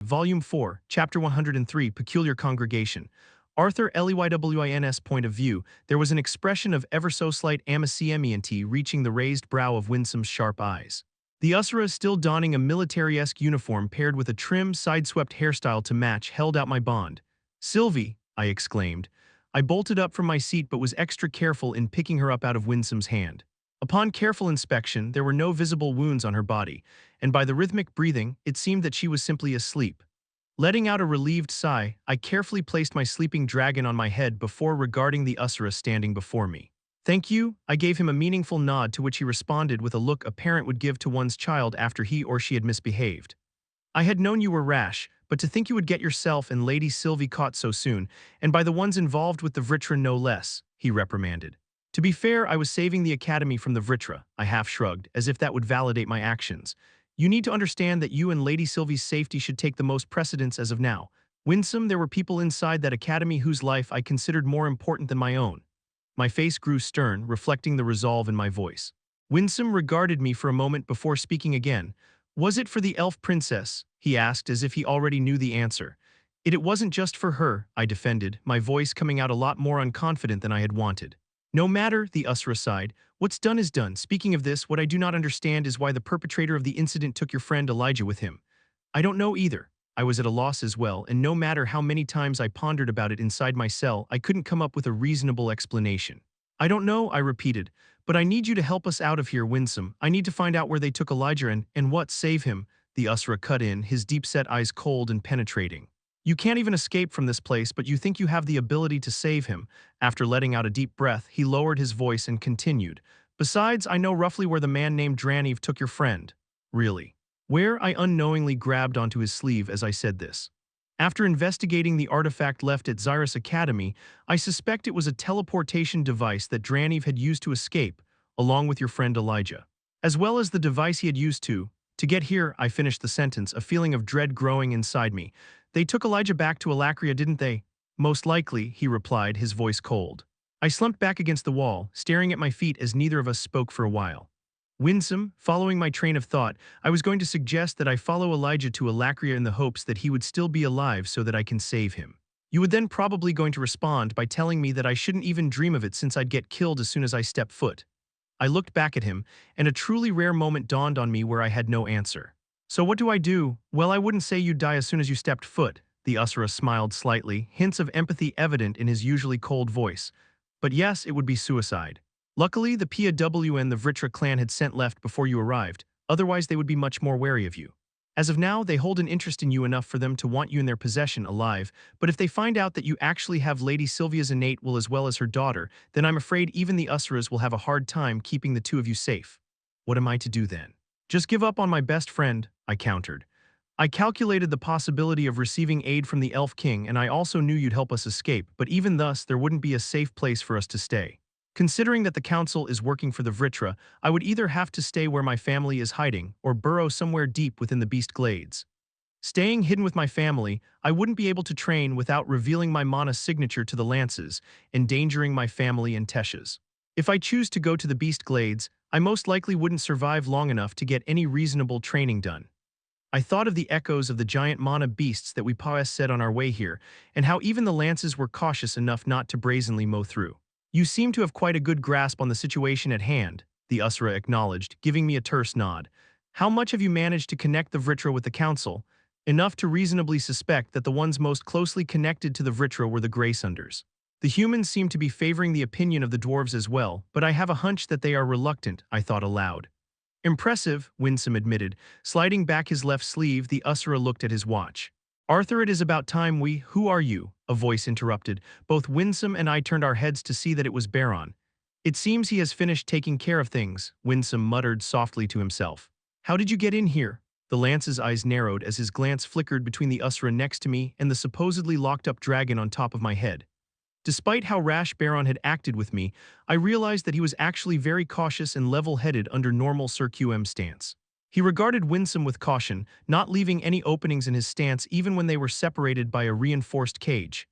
Volume 4, Chapter 103, Peculiar Congregation. Arthur Leywin's point of view, there was an expression of ever-so-slight amicemianty reaching the raised brow of Winsome's sharp eyes. The Usra, still donning a military-esque uniform paired with a trim, side-swept hairstyle to match, held out my bond. "Sylvie," I exclaimed. I bolted up from my seat but was extra careful in picking her up out of Winsome's hand. Upon careful inspection, there were no visible wounds on her body, and by the rhythmic breathing, it seemed that she was simply asleep. Letting out a relieved sigh, I carefully placed my sleeping dragon on my head before regarding the Usra standing before me. "Thank you," I gave him a meaningful nod to which he responded with a look a parent would give to one's child after he or she had misbehaved. "I had known you were rash, but to think you would get yourself and Lady Sylvie caught so soon, and by the ones involved with the Vritra no less," he reprimanded. "To be fair, I was saving the Academy from the Vritra," I half shrugged, as if that would validate my actions. "You need to understand that you and Lady Sylvie's safety should take the most precedence as of now. Winsome, there were people inside that Academy whose life I considered more important than my own." My face grew stern, reflecting the resolve in my voice. Winsome regarded me for a moment before speaking again. "Was it for the elf princess?" he asked as if he already knew the answer. It wasn't just for her," I defended, my voice coming out a lot more unconfident than I had wanted. "No matter," the Usra sighed. "What's done is done. Speaking of this, what I do not understand is why the perpetrator of the incident took your friend Elijah with him." "I don't know either." I was at a loss as well, and no matter how many times I pondered about it inside my cell, I couldn't come up with a reasonable explanation. "I don't know," I repeated, "but I need you to help us out of here, Winsome. I need to find out where they took Elijah and what, save him," the Usra cut in, his deep-set eyes cold and penetrating. "You can't even escape from this place, but you think you have the ability to save him." After letting out a deep breath, he lowered his voice and continued. "Besides, I know roughly where the man named Draniv took your friend." "Really?" Where? I unknowingly grabbed onto his sleeve as I said this. "After investigating the artifact left at Xyrus Academy, I suspect it was a teleportation device that Draniv had used to escape, along with your friend Elijah. As well as the device he had used to get here," I finished the sentence, a feeling of dread growing inside me. "They took Elijah back to Alacria, didn't they?" "Most likely," he replied, his voice cold. I slumped back against the wall, staring at my feet as neither of us spoke for a while. "Winsome," following my train of thought, "I was going to suggest that I follow Elijah to Alacria in the hopes that he would still be alive so that I can save him. You would then probably going to respond by telling me that I shouldn't even dream of it since I'd get killed as soon as I step foot." I looked back at him, and a truly rare moment dawned on me where I had no answer. "So what do I do?" "Well, I wouldn't say you'd die as soon as you stepped foot." The Usra smiled slightly, hints of empathy evident in his usually cold voice. "But yes, it would be suicide. Luckily, the PAW and the Vritra clan had sent left before you arrived, otherwise they would be much more wary of you. As of now, they hold an interest in you enough for them to want you in their possession alive, but if they find out that you actually have Lady Sylvia's innate will as well as her daughter, then I'm afraid even the Usras will have a hard time keeping the two of you safe." "What am I to do then?" "Just give up on my best friend," I countered. "I calculated the possibility of receiving aid from the Elf King, and I also knew you'd help us escape, but even thus, there wouldn't be a safe place for us to stay. Considering that the Council is working for the Vritra, I would either have to stay where my family is hiding, or burrow somewhere deep within the Beast Glades. Staying hidden with my family, I wouldn't be able to train without revealing my mana signature to the lances, endangering my family and Tesha's. If I choose to go to the Beast Glades, I most likely wouldn't survive long enough to get any reasonable training done." I thought of the echoes of the giant mana beasts that we said on our way here, and how even the lances were cautious enough not to brazenly mow through. "You seem to have quite a good grasp on the situation at hand," the Usra acknowledged, giving me a terse nod. "How much have you managed to connect the Vritra with the Council?" "Enough to reasonably suspect that the ones most closely connected to the Vritra were the Graysunders. The humans seem to be favoring the opinion of the dwarves as well, but I have a hunch that they are reluctant," I thought aloud. "Impressive," Winsome admitted. Sliding back his left sleeve, the Usra looked at his watch. "Arthur, it is about time we—" "Who are you?" a voice interrupted. Both Winsome and I turned our heads to see that it was Baron. "It seems he has finished taking care of things," Winsome muttered softly to himself. "How did you get in here?" The Lance's eyes narrowed as his glance flickered between the Usra next to me and the supposedly locked-up dragon on top of my head. Despite how rash Baron had acted with me, I realized that he was actually very cautious and level-headed under normal Sir QM stance. He regarded Winsome with caution, not leaving any openings in his stance even when they were separated by a reinforced cage.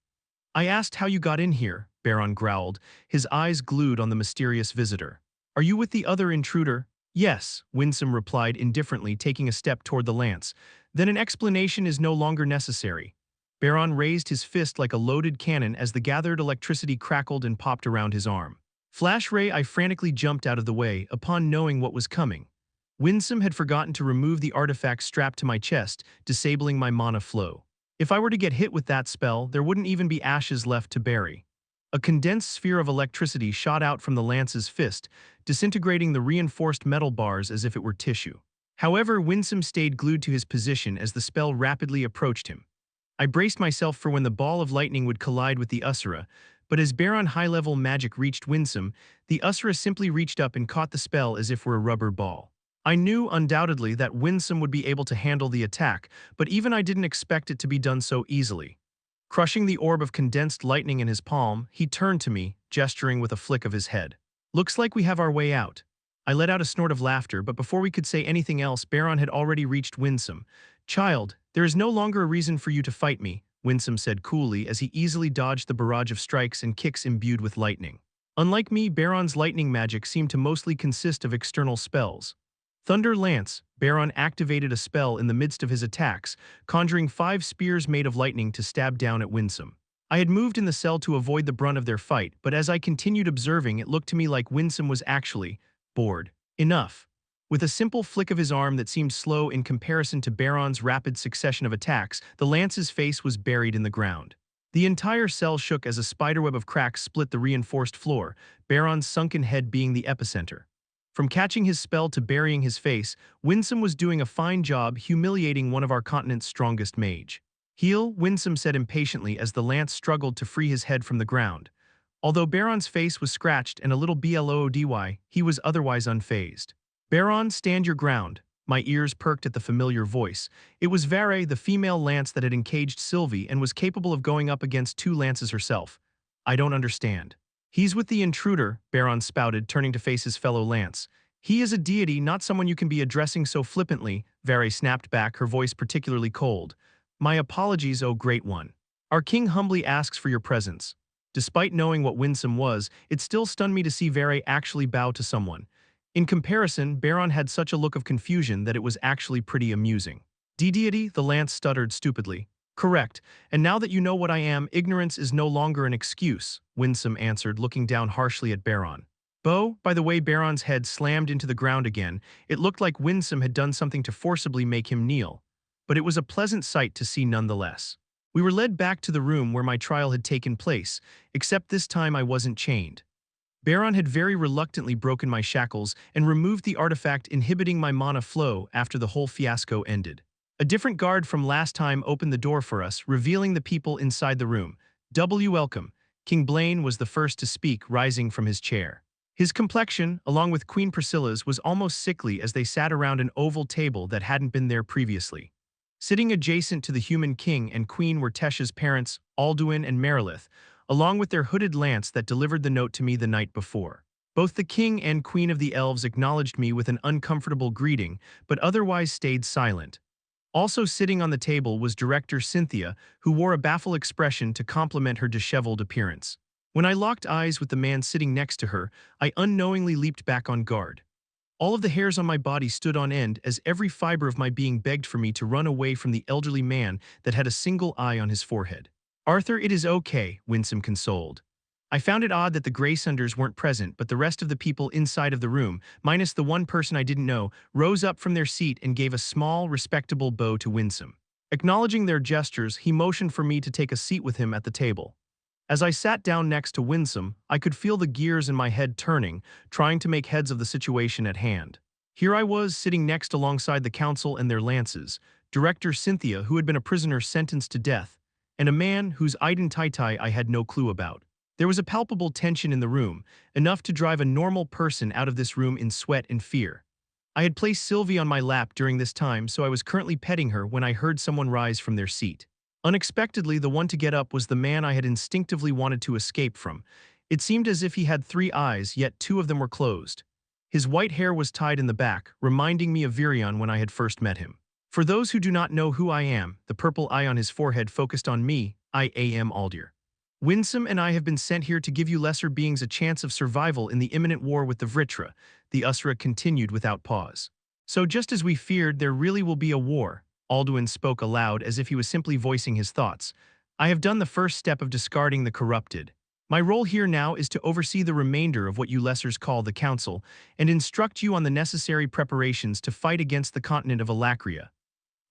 "I asked how you got in here," Baron growled, his eyes glued on the mysterious visitor. "Are you with the other intruder?" "Yes," Winsome replied indifferently, taking a step toward the lance. Then an explanation is no longer necessary. Baron raised his fist like a loaded cannon as the gathered electricity crackled and popped around his arm. Flash ray, I frantically jumped out of the way upon knowing what was coming. Winsome had forgotten to remove the artifact strapped to my chest, disabling my mana flow. If I were to get hit with that spell, there wouldn't even be ashes left to bury. A condensed sphere of electricity shot out from the lance's fist, disintegrating the reinforced metal bars as if it were tissue. However, Winsome stayed glued to his position as the spell rapidly approached him. I braced myself for when the ball of lightning would collide with the Usura, but as Baron high-level magic reached Winsome, the Usura simply reached up and caught the spell as if were a rubber ball. I knew undoubtedly that Winsome would be able to handle the attack, but even I didn't expect it to be done so easily. Crushing the orb of condensed lightning in his palm, he turned to me, gesturing with a flick of his head. "Looks like we have our way out." I let out a snort of laughter, but before we could say anything else, Baron had already reached Winsome. "Child, there is no longer a reason for you to fight me," Winsome said coolly as he easily dodged the barrage of strikes and kicks imbued with lightning. Unlike me, Baron's lightning magic seemed to mostly consist of external spells. Thunder Lance, Baron activated a spell in the midst of his attacks, conjuring 5 spears made of lightning to stab down at Winsome. I had moved in the cell to avoid the brunt of their fight, but as I continued observing, it looked to me like Winsome was actually bored. Enough. With a simple flick of his arm that seemed slow in comparison to Baron's rapid succession of attacks, the lance's face was buried in the ground. The entire cell shook as a spiderweb of cracks split the reinforced floor, Baron's sunken head being the epicenter. From catching his spell to burying his face, Winsome was doing a fine job humiliating one of our continent's strongest mage. "Heal," Winsome said impatiently as the lance struggled to free his head from the ground. Although Baron's face was scratched and a little bloody, he was otherwise unfazed. "Baron, stand your ground." My ears perked at the familiar voice. It was Vare, the female lance that had encaged Sylvie and was capable of going up against 2 lances herself. "I don't understand." "He's with the intruder," Baron spouted, turning to face his fellow lance. "He is a deity, not someone you can be addressing so flippantly," Vare snapped back, her voice particularly cold. "My apologies, O Great One. Our king humbly asks for your presence." Despite knowing what Winsome was, it still stunned me to see Vare actually bow to someone. In comparison, Baron had such a look of confusion that it was actually pretty amusing. "Deity," the lance stuttered stupidly. "Correct, and now that you know what I am, ignorance is no longer an excuse," Winsome answered, looking down harshly at Baron. By the way, Baron's head slammed into the ground again. It looked like Winsome had done something to forcibly make him kneel. But it was a pleasant sight to see nonetheless. We were led back to the room where my trial had taken place, except this time I wasn't chained. Baron had very reluctantly broken my shackles and removed the artifact inhibiting my mana flow after the whole fiasco ended. A different guard from last time opened the door for us, revealing the people inside the room. Welcome. King Blaine was the first to speak, rising from his chair. His complexion, along with Queen Priscilla's, was almost sickly as they sat around an oval table that hadn't been there previously. Sitting adjacent to the human king and queen were Tesha's parents, Alduin and Marilith, along with their hooded lance that delivered the note to me the night before. Both the king and queen of the elves acknowledged me with an uncomfortable greeting, but otherwise stayed silent. Also sitting on the table was Director Cynthia, who wore a baffled expression to complement her disheveled appearance. When I locked eyes with the man sitting next to her, I unknowingly leaped back on guard. All of the hairs on my body stood on end as every fiber of my being begged for me to run away from the elderly man that had a single eye on his forehead. "Arthur, it is okay," Winsome consoled. I found it odd that the Graysunders weren't present, but the rest of the people inside of the room, minus the one person I didn't know, rose up from their seat and gave a small, respectable bow to Winsome. Acknowledging their gestures, he motioned for me to take a seat with him at the table. As I sat down next to Winsome, I could feel the gears in my head turning, trying to make heads of the situation at hand. Here I was, sitting next alongside the council and their lances, Director Cynthia, who had been a prisoner sentenced to death, and a man whose identity I had no clue about. There was a palpable tension in the room, enough to drive a normal person out of this room in sweat and fear. I had placed Sylvie on my lap during this time, so I was currently petting her when I heard someone rise from their seat. Unexpectedly, the one to get up was the man I had instinctively wanted to escape from. It seemed as if he had 3 eyes, yet 2 of them were closed. His white hair was tied in the back, reminding me of Virion when I had first met him. For those who do not know who I am, the purple eye on his forehead focused on me. I am Aldir. Winsome and I have been sent here to give you lesser beings a chance of survival in the imminent war with the Vritra, the Usra continued without pause. So just as we feared, there really will be a war. Alduin spoke aloud as if he was simply voicing his thoughts. I have done the first step of discarding the corrupted. My role here now is to oversee the remainder of what you lessers call the Council, and instruct you on the necessary preparations to fight against the continent of Alacria.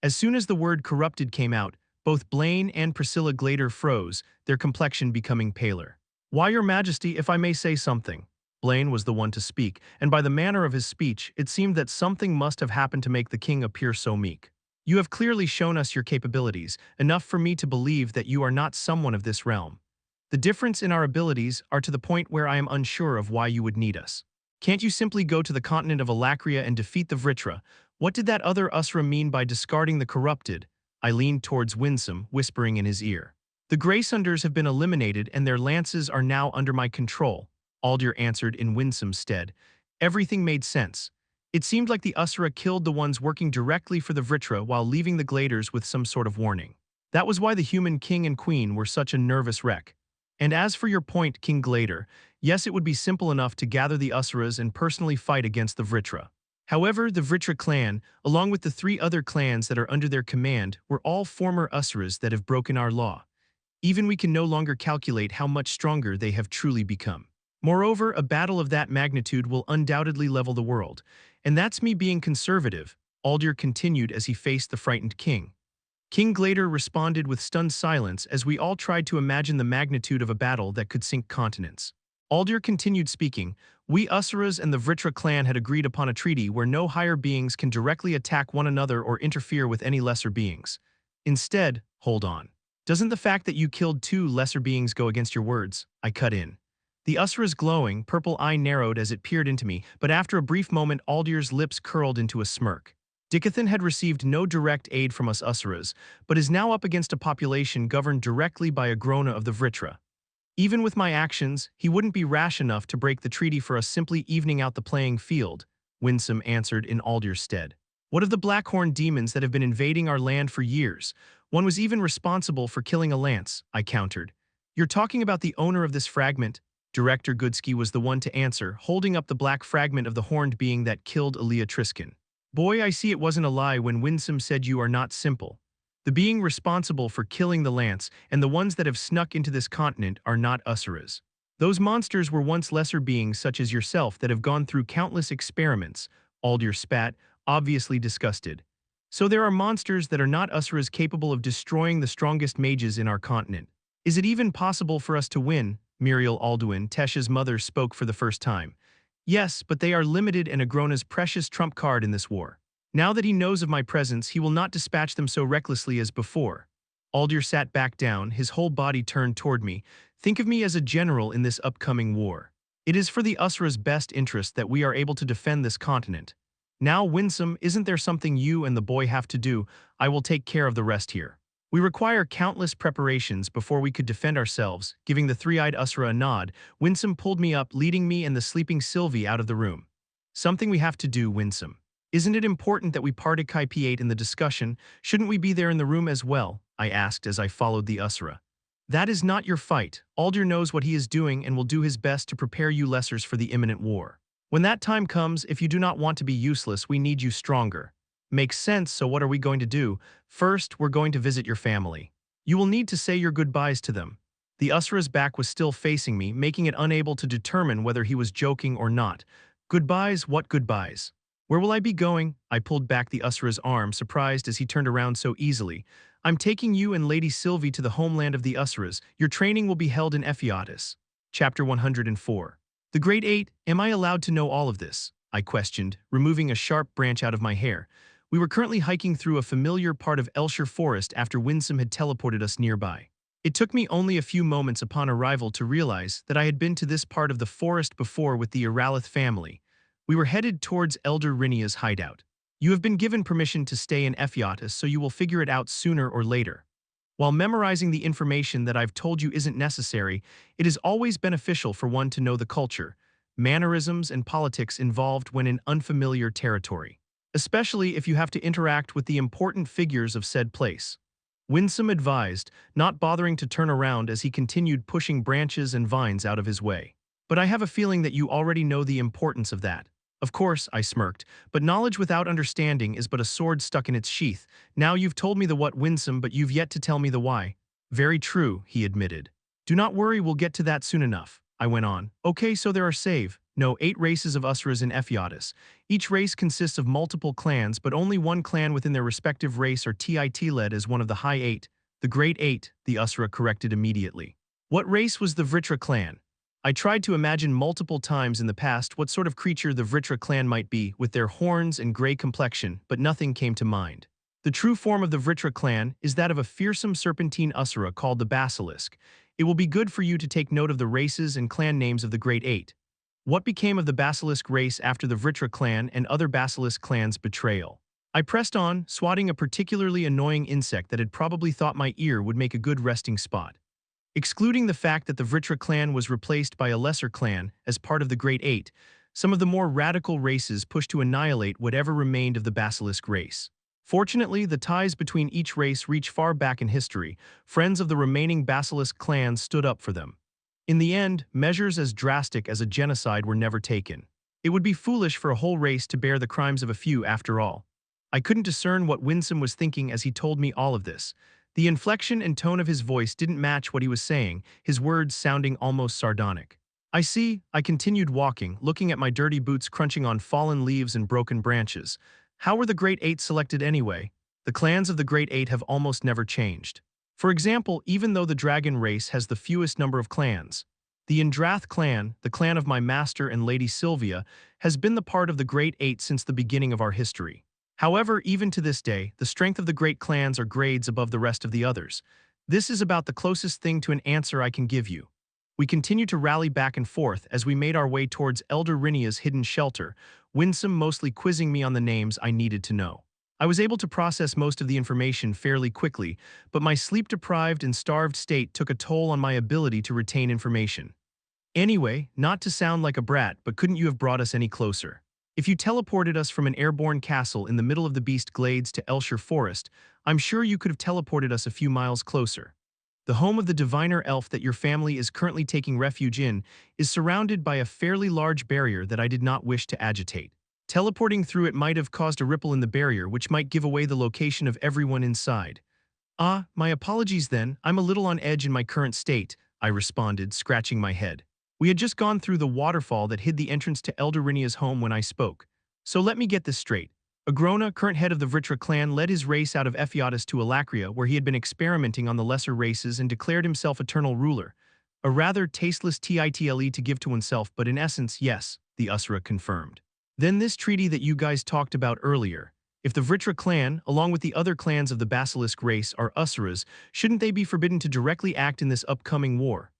As soon as the word corrupted came out, both Blaine and Priscilla Glader froze, their complexion becoming paler. Why, your majesty, if I may say something? Blaine was the one to speak, and by the manner of his speech, it seemed that something must have happened to make the king appear so meek. You have clearly shown us your capabilities, enough for me to believe that you are not someone of this realm. The difference in our abilities are to the point where I am unsure of why you would need us. Can't you simply go to the continent of Alacria and defeat the Vritra? What did that other Usra mean by discarding the corrupted? I leaned towards Winsome, whispering in his ear. The Graysunders have been eliminated and their lances are now under my control, Aldir answered in Winsome's stead. Everything made sense. It seemed like the Usra killed the ones working directly for the Vritra while leaving the Gladers with some sort of warning. That was why the human king and queen were such a nervous wreck. And as for your point, King Glader, yes, it would be simple enough to gather the Usras and personally fight against the Vritra. However, the Vritra clan, along with the 3 other clans that are under their command, were all former Usras that have broken our law. Even we can no longer calculate how much stronger they have truly become. Moreover, a battle of that magnitude will undoubtedly level the world. And that's me being conservative, Aldir continued as he faced the frightened king. King Glader responded with stunned silence as we all tried to imagine the magnitude of a battle that could sink continents. Aldir continued speaking. We Usuras and the Vritra clan had agreed upon a treaty where no higher beings can directly attack one another or interfere with any lesser beings. Instead, hold on. Doesn't the fact that you killed 2 lesser beings go against your words? I cut in. The Usura's glowing, purple eye narrowed as it peered into me, but after a brief moment Aldir's lips curled into a smirk. Dicathen had received no direct aid from us Usuras, but is now up against a population governed directly by a Grona of the Vritra. Even with my actions, he wouldn't be rash enough to break the treaty for us simply evening out the playing field, Winsome answered in Aldir's stead. What of the Blackhorn demons that have been invading our land for years? One was even responsible for killing a lance, I countered. You're talking about the owner of this fragment? Director Goodsky was the one to answer, holding up the black fragment of the horned being that killed Aaliyah Triskin. Boy, I see it wasn't a lie when Winsome said you are not simple. The being responsible for killing the lance and the ones that have snuck into this continent are not Usuras. Those monsters were once lesser beings such as yourself that have gone through countless experiments, Aldir spat, obviously disgusted. So there are monsters that are not Usuras capable of destroying the strongest mages in our continent. Is it even possible for us to win? Muriel Alduin, Tesh's mother, spoke for the first time. Yes, but they are limited and Agrona's precious trump card in this war. Now that he knows of my presence, he will not dispatch them so recklessly as before. Aldir sat back down, his whole body turned toward me. Think of me as a general in this upcoming war. It is for the Usura's best interest that we are able to defend this continent. Now, Winsome, isn't there something you and the boy have to do? I will take care of the rest here. We require countless preparations before we could defend ourselves. Giving the 3-eyed Usura a nod, Winsome pulled me up, leading me and the sleeping Sylvie out of the room. Something we have to do, Winsome. Isn't it important that we participate in the discussion? Shouldn't we be there in the room as well? I asked as I followed the Usura. That is not your fight. Aldir knows what he is doing and will do his best to prepare you lessers for the imminent war. When that time comes, if you do not want to be useless, we need you stronger. Makes sense, so what are we going to do? First, we're going to visit your family. You will need to say your goodbyes to them. The Usura's back was still facing me, making it unable to determine whether he was joking or not. Goodbyes? What goodbyes? Where will I be going? I pulled back the Usura's arm, surprised as he turned around so easily. I'm taking you and Lady Sylvie to the homeland of the Usuras. Your training will be held in Ephiatis. Chapter 104. The Great Eight, am I allowed to know all of this? I questioned, removing a sharp branch out of my hair. We were currently hiking through a familiar part of Elshire Forest after Winsome had teleported us nearby. It took me only a few moments upon arrival to realize that I had been to this part of the forest before with the Iralith family. We were headed towards Elder Rinia's hideout. You have been given permission to stay in Ephiatis, so you will figure it out sooner or later. While memorizing the information that I've told you isn't necessary, it is always beneficial for one to know the culture, mannerisms, and politics involved when in unfamiliar territory, especially if you have to interact with the important figures of said place. Winsome advised, not bothering to turn around as he continued pushing branches and vines out of his way. But I have a feeling that you already know the importance of that. Of course, I smirked, but knowledge without understanding is but a sword stuck in its sheath. Now you've told me the what, Winsome, but you've yet to tell me the why. Very true, he admitted. Do not worry, we'll get to that soon enough, I went on. Okay, so there are no, 8 races of Usuras in Ephiatis. Each race consists of multiple clans, but only one clan within their respective race or TIT led as one of the High 8. The Great 8, the Usura corrected immediately. What race was the Vritra clan? I tried to imagine multiple times in the past what sort of creature the Vritra clan might be, with their horns and gray complexion, but nothing came to mind. The true form of the Vritra clan is that of a fearsome serpentine Usura called the Basilisk. It will be good for you to take note of the races and clan names of the Great 8. What became of the Basilisk race after the Vritra clan and other Basilisk clans' betrayal? I pressed on, swatting a particularly annoying insect that had probably thought my ear would make a good resting spot. Excluding the fact that the Vritra clan was replaced by a lesser clan as part of the Great 8, some of the more radical races pushed to annihilate whatever remained of the Basilisk race. Fortunately, the ties between each race reach far back in history. Friends of the remaining Basilisk clans stood up for them. In the end, measures as drastic as a genocide were never taken. It would be foolish for a whole race to bear the crimes of a few after all. I couldn't discern what Winsome was thinking as he told me all of this. The inflection and tone of his voice didn't match what he was saying, his words sounding almost sardonic. I see, I continued walking, looking at my dirty boots crunching on fallen leaves and broken branches. How were the Great 8 selected anyway? The clans of the Great 8 have almost never changed. For example, even though the dragon race has the fewest number of clans, the Indrath clan, the clan of my master and Lady Sylvia, has been the part of the Great 8 since the beginning of our history. However, even to this day, the strength of the great clans are grades above the rest of the others. This is about the closest thing to an answer I can give you. We continued to rally back and forth as we made our way towards Elder Rinia's hidden shelter, Winsome mostly quizzing me on the names I needed to know. I was able to process most of the information fairly quickly, but my sleep-deprived and starved state took a toll on my ability to retain information. Anyway, not to sound like a brat, but couldn't you have brought us any closer? If you teleported us from an airborne castle in the middle of the Beast Glades to Elshire Forest, I'm sure you could have teleported us a few miles closer. The home of the diviner elf that your family is currently taking refuge in is surrounded by a fairly large barrier that I did not wish to agitate. Teleporting through it might have caused a ripple in the barrier which might give away the location of everyone inside. Ah, my apologies then, I'm a little on edge in my current state, I responded, scratching my head. We had just gone through the waterfall that hid the entrance to Elder Rinia's home when I spoke. So let me get this straight. Agrona, current head of the Vritra clan, led his race out of Ephiatis to Alacria, where he had been experimenting on the lesser races and declared himself eternal ruler. A rather tasteless title to give to oneself, but in essence, yes, the Usura confirmed. Then this treaty that you guys talked about earlier. If the Vritra clan, along with the other clans of the Basilisk race, are Usuras, shouldn't they be forbidden to directly act in this upcoming war?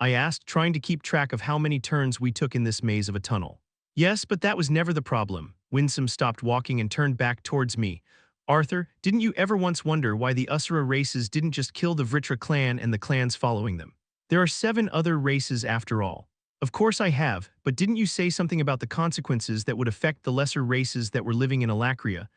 I asked, trying to keep track of how many turns we took in this maze of a tunnel. Yes, but that was never the problem. Winsome stopped walking and turned back towards me. Arthur, didn't you ever once wonder why the Usura races didn't just kill the Vritra clan and the clans following them? There are 7 other races after all. Of course I have, but didn't you say something about the consequences that would affect the lesser races that were living in Alacria?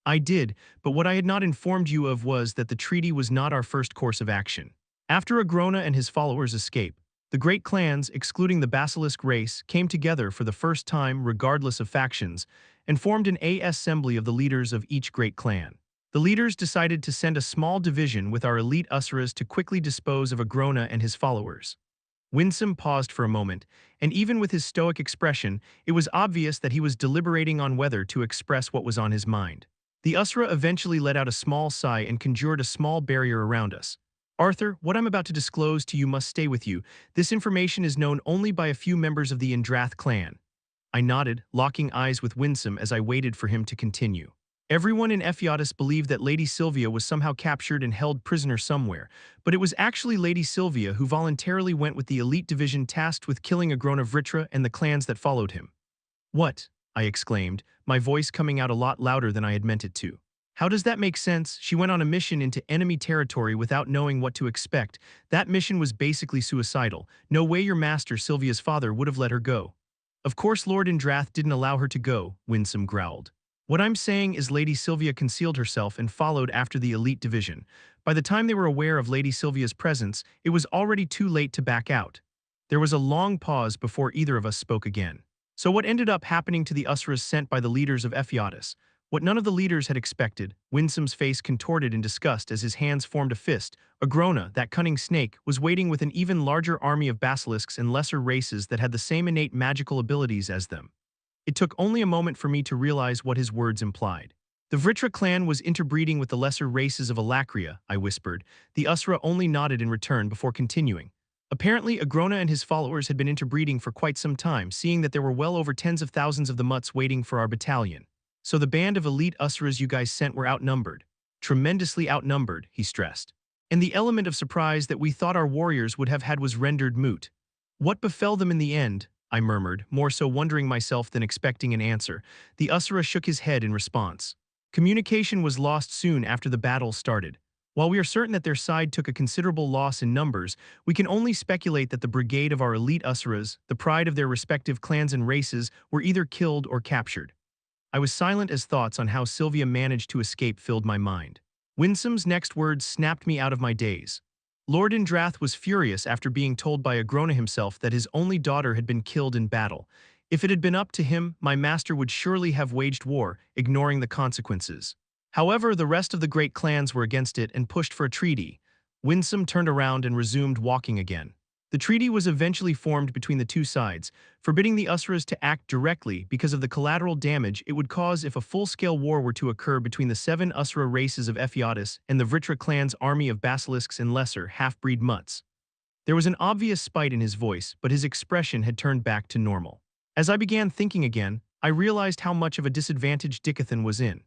I did, but what I had not informed you of was that the treaty was not our first course of action. After Agrona and his followers escape, the great clans, excluding the Basilisk race, came together for the first time regardless of factions, and formed an assembly of the leaders of each great clan. The leaders decided to send a small division with our elite Usuras to quickly dispose of Agrona and his followers. Winsome paused for a moment, and even with his stoic expression, it was obvious that he was deliberating on whether to express what was on his mind. The Usura eventually let out a small sigh and conjured a small barrier around us. Arthur, what I'm about to disclose to you must stay with you. This information is known only by a few members of the Indrath clan. I nodded, locking eyes with Winsome as I waited for him to continue. Everyone in Ephiatis believed that Lady Sylvia was somehow captured and held prisoner somewhere, but it was actually Lady Sylvia who voluntarily went with the elite division tasked with killing Agrona Vritra and the clans that followed him. What? I exclaimed, my voice coming out a lot louder than I had meant it to. How does that make sense? She went on a mission into enemy territory without knowing what to expect. That mission was basically suicidal. No way your master, Sylvia's father, would have let her go. Of course Lord Indrath didn't allow her to go, Winsome growled. What I'm saying is Lady Sylvia concealed herself and followed after the elite division. By the time they were aware of Lady Sylvia's presence, it was already too late to back out. There was a long pause before either of us spoke again. So what ended up happening to the Usuras sent by the leaders of Ephiatis? What none of the leaders had expected, Winsome's face contorted in disgust as his hands formed a fist. Agrona, that cunning snake, was waiting with an even larger army of basilisks and lesser races that had the same innate magical abilities as them. It took only a moment for me to realize what his words implied. The Vritra clan was interbreeding with the lesser races of Alacria, I whispered. The Usra only nodded in return before continuing. Apparently, Agrona and his followers had been interbreeding for quite some time, seeing that there were well over tens of thousands of the mutts waiting for our battalion. So the band of elite Usras you guys sent were outnumbered. Tremendously outnumbered, he stressed. And the element of surprise that we thought our warriors would have had was rendered moot. What befell them in the end? I murmured, more so wondering myself than expecting an answer. The Usra shook his head in response. Communication was lost soon after the battle started. While we are certain that their side took a considerable loss in numbers, we can only speculate that the brigade of our elite Usuras, the pride of their respective clans and races, were either killed or captured. I was silent as thoughts on how Sylvia managed to escape filled my mind. Winsome's next words snapped me out of my daze. Lord Indrath was furious after being told by Agrona himself that his only daughter had been killed in battle. If it had been up to him, my master would surely have waged war, ignoring the consequences. However, the rest of the great clans were against it and pushed for a treaty. Winsome turned around and resumed walking again. The treaty was eventually formed between the two sides, forbidding the Usuras to act directly because of the collateral damage it would cause if a full-scale war were to occur between the 7 Usura races of Ephiatis and the Vritra clan's army of basilisks and lesser, half-breed mutts. There was an obvious spite in his voice, but his expression had turned back to normal. As I began thinking again, I realized how much of a disadvantage Dicathen was in.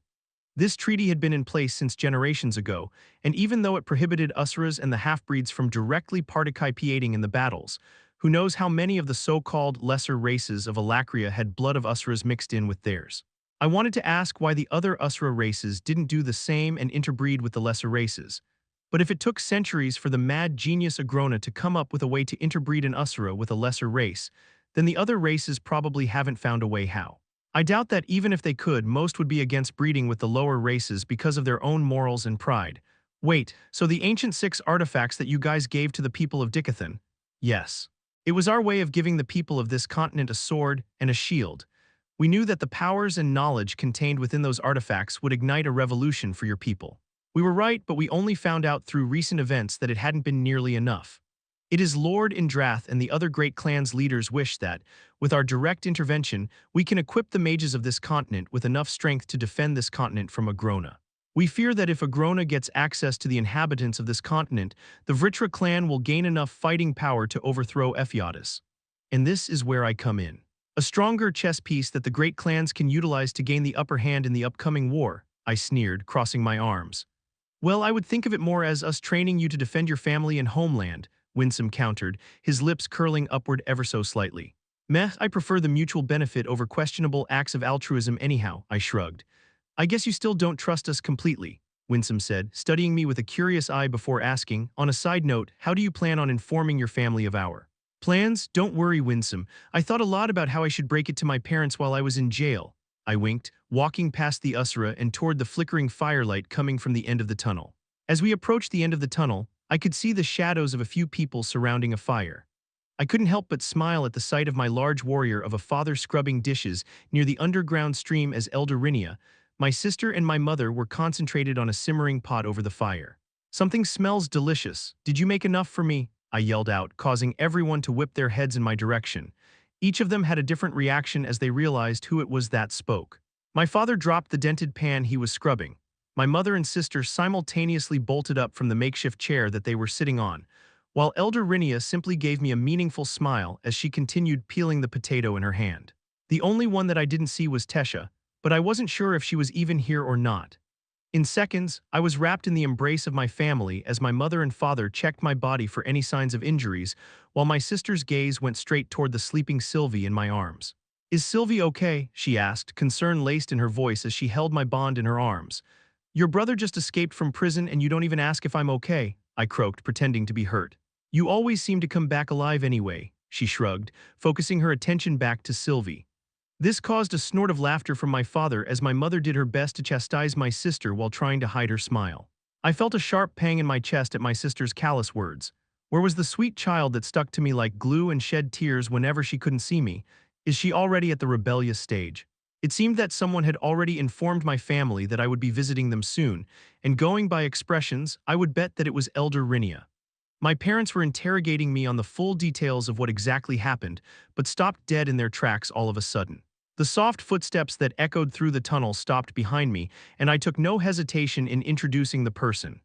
This treaty had been in place since generations ago, and even though it prohibited Usuras and the half-breeds from directly participating in the battles, who knows how many of the so-called lesser races of Alacria had blood of Usuras mixed in with theirs. I wanted to ask why the other Usura races didn't do the same and interbreed with the lesser races. But if it took centuries for the mad genius Agrona to come up with a way to interbreed an Usura with a lesser race, then the other races probably haven't found a way how. I doubt that even if they could, most would be against breeding with the lower races because of their own morals and pride. Wait, so the ancient 6 artifacts that you guys gave to the people of Dicathen? Yes. It was our way of giving the people of this continent a sword and a shield. We knew that the powers and knowledge contained within those artifacts would ignite a revolution for your people. We were right, but we only found out through recent events that it hadn't been nearly enough. It is Lord Indrath and the other great clans' leaders wish that, with our direct intervention, we can equip the mages of this continent with enough strength to defend this continent from Agrona. We fear that if Agrona gets access to the inhabitants of this continent, the Vritra clan will gain enough fighting power to overthrow Ephiatis. And this is where I come in. A stronger chess piece that the great clans can utilize to gain the upper hand in the upcoming war, I sneered, crossing my arms. Well, I would think of it more as us training you to defend your family and homeland, Winsome countered, his lips curling upward ever so slightly. Meh, I prefer the mutual benefit over questionable acts of altruism anyhow, I shrugged. I guess you still don't trust us completely, Winsome said, studying me with a curious eye before asking, on a side note, how do you plan on informing your family of our plans? Don't worry, Winsome. I thought a lot about how I should break it to my parents while I was in jail. I winked, walking past the Usura and toward the flickering firelight coming from the end of the tunnel. As we approached the end of the tunnel, I could see the shadows of a few people surrounding a fire. I couldn't help but smile at the sight of my large warrior of a father scrubbing dishes near the underground stream as Elder Rinia. My sister and my mother were concentrated on a simmering pot over the fire. Something smells delicious. Did you make enough for me? I yelled out, causing everyone to whip their heads in my direction. Each of them had a different reaction as they realized who it was that spoke. My father dropped the dented pan he was scrubbing. My mother and sister simultaneously bolted up from the makeshift chair that they were sitting on, while Elder Rinia simply gave me a meaningful smile as she continued peeling the potato in her hand. The only one that I didn't see was Tesha, but I wasn't sure if she was even here or not. In seconds, I was wrapped in the embrace of my family as my mother and father checked my body for any signs of injuries, while my sister's gaze went straight toward the sleeping Sylvie in my arms. Is Sylvie okay? She asked, concern laced in her voice as she held my bond in her arms. Your brother just escaped from prison and you don't even ask if I'm okay, I croaked, pretending to be hurt. You always seem to come back alive anyway, she shrugged, focusing her attention back to Sylvie. This caused a snort of laughter from my father as my mother did her best to chastise my sister while trying to hide her smile. I felt a sharp pang in my chest at my sister's callous words. Where was the sweet child that stuck to me like glue and shed tears whenever she couldn't see me? Is she already at the rebellious stage? It seemed that someone had already informed my family that I would be visiting them soon, and going by expressions, I would bet that it was Elder Rinia. My parents were interrogating me on the full details of what exactly happened, but stopped dead in their tracks all of a sudden. The soft footsteps that echoed through the tunnel stopped behind me, and I took no hesitation in introducing the person.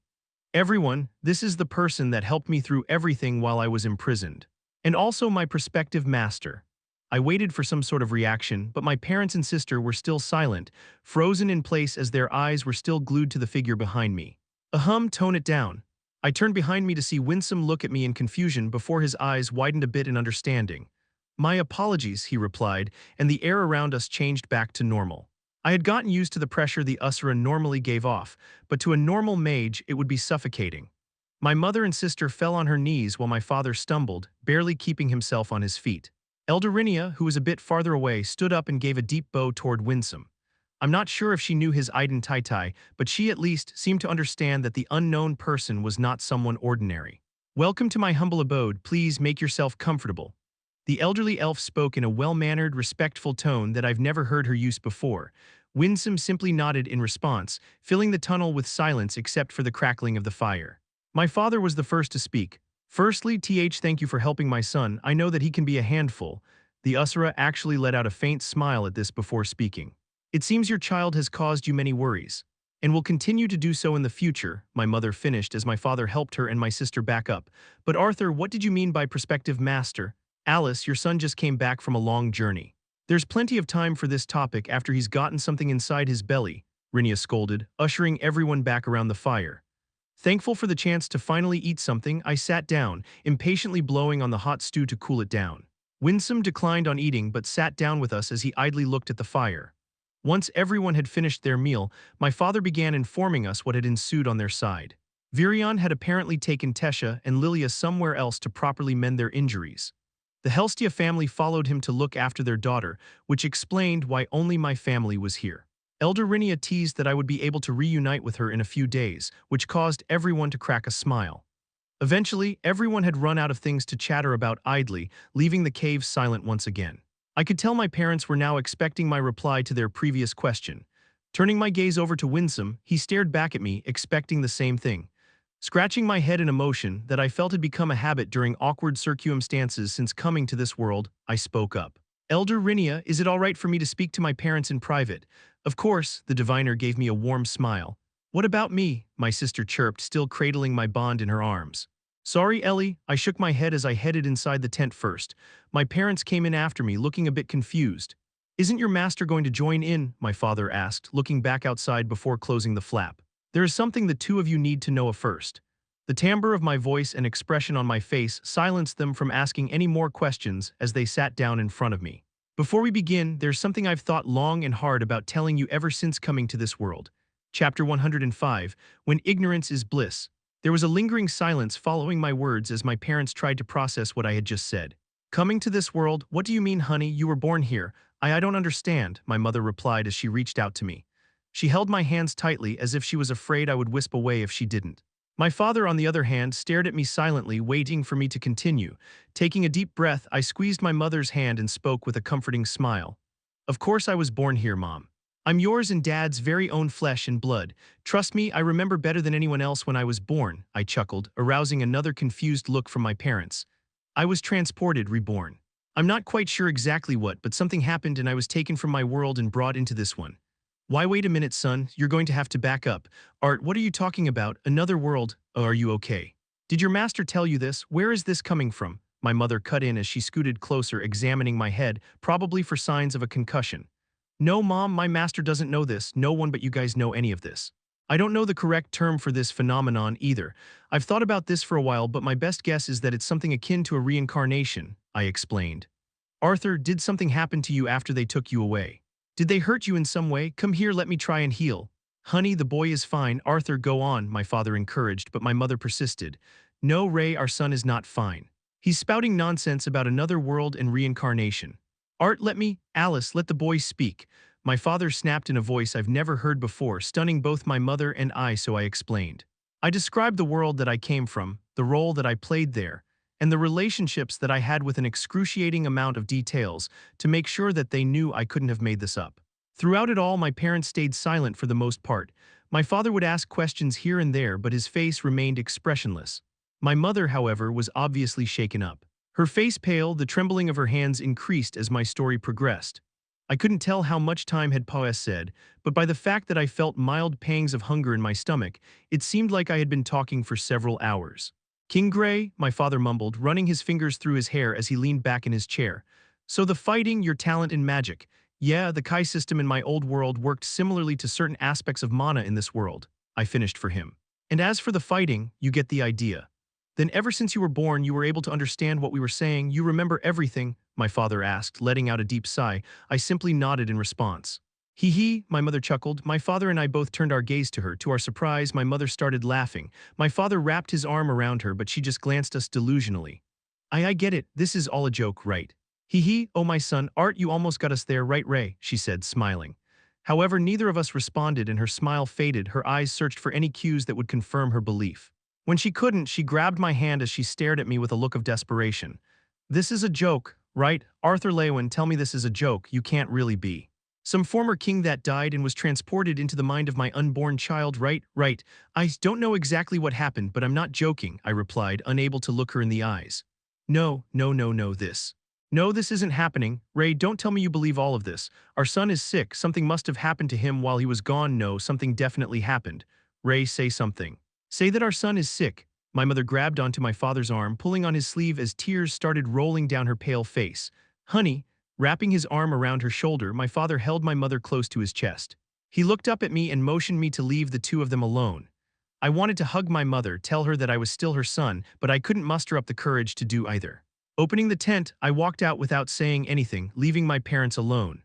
Everyone, this is the person that helped me through everything while I was imprisoned. And also my prospective master. I waited for some sort of reaction, but my parents and sister were still silent, frozen in place as their eyes were still glued to the figure behind me. Tone it down. I turned behind me to see Winsome look at me in confusion before his eyes widened a bit in understanding. My apologies, he replied, and the air around us changed back to normal. I had gotten used to the pressure the Usura normally gave off, but to a normal mage it would be suffocating. My mother and sister fell on her knees while my father stumbled, barely keeping himself on his feet. Eldarinia, who was a bit farther away, stood up and gave a deep bow toward Winsome. I'm not sure if she knew his identity, but she at least seemed to understand that the unknown person was not someone ordinary. Welcome to my humble abode, please make yourself comfortable. The elderly elf spoke in a well-mannered, respectful tone that I've never heard her use before. Winsome simply nodded in response, filling the tunnel with silence except for the crackling of the fire. My father was the first to speak. Firstly, thank you for helping my son. I know that he can be a handful. The Usura actually let out a faint smile at this before speaking. It seems your child has caused you many worries, and will continue to do so in the future, my mother finished as my father helped her and my sister back up. But Arthur, what did you mean by prospective master? Alice, your son just came back from a long journey. There's plenty of time for this topic after he's gotten something inside his belly, Rinia scolded, ushering everyone back around the fire. Thankful for the chance to finally eat something, I sat down, impatiently blowing on the hot stew to cool it down. Winsome declined on eating but sat down with us as he idly looked at the fire. Once everyone had finished their meal, my father began informing us what had ensued on their side. Virion had apparently taken Tesha and Lilia somewhere else to properly mend their injuries. The Helstia family followed him to look after their daughter, which explained why only my family was here. Elder Rinia teased that I would be able to reunite with her in a few days, which caused everyone to crack a smile. Eventually, everyone had run out of things to chatter about idly, leaving the cave silent once again. I could tell my parents were now expecting my reply to their previous question. Turning my gaze over to Winsome, he stared back at me, expecting the same thing. Scratching my head in emotion that I felt had become a habit during awkward circumstances since coming to this world, I spoke up. Elder Rinia, is it all right for me to speak to my parents in private? Of course, the diviner gave me a warm smile. What about me? My sister chirped, still cradling my bond in her arms. Sorry, Ellie, I shook my head as I headed inside the tent first. My parents came in after me, looking a bit confused. Isn't your master going to join in? My father asked, looking back outside before closing the flap. There is something the two of you need to know first. The timbre of my voice and expression on my face silenced them from asking any more questions as they sat down in front of me. Before we begin, there's something I've thought long and hard about telling you ever since coming to this world. Chapter 105, When Ignorance is Bliss. There was a lingering silence following my words as my parents tried to process what I had just said. Coming to this world, what do you mean, honey? You were born here. I don't understand, my mother replied as she reached out to me. She held my hands tightly as if she was afraid I would wisp away if she didn't. My father, on the other hand, stared at me silently, waiting for me to continue. Taking a deep breath, I squeezed my mother's hand and spoke with a comforting smile. Of course I was born here, Mom. I'm yours and Dad's very own flesh and blood. Trust me, I remember better than anyone else when I was born, I chuckled, arousing another confused look from my parents. I was transported, reborn. I'm not quite sure exactly what, but something happened and I was taken from my world and brought into this one. Why, wait a minute, son, you're going to have to back up. Art, what are you talking about? Another world? Oh, are you okay? Did your master tell you this? Where is this coming from? My mother cut in as she scooted closer, examining my head, probably for signs of a concussion. No, Mom, my master doesn't know this. No one but you guys know any of this. I don't know the correct term for this phenomenon either. I've thought about this for a while, but my best guess is that it's something akin to a reincarnation, I explained. Arthur, did something happen to you after they took you away? Did they hurt you in some way? Come here, let me try and heal. Honey, the boy is fine. Arthur, go on, my father encouraged, but my mother persisted. No, Ray, our son is not fine. He's spouting nonsense about another world and reincarnation. Alice, let the boy speak. My father snapped in a voice I've never heard before, stunning both my mother and I, so I explained. I described the world that I came from, the role that I played there, and the relationships that I had with an excruciating amount of details to make sure that they knew I couldn't have made this up. Throughout it all, my parents stayed silent for the most part. My father would ask questions here and there, but his face remained expressionless. My mother, however, was obviously shaken up. Her face pale, the trembling of her hands increased as my story progressed. I couldn't tell how much time had passed, but by the fact that I felt mild pangs of hunger in my stomach, it seemed like I had been talking for several hours. King Gray, my father mumbled, running his fingers through his hair as he leaned back in his chair. So the fighting, your talent in magic. Yeah, the Kai system in my old world worked similarly to certain aspects of mana in this world. I finished for him. And as for the fighting, you get the idea. Then ever since you were born, you were able to understand what we were saying, you remember everything, my father asked, letting out a deep sigh. I simply nodded in response. Hee hee, my mother chuckled. My father and I both turned our gaze to her. To our surprise, my mother started laughing. My father wrapped his arm around her, but she just glanced us delusionally. I get it, this is all a joke, right? Hee hee, oh my son, Art, you almost got us there, right, Ray? She said, smiling. However, neither of us responded and her smile faded. Her eyes searched for any cues that would confirm her belief. When she couldn't, she grabbed my hand as she stared at me with a look of desperation. This is a joke, right? Arthur Leywin, tell me this is a joke, you can't really be. Some former king that died and was transported into the mind of my unborn child, right? Right. I don't know exactly what happened, but I'm not joking, I replied, unable to look her in the eyes. No, this. No, this isn't happening. Ray, don't tell me you believe all of this. Our son is sick, something must have happened to him while he was gone. No, something definitely happened. Ray, say something. Say that our son is sick. My mother grabbed onto my father's arm, pulling on his sleeve as tears started rolling down her pale face. Honey, wrapping his arm around her shoulder, my father held my mother close to his chest. He looked up at me and motioned me to leave the two of them alone. I wanted to hug my mother, tell her that I was still her son, but I couldn't muster up the courage to do either. Opening the tent, I walked out without saying anything, leaving my parents alone.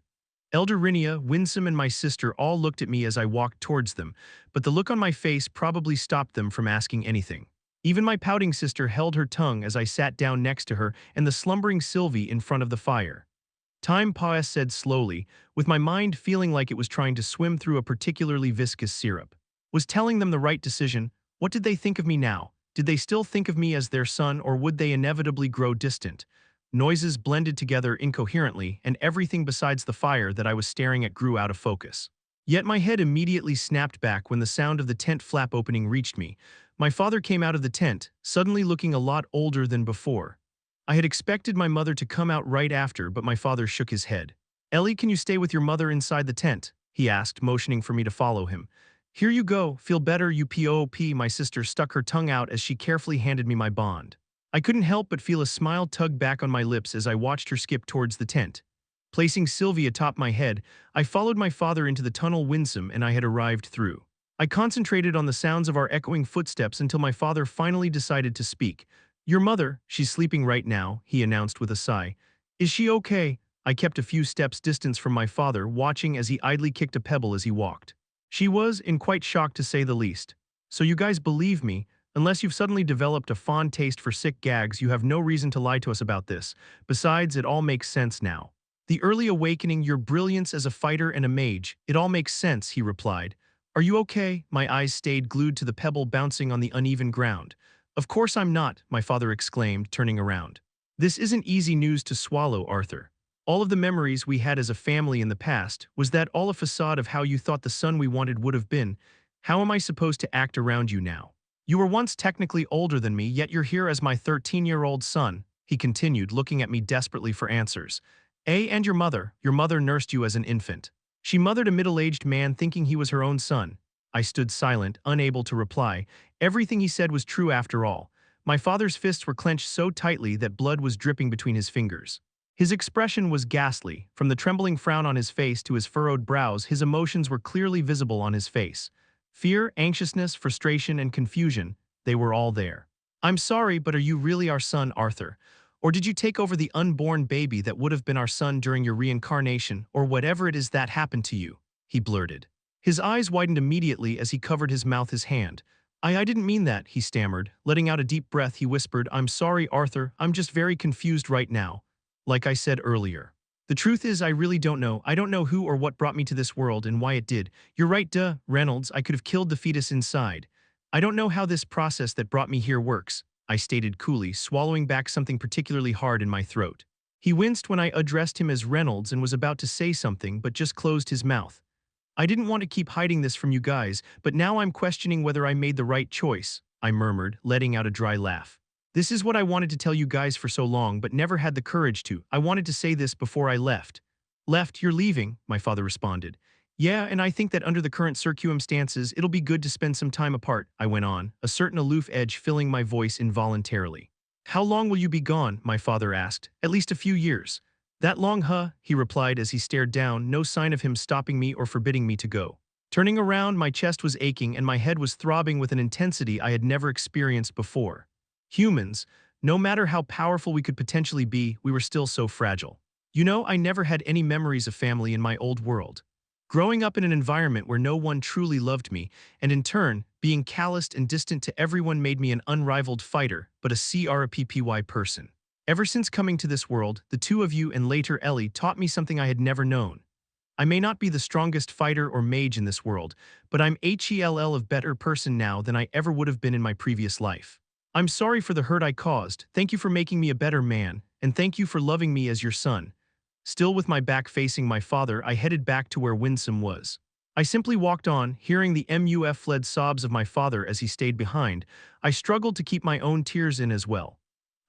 Elder Rinia, Winsome, and my sister all looked at me as I walked towards them, but the look on my face probably stopped them from asking anything. Even my pouting sister held her tongue as I sat down next to her and the slumbering Sylvie in front of the fire. Time said slowly, with my mind feeling like it was trying to swim through a particularly viscous syrup. Was telling them the right decision? What did they think of me now? Did they still think of me as their son, or would they inevitably grow distant? Noises blended together incoherently, and everything besides the fire that I was staring at grew out of focus. Yet my head immediately snapped back when the sound of the tent flap opening reached me. My father came out of the tent, suddenly looking a lot older than before. I had expected my mother to come out right after, but my father shook his head. Ellie, can you stay with your mother inside the tent? He asked, motioning for me to follow him. Here you go, feel better, you pop. My sister stuck her tongue out as she carefully handed me my bond. I couldn't help but feel a smile tug back on my lips as I watched her skip towards the tent. Placing Sylvie atop my head, I followed my father into the tunnel Winsome and I had arrived through. I concentrated on the sounds of our echoing footsteps until my father finally decided to speak. Your mother, she's sleeping right now, he announced with a sigh. Is she okay? I kept a few steps distance from my father, watching as he idly kicked a pebble as he walked. She was, in quite shock to say the least. So you guys believe me? Unless you've suddenly developed a fond taste for sick gags, you have no reason to lie to us about this. Besides, it all makes sense now. The early awakening, your brilliance as a fighter and a mage, it all makes sense, he replied. Are you okay? My eyes stayed glued to the pebble bouncing on the uneven ground. Of course I'm not, my father exclaimed, turning around. This isn't easy news to swallow, Arthur. All of the memories we had as a family in the past, was that all a facade of how you thought the son we wanted would have been? How am I supposed to act around you now? You were once technically older than me, yet you're here as my 13-year-old son, he continued, looking at me desperately for answers. And your mother nursed you as an infant. She mothered a middle-aged man thinking he was her own son. I stood silent, unable to reply. Everything he said was true after all. My father's fists were clenched so tightly that blood was dripping between his fingers. His expression was ghastly. From the trembling frown on his face to his furrowed brows, his emotions were clearly visible on his face. Fear, anxiousness, frustration, and confusion, they were all there. I'm sorry, but are you really our son, Arthur? Or did you take over the unborn baby that would have been our son during your reincarnation, or whatever it is that happened to you? He blurted. His eyes widened immediately as he covered his mouth his hand. I didn't mean that, he stammered. Letting out a deep breath, he whispered, I'm sorry, Arthur, I'm just very confused right now. Like I said earlier. The truth is, I really don't know. I don't know who or what brought me to this world and why it did. You're right, Reynolds, I could have killed the fetus inside. I don't know how this process that brought me here works. I stated coolly, swallowing back something particularly hard in my throat. He winced when I addressed him as Reynolds and was about to say something but just closed his mouth. I didn't want to keep hiding this from you guys, but now I'm questioning whether I made the right choice, I murmured, letting out a dry laugh. This is what I wanted to tell you guys for so long but never had the courage to. I wanted to say this before I left. Left, you're leaving, my father responded. Yeah, and I think that under the current circumstances, it'll be good to spend some time apart, I went on, a certain aloof edge filling my voice involuntarily. How long will you be gone, my father asked. At least a few years. That long, huh? He replied as he stared down, no sign of him stopping me or forbidding me to go. Turning around, my chest was aching and my head was throbbing with an intensity I had never experienced before. Humans, no matter how powerful we could potentially be, we were still so fragile. You know, I never had any memories of family in my old world. Growing up in an environment where no one truly loved me, and in turn, being calloused and distant to everyone made me an unrivaled fighter, but a CRPPY person. Ever since coming to this world, the two of you and later Ellie taught me something I had never known. I may not be the strongest fighter or mage in this world, but I'm HELL of better person now than I ever would have been in my previous life. I'm sorry for the hurt I caused, thank you for making me a better man, and thank you for loving me as your son. Still with my back facing my father, I headed back to where Winsome was. I simply walked on, hearing the MUF-led sobs of my father as he stayed behind. I struggled to keep my own tears in as well.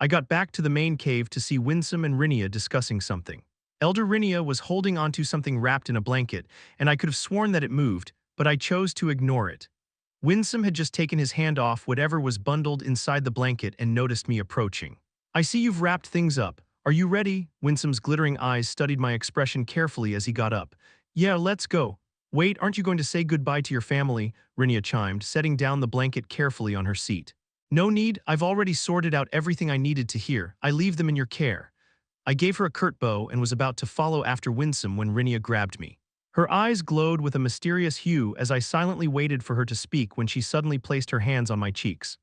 I got back to the main cave to see Winsome and Rhynia discussing something. Elder Rhynia was holding onto something wrapped in a blanket, and I could have sworn that it moved, but I chose to ignore it. Winsome had just taken his hand off whatever was bundled inside the blanket and noticed me approaching. I see you've wrapped things up. Are you ready? Winsome's glittering eyes studied my expression carefully as he got up. Yeah, let's go. Wait, aren't you going to say goodbye to your family? Rhynia chimed, setting down the blanket carefully on her seat. No need, I've already sorted out everything I needed to hear. I leave them in your care. I gave her a curt bow and was about to follow after Winsome when Rhynia grabbed me. Her eyes glowed with a mysterious hue as I silently waited for her to speak when she suddenly placed her hands on my cheeks.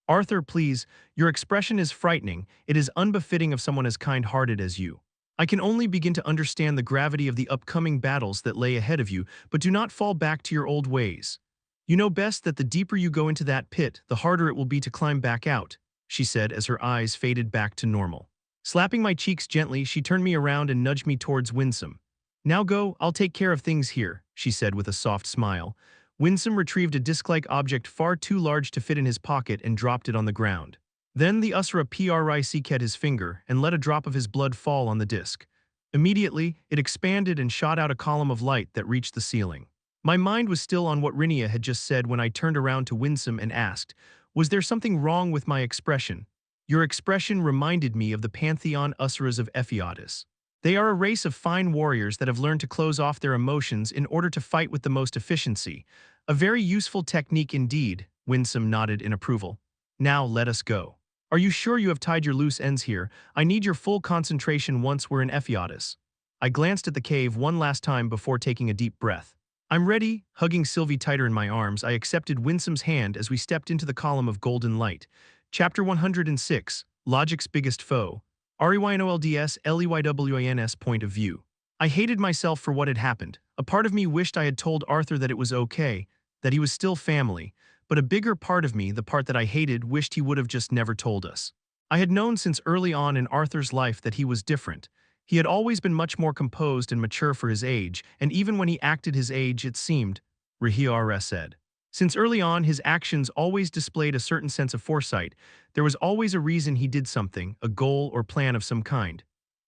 Arthur, please, your expression is frightening. It is unbefitting of someone as kind-hearted as you. I can only begin to understand the gravity of the upcoming battles that lay ahead of you, but do not fall back to your old ways. You know best that the deeper you go into that pit, the harder it will be to climb back out, she said as her eyes faded back to normal. Slapping my cheeks gently, she turned me around and nudged me towards Winsome. Now go, I'll take care of things here, she said with a soft smile. Winsome retrieved a disc-like object far too large to fit in his pocket and dropped it on the ground. Then the Usra pricked his finger and let a drop of his blood fall on the disc. Immediately, it expanded and shot out a column of light that reached the ceiling. My mind was still on what Rhynia had just said when I turned around to Winsome and asked, was there something wrong with my expression? Your expression reminded me of the Pantheon Usras of Ephiodus. They are a race of fine warriors that have learned to close off their emotions in order to fight with the most efficiency. A very useful technique indeed, Winsome nodded in approval. Now let us go. Are you sure you have tied your loose ends here? I need your full concentration once we're in Ephiodus. I glanced at the cave one last time before taking a deep breath. I'm ready. Hugging Sylvie tighter in my arms, I accepted Winsome's hand as we stepped into the column of golden light. Chapter 106, Logic's Biggest Foe. REYNOLDS LEYWINS Point of View. I hated myself for what had happened. A part of me wished I had told Arthur that it was okay, that he was still family, but a bigger part of me, the part that I hated, wished he would have just never told us. I had known since early on in Arthur's life that he was different. He had always been much more composed and mature for his age, and even when he acted his age, it seemed, Rhynia said. Since early on, his actions always displayed a certain sense of foresight. There was always a reason he did something, a goal or plan of some kind.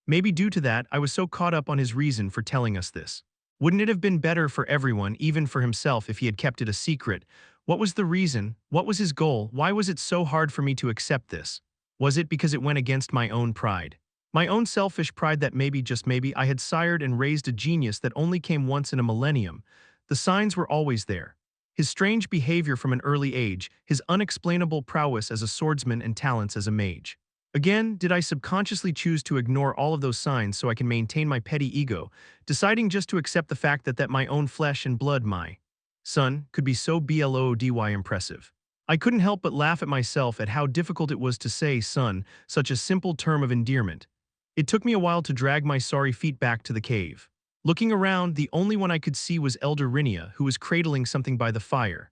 Maybe due to that, I was so caught up on his reason for telling us this. Wouldn't it have been better for everyone, even for himself, if he had kept it a secret? What was the reason? What was his goal? Why was it so hard for me to accept this? Was it because it went against my own pride? My own selfish pride that maybe, just maybe, I had sired and raised a genius that only came once in a millennium? The signs were always there. His strange behavior from an early age, his unexplainable prowess as a swordsman and talents as a mage. Again, did I subconsciously choose to ignore all of those signs so I can maintain my petty ego, deciding just to accept the fact that my own flesh and blood, my son, could be so blody impressive? I couldn't help but laugh at myself at how difficult it was to say son, such a simple term of endearment. It took me a while to drag my sorry feet back to the cave. Looking around, the only one I could see was Elder Rhynia, who was cradling something by the fire.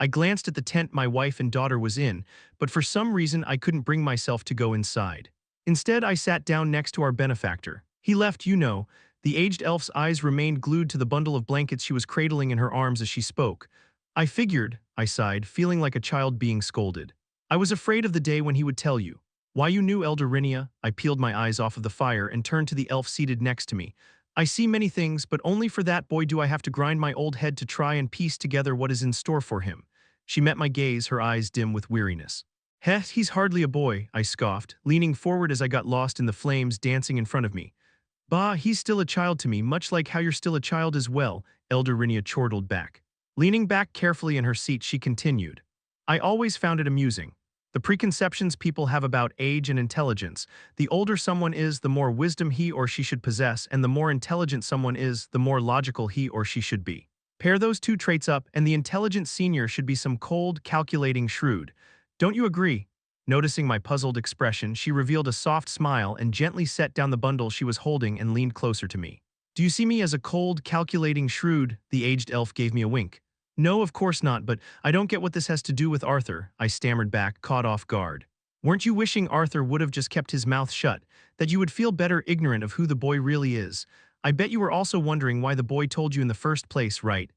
I glanced at the tent my wife and daughter was in, but for some reason I couldn't bring myself to go inside. Instead, I sat down next to our benefactor. He left, you know. The aged elf's eyes remained glued to the bundle of blankets she was cradling in her arms as she spoke. I figured, I sighed, feeling like a child being scolded. I was afraid of the day when he would tell you. Why you knew Elder Rinia? I peeled my eyes off of the fire and turned to the elf seated next to me. I see many things, but only for that boy do I have to grind my old head to try and piece together what is in store for him. She met my gaze, her eyes dim with weariness. Heh, he's hardly a boy, I scoffed, leaning forward as I got lost in the flames dancing in front of me. Bah, he's still a child to me, much like how you're still a child as well, Elder Rinia chortled back. Leaning back carefully in her seat, she continued. I always found it amusing. The preconceptions people have about age and intelligence. The older someone is, the more wisdom he or she should possess, and the more intelligent someone is, the more logical he or she should be. Pair those two traits up, and the intelligent senior should be some cold, calculating shrewd. Don't you agree? Noticing my puzzled expression, she revealed a soft smile and gently set down the bundle she was holding and leaned closer to me. Do you see me as a cold, calculating shrewd? The aged elf gave me a wink. No, of course not, but I don't get what this has to do with Arthur, I stammered back, caught off guard. Weren't you wishing Arthur would have just kept his mouth shut, that you would feel better ignorant of who the boy really is? I bet you were also wondering why the boy told you in the first place, right?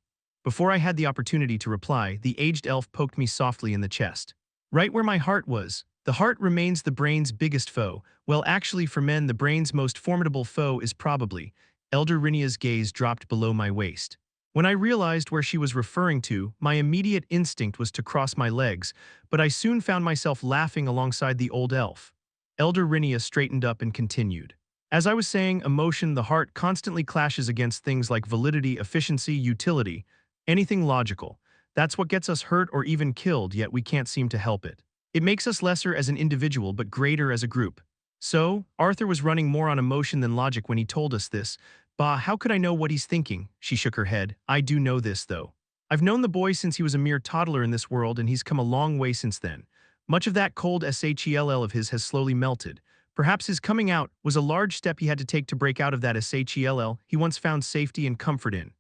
Before I had the opportunity to reply, the aged elf poked me softly in the chest. Right where my heart was. The heart remains the brain's biggest foe. Well, actually, for men, the brain's most formidable foe is probably. Elder Rinia's gaze dropped below my waist. When I realized where she was referring to, my immediate instinct was to cross my legs, but I soon found myself laughing alongside the old elf. Elder Rinia straightened up and continued. As I was saying, emotion, the heart constantly clashes against things like validity, efficiency, utility, anything logical. That's what gets us hurt or even killed, yet we can't seem to help it. It makes us lesser as an individual but greater as a group. So, Arthur was running more on emotion than logic when he told us this. Bah, how could I know what he's thinking? She shook her head. I do know this, though. I've known the boy since he was a mere toddler in this world, and he's come a long way since then. Much of that cold shell of his has slowly melted. Perhaps his coming out was a large step he had to take to break out of that shell he once found safety and comfort in.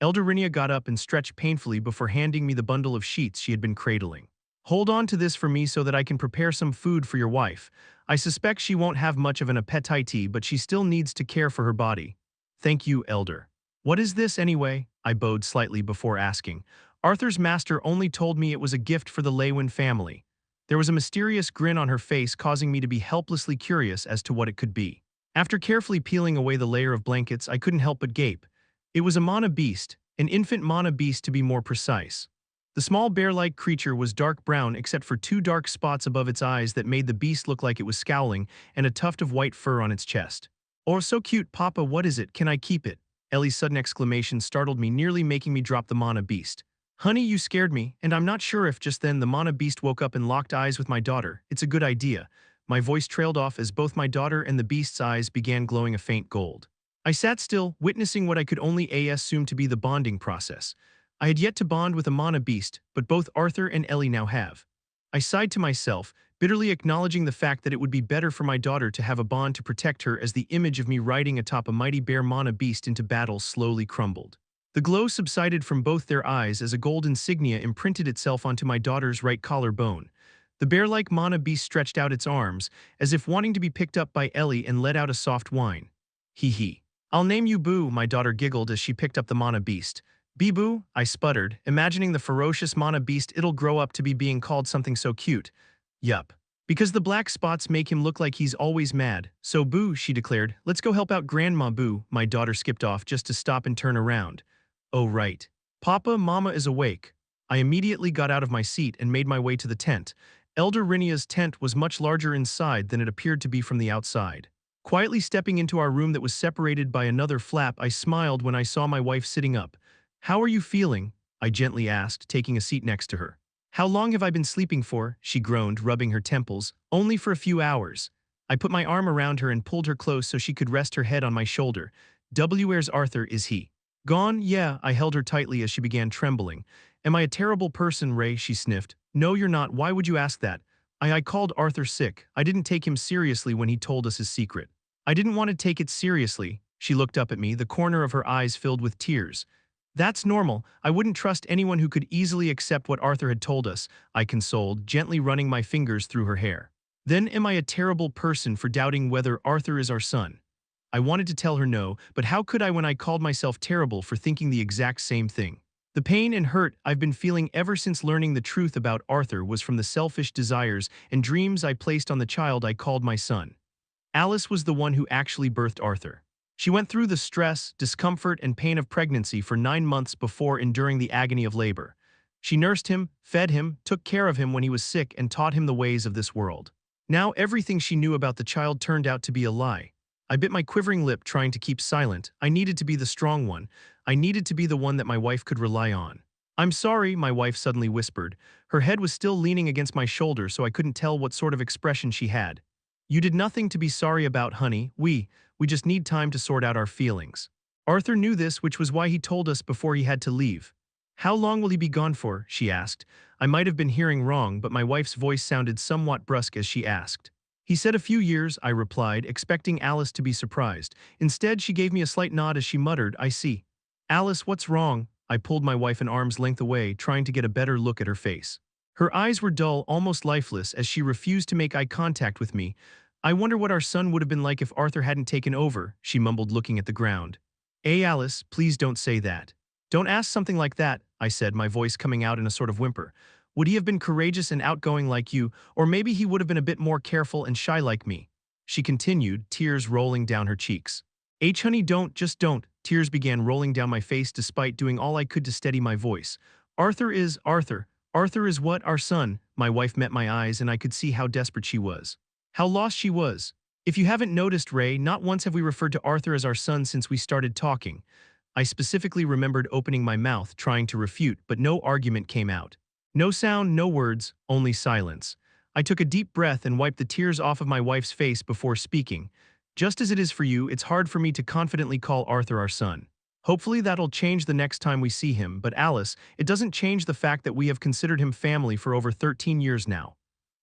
Elder Rinia got up and stretched painfully before handing me the bundle of sheets she had been cradling. Hold on to this for me so that I can prepare some food for your wife. I suspect she won't have much of an appetite, but she still needs to care for her body. Thank you, Elder. What is this anyway? I bowed slightly before asking. Arthur's master only told me it was a gift for the Leywin family. There was a mysterious grin on her face, causing me to be helplessly curious as to what it could be. After carefully peeling away the layer of blankets, I couldn't help but gape. It was a mana beast, an infant mana beast to be more precise. The small bear-like creature was dark brown except for two dark spots above its eyes that made the beast look like it was scowling, and a tuft of white fur on its chest. Oh, so cute, Papa, what is it? Can I keep it? Ellie's sudden exclamation startled me, nearly making me drop the mana beast. Honey, you scared me, and I'm not sure if just then the mana beast woke up and locked eyes with my daughter. It's a good idea. My voice trailed off as both my daughter and the beast's eyes began glowing a faint gold. I sat still, witnessing what I could only assume to be the bonding process. I had yet to bond with a mana beast, but both Arthur and Ellie now have. I sighed to myself, bitterly acknowledging the fact that it would be better for my daughter to have a bond to protect her as the image of me riding atop a mighty bear mana beast into battle slowly crumbled. The glow subsided from both their eyes as a gold insignia imprinted itself onto my daughter's right collarbone. The bear-like mana beast stretched out its arms, as if wanting to be picked up by Ellie, and let out a soft whine. Hee hee. I'll name you Boo, my daughter giggled as she picked up the mana beast. Bee-Boo, I sputtered, imagining the ferocious mana beast it'll grow up to be being called something so cute. Yup. Because the black spots make him look like he's always mad. So Boo, she declared, let's go help out Grandma Boo. My daughter skipped off just to stop and turn around. Oh right. Papa, Mama is awake. I immediately got out of my seat and made my way to the tent. Elder Rinia's tent was much larger inside than it appeared to be from the outside. Quietly stepping into our room that was separated by another flap, I smiled when I saw my wife sitting up. How are you feeling? I gently asked, taking a seat next to her. How long have I been sleeping for? She groaned, rubbing her temples. Only for a few hours. I put my arm around her and pulled her close so she could rest her head on my shoulder. Where's Arthur, is he? Gone? Yeah, I held her tightly as she began trembling. Am I a terrible person, Ray? She sniffed. No, you're not. Why would you ask that? I called Arthur sick. I didn't take him seriously when he told us his secret. I didn't want to take it seriously. She looked up at me, the corner of her eyes filled with tears. That's normal. I wouldn't trust anyone who could easily accept what Arthur had told us, I consoled, gently running my fingers through her hair. Then am I a terrible person for doubting whether Arthur is our son? I wanted to tell her no, but how could I when I called myself terrible for thinking the exact same thing? The pain and hurt I've been feeling ever since learning the truth about Arthur was from the selfish desires and dreams I placed on the child I called my son. Alice was the one who actually birthed Arthur. She went through the stress, discomfort, and pain of pregnancy for 9 months before enduring the agony of labor. She nursed him, fed him, took care of him when he was sick, and taught him the ways of this world. Now everything she knew about the child turned out to be a lie. I bit my quivering lip trying to keep silent. I needed to be the strong one. I needed to be the one that my wife could rely on. "I'm sorry," my wife suddenly whispered. Her head was still leaning against my shoulder, so I couldn't tell what sort of expression she had. "You did nothing to be sorry about, honey. We just need time to sort out our feelings." Arthur knew this, which was why he told us before he had to leave. "How long will he be gone for?" she asked. I might have been hearing wrong, but my wife's voice sounded somewhat brusque as she asked. "He said a few years," I replied, expecting Alice to be surprised. Instead, she gave me a slight nod as she muttered, "I see." "Alice, what's wrong?" I pulled my wife an arm's length away, trying to get a better look at her face. Her eyes were dull, almost lifeless, as she refused to make eye contact with me. "I wonder what our son would have been like if Arthur hadn't taken over," she mumbled, looking at the ground. Alice, please don't say that." "Don't ask something like that," I said, my voice coming out in a sort of whimper. "Would he have been courageous and outgoing like you, or maybe he would have been a bit more careful and shy like me?" She continued, tears rolling down her cheeks. Honey, just don't." Tears began rolling down my face despite doing all I could to steady my voice. Arthur is what, our son?" My wife met my eyes and I could see how desperate she was. How lost she was. "If you haven't noticed, Ray, not once have we referred to Arthur as our son since we started talking." I specifically remembered opening my mouth, trying to refute, but no argument came out. No sound, no words, only silence. I took a deep breath and wiped the tears off of my wife's face before speaking. "Just as it is for you, it's hard for me to confidently call Arthur our son. Hopefully that'll change the next time we see him, but Alice, it doesn't change the fact that we have considered him family for over 13 years now.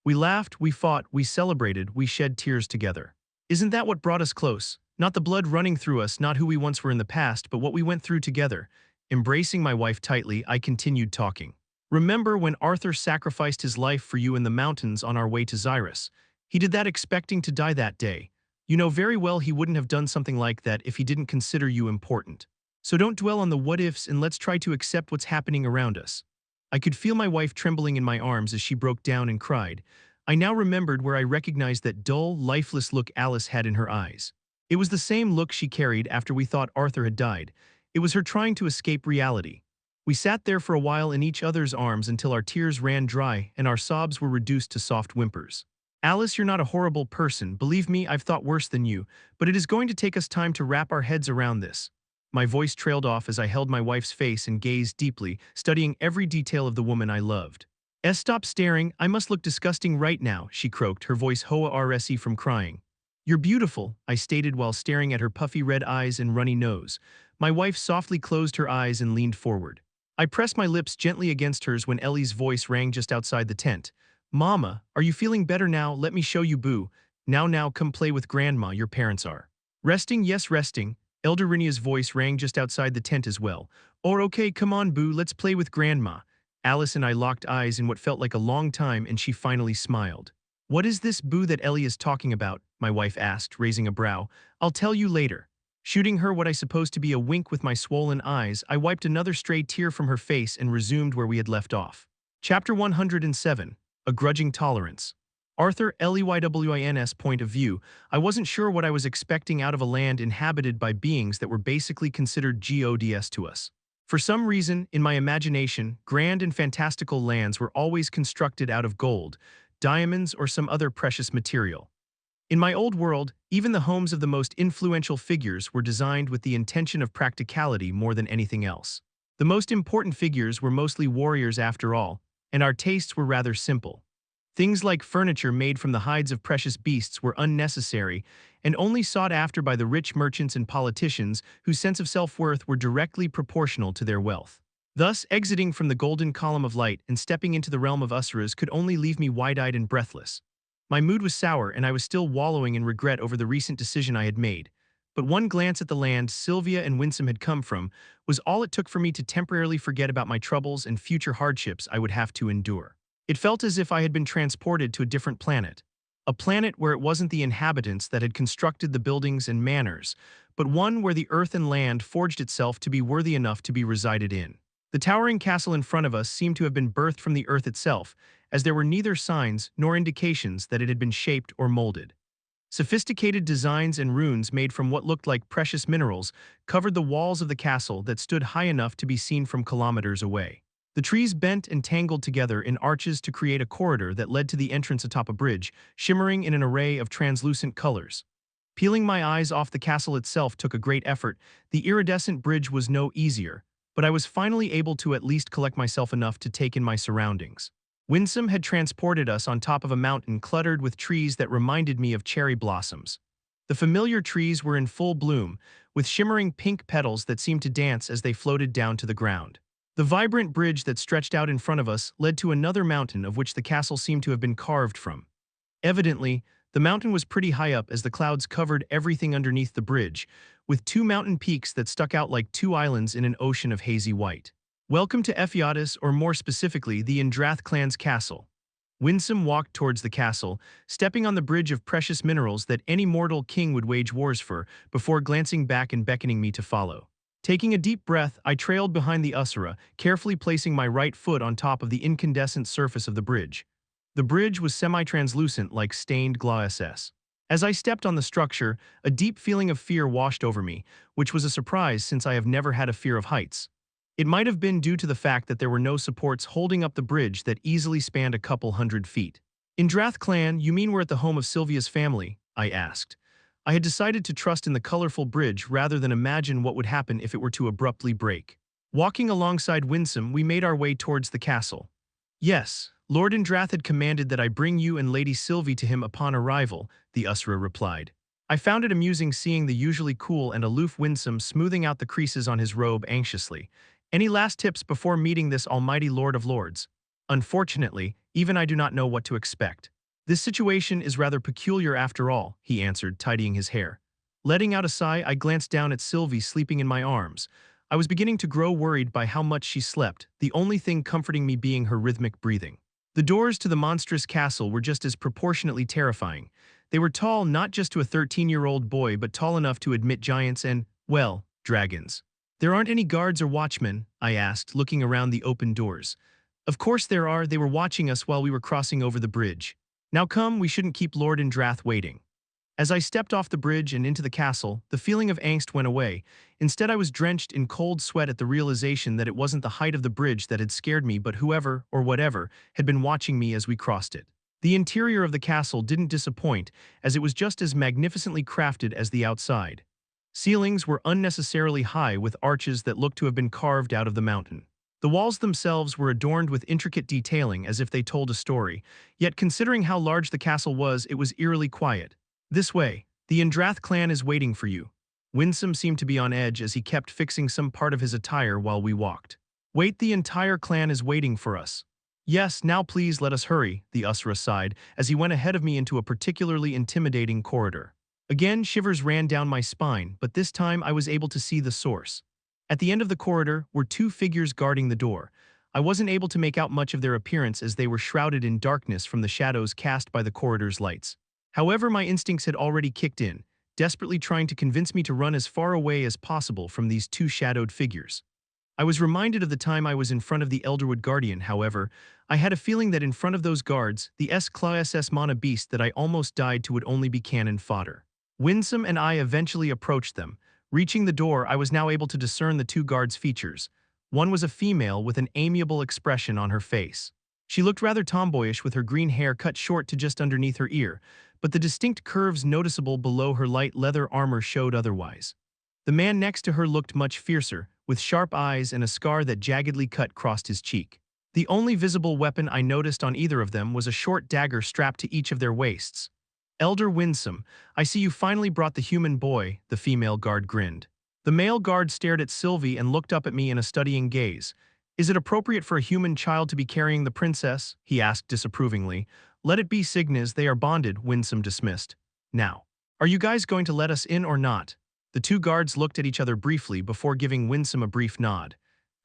We laughed, we fought, we celebrated, we shed tears together. Isn't that what brought us close? Not the blood running through us, not who we once were in the past, but what we went through together." Embracing my wife tightly, I continued talking. "Remember when Arthur sacrificed his life for you in the mountains on our way to Xyrus? He did that expecting to die that day. You know very well he wouldn't have done something like that if he didn't consider you important. So don't dwell on the what-ifs and let's try to accept what's happening around us." I could feel my wife trembling in my arms as she broke down and cried. I now remembered where I recognized that dull, lifeless look Alice had in her eyes. It was the same look she carried after we thought Arthur had died. It was her trying to escape reality. We sat there for a while in each other's arms until our tears ran dry and our sobs were reduced to soft whimpers. "Alice, you're not a horrible person. Believe me, I've thought worse than you, but it is going to take us time to wrap our heads around this." My voice trailed off as I held my wife's face and gazed deeply, studying every detail of the woman I loved. Stop staring, I must look disgusting right now," she croaked, her voice hoarse from crying. "You're beautiful," I stated while staring at her puffy red eyes and runny nose. My wife softly closed her eyes and leaned forward. I pressed my lips gently against hers when Ellie's voice rang just outside the tent. "Mama, are you feeling better now? Let me show you, boo. Now, come play with Grandma, your parents are." "Resting, yes, resting." Elder Rinia's voice rang just outside the tent as well. "Or okay, come on, boo, let's play with Grandma." Alice and I locked eyes in what felt like a long time and she finally smiled. "What is this boo that Ellie is talking about?" my wife asked, raising a brow. "I'll tell you later." Shooting her what I supposed to be a wink with my swollen eyes, I wiped another stray tear from her face and resumed where we had left off. Chapter 107. A Grudging Tolerance. Arthur Leywin's point of view. I wasn't sure what I was expecting out of a land inhabited by beings that were basically considered gods to us. For some reason, in my imagination, grand and fantastical lands were always constructed out of gold, diamonds, or some other precious material. In my old world, even the homes of the most influential figures were designed with the intention of practicality more than anything else. The most important figures were mostly warriors after all, and our tastes were rather simple. Things like furniture made from the hides of precious beasts were unnecessary and only sought after by the rich merchants and politicians whose sense of self-worth were directly proportional to their wealth. Thus, exiting from the golden column of light and stepping into the realm of Usuras could only leave me wide-eyed and breathless. My mood was sour and I was still wallowing in regret over the recent decision I had made. but one glance at the land Sylvia and Winsome had come from was all it took for me to temporarily forget about my troubles and future hardships I would have to endure. It felt as if I had been transported to a different planet. A planet where it wasn't the inhabitants that had constructed the buildings and manors, but one where the earth and land forged itself to be worthy enough to be resided in. The towering castle in front of us seemed to have been birthed from the earth itself, as there were neither signs nor indications that it had been shaped or molded. Sophisticated designs and runes made from what looked like precious minerals covered the walls of the castle that stood high enough to be seen from kilometers away. The trees bent and tangled together in arches to create a corridor that led to the entrance atop a bridge, shimmering in an array of translucent colors. Peeling my eyes off the castle itself took a great effort. The iridescent bridge was no easier, but I was finally able to at least collect myself enough to take in my surroundings. Winsome had transported us on top of a mountain cluttered with trees that reminded me of cherry blossoms. The familiar trees were in full bloom, with shimmering pink petals that seemed to dance as they floated down to the ground. The vibrant bridge that stretched out in front of us led to another mountain of which the castle seemed to have been carved from. Evidently, the mountain was pretty high up as the clouds covered everything underneath the bridge, with two mountain peaks that stuck out like two islands in an ocean of hazy white. Welcome to Ephiatis, or more specifically, the Indrath clan's castle. Winsome walked towards the castle, stepping on the bridge of precious minerals that any mortal king would wage wars for, before glancing back and beckoning me to follow. Taking a deep breath, I trailed behind the Usura, carefully placing my right foot on top of the incandescent surface of the bridge. The bridge was semi-translucent like stained glass. As I stepped on the structure, a deep feeling of fear washed over me, which was a surprise since I have never had a fear of heights. It might have been due to the fact that there were no supports holding up the bridge that easily spanned a couple hundred feet. In Indrath clan, you mean we're at the home of Sylvia's family? I asked. I had decided to trust in the colorful bridge rather than imagine what would happen if it were to abruptly break. Walking alongside Winsome, we made our way towards the castle. Yes, Lord Indrath had commanded that I bring you and Lady Sylvie to him upon arrival, the Usura replied. I found it amusing seeing the usually cool and aloof Winsome smoothing out the creases on his robe anxiously. Any last tips before meeting this almighty Lord of Lords? Unfortunately, even I do not know what to expect. This situation is rather peculiar after all, he answered, tidying his hair. Letting out a sigh, I glanced down at Sylvie sleeping in my arms. I was beginning to grow worried by how much she slept, the only thing comforting me being her rhythmic breathing. The doors to the monstrous castle were just as proportionately terrifying. They were tall not just to a 13-year-old boy but tall enough to admit giants and, well, dragons. There aren't any guards or watchmen? I asked, looking around the open doors. Of course there are, they were watching us while we were crossing over the bridge. Now come, we shouldn't keep Lord Indrath waiting. As I stepped off the bridge and into the castle, the feeling of angst went away. Instead, I was drenched in cold sweat at the realization that it wasn't the height of the bridge that had scared me but whoever, or whatever, had been watching me as we crossed it. The interior of the castle didn't disappoint, as it was just as magnificently crafted as the outside. Ceilings were unnecessarily high with arches that looked to have been carved out of the mountain. The walls themselves were adorned with intricate detailing as if they told a story, yet considering how large the castle was, it was eerily quiet. This way, the Indrath clan is waiting for you. Winsome seemed to be on edge as he kept fixing some part of his attire while we walked. Wait, the entire clan is waiting for us. Yes, now please let us hurry, the Usura sighed as he went ahead of me into a particularly intimidating corridor. Again, shivers ran down my spine, but this time I was able to see the source. At the end of the corridor were two figures guarding the door. I wasn't able to make out much of their appearance as they were shrouded in darkness from the shadows cast by the corridor's lights. However, my instincts had already kicked in, desperately trying to convince me to run as far away as possible from these two shadowed figures. I was reminded of the time I was in front of the Elderwood Guardian, however. I had a feeling that in front of those guards, the S-Class Mana beast that I almost died to would only be cannon fodder. Winsome and I eventually approached them. Reaching the door, I was now able to discern the two guards' features. One was a female with an amiable expression on her face. She looked rather tomboyish with her green hair cut short to just underneath her ear, but the distinct curves noticeable below her light leather armor showed otherwise. The man next to her looked much fiercer, with sharp eyes and a scar that jaggedly cut crossed his cheek. The only visible weapon I noticed on either of them was a short dagger strapped to each of their waists. Elder Winsome, I see you finally brought the human boy, the female guard grinned. The male guard stared at Sylvie and looked up at me in a studying gaze. Is it appropriate for a human child to be carrying the princess? He asked disapprovingly. Let it be, Cygnus, they are bonded, Winsome dismissed. Now, are you guys going to let us in or not? The two guards looked at each other briefly before giving Winsome a brief nod.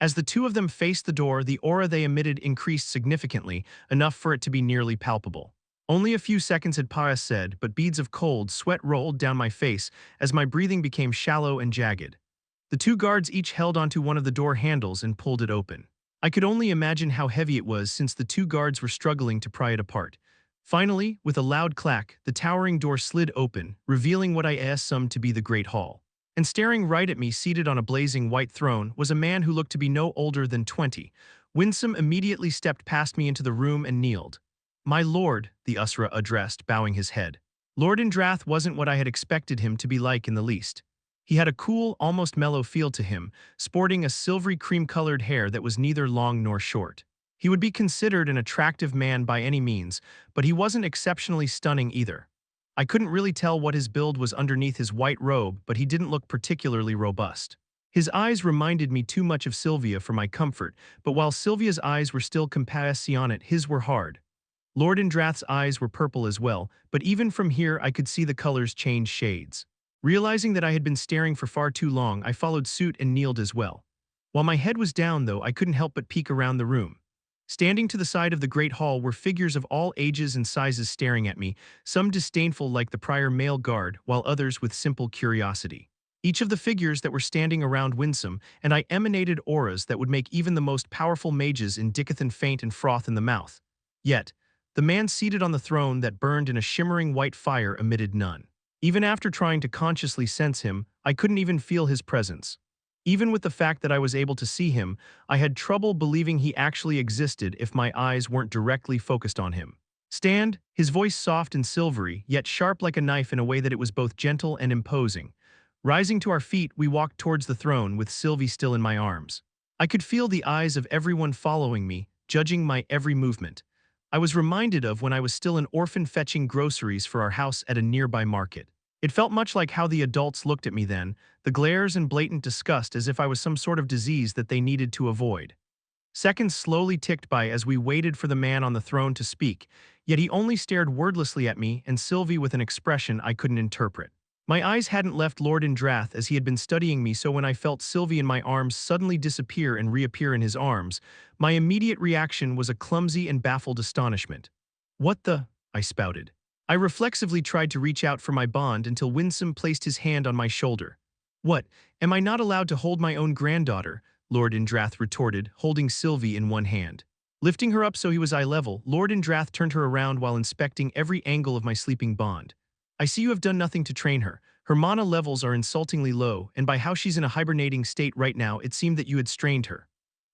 As the two of them faced the door, the aura they emitted increased significantly, enough for it to be nearly palpable. Only a few seconds had passed, but beads of cold sweat rolled down my face as my breathing became shallow and jagged. The two guards each held onto one of the door handles and pulled it open. I could only imagine how heavy it was since the two guards were struggling to pry it apart. Finally, with a loud clack, the towering door slid open, revealing what I assumed to be the Great Hall. And staring right at me, seated on a blazing white throne, was a man who looked to be no older than 20. Winsome immediately stepped past me into the room and kneeled. "My lord," the Usra addressed, bowing his head. Lord Indrath wasn't what I had expected him to be like in the least. He had a cool, almost mellow feel to him, sporting a silvery cream-colored hair that was neither long nor short. He would be considered an attractive man by any means, but he wasn't exceptionally stunning either. I couldn't really tell what his build was underneath his white robe, but he didn't look particularly robust. His eyes reminded me too much of Sylvia for my comfort, but while Sylvia's eyes were still compassionate, his were hard. Lord Indrath's eyes were purple as well, but even from here I could see the colors change shades. Realizing that I had been staring for far too long, I followed suit and kneeled as well. While my head was down, though, I couldn't help but peek around the room. Standing to the side of the Great Hall were figures of all ages and sizes staring at me, some disdainful like the prior male guard, while others with simple curiosity. Each of the figures that were standing around Winsome and I emanated auras that would make even the most powerful mages in Dicathen faint and froth in the mouth. Yet, the man seated on the throne that burned in a shimmering white fire emitted none. Even after trying to consciously sense him, I couldn't even feel his presence. Even with the fact that I was able to see him, I had trouble believing he actually existed if my eyes weren't directly focused on him. "Stand," his voice soft and silvery, yet sharp like a knife in a way that it was both gentle and imposing. Rising to our feet, we walked towards the throne with Sylvie still in my arms. I could feel the eyes of everyone following me, judging my every movement. I was reminded of when I was still an orphan fetching groceries for our house at a nearby market. It felt much like how the adults looked at me then, the glares and blatant disgust as if I was some sort of disease that they needed to avoid. Seconds slowly ticked by as we waited for the man on the throne to speak, yet he only stared wordlessly at me and Sylvie with an expression I couldn't interpret. My eyes hadn't left Lord Indrath as he had been studying me, so when I felt Sylvie in my arms suddenly disappear and reappear in his arms, my immediate reaction was a clumsy and baffled astonishment. "What the?" I spouted. I reflexively tried to reach out for my bond until Winsome placed his hand on my shoulder. "What, am I not allowed to hold my own granddaughter?" Lord Indrath retorted, holding Sylvie in one hand. Lifting her up so he was eye level, Lord Indrath turned her around while inspecting every angle of my sleeping bond. "I see you have done nothing to train her. Her mana levels are insultingly low, and by how she's in a hibernating state right now, it seemed that you had strained her."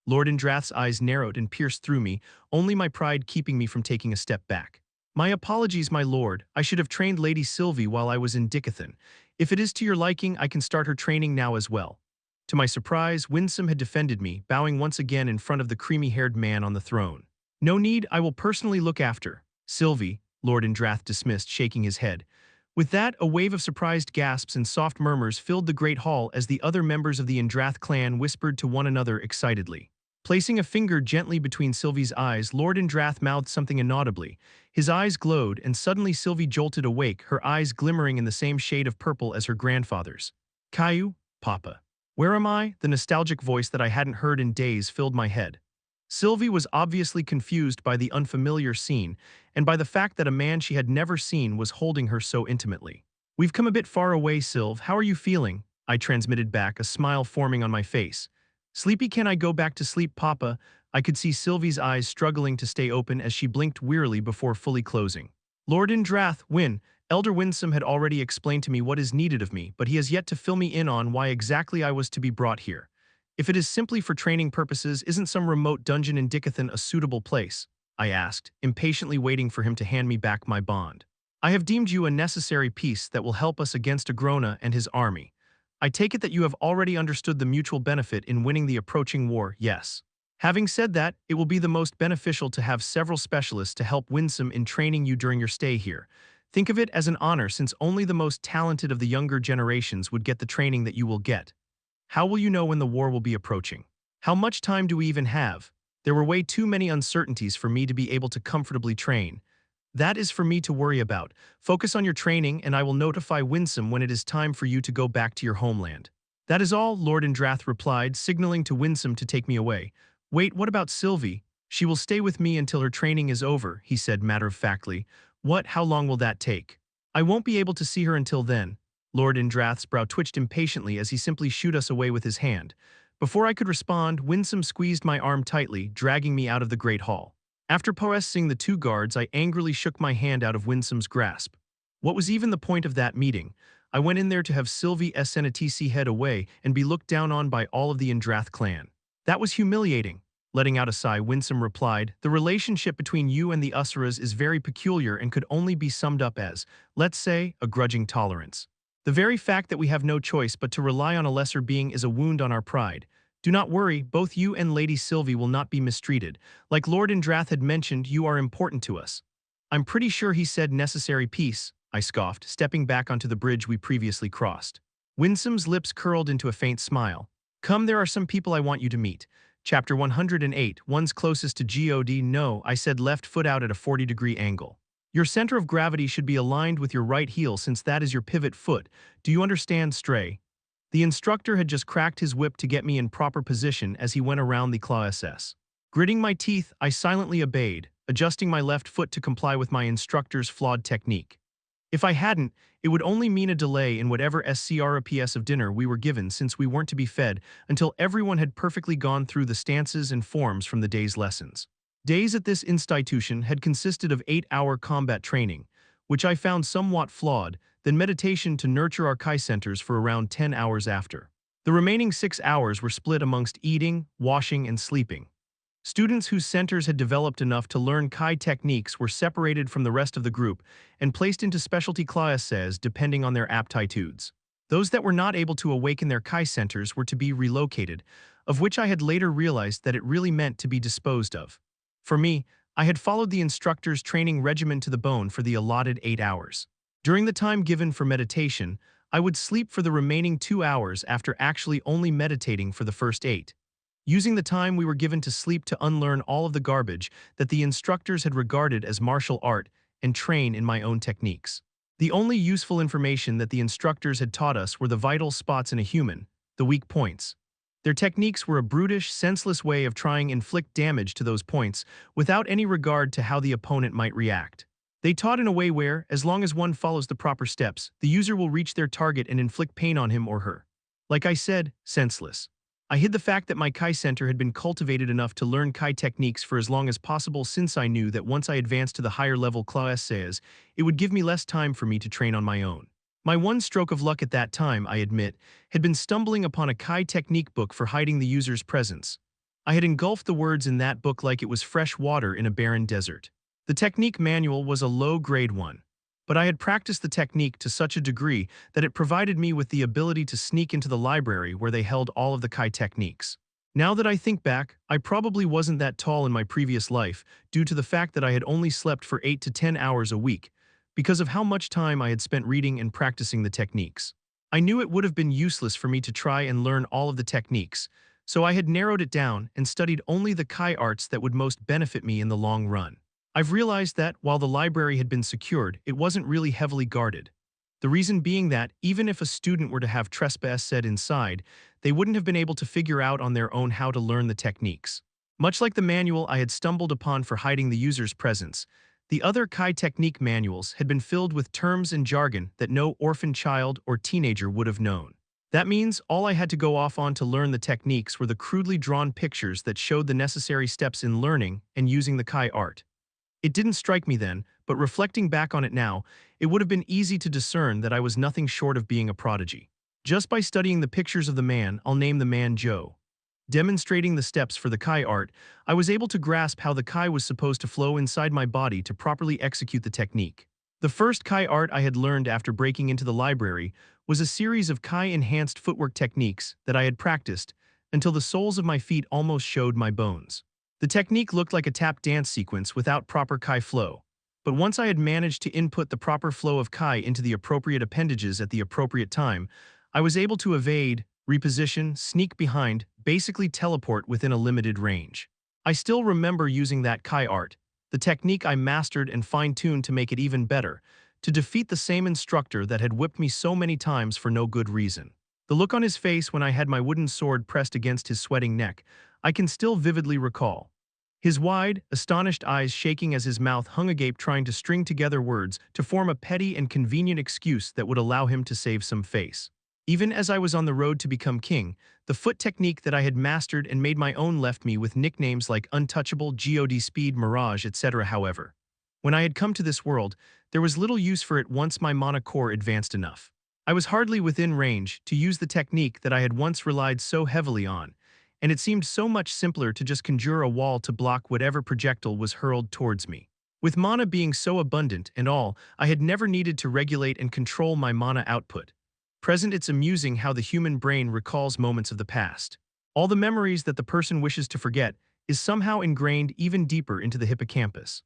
Lord Indrath's eyes narrowed and pierced through me, only my pride keeping me from taking a step back. "My apologies, my lord. I should have trained Lady Sylvie while I was in Dicathen. If it is to your liking, I can start her training now as well." To my surprise, Winsome had defended me, bowing once again in front of the creamy-haired man on the throne. "No need, I will personally look after Sylvie," Lord Indrath dismissed, shaking his head. With that, a wave of surprised gasps and soft murmurs filled the great hall as the other members of the Indrath clan whispered to one another excitedly. Placing a finger gently between Sylvie's eyes, Lord Indrath mouthed something inaudibly. His eyes glowed, and suddenly Sylvie jolted awake, her eyes glimmering in the same shade of purple as her grandfather's. "Caillou, Papa. Where am I?" The nostalgic voice that I hadn't heard in days filled my head. Sylvie was obviously confused by the unfamiliar scene, and by the fact that a man she had never seen was holding her so intimately. "We've come a bit far away, Sylv. How are you feeling?" I transmitted back, a smile forming on my face. "Sleepy, can I go back to sleep, Papa?" I could see Sylvie's eyes struggling to stay open as she blinked wearily before fully closing. "Lord Indrath, Elder Winsome had already explained to me what is needed of me, but he has yet to fill me in on why exactly I was to be brought here. If it is simply for training purposes, isn't some remote dungeon in Dicathen a suitable place?" I asked, impatiently waiting for him to hand me back my bond. "I have deemed you a necessary piece that will help us against Agrona and his army. I take it that you have already understood the mutual benefit in winning the approaching war, yes. Having said that, it will be the most beneficial to have several specialists to help Winsome in training you during your stay here. Think of it as an honor, since only the most talented of the younger generations would get the training that you will get. How will you know when the war will be approaching? How much time do we even have? There were way too many uncertainties for me to be able to comfortably train." That is for me to worry about. Focus on your training and I will notify Winsome when it is time for you to go back to your homeland. That is all, Lord Indrath replied, signaling to Winsome to take me away. Wait, what about Sylvie? She will stay with me until her training is over, he said matter-of-factly. What, how long will that take? I won't be able to see her until then. Lord Indrath's brow twitched impatiently as he simply shooed us away with his hand. Before I could respond, Winsome squeezed my arm tightly, dragging me out of the great hall. After poessing the two guards, I angrily shook my hand out of Winsome's grasp. What was even the point of that meeting? I went in there to have Sylvie Senatisi head away and be looked down on by all of the Indrath clan. That was humiliating. Letting out a sigh, Winsome replied, the relationship between you and the Usuras is very peculiar and could only be summed up as, let's say, a grudging tolerance. The very fact that we have no choice but to rely on a lesser being is a wound on our pride. Do not worry, both you and Lady Sylvie will not be mistreated. Like Lord Indrath had mentioned, you are important to us. I'm pretty sure he said necessary peace, I scoffed, stepping back onto the bridge we previously crossed. Winsome's lips curled into a faint smile. Come, there are some people I want you to meet. Chapter 108, one's closest to God. No, I said, left foot out at a 40-degree angle. Your center of gravity should be aligned with your right heel since that is your pivot foot. Do you understand, Stray? The instructor had just cracked his whip to get me in proper position as he went around the claw SS. Gritting my teeth, I silently obeyed, adjusting my left foot to comply with my instructor's flawed technique. If I hadn't, it would only mean a delay in whatever SCRPS of dinner we were given since we weren't to be fed until everyone had perfectly gone through the stances and forms from the day's lessons. Days at this institution had consisted of 8-hour combat training, which I found somewhat flawed, then meditation to nurture our Kai centers for around 10 hours after. The remaining 6 hours were split amongst eating, washing, and sleeping. Students whose centers had developed enough to learn Kai techniques were separated from the rest of the group and placed into specialty classes depending on their aptitudes. Those that were not able to awaken their Kai centers were to be relocated, of which I had later realized that it really meant to be disposed of. For me, I had followed the instructor's training regimen to the bone for the allotted 8 hours. During the time given for meditation, I would sleep for the remaining 2 hours after actually only meditating for the first 8. Using the time we were given to sleep to unlearn all of the garbage that the instructors had regarded as martial art and train in my own techniques. The only useful information that the instructors had taught us were the vital spots in a human, the weak points. Their techniques were a brutish, senseless way of trying to inflict damage to those points without any regard to how the opponent might react. They taught in a way where, as long as one follows the proper steps, the user will reach their target and inflict pain on him or her. Like I said, senseless. I hid the fact that my Kai center had been cultivated enough to learn Kai techniques for as long as possible since I knew that once I advanced to the higher level classes, it would give me less time for me to train on my own. My one stroke of luck at that time, I admit, had been stumbling upon a Kai technique book for hiding the user's presence. I had engulfed the words in that book like it was fresh water in a barren desert. The technique manual was a low-grade one, but I had practiced the technique to such a degree that it provided me with the ability to sneak into the library where they held all of the Kai techniques. Now that I think back, I probably wasn't that tall in my previous life due to the fact that I had only slept for 8 to 10 hours a week, because of how much time I had spent reading and practicing the techniques. I knew it would have been useless for me to try and learn all of the techniques, so I had narrowed it down and studied only the Kai arts that would most benefit me in the long run. I've realized that, while the library had been secured, it wasn't really heavily guarded. The reason being that, even if a student were to have trespass said inside, they wouldn't have been able to figure out on their own how to learn the techniques. Much like the manual I had stumbled upon for hiding the user's presence, the other Kai technique manuals had been filled with terms and jargon that no orphan child or teenager would have known. That means all I had to go off on to learn the techniques were the crudely drawn pictures that showed the necessary steps in learning and using the Kai art. It didn't strike me then, but reflecting back on it now, it would have been easy to discern that I was nothing short of being a prodigy. Just by studying the pictures of the man, I'll name the man Joe. Demonstrating the steps for the Kai art, I was able to grasp how the Kai was supposed to flow inside my body to properly execute the technique. The first Kai art I had learned after breaking into the library was a series of Kai-enhanced footwork techniques that I had practiced until the soles of my feet almost showed my bones. The technique looked like a tap dance sequence without proper Kai flow, but once I had managed to input the proper flow of Kai into the appropriate appendages at the appropriate time, I was able to evade, reposition, sneak behind, basically teleport within a limited range. I still remember using that Kai art, the technique I mastered and fine-tuned to make it even better, to defeat the same instructor that had whipped me so many times for no good reason. The look on his face when I had my wooden sword pressed against his sweating neck, I can still vividly recall. His wide, astonished eyes shaking as his mouth hung agape trying to string together words to form a petty and convenient excuse that would allow him to save some face. Even as I was on the road to become king, the foot technique that I had mastered and made my own left me with nicknames like Untouchable, God Speed, Mirage, etc. However, when I had come to this world, there was little use for it once my mana core advanced enough. I was hardly within range to use the technique that I had once relied so heavily on, and it seemed so much simpler to just conjure a wall to block whatever projectile was hurled towards me. With mana being so abundant and all, I had never needed to regulate and control my mana output. Present, it's amusing how the human brain recalls moments of the past. All the memories that the person wishes to forget is somehow ingrained even deeper into the hippocampus.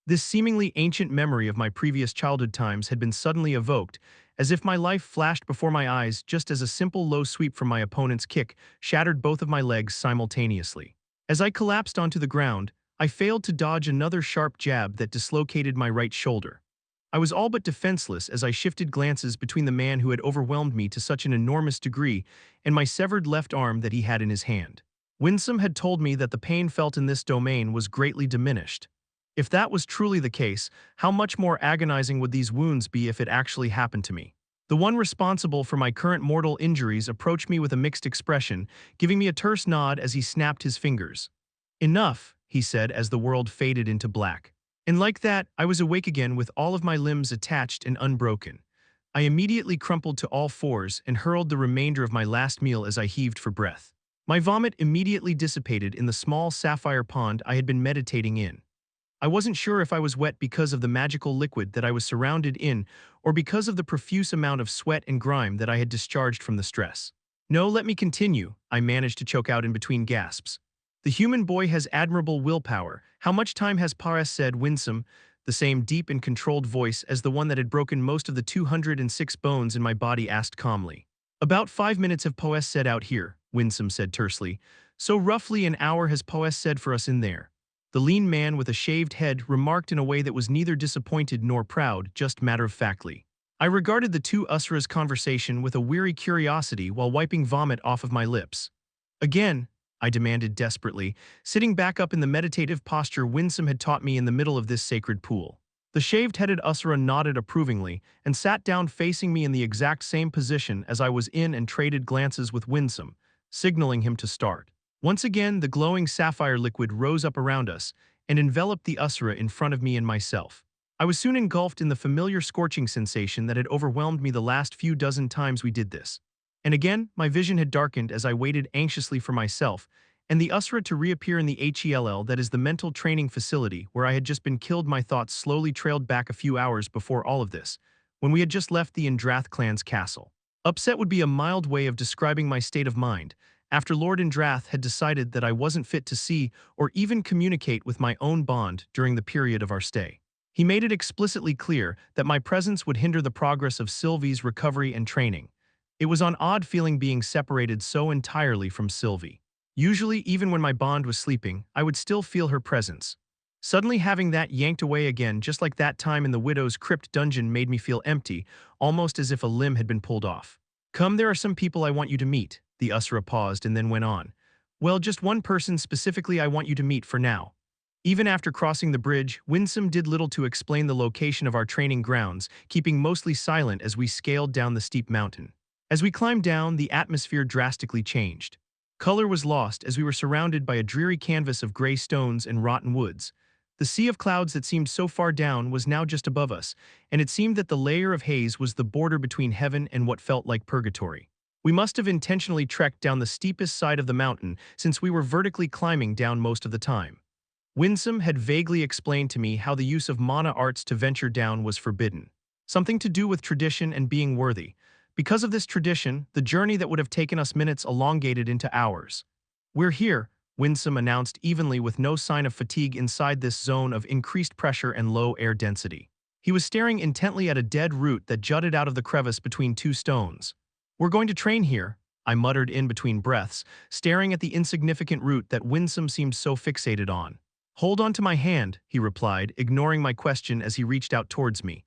This seemingly ancient memory of my previous childhood times had been suddenly evoked, as if my life flashed before my eyes just as a simple low sweep from my opponent's kick shattered both of my legs simultaneously. As I collapsed onto the ground, I failed to dodge another sharp jab that dislocated my right shoulder. I was all but defenseless as I shifted glances between the man who had overwhelmed me to such an enormous degree and my severed left arm that he had in his hand. Winsome had told me that the pain felt in this domain was greatly diminished. If that was truly the case, how much more agonizing would these wounds be if it actually happened to me? The one responsible for my current mortal injuries approached me with a mixed expression, giving me a terse nod as he snapped his fingers. "Enough," he said as the world faded into black. And like that, I was awake again with all of my limbs attached and unbroken. I immediately crumpled to all fours and hurled the remainder of my last meal as I heaved for breath. My vomit immediately dissipated in the small sapphire pond I had been meditating in. I wasn't sure if I was wet because of the magical liquid that I was surrounded in or because of the profuse amount of sweat and grime that I had discharged from the stress. "No, let me continue," I managed to choke out in between gasps. "The human boy has admirable willpower. How much time has Paras?" said Winsome, the same deep and controlled voice as the one that had broken most of the 206 bones in my body asked calmly. "About 5 minutes have Paras said out here," Winsome said tersely. "So roughly an hour has Paras said for us in there." The lean man with a shaved head remarked in a way that was neither disappointed nor proud, just matter-of-factly. I regarded the two Usura's conversation with a weary curiosity while wiping vomit off of my lips. "Again," I demanded desperately, sitting back up in the meditative posture Winsome had taught me in the middle of this sacred pool. The shaved-headed Usura nodded approvingly and sat down facing me in the exact same position as I was in and traded glances with Winsome, signaling him to start. Once again, the glowing sapphire liquid rose up around us and enveloped the Usura in front of me and myself. I was soon engulfed in the familiar scorching sensation that had overwhelmed me the last few dozen times we did this. And again, my vision had darkened as I waited anxiously for myself and the Usura to reappear in the HELL, that is the mental training facility where I had just been killed. My thoughts slowly trailed back a few hours before all of this, when we had just left the Indrath clan's castle. Upset would be a mild way of describing my state of mind, after Lord Indrath had decided that I wasn't fit to see or even communicate with my own bond during the period of our stay. He made it explicitly clear that my presence would hinder the progress of Sylvie's recovery and training. It was an odd feeling being separated so entirely from Sylvie. Usually, even when my bond was sleeping, I would still feel her presence. Suddenly having that yanked away again, just like that time in the Widow's Crypt dungeon, made me feel empty, almost as if a limb had been pulled off. "Come, there are some people I want you to meet." The Usura paused and then went on. "Well, just one person specifically I want you to meet for now." Even after crossing the bridge, Winsome did little to explain the location of our training grounds, keeping mostly silent as we scaled down the steep mountain. As we climbed down, the atmosphere drastically changed. Color was lost as we were surrounded by a dreary canvas of gray stones and rotten woods. The sea of clouds that seemed so far down was now just above us, and it seemed that the layer of haze was the border between heaven and what felt like purgatory. We must have intentionally trekked down the steepest side of the mountain since we were vertically climbing down most of the time. Winsome had vaguely explained to me how the use of mana arts to venture down was forbidden. Something to do with tradition and being worthy. Because of this tradition, the journey that would have taken us minutes elongated into hours. "We're here," Winsome announced evenly with no sign of fatigue inside this zone of increased pressure and low air density. He was staring intently at a dead root that jutted out of the crevice between two stones. "We're going to train here," I muttered in between breaths, staring at the insignificant root that Winsome seemed so fixated on. Hold on to my hand, he replied, ignoring my question as he reached out towards me.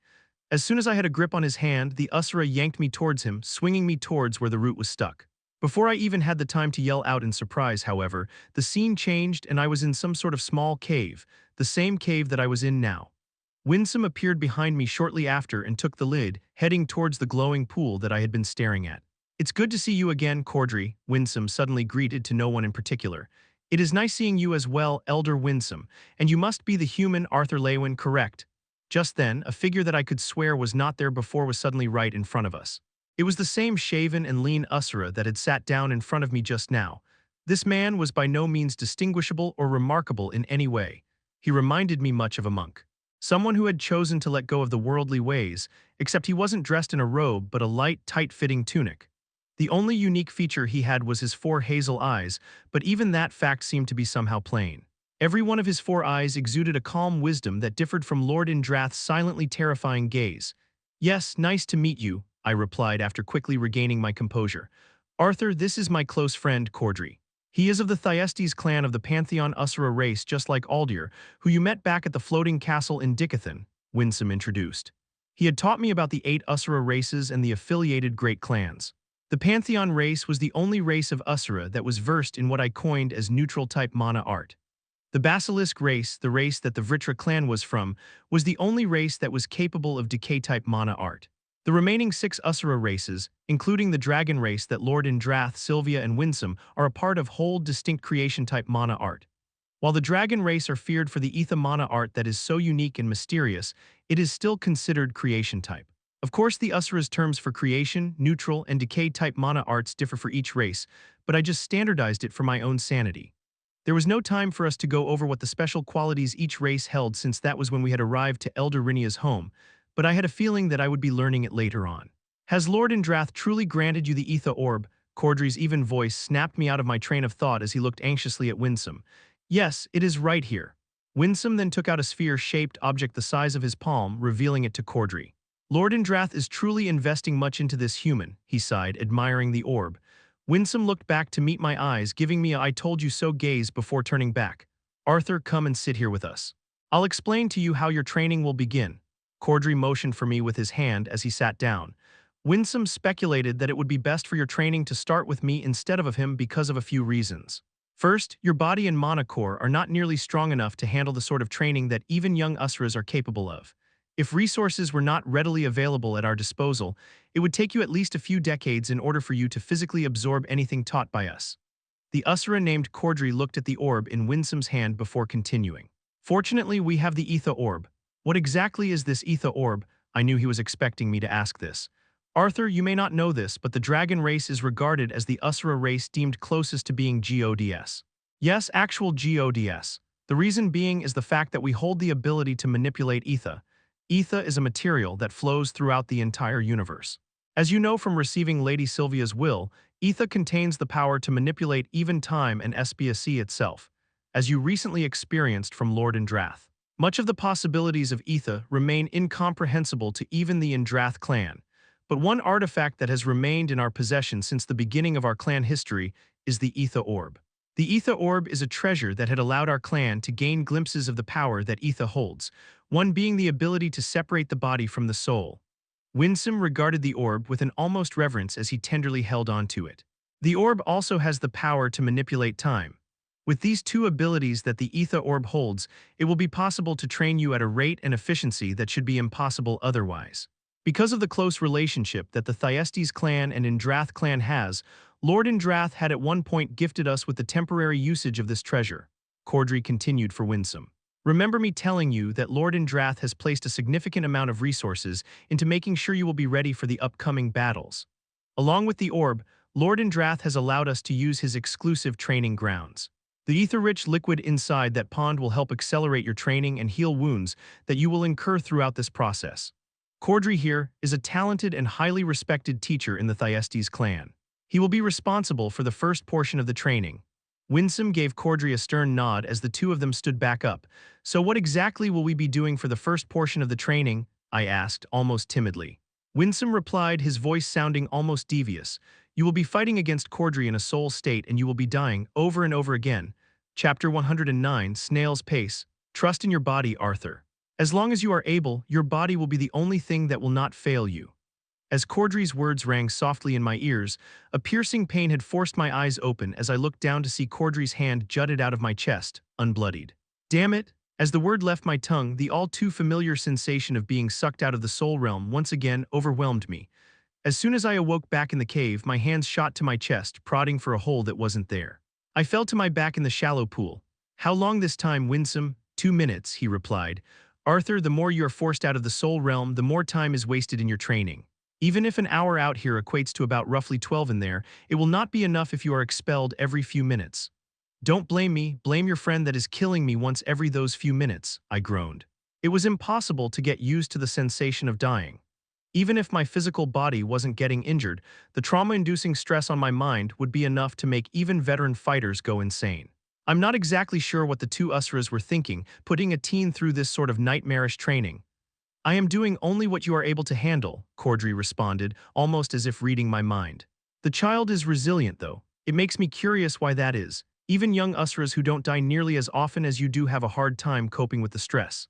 As soon as I had a grip on his hand, the Asura yanked me towards him, swinging me towards where the root was stuck. Before I even had the time to yell out in surprise, however, the scene changed and I was in some sort of small cave, the same cave that I was in now. Winsome appeared behind me shortly after and took the lid, heading towards the glowing pool that I had been staring at. It's good to see you again, Cordry, Winsome suddenly greeted to no one in particular. It is nice seeing you as well, Elder Winsome, and you must be the human Arthur Leywin, correct? Just then, a figure that I could swear was not there before was suddenly right in front of us. It was the same shaven and lean Usura that had sat down in front of me just now. This man was by no means distinguishable or remarkable in any way. He reminded me much of a monk. Someone who had chosen to let go of the worldly ways, except he wasn't dressed in a robe but a light, tight-fitting tunic. The only unique feature he had was his 4 hazel eyes, but even that fact seemed to be somehow plain. Every one of his 4 eyes exuded a calm wisdom that differed from Lord Indrath's silently terrifying gaze. Yes, nice to meet you, I replied after quickly regaining my composure. Arthur, this is my close friend, Cordry. He is of the Thyestes clan of the Pantheon Usura race just like Aldir, who you met back at the floating castle in Dicathen, Winsome introduced. He had taught me about the 8 Usura races and the affiliated great clans. The Pantheon race was the only race of Usura that was versed in what I coined as neutral-type mana art. The Basilisk race, the race that the Vritra clan was from, was the only race that was capable of decay-type mana art. The remaining 6 Usura races, including the Dragon race that Lord Indrath, Sylvia, and Winsome, are a part of whole distinct creation-type mana art. While the Dragon race are feared for the Etha mana art that is so unique and mysterious, it is still considered creation-type. Of course, the Usura's terms for creation, neutral, and decay-type mana arts differ for each race, but I just standardized it for my own sanity. There was no time for us to go over what the special qualities each race held since that was when we had arrived to Elder Rinia's home, but I had a feeling that I would be learning it later on. Has Lord Indrath truly granted you the Etha Orb? Cordry's even voice snapped me out of my train of thought as he looked anxiously at Winsome. Yes, it is right here. Winsome then took out a sphere-shaped object the size of his palm, revealing it to Cordry. Lord Indrath is truly investing much into this human, he sighed, admiring the orb. Winsome looked back to meet my eyes, giving me a "I told you so" gaze before turning back. Arthur, come and sit here with us. I'll explain to you how your training will begin. Cordry motioned for me with his hand as he sat down. Winsome speculated that it would be best for your training to start with me instead of him because of a few reasons. First, your body and mana core are not nearly strong enough to handle the sort of training that even young Usuras are capable of. If resources were not readily available at our disposal, it would take you at least a few decades in order for you to physically absorb anything taught by us. The Usura named Cordry looked at the orb in Winsome's hand before continuing. Fortunately, we have the Etha Orb. What exactly is this Etha Orb? I knew he was expecting me to ask this. Arthur, you may not know this, but the Dragon race is regarded as the Usura race deemed closest to being Gods. Yes, actual Gods. The reason being is the fact that we hold the ability to manipulate Etha. Etha is a material that flows throughout the entire universe. As you know from receiving Lady Sylvia's will, Etha contains the power to manipulate even time and SBSC itself, as you recently experienced from Lord Indrath. Much of the possibilities of Etha remain incomprehensible to even the Indrath clan, but one artifact that has remained in our possession since the beginning of our clan history is the Etha Orb. The Etha Orb is a treasure that had allowed our clan to gain glimpses of the power that Etha holds, one being the ability to separate the body from the soul. Winsome regarded the orb with an almost reverence as he tenderly held on to it. The orb also has the power to manipulate time. With these 2 abilities that the Etha Orb holds, it will be possible to train you at a rate and efficiency that should be impossible otherwise. Because of the close relationship that the Thyestes clan and Indrath clan has, Lord Indrath had at one point gifted us with the temporary usage of this treasure. Cordry continued for Winsome. Remember me telling you that Lord Indrath has placed a significant amount of resources into making sure you will be ready for the upcoming battles. Along with the orb, Lord Indrath has allowed us to use his exclusive training grounds. The ether-rich liquid inside that pond will help accelerate your training and heal wounds that you will incur throughout this process. Cordry here is a talented and highly respected teacher in the Thyestes clan. He will be responsible for the first portion of the training. Winsome gave Cordry a stern nod as the 2 of them stood back up. So what exactly will we be doing for the first portion of the training? I asked, almost timidly. Winsome replied, his voice sounding almost devious. You will be fighting against Cordry in a soul state and you will be dying over and over again. Chapter 109, Snail's Pace. Trust in your body, Arthur. As long as you are able, your body will be the only thing that will not fail you. As Cordry's words rang softly in my ears, a piercing pain had forced my eyes open as I looked down to see Cordry's hand jutted out of my chest, unbloodied. Damn it! As the word left my tongue, the all-too-familiar sensation of being sucked out of the soul realm once again overwhelmed me. As soon as I awoke back in the cave, my hands shot to my chest, prodding for a hole that wasn't there. I fell to my back in the shallow pool. How long this time, Winsome? 2 minutes, he replied. Arthur, the more you are forced out of the soul realm, the more time is wasted in your training. Even if an hour out here equates to about roughly 12 in there, it will not be enough if you are expelled every few minutes. Don't blame me, blame your friend that is killing me once every those few minutes, I groaned. It was impossible to get used to the sensation of dying. Even if my physical body wasn't getting injured, the trauma-inducing stress on my mind would be enough to make even veteran fighters go insane. I'm not exactly sure what the two Usras were thinking, putting a teen through this sort of nightmarish training. I am doing only what you are able to handle, Cordry responded, almost as if reading my mind. The child is resilient, though. It makes me curious why that is. Even young Usras who don't die nearly as often as you do have a hard time coping with the stress.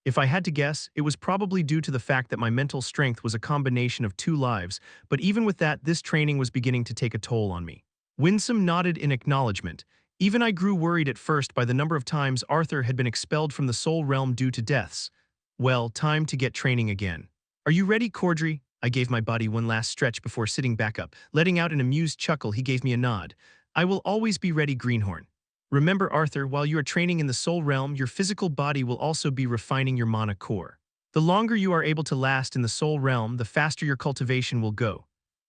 If I had to guess, it was probably due to the fact that my mental strength was a combination of 2 lives, but even with that, this training was beginning to take a toll on me. Winsome nodded in acknowledgement. Even I grew worried at first by the number of times Arthur had been expelled from the soul realm due to deaths. Well, time to get training again. Are you ready, Cordry? I gave my body one last stretch before sitting back up. Letting out an amused chuckle, he gave me a nod. I will always be ready, Greenhorn. Remember, Arthur, while you are training in the soul realm, your physical body will also be refining your mana core. The longer you are able to last in the soul realm, the faster your cultivation will go.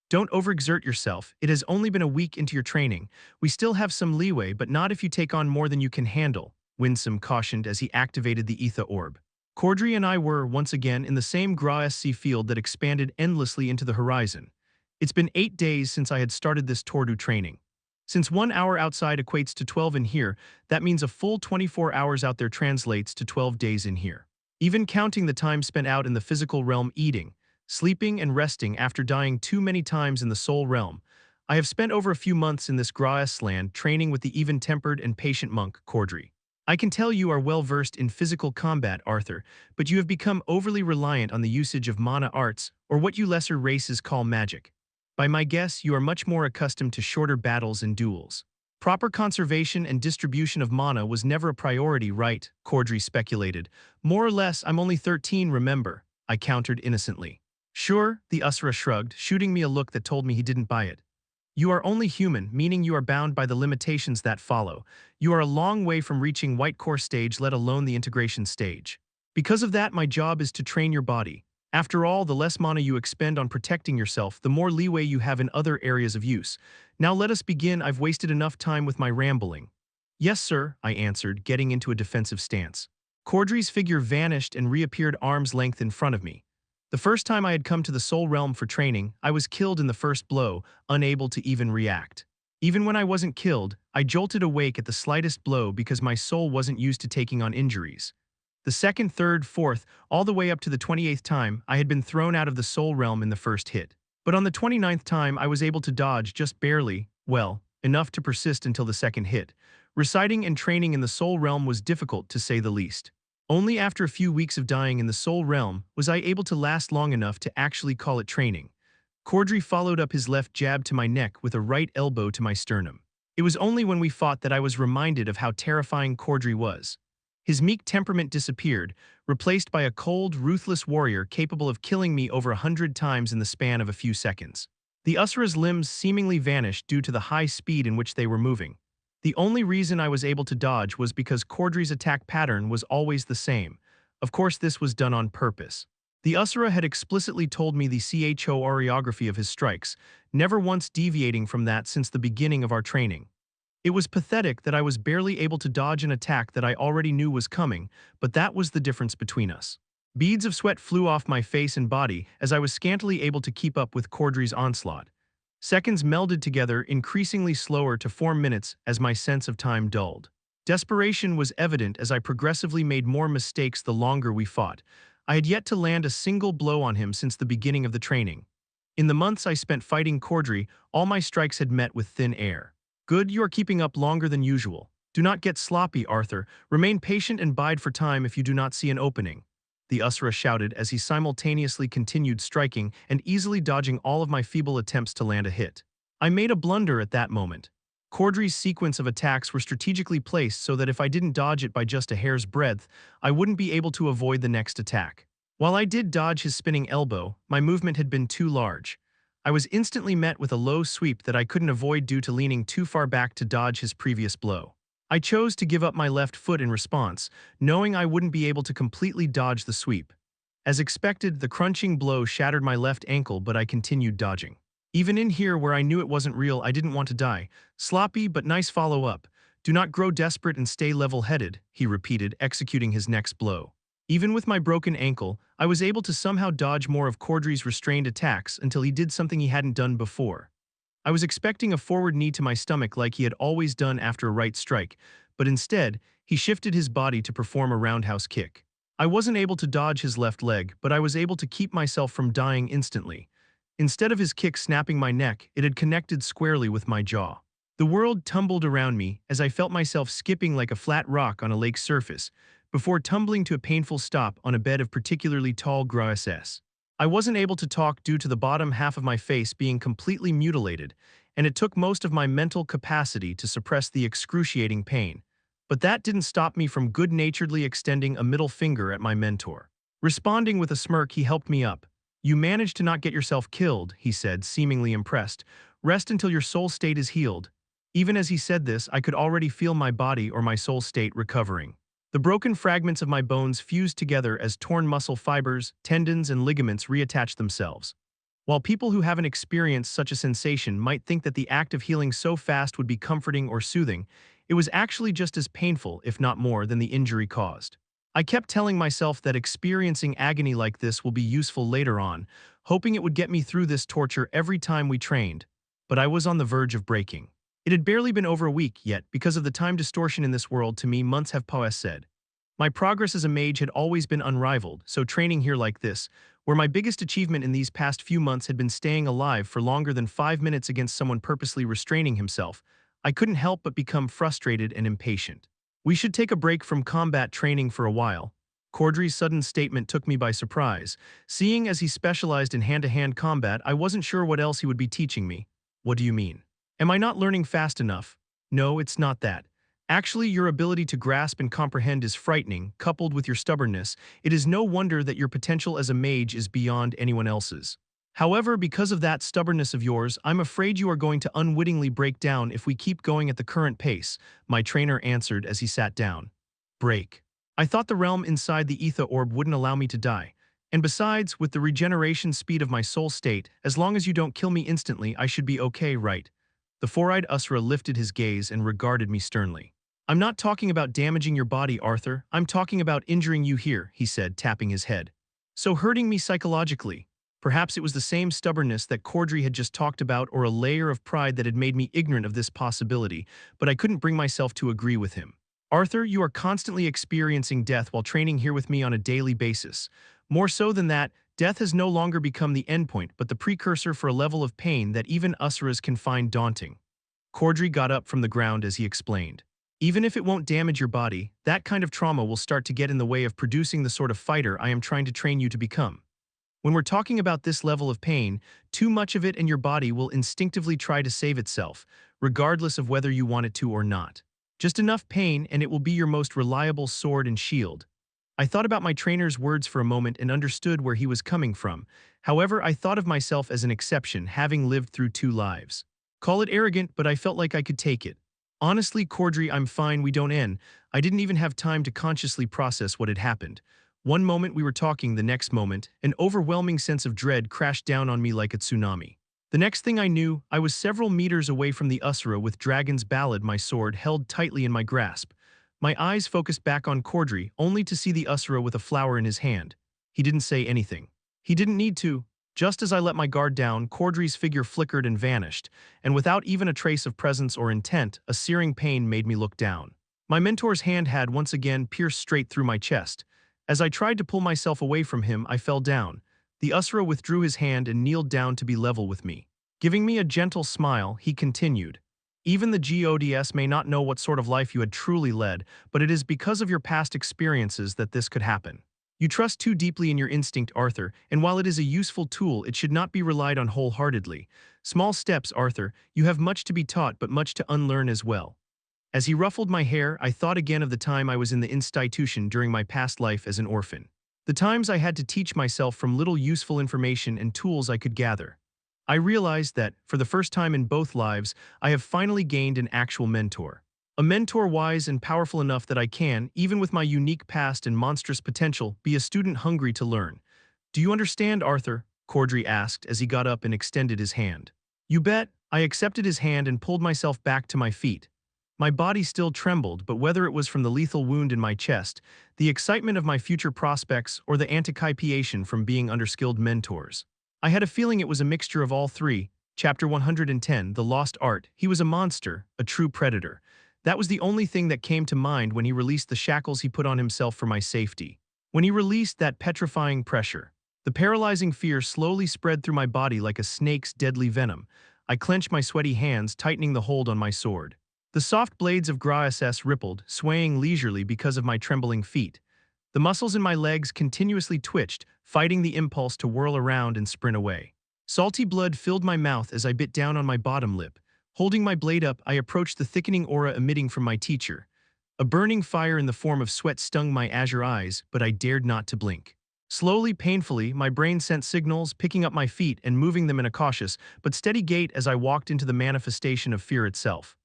Don't overexert yourself. It has only been a week into your training. We still have some leeway, but not if you take on more than you can handle, Winsome cautioned as he activated the Ether Orb. Cordry and I were, once again, in the same Gra-SC field that expanded endlessly into the horizon. It's been 8 days since I had started this Tordu training. Since 1 hour outside equates to 12 in here, that means a full 24 hours out there translates to 12 days in here. Even counting the time spent out in the physical realm eating, sleeping, and resting after dying too many times in the soul realm, I have spent over a few months in this Gra-S land training with the even-tempered and patient monk, Cordry. I can tell you are well-versed in physical combat, Arthur, but you have become overly reliant on the usage of mana arts, or what you lesser races call magic. By my guess, you are much more accustomed to shorter battles and duels. Proper conservation and distribution of mana was never a priority, right? Cordry speculated. More or less, I'm only 13, remember, I countered innocently. Sure, the Usra shrugged, shooting me a look that told me he didn't buy it. You are only human, meaning you are bound by the limitations that follow. You are a long way from reaching white core stage, let alone the integration stage. Because of that, my job is to train your body. After all, the less mana you expend on protecting yourself, the more leeway you have in other areas of use. Now let us begin. I've wasted enough time with my rambling. Yes, sir, I answered, getting into a defensive stance. Cordry's figure vanished and reappeared arm's length in front of me. The first time I had come to the soul realm for training, I was killed in the first blow, unable to even react. Even when I wasn't killed, I jolted awake at the slightest blow because my soul wasn't used to taking on injuries. The second, third, fourth, all the way up to the 28th time, I had been thrown out of the soul realm in the first hit. But on the 29th time, I was able to dodge just barely, well, enough to persist until the second hit. Reciting and training in the soul realm was difficult, to say the least. Only after a few weeks of dying in the soul realm was I able to last long enough to actually call it training. Cordry followed up his left jab to my neck with a right elbow to my sternum. It was only when we fought that I was reminded of how terrifying Cordry was. His meek temperament disappeared, replaced by a cold, ruthless warrior capable of killing me over 100 times in the span of a few seconds. The Usra's limbs seemingly vanished due to the high speed in which they were moving. The only reason I was able to dodge was because Cordry's attack pattern was always the same. Of course, this was done on purpose. The Usra had explicitly told me the choreography of his strikes, never once deviating from that since the beginning of our training. It was pathetic that I was barely able to dodge an attack that I already knew was coming, but that was the difference between us. Beads of sweat flew off my face and body as I was scantily able to keep up with Cordry's onslaught. Seconds melded together, increasingly slower to 4 minutes as my sense of time dulled. Desperation was evident as I progressively made more mistakes the longer we fought. I had yet to land a single blow on him since the beginning of the training. In the months I spent fighting Cordry, all my strikes had met with thin air. Good, you are keeping up longer than usual. Do not get sloppy, Arthur. Remain patient and bide for time if you do not see an opening. The Usra shouted as he simultaneously continued striking and easily dodging all of my feeble attempts to land a hit. I made a blunder at that moment. Cordry's sequence of attacks were strategically placed so that if I didn't dodge it by just a hair's breadth, I wouldn't be able to avoid the next attack. While I did dodge his spinning elbow, my movement had been too large. I was instantly met with a low sweep that I couldn't avoid due to leaning too far back to dodge his previous blow. I chose to give up my left foot in response, knowing I wouldn't be able to completely dodge the sweep. As expected, the crunching blow shattered my left ankle, but I continued dodging. Even in here where I knew it wasn't real, I didn't want to die. Sloppy but nice follow-up. Do not grow desperate and stay level-headed, he repeated, executing his next blow. Even with my broken ankle, I was able to somehow dodge more of Cordry's restrained attacks until he did something he hadn't done before. I was expecting a forward knee to my stomach like he had always done after a right strike, but instead, he shifted his body to perform a roundhouse kick. I wasn't able to dodge his left leg, but I was able to keep myself from dying instantly. Instead of his kick snapping my neck, it had connected squarely with my jaw. The world tumbled around me as I felt myself skipping like a flat rock on a lake's surface, before tumbling to a painful stop on a bed of particularly tall grasses. I wasn't able to talk due to the bottom half of my face being completely mutilated, and it took most of my mental capacity to suppress the excruciating pain. But that didn't stop me from good-naturedly extending a middle finger at my mentor. Responding with a smirk, he helped me up. You managed to not get yourself killed, he said, seemingly impressed. Rest until your soul state is healed. Even as he said this, I could already feel my body or my soul state recovering. The broken fragments of my bones fused together as torn muscle fibers, tendons, and ligaments reattached themselves. While people who haven't experienced such a sensation might think that the act of healing so fast would be comforting or soothing, it was actually just as painful, if not more, than the injury caused. I kept telling myself that experiencing agony like this will be useful later on, hoping it would get me through this torture every time we trained. But I was on the verge of breaking. It had barely been over a week yet, because of the time distortion in this world, to me months have passed. My progress as a mage had always been unrivaled, so training here like this, where my biggest achievement in these past few months had been staying alive for longer than 5 minutes against someone purposely restraining himself, I couldn't help but become frustrated and impatient. We should take a break from combat training for a while. Cordry's sudden statement took me by surprise. Seeing as he specialized in hand-to-hand combat, I wasn't sure what else he would be teaching me. What do you mean? Am I not learning fast enough? No, it's not that. Actually, your ability to grasp and comprehend is frightening, coupled with your stubbornness. It is no wonder that your potential as a mage is beyond anyone else's. However, because of that stubbornness of yours, I'm afraid you are going to unwittingly break down if we keep going at the current pace, my trainer answered as he sat down. Break. I thought the realm inside the Ether Orb wouldn't allow me to die. And besides, with the regeneration speed of my soul state, as long as you don't kill me instantly, I should be okay, right? The four-eyed Usra lifted his gaze and regarded me sternly. I'm not talking about damaging your body, Arthur. I'm talking about injuring you here, he said, tapping his head. So hurting me psychologically. Perhaps it was the same stubbornness that Cordry had just talked about, or a layer of pride that had made me ignorant of this possibility, but I couldn't bring myself to agree with him. Arthur, you are constantly experiencing death while training here with me on a daily basis. More so than that, death has no longer become the endpoint, but the precursor for a level of pain that even Usras can find daunting. Cordry got up from the ground as he explained. Even if it won't damage your body, that kind of trauma will start to get in the way of producing the sort of fighter I am trying to train you to become. When we're talking about this level of pain, too much of it and your body will instinctively try to save itself, regardless of whether you want it to or not. Just enough pain and it will be your most reliable sword and shield. I thought about my trainer's words for a moment and understood where he was coming from. However, I thought of myself as an exception, having lived through 2 lives. Call it arrogant, but I felt like I could take it. Honestly, Cordry, I'm fine, we don't end. I didn't even have time to consciously process what had happened. One moment we were talking, the next moment, an overwhelming sense of dread crashed down on me like a tsunami. The next thing I knew, I was several meters away from the Usra with Dragon's Ballad, my sword held tightly in my grasp. My eyes focused back on Cordry, only to see the Usra with a flower in his hand. He didn't say anything. He didn't need to. Just as I let my guard down, Cordry's figure flickered and vanished, and without even a trace of presence or intent, a searing pain made me look down. My mentor's hand had once again pierced straight through my chest. As I tried to pull myself away from him, I fell down. The Usra withdrew his hand and kneeled down to be level with me. Giving me a gentle smile, he continued. Even the gods may not know what sort of life you had truly led, but it is because of your past experiences that this could happen. You trust too deeply in your instinct, Arthur, and while it is a useful tool, it should not be relied on wholeheartedly. Small steps, Arthur. You have much to be taught, but much to unlearn as well. As he ruffled my hair, I thought again of the time I was in the institution during my past life as an orphan. The times I had to teach myself from little useful information and tools I could gather. I realized that, for the first time in both lives, I have finally gained an actual mentor. A mentor wise and powerful enough that I can, even with my unique past and monstrous potential, be a student hungry to learn. Do you understand, Arthur? Cordry asked as he got up and extended his hand. You bet. I accepted his hand and pulled myself back to my feet. My body still trembled, but whether it was from the lethal wound in my chest, the excitement of my future prospects, or the anticipation from being under skilled mentors, I had a feeling it was a mixture of all three. Chapter 110, The Lost Art. He was a monster, a true predator. That was the only thing that came to mind when he released the shackles he put on himself for my safety. When he released that petrifying pressure, the paralyzing fear slowly spread through my body like a snake's deadly venom. I clenched my sweaty hands, tightening the hold on my sword. The soft blades of Grass rippled, swaying leisurely because of my trembling feet. The muscles in my legs continuously twitched, fighting the impulse to whirl around and sprint away. Salty blood filled my mouth as I bit down on my bottom lip. Holding my blade up, I approached the thickening aura emitting from my teacher. A burning fire in the form of sweat stung my azure eyes, but I dared not to blink. Slowly, painfully, my brain sent signals, picking up my feet and moving them in a cautious but steady gait as I walked into the manifestation of fear itself.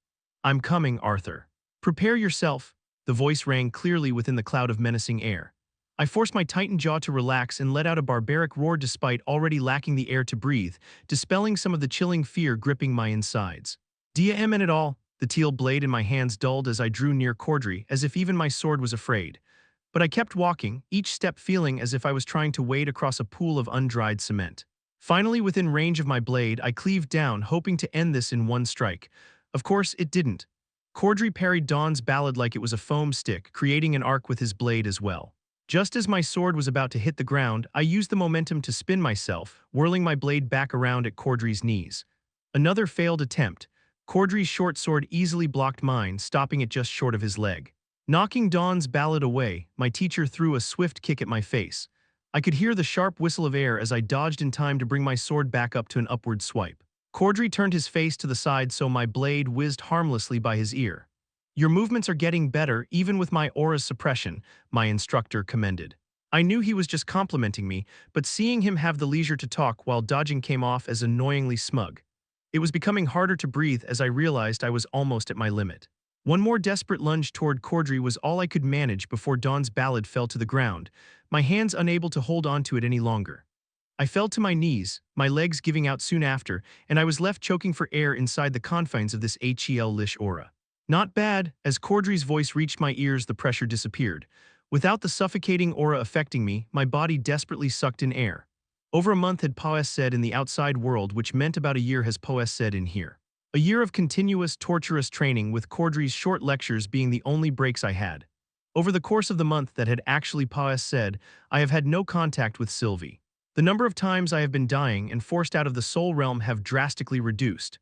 I'm coming, Arthur. Prepare yourself. The voice rang clearly within the cloud of menacing air. I forced my tightened jaw to relax and let out a barbaric roar despite already lacking the air to breathe, dispelling some of the chilling fear gripping my insides. Dm and it all, the teal blade in my hands dulled as I drew near Cordry, as if even my sword was afraid. But I kept walking, each step feeling as if I was trying to wade across a pool of undried cement. Finally, within range of my blade, I cleaved down, hoping to end this in one strike. Of course, it didn't. Cordry parried Dawn's ballad like it was a foam stick, creating an arc with his blade as well. Just as my sword was about to hit the ground, I used the momentum to spin myself, whirling my blade back around at Cordry's knees. Another failed attempt. Cordry's short sword easily blocked mine, stopping it just short of his leg. Knocking Dawn's ballad away, my teacher threw a swift kick at my face. I could hear the sharp whistle of air as I dodged in time to bring my sword back up to an upward swipe. Cordry turned his face to the side so my blade whizzed harmlessly by his ear. Your movements are getting better, even with my aura's suppression, my instructor commended. I knew he was just complimenting me, but seeing him have the leisure to talk while dodging came off as annoyingly smug. It was becoming harder to breathe as I realized I was almost at my limit. One more desperate lunge toward Cordry was all I could manage before Dawn's ballad fell to the ground, my hands unable to hold on to it any longer. I fell to my knees, my legs giving out soon after, and I was left choking for air inside the confines of this hellish aura. Not bad. As Cordry's voice reached my ears, the pressure disappeared. Without the suffocating aura affecting me, my body desperately sucked in air. Over a month had passed in the outside world, which meant about a year has passed in here. A year of continuous, torturous training, with Cordry's short lectures being the only breaks I had. Over the course of the month that had actually passed, I have had no contact with Sylvie. The number of times I have been dying and forced out of the soul realm have drastically reduced.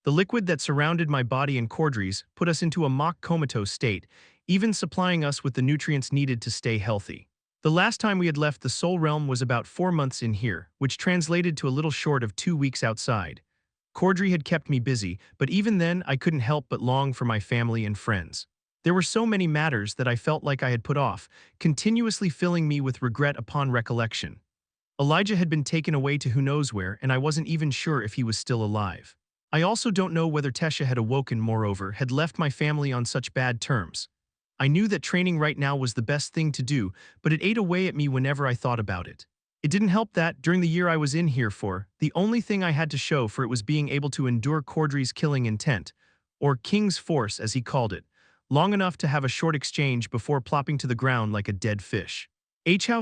The liquid that surrounded my body and Cordry's put us into a mock comatose state, even supplying us with the nutrients needed to stay healthy. The last time we had left the soul realm was about 4 months in here, which translated to a little short of 2 weeks outside. Cordry had kept me busy, but even then I couldn't help but long for my family and friends. There were so many matters that I felt like I had put off, continuously filling me with regret upon recollection. Elijah had been taken away to who knows where, and I wasn't even sure if he was still alive. I also don't know whether Tesha had awoken, moreover, had left my family on such bad terms. I knew that training right now was the best thing to do, but it ate away at me whenever I thought about it. It didn't help that, during the year I was in here for, the only thing I had to show for it was being able to endure Cordry's killing intent, or King's force as he called it, long enough to have a short exchange before plopping to the ground like a dead fish.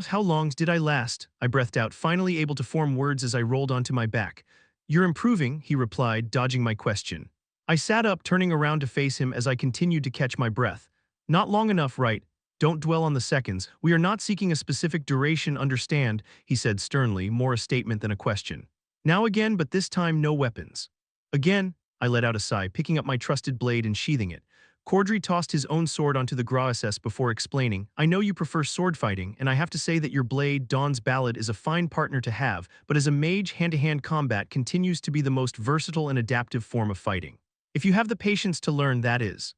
How long did I last? I breathed out, finally able to form words as I rolled onto my back. You're improving, he replied, dodging my question. I sat up, turning around to face him as I continued to catch my breath. Not long enough, right? Don't dwell on the seconds. We are not seeking a specific duration, understand, he said sternly, more a statement than a question. Now again, but this time no weapons. Again, I let out a sigh, picking up my trusted blade and sheathing it. Cordry tossed his own sword onto the Grauss before explaining, I know you prefer sword fighting, and I have to say that your blade, Dawn's Ballad, is a fine partner to have, but as a mage, hand-to-hand combat continues to be the most versatile and adaptive form of fighting. If you have the patience to learn, that is.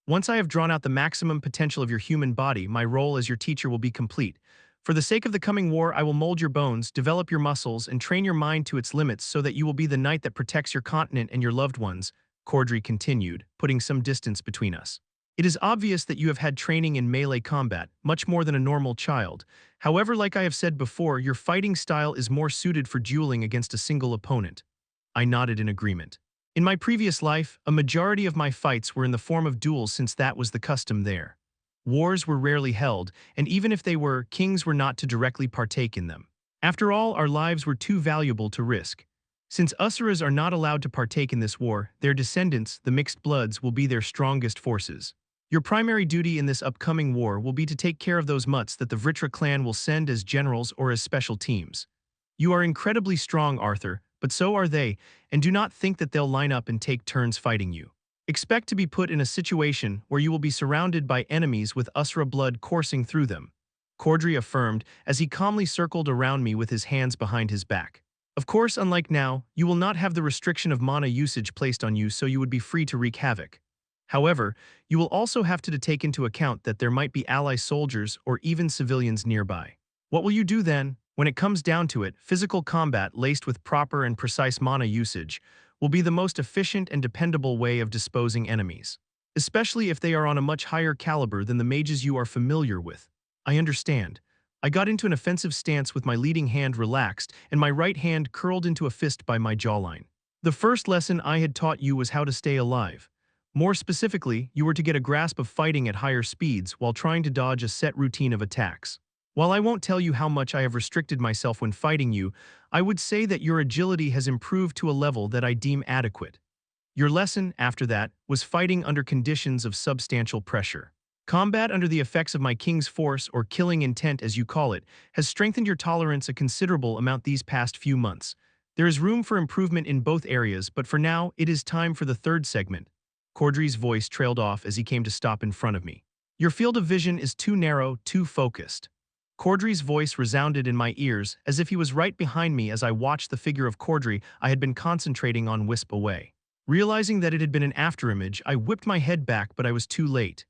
Once I have drawn out the maximum potential of your human body, my role as your teacher will be complete. For the sake of the coming war, I will mold your bones, develop your muscles, and train your mind to its limits so that you will be the knight that protects your continent and your loved ones, Cordry continued, putting some distance between us. It is obvious that you have had training in melee combat, much more than a normal child. However, like I have said before, your fighting style is more suited for dueling against a single opponent. I nodded in agreement. In my previous life, a majority of my fights were in the form of duels since that was the custom there. Wars were rarely held, and even if they were, kings were not to directly partake in them. After all, our lives were too valuable to risk. Since Usuras are not allowed to partake in this war, their descendants, the mixed bloods, will be their strongest forces. Your primary duty in this upcoming war will be to take care of those mutts that the Vritra clan will send as generals or as special teams. You are incredibly strong, Arthur, but so are they, and do not think that they'll line up and take turns fighting you. Expect to be put in a situation where you will be surrounded by enemies with Usura blood coursing through them, Cordry affirmed as he calmly circled around me with his hands behind his back. Of course, unlike now, you will not have the restriction of mana usage placed on you, so you would be free to wreak havoc. However, you will also have to take into account that there might be ally soldiers or even civilians nearby. What will you do then? When it comes down to it, physical combat laced with proper and precise mana usage will be the most efficient and dependable way of disposing enemies, especially if they are on a much higher caliber than the mages you are familiar with. I understand. I got into an offensive stance with my leading hand relaxed and my right hand curled into a fist by my jawline. The first lesson I had taught you was how to stay alive. More specifically, you were to get a grasp of fighting at higher speeds while trying to dodge a set routine of attacks. While I won't tell you how much I have restricted myself when fighting you, I would say that your agility has improved to a level that I deem adequate. Your lesson, after that, was fighting under conditions of substantial pressure. Combat under the effects of my king's force, or killing intent as you call it, has strengthened your tolerance a considerable amount these past few months. There is room for improvement in both areas, but for now, it is time for the third segment. Cordry's voice trailed off as he came to stop in front of me. Your field of vision is too narrow, too focused. Cordry's voice resounded in my ears as if he was right behind me as I watched the figure of Cordry I had been concentrating on wisp away. Realizing that it had been an afterimage, I whipped my head back, but I was too late.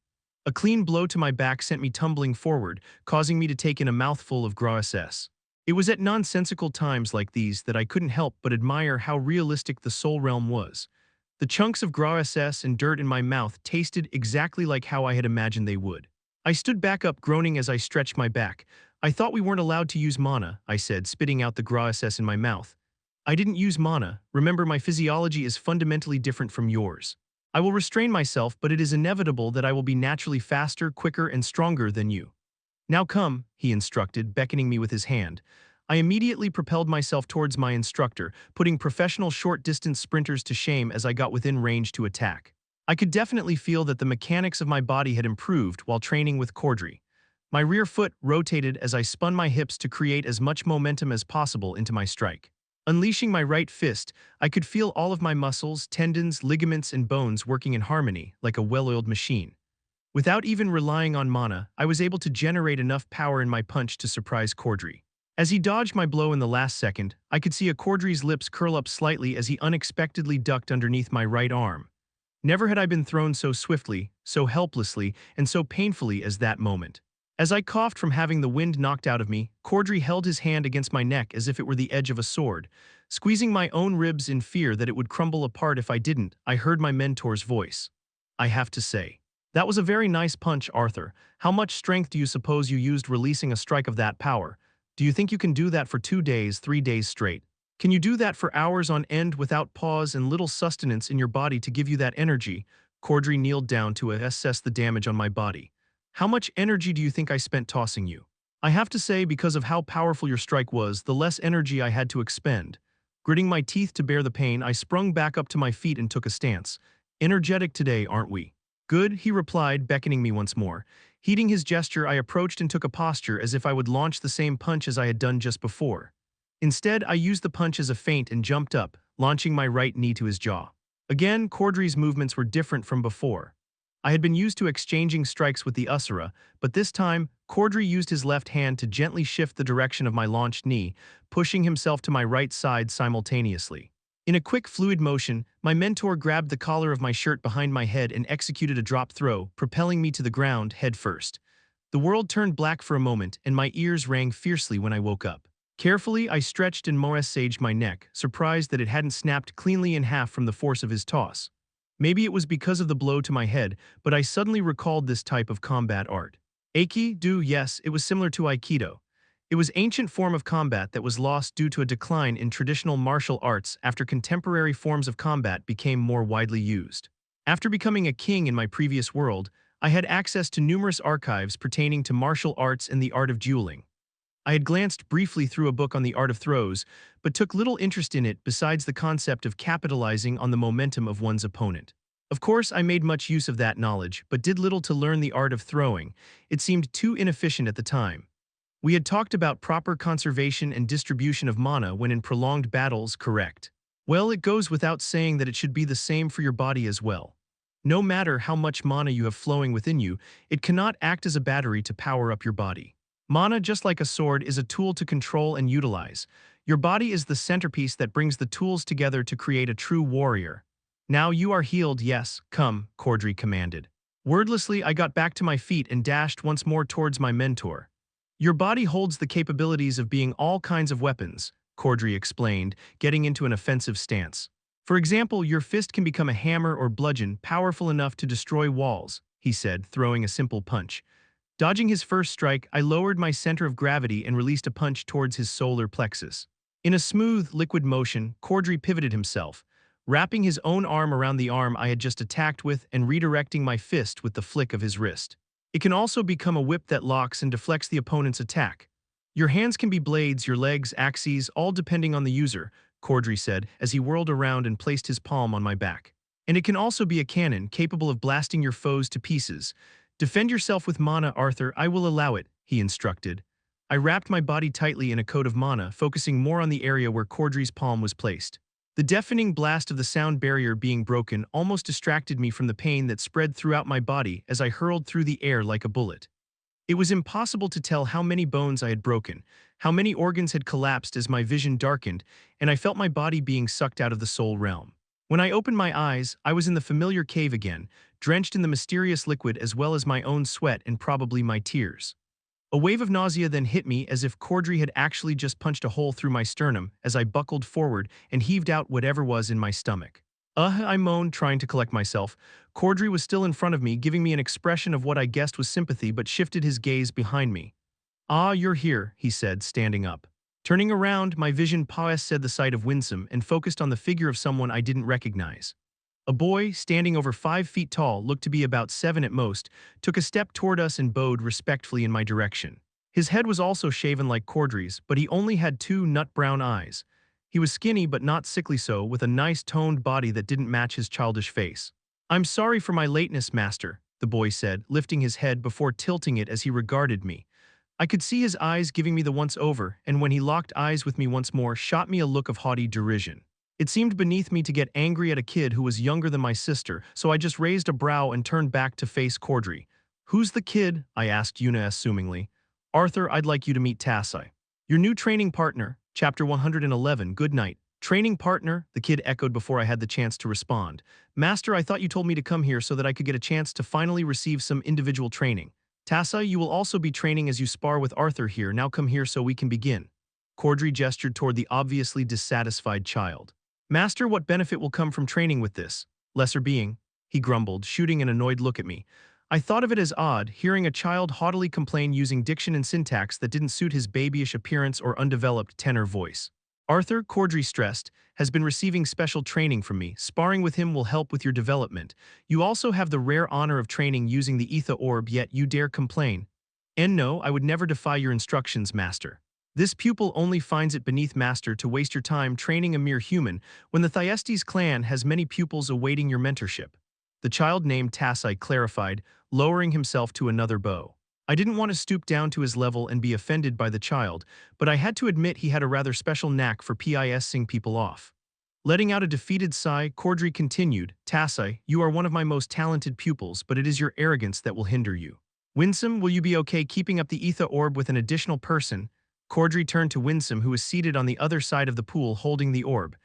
A clean blow to my back sent me tumbling forward, causing me to take in a mouthful of Grauss. It was at nonsensical times like these that I couldn't help but admire how realistic the Soul Realm was. The chunks of Grauss and dirt in my mouth tasted exactly like how I had imagined they would. I stood back up, groaning as I stretched my back. I thought we weren't allowed to use mana, I said, spitting out the Grauss in my mouth. I didn't use mana. Remember, my physiology is fundamentally different from yours. I will restrain myself, but it is inevitable that I will be naturally faster, quicker, and stronger than you. Now come, he instructed, beckoning me with his hand. I immediately propelled myself towards my instructor, putting professional short-distance sprinters to shame as I got within range to attack. I could definitely feel that the mechanics of my body had improved while training with Cordry. My rear foot rotated as I spun my hips to create as much momentum as possible into my strike. Unleashing my right fist, I could feel all of my muscles, tendons, ligaments, and bones working in harmony, like a well-oiled machine. Without even relying on mana, I was able to generate enough power in my punch to surprise Cordry. As he dodged my blow in the last second, I could see Cordry's lips curl up slightly as he unexpectedly ducked underneath my right arm. Never had I been thrown so swiftly, so helplessly, and so painfully as that moment. As I coughed from having the wind knocked out of me, Cordry held his hand against my neck as if it were the edge of a sword. Squeezing my own ribs in fear that it would crumble apart if I didn't, I heard my mentor's voice. I have to say, that was a very nice punch, Arthur. How much strength do you suppose you used releasing a strike of that power? Do you think you can do that for 2 days, 3 days straight? Can you do that for hours on end without pause and little sustenance in your body to give you that energy? Cordry kneeled down to assess the damage on my body. How much energy do you think I spent tossing you? I have to say, because of how powerful your strike was, the less energy I had to expend. Gritting my teeth to bear the pain, I sprung back up to my feet and took a stance. Energetic today, aren't we? Good, he replied, beckoning me once more. Heeding his gesture, I approached and took a posture as if I would launch the same punch as I had done just before. Instead, I used the punch as a feint and jumped up, launching my right knee to his jaw. Again, Cordry's movements were different from before. I had been used to exchanging strikes with the Usura, but this time, Cordry used his left hand to gently shift the direction of my launched knee, pushing himself to my right side simultaneously. In a quick, fluid motion, my mentor grabbed the collar of my shirt behind my head and executed a drop throw, propelling me to the ground head first. The world turned black for a moment, and my ears rang fiercely when I woke up. Carefully, I stretched and massaged my neck, surprised that it hadn't snapped cleanly in half from the force of his toss. Maybe it was because of the blow to my head, but I suddenly recalled this type of combat art. Aikido, yes, it was similar to Aikido. It was an ancient form of combat that was lost due to a decline in traditional martial arts after contemporary forms of combat became more widely used. After becoming a king in my previous world, I had access to numerous archives pertaining to martial arts and the art of dueling. I had glanced briefly through a book on the art of throws, but took little interest in it besides the concept of capitalizing on the momentum of one's opponent. Of course, I made much use of that knowledge, but did little to learn the art of throwing. It seemed too inefficient at the time. We had talked about proper conservation and distribution of mana when in prolonged battles, correct? Well, it goes without saying that it should be the same for your body as well. No matter how much mana you have flowing within you, it cannot act as a battery to power up your body. Mana, just like a sword, is a tool to control and utilize. Your body is the centerpiece that brings the tools together to create a true warrior. Now you are healed, yes, come, Cordry commanded. Wordlessly, I got back to my feet and dashed once more towards my mentor. Your body holds the capabilities of being all kinds of weapons, Cordry explained, getting into an offensive stance. For example, your fist can become a hammer or bludgeon powerful enough to destroy walls, he said, throwing a simple punch. Dodging his first strike, I lowered my center of gravity and released a punch towards his solar plexus. In a smooth, liquid motion, Cordry pivoted himself, wrapping his own arm around the arm I had just attacked with and redirecting my fist with the flick of his wrist. It can also become a whip that locks and deflects the opponent's attack. Your hands can be blades, your legs, axes, all depending on the user, Cordry said as he whirled around and placed his palm on my back. And it can also be a cannon capable of blasting your foes to pieces. Defend yourself with mana, Arthur, I will allow it, he instructed. I wrapped my body tightly in a coat of mana, focusing more on the area where Cordry's palm was placed. The deafening blast of the sound barrier being broken almost distracted me from the pain that spread throughout my body as I hurled through the air like a bullet. It was impossible to tell how many bones I had broken, how many organs had collapsed as my vision darkened, and I felt my body being sucked out of the soul realm. When I opened my eyes, I was in the familiar cave again, drenched in the mysterious liquid as well as my own sweat and probably my tears. A wave of nausea then hit me as if Cordry had actually just punched a hole through my sternum as I buckled forward and heaved out whatever was in my stomach. I moaned, trying to collect myself. Cordry was still in front of me, giving me an expression of what I guessed was sympathy but shifted his gaze behind me. Ah, you're here, he said, standing up. Turning around, my vision said the sight of Winsome and focused on the figure of someone I didn't recognize. A boy, standing over 5 feet tall, looked to be about 7 at most, took a step toward us and bowed respectfully in my direction. His head was also shaven like Cordry's, but he only had 2 nut-brown eyes. He was skinny but not sickly so, with a nice toned body that didn't match his childish face. I'm sorry for my lateness, master, the boy said, lifting his head before tilting it as he regarded me. I could see his eyes giving me the once-over, and when he locked eyes with me once more, shot me a look of haughty derision. It seemed beneath me to get angry at a kid who was younger than my sister, so I just raised a brow and turned back to face Cordry. Who's the kid? I asked Yuna assumingly. Arthur, I'd like you to meet Tassai. Your new training partner, Chapter 111, good night. Training partner, the kid echoed before I had the chance to respond. Master, I thought you told me to come here so that I could get a chance to finally receive some individual training. Tassai, you will also be training as you spar with Arthur here. Now come here so we can begin. Cordry gestured toward the obviously dissatisfied child. Master, what benefit will come from training with this lesser being? He grumbled, shooting an annoyed look at me. I thought of it as odd, hearing a child haughtily complain using diction and syntax that didn't suit his babyish appearance or undeveloped tenor voice. Arthur, Cordry stressed, has been receiving special training from me. Sparring with him will help with your development. You also have the rare honor of training using the Ether Orb, yet you dare complain. And no, I would never defy your instructions, Master. This pupil only finds it beneath Master to waste your time training a mere human when the Thyestes clan has many pupils awaiting your mentorship. The child named Tassai clarified, lowering himself to another bow. I didn't want to stoop down to his level and be offended by the child, but I had to admit he had a rather special knack for pissing people off. Letting out a defeated sigh, Cordry continued, Tassai, you are one of my most talented pupils, but it is your arrogance that will hinder you. Winsome, will you be okay keeping up the ether orb with an additional person? Cordry turned to Winsome, who was seated on the other side of the pool holding the orb.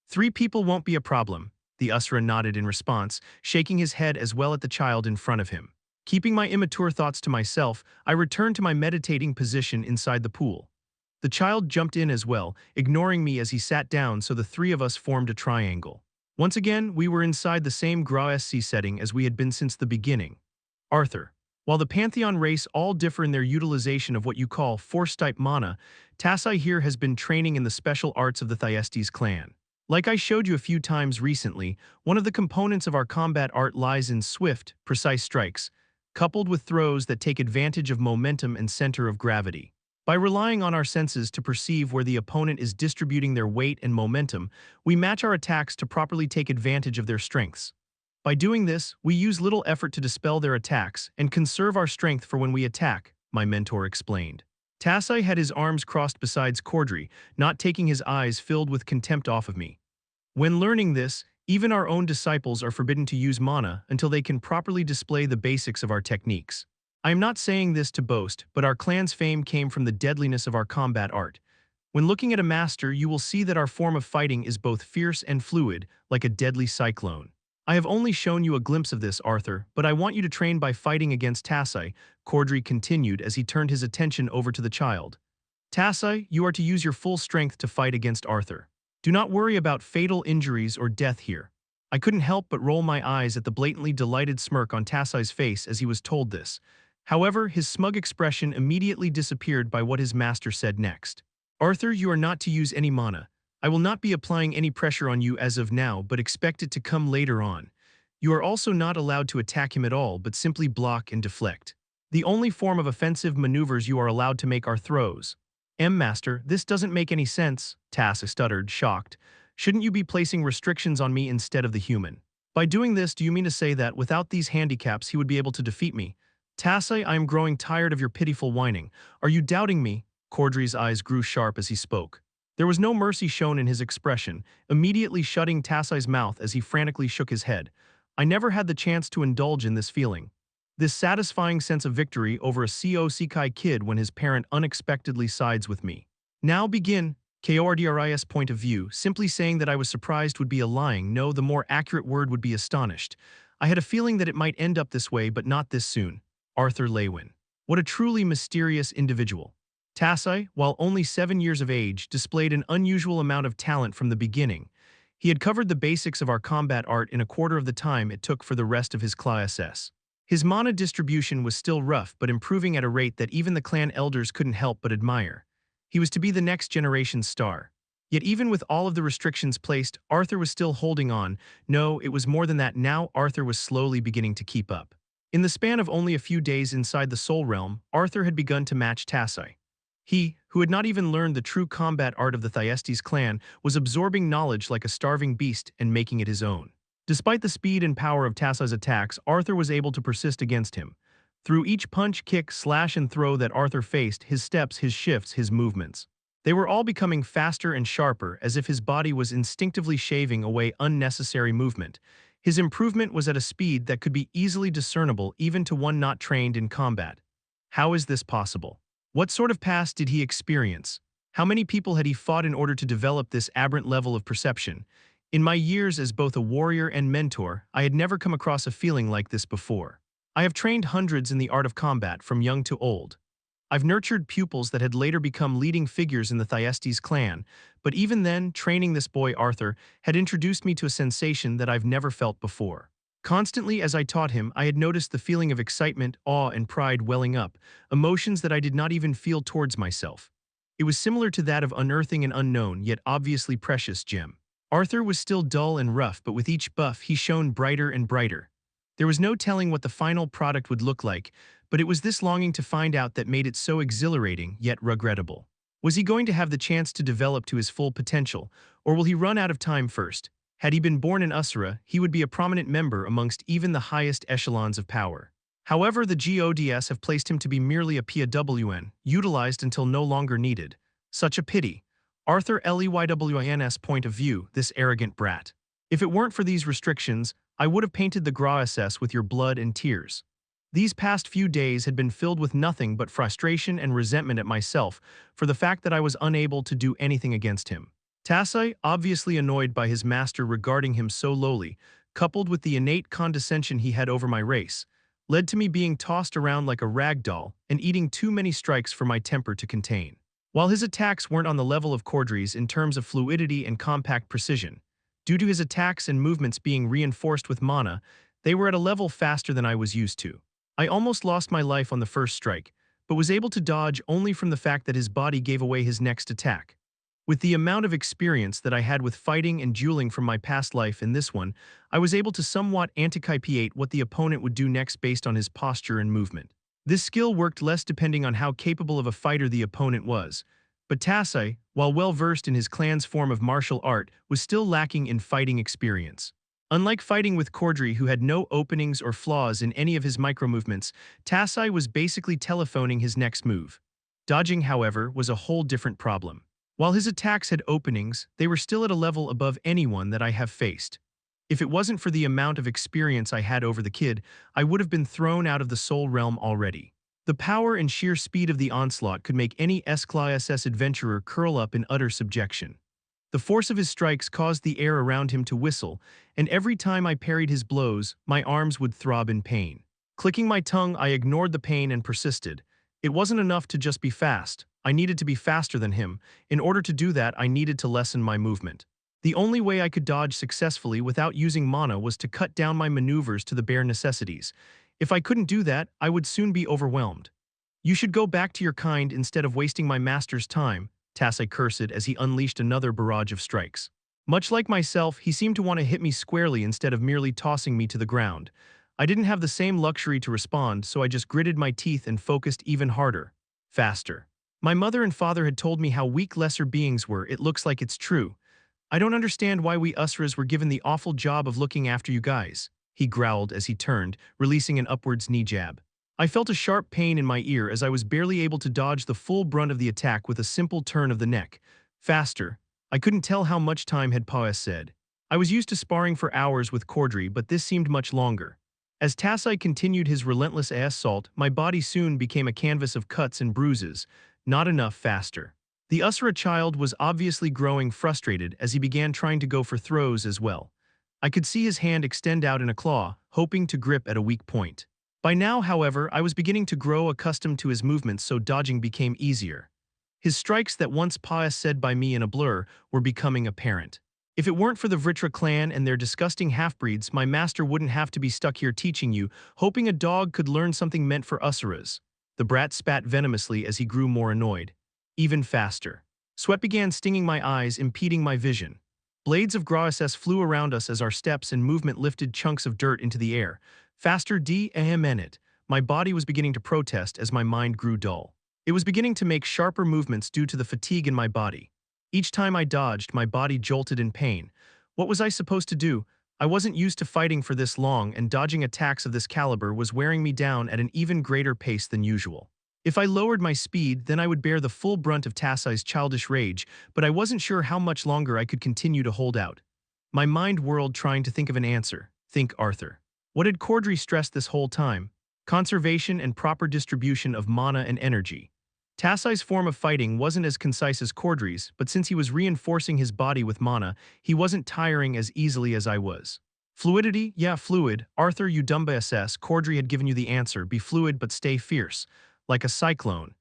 3 people won't be a problem. The Usra nodded in response, shaking his head as well at the child in front of him. Keeping my immature thoughts to myself, I returned to my meditating position inside the pool. The child jumped in as well, ignoring me as he sat down, so the 3 of us formed a triangle. Once again, we were inside the same Gra-SC setting as we had been since the beginning. Arthur. While the Pantheon race all differ in their utilization of what you call Force-type mana, Tassai here has been training in the special arts of the Thyestes clan. Like I showed you a few times recently, one of the components of our combat art lies in swift, precise strikes, coupled with throws that take advantage of momentum and center of gravity. By relying on our senses to perceive where the opponent is distributing their weight and momentum, we match our attacks to properly take advantage of their strengths. By doing this, we use little effort to dispel their attacks and conserve our strength for when we attack, my mentor explained. Tassai had his arms crossed beside Cordry, not taking his eyes filled with contempt off of me. When learning this, even our own disciples are forbidden to use mana until they can properly display the basics of our techniques. I am not saying this to boast, but our clan's fame came from the deadliness of our combat art. When looking at a master, you will see that our form of fighting is both fierce and fluid, like a deadly cyclone. I have only shown you a glimpse of this, Arthur, but I want you to train by fighting against Tassai, Cordry continued as he turned his attention over to the child. Tassai, you are to use your full strength to fight against Arthur. Do not worry about fatal injuries or death here. I couldn't help but roll my eyes at the blatantly delighted smirk on Tassai's face as he was told this. However, his smug expression immediately disappeared by what his master said next. Arthur, you are not to use any mana. I will not be applying any pressure on you as of now, but expect it to come later on. You are also not allowed to attack him at all, but simply block and deflect. The only form of offensive maneuvers you are allowed to make are throws. Master, this doesn't make any sense, Tassai stuttered, shocked. Shouldn't you be placing restrictions on me instead of the human? By doing this, do you mean to say that without these handicaps he would be able to defeat me? Tassai, I am growing tired of your pitiful whining. Are you doubting me? Cordry's eyes grew sharp as he spoke. There was no mercy shown in his expression, immediately shutting Tassai's mouth as he frantically shook his head. I never had the chance to indulge in this feeling. This satisfying sense of victory over a CO Sekai kid when his parent unexpectedly sides with me. Now begin. KORDRIS point of view, simply saying that I was surprised would be a lying. No, the more accurate word would be astonished. I had a feeling that it might end up this way, but not this soon. Arthur Leywin. What a truly mysterious individual. Tassai, while only 7 years of age, displayed an unusual amount of talent from the beginning. He had covered the basics of our combat art in a quarter of the time it took for the rest of his class. His mana distribution was still rough, but improving at a rate that even the clan elders couldn't help but admire. He was to be the next generation's star. Yet even with all of the restrictions placed, Arthur was still holding on. No, it was more than that. Now Arthur was slowly beginning to keep up. In the span of only a few days inside the Soul Realm, Arthur had begun to match Tassai. He, who had not even learned the true combat art of the Thyestes clan, was absorbing knowledge like a starving beast and making it his own. Despite the speed and power of Tassai's attacks, Arthur was able to persist against him. Through each punch, kick, slash, and throw that Arthur faced, his steps, his shifts, his movements, they were all becoming faster and sharper, as if his body was instinctively shaving away unnecessary movement. His improvement was at a speed that could be easily discernible even to one not trained in combat. How is this possible? What sort of past did he experience? How many people had he fought in order to develop this aberrant level of perception? In my years as both a warrior and mentor, I had never come across a feeling like this before. I have trained hundreds in the art of combat from young to old. I've nurtured pupils that had later become leading figures in the Thyestes clan, but even then, training this boy Arthur had introduced me to a sensation that I've never felt before. Constantly as I taught him, I had noticed the feeling of excitement, awe, and pride welling up, emotions that I did not even feel towards myself. It was similar to that of unearthing an unknown, yet obviously precious gem. Arthur was still dull and rough, but with each buff he shone brighter and brighter. There was no telling what the final product would look like, but it was this longing to find out that made it so exhilarating, yet regrettable. Was he going to have the chance to develop to his full potential, or will he run out of time first? Had he been born in Usura, he would be a prominent member amongst even the highest echelons of power. However, the GODS have placed him to be merely a PAWN, utilized until no longer needed. Such a pity. Arthur Leywin's point of view, this arrogant brat. If it weren't for these restrictions, I would have painted the Grasses with your blood and tears. These past few days had been filled with nothing but frustration and resentment at myself for the fact that I was unable to do anything against him. Tassai, obviously annoyed by his master regarding him so lowly, coupled with the innate condescension he had over my race, led to me being tossed around like a rag doll and eating too many strikes for my temper to contain. While his attacks weren't on the level of Cordry's in terms of fluidity and compact precision, due to his attacks and movements being reinforced with mana, they were at a level faster than I was used to. I almost lost my life on the first strike, but was able to dodge only from the fact that his body gave away his next attack. With the amount of experience that I had with fighting and dueling from my past life in this one, I was able to somewhat anticipate what the opponent would do next based on his posture and movement. This skill worked less depending on how capable of a fighter the opponent was, but Tassai, while well-versed in his clan's form of martial art, was still lacking in fighting experience. Unlike fighting with Cordry, who had no openings or flaws in any of his micromovements, Tassai was basically telephoning his next move. Dodging, however, was a whole different problem. While his attacks had openings, they were still at a level above anyone that I have faced. If it wasn't for the amount of experience I had over the kid, I would have been thrown out of the Soul Realm already. The power and sheer speed of the onslaught could make any S-class adventurer curl up in utter subjection. The force of his strikes caused the air around him to whistle, and every time I parried his blows, my arms would throb in pain. Clicking my tongue, I ignored the pain and persisted. It wasn't enough to just be fast. I needed to be faster than him. In order to do that, I needed to lessen my movement. The only way I could dodge successfully without using mana was to cut down my maneuvers to the bare necessities. If I couldn't do that, I would soon be overwhelmed. "You should go back to your kind instead of wasting my master's time," Tassai cursed as he unleashed another barrage of strikes. Much like myself, he seemed to want to hit me squarely instead of merely tossing me to the ground. I didn't have the same luxury to respond, so I just gritted my teeth and focused even harder. Faster. My mother and father had told me how weak lesser beings were. It looks like it's true. "I don't understand why we Usras were given the awful job of looking after you guys," he growled as he turned, releasing an upwards knee jab. I felt a sharp pain in my ear as I was barely able to dodge the full brunt of the attack with a simple turn of the neck. Faster. I couldn't tell how much time had passed. I was used to sparring for hours with Cordry, but this seemed much longer. As Tassai continued his relentless assault, my body soon became a canvas of cuts and bruises. Not enough faster. The Usra child was obviously growing frustrated as he began trying to go for throws as well. I could see his hand extend out in a claw, hoping to grip at a weak point. By now, however, I was beginning to grow accustomed to his movements, so dodging became easier. His strikes that once passed by me in a blur were becoming apparent. If it weren't for the Vritra clan and their disgusting half-breeds, my master wouldn't have to be stuck here teaching you, hoping a dog could learn something meant for Usuras. The brat spat venomously as he grew more annoyed. Even faster. Sweat began stinging my eyes, impeding my vision. Blades of Grasses flew around us as our steps and movement lifted chunks of dirt into the air. Faster d-minute. My body was beginning to protest as my mind grew dull. It was beginning to make sharper movements due to the fatigue in my body. Each time I dodged, my body jolted in pain. What was I supposed to do? I wasn't used to fighting for this long, and dodging attacks of this caliber was wearing me down at an even greater pace than usual. If I lowered my speed, then I would bear the full brunt of Tassai's childish rage, but I wasn't sure how much longer I could continue to hold out. My mind whirled trying to think of an answer. Think Arthur. What had Cordry stressed this whole time? Conservation and proper distribution of mana and energy. Tassai's form of fighting wasn't as concise as Cordry's, but since he was reinforcing his body with mana, he wasn't tiring as easily as I was. Fluidity? Yeah, fluid. Arthur, you dumb SS, Cordry had given you the answer. Be fluid but stay fierce. Like a cyclone.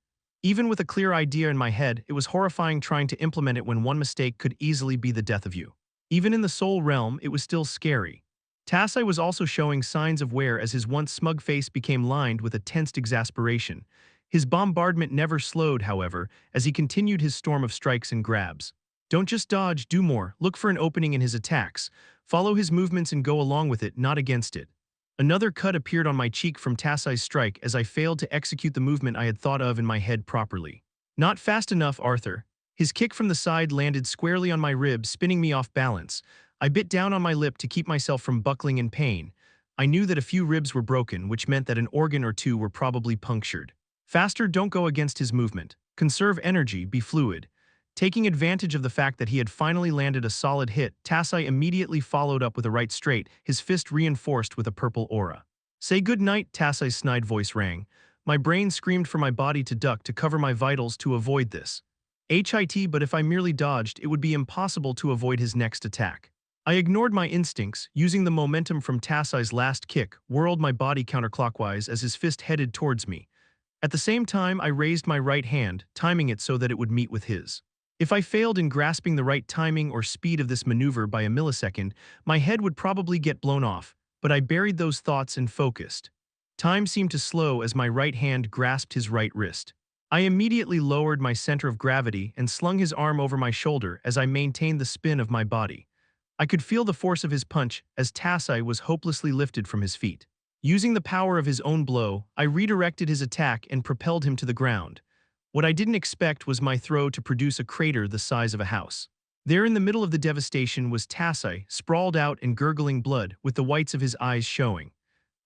Even with a clear idea in my head, it was horrifying trying to implement it when one mistake could easily be the death of you. Even in the soul realm, it was still scary. Tassai was also showing signs of wear as his once smug face became lined with a tensed exasperation. His bombardment never slowed, however, as he continued his storm of strikes and grabs. Don't just dodge, do more. Look for an opening in his attacks. Follow his movements and go along with it, not against it. Another cut appeared on my cheek from Tassai's strike as I failed to execute the movement I had thought of in my head properly. Not fast enough, Arthur. His kick from the side landed squarely on my rib, spinning me off balance. I bit down on my lip to keep myself from buckling in pain. I knew that a few ribs were broken, which meant that an organ or two were probably punctured. Faster, don't go against his movement. Conserve energy, be fluid. Taking advantage of the fact that he had finally landed a solid hit, Tassai immediately followed up with a right straight, his fist reinforced with a purple aura. "Say good night," Tassai's snide voice rang. My brain screamed for my body to duck to cover my vitals to avoid this. But if I merely dodged, it would be impossible to avoid his next attack. I ignored my instincts, using the momentum from Tassai's last kick, whirled my body counterclockwise as his fist headed towards me. At the same time, I raised my right hand, timing it so that it would meet with his. If I failed in grasping the right timing or speed of this maneuver by a millisecond, my head would probably get blown off, but I buried those thoughts and focused. Time seemed to slow as my right hand grasped his right wrist. I immediately lowered my center of gravity and slung his arm over my shoulder as I maintained the spin of my body. I could feel the force of his punch as Tassai was hopelessly lifted from his feet. Using the power of his own blow, I redirected his attack and propelled him to the ground. What I didn't expect was my throw to produce a crater the size of a house. There in the middle of the devastation was Tassai, sprawled out and gurgling blood, with the whites of his eyes showing.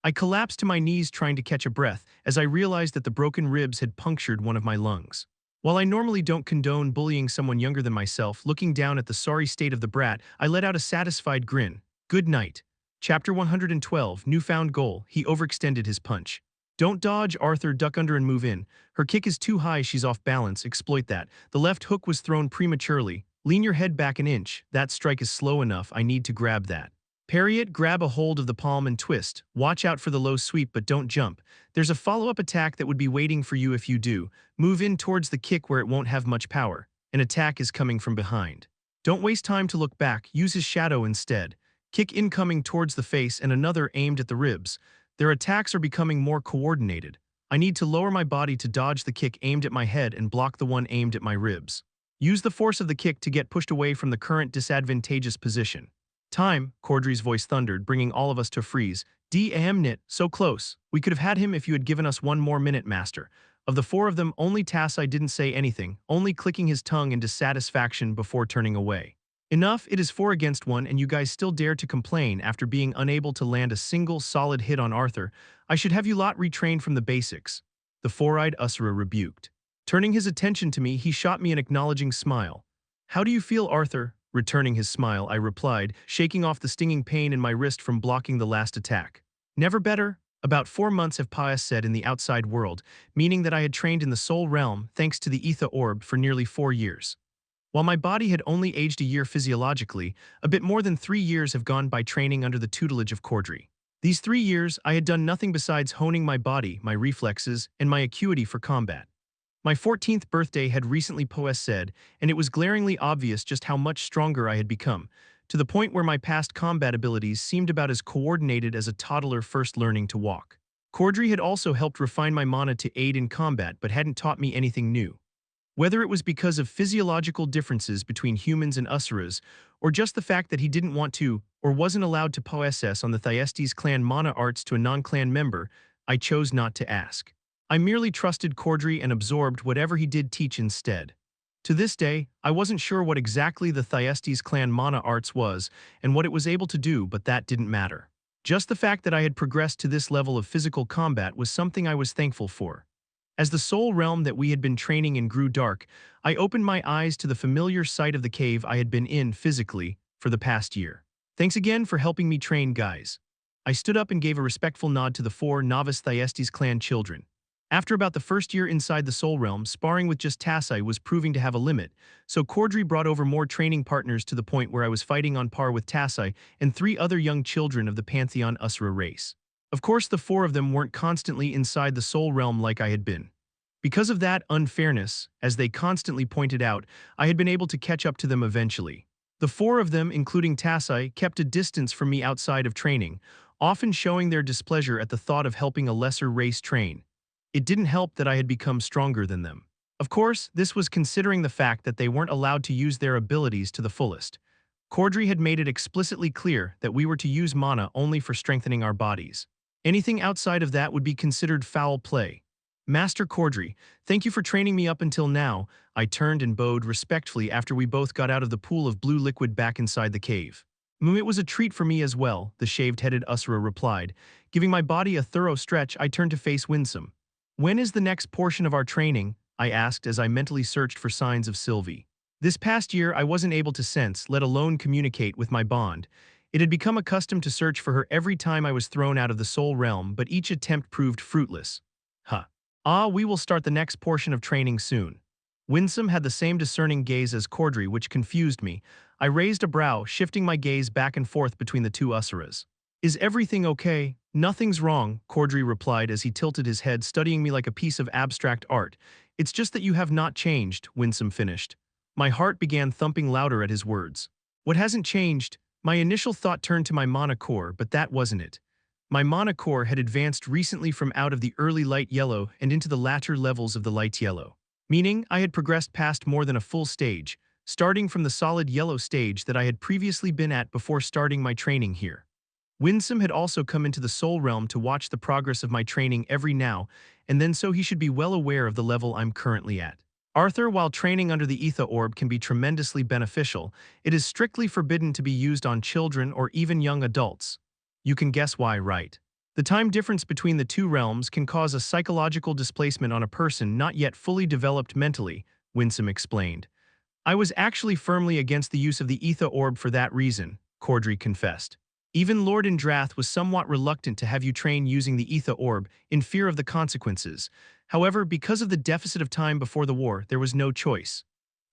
I collapsed to my knees trying to catch a breath as I realized that the broken ribs had punctured one of my lungs. While I normally don't condone bullying someone younger than myself, looking down at the sorry state of the brat, I let out a satisfied grin. Good night. Chapter 112, Newfound Goal. He overextended his punch. Don't dodge, Arthur, duck under and move in. Her kick is too high, she's off balance, exploit that. The left hook was thrown prematurely. Lean your head back an inch. That strike is slow enough, I need to grab that. Parry it, grab a hold of the palm and twist. Watch out for the low sweep but don't jump. There's a follow-up attack that would be waiting for you if you do. Move in towards the kick where it won't have much power. An attack is coming from behind. Don't waste time to look back, use his shadow instead. Kick incoming towards the face and another aimed at the ribs. Their attacks are becoming more coordinated. I need to lower my body to dodge the kick aimed at my head and block the one aimed at my ribs. Use the force of the kick to get pushed away from the current disadvantageous position. Time, Cordry's voice thundered, bringing all of us to freeze. Damn, so close. We could have had him if you had given us one more minute, Master. Of the four of them, only Tassai didn't say anything, only clicking his tongue in dissatisfaction before turning away. Enough, it is 4 against 1 and you guys still dare to complain after being unable to land a single solid hit on Arthur. I should have you lot retrained from the basics. The four-eyed Usura rebuked. Turning his attention to me, he shot me an acknowledging smile. How do you feel, Arthur? Returning his smile, I replied, shaking off the stinging pain in my wrist from blocking the last attack. Never better. About 4 months have said in the outside world, meaning that I had trained in the soul realm thanks to the Ether Orb for nearly 4 years. While my body had only aged a year physiologically, a bit more than 3 years have gone by training under the tutelage of Cordry. These 3 years, I had done nothing besides honing my body, my reflexes, and my acuity for combat. My 14th birthday had recently said, and it was glaringly obvious just how much stronger I had become, to the point where my past combat abilities seemed about as coordinated as a toddler first learning to walk. Cordry had also helped refine my mana to aid in combat but hadn't taught me anything new. Whether it was because of physiological differences between humans and Usuras, or just the fact that he didn't want to or wasn't allowed to possess on the Thyestes clan mana arts to a non-clan member, I chose not to ask. I merely trusted Cordry and absorbed whatever he did teach instead. To this day, I wasn't sure what exactly the Thyestes clan mana arts was and what it was able to do, but that didn't matter. Just the fact that I had progressed to this level of physical combat was something I was thankful for. As the soul realm that we had been training in grew dark, I opened my eyes to the familiar sight of the cave I had been in physically for the past year. Thanks again for helping me train, guys. I stood up and gave a respectful nod to the 4 novice Thyestes clan children. After about the first year inside the soul realm, sparring with just Tassai was proving to have a limit, so Cordry brought over more training partners to the point where I was fighting on par with Tassai and 3 other young children of the Pantheon Usura race. Of course, the 4 of them weren't constantly inside the soul realm like I had been. Because of that unfairness, as they constantly pointed out, I had been able to catch up to them eventually. The 4 of them, including Tassai, kept a distance from me outside of training, often showing their displeasure at the thought of helping a lesser race train. It didn't help that I had become stronger than them. Of course, this was considering the fact that they weren't allowed to use their abilities to the fullest. Cordry had made it explicitly clear that we were to use mana only for strengthening our bodies. Anything outside of that would be considered foul play. Master Cordry, thank you for training me up until now. I turned and bowed respectfully after we both got out of the pool of blue liquid back inside the cave. It was a treat for me as well, the shaved-headed Usura replied. Giving my body a thorough stretch, I turned to face Winsome. When is the next portion of our training? I asked as I mentally searched for signs of Sylvie. This past year, I wasn't able to sense, let alone communicate with my bond. It had become accustomed to search for her every time I was thrown out of the soul realm, but each attempt proved fruitless. Huh. We will start the next portion of training soon. Winsome had the same discerning gaze as Cordry, which confused me. I raised a brow, shifting my gaze back and forth between the two Asuras. Is everything okay? Nothing's wrong, Cordry replied as he tilted his head, studying me like a piece of abstract art. It's just that you have not changed, Winsome finished. My heart began thumping louder at his words. What hasn't changed? My initial thought turned to my mana core, but that wasn't it. My mana core had advanced recently from out of the early light yellow and into the latter levels of the light yellow. Meaning, I had progressed past more than a full stage, starting from the solid yellow stage that I had previously been at before starting my training here. Winsome had also come into the soul realm to watch the progress of my training every now and then, so he should be well aware of the level I'm currently at. Arthur, while training under the Ether Orb can be tremendously beneficial, it is strictly forbidden to be used on children or even young adults. You can guess why, right? The time difference between the two realms can cause a psychological displacement on a person not yet fully developed mentally, Winsome explained. I was actually firmly against the use of the Ether Orb for that reason, Cordry confessed. Even Lord Indrath was somewhat reluctant to have you train using the Ether Orb in fear of the consequences. However, because of the deficit of time before the war, there was no choice.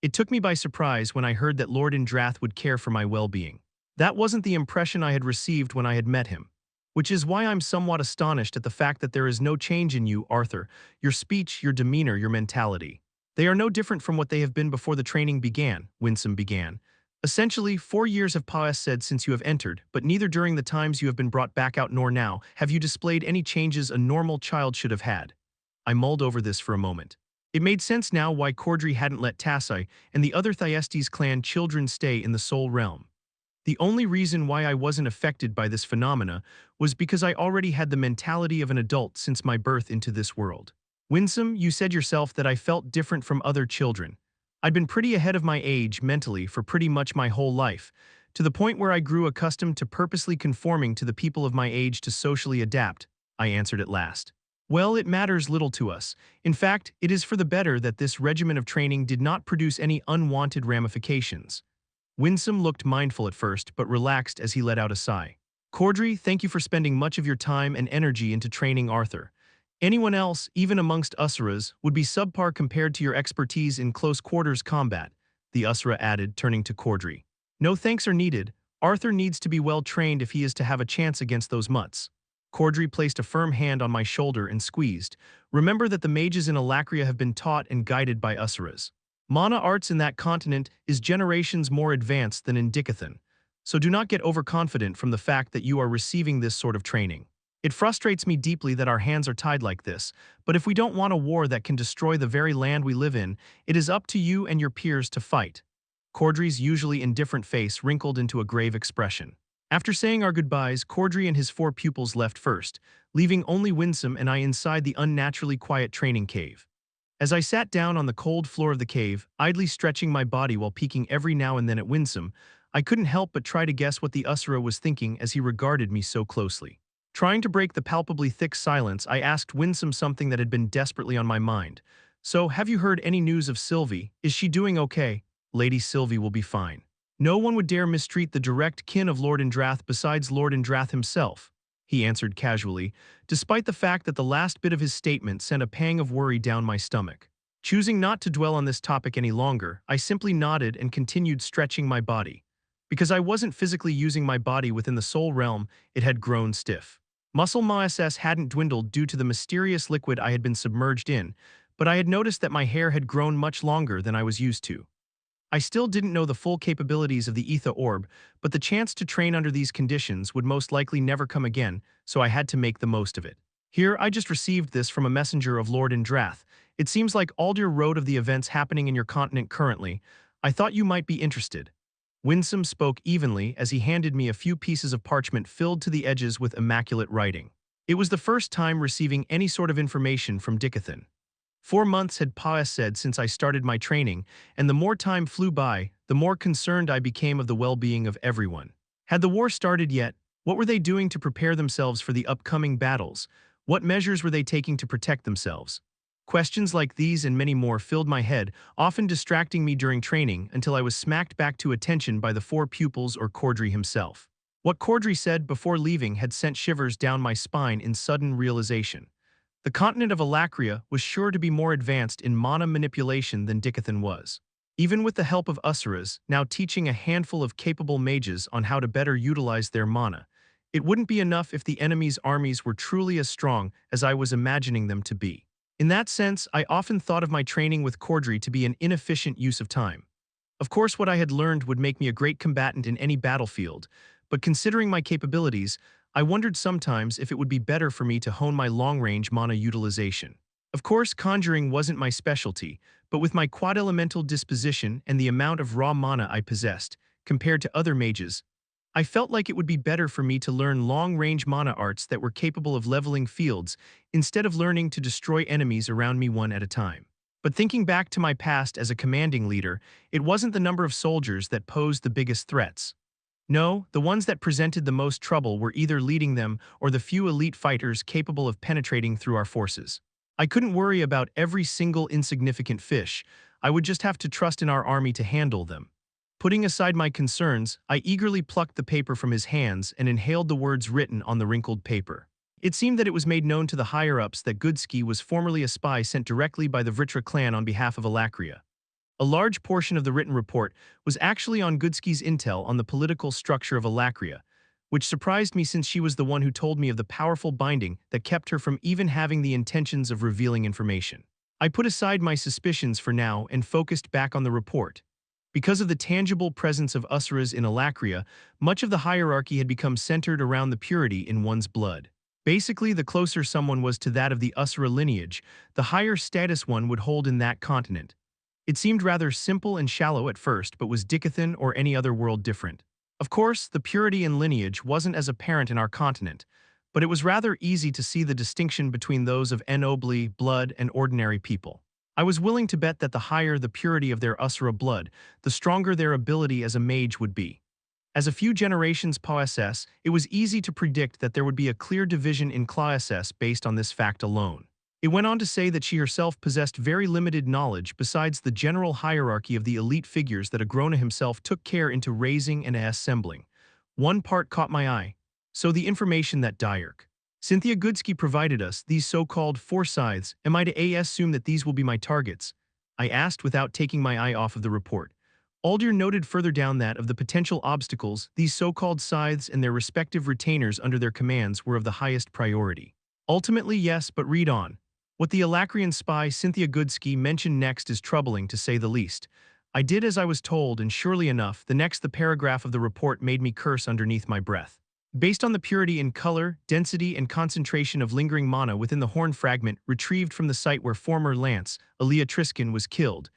It took me by surprise when I heard that Lord Indrath would care for my well-being. That wasn't the impression I had received when I had met him. Which is why I'm somewhat astonished at the fact that there is no change in you, Arthur. Your speech, your demeanor, your mentality. They are no different from what they have been before the training began, Winsome began. Essentially, 4 years have passed since you have entered, but neither during the times you have been brought back out nor now have you displayed any changes a normal child should have had. I mulled over this for a moment. It made sense now why Cordry hadn't let Tassai and the other Thyestes clan children stay in the soul realm. The only reason why I wasn't affected by this phenomena was because I already had the mentality of an adult since my birth into this world. Winsome, you said yourself that I felt different from other children. I'd been pretty ahead of my age mentally for pretty much my whole life, to the point where I grew accustomed to purposely conforming to the people of my age to socially adapt, I answered at last. Well, it matters little to us. In fact, it is for the better that this regimen of training did not produce any unwanted ramifications. Winsome looked mindful at first, but relaxed as he let out a sigh. Cordry, thank you for spending much of your time and energy into training Arthur. Anyone else, even amongst Usuras, would be subpar compared to your expertise in close-quarters combat, the Usura added, turning to Cordry. No thanks are needed. Arthur needs to be well-trained if he is to have a chance against those mutts. Cordry placed a firm hand on my shoulder and squeezed. Remember that the mages in Alacria have been taught and guided by Usuras. Mana arts in that continent is generations more advanced than in Dicathen, so do not get overconfident from the fact that you are receiving this sort of training. It frustrates me deeply that our hands are tied like this, but if we don't want a war that can destroy the very land we live in, it is up to you and your peers to fight. Cordry's usually indifferent face wrinkled into a grave expression. After saying our goodbyes, Cordry and his 4 pupils left first, leaving only Winsome and I inside the unnaturally quiet training cave. As I sat down on the cold floor of the cave, idly stretching my body while peeking every now and then at Winsome, I couldn't help but try to guess what the Usura was thinking as he regarded me so closely. Trying to break the palpably thick silence, I asked Winsome something that had been desperately on my mind. So, have you heard any news of Sylvie? Is she doing okay? Lady Sylvie will be fine. No one would dare mistreat the direct kin of Lord Indrath besides Lord Indrath himself, he answered casually, despite the fact that the last bit of his statement sent a pang of worry down my stomach. Choosing not to dwell on this topic any longer, I simply nodded and continued stretching my body. Because I wasn't physically using my body within the soul realm, it had grown stiff. Muscle mass hadn't dwindled due to the mysterious liquid I had been submerged in, but I had noticed that my hair had grown much longer than I was used to. I still didn't know the full capabilities of the Ether Orb, but the chance to train under these conditions would most likely never come again, so I had to make the most of it. Here, I just received this from a messenger of Lord Indrath. It seems like Aldir wrote of the events happening in your continent currently. I thought you might be interested. Winsome spoke evenly as he handed me a few pieces of parchment filled to the edges with immaculate writing. It was the first time receiving any sort of information from Dicathen. 4 months had passed since I started my training, and the more time flew by, the more concerned I became of the well-being of everyone. Had the war started yet? What were they doing to prepare themselves for the upcoming battles? What measures were they taking to protect themselves? Questions like these and many more filled my head, often distracting me during training until I was smacked back to attention by the four pupils or Cordry himself. What Cordry said before leaving had sent shivers down my spine in sudden realization. The continent of Alacria was sure to be more advanced in mana manipulation than Dicathen was. Even with the help of Usuras, now teaching a handful of capable mages on how to better utilize their mana, it wouldn't be enough if the enemy's armies were truly as strong as I was imagining them to be. In that sense, I often thought of my training with Cordry to be an inefficient use of time. Of course, what I had learned would make me a great combatant in any battlefield, but considering my capabilities, I wondered sometimes if it would be better for me to hone my long-range mana utilization. Of course, conjuring wasn't my specialty, but with my quad-elemental disposition and the amount of raw mana I possessed, compared to other mages, I felt like it would be better for me to learn long-range mana arts that were capable of leveling fields instead of learning to destroy enemies around me one at a time. But thinking back to my past as a commanding leader, it wasn't the number of soldiers that posed the biggest threats. No, the ones that presented the most trouble were either leading them or the few elite fighters capable of penetrating through our forces. I couldn't worry about every single insignificant fish. I would just have to trust in our army to handle them. Putting aside my concerns, I eagerly plucked the paper from his hands and inhaled the words written on the wrinkled paper. It seemed that it was made known to the higher-ups that Goodsky was formerly a spy sent directly by the Vritra clan on behalf of Alacria. A large portion of the written report was actually on Goodsky's intel on the political structure of Alacria, which surprised me since she was the one who told me of the powerful binding that kept her from even having the intentions of revealing information. I put aside my suspicions for now and focused back on the report. Because of the tangible presence of Usuras in Alacria, much of the hierarchy had become centered around the purity in one's blood. Basically, the closer someone was to that of the Usura lineage, the higher status one would hold in that continent. It seemed rather simple and shallow at first, but was Dicathen or any other world different? Of course, the purity in lineage wasn't as apparent in our continent, but it was rather easy to see the distinction between those of ennobly, blood, and ordinary people. I was willing to bet that the higher the purity of their Usura blood, the stronger their ability as a mage would be. As a few generations POSS, it was easy to predict that there would be a clear division in ClaSS based on this fact alone. It went on to say that she herself possessed very limited knowledge besides the general hierarchy of the elite figures that Agrona himself took care into raising and assembling. One part caught my eye. So the information that Dierk, Cynthia Goodsky provided us, these so-called four scythes, am I to assume that these will be my targets? I asked without taking my eye off of the report. Aldir noted further down that of the potential obstacles, these so-called scythes and their respective retainers under their commands were of the highest priority. Ultimately, yes, but read on. What the Alacrian spy Cynthia Goodsky mentioned next is troubling, to say the least. I did as I was told, and surely enough, the paragraph of the report made me curse underneath my breath. Based on the purity in color, density, and concentration of lingering mana within the horn fragment retrieved from the site where former Lance, Aaliyah Triskin, was killed,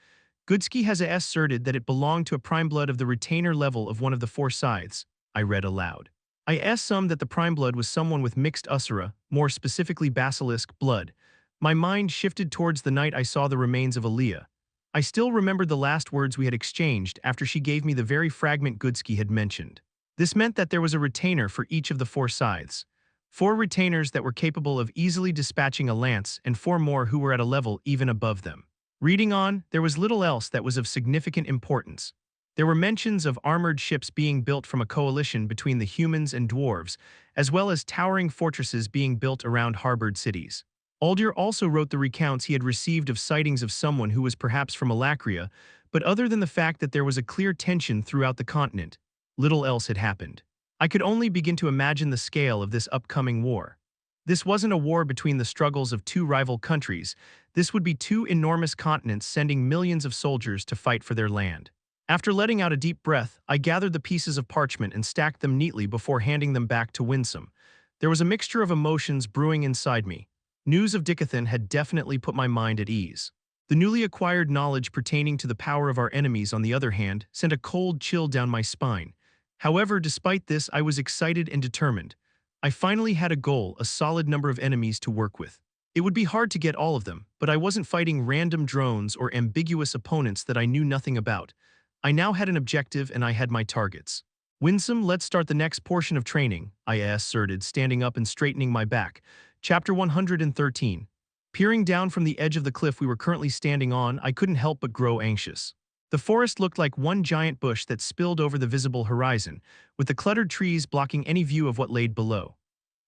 Goodsky has asserted that it belonged to a prime blood of the retainer level of one of the four scythes, I read aloud. I assumed that the prime blood was someone with mixed Usura, more specifically basilisk, blood. My mind shifted towards the night I saw the remains of Aaliyah. I still remembered the last words we had exchanged after she gave me the very fragment Goodsky had mentioned. This meant that there was a retainer for each of the four scythes. 4 retainers that were capable of easily dispatching a lance and 4 more who were at a level even above them. Reading on, there was little else that was of significant importance. There were mentions of armored ships being built from a coalition between the humans and dwarves, as well as towering fortresses being built around harbored cities. Aldir also wrote the recounts he had received of sightings of someone who was perhaps from Alacria, but other than the fact that there was a clear tension throughout the continent, little else had happened. I could only begin to imagine the scale of this upcoming war. This wasn't a war between the struggles of 2 rival countries. This would be 2 enormous continents sending millions of soldiers to fight for their land. After letting out a deep breath, I gathered the pieces of parchment and stacked them neatly before handing them back to Winsome. There was a mixture of emotions brewing inside me. News of Dicathen had definitely put my mind at ease. The newly acquired knowledge pertaining to the power of our enemies, on the other hand, sent a cold chill down my spine. However, despite this, I was excited and determined. I finally had a goal, a solid number of enemies to work with. It would be hard to get all of them, but I wasn't fighting random drones or ambiguous opponents that I knew nothing about. I now had an objective and I had my targets. Winsome, let's start the next portion of training, I asserted, standing up and straightening my back. Chapter 113. Peering down from the edge of the cliff we were currently standing on, I couldn't help but grow anxious. The forest looked like one giant bush that spilled over the visible horizon, with the cluttered trees blocking any view of what laid below.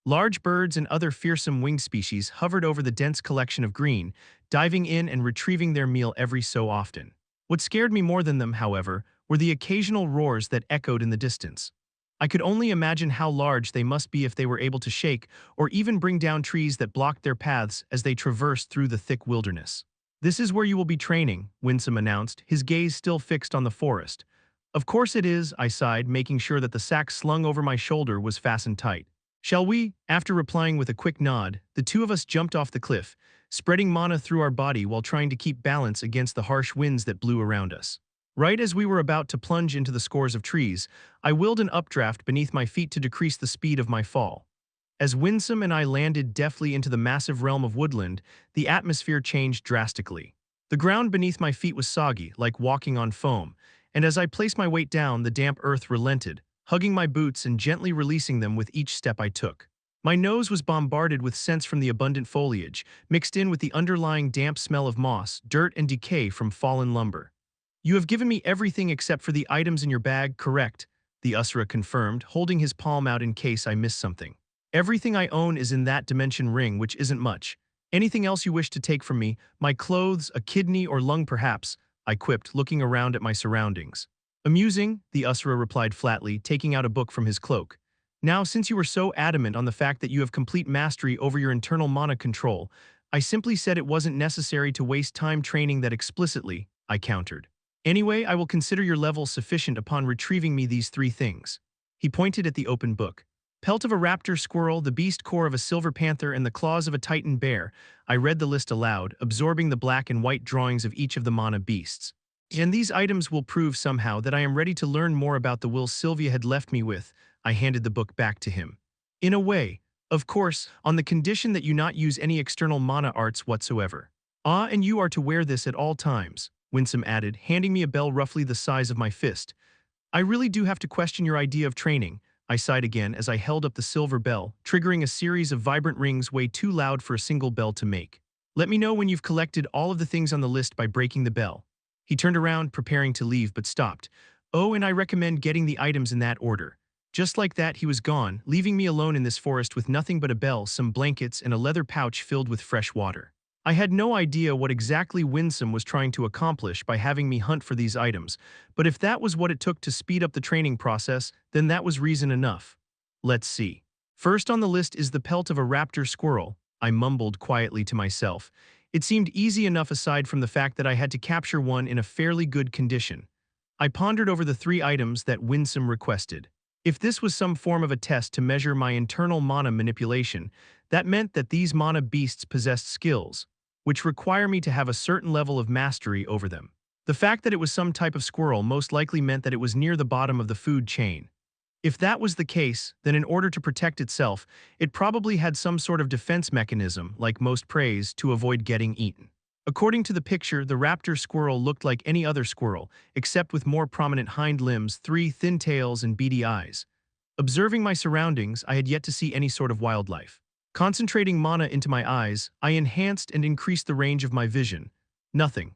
Large birds and other fearsome winged species hovered over the dense collection of green, diving in and retrieving their meal every so often. What scared me more than them, however, were the occasional roars that echoed in the distance. I could only imagine how large they must be if they were able to shake or even bring down trees that blocked their paths as they traversed through the thick wilderness. "This is where you will be training," Winsome announced, his gaze still fixed on the forest. "Of course it is," I sighed, making sure that the sack slung over my shoulder was fastened tight. "Shall we?" After replying with a quick nod, the two of us jumped off the cliff, spreading mana through our body while trying to keep balance against the harsh winds that blew around us. Right as we were about to plunge into the scores of trees, I willed an updraft beneath my feet to decrease the speed of my fall. As Winsome and I landed deftly into the massive realm of woodland, the atmosphere changed drastically. The ground beneath my feet was soggy, like walking on foam, and as I placed my weight down, the damp earth relented, hugging my boots and gently releasing them with each step I took. My nose was bombarded with scents from the abundant foliage, mixed in with the underlying damp smell of moss, dirt, and decay from fallen lumber. "You have given me everything except for the items in your bag, correct?" the Usra confirmed, holding his palm out in case I missed something. "Everything I own is in that dimension ring, which isn't much. Anything else you wish to take from me, my clothes, a kidney or lung perhaps," I quipped, looking around at my surroundings. "Amusing," the Usra replied flatly, taking out a book from his cloak. "Now, since you were so adamant on the fact that you have complete mastery over your internal mana control, I simply said it wasn't necessary to waste time training that explicitly," I countered. "Anyway, I will consider your level sufficient upon retrieving me these three things." He pointed at the open book. "Pelt of a raptor squirrel, the beast core of a silver panther, and the claws of a titan bear." I read the list aloud, absorbing the black and white drawings of each of the mana beasts. "And these items will prove somehow that I am ready to learn more about the will Sylvia had left me with." I handed the book back to him. "In a way. Of course, on the condition that you not use any external mana arts whatsoever." "Ah, and you are to wear this at all times," Winsome added, handing me a bell roughly the size of my fist. "I really do have to question your idea of training," I sighed again as I held up the silver bell, triggering a series of vibrant rings way too loud for a single bell to make. "Let me know when you've collected all of the things on the list by breaking the bell." He turned around, preparing to leave, but stopped. "Oh, and I recommend getting the items in that order." Just like that, he was gone, leaving me alone in this forest with nothing but a bell, some blankets, and a leather pouch filled with fresh water. I had no idea what exactly Winsome was trying to accomplish by having me hunt for these items, but if that was what it took to speed up the training process, then that was reason enough. Let's see. First on the list is the pelt of a raptor squirrel, I mumbled quietly to myself. It seemed easy enough aside from the fact that I had to capture one in a fairly good condition. I pondered over the three items that Winsome requested. If this was some form of a test to measure my internal mana manipulation, that meant that these mana beasts possessed skills, which require me to have a certain level of mastery over them. The fact that it was some type of squirrel most likely meant that it was near the bottom of the food chain. If that was the case, then in order to protect itself, it probably had some sort of defense mechanism, like most preys, to avoid getting eaten. According to the picture, the raptor squirrel looked like any other squirrel, except with more prominent hind limbs, three thin tails, and beady eyes. Observing my surroundings, I had yet to see any sort of wildlife. Concentrating mana into my eyes, I enhanced and increased the range of my vision. Nothing.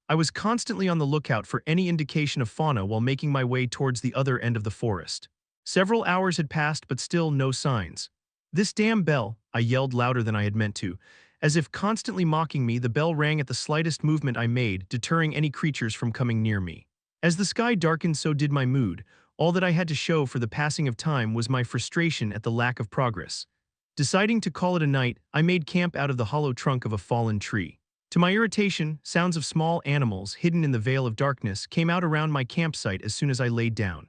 I was constantly on the lookout for any indication of fauna while making my way towards the other end of the forest. Several hours had passed, but still no signs. "This damn bell," I yelled louder than I had meant to. As if constantly mocking me, the bell rang at the slightest movement I made, deterring any creatures from coming near me. As the sky darkened, so did my mood. All that I had to show for the passing of time was my frustration at the lack of progress. Deciding to call it a night, I made camp out of the hollow trunk of a fallen tree. To my irritation, sounds of small animals hidden in the veil of darkness came out around my campsite as soon as I laid down.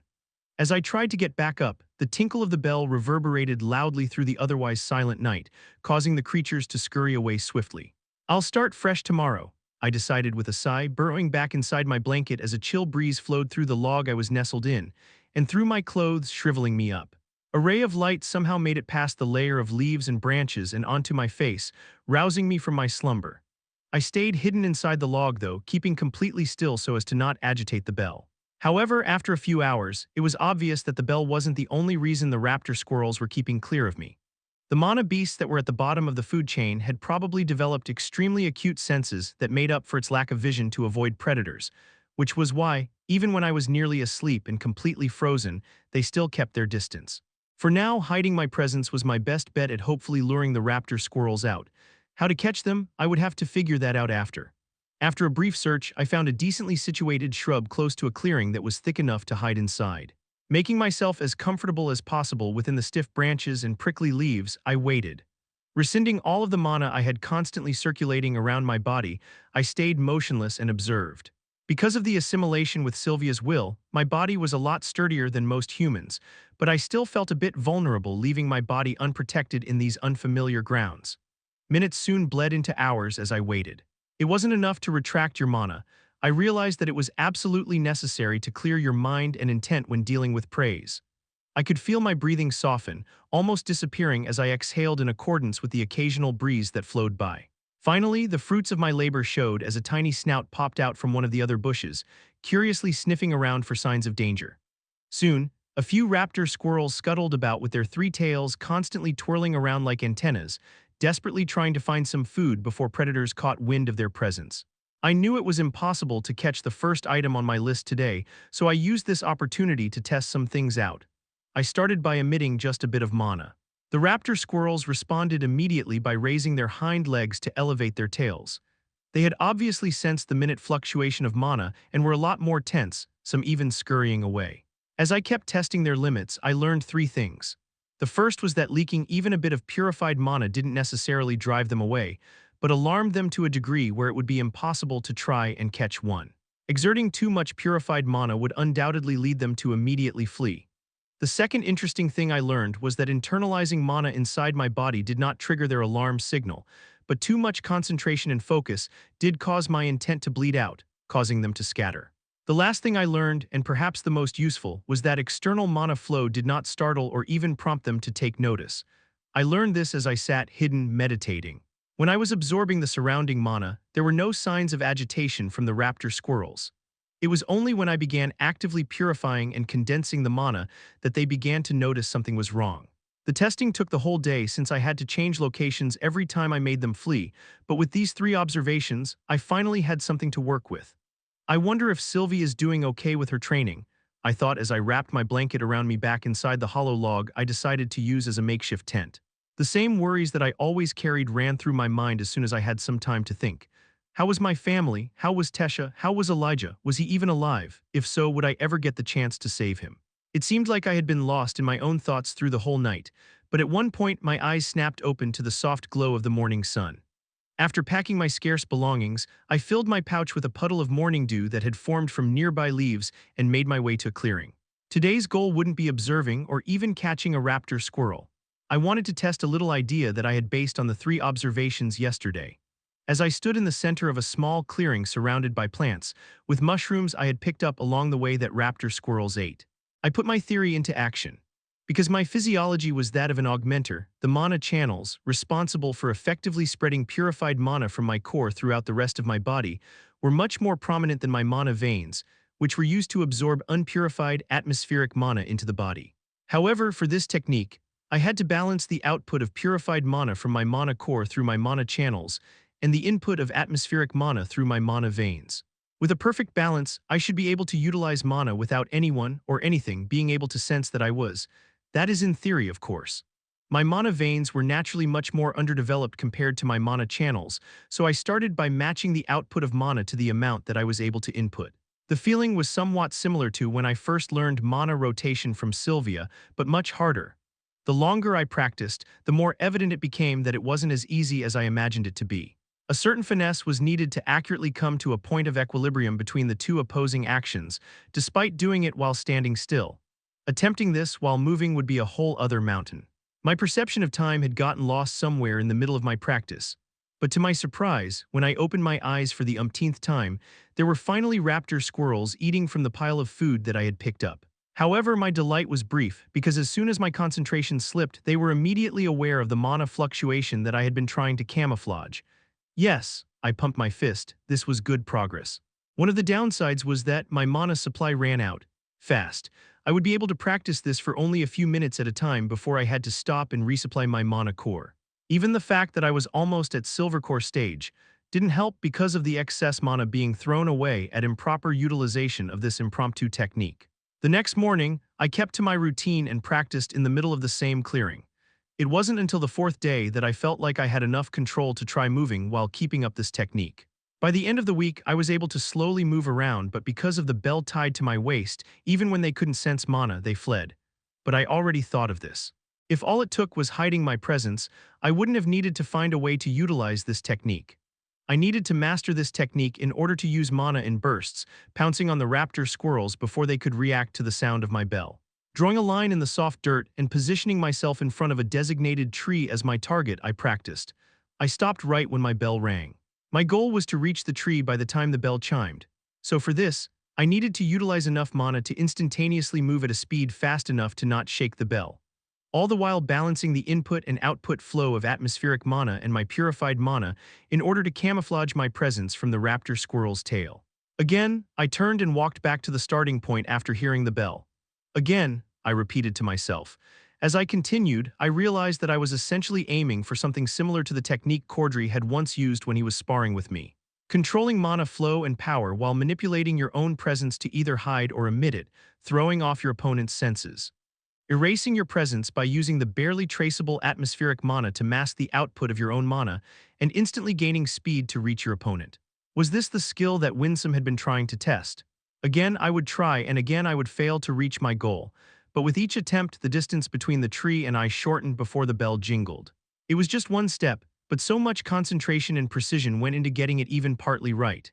As I tried to get back up, the tinkle of the bell reverberated loudly through the otherwise silent night, causing the creatures to scurry away swiftly. "I'll start fresh tomorrow," I decided with a sigh, burrowing back inside my blanket as a chill breeze flowed through the log I was nestled in, and through my clothes, shriveling me up. A ray of light somehow made it past the layer of leaves and branches and onto my face, rousing me from my slumber. I stayed hidden inside the log though, keeping completely still so as to not agitate the bell. However, after a few hours, it was obvious that the bell wasn't the only reason the raptor squirrels were keeping clear of me. The mana beasts that were at the bottom of the food chain had probably developed extremely acute senses that made up for its lack of vision to avoid predators, which was why, even when I was nearly asleep and completely frozen, they still kept their distance. For now, hiding my presence was my best bet at hopefully luring the raptor squirrels out. How to catch them, I would have to figure that out after. After a brief search, I found a decently situated shrub close to a clearing that was thick enough to hide inside. Making myself as comfortable as possible within the stiff branches and prickly leaves, I waited. Rescinding all of the mana I had constantly circulating around my body, I stayed motionless and observed. Because of the assimilation with Sylvia's will, my body was a lot sturdier than most humans, but I still felt a bit vulnerable leaving my body unprotected in these unfamiliar grounds. Minutes soon bled into hours as I waited. It wasn't enough to retract your mana. I realized that it was absolutely necessary to clear your mind and intent when dealing with praise. I could feel my breathing soften, almost disappearing as I exhaled in accordance with the occasional breeze that flowed by. Finally, the fruits of my labor showed as a tiny snout popped out from one of the other bushes, curiously sniffing around for signs of danger. Soon, a few raptor squirrels scuttled about with their three tails constantly twirling around like antennas, desperately trying to find some food before predators caught wind of their presence. I knew it was impossible to catch the first item on my list today, so I used this opportunity to test some things out. I started by emitting just a bit of mana. The raptor squirrels responded immediately by raising their hind legs to elevate their tails. They had obviously sensed the minute fluctuation of mana and were a lot more tense, some even scurrying away. As I kept testing their limits, I learned three things. The first was that leaking even a bit of purified mana didn't necessarily drive them away, but alarmed them to a degree where it would be impossible to try and catch one. Exerting too much purified mana would undoubtedly lead them to immediately flee. The second interesting thing I learned was that internalizing mana inside my body did not trigger their alarm signal, but too much concentration and focus did cause my intent to bleed out, causing them to scatter. The last thing I learned, and perhaps the most useful, was that external mana flow did not startle or even prompt them to take notice. I learned this as I sat hidden, meditating. When I was absorbing the surrounding mana, there were no signs of agitation from the raptor squirrels. It was only when I began actively purifying and condensing the mana that they began to notice something was wrong. The testing took the whole day since I had to change locations every time I made them flee, but with these three observations, I finally had something to work with. I wonder if Sylvie is doing okay with her training, I thought as I wrapped my blanket around me back inside the hollow log I decided to use as a makeshift tent. The same worries that I always carried ran through my mind as soon as I had some time to think. How was my family? How was Tesha? How was Elijah? Was he even alive? If so, would I ever get the chance to save him? It seemed like I had been lost in my own thoughts through the whole night, but at one point my eyes snapped open to the soft glow of the morning sun. After packing my scarce belongings, I filled my pouch with a puddle of morning dew that had formed from nearby leaves and made my way to a clearing. Today's goal wouldn't be observing or even catching a raptor squirrel. I wanted to test a little idea that I had based on the three observations yesterday. As I stood in the center of a small clearing surrounded by plants, with mushrooms I had picked up along the way that raptor squirrels ate, I put my theory into action. Because my physiology was that of an augmenter, the mana channels, responsible for effectively spreading purified mana from my core throughout the rest of my body, were much more prominent than my mana veins, which were used to absorb unpurified atmospheric mana into the body. However, for this technique, I had to balance the output of purified mana from my mana core through my mana channels and the input of atmospheric mana through my mana veins. With a perfect balance, I should be able to utilize mana without anyone or anything being able to sense that I was. That is in theory, of course. My mana veins were naturally much more underdeveloped compared to my mana channels, so I started by matching the output of mana to the amount that I was able to input. The feeling was somewhat similar to when I first learned mana rotation from Sylvia, but much harder. The longer I practiced, the more evident it became that it wasn't as easy as I imagined it to be. A certain finesse was needed to accurately come to a point of equilibrium between the two opposing actions, despite doing it while standing still. Attempting this while moving would be a whole other mountain. My perception of time had gotten lost somewhere in the middle of my practice. But to my surprise, when I opened my eyes for the umpteenth time, there were finally raptor squirrels eating from the pile of food that I had picked up. However, my delight was brief, because as soon as my concentration slipped, they were immediately aware of the mana fluctuation that I had been trying to camouflage. Yes, I pumped my fist, this was good progress. One of the downsides was that my mana supply ran out. fast. I would be able to practice this for only a few minutes at a time before I had to stop and resupply my mana core. Even the fact that I was almost at silver core stage didn't help because of the excess mana being thrown away at improper utilization of this impromptu technique. The next morning, I kept to my routine and practiced in the middle of the same clearing. It wasn't until the fourth day that I felt like I had enough control to try moving while keeping up this technique. By the end of the week, I was able to slowly move around, but because of the bell tied to my waist, even when they couldn't sense mana, they fled. But I already thought of this. If all it took was hiding my presence, I wouldn't have needed to find a way to utilize this technique. I needed to master this technique in order to use mana in bursts, pouncing on the raptor squirrels before they could react to the sound of my bell. Drawing a line in the soft dirt and positioning myself in front of a designated tree as my target, I practiced. I stopped right when my bell rang. My goal was to reach the tree by the time the bell chimed. So for this, I needed to utilize enough mana to instantaneously move at a speed fast enough to not shake the bell, all the while balancing the input and output flow of atmospheric mana and my purified mana in order to camouflage my presence from the raptor squirrel's tail. Again, I turned and walked back to the starting point after hearing the bell. Again, I repeated to myself. As I continued, I realized that I was essentially aiming for something similar to the technique Cordry had once used when he was sparring with me. Controlling mana flow and power while manipulating your own presence to either hide or emit it, throwing off your opponent's senses. Erasing your presence by using the barely traceable atmospheric mana to mask the output of your own mana, and instantly gaining speed to reach your opponent. Was this the skill that Winsome had been trying to test? Again, I would try, and again I would fail to reach my goal, but with each attempt, the distance between the tree and I shortened before the bell jingled. It was just one step, but so much concentration and precision went into getting it even partly right.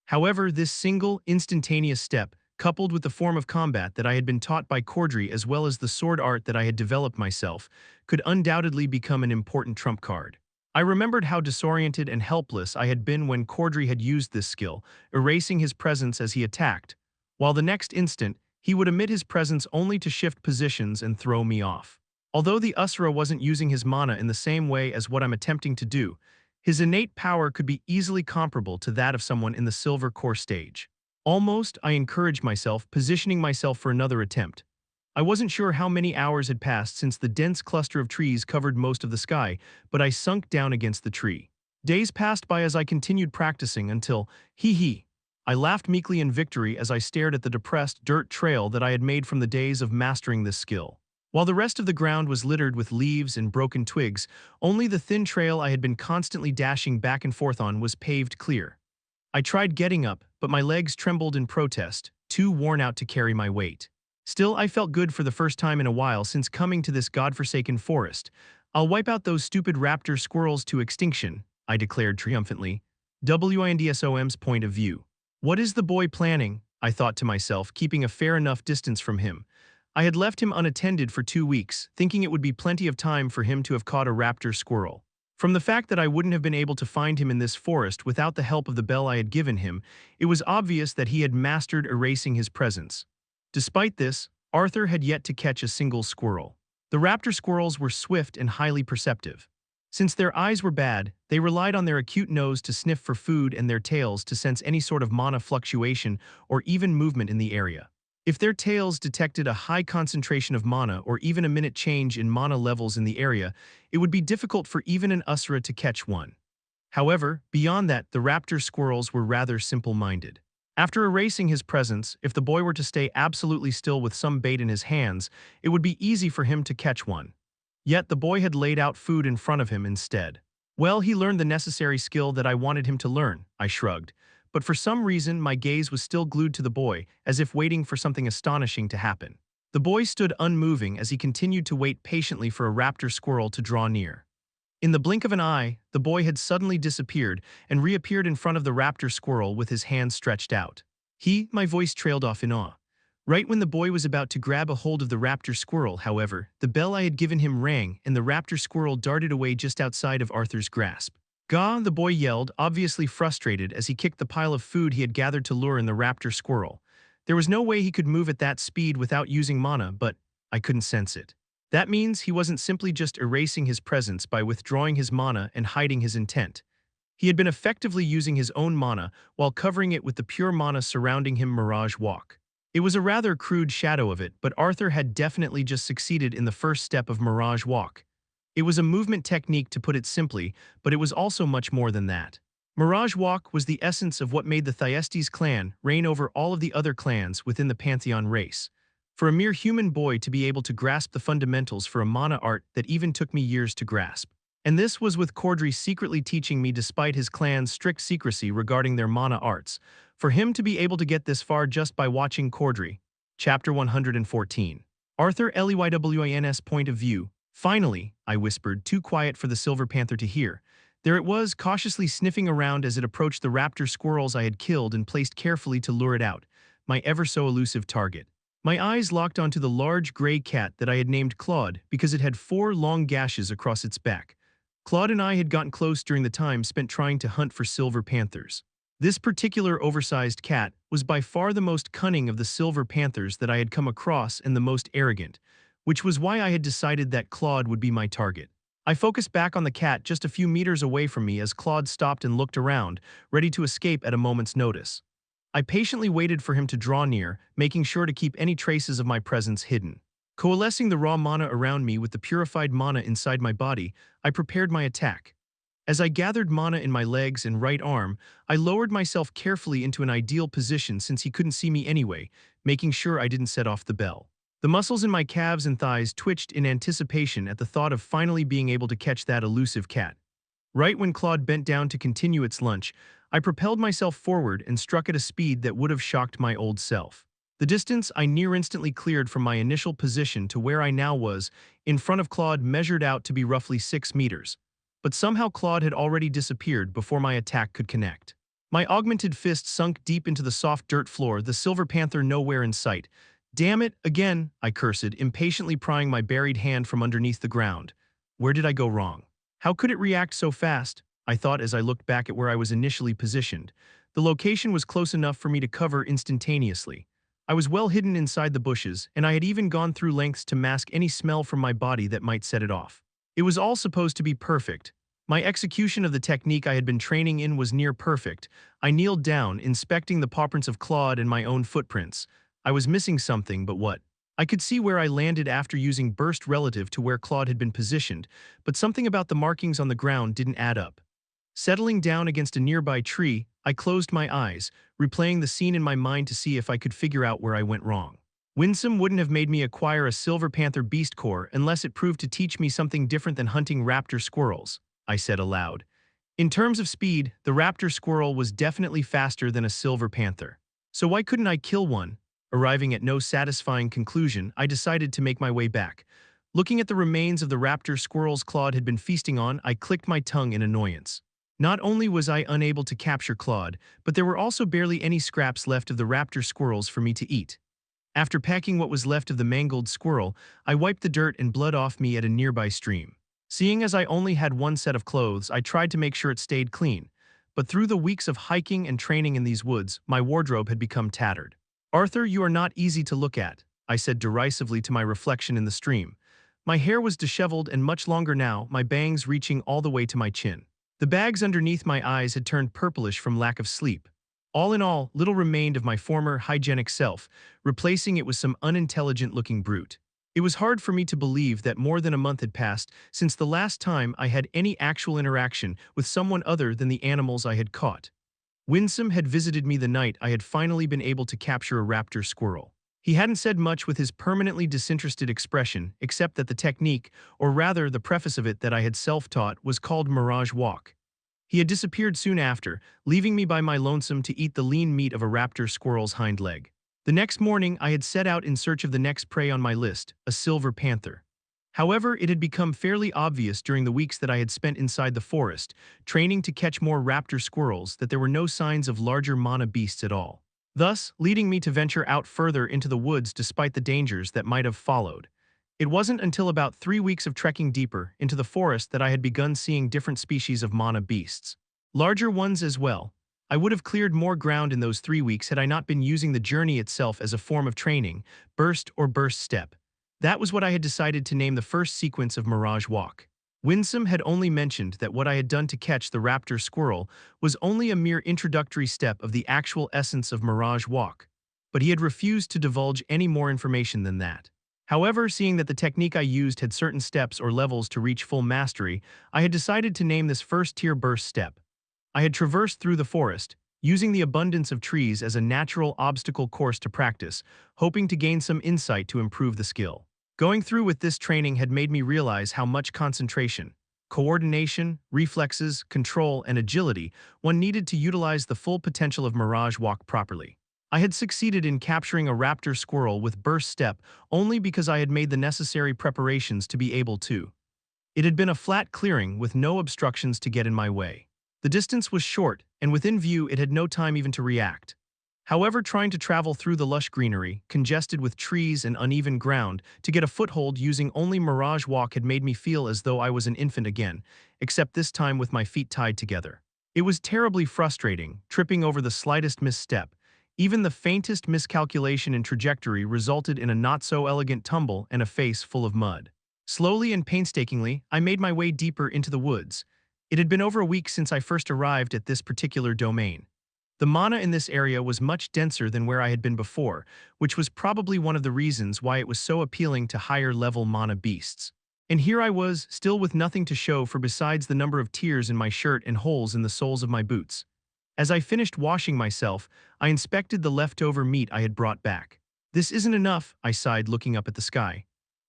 However, this single, instantaneous step, coupled with the form of combat that I had been taught by Cordry as well as the sword art that I had developed myself, could undoubtedly become an important trump card. I remembered how disoriented and helpless I had been when Cordry had used this skill, erasing his presence as he attacked, while the next instant, he would emit his presence only to shift positions and throw me off. Although the Usura wasn't using his mana in the same way as what I'm attempting to do, his innate power could be easily comparable to that of someone in the silver core stage. Almost, I encouraged myself, positioning myself for another attempt. I wasn't sure how many hours had passed since the dense cluster of trees covered most of the sky, but I sunk down against the tree. Days passed by as I continued practicing until, I laughed meekly in victory as I stared at the depressed dirt trail that I had made from the days of mastering this skill. While the rest of the ground was littered with leaves and broken twigs, only the thin trail I had been constantly dashing back and forth on was paved clear. I tried getting up, but my legs trembled in protest, too worn out to carry my weight. Still, I felt good for the first time in a while since coming to this godforsaken forest. I'll wipe out those stupid raptor squirrels to extinction, I declared triumphantly. Windsom's point of view. What is the boy planning? I thought to myself, keeping a fair enough distance from him. I had left him unattended for 2 weeks, thinking it would be plenty of time for him to have caught a raptor squirrel. From the fact that I wouldn't have been able to find him in this forest without the help of the bell I had given him, it was obvious that he had mastered erasing his presence. Despite this, Arthur had yet to catch a single squirrel. The raptor squirrels were swift and highly perceptive. Since their eyes were bad, they relied on their acute nose to sniff for food and their tails to sense any sort of mana fluctuation or even movement in the area. If their tails detected a high concentration of mana or even a minute change in mana levels in the area, it would be difficult for even an Usura to catch one. However, beyond that, the raptor squirrels were rather simple-minded. After erasing his presence, if the boy were to stay absolutely still with some bait in his hands, it would be easy for him to catch one. Yet the boy had laid out food in front of him instead. Well, he learned the necessary skill that I wanted him to learn, I shrugged. But for some reason, my gaze was still glued to the boy, as if waiting for something astonishing to happen. The boy stood unmoving as he continued to wait patiently for a raptor squirrel to draw near. In the blink of an eye, the boy had suddenly disappeared and reappeared in front of the raptor squirrel with his hands stretched out. My voice trailed off in awe. Right when the boy was about to grab a hold of the raptor squirrel, however, the bell I had given him rang and the raptor squirrel darted away just outside of Arthur's grasp. Gah, the boy yelled, obviously frustrated as he kicked the pile of food he had gathered to lure in the raptor squirrel. There was no way he could move at that speed without using mana, but I couldn't sense it. That means he wasn't simply just erasing his presence by withdrawing his mana and hiding his intent. He had been effectively using his own mana while covering it with the pure mana surrounding him Mirage Walk. It was a rather crude shadow of it, but Arthur had definitely just succeeded in the first step of Mirage Walk. It was a movement technique to put it simply, but it was also much more than that. Mirage Walk was the essence of what made the Thyestes clan reign over all of the other clans within the Pantheon race. For a mere human boy to be able to grasp the fundamentals for a mana art that even took me years to grasp. And this was with Cordry secretly teaching me despite his clan's strict secrecy regarding their mana arts. For him to be able to get this far just by watching Cordry. Chapter 114. Arthur Leywin's point of view. Finally, I whispered, too quiet for the Silver Panther to hear. There it was, cautiously sniffing around as it approached the raptor squirrels I had killed and placed carefully to lure it out, my ever-so-elusive target. My eyes locked onto the large gray cat that I had named Claude because it had 4 long gashes across its back. Claude and I had gotten close during the time spent trying to hunt for silver panthers. This particular oversized cat was by far the most cunning of the silver panthers that I had come across and the most arrogant, which was why I had decided that Claude would be my target. I focused back on the cat just a few meters away from me as Claude stopped and looked around, ready to escape at a moment's notice. I patiently waited for him to draw near, making sure to keep any traces of my presence hidden. Coalescing the raw mana around me with the purified mana inside my body, I prepared my attack. As I gathered mana in my legs and right arm, I lowered myself carefully into an ideal position since he couldn't see me anyway, making sure I didn't set off the bell. The muscles in my calves and thighs twitched in anticipation at the thought of finally being able to catch that elusive cat. Right when Claude bent down to continue its lunch, I propelled myself forward and struck at a speed that would have shocked my old self. The distance I near instantly cleared from my initial position to where I now was, in front of Claude, measured out to be roughly 6 meters. But somehow Claude had already disappeared before my attack could connect. My augmented fist sunk deep into the soft dirt floor, the silver panther nowhere in sight. Damn it, again, I cursed, impatiently prying my buried hand from underneath the ground. Where did I go wrong? How could it react so fast? I thought as I looked back at where I was initially positioned. The location was close enough for me to cover instantaneously. I was well hidden inside the bushes, and I had even gone through lengths to mask any smell from my body that might set it off. It was all supposed to be perfect. My execution of the technique I had been training in was near perfect. I kneeled down, inspecting the pawprints of Claude and my own footprints. I was missing something, but what? I could see where I landed after using burst relative to where Claude had been positioned, but something about the markings on the ground didn't add up. Settling down against a nearby tree, I closed my eyes, replaying the scene in my mind to see if I could figure out where I went wrong. Winsome wouldn't have made me acquire a Silver Panther beast core unless it proved to teach me something different than hunting raptor squirrels, I said aloud. In terms of speed, the raptor squirrel was definitely faster than a Silver Panther. So why couldn't I kill one? Arriving at no satisfying conclusion, I decided to make my way back. Looking at the remains of the raptor squirrels Claude had been feasting on, I clicked my tongue in annoyance. Not only was I unable to capture Claude, but there were also barely any scraps left of the raptor squirrels for me to eat. After packing what was left of the mangled squirrel, I wiped the dirt and blood off me at a nearby stream. Seeing as I only had one set of clothes, I tried to make sure it stayed clean. But through the weeks of hiking and training in these woods, my wardrobe had become tattered. "Arthur, you are not easy to look at," I said derisively to my reflection in the stream. My hair was disheveled and much longer now, my bangs reaching all the way to my chin. The bags underneath my eyes had turned purplish from lack of sleep. All in all, little remained of my former hygienic self, replacing it with some unintelligent-looking brute. It was hard for me to believe that more than a month had passed since the last time I had any actual interaction with someone other than the animals I had caught. Winsome had visited me the night I had finally been able to capture a raptor squirrel. He hadn't said much with his permanently disinterested expression, except that the technique, or rather the preface of it that I had self-taught, was called Mirage Walk. He had disappeared soon after, leaving me by my lonesome to eat the lean meat of a raptor squirrel's hind leg. The next morning, I had set out in search of the next prey on my list, a silver panther. However, it had become fairly obvious during the weeks that I had spent inside the forest, training to catch more raptor squirrels, that there were no signs of larger mana beasts at all. Thus, leading me to venture out further into the woods despite the dangers that might have followed. It wasn't until about 3 weeks of trekking deeper into the forest that I had begun seeing different species of mana beasts. Larger ones as well. I would have cleared more ground in those 3 weeks had I not been using the journey itself as a form of training, burst or burst step. That was what I had decided to name the first sequence of Mirage Walk. Winsome had only mentioned that what I had done to catch the raptor squirrel was only a mere introductory step of the actual essence of Mirage Walk. but he had refused to divulge any more information than that. However, seeing that the technique I used had certain steps or levels to reach full mastery, I had decided to name this first-tier burst step. I had traversed through the forest, using the abundance of trees as a natural obstacle course to practice, hoping to gain some insight to improve the skill. Going through with this training had made me realize how much concentration, coordination, reflexes, control, and agility one needed to utilize the full potential of Mirage Walk properly. I had succeeded in capturing a raptor squirrel with burst step only because I had made the necessary preparations to be able to. It had been a flat clearing with no obstructions to get in my way. The distance was short, and within view it had no time even to react. However, trying to travel through the lush greenery, congested with trees and uneven ground, to get a foothold using only Mirage Walk had made me feel as though I was an infant again, except this time with my feet tied together. It was terribly frustrating, tripping over the slightest misstep. Even the faintest miscalculation in trajectory resulted in a not-so-elegant tumble and a face full of mud. Slowly and painstakingly, I made my way deeper into the woods. It had been over a week since I first arrived at this particular domain. The mana in this area was much denser than where I had been before, which was probably one of the reasons why it was so appealing to higher-level mana beasts. And here I was, still with nothing to show for besides the number of tears in my shirt and holes in the soles of my boots. As I finished washing myself, I inspected the leftover meat I had brought back. This isn't enough, I sighed looking up at the sky.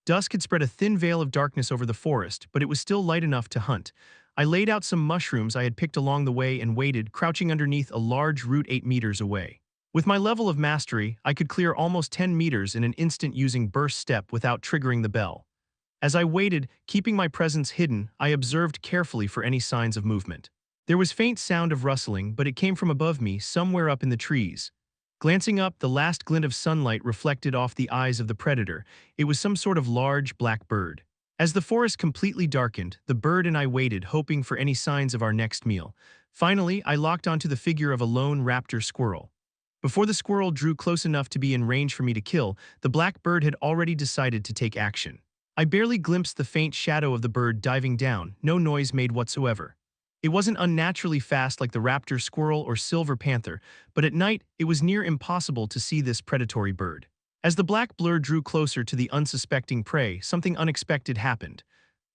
Dusk had spread a thin veil of darkness over the forest, but it was still light enough to hunt. I laid out some mushrooms I had picked along the way and waited, crouching underneath a large root 8 meters away. With my level of mastery, I could clear almost 10 meters in an instant using burst step without triggering the bell. As I waited, keeping my presence hidden, I observed carefully for any signs of movement. There was faint sound of rustling, but it came from above me, somewhere up in the trees. Glancing up, the last glint of sunlight reflected off the eyes of the predator. It was some sort of large, black bird. As the forest completely darkened, the bird and I waited, hoping for any signs of our next meal. Finally, I locked onto the figure of a lone raptor squirrel. Before the squirrel drew close enough to be in range for me to kill, the black bird had already decided to take action. I barely glimpsed the faint shadow of the bird diving down, no noise made whatsoever. It wasn't unnaturally fast like the raptor squirrel or silver panther, but at night it was near impossible to see this predatory bird. As the black blur drew closer to the unsuspecting prey, something unexpected happened.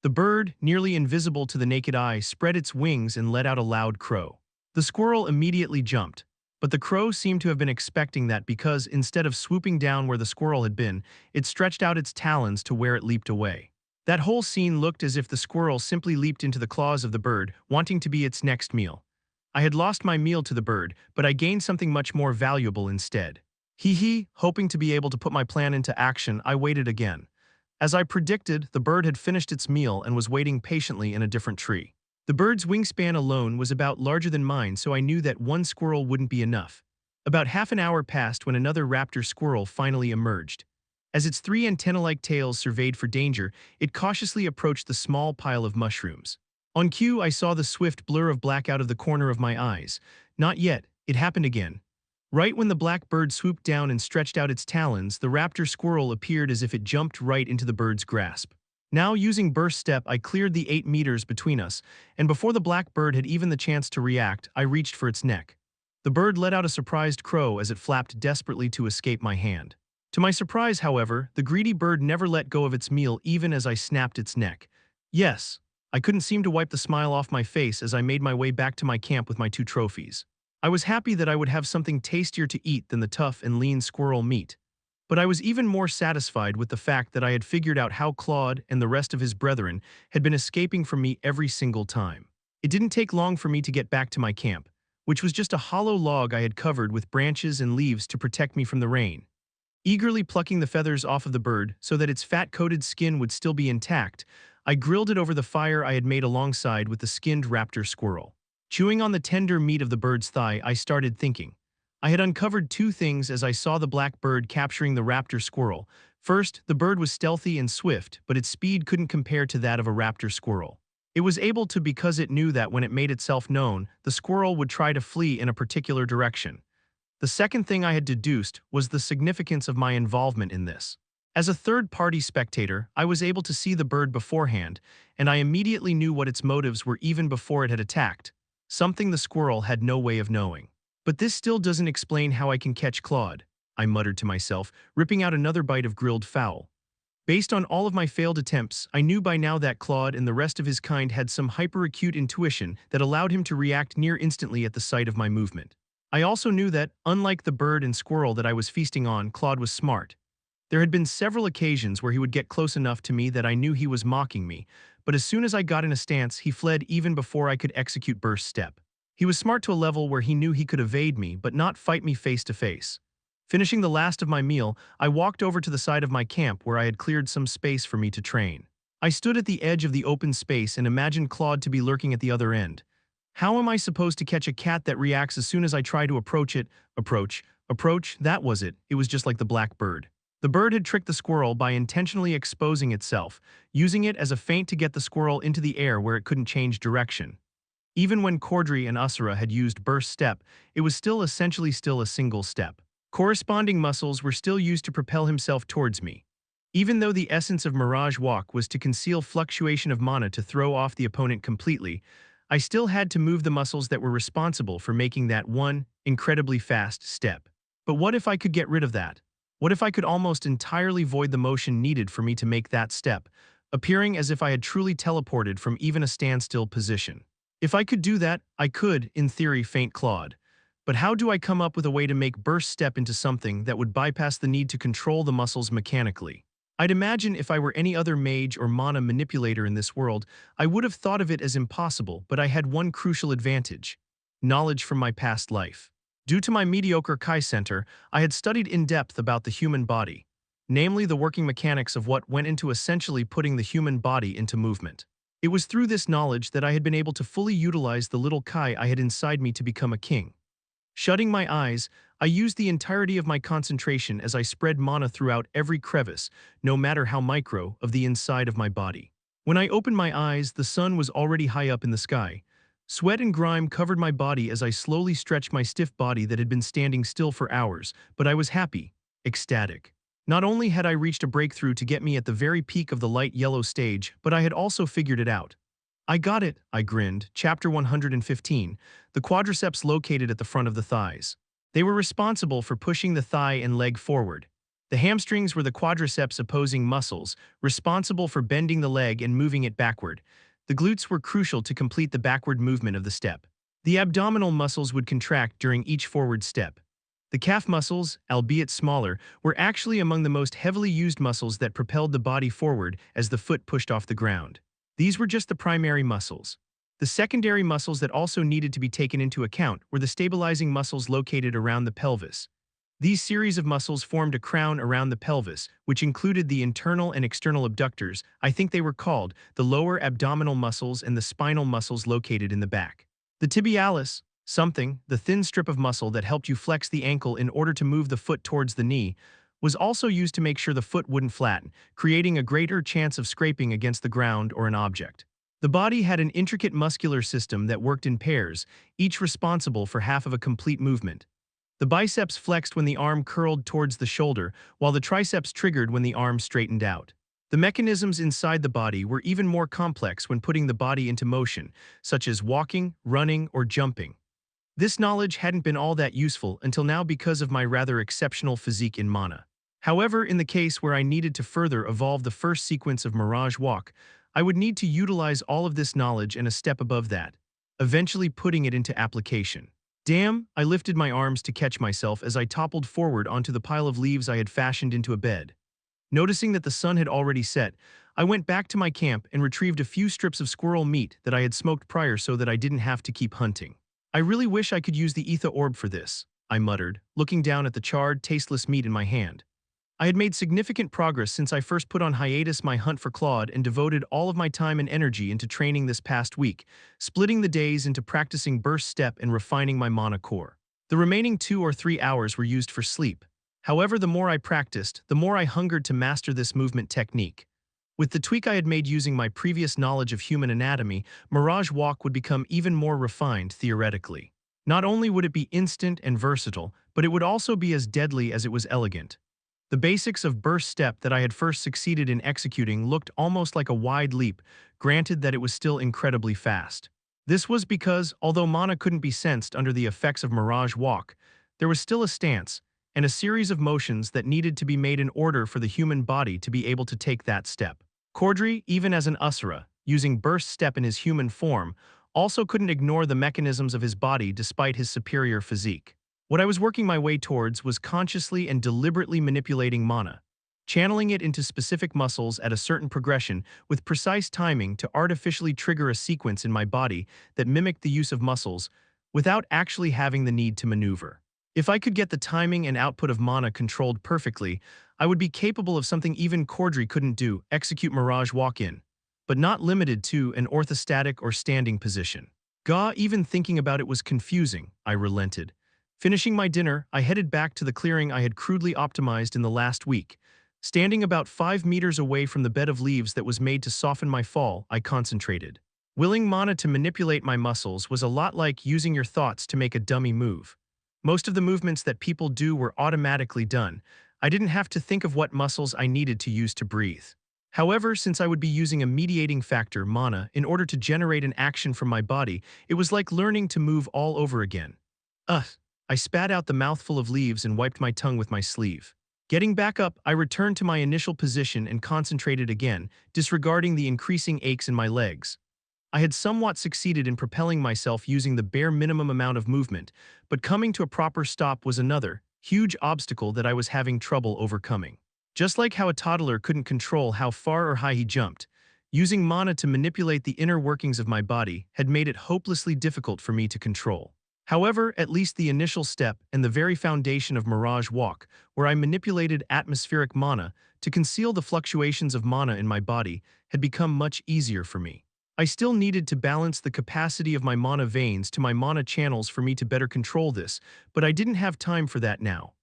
The bird, nearly invisible to the naked eye, spread its wings and let out a loud crow. The squirrel immediately jumped, but the crow seemed to have been expecting that because, instead of swooping down where the squirrel had been, it stretched out its talons to where it leaped away. That whole scene looked as if the squirrel simply leaped into the claws of the bird, wanting to be its next meal. I had lost my meal to the bird, but I gained something much more valuable instead. Hoping to be able to put my plan into action, I waited again. As I predicted, the bird had finished its meal and was waiting patiently in a different tree. The bird's wingspan alone was about larger than mine, so I knew that one squirrel wouldn't be enough. About half an hour passed when another raptor squirrel finally emerged. As its 3 antenna-like tails surveyed for danger, it cautiously approached the small pile of mushrooms. On cue, I saw the swift blur of black out of the corner of my eyes. Not yet, it happened again. Right when the black bird swooped down and stretched out its talons, the raptor squirrel appeared as if it jumped right into the bird's grasp. Now, using burst step, I cleared the 8 meters between us, and before the black bird had even the chance to react, I reached for its neck. The bird let out a surprised crow as it flapped desperately to escape my hand. To my surprise, however, the greedy bird never let go of its meal even as I snapped its neck. Yes, I couldn't seem to wipe the smile off my face as I made my way back to my camp with my 2 trophies. I was happy that I would have something tastier to eat than the tough and lean squirrel meat. But I was even more satisfied with the fact that I had figured out how Claude and the rest of his brethren had been escaping from me every single time. It didn't take long for me to get back to my camp, which was just a hollow log I had covered with branches and leaves to protect me from the rain. Eagerly plucking the feathers off of the bird so that its fat-coated skin would still be intact, I grilled it over the fire I had made alongside with the skinned raptor squirrel. Chewing on the tender meat of the bird's thigh, I started thinking. I had uncovered 2 things as I saw the black bird capturing the raptor squirrel. First, the bird was stealthy and swift, but its speed couldn't compare to that of a raptor squirrel. It was able to because it knew that when it made itself known, the squirrel would try to flee in a particular direction. The second thing I had deduced was the significance of my involvement in this. As a third-party spectator, I was able to see the bird beforehand, and I immediately knew what its motives were even before it had attacked, something the squirrel had no way of knowing. But this still doesn't explain how I can catch Claude. I muttered to myself, ripping out another bite of grilled fowl. Based on all of my failed attempts, I knew by now that Claude and the rest of his kind had some hyper-acute intuition that allowed him to react near instantly at the sight of my movement. I also knew that, unlike the bird and squirrel that I was feasting on, Claude was smart. There had been several occasions where he would get close enough to me that I knew he was mocking me, but as soon as I got in a stance, he fled even before I could execute burst step. He was smart to a level where he knew he could evade me but not fight me face to face. Finishing the last of my meal, I walked over to the side of my camp where I had cleared some space for me to train. I stood at the edge of the open space and imagined Claude to be lurking at the other end. How am I supposed to catch a cat that reacts as soon as I try to approach it? Approach, that was it. It was just like the black bird. The bird had tricked the squirrel by intentionally exposing itself, using it as a feint to get the squirrel into the air where it couldn't change direction. Even when Cordry and Usura had used burst step, it was essentially a single step. Corresponding muscles were still used to propel himself towards me. Even though the essence of Mirage Walk was to conceal fluctuation of mana to throw off the opponent completely, I still had to move the muscles that were responsible for making that one, incredibly fast step. But what if I could get rid of that? What if I could almost entirely void the motion needed for me to make that step, appearing as if I had truly teleported from even a standstill position? If I could do that, I could, in theory, feint Claude. But how do I come up with a way to make burst step into something that would bypass the need to control the muscles mechanically? I'd imagine if I were any other mage or mana manipulator in this world, I would have thought of it as impossible, but I had one crucial advantage: knowledge from my past life. Due to my mediocre Kai Center, I had studied in depth about the human body, namely the working mechanics of what went into essentially putting the human body into movement. It was through this knowledge that I had been able to fully utilize the little Kai I had inside me to become a king. Shutting my eyes, I used the entirety of my concentration as I spread mana throughout every crevice, no matter how micro, of the inside of my body. When I opened my eyes, the sun was already high up in the sky. Sweat and grime covered my body as I slowly stretched my stiff body that had been standing still for hours, but I was happy, ecstatic. Not only had I reached a breakthrough to get me at the very peak of the light yellow stage, but I had also figured it out. I got it, I grinned. Chapter 115, the quadriceps located at the front of the thighs. They were responsible for pushing the thigh and leg forward. The hamstrings were the quadriceps opposing muscles, responsible for bending the leg and moving it backward. The glutes were crucial to complete the backward movement of the step. The abdominal muscles would contract during each forward step. The calf muscles, albeit smaller, were actually among the most heavily used muscles that propelled the body forward as the foot pushed off the ground. These were just the primary muscles. The secondary muscles that also needed to be taken into account were the stabilizing muscles located around the pelvis. These series of muscles formed a crown around the pelvis, which included the internal and external abductors, I think they were called, the lower abdominal muscles and the spinal muscles located in the back. The tibialis, the thin strip of muscle that helped you flex the ankle in order to move the foot towards the knee, was also used to make sure the foot wouldn't flatten, creating a greater chance of scraping against the ground or an object. The body had an intricate muscular system that worked in pairs, each responsible for half of a complete movement. The biceps flexed when the arm curled towards the shoulder, while the triceps triggered when the arm straightened out. The mechanisms inside the body were even more complex when putting the body into motion, such as walking, running, or jumping. This knowledge hadn't been all that useful until now because of my rather exceptional physique in mana. However, in the case where I needed to further evolve the first sequence of Mirage Walk, I would need to utilize all of this knowledge and a step above that, eventually putting it into application. Damn, I lifted my arms to catch myself as I toppled forward onto the pile of leaves I had fashioned into a bed. Noticing that the sun had already set, I went back to my camp and retrieved a few strips of squirrel meat that I had smoked prior so that I didn't have to keep hunting. I really wish I could use the ether orb for this, I muttered, looking down at the charred, tasteless meat in my hand. I had made significant progress since I first put on hiatus my hunt for Claude and devoted all of my time and energy into training this past week, splitting the days into practicing burst step and refining my mana core. The remaining 2 or 3 hours were used for sleep. However, the more I practiced, the more I hungered to master this movement technique. With the tweak I had made using my previous knowledge of human anatomy, Mirage Walk would become even more refined theoretically. Not only would it be instant and versatile, but it would also be as deadly as it was elegant. The basics of burst step that I had first succeeded in executing looked almost like a wide leap, granted that it was still incredibly fast. This was because, although mana couldn't be sensed under the effects of Mirage Walk, there was still a stance, and a series of motions that needed to be made in order for the human body to be able to take that step. Cordry, even as an Asura, using burst step in his human form, also couldn't ignore the mechanisms of his body despite his superior physique. What I was working my way towards was consciously and deliberately manipulating mana, channeling it into specific muscles at a certain progression with precise timing to artificially trigger a sequence in my body that mimicked the use of muscles without actually having the need to maneuver. If I could get the timing and output of mana controlled perfectly, I would be capable of something even Cordry couldn't do, execute Mirage Walk-In, but not limited to an orthostatic or standing position. Even thinking about it was confusing, I relented. Finishing my dinner, I headed back to the clearing I had crudely optimized in the last week. Standing about 5 meters away from the bed of leaves that was made to soften my fall, I concentrated. Willing mana to manipulate my muscles was a lot like using your thoughts to make a dummy move. Most of the movements that people do were automatically done. I didn't have to think of what muscles I needed to use to breathe. However, since I would be using a mediating factor, mana, in order to generate an action from my body, it was like learning to move all over again. I spat out the mouthful of leaves and wiped my tongue with my sleeve. Getting back up, I returned to my initial position and concentrated again, disregarding the increasing aches in my legs. I had somewhat succeeded in propelling myself using the bare minimum amount of movement, but coming to a proper stop was another, huge obstacle that I was having trouble overcoming. Just like how a toddler couldn't control how far or high he jumped, using mana to manipulate the inner workings of my body had made it hopelessly difficult for me to control. However, at least the initial step and the very foundation of Mirage Walk, where I manipulated atmospheric mana to conceal the fluctuations of mana in my body, had become much easier for me. I still needed to balance the capacity of my mana veins to my mana channels for me to better control this, but I didn't have time for that now.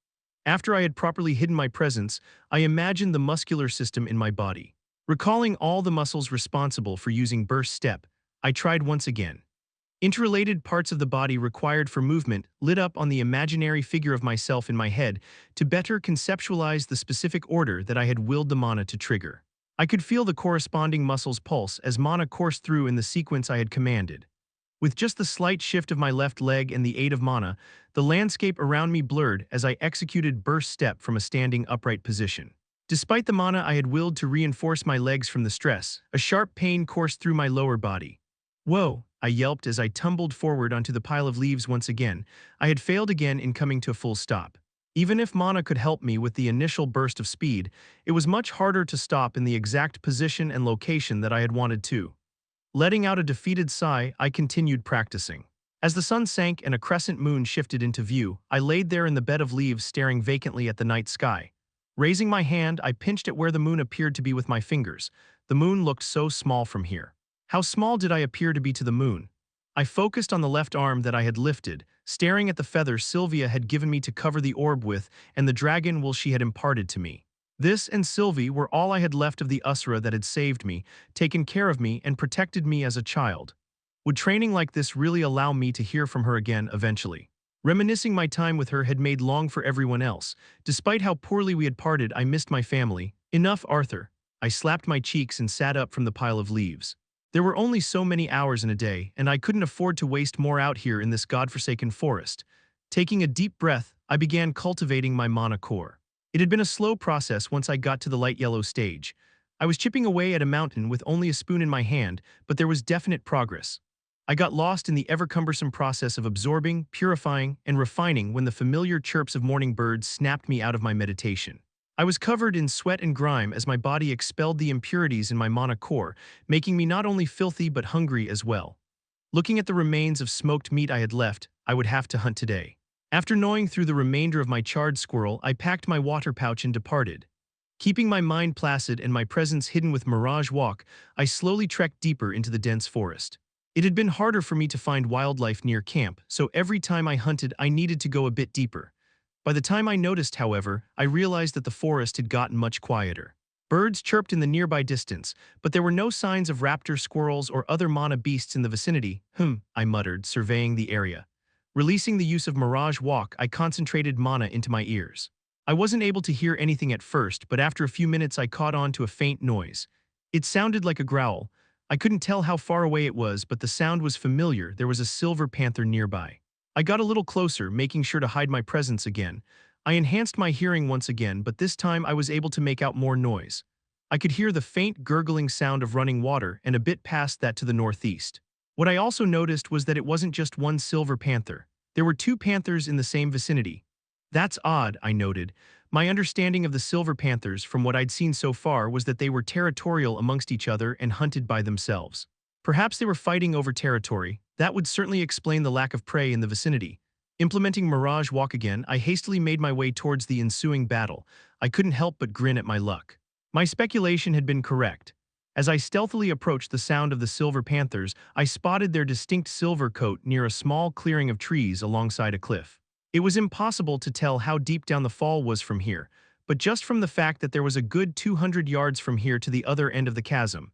After I had properly hidden my presence, I imagined the muscular system in my body. Recalling all the muscles responsible for using burst step, I tried once again. Interrelated parts of the body required for movement lit up on the imaginary figure of myself in my head to better conceptualize the specific order that I had willed the mana to trigger. I could feel the corresponding muscles pulse as mana coursed through in the sequence I had commanded. With just the slight shift of my left leg and the aid of mana, the landscape around me blurred as I executed burst step from a standing upright position. Despite the mana I had willed to reinforce my legs from the stress, a sharp pain coursed through my lower body. "Whoa," I yelped as I tumbled forward onto the pile of leaves once again. I had failed again in coming to a full stop. Even if mana could help me with the initial burst of speed, it was much harder to stop in the exact position and location that I had wanted to. Letting out a defeated sigh, I continued practicing. As the sun sank and a crescent moon shifted into view, I laid there in the bed of leaves staring vacantly at the night sky. Raising my hand, I pinched at where the moon appeared to be with my fingers. The moon looked so small from here. How small did I appear to be to the moon? I focused on the left arm that I had lifted, staring at the feather Sylvia had given me to cover the orb with and the dragon wool she had imparted to me. This and Sylvie were all I had left of the Usura that had saved me, taken care of me, and protected me as a child. Would training like this really allow me to hear from her again eventually? Reminiscing my time with her had made long for everyone else. Despite how poorly we had parted, I missed my family. Enough, Arthur. I slapped my cheeks and sat up from the pile of leaves. There were only so many hours in a day, and I couldn't afford to waste more out here in this godforsaken forest. Taking a deep breath, I began cultivating my mana core. It had been a slow process once I got to the light yellow stage. I was chipping away at a mountain with only a spoon in my hand, but there was definite progress. I got lost in the ever-cumbersome process of absorbing, purifying, and refining when the familiar chirps of morning birds snapped me out of my meditation. I was covered in sweat and grime as my body expelled the impurities in my mana core, making me not only filthy but hungry as well. Looking at the remains of smoked meat I had left, I would have to hunt today. After gnawing through the remainder of my charred squirrel, I packed my water pouch and departed. Keeping my mind placid and my presence hidden with Mirage Walk, I slowly trekked deeper into the dense forest. It had been harder for me to find wildlife near camp, so every time I hunted I needed to go a bit deeper. By the time I noticed, however, I realized that the forest had gotten much quieter. Birds chirped in the nearby distance, but there were no signs of raptor squirrels or other mana beasts in the vicinity. I muttered, surveying the area. Releasing the use of Mirage Walk, I concentrated mana into my ears. I wasn't able to hear anything at first, but after a few minutes I caught on to a faint noise. It sounded like a growl. I couldn't tell how far away it was, but the sound was familiar. There was a silver panther nearby. I got a little closer, making sure to hide my presence again. I enhanced my hearing once again, but this time I was able to make out more noise. I could hear the faint gurgling sound of running water and a bit past that to the northeast. What I also noticed was that it wasn't just one silver panther. There were two panthers in the same vicinity. That's odd, I noted. My understanding of the silver panthers from what I'd seen so far was that they were territorial amongst each other and hunted by themselves. Perhaps they were fighting over territory. That would certainly explain the lack of prey in the vicinity. Implementing Mirage Walk again, I hastily made my way towards the ensuing battle. I couldn't help but grin at my luck. My speculation had been correct. As I stealthily approached the sound of the silver panthers, I spotted their distinct silver coat near a small clearing of trees alongside a cliff. It was impossible to tell how deep down the fall was from here, but just from the fact that there was a good 200 yards from here to the other end of the chasm,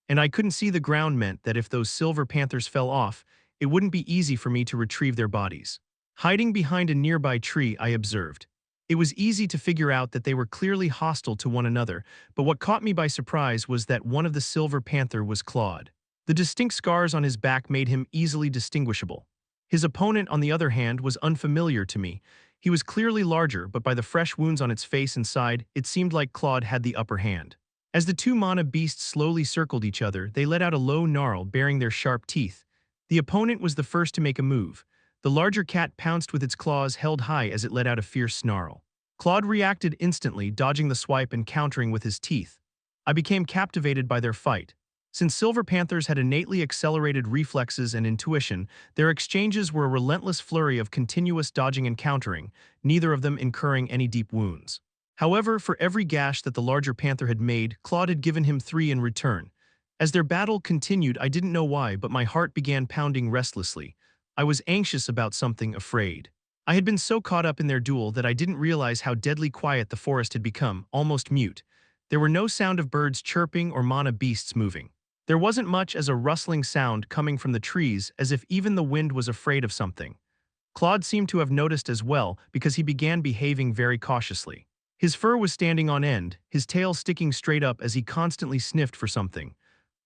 and I couldn't see the ground meant that if those silver panthers fell off, it wouldn't be easy for me to retrieve their bodies. Hiding behind a nearby tree, I observed. It was easy to figure out that they were clearly hostile to one another, but what caught me by surprise was that one of the silver panther was clawed. The distinct scars on his back made him easily distinguishable. His opponent, on the other hand, was unfamiliar to me. He was clearly larger, but by the fresh wounds on its face and side, it seemed like Claude had the upper hand. As the two mana beasts slowly circled each other, they let out a low snarl, baring their sharp teeth. The opponent was the first to make a move. The larger cat pounced with its claws held high as it let out a fierce snarl. Claude reacted instantly, dodging the swipe and countering with his teeth. I became captivated by their fight. Since silver panthers had innately accelerated reflexes and intuition, their exchanges were a relentless flurry of continuous dodging and countering, neither of them incurring any deep wounds. However, for every gash that the larger panther had made, Claude had given him 3 in return. As their battle continued, I didn't know why, but my heart began pounding restlessly. I was anxious about something, afraid. I had been so caught up in their duel that I didn't realize how deadly quiet the forest had become, almost mute. There were no sound of birds chirping or mana beasts moving. There wasn't much as a rustling sound coming from the trees, as if even the wind was afraid of something. Claude seemed to have noticed as well, because he began behaving very cautiously. His fur was standing on end, his tail sticking straight up as he constantly sniffed for something.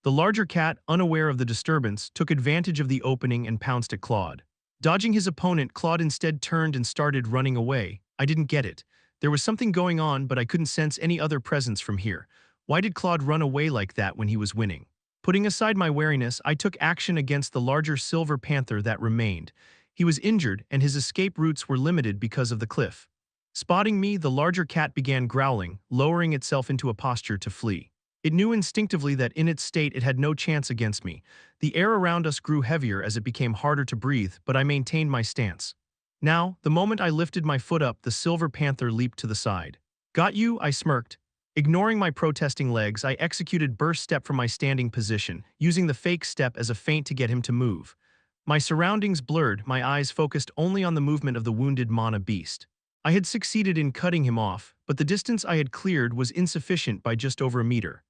The larger cat, unaware of the disturbance, took advantage of the opening and pounced at Claude. Dodging his opponent, Claude instead turned and started running away. I didn't get it. There was something going on, but I couldn't sense any other presence from here. Why did Claude run away like that when he was winning? Putting aside my wariness, I took action against the larger silver panther that remained. He was injured, and his escape routes were limited because of the cliff. Spotting me, the larger cat began growling, lowering itself into a posture to flee. It knew instinctively that in its state it had no chance against me. The air around us grew heavier as it became harder to breathe, but I maintained my stance. Now, the moment I lifted my foot up, the silver panther leaped to the side. "Got you," I smirked. Ignoring my protesting legs, I executed burst step from my standing position, using the fake step as a feint to get him to move. My surroundings blurred, my eyes focused only on the movement of the wounded mana beast. I had succeeded in cutting him off, but the distance I had cleared was insufficient by just over a meter.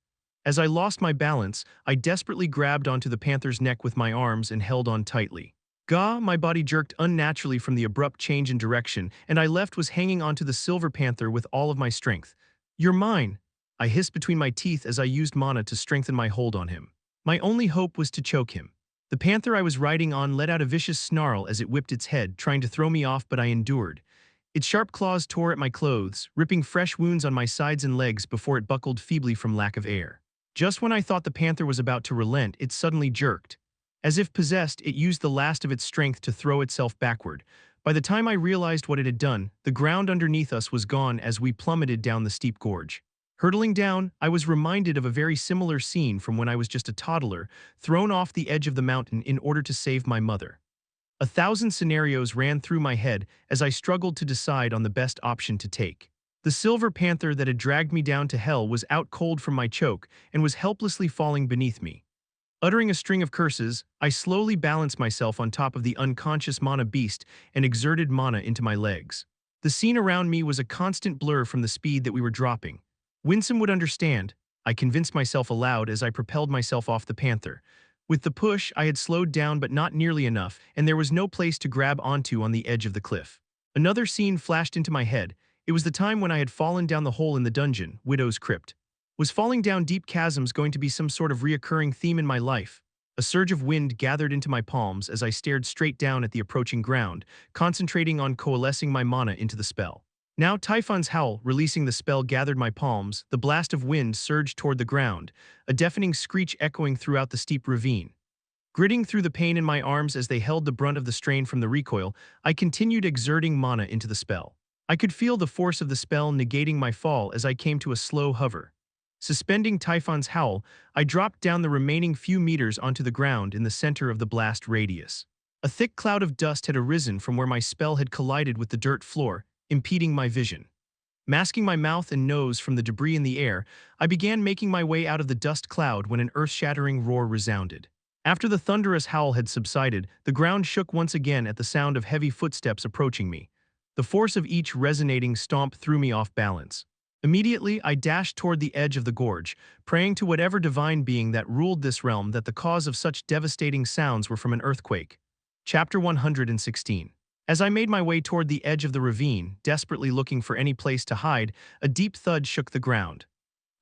As I lost my balance, I desperately grabbed onto the panther's neck with my arms and held on tightly. Gah! My body jerked unnaturally from the abrupt change in direction, and I was hanging onto the silver panther with all of my strength. "You're mine!" I hissed between my teeth as I used mana to strengthen my hold on him. My only hope was to choke him. The panther I was riding on let out a vicious snarl as it whipped its head, trying to throw me off, but I endured. Its sharp claws tore at my clothes, ripping fresh wounds on my sides and legs before it buckled feebly from lack of air. Just when I thought the panther was about to relent, it suddenly jerked. As if possessed, it used the last of its strength to throw itself backward. By the time I realized what it had done, the ground underneath us was gone as we plummeted down the steep gorge. Hurtling down, I was reminded of a very similar scene from when I was just a toddler, thrown off the edge of the mountain in order to save my mother. 1,000 scenarios ran through my head as I struggled to decide on the best option to take. The silver panther that had dragged me down to hell was out cold from my choke and was helplessly falling beneath me. Uttering a string of curses, I slowly balanced myself on top of the unconscious mana beast and exerted mana into my legs. The scene around me was a constant blur from the speed that we were dropping. Winsome would understand, I convinced myself aloud as I propelled myself off the panther. With the push, I had slowed down but not nearly enough, and there was no place to grab onto on the edge of the cliff. Another scene flashed into my head. It was the time when I had fallen down the hole in the dungeon, Widow's Crypt. Was falling down deep chasms going to be some sort of reoccurring theme in my life? A surge of wind gathered into my palms as I stared straight down at the approaching ground, concentrating on coalescing my mana into the spell. Now Typhon's howl, releasing the spell, gathered my palms. The blast of wind surged toward the ground, a deafening screech echoing throughout the steep ravine. Gritting through the pain in my arms as they held the brunt of the strain from the recoil, I continued exerting mana into the spell. I could feel the force of the spell negating my fall as I came to a slow hover. Suspending Typhon's howl, I dropped down the remaining few meters onto the ground in the center of the blast radius. A thick cloud of dust had arisen from where my spell had collided with the dirt floor, impeding my vision. Masking my mouth and nose from the debris in the air, I began making my way out of the dust cloud when an earth-shattering roar resounded. After the thunderous howl had subsided, the ground shook once again at the sound of heavy footsteps approaching me. The force of each resonating stomp threw me off balance. Immediately, I dashed toward the edge of the gorge, praying to whatever divine being that ruled this realm that the cause of such devastating sounds were from an earthquake. Chapter 116. As I made my way toward the edge of the ravine, desperately looking for any place to hide, a deep thud shook the ground.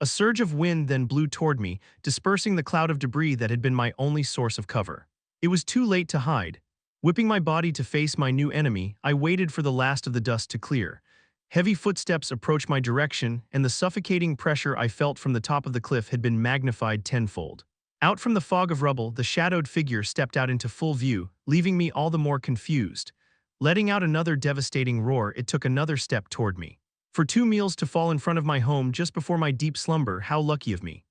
A surge of wind then blew toward me, dispersing the cloud of debris that had been my only source of cover. It was too late to hide. Whipping my body to face my new enemy, I waited for the last of the dust to clear. Heavy footsteps approached my direction, and the suffocating pressure I felt from the top of the cliff had been magnified tenfold. Out from the fog of rubble, the shadowed figure stepped out into full view, leaving me all the more confused. Letting out another devastating roar, it took another step toward me. For 2 meals to fall in front of my home just before my deep slumber, how lucky of me.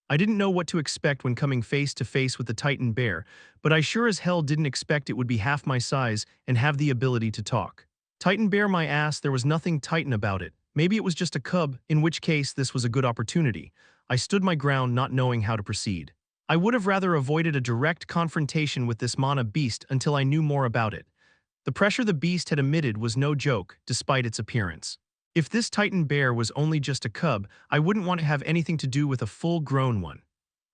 I didn't know what to expect when coming face to face with the Titan bear, but I sure as hell didn't expect it would be half my size and have the ability to talk. Titan bear my ass, there was nothing Titan about it. Maybe it was just a cub, in which case this was a good opportunity. I stood my ground, not knowing how to proceed. I would have rather avoided a direct confrontation with this mana beast until I knew more about it. The pressure the beast had emitted was no joke, despite its appearance. If this Titan bear was only just a cub, I wouldn't want to have anything to do with a full-grown one.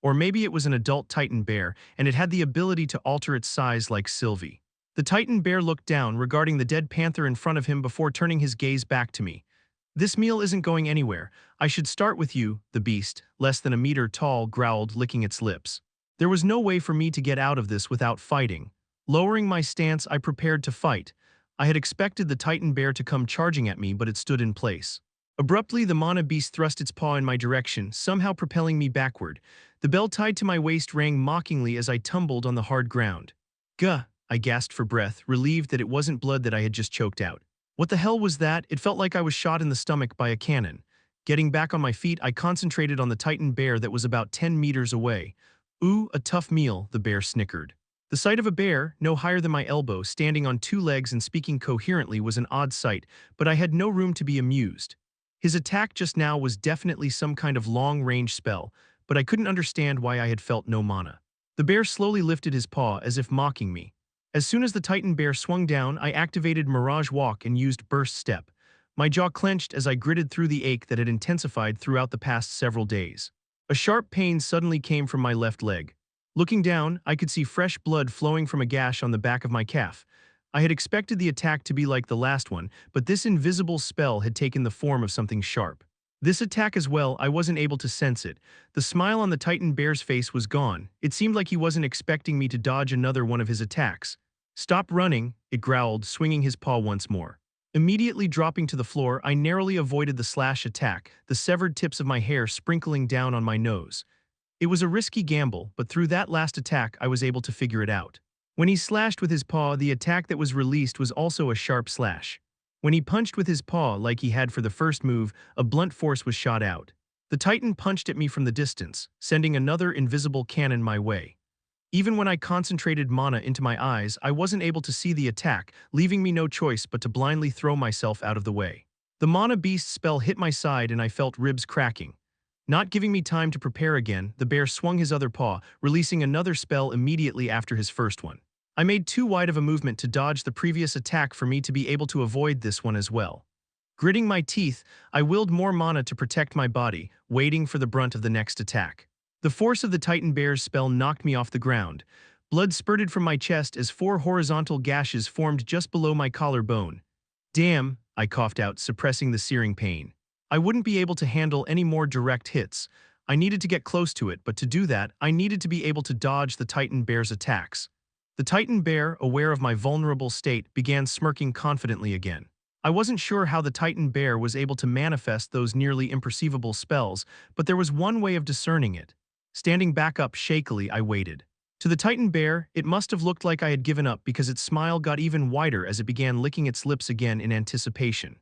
Or maybe it was an adult Titan bear, and it had the ability to alter its size like Sylvie. The Titan bear looked down, regarding the dead panther in front of him before turning his gaze back to me. "This meal isn't going anywhere. I should start with you," the beast, less than a meter tall, growled, licking its lips. There was no way for me to get out of this without fighting. Lowering my stance, I prepared to fight. I had expected the Titan bear to come charging at me, but it stood in place. Abruptly, the mana beast thrust its paw in my direction, somehow propelling me backward. The bell tied to my waist rang mockingly as I tumbled on the hard ground. "Gah!" I gasped for breath, relieved that it wasn't blood that I had just choked out. What the hell was that? It felt like I was shot in the stomach by a cannon. Getting back on my feet, I concentrated on the Titan bear that was about 10 meters away. "Ooh, a tough meal," the bear snickered. The sight of a bear, no higher than my elbow, standing on 2 legs and speaking coherently was an odd sight, but I had no room to be amused. His attack just now was definitely some kind of long-range spell, but I couldn't understand why I had felt no mana. The bear slowly lifted his paw as if mocking me. As soon as the Titan bear swung down, I activated Mirage Walk and used Burst Step. My jaw clenched as I gritted through the ache that had intensified throughout the past several days. A sharp pain suddenly came from my left leg. Looking down, I could see fresh blood flowing from a gash on the back of my calf. I had expected the attack to be like the last one, but this invisible spell had taken the form of something sharp. This attack as well, I wasn't able to sense it. The smile on the Titan bear's face was gone. It seemed like he wasn't expecting me to dodge another one of his attacks. "Stop running," it growled, swinging his paw once more. Immediately dropping to the floor, I narrowly avoided the slash attack, the severed tips of my hair sprinkling down on my nose. It was a risky gamble, but through that last attack I was able to figure it out. When he slashed with his paw, the attack that was released was also a sharp slash. When he punched with his paw like he had for the first move, a blunt force was shot out. The Titan punched at me from the distance, sending another invisible cannon my way. Even when I concentrated mana into my eyes, I wasn't able to see the attack, leaving me no choice but to blindly throw myself out of the way. The mana beast spell hit my side and I felt ribs cracking. Not giving me time to prepare again, the bear swung his other paw, releasing another spell immediately after his first one. I made too wide of a movement to dodge the previous attack for me to be able to avoid this one as well. Gritting my teeth, I willed more mana to protect my body, waiting for the brunt of the next attack. The force of the Titan bear's spell knocked me off the ground. Blood spurted from my chest as 4 horizontal gashes formed just below my collarbone. "Damn," I coughed out, suppressing the searing pain. I wouldn't be able to handle any more direct hits. I needed to get close to it, but to do that, I needed to be able to dodge the Titan bear's attacks. The Titan bear, aware of my vulnerable state, began smirking confidently again. I wasn't sure how the Titan bear was able to manifest those nearly imperceivable spells, but there was one way of discerning it. Standing back up shakily, I waited. To the Titan bear, it must have looked like I had given up because its smile got even wider as it began licking its lips again in anticipation.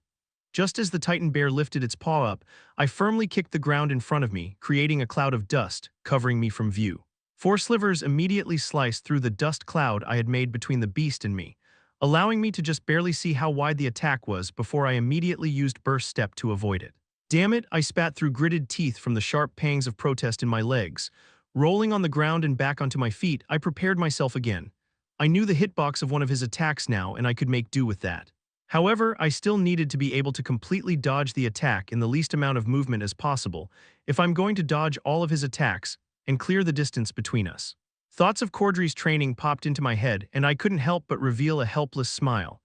Just as the Titan bear lifted its paw up, I firmly kicked the ground in front of me, creating a cloud of dust, covering me from view. 4 slivers immediately sliced through the dust cloud I had made between the beast and me, allowing me to just barely see how wide the attack was before I immediately used burst step to avoid it. Damn it, I spat through gritted teeth from the sharp pangs of protest in my legs. Rolling on the ground and back onto my feet, I prepared myself again. I knew the hitbox of one of his attacks now, and I could make do with that. However, I still needed to be able to completely dodge the attack in the least amount of movement as possible if I'm going to dodge all of his attacks and clear the distance between us. Thoughts of Cordry's training popped into my head, and I couldn't help but reveal a helpless smile.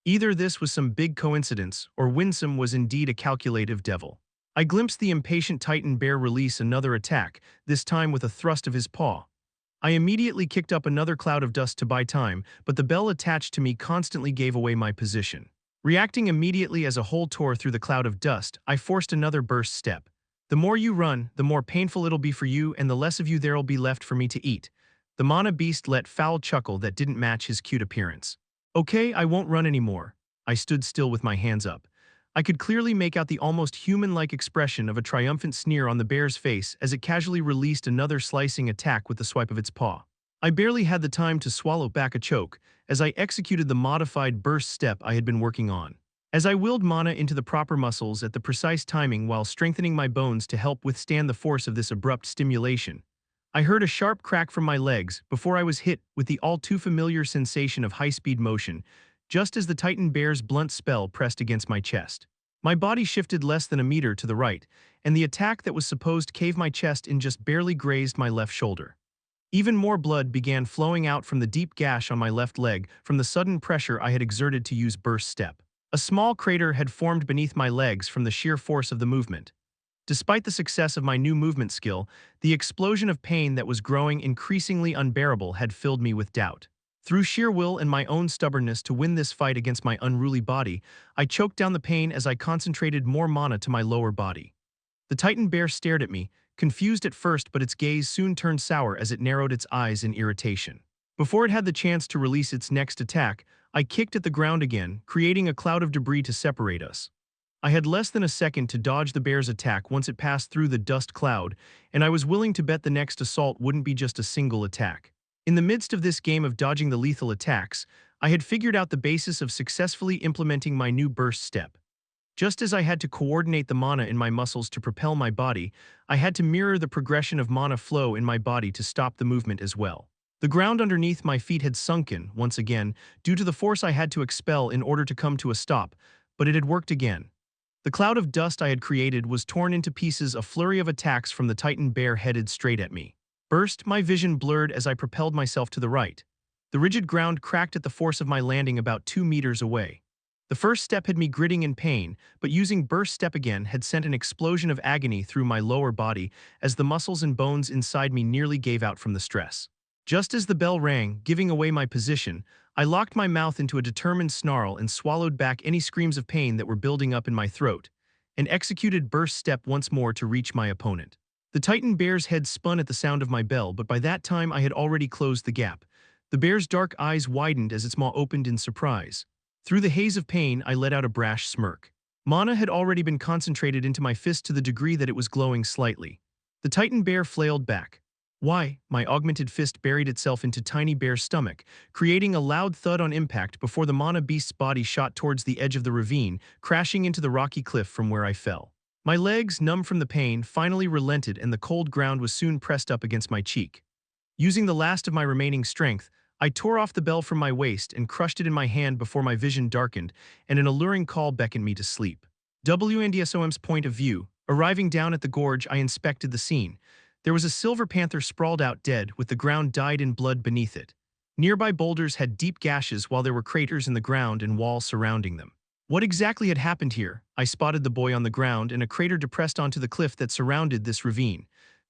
Either this was some big coincidence, or Winsome was indeed a calculative devil. I glimpsed the impatient Titan bear release another attack, this time with a thrust of his paw. I immediately kicked up another cloud of dust to buy time, but the bell attached to me constantly gave away my position. Reacting immediately as a hole tore through the cloud of dust, I forced another burst step. The more you run, the more painful it'll be for you and the less of you there'll be left for me to eat. The mana beast let foul chuckle that didn't match his cute appearance. Okay, I won't run anymore. I stood still with my hands up. I could clearly make out the almost human-like expression of a triumphant sneer on the bear's face as it casually released another slicing attack with the swipe of its paw. I barely had the time to swallow back a choke as I executed the modified burst step I had been working on. As I willed mana into the proper muscles at the precise timing while strengthening my bones to help withstand the force of this abrupt stimulation, I heard a sharp crack from my legs before I was hit with the all-too-familiar sensation of high-speed motion, just as the Titan bear's blunt spell pressed against my chest. My body shifted less than a meter to the right, and the attack that was supposed to cave my chest in just barely grazed my left shoulder. Even more blood began flowing out from the deep gash on my left leg from the sudden pressure I had exerted to use burst step. A small crater had formed beneath my legs from the sheer force of the movement. Despite the success of my new movement skill, the explosion of pain that was growing increasingly unbearable had filled me with doubt. Through sheer will and my own stubbornness to win this fight against my unruly body, I choked down the pain as I concentrated more mana to my lower body. The Titan bear stared at me, confused at first, but its gaze soon turned sour as it narrowed its eyes in irritation. Before it had the chance to release its next attack, I kicked at the ground again, creating a cloud of debris to separate us. I had less than a second to dodge the bear's attack once it passed through the dust cloud, and I was willing to bet the next assault wouldn't be just a single attack. In the midst of this game of dodging the lethal attacks, I had figured out the basis of successfully implementing my new burst step. Just as I had to coordinate the mana in my muscles to propel my body, I had to mirror the progression of mana flow in my body to stop the movement as well. The ground underneath my feet had sunken, once again, due to the force I had to expel in order to come to a stop, but it had worked again. The cloud of dust I had created was torn into pieces, a flurry of attacks from the Titan bear headed straight at me. Burst, my vision blurred as I propelled myself to the right. The rigid ground cracked at the force of my landing about 2 meters away. The first step had me gritting in pain, but using burst step again had sent an explosion of agony through my lower body as the muscles and bones inside me nearly gave out from the stress. Just as the bell rang, giving away my position, I locked my mouth into a determined snarl and swallowed back any screams of pain that were building up in my throat, and executed burst step once more to reach my opponent. The Titan bear's head spun at the sound of my bell, but by that time I had already closed the gap. The bear's dark eyes widened as its maw opened in surprise. Through the haze of pain, I let out a brash smirk. Mana had already been concentrated into my fist to the degree that it was glowing slightly. The Titan bear flailed back. Why? My augmented fist buried itself into tiny bear's stomach, creating a loud thud on impact before the mana beast's body shot towards the edge of the ravine, crashing into the rocky cliff from where I fell. My legs, numb from the pain, finally relented and the cold ground was soon pressed up against my cheek. Using the last of my remaining strength, I tore off the bell from my waist and crushed it in my hand before my vision darkened and an alluring call beckoned me to sleep. WNDSOM's point of view. Arriving down at the gorge, I inspected the scene. There was a silver panther sprawled out dead with the ground dyed in blood beneath it. Nearby boulders had deep gashes while there were craters in the ground and walls surrounding them. What exactly had happened here? I spotted the boy on the ground and a crater depressed onto the cliff that surrounded this ravine.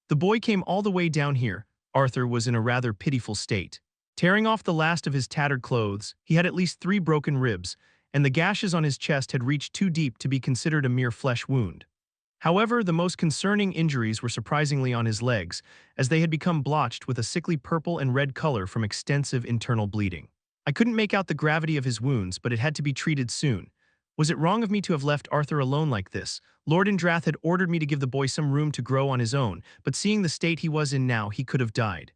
The boy came all the way down here. Arthur was in a rather pitiful state. Tearing off the last of his tattered clothes, he had at least 3 broken ribs, and the gashes on his chest had reached too deep to be considered a mere flesh wound. However, the most concerning injuries were surprisingly on his legs, as they had become blotched with a sickly purple and red color from extensive internal bleeding. I couldn't make out the gravity of his wounds, but it had to be treated soon. Was it wrong of me to have left Arthur alone like this? Lord Indrath had ordered me to give the boy some room to grow on his own, but seeing the state he was in now, he could have died.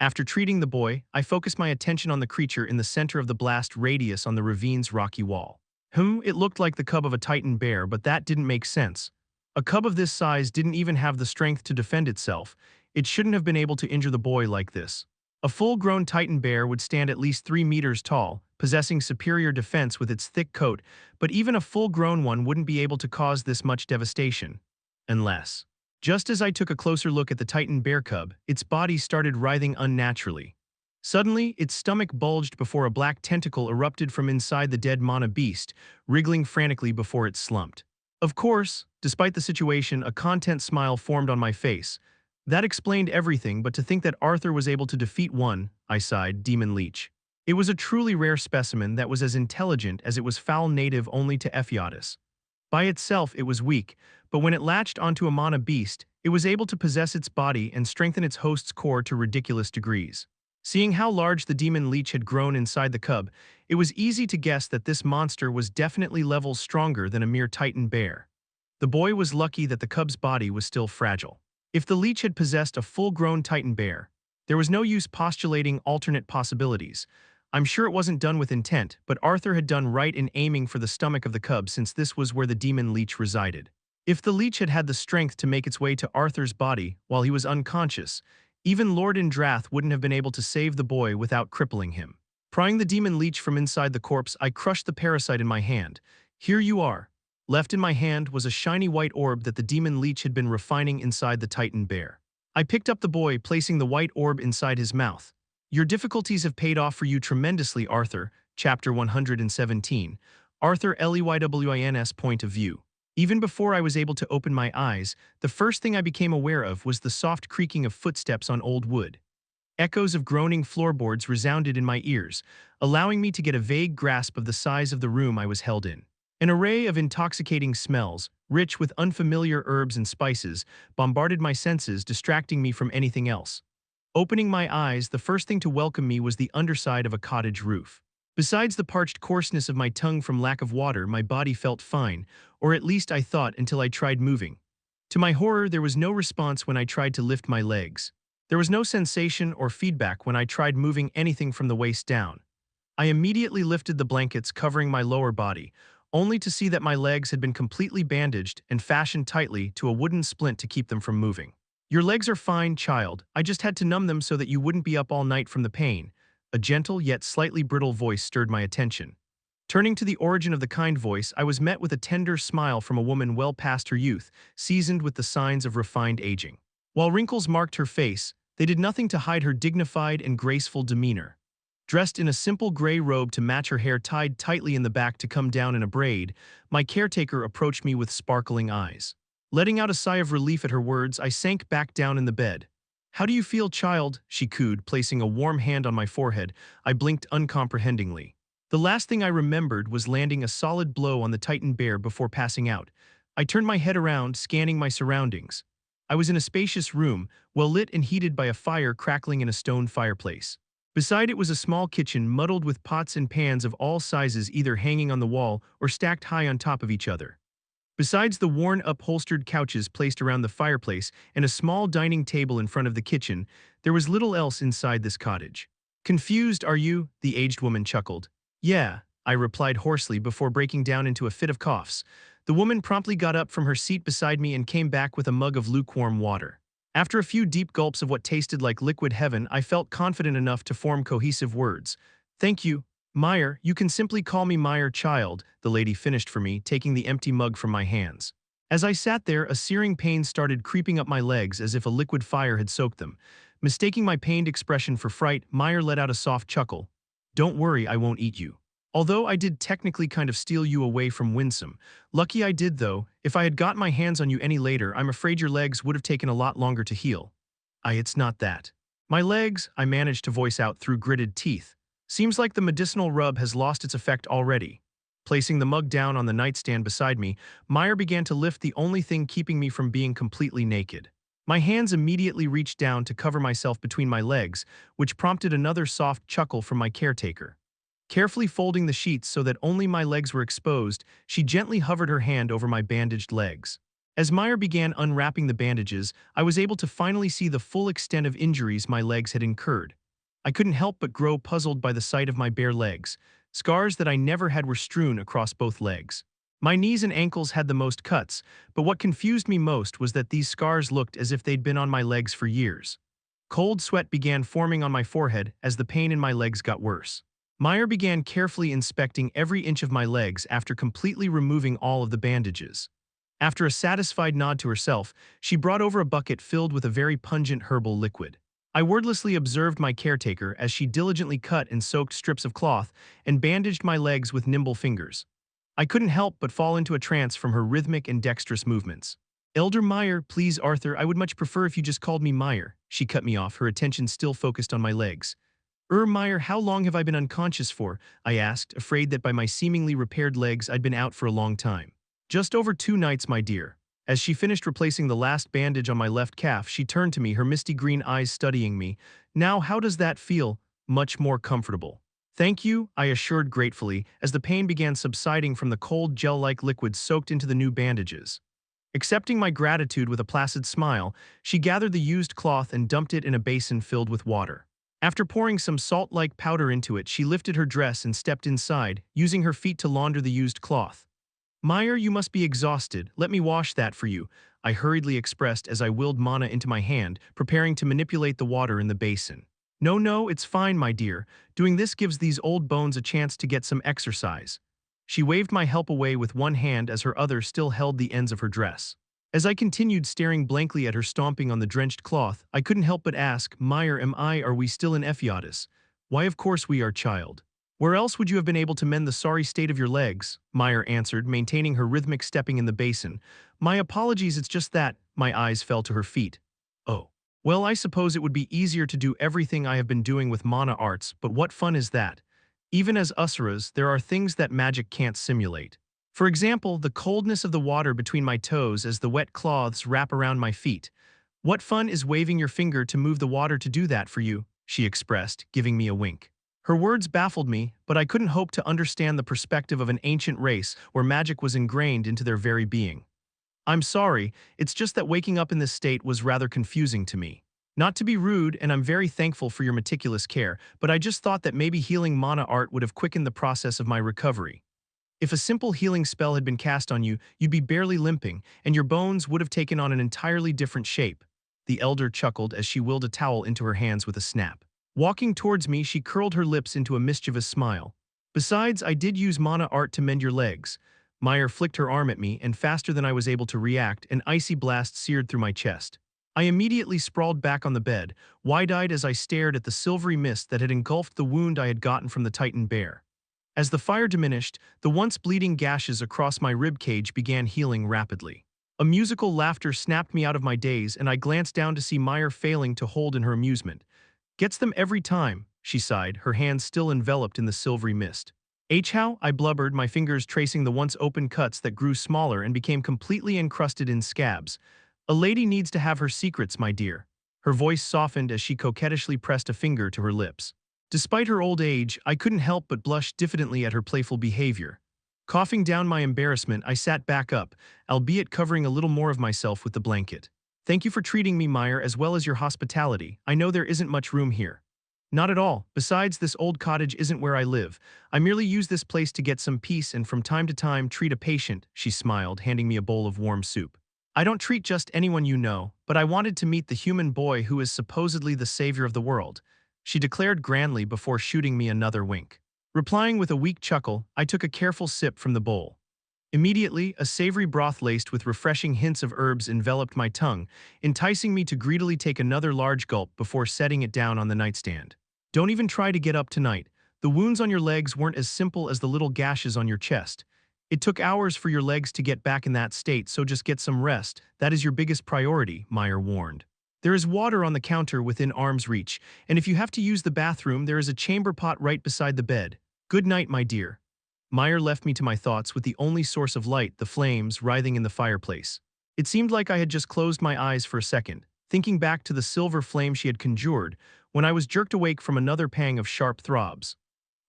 After treating the boy, I focused my attention on the creature in the center of the blast radius on the ravine's rocky wall. It looked like the cub of a titan bear, but that didn't make sense. A cub of this size didn't even have the strength to defend itself. It shouldn't have been able to injure the boy like this. A full-grown titan bear would stand at least 3 meters tall, possessing superior defense with its thick coat, but even a full-grown one wouldn't be able to cause this much devastation. Unless. Just as I took a closer look at the titan bear cub, its body started writhing unnaturally. Suddenly, its stomach bulged before a black tentacle erupted from inside the dead mana beast, wriggling frantically before it slumped. Of course, despite the situation, a content smile formed on my face. That explained everything, but to think that Arthur was able to defeat one, I sighed, demon leech. It was a truly rare specimen that was as intelligent as it was foul, native only to Ephiodus. By itself, it was weak, but when it latched onto a mana beast, it was able to possess its body and strengthen its host's core to ridiculous degrees. Seeing how large the demon leech had grown inside the cub, it was easy to guess that this monster was definitely levels stronger than a mere titan bear. The boy was lucky that the cub's body was still fragile. If the leech had possessed a full-grown titan bear, there was no use postulating alternate possibilities. I'm sure it wasn't done with intent, but Arthur had done right in aiming for the stomach of the cub, since this was where the demon leech resided. If the leech had had the strength to make its way to Arthur's body while he was unconscious, even Lord Indrath wouldn't have been able to save the boy without crippling him. Prying the demon leech from inside the corpse, I crushed the parasite in my hand. Here you are. Left in my hand was a shiny white orb that the demon leech had been refining inside the titan bear. I picked up the boy, placing the white orb inside his mouth. Your difficulties have paid off for you tremendously, Arthur. Chapter 117. Arthur Leywin's point of view. Even before I was able to open my eyes, the first thing I became aware of was the soft creaking of footsteps on old wood. Echoes of groaning floorboards resounded in my ears, allowing me to get a vague grasp of the size of the room I was held in. An array of intoxicating smells, rich with unfamiliar herbs and spices, bombarded my senses, distracting me from anything else. Opening my eyes, the first thing to welcome me was the underside of a cottage roof. Besides the parched coarseness of my tongue from lack of water, my body felt fine, or at least I thought until I tried moving. To my horror, there was no response when I tried to lift my legs. There was no sensation or feedback when I tried moving anything from the waist down. I immediately lifted the blankets covering my lower body, only to see that my legs had been completely bandaged and fashioned tightly to a wooden splint to keep them from moving. Your legs are fine, child. I just had to numb them so that you wouldn't be up all night from the pain. A gentle yet slightly brittle voice stirred my attention. Turning to the origin of the kind voice, I was met with a tender smile from a woman well past her youth, seasoned with the signs of refined aging. While wrinkles marked her face, they did nothing to hide her dignified and graceful demeanor. Dressed in a simple gray robe to match her hair tied tightly in the back to come down in a braid, my caretaker approached me with sparkling eyes. Letting out a sigh of relief at her words, I sank back down in the bed. How do you feel, child? She cooed, placing a warm hand on my forehead. I blinked uncomprehendingly. The last thing I remembered was landing a solid blow on the titan bear before passing out. I turned my head around, scanning my surroundings. I was in a spacious room, well lit and heated by a fire crackling in a stone fireplace. Beside it was a small kitchen muddled with pots and pans of all sizes, either hanging on the wall or stacked high on top of each other. Besides the worn, upholstered couches placed around the fireplace and a small dining table in front of the kitchen, there was little else inside this cottage. Confused, are you? The aged woman chuckled. Yeah, I replied hoarsely before breaking down into a fit of coughs. The woman promptly got up from her seat beside me and came back with a mug of lukewarm water. After a few deep gulps of what tasted like liquid heaven, I felt confident enough to form cohesive words. Thank you. Meyer, you can simply call me Meyer, child, the lady finished for me, taking the empty mug from my hands. As I sat there, a searing pain started creeping up my legs as if a liquid fire had soaked them. Mistaking my pained expression for fright, Meyer let out a soft chuckle. Don't worry, I won't eat you. Although I did technically kind of steal you away from Winsome. Lucky I did, though. If I had got my hands on you any later, I'm afraid your legs would have taken a lot longer to heal. It's not that. My legs, I managed to voice out through gritted teeth. Seems like the medicinal rub has lost its effect already. Placing the mug down on the nightstand beside me, Meyer began to lift the only thing keeping me from being completely naked. My hands immediately reached down to cover myself between my legs, which prompted another soft chuckle from my caretaker. Carefully folding the sheets so that only my legs were exposed, she gently hovered her hand over my bandaged legs. As Meyer began unwrapping the bandages, I was able to finally see the full extent of injuries my legs had incurred. I couldn't help but grow puzzled by the sight of my bare legs. Scars that I never had were strewn across both legs. My knees and ankles had the most cuts, but what confused me most was that these scars looked as if they'd been on my legs for years. Cold sweat began forming on my forehead as the pain in my legs got worse. Meyer began carefully inspecting every inch of my legs after completely removing all of the bandages. After a satisfied nod to herself, she brought over a bucket filled with a very pungent herbal liquid. I wordlessly observed my caretaker as she diligently cut and soaked strips of cloth and bandaged my legs with nimble fingers. I couldn't help but fall into a trance from her rhythmic and dexterous movements. "Elder Meyer, please Arthur, I would much prefer if you just called me Meyer." She cut me off, her attention still focused on my legs. Meyer, how long have I been unconscious for?" I asked, afraid that by my seemingly repaired legs I'd been out for a long time. "Just over 2 nights, my dear." As she finished replacing the last bandage on my left calf, she turned to me, her misty green eyes studying me. "Now, how does that feel?" "Much more comfortable." "Thank you," I assured gratefully, as the pain began subsiding from the cold gel-like liquid soaked into the new bandages. Accepting my gratitude with a placid smile, she gathered the used cloth and dumped it in a basin filled with water. After pouring some salt-like powder into it, she lifted her dress and stepped inside, using her feet to launder the used cloth. "Meyer, you must be exhausted. Let me wash that for you," I hurriedly expressed as I willed mana into my hand, preparing to manipulate the water in the basin. "No, no, it's fine, my dear. Doing this gives these old bones a chance to get some exercise." She waved my help away with one hand as her other still held the ends of her dress. As I continued staring blankly at her stomping on the drenched cloth, I couldn't help but ask, "Meyer, are we still in Ephiatis?" "Why, of course we are, child. Where else would you have been able to mend the sorry state of your legs?" Meyer answered, maintaining her rhythmic stepping in the basin. "My apologies, it's just that." My eyes fell to her feet. "Oh. Well, I suppose it would be easier to do everything I have been doing with mana arts, but what fun is that? Even as Usuras, there are things that magic can't simulate. For example, the coldness of the water between my toes as the wet cloths wrap around my feet. What fun is waving your finger to move the water to do that for you?" she expressed, giving me a wink. Her words baffled me, but I couldn't hope to understand the perspective of an ancient race where magic was ingrained into their very being. "I'm sorry, it's just that waking up in this state was rather confusing to me. Not to be rude, and I'm very thankful for your meticulous care, but I just thought that maybe healing mana art would have quickened the process of my recovery. If a simple healing spell had been cast on you, you'd be barely limping, and your bones would have taken on an entirely different shape." The elder chuckled as she willed a towel into her hands with a snap. Walking towards me, she curled her lips into a mischievous smile. "Besides, I did use mana art to mend your legs." Meyer flicked her arm at me, and faster than I was able to react, an icy blast seared through my chest. I immediately sprawled back on the bed, wide-eyed as I stared at the silvery mist that had engulfed the wound I had gotten from the Titan bear. As the fire diminished, the once bleeding gashes across my rib cage began healing rapidly. A musical laughter snapped me out of my daze, and I glanced down to see Meyer failing to hold in her amusement. "Gets them every time," she sighed, her hands still enveloped in the silvery mist. "How?" I blubbered, my fingers tracing the once open cuts that grew smaller and became completely encrusted in scabs. "A lady needs to have her secrets, my dear." Her voice softened as she coquettishly pressed a finger to her lips. Despite her old age, I couldn't help but blush diffidently at her playful behavior. Coughing down my embarrassment, I sat back up, albeit covering a little more of myself with the blanket. "Thank you for treating me, Meyer, as well as your hospitality. I know there isn't much room here." "Not at all. Besides, this old cottage isn't where I live. I merely use this place to get some peace and from time to time treat a patient," she smiled, handing me a bowl of warm soup. "I don't treat just anyone you know, but I wanted to meet the human boy who is supposedly the savior of the world," she declared grandly before shooting me another wink. Replying with a weak chuckle, I took a careful sip from the bowl. Immediately, a savory broth laced with refreshing hints of herbs enveloped my tongue, enticing me to greedily take another large gulp before setting it down on the nightstand. "Don't even try to get up tonight. The wounds on your legs weren't as simple as the little gashes on your chest. It took hours for your legs to get back in that state, so just get some rest. That is your biggest priority," Meyer warned. "There is water on the counter within arm's reach, and if you have to use the bathroom, there is a chamber pot right beside the bed. Good night, my dear." Meyer left me to my thoughts with the only source of light, the flames, writhing in the fireplace. It seemed like I had just closed my eyes for a second, thinking back to the silver flame she had conjured, when I was jerked awake from another pang of sharp throbs.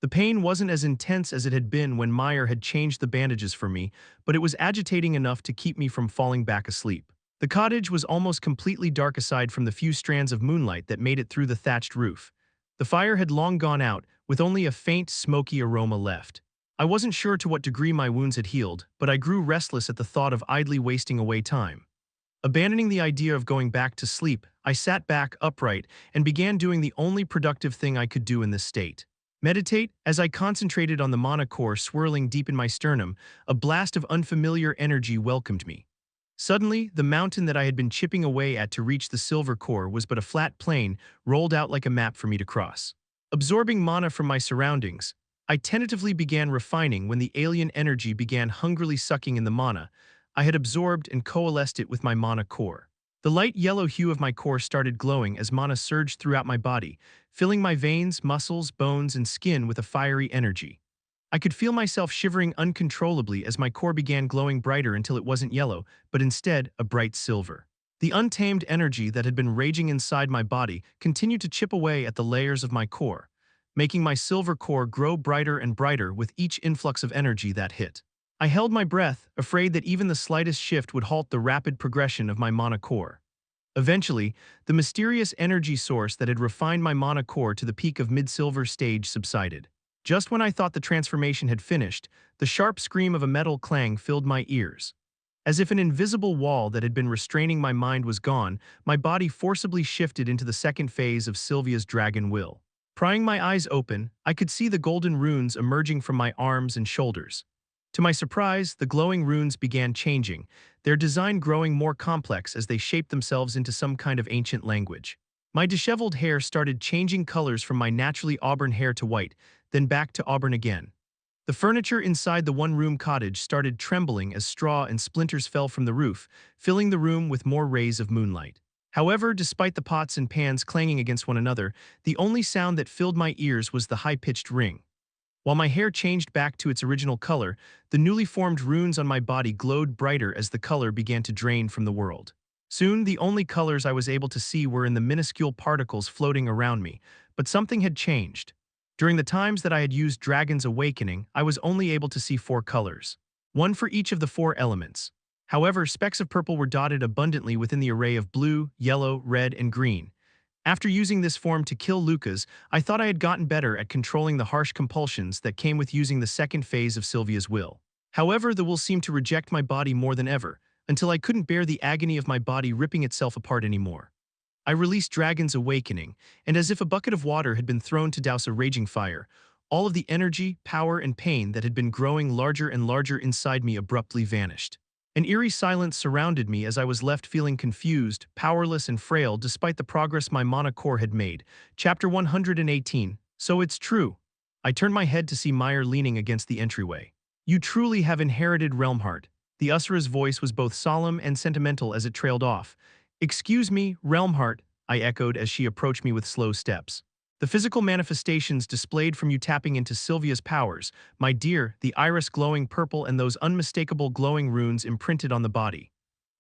The pain wasn't as intense as it had been when Meyer had changed the bandages for me, but it was agitating enough to keep me from falling back asleep. The cottage was almost completely dark aside from the few strands of moonlight that made it through the thatched roof. The fire had long gone out, with only a faint, smoky aroma left. I wasn't sure to what degree my wounds had healed, but I grew restless at the thought of idly wasting away time. Abandoning the idea of going back to sleep, I sat back upright and began doing the only productive thing I could do in this state. Meditate. As I concentrated on the mana core swirling deep in my sternum, a blast of unfamiliar energy welcomed me. Suddenly, the mountain that I had been chipping away at to reach the silver core was but a flat plain rolled out like a map for me to cross. Absorbing mana from my surroundings, I tentatively began refining when the alien energy began hungrily sucking in the mana I had absorbed and coalesced it with my mana core. The light yellow hue of my core started glowing as mana surged throughout my body, filling my veins, muscles, bones, and skin with a fiery energy. I could feel myself shivering uncontrollably as my core began glowing brighter until it wasn't yellow, but instead a bright silver. The untamed energy that had been raging inside my body continued to chip away at the layers of my core, making my silver core grow brighter and brighter with each influx of energy that hit. I held my breath, afraid that even the slightest shift would halt the rapid progression of my mana core. Eventually, the mysterious energy source that had refined my mana core to the peak of mid-silver stage subsided. Just when I thought the transformation had finished, the sharp scream of a metal clang filled my ears. As if an invisible wall that had been restraining my mind was gone, my body forcibly shifted into the second phase of Sylvia's dragon will. Prying my eyes open, I could see the golden runes emerging from my arms and shoulders. To my surprise, the glowing runes began changing, their design growing more complex as they shaped themselves into some kind of ancient language. My disheveled hair started changing colors from my naturally auburn hair to white, then back to auburn again. The furniture inside the one-room cottage started trembling as straw and splinters fell from the roof, filling the room with more rays of moonlight. However, despite the pots and pans clanging against one another, the only sound that filled my ears was the high-pitched ring. While my hair changed back to its original color, the newly formed runes on my body glowed brighter as the color began to drain from the world. Soon, the only colors I was able to see were in the minuscule particles floating around me, but something had changed. During the times that I had used Dragon's Awakening, I was only able to see 4 colors, one for each of the 4 elements. However, specks of purple were dotted abundantly within the array of blue, yellow, red, and green. After using this form to kill Lucas, I thought I had gotten better at controlling the harsh compulsions that came with using the second phase of Sylvia's will. However, the will seemed to reject my body more than ever, until I couldn't bear the agony of my body ripping itself apart anymore. I released Dragon's Awakening, and as if a bucket of water had been thrown to douse a raging fire, all of the energy, power, and pain that had been growing larger and larger inside me abruptly vanished. An eerie silence surrounded me as I was left feeling confused, powerless, and frail despite the progress my mana core had made. Chapter 118. So it's true. I turned my head to see Meyer leaning against the entryway. You truly have inherited Realmheart. The Usura's voice was both solemn and sentimental as it trailed off. Excuse me, Realmheart, I echoed as she approached me with slow steps. The physical manifestations displayed from you tapping into Sylvia's powers, my dear, the iris glowing purple and those unmistakable glowing runes imprinted on the body.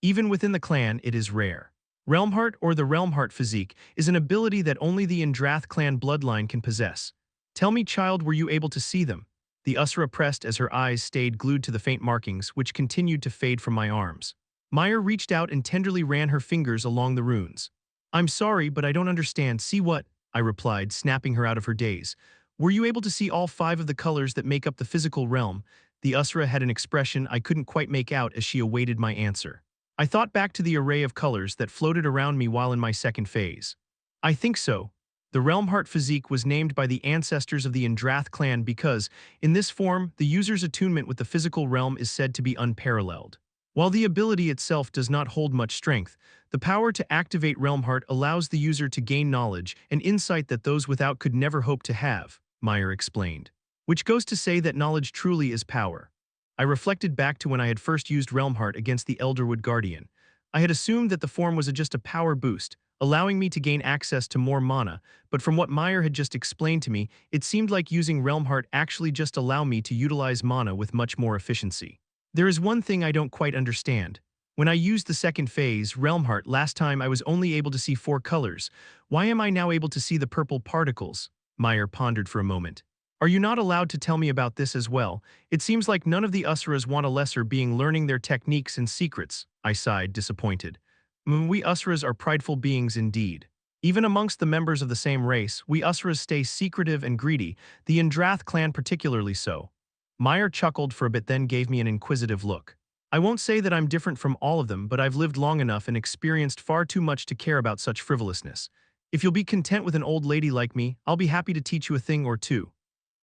Even within the clan, it is rare. Realmheart, or the Realmheart physique, is an ability that only the Indrath clan bloodline can possess. Tell me, child, were you able to see them? The Usura pressed as her eyes stayed glued to the faint markings, which continued to fade from my arms. Meyer reached out and tenderly ran her fingers along the runes. I'm sorry, but I don't understand. See what? I replied, snapping her out of her daze. Were you able to see all 5 of the colors that make up the physical realm? The Usura had an expression I couldn't quite make out as she awaited my answer. I thought back to the array of colors that floated around me while in my second phase. I think so. The Realmheart physique was named by the ancestors of the Indrath clan because, in this form, the user's attunement with the physical realm is said to be unparalleled. While the ability itself does not hold much strength, the power to activate Realmheart allows the user to gain knowledge and insight that those without could never hope to have, Meyer explained. Which goes to say that knowledge truly is power. I reflected back to when I had first used Realmheart against the Elderwood Guardian. I had assumed that the form was just a power boost, allowing me to gain access to more mana, but from what Meyer had just explained to me, it seemed like using Realm Heart actually just allowed me to utilize mana with much more efficiency. There is one thing I don't quite understand. When I used the second phase, Realm Heart, last time I was only able to see 4 colors. Why am I now able to see the purple particles? Meyer pondered for a moment. Are you not allowed to tell me about this as well? It seems like none of the Usuras want a lesser being learning their techniques and secrets, I sighed, disappointed. We Usuras are prideful beings indeed. Even amongst the members of the same race, we Usuras stay secretive and greedy, the Indrath clan particularly so. Meyer chuckled for a bit, then gave me an inquisitive look. I won't say that I'm different from all of them, but I've lived long enough and experienced far too much to care about such frivolousness. If you'll be content with an old lady like me, I'll be happy to teach you a thing or two.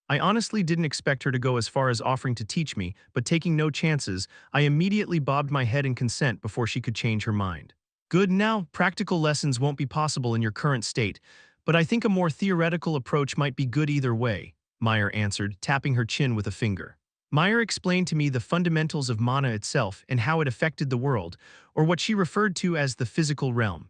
I honestly didn't expect her to go as far as offering to teach me, but taking no chances, I immediately bobbed my head in consent before she could change her mind. Good, now, practical lessons won't be possible in your current state, but I think a more theoretical approach might be good either way, Meyer answered, tapping her chin with a finger. Meyer explained to me the fundamentals of mana itself and how it affected the world, or what she referred to as the physical realm.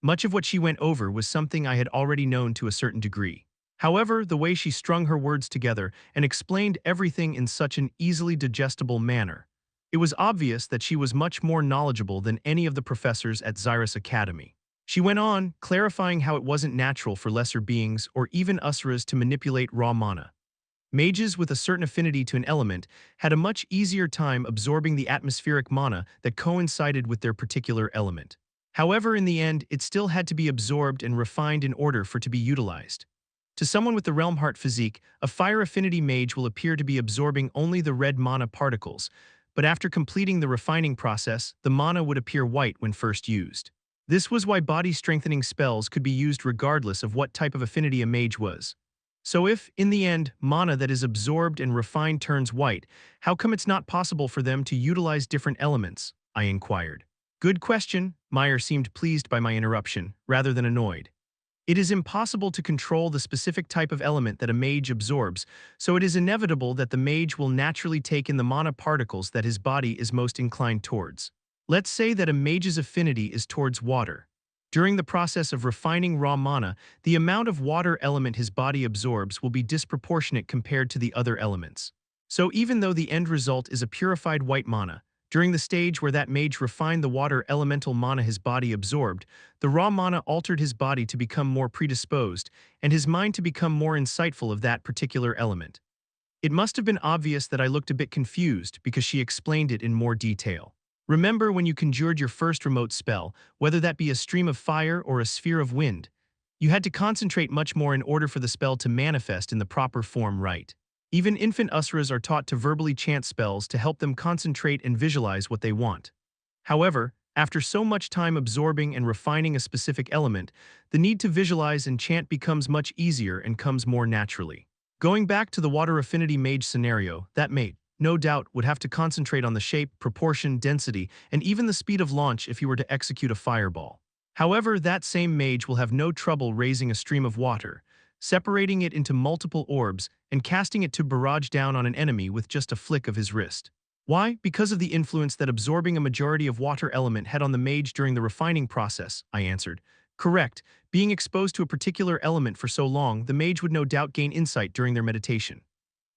Much of what she went over was something I had already known to a certain degree. However, the way she strung her words together and explained everything in such an easily digestible manner, it was obvious that she was much more knowledgeable than any of the professors at Xyrus Academy. She went on, clarifying how it wasn't natural for lesser beings or even Usuras to manipulate raw mana. Mages with a certain affinity to an element had a much easier time absorbing the atmospheric mana that coincided with their particular element. However, in the end, it still had to be absorbed and refined in order for it to be utilized. To someone with the Realm Heart physique, a fire affinity mage will appear to be absorbing only the red mana particles, but after completing the refining process, the mana would appear white when first used. This was why body-strengthening spells could be used regardless of what type of affinity a mage was. So if, in the end, mana that is absorbed and refined turns white, how come it's not possible for them to utilize different elements? I inquired. Good question. Meyer seemed pleased by my interruption, rather than annoyed. It is impossible to control the specific type of element that a mage absorbs, so it is inevitable that the mage will naturally take in the mana particles that his body is most inclined towards. Let's say that a mage's affinity is towards water. During the process of refining raw mana, the amount of water element his body absorbs will be disproportionate compared to the other elements. So even though the end result is a purified white mana, during the stage where that mage refined the water elemental mana his body absorbed, the raw mana altered his body to become more predisposed, and his mind to become more insightful of that particular element. It must have been obvious that I looked a bit confused because she explained it in more detail. Remember when you conjured your first remote spell, whether that be a stream of fire or a sphere of wind? You had to concentrate much more in order for the spell to manifest in the proper form, right? Even infant Usuras are taught to verbally chant spells to help them concentrate and visualize what they want. However, after so much time absorbing and refining a specific element, the need to visualize and chant becomes much easier and comes more naturally. Going back to the water affinity mage scenario, that mage, no doubt, would have to concentrate on the shape, proportion, density, and even the speed of launch if he were to execute a fireball. However, that same mage will have no trouble raising a stream of water, separating it into multiple orbs, and casting it to barrage down on an enemy with just a flick of his wrist. Why? Because of the influence that absorbing a majority of water element had on the mage during the refining process, I answered. Correct. Being exposed to a particular element for so long, the mage would no doubt gain insight during their meditation.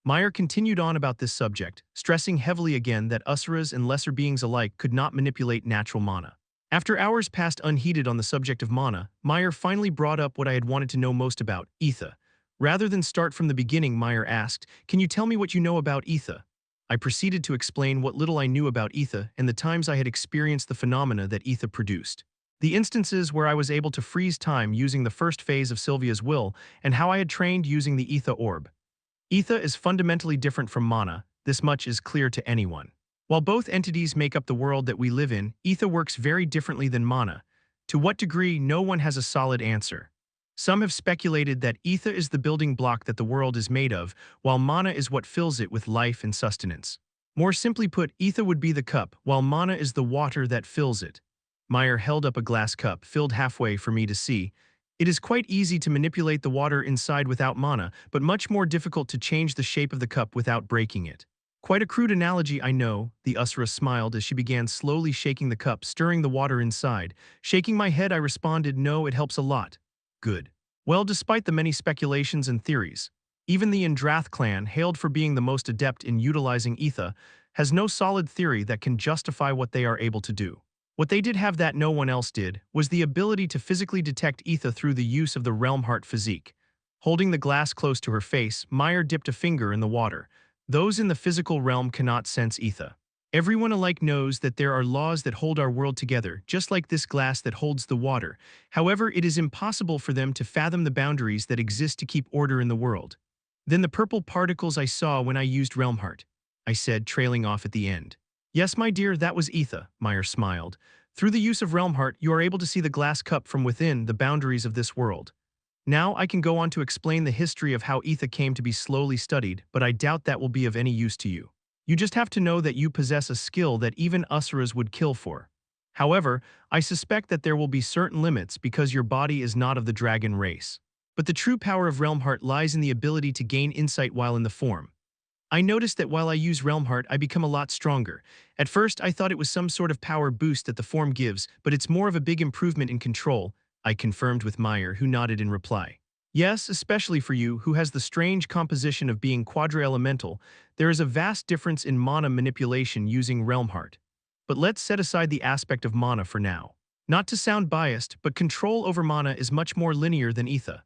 Meyer continued on about this subject, stressing heavily again that Usuras and lesser beings alike could not manipulate natural mana. After hours passed unheeded on the subject of mana, Meyer finally brought up what I had wanted to know most about, ether. Rather than start from the beginning, Meyer asked, "Can you tell me what you know about ether?" I proceeded to explain what little I knew about ether and the times I had experienced the phenomena that ether produced. The instances where I was able to freeze time using the first phase of Sylvia's will, and how I had trained using the ether orb. Ether is fundamentally different from mana, this much is clear to anyone. While both entities make up the world that we live in, ether works very differently than mana. To what degree, no one has a solid answer. Some have speculated that ether is the building block that the world is made of, while mana is what fills it with life and sustenance. More simply put, ether would be the cup, while mana is the water that fills it. Meyer held up a glass cup, filled halfway for me to see. It is quite easy to manipulate the water inside without mana, but much more difficult to change the shape of the cup without breaking it. Quite a crude analogy, I know, the Usra smiled as she began slowly shaking the cup, stirring the water inside. Shaking my head, I responded, no, it helps a lot. Good. Well, despite the many speculations and theories, even the Indrath clan, hailed for being the most adept in utilizing ether, has no solid theory that can justify what they are able to do. What they did have that no one else did was the ability to physically detect ether through the use of the realm heart physique. Holding the glass close to her face, Meyer dipped a finger in the water. Those in the physical realm cannot sense ether. Everyone alike knows that there are laws that hold our world together, just like this glass that holds the water. However, it is impossible for them to fathom the boundaries that exist to keep order in the world. Then the purple particles I saw when I used realm heart, I said, trailing off at the end. Yes, my dear, that was ether, Meyer smiled. Through the use of realm heart, you are able to see the glass cup from within the boundaries of this world. Now I can go on to explain the history of how ether came to be slowly studied, but I doubt that will be of any use to you. You just have to know that you possess a skill that even Usuras would kill for. However, I suspect that there will be certain limits because your body is not of the dragon race. But the true power of Realm Heart lies in the ability to gain insight while in the form. I noticed that while I use Realm Heart, I become a lot stronger. At first, I thought it was some sort of power boost that the form gives, but it's more of a big improvement in control, I confirmed with Meyer, who nodded in reply. Yes, especially for you, who has the strange composition of being quadra-elemental, there is a vast difference in mana manipulation using Realm Heart. But let's set aside the aspect of mana for now. Not to sound biased, but control over mana is much more linear than ether.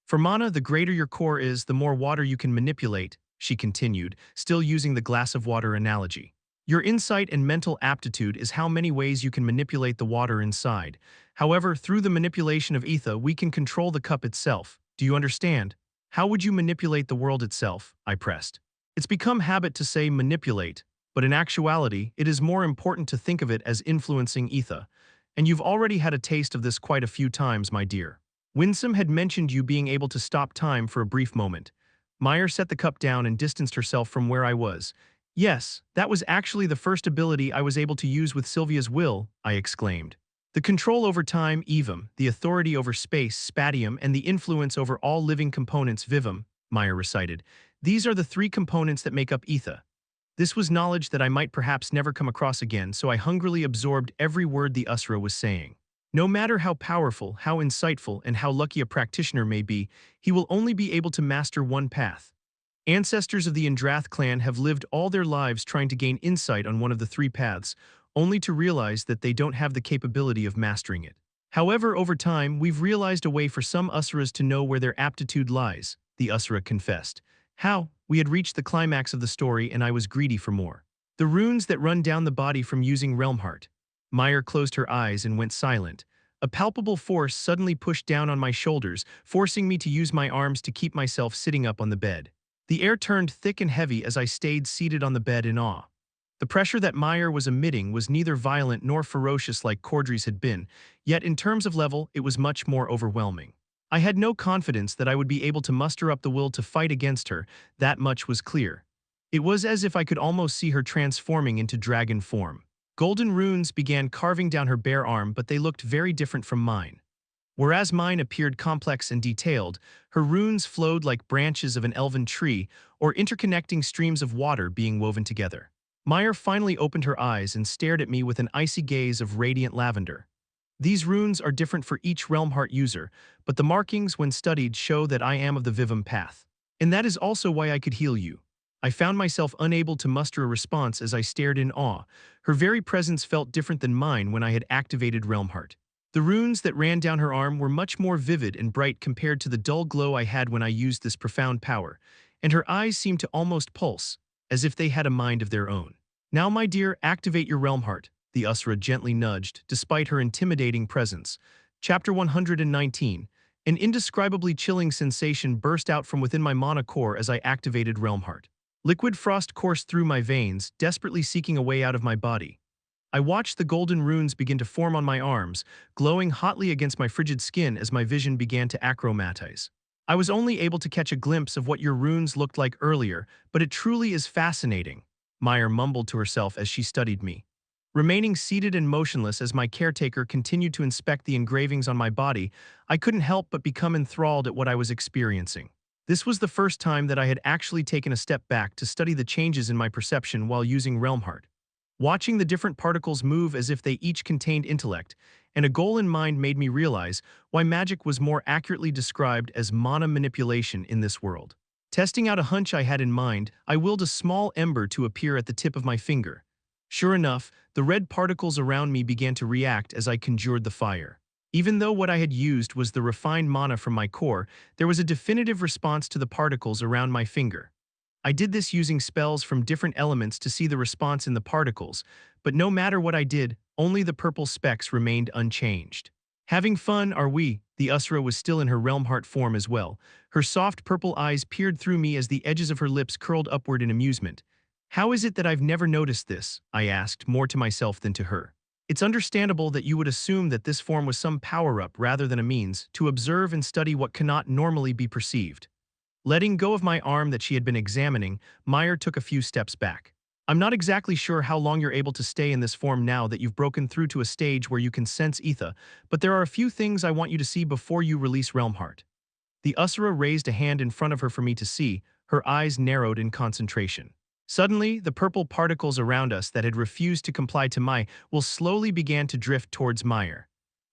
For mana, the greater your core is, the more water you can manipulate, she continued, still using the glass of water analogy. Your insight and mental aptitude is how many ways you can manipulate the water inside. However, through the manipulation of ether, we can control the cup itself. Do you understand? How would you manipulate the world itself? I pressed. It's become habit to say manipulate, but in actuality, it is more important to think of it as influencing ether. And you've already had a taste of this quite a few times, my dear. Winsome had mentioned you being able to stop time for a brief moment. Meyer set the cup down and distanced herself from where I was. Yes, that was actually the first ability I was able to use with Sylvia's will, I exclaimed. The control over time, Evum, the authority over space, Spatium, and the influence over all living components, Vivum, Meyer recited. These are the three components that make up ether. This was knowledge that I might perhaps never come across again, so I hungrily absorbed every word the Usra was saying. No matter how powerful, how insightful, and how lucky a practitioner may be, he will only be able to master one path. Ancestors of the Indrath clan have lived all their lives trying to gain insight on one of the three paths, only to realize that they don't have the capability of mastering it. However, over time, we've realized a way for some Usuras to know where their aptitude lies, the Usura confessed. How? We had reached the climax of the story and I was greedy for more. The runes that run down the body from using Realm Heart. Meyer closed her eyes and went silent. A palpable force suddenly pushed down on my shoulders, forcing me to use my arms to keep myself sitting up on the bed. The air turned thick and heavy as I stayed seated on the bed in awe. The pressure that Meyer was emitting was neither violent nor ferocious like Cordry's had been, yet in terms of level, it was much more overwhelming. I had no confidence that I would be able to muster up the will to fight against her, that much was clear. It was as if I could almost see her transforming into dragon form. Golden runes began carving down her bare arm, but they looked very different from mine. Whereas mine appeared complex and detailed, her runes flowed like branches of an elven tree or interconnecting streams of water being woven together. Meyer finally opened her eyes and stared at me with an icy gaze of radiant lavender. These runes are different for each Realm Heart user, but the markings when studied show that I am of the Vivum path. And that is also why I could heal you. I found myself unable to muster a response as I stared in awe. Her very presence felt different than mine when I had activated Realm Heart. The runes that ran down her arm were much more vivid and bright compared to the dull glow I had when I used this profound power, and her eyes seemed to almost pulse, as if they had a mind of their own. Now, my dear, activate your Realm Heart, the Usra gently nudged, despite her intimidating presence. Chapter 119. An indescribably chilling sensation burst out from within my mana core as I activated Realm Heart. Liquid frost coursed through my veins, desperately seeking a way out of my body. I watched the golden runes begin to form on my arms, glowing hotly against my frigid skin as my vision began to achromatize. I was only able to catch a glimpse of what your runes looked like earlier, but it truly is fascinating, Meyer mumbled to herself as she studied me. Remaining seated and motionless as my caretaker continued to inspect the engravings on my body, I couldn't help but become enthralled at what I was experiencing. This was the first time that I had actually taken a step back to study the changes in my perception while using Realm Heart. Watching the different particles move as if they each contained intellect, and a goal in mind made me realize why magic was more accurately described as mana manipulation in this world. Testing out a hunch I had in mind, I willed a small ember to appear at the tip of my finger. Sure enough, the red particles around me began to react as I conjured the fire. Even though what I had used was the refined mana from my core, there was a definitive response to the particles around my finger. I did this using spells from different elements to see the response in the particles, but no matter what I did, only the purple specks remained unchanged. Having fun, are we? The Usra was still in her Realm Heart form as well. Her soft purple eyes peered through me as the edges of her lips curled upward in amusement. How is it that I've never noticed this? I asked, more to myself than to her. It's understandable that you would assume that this form was some power-up rather than a means to observe and study what cannot normally be perceived. Letting go of my arm that she had been examining, Meyer took a few steps back. I'm not exactly sure how long you're able to stay in this form now that you've broken through to a stage where you can sense ether, but there are a few things I want you to see before you release Realm Heart. The Usura raised a hand in front of her for me to see, her eyes narrowed in concentration. Suddenly, the purple particles around us that had refused to comply to my will slowly began to drift towards Meyer.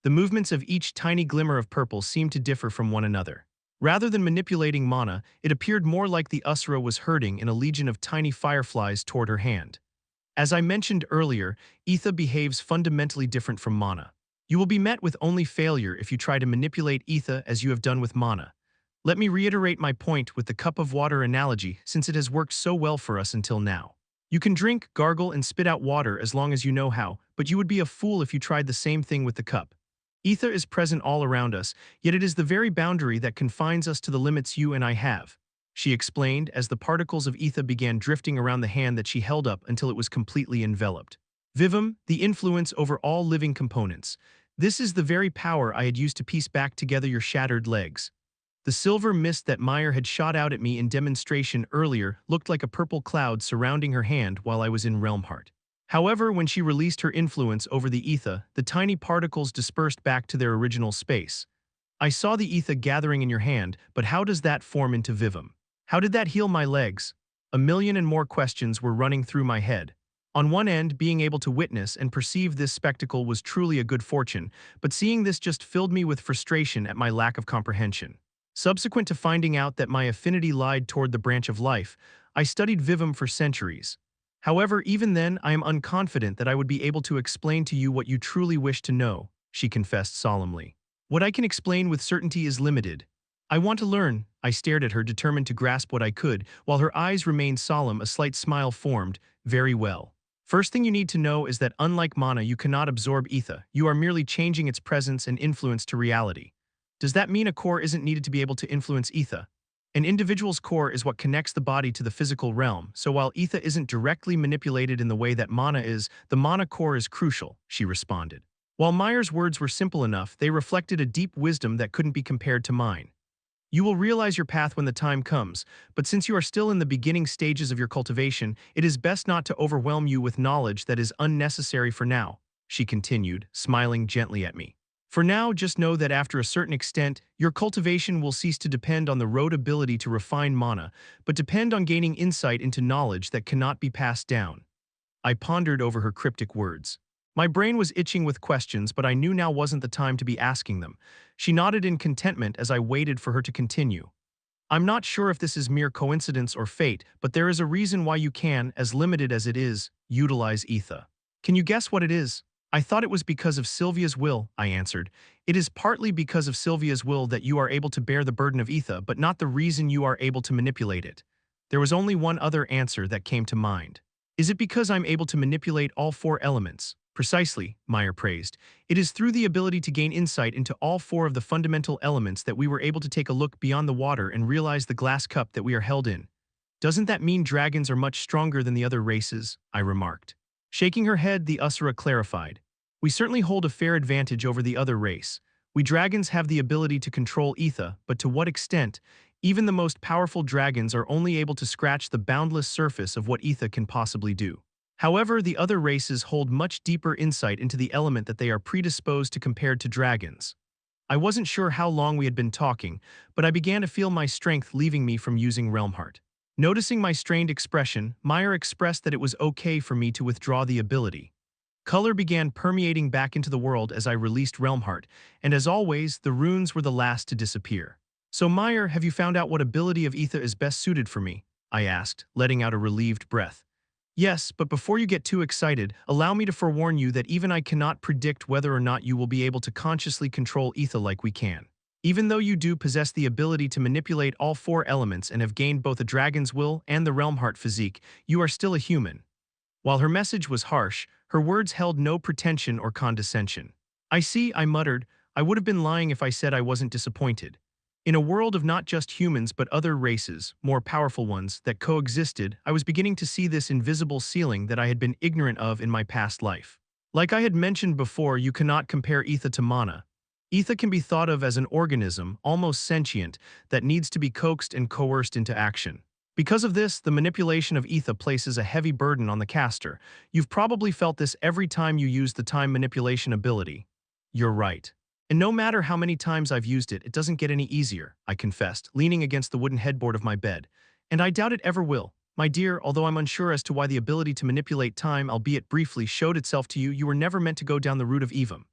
The movements of each tiny glimmer of purple seemed to differ from one another. Rather than manipulating mana, it appeared more like the Usura was herding in a legion of tiny fireflies toward her hand. As I mentioned earlier, ether behaves fundamentally different from mana. You will be met with only failure if you try to manipulate ether as you have done with mana. Let me reiterate my point with the cup of water analogy since it has worked so well for us until now. You can drink, gargle, and spit out water as long as you know how, but you would be a fool if you tried the same thing with the cup. Ether is present all around us, yet it is the very boundary that confines us to the limits you and I have, she explained as the particles of ether began drifting around the hand that she held up until it was completely enveloped. Vivum, the influence over all living components. This is the very power I had used to piece back together your shattered legs. The silver mist that Meyer had shot out at me in demonstration earlier looked like a purple cloud surrounding her hand while I was in Realm Heart. However, when she released her influence over the ether, the tiny particles dispersed back to their original space. I saw the ether gathering in your hand, but how does that form into Vivum? How did that heal my legs? A million and more questions were running through my head. On one end, being able to witness and perceive this spectacle was truly a good fortune, but seeing this just filled me with frustration at my lack of comprehension. Subsequent to finding out that my affinity lied toward the branch of life, I studied Vivum for centuries. However, even then, I am unconfident that I would be able to explain to you what you truly wish to know, she confessed solemnly. What I can explain with certainty is limited. I want to learn, I stared at her, determined to grasp what I could, while her eyes remained solemn. A slight smile formed. Very well. First thing you need to know is that unlike mana, you cannot absorb ether. You are merely changing its presence and influence to reality. Does that mean a core isn't needed to be able to influence ether? An individual's core is what connects the body to the physical realm, so while ether isn't directly manipulated in the way that mana is, the mana core is crucial, she responded. While Meyer's words were simple enough, they reflected a deep wisdom that couldn't be compared to mine. You will realize your path when the time comes, but since you are still in the beginning stages of your cultivation, it is best not to overwhelm you with knowledge that is unnecessary for now, she continued, smiling gently at me. For now, just know that after a certain extent, your cultivation will cease to depend on the rote ability to refine mana, but depend on gaining insight into knowledge that cannot be passed down. I pondered over her cryptic words. My brain was itching with questions, but I knew now wasn't the time to be asking them. She nodded in contentment as I waited for her to continue. I'm not sure if this is mere coincidence or fate, but there is a reason why you can, as limited as it is, utilize ether. Can you guess what it is? I thought it was because of Sylvia's will, I answered. It is partly because of Sylvia's will that you are able to bear the burden of ether, but not the reason you are able to manipulate it. There was only one other answer that came to mind. Is it because I'm able to manipulate all four elements? Precisely, Meyer praised. It is through the ability to gain insight into all four of the fundamental elements that we were able to take a look beyond the water and realize the glass cup that we are held in. Doesn't that mean dragons are much stronger than the other races? I remarked. Shaking her head, the Usura clarified. We certainly hold a fair advantage over the other race. We dragons have the ability to control ether, but to what extent? Even the most powerful dragons are only able to scratch the boundless surface of what ether can possibly do. However, the other races hold much deeper insight into the element that they are predisposed to compared to dragons. I wasn't sure how long we had been talking, but I began to feel my strength leaving me from using Realm Heart. Noticing my strained expression, Meyer expressed that it was okay for me to withdraw the ability. Color began permeating back into the world as I released Realm Heart, and as always, the runes were the last to disappear. So Meyer, have you found out what ability of Ether is best suited for me? I asked, letting out a relieved breath. Yes, but before you get too excited, allow me to forewarn you that even I cannot predict whether or not you will be able to consciously control Ether like we can. Even though you do possess the ability to manipulate all four elements and have gained both a dragon's will and the Realm Heart physique, you are still a human. While her message was harsh, her words held no pretension or condescension. I see, I muttered. I would have been lying if I said I wasn't disappointed. In a world of not just humans but other races, more powerful ones, that coexisted, I was beginning to see this invisible ceiling that I had been ignorant of in my past life. Like I had mentioned before, you cannot compare Ether to mana. Ether can be thought of as an organism, almost sentient, that needs to be coaxed and coerced into action. Because of this, the manipulation of Ether places a heavy burden on the caster. You've probably felt this every time you use the time manipulation ability. You're right. And no matter how many times I've used it, it doesn't get any easier, I confessed, leaning against the wooden headboard of my bed. And I doubt it ever will. My dear, although I'm unsure as to why the ability to manipulate time, albeit briefly, showed itself to you, you were never meant to go down the route of Evam.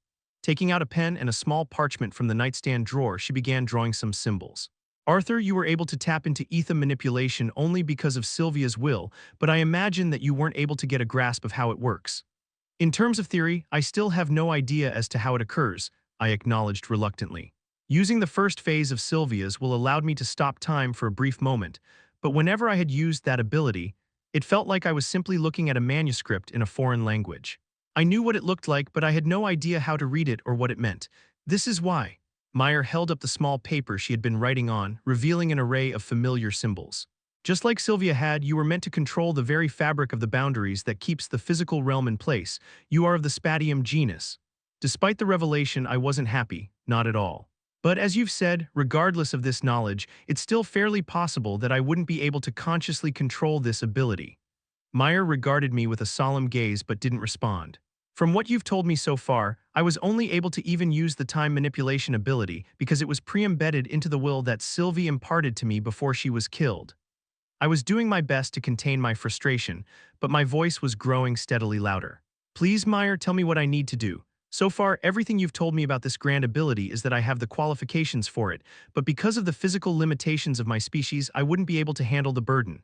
Taking out a pen and a small parchment from the nightstand drawer, she began drawing some symbols. Arthur, you were able to tap into Ether manipulation only because of Sylvia's will, but I imagine that you weren't able to get a grasp of how it works. In terms of theory, I still have no idea as to how it occurs, I acknowledged reluctantly. Using the first phase of Sylvia's will allowed me to stop time for a brief moment, but whenever I had used that ability, it felt like I was simply looking at a manuscript in a foreign language. I knew what it looked like, but I had no idea how to read it or what it meant. This is why. Meyer held up the small paper she had been writing on, revealing an array of familiar symbols. Just like Sylvia had, you were meant to control the very fabric of the boundaries that keeps the physical realm in place. You are of the Spatium genus. Despite the revelation, I wasn't happy, not at all. But as you've said, regardless of this knowledge, it's still fairly possible that I wouldn't be able to consciously control this ability. Meyer regarded me with a solemn gaze but didn't respond. From what you've told me so far, I was only able to even use the time manipulation ability because it was pre-embedded into the will that Sylvie imparted to me before she was killed. I was doing my best to contain my frustration, but my voice was growing steadily louder. Please, Meyer, tell me what I need to do. So far, everything you've told me about this grand ability is that I have the qualifications for it, but because of the physical limitations of my species, I wouldn't be able to handle the burden.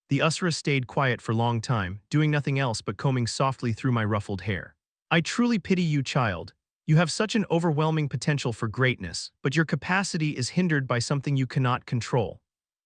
The Usra stayed quiet for a long time, doing nothing else but combing softly through my ruffled hair. I truly pity you, child. You have such an overwhelming potential for greatness, but your capacity is hindered by something you cannot control.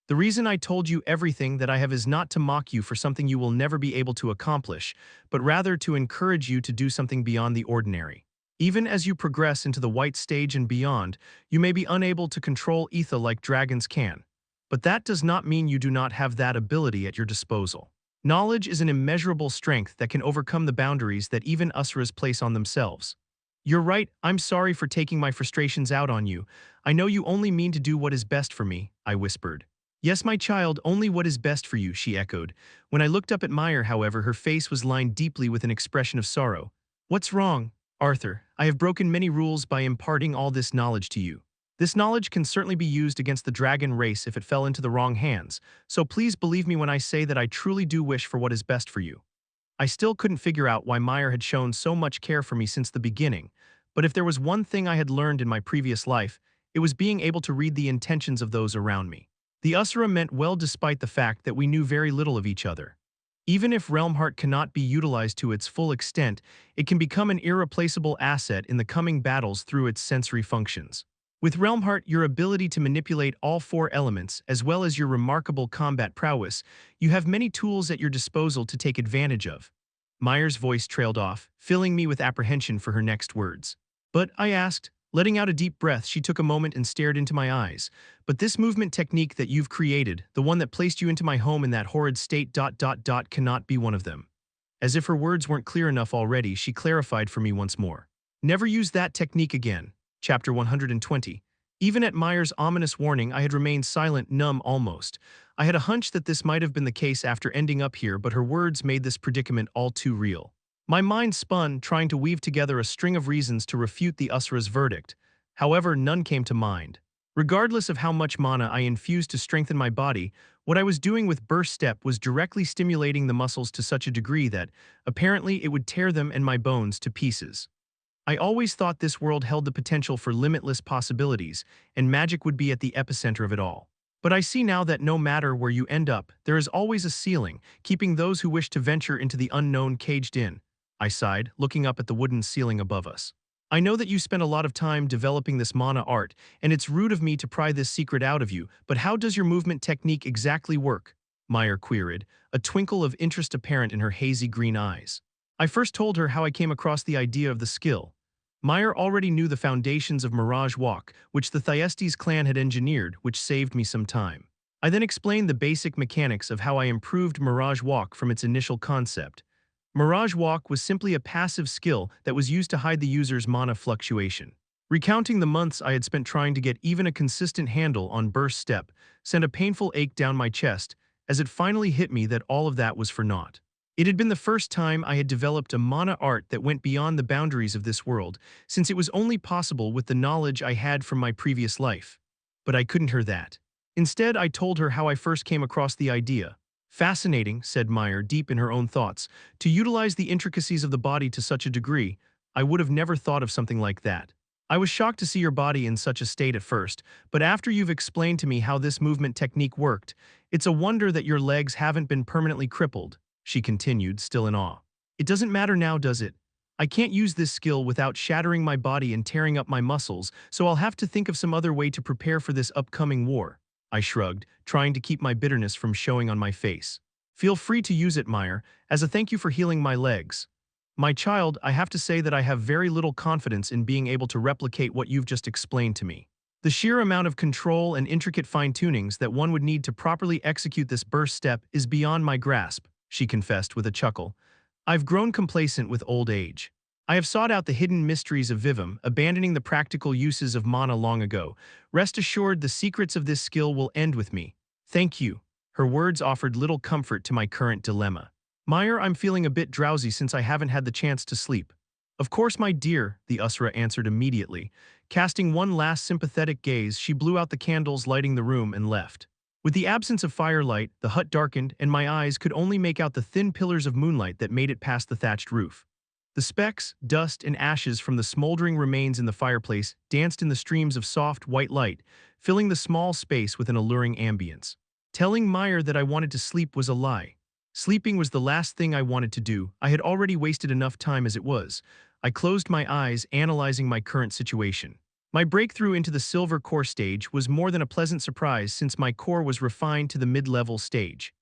The reason I told you everything that I have is not to mock you for something you will never be able to accomplish, but rather to encourage you to do something beyond the ordinary. Even as you progress into the white stage and beyond, you may be unable to control Ether like dragons can. But that does not mean you do not have that ability at your disposal. Knowledge is an immeasurable strength that can overcome the boundaries that even Usras place on themselves. You're right, I'm sorry for taking my frustrations out on you. I know you only mean to do what is best for me, I whispered. Yes, my child, only what is best for you, she echoed. When I looked up at Meyer, however, her face was lined deeply with an expression of sorrow. What's wrong? Arthur, I have broken many rules by imparting all this knowledge to you. This knowledge can certainly be used against the dragon race if it fell into the wrong hands, so please believe me when I say that I truly do wish for what is best for you. I still couldn't figure out why Meyer had shown so much care for me since the beginning, but if there was one thing I had learned in my previous life, it was being able to read the intentions of those around me. The Usra meant well despite the fact that we knew very little of each other. Even if Realm Heart cannot be utilized to its full extent, it can become an irreplaceable asset in the coming battles through its sensory functions. With Realm Heart, your ability to manipulate all four elements, as well as your remarkable combat prowess, you have many tools at your disposal to take advantage of. Meyer's voice trailed off, filling me with apprehension for her next words. But, I asked, letting out a deep breath, she took a moment and stared into my eyes. But this movement technique that you've created, the one that placed you into my home in that horrid state ... cannot be one of them. As if her words weren't clear enough already, she clarified for me once more. Never use that technique again. Chapter 120. Even at Meyer's ominous warning, I had remained silent, numb almost. I had a hunch that this might have been the case after ending up here, but her words made this predicament all too real. My mind spun, trying to weave together a string of reasons to refute the Usra's verdict. However, none came to mind. Regardless of how much mana I infused to strengthen my body, what I was doing with Burst Step was directly stimulating the muscles to such a degree that, apparently, it would tear them and my bones to pieces. I always thought this world held the potential for limitless possibilities, and magic would be at the epicenter of it all. But I see now that no matter where you end up, there is always a ceiling, keeping those who wish to venture into the unknown caged in. I sighed, looking up at the wooden ceiling above us. I know that you spent a lot of time developing this mana art, and it's rude of me to pry this secret out of you, but how does your movement technique exactly work? Meyer queried, a twinkle of interest apparent in her hazy green eyes. I first told her how I came across the idea of the skill. Meyer already knew the foundations of Mirage Walk, which the Thyestes clan had engineered, which saved me some time. I then explained the basic mechanics of how I improved Mirage Walk from its initial concept. Mirage Walk was simply a passive skill that was used to hide the user's mana fluctuation. Recounting the months I had spent trying to get even a consistent handle on Burst Step sent a painful ache down my chest as it finally hit me that all of that was for naught. It had been the first time I had developed a mana art that went beyond the boundaries of this world, since it was only possible with the knowledge I had from my previous life. But I couldn't hear that. Instead, I told her how I first came across the idea. Fascinating, said Meyer, deep in her own thoughts. To utilize the intricacies of the body to such a degree, I would have never thought of something like that. I was shocked to see your body in such a state at first, but after you've explained to me how this movement technique worked, it's a wonder that your legs haven't been permanently crippled, she continued, still in awe. It doesn't matter now, does it? I can't use this skill without shattering my body and tearing up my muscles, so I'll have to think of some other way to prepare for this upcoming war. I shrugged, trying to keep my bitterness from showing on my face. Feel free to use it, Meyer, as a thank you for healing my legs. My child, I have to say that I have very little confidence in being able to replicate what you've just explained to me. The sheer amount of control and intricate fine-tunings that one would need to properly execute this burst step is beyond my grasp, she confessed with a chuckle. I've grown complacent with old age. I have sought out the hidden mysteries of Vivim, abandoning the practical uses of mana long ago. Rest assured, the secrets of this skill will end with me. Thank you. Her words offered little comfort to my current dilemma. Meyer, I'm feeling a bit drowsy since I haven't had the chance to sleep. Of course, my dear, the Usra answered immediately. Casting one last sympathetic gaze, she blew out the candles lighting the room and left. With the absence of firelight, the hut darkened, and my eyes could only make out the thin pillars of moonlight that made it past the thatched roof. The specks, dust, and ashes from the smoldering remains in the fireplace danced in the streams of soft, white light, filling the small space with an alluring ambience. Telling Meyer that I wanted to sleep was a lie. Sleeping was the last thing I wanted to do. I had already wasted enough time as it was. I closed my eyes, analyzing my current situation. My breakthrough into the silver core stage was more than a pleasant surprise since my core was refined to the mid-level stage.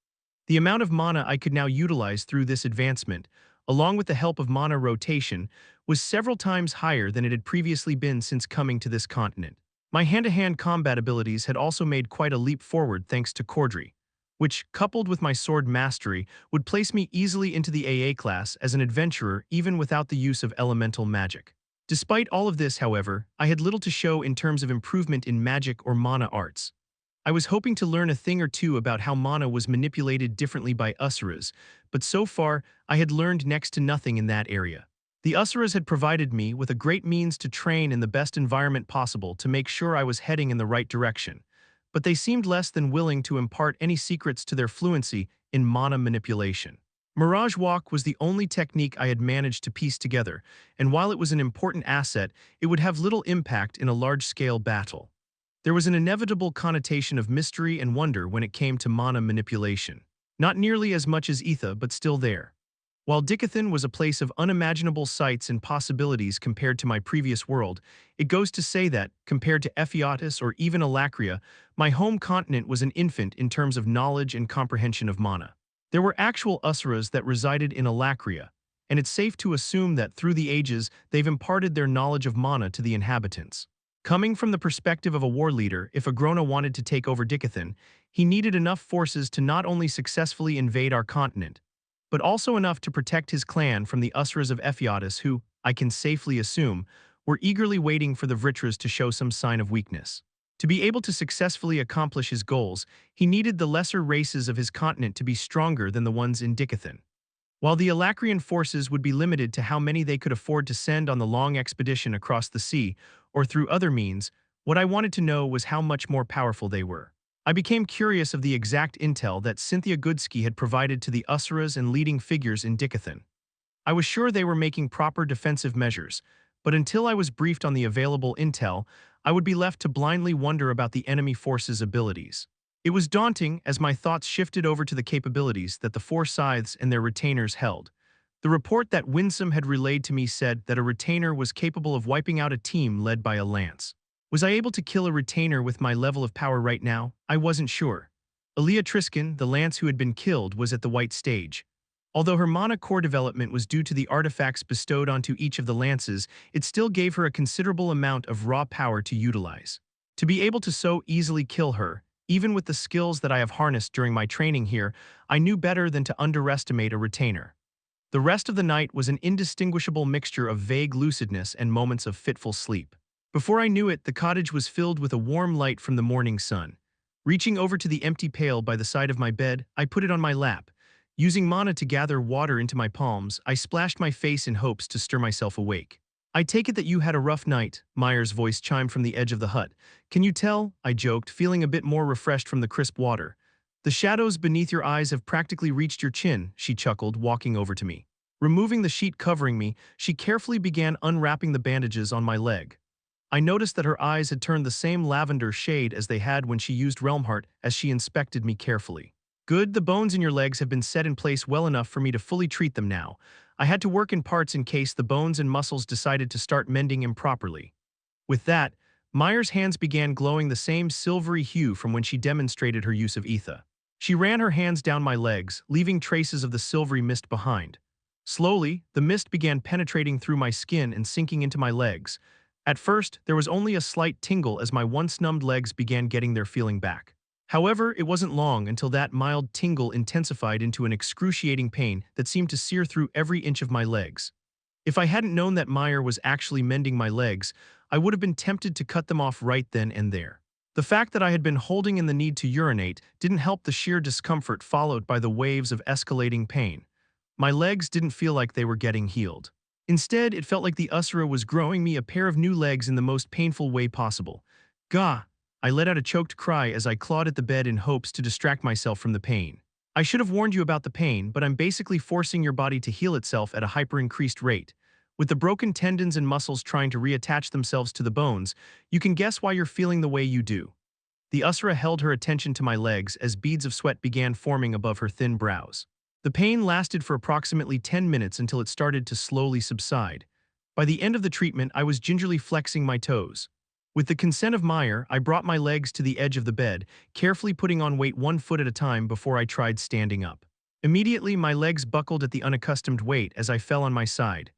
The amount of mana I could now utilize through this advancement, along with the help of mana rotation, was several times higher than it had previously been since coming to this continent. My hand-to-hand combat abilities had also made quite a leap forward thanks to Cordry, which, coupled with my sword mastery, would place me easily into the AA class as an adventurer even without the use of elemental magic. Despite all of this, however, I had little to show in terms of improvement in magic or mana arts. I was hoping to learn a thing or two about how mana was manipulated differently by Usuras, but so far I had learned next to nothing in that area. The Usuras had provided me with a great means to train in the best environment possible to make sure I was heading in the right direction, but they seemed less than willing to impart any secrets to their fluency in mana manipulation. Mirage Walk was the only technique I had managed to piece together, and while it was an important asset, it would have little impact in a large-scale battle. There was an inevitable connotation of mystery and wonder when it came to mana manipulation. Not nearly as much as Etha, but still there. While Dicathen was a place of unimaginable sights and possibilities compared to my previous world, it goes to say that, compared to Ephiatis or even Alacria, my home continent was an infant in terms of knowledge and comprehension of mana. There were actual Usuras that resided in Alacria, and it's safe to assume that through the ages they've imparted their knowledge of mana to the inhabitants. Coming from the perspective of a war leader, if Agrona wanted to take over Dicathen, he needed enough forces to not only successfully invade our continent, but also enough to protect his clan from the Usuras of Ephiatis who, I can safely assume, were eagerly waiting for the Vritras to show some sign of weakness. To be able to successfully accomplish his goals, he needed the lesser races of his continent to be stronger than the ones in Dicathen. While the Alacrian forces would be limited to how many they could afford to send on the long expedition across the sea, or through other means, what I wanted to know was how much more powerful they were. I became curious of the exact intel that Cynthia Goodsky had provided to the Usuras and leading figures in Dicathen. I was sure they were making proper defensive measures, but until I was briefed on the available intel, I would be left to blindly wonder about the enemy force's abilities. It was daunting as my thoughts shifted over to the capabilities that the four scythes and their retainers held. The report that Winsome had relayed to me said that a retainer was capable of wiping out a team led by a lance. Was I able to kill a retainer with my level of power right now? I wasn't sure. Aaliyah Triskin, the lance who had been killed, was at the white stage. Although her mana core development was due to the artifacts bestowed onto each of the lances, it still gave her a considerable amount of raw power to utilize. To be able to so easily kill her, even with the skills that I have harnessed during my training here, I knew better than to underestimate a retainer. The rest of the night was an indistinguishable mixture of vague lucidness and moments of fitful sleep. Before I knew it, the cottage was filled with a warm light from the morning sun. Reaching over to the empty pail by the side of my bed, I put it on my lap. Using mana to gather water into my palms, I splashed my face in hopes to stir myself awake. "I take it that you had a rough night," Myers' voice chimed from the edge of the hut. "Can you tell?" I joked, feeling a bit more refreshed from the crisp water. "The shadows beneath your eyes have practically reached your chin," she chuckled, walking over to me. Removing the sheet covering me, she carefully began unwrapping the bandages on my leg. I noticed that her eyes had turned the same lavender shade as they had when she used Realmheart as she inspected me carefully. "Good, the bones in your legs have been set in place well enough for me to fully treat them now. I had to work in parts in case the bones and muscles decided to start mending improperly." With that, Myers' hands began glowing the same silvery hue from when she demonstrated her use of ether. She ran her hands down my legs, leaving traces of the silvery mist behind. Slowly, the mist began penetrating through my skin and sinking into my legs. At first, there was only a slight tingle as my once numbed legs began getting their feeling back. However, it wasn't long until that mild tingle intensified into an excruciating pain that seemed to sear through every inch of my legs. If I hadn't known that Meyer was actually mending my legs, I would have been tempted to cut them off right then and there. The fact that I had been holding in the need to urinate didn't help the sheer discomfort followed by the waves of escalating pain. My legs didn't feel like they were getting healed. Instead, it felt like the Usura was growing me a pair of new legs in the most painful way possible. Gah! I let out a choked cry as I clawed at the bed in hopes to distract myself from the pain. "I should have warned you about the pain, but I'm basically forcing your body to heal itself at a hyper-increased rate. With the broken tendons and muscles trying to reattach themselves to the bones, you can guess why you're feeling the way you do." The Usura held her attention to my legs as beads of sweat began forming above her thin brows. The pain lasted for approximately 10 minutes until it started to slowly subside. By the end of the treatment, I was gingerly flexing my toes. With the consent of Meyer, I brought my legs to the edge of the bed, carefully putting on weight 1 foot at a time before I tried standing up. Immediately, my legs buckled at the unaccustomed weight as I fell on my side.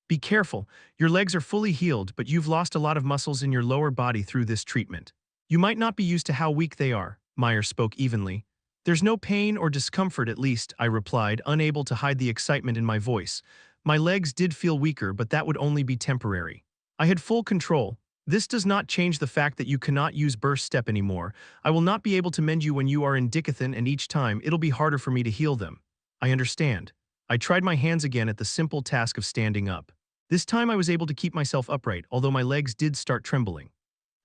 "Be careful, your legs are fully healed, but you've lost a lot of muscles in your lower body through this treatment. You might not be used to how weak they are," Meyer spoke evenly. "There's no pain or discomfort at least," I replied, unable to hide the excitement in my voice. My legs did feel weaker, but that would only be temporary. I had full control. "This does not change the fact that you cannot use Burst Step anymore. I will not be able to mend you when you are in Dicathen, and each time it'll be harder for me to heal them." "I understand." I tried my hands again at the simple task of standing up. This time I was able to keep myself upright, although my legs did start trembling.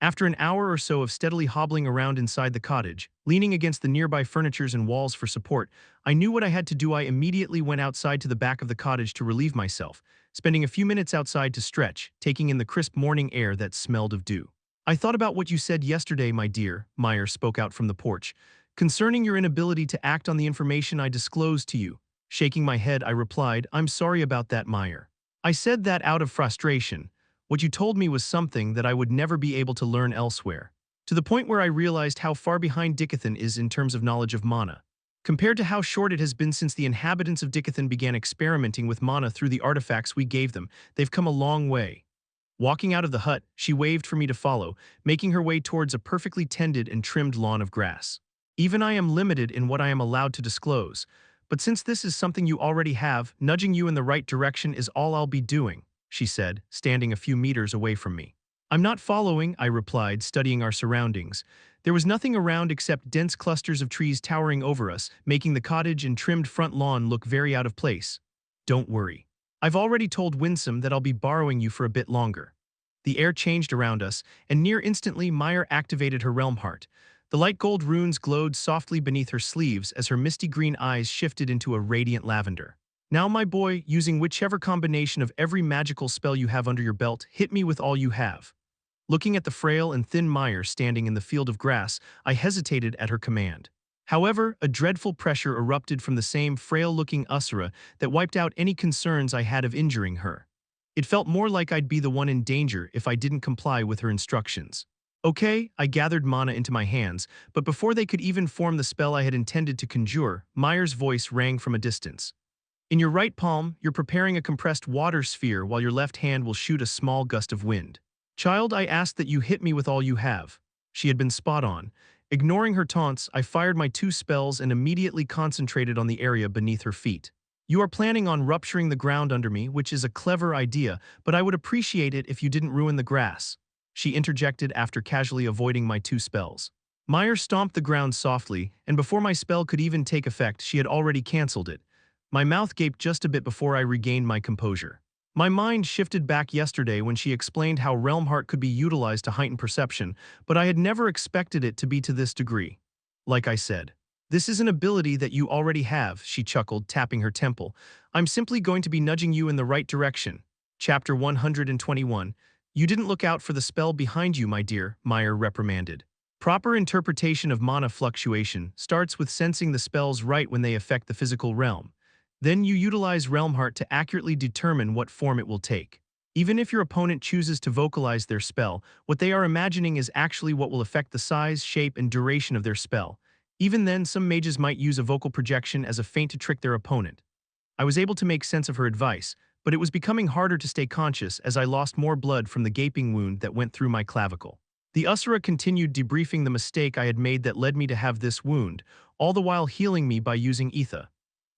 After an hour or so of steadily hobbling around inside the cottage, leaning against the nearby furnitures and walls for support, I knew what I had to do. I immediately went outside to the back of the cottage to relieve myself, spending a few minutes outside to stretch, taking in the crisp morning air that smelled of dew. "I thought about what you said yesterday, my dear," Meyer spoke out from the porch, "concerning your inability to act on the information I disclosed to you." Shaking my head, I replied, "I'm sorry about that, Meyer. I said that out of frustration. What you told me was something that I would never be able to learn elsewhere. To the point where I realized how far behind Dicathen is in terms of knowledge of mana. Compared to how short it has been since the inhabitants of Dicathen began experimenting with mana through the artifacts we gave them, they've come a long way." Walking out of the hut, she waved for me to follow, making her way towards a perfectly tended and trimmed lawn of grass. "Even I am limited in what I am allowed to disclose, but since this is something you already have, nudging you in the right direction is all I'll be doing," she said, standing a few meters away from me. "I'm not following," I replied, studying our surroundings. There was nothing around except dense clusters of trees towering over us, making the cottage and trimmed front lawn look very out of place. "Don't worry. I've already told Winsome that I'll be borrowing you for a bit longer." The air changed around us, and near instantly Meyer activated her realm heart. The light gold runes glowed softly beneath her sleeves as her misty green eyes shifted into a radiant lavender. Now, my boy, using whichever combination of every magical spell you have under your belt, hit me with all you have. Looking at the frail and thin Meyer standing in the field of grass, I hesitated at her command. However, a dreadful pressure erupted from the same frail-looking Usura that wiped out any concerns I had of injuring her. It felt more like I'd be the one in danger if I didn't comply with her instructions. Okay, I gathered mana into my hands, but before they could even form the spell I had intended to conjure, Meyer's voice rang from a distance. In your right palm, you're preparing a compressed water sphere while your left hand will shoot a small gust of wind. Child, I ask that you hit me with all you have. She had been spot on. Ignoring her taunts, I fired my 2 spells and immediately concentrated on the area beneath her feet. You are planning on rupturing the ground under me, which is a clever idea, but I would appreciate it if you didn't ruin the grass. She interjected after casually avoiding my 2 spells. Meyer stomped the ground softly, and before my spell could even take effect, she had already cancelled it. My mouth gaped just a bit before I regained my composure. My mind shifted back yesterday when she explained how Realm Heart could be utilized to heighten perception, but I had never expected it to be to this degree. Like I said, this is an ability that you already have, she chuckled, tapping her temple. I'm simply going to be nudging you in the right direction. Chapter 121. You didn't look out for the spell behind you, my dear, Meyer reprimanded. Proper interpretation of mana fluctuation starts with sensing the spells right when they affect the physical realm. Then you utilize Realm Heart to accurately determine what form it will take. Even if your opponent chooses to vocalize their spell, what they are imagining is actually what will affect the size, shape, and duration of their spell. Even then, some mages might use a vocal projection as a feint to trick their opponent. I was able to make sense of her advice, but it was becoming harder to stay conscious as I lost more blood from the gaping wound that went through my clavicle. The Usura continued debriefing the mistake I had made that led me to have this wound, all the while healing me by using ether.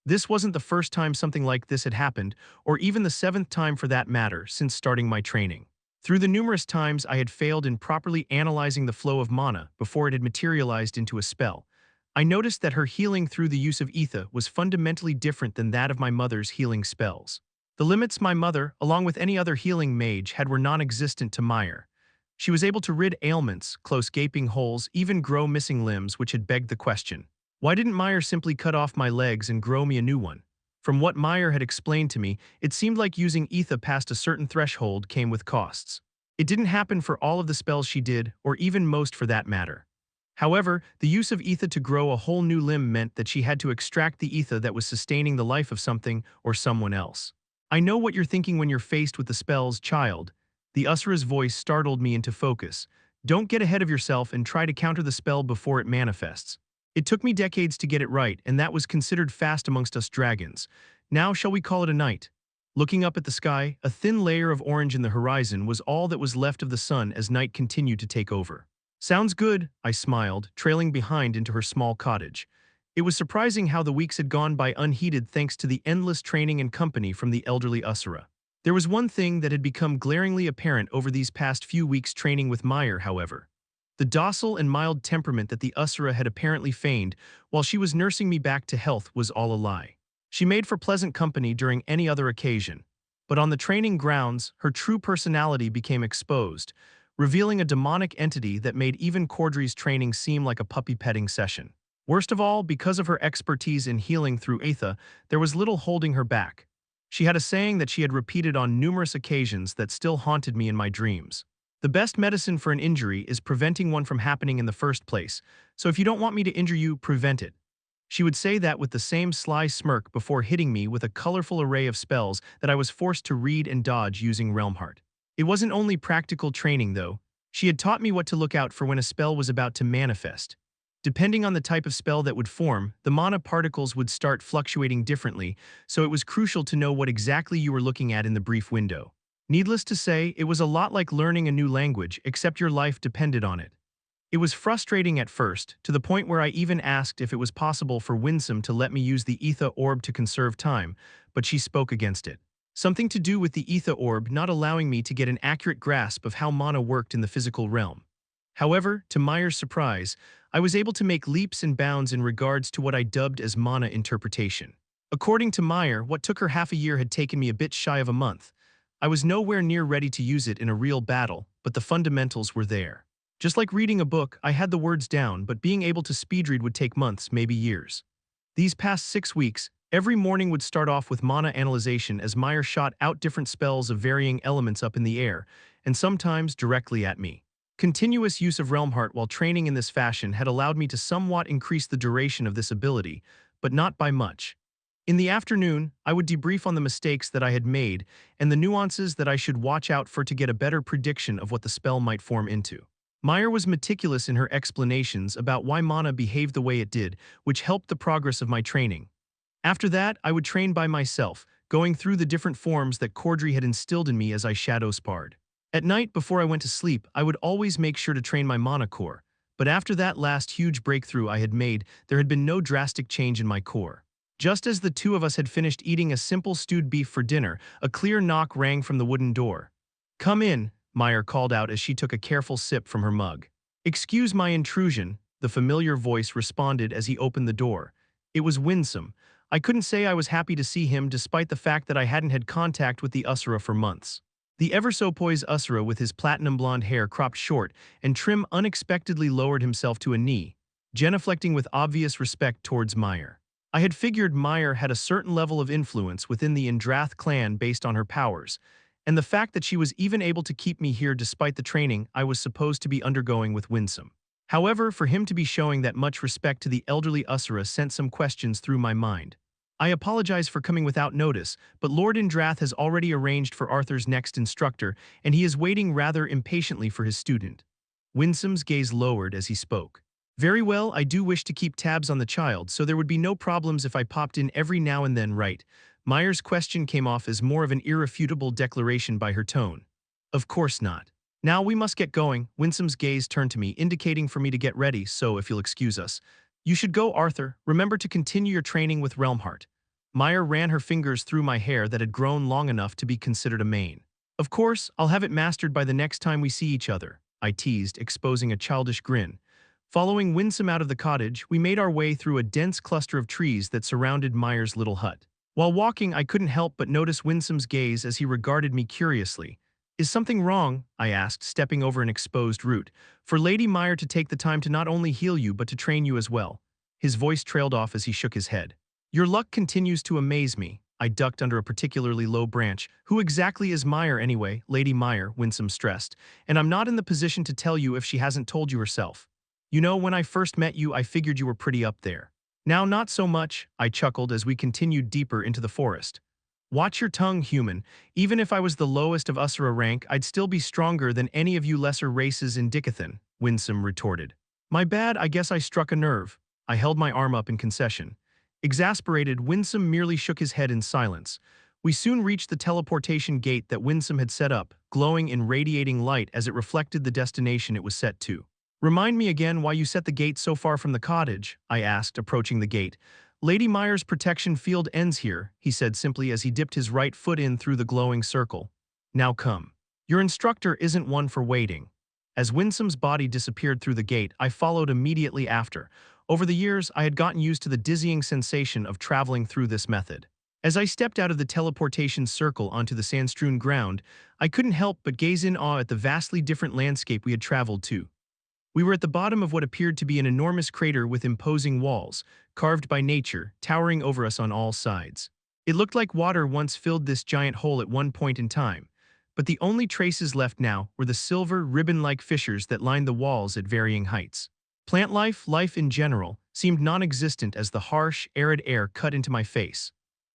This wasn't the first time something like this had happened, or even the 7th time for that matter, since starting my training. Through the numerous times I had failed in properly analyzing the flow of mana before it had materialized into a spell, I noticed that her healing through the use of ether was fundamentally different than that of my mother's healing spells. The limits my mother, along with any other healing mage, had were non-existent to Meyer. She was able to rid ailments, close gaping holes, even grow missing limbs, which had begged the question. Why didn't Meyer simply cut off my legs and grow me a new one? From what Meyer had explained to me, it seemed like using ether past a certain threshold came with costs. It didn't happen for all of the spells she did, or even most for that matter. However, the use of ether to grow a whole new limb meant that she had to extract the ether that was sustaining the life of something or someone else. I know what you're thinking when you're faced with the spells, child. The Usura's voice startled me into focus. Don't get ahead of yourself and try to counter the spell before it manifests. It took me decades to get it right, and that was considered fast amongst us dragons. Now shall we call it a night? Looking up at the sky, a thin layer of orange in the horizon was all that was left of the sun as night continued to take over. Sounds good, I smiled, trailing behind into her small cottage. It was surprising how the weeks had gone by unheeded thanks to the endless training and company from the elderly Usura. There was one thing that had become glaringly apparent over these past few weeks training with Meyer, however. The docile and mild temperament that the Usura had apparently feigned while she was nursing me back to health was all a lie. She made for pleasant company during any other occasion, but on the training grounds, her true personality became exposed, revealing a demonic entity that made even Cordry's training seem like a puppy-petting session. Worst of all, because of her expertise in healing through Aetha, there was little holding her back. She had a saying that she had repeated on numerous occasions that still haunted me in my dreams. The best medicine for an injury is preventing one from happening in the first place, so if you don't want me to injure you, prevent it. She would say that with the same sly smirk before hitting me with a colorful array of spells that I was forced to read and dodge using Realm Heart. It wasn't only practical training, though. She had taught me what to look out for when a spell was about to manifest. Depending on the type of spell that would form, the mana particles would start fluctuating differently, so it was crucial to know what exactly you were looking at in the brief window. Needless to say, it was a lot like learning a new language, except your life depended on it. It was frustrating at first, to the point where I even asked if it was possible for Winsome to let me use the Aether Orb to conserve time, but she spoke against it. Something to do with the Aether Orb not allowing me to get an accurate grasp of how mana worked in the physical realm. However, to Meyer's surprise, I was able to make leaps and bounds in regards to what I dubbed as mana interpretation. According to Meyer, what took her half a year had taken me a bit shy of a month. I was nowhere near ready to use it in a real battle, but the fundamentals were there. Just like reading a book, I had the words down, but being able to speedread would take months, maybe years. These past 6 weeks, every morning would start off with mana analyzation as Meyer shot out different spells of varying elements up in the air, and sometimes directly at me. Continuous use of Realm Heart while training in this fashion had allowed me to somewhat increase the duration of this ability, but not by much. In the afternoon, I would debrief on the mistakes that I had made and the nuances that I should watch out for to get a better prediction of what the spell might form into. Meyer was meticulous in her explanations about why mana behaved the way it did, which helped the progress of my training. After that, I would train by myself, going through the different forms that Cordry had instilled in me as I shadow sparred. At night, before I went to sleep, I would always make sure to train my mana core, but after that last huge breakthrough I had made, there had been no drastic change in my core. Just as the two of us had finished eating a simple stewed beef for dinner, a clear knock rang from the wooden door. "Come in," Meyer called out as she took a careful sip from her mug. "Excuse my intrusion," the familiar voice responded as he opened the door. It was Winsome. I couldn't say I was happy to see him despite the fact that I hadn't had contact with the Usura for months. The ever-so-poised Usura with his platinum blonde hair cropped short and trim unexpectedly lowered himself to a knee, genuflecting with obvious respect towards Meyer. I had figured Meyer had a certain level of influence within the Indrath clan based on her powers, and the fact that she was even able to keep me here despite the training I was supposed to be undergoing with Winsome. However, for him to be showing that much respect to the elderly Usura sent some questions through my mind. "I apologize for coming without notice, but Lord Indrath has already arranged for Arthur's next instructor, and he is waiting rather impatiently for his student." Winsome's gaze lowered as he spoke. "Very well, I do wish to keep tabs on the child, so there would be no problems if I popped in every now and then, right?" Meyer's question came off as more of an irrefutable declaration by her tone. "Of course not. Now we must get going." Winsome's gaze turned to me, indicating for me to get ready, so if you'll excuse us. "You should go, Arthur. Remember to continue your training with Realm Heart." Meyer ran her fingers through my hair that had grown long enough to be considered a mane. "Of course, I'll have it mastered by the next time we see each other," I teased, exposing a childish grin. Following Winsome out of the cottage, we made our way through a dense cluster of trees that surrounded Meyer's little hut. While walking, I couldn't help but notice Winsome's gaze as he regarded me curiously. "Is something wrong?" I asked, stepping over an exposed root. "For Lady Meyer to take the time to not only heal you but to train you as well." His voice trailed off as he shook his head. "Your luck continues to amaze me." I ducked under a particularly low branch. "Who exactly is Meyer anyway?" "Lady Meyer," Winsome stressed. "And I'm not in the position to tell you if she hasn't told you herself. You know, when I first met you, I figured you were pretty up there. Now not so much," I chuckled as we continued deeper into the forest. "Watch your tongue, human. Even if I was the lowest of Usura rank, I'd still be stronger than any of you lesser races in Dicathen," Winsome retorted. "My bad, I guess I struck a nerve." I held my arm up in concession. Exasperated, Winsome merely shook his head in silence. We soon reached the teleportation gate that Winsome had set up, glowing in radiating light as it reflected the destination it was set to. "Remind me again why you set the gate so far from the cottage," I asked, approaching the gate. "Lady Meyer's protection field ends here," he said simply as he dipped his right foot in through the glowing circle. "Now come. Your instructor isn't one for waiting." As Winsome's body disappeared through the gate, I followed immediately after. Over the years, I had gotten used to the dizzying sensation of traveling through this method. As I stepped out of the teleportation circle onto the sand-strewn ground, I couldn't help but gaze in awe at the vastly different landscape we had traveled to. We were at the bottom of what appeared to be an enormous crater with imposing walls, carved by nature, towering over us on all sides. It looked like water once filled this giant hole at one point in time, but the only traces left now were the silver, ribbon-like fissures that lined the walls at varying heights. Plant life, life in general, seemed non-existent as the harsh, arid air cut into my face.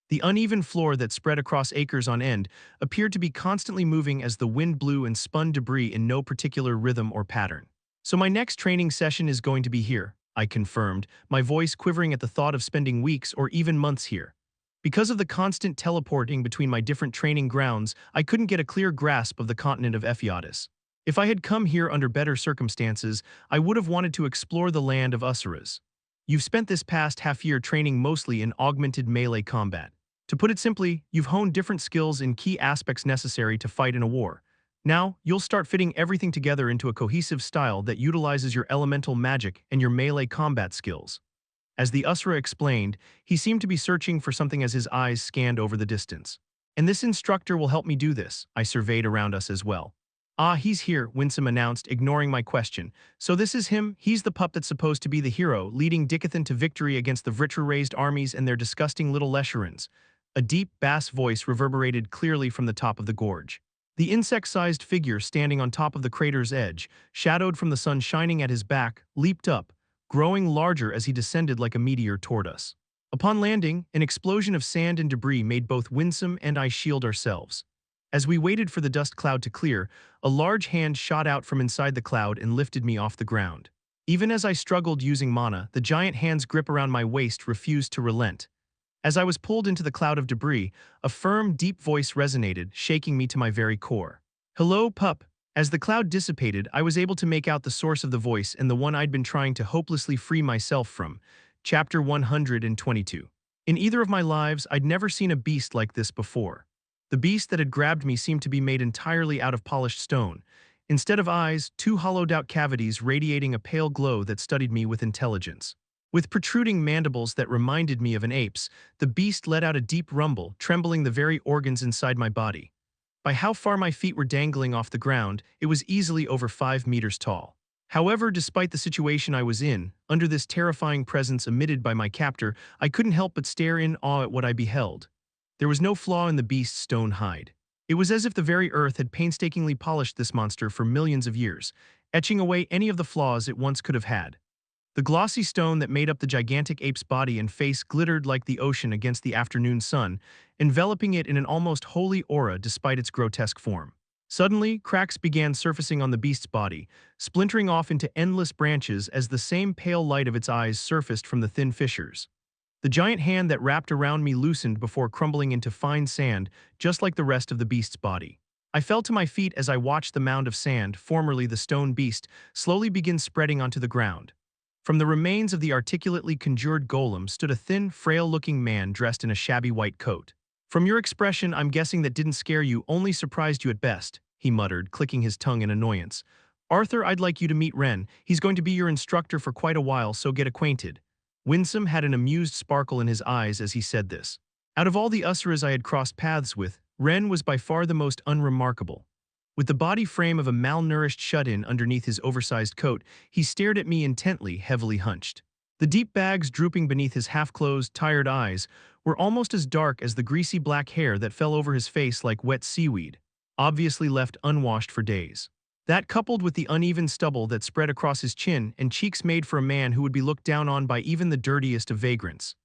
The uneven floor that spread across acres on end appeared to be constantly moving as the wind blew and spun debris in no particular rhythm or pattern. "So my next training session is going to be here," I confirmed, my voice quivering at the thought of spending weeks or even months here. Because of the constant teleporting between my different training grounds, I couldn't get a clear grasp of the continent of Ephiodus. If I had come here under better circumstances, I would have wanted to explore the land of Usuras. "You've spent this past half-year training mostly in augmented melee combat. To put it simply, you've honed different skills in key aspects necessary to fight in a war. Now, you'll start fitting everything together into a cohesive style that utilizes your elemental magic and your melee combat skills." As the Usura explained, he seemed to be searching for something as his eyes scanned over the distance. And this instructor will help me do this. I surveyed around us as well. Ah, he's here, Winsome announced, ignoring my question. So this is him? He's the pup that's supposed to be the hero, leading Dicathen to victory against the Vritra-raised armies and their disgusting little Leshurans. A deep bass voice reverberated clearly from the top of the gorge. The insect-sized figure standing on top of the crater's edge, shadowed from the sun shining at his back, leaped up, growing larger as he descended like a meteor toward us. Upon landing, an explosion of sand and debris made both Winsome and I shield ourselves. As we waited for the dust cloud to clear, a large hand shot out from inside the cloud and lifted me off the ground. Even as I struggled using mana, the giant hand's grip around my waist refused to relent. As I was pulled into the cloud of debris, a firm, deep voice resonated, shaking me to my very core. "Hello, pup." As the cloud dissipated, I was able to make out the source of the voice and the one I'd been trying to hopelessly free myself from. Chapter 122. In either of my lives, I'd never seen a beast like this before. The beast that had grabbed me seemed to be made entirely out of polished stone. Instead of eyes, two hollowed-out cavities radiating a pale glow that studied me with intelligence. With protruding mandibles that reminded me of an ape's, the beast let out a deep rumble, trembling the very organs inside my body. By how far my feet were dangling off the ground, it was easily over 5 meters tall. However, despite the situation I was in, under this terrifying presence emitted by my captor, I couldn't help but stare in awe at what I beheld. There was no flaw in the beast's stone hide. It was as if the very earth had painstakingly polished this monster for millions of years, etching away any of the flaws it once could have had. The glossy stone that made up the gigantic ape's body and face glittered like the ocean against the afternoon sun, enveloping it in an almost holy aura despite its grotesque form. Suddenly, cracks began surfacing on the beast's body, splintering off into endless branches as the same pale light of its eyes surfaced from the thin fissures. The giant hand that wrapped around me loosened before crumbling into fine sand, just like the rest of the beast's body. I fell to my feet as I watched the mound of sand, formerly the stone beast, slowly begin spreading onto the ground. From the remains of the articulately conjured golem stood a thin, frail-looking man dressed in a shabby white coat. "From your expression, I'm guessing that didn't scare you, only surprised you at best," he muttered, clicking his tongue in annoyance. "Arthur, I'd like you to meet Ren. He's going to be your instructor for quite a while, so get acquainted." Winsome had an amused sparkle in his eyes as he said this. Out of all the Usuras I had crossed paths with, Ren was by far the most unremarkable. With the body frame of a malnourished shut-in underneath his oversized coat, he stared at me intently, heavily hunched. The deep bags drooping beneath his half-closed, tired eyes were almost as dark as the greasy black hair that fell over his face like wet seaweed, obviously left unwashed for days. That, coupled with the uneven stubble that spread across his chin and cheeks, made for a man who would be looked down on by even the dirtiest of vagrants.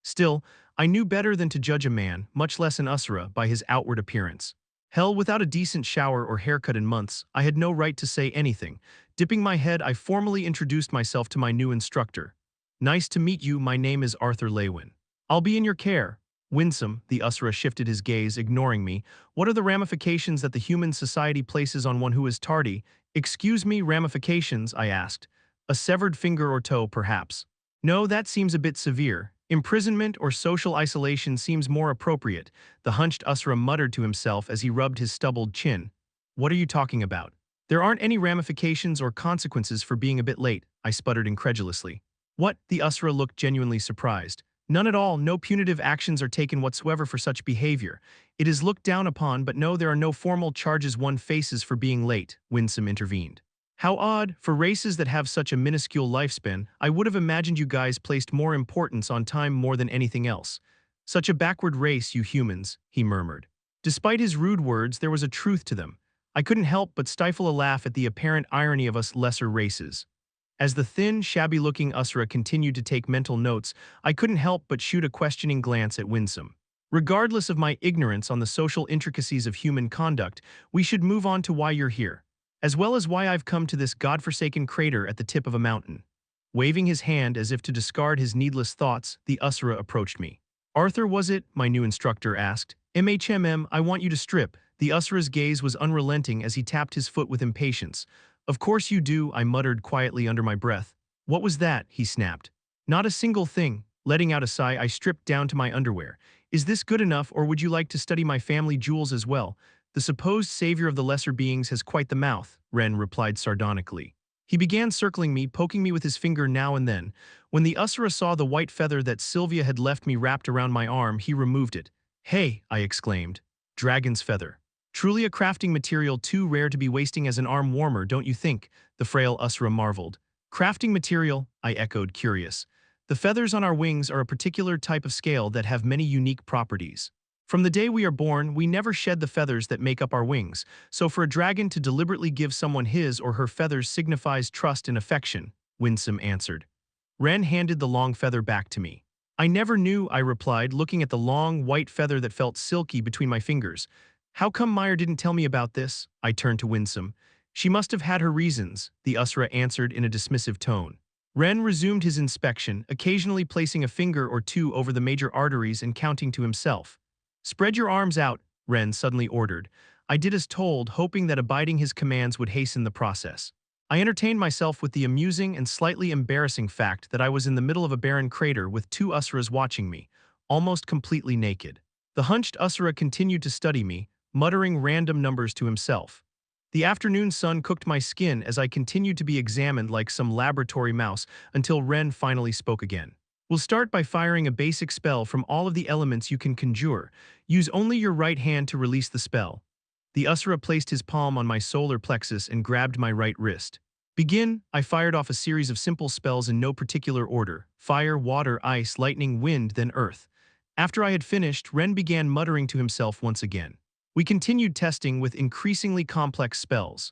Still, I knew better than to judge a man, much less an Usura, by his outward appearance. Hell, without a decent shower or haircut in months, I had no right to say anything. Dipping my head, I formally introduced myself to my new instructor. "Nice to meet you, my name is Arthur Leywin. I'll be in your care." Winsome, the Usura shifted his gaze, ignoring me. "What are the ramifications that the human society places on one who is tardy?" "Excuse me, ramifications?" I asked. "A severed finger or toe, perhaps." "No, that seems a bit severe. Imprisonment or social isolation seems more appropriate," the hunched Usura muttered to himself as he rubbed his stubbled chin. "What are you talking about?" "There aren't any ramifications or consequences for being a bit late," I sputtered incredulously. "What?" The Usura looked genuinely surprised. "None at all. No punitive actions are taken whatsoever for such behavior. It is looked down upon, but no, there are no formal charges one faces for being late," Winsome intervened. "How odd. For races that have such a minuscule lifespan, I would have imagined you guys placed more importance on time more than anything else. Such a backward race, you humans," he murmured. Despite his rude words, there was a truth to them. I couldn't help but stifle a laugh at the apparent irony of us lesser races. As the thin, shabby-looking Usura continued to take mental notes, I couldn't help but shoot a questioning glance at Winsome. Regardless of my ignorance on the social intricacies of human conduct, we should move on to why you're here, as well as why I've come to this godforsaken crater at the tip of a mountain. Waving his hand as if to discard his needless thoughts, the Usura approached me. "Arthur, was it?" my new instructor asked. "MHMM, I want you to strip." The Usura's gaze was unrelenting as he tapped his foot with impatience. "Of course you do," I muttered quietly under my breath. "What was that?" he snapped. "Not a single thing." Letting out a sigh, I stripped down to my underwear. "Is this good enough, or would you like to study my family jewels as well?" "The supposed savior of the lesser beings has quite the mouth," Ren replied sardonically. He began circling me, poking me with his finger now and then. When the Usura saw the white feather that Sylvia had left me wrapped around my arm, he removed it. "Hey!" I exclaimed. Dragon's feather. Truly a crafting material too rare to be wasting as an arm warmer, don't you think? The frail Usra marveled. Crafting material, I echoed, curious. The feathers on our wings are a particular type of scale that have many unique properties. From the day we are born, we never shed the feathers that make up our wings, so for a dragon to deliberately give someone his or her feathers signifies trust and affection, Winsome answered. Ren handed the long feather back to me. I never knew, I replied, looking at the long, white feather that felt silky between my fingers. How come Meyer didn't tell me about this? I turned to Winsome. She must have had her reasons, the Usra answered in a dismissive tone. Ren resumed his inspection, occasionally placing a finger or two over the major arteries and counting to himself. Spread your arms out, Ren suddenly ordered. I did as told, hoping that abiding his commands would hasten the process. I entertained myself with the amusing and slightly embarrassing fact that I was in the middle of a barren crater with two Usras watching me, almost completely naked. The hunched Usra continued to study me, muttering random numbers to himself. The afternoon sun cooked my skin as I continued to be examined like some laboratory mouse until Ren finally spoke again. We'll start by firing a basic spell from all of the elements you can conjure. Use only your right hand to release the spell. The Usra placed his palm on my solar plexus and grabbed my right wrist. Begin, I fired off a series of simple spells in no particular order. Fire, water, ice, lightning, wind, then earth. After I had finished, Ren began muttering to himself once again. We continued testing with increasingly complex spells.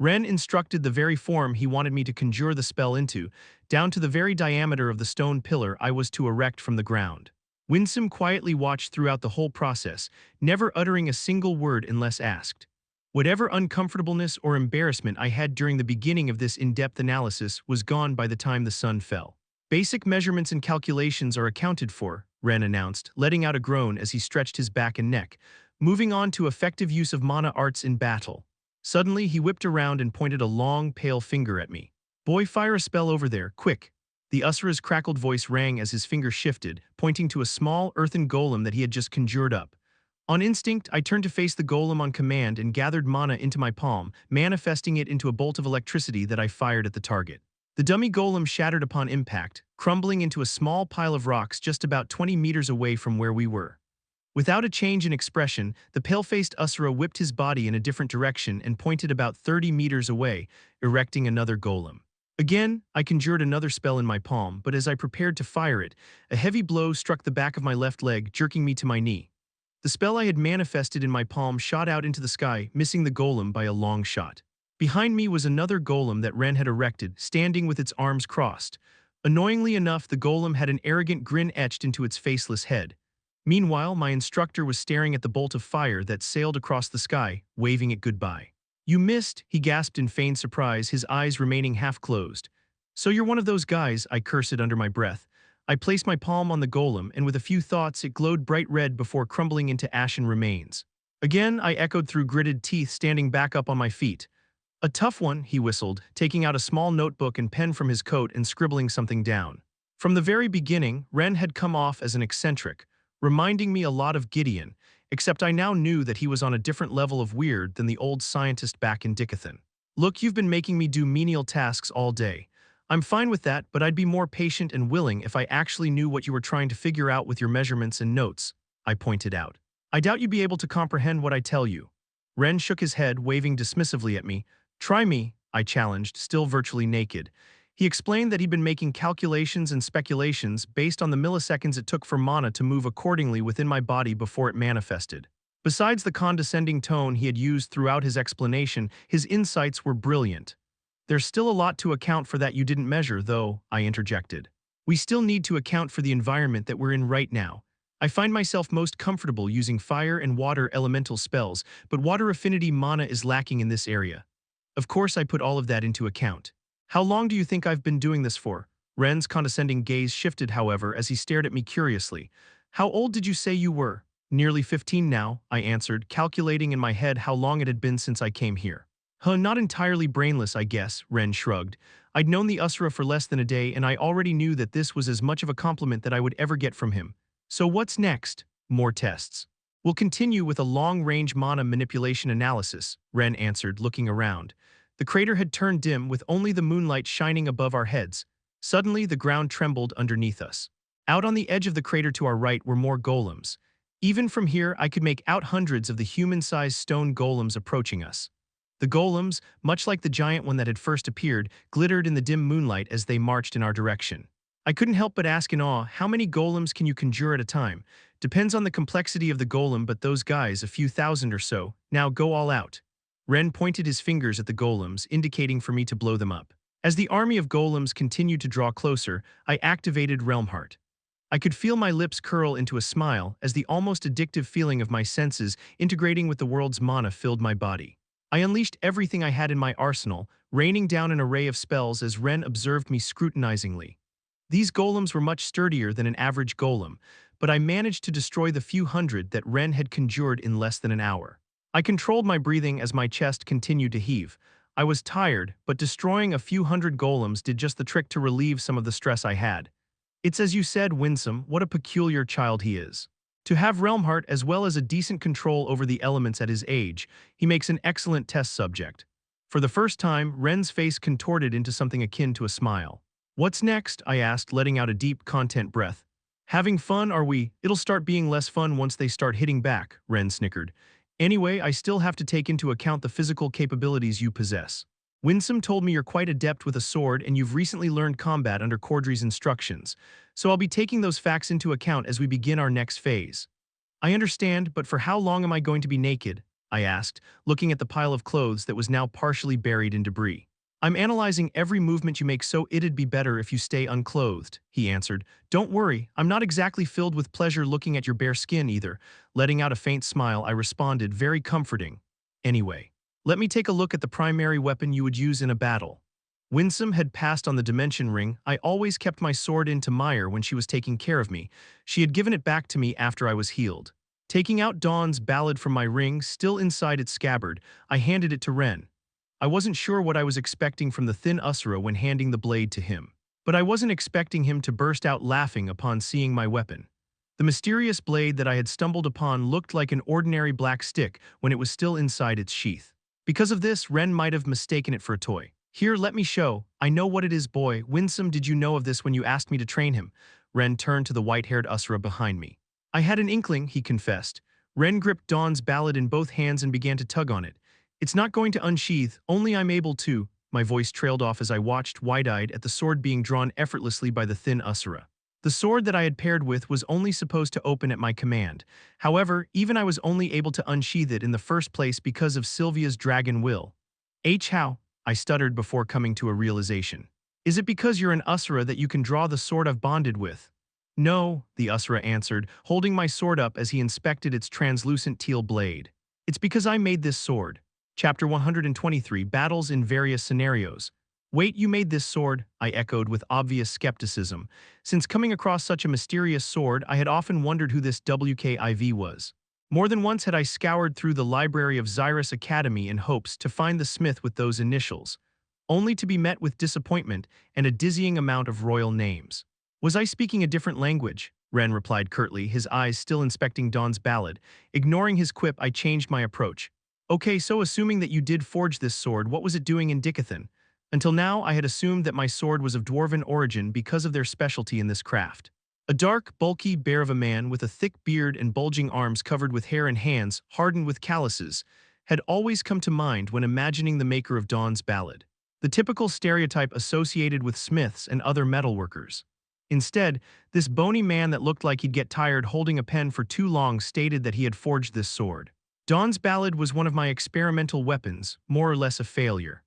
Ren instructed the very form he wanted me to conjure the spell into, down to the very diameter of the stone pillar I was to erect from the ground. Winsome quietly watched throughout the whole process, never uttering a single word unless asked. Whatever uncomfortableness or embarrassment I had during the beginning of this in-depth analysis was gone by the time the sun fell. Basic measurements and calculations are accounted for, Ren announced, letting out a groan as he stretched his back and neck, moving on to effective use of mana arts in battle. Suddenly, he whipped around and pointed a long, pale finger at me. Boy, fire a spell over there, quick. The Usra's crackled voice rang as his finger shifted, pointing to a small earthen golem that he had just conjured up. On instinct, I turned to face the golem on command and gathered mana into my palm, manifesting it into a bolt of electricity that I fired at the target. The dummy golem shattered upon impact, crumbling into a small pile of rocks just about 20 meters away from where we were. Without a change in expression, the pale-faced Usra whipped his body in a different direction and pointed about 30 meters away, erecting another golem. Again, I conjured another spell in my palm, but as I prepared to fire it, a heavy blow struck the back of my left leg, jerking me to my knee. The spell I had manifested in my palm shot out into the sky, missing the golem by a long shot. Behind me was another golem that Ren had erected, standing with its arms crossed. Annoyingly enough, the golem had an arrogant grin etched into its faceless head. Meanwhile, my instructor was staring at the bolt of fire that sailed across the sky, waving it goodbye. You missed, he gasped in feigned surprise, his eyes remaining half-closed. So you're one of those guys, I cursed under my breath. I placed my palm on the golem, and with a few thoughts, it glowed bright red before crumbling into ashen remains. Again, I echoed through gritted teeth, standing back up on my feet. A tough one, he whistled, taking out a small notebook and pen from his coat and scribbling something down. From the very beginning, Ren had come off as an eccentric, reminding me a lot of Gideon, except I now knew that he was on a different level of weird than the old scientist back in Dicathen. Look, you've been making me do menial tasks all day. I'm fine with that, but I'd be more patient and willing if I actually knew what you were trying to figure out with your measurements and notes, I pointed out. I doubt you'd be able to comprehend what I tell you. Ren shook his head, waving dismissively at me. Try me, I challenged, still virtually naked. He explained that he'd been making calculations and speculations based on the milliseconds it took for mana to move accordingly within my body before it manifested. Besides the condescending tone he had used throughout his explanation, his insights were brilliant. There's still a lot to account for that you didn't measure, though, I interjected. We still need to account for the environment that we're in right now. I find myself most comfortable using fire and water elemental spells, but water affinity mana is lacking in this area. Of course, I put all of that into account. How long do you think I've been doing this for? Ren's condescending gaze shifted, however, as he stared at me curiously. How old did you say you were? Nearly 15 now, I answered, calculating in my head how long it had been since I came here. Not entirely brainless, I guess, Ren shrugged. I'd known the Usra for less than a day, and I already knew that this was as much of a compliment that I would ever get from him. So what's next? More tests. We'll continue with a long-range mana manipulation analysis, Ren answered, looking around. The crater had turned dim with only the moonlight shining above our heads. Suddenly, the ground trembled underneath us. Out on the edge of the crater to our right were more golems. Even from here, I could make out hundreds of the human-sized stone golems approaching us. The golems, much like the giant one that had first appeared, glittered in the dim moonlight as they marched in our direction. I couldn't help but ask in awe, how many golems can you conjure at a time? Depends on the complexity of the golem, but those guys, a few thousand or so, now go all out. Ren pointed his fingers at the golems, indicating for me to blow them up. As the army of golems continued to draw closer, I activated Realm Heart. I could feel my lips curl into a smile as the almost addictive feeling of my senses integrating with the world's mana filled my body. I unleashed everything I had in my arsenal, raining down an array of spells as Ren observed me scrutinizingly. These golems were much sturdier than an average golem, but I managed to destroy the few hundred that Ren had conjured in less than an hour. I controlled my breathing as my chest continued to heave. I was tired, but destroying a few hundred golems did just the trick to relieve some of the stress I had. It's as you said, Winsome, what a peculiar child he is. To have Realm Heart as well as a decent control over the elements at his age, he makes an excellent test subject. For the first time, Ren's face contorted into something akin to a smile. What's next? I asked, letting out a deep, content breath. Having fun, are we? It'll start being less fun once they start hitting back, Ren snickered. Anyway, I still have to take into account the physical capabilities you possess. Winsome told me you're quite adept with a sword and you've recently learned combat under Cordry's instructions, so I'll be taking those facts into account as we begin our next phase. I understand, but for how long am I going to be naked? I asked, looking at the pile of clothes that was now partially buried in debris. I'm analyzing every movement you make, so it'd be better if you stay unclothed, he answered. Don't worry, I'm not exactly filled with pleasure looking at your bare skin either. Letting out a faint smile, I responded, very comforting. Anyway, let me take a look at the primary weapon you would use in a battle. Winsome had passed on the dimension ring. I always kept my sword in to Meyer when she was taking care of me. She had given it back to me after I was healed. Taking out Dawn's ballad from my ring, still inside its scabbard, I handed it to Ren. I wasn't sure what I was expecting from the thin Usura when handing the blade to him. But I wasn't expecting him to burst out laughing upon seeing my weapon. The mysterious blade that I had stumbled upon looked like an ordinary black stick when it was still inside its sheath. Because of this, Ren might have mistaken it for a toy. Here, let me show. I know what it is, boy. Winsome, did you know of this when you asked me to train him? Ren turned to the white-haired Usura behind me. I had an inkling, he confessed. Ren gripped Dawn's ballad in both hands and began to tug on it. It's not going to unsheath, only I'm able to. My voice trailed off as I watched, wide-eyed, at the sword being drawn effortlessly by the thin Usura. The sword that I had paired with was only supposed to open at my command. However, even I was only able to unsheath it in the first place because of Sylvia's dragon will. How? I stuttered before coming to a realization. Is it because you're an Usura that you can draw the sword I've bonded with? No, the Usura answered, holding my sword up as he inspected its translucent teal blade. It's because I made this sword. Chapter 123, Battles in Various Scenarios. Wait, you made this sword? I echoed with obvious skepticism. Since coming across such a mysterious sword, I had often wondered who this WKIV was. More than once had I scoured through the library of Xyrus Academy in hopes to find the smith with those initials, only to be met with disappointment and a dizzying amount of royal names. Was I speaking a different language? Ren replied curtly, his eyes still inspecting Dawn's ballad. Ignoring his quip, I changed my approach. Okay, so assuming that you did forge this sword, what was it doing in Dicathen? Until now, I had assumed that my sword was of dwarven origin because of their specialty in this craft. A dark, bulky bear of a man with a thick beard and bulging arms covered with hair and hands hardened with calluses had always come to mind when imagining the maker of Dawn's ballad, the typical stereotype associated with smiths and other metalworkers. Instead, this bony man that looked like he'd get tired holding a pen for too long stated that he had forged this sword. Dawn's ballad was one of my experimental weapons, more or less a failure.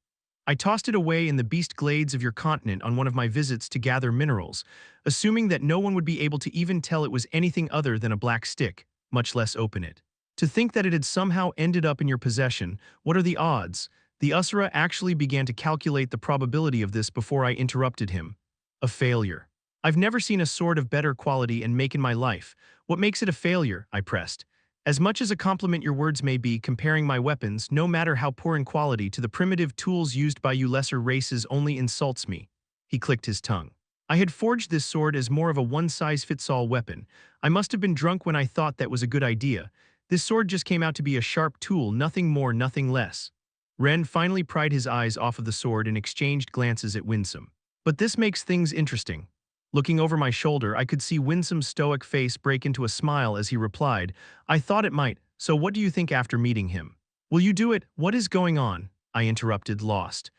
I tossed it away in the beast glades of your continent on one of my visits to gather minerals, assuming that no one would be able to even tell it was anything other than a black stick, much less open it. To think that it had somehow ended up in your possession, what are the odds? The Usura actually began to calculate the probability of this before I interrupted him. A failure. I've never seen a sword of better quality and make in my life. What makes it a failure? I pressed. As much as a compliment your words may be, comparing my weapons, no matter how poor in quality, to the primitive tools used by you lesser races only insults me. He clicked his tongue. I had forged this sword as more of a one-size-fits-all weapon. I must have been drunk when I thought that was a good idea. This sword just came out to be a sharp tool, nothing more, nothing less. Ren finally pried his eyes off of the sword and exchanged glances at Winsome. But this makes things interesting. Looking over my shoulder, I could see Winsome's stoic face break into a smile as he replied, I thought it might, so what do you think after meeting him? Will you do it? What is going on? I interrupted, lost.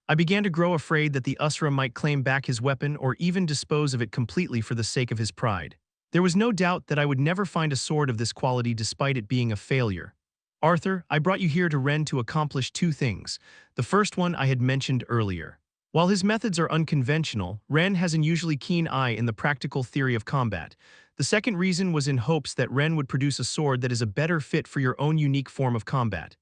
I began to grow afraid that the Usra might claim back his weapon or even dispose of it completely for the sake of his pride. There was no doubt that I would never find a sword of this quality despite it being a failure. Arthur, I brought you here to Ren to accomplish two things. The first one I had mentioned earlier. While his methods are unconventional, Ren has an unusually keen eye in the practical theory of combat. The second reason was in hopes that Ren would produce a sword that is a better fit for your own unique form of combat.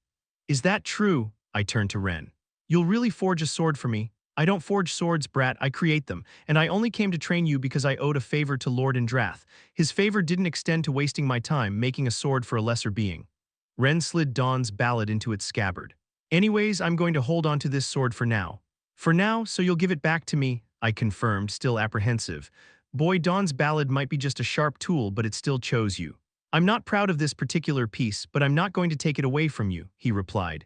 Is that true? I turned to Ren. You'll really forge a sword for me? I don't forge swords, brat, I create them, and I only came to train you because I owed a favor to Lord Indrath. His favor didn't extend to wasting my time making a sword for a lesser being. Ren slid Dawn's ballad into its scabbard. Anyways, I'm going to hold on to this sword for now. For now, so you'll give it back to me, I confirmed, still apprehensive. Boy, Dawn's ballad might be just a sharp tool, but it still chose you. I'm not proud of this particular piece, but I'm not going to take it away from you, he replied.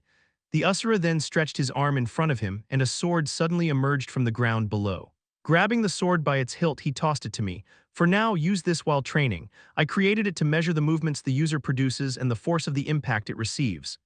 The Usura then stretched his arm in front of him, and a sword suddenly emerged from the ground below. Grabbing the sword by its hilt, he tossed it to me. For now, use this while training. I created it to measure the movements the user produces and the force of the impact it receives.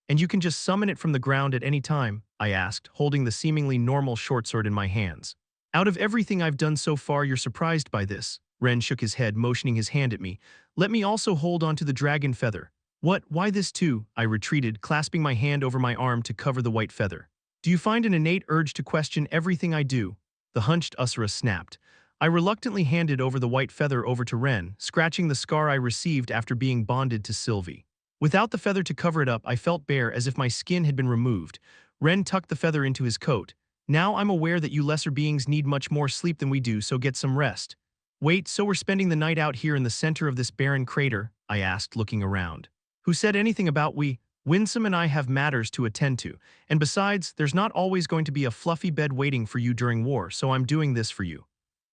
And you can just summon it from the ground at any time, I asked, holding the seemingly normal short sword in my hands. Out of everything I've done so far, you're surprised by this? Ren shook his head, motioning his hand at me. Let me also hold on to the dragon feather. What? Why this too? I retreated, clasping my hand over my arm to cover the white feather. Do you find an innate urge to question everything I do? The hunched Usura snapped. I reluctantly handed over the white feather over to Ren, scratching the scar I received after being bonded to Sylvie. Without the feather to cover it up, I felt bare as if my skin had been removed. Ren tucked the feather into his coat. Now I'm aware that you lesser beings need much more sleep than we do, so get some rest. Wait, so we're spending the night out here in the center of this barren crater? I asked, looking around. Who said anything about we? Winsome and I have matters to attend to, and besides, there's not always going to be a fluffy bed waiting for you during war, so I'm doing this for you.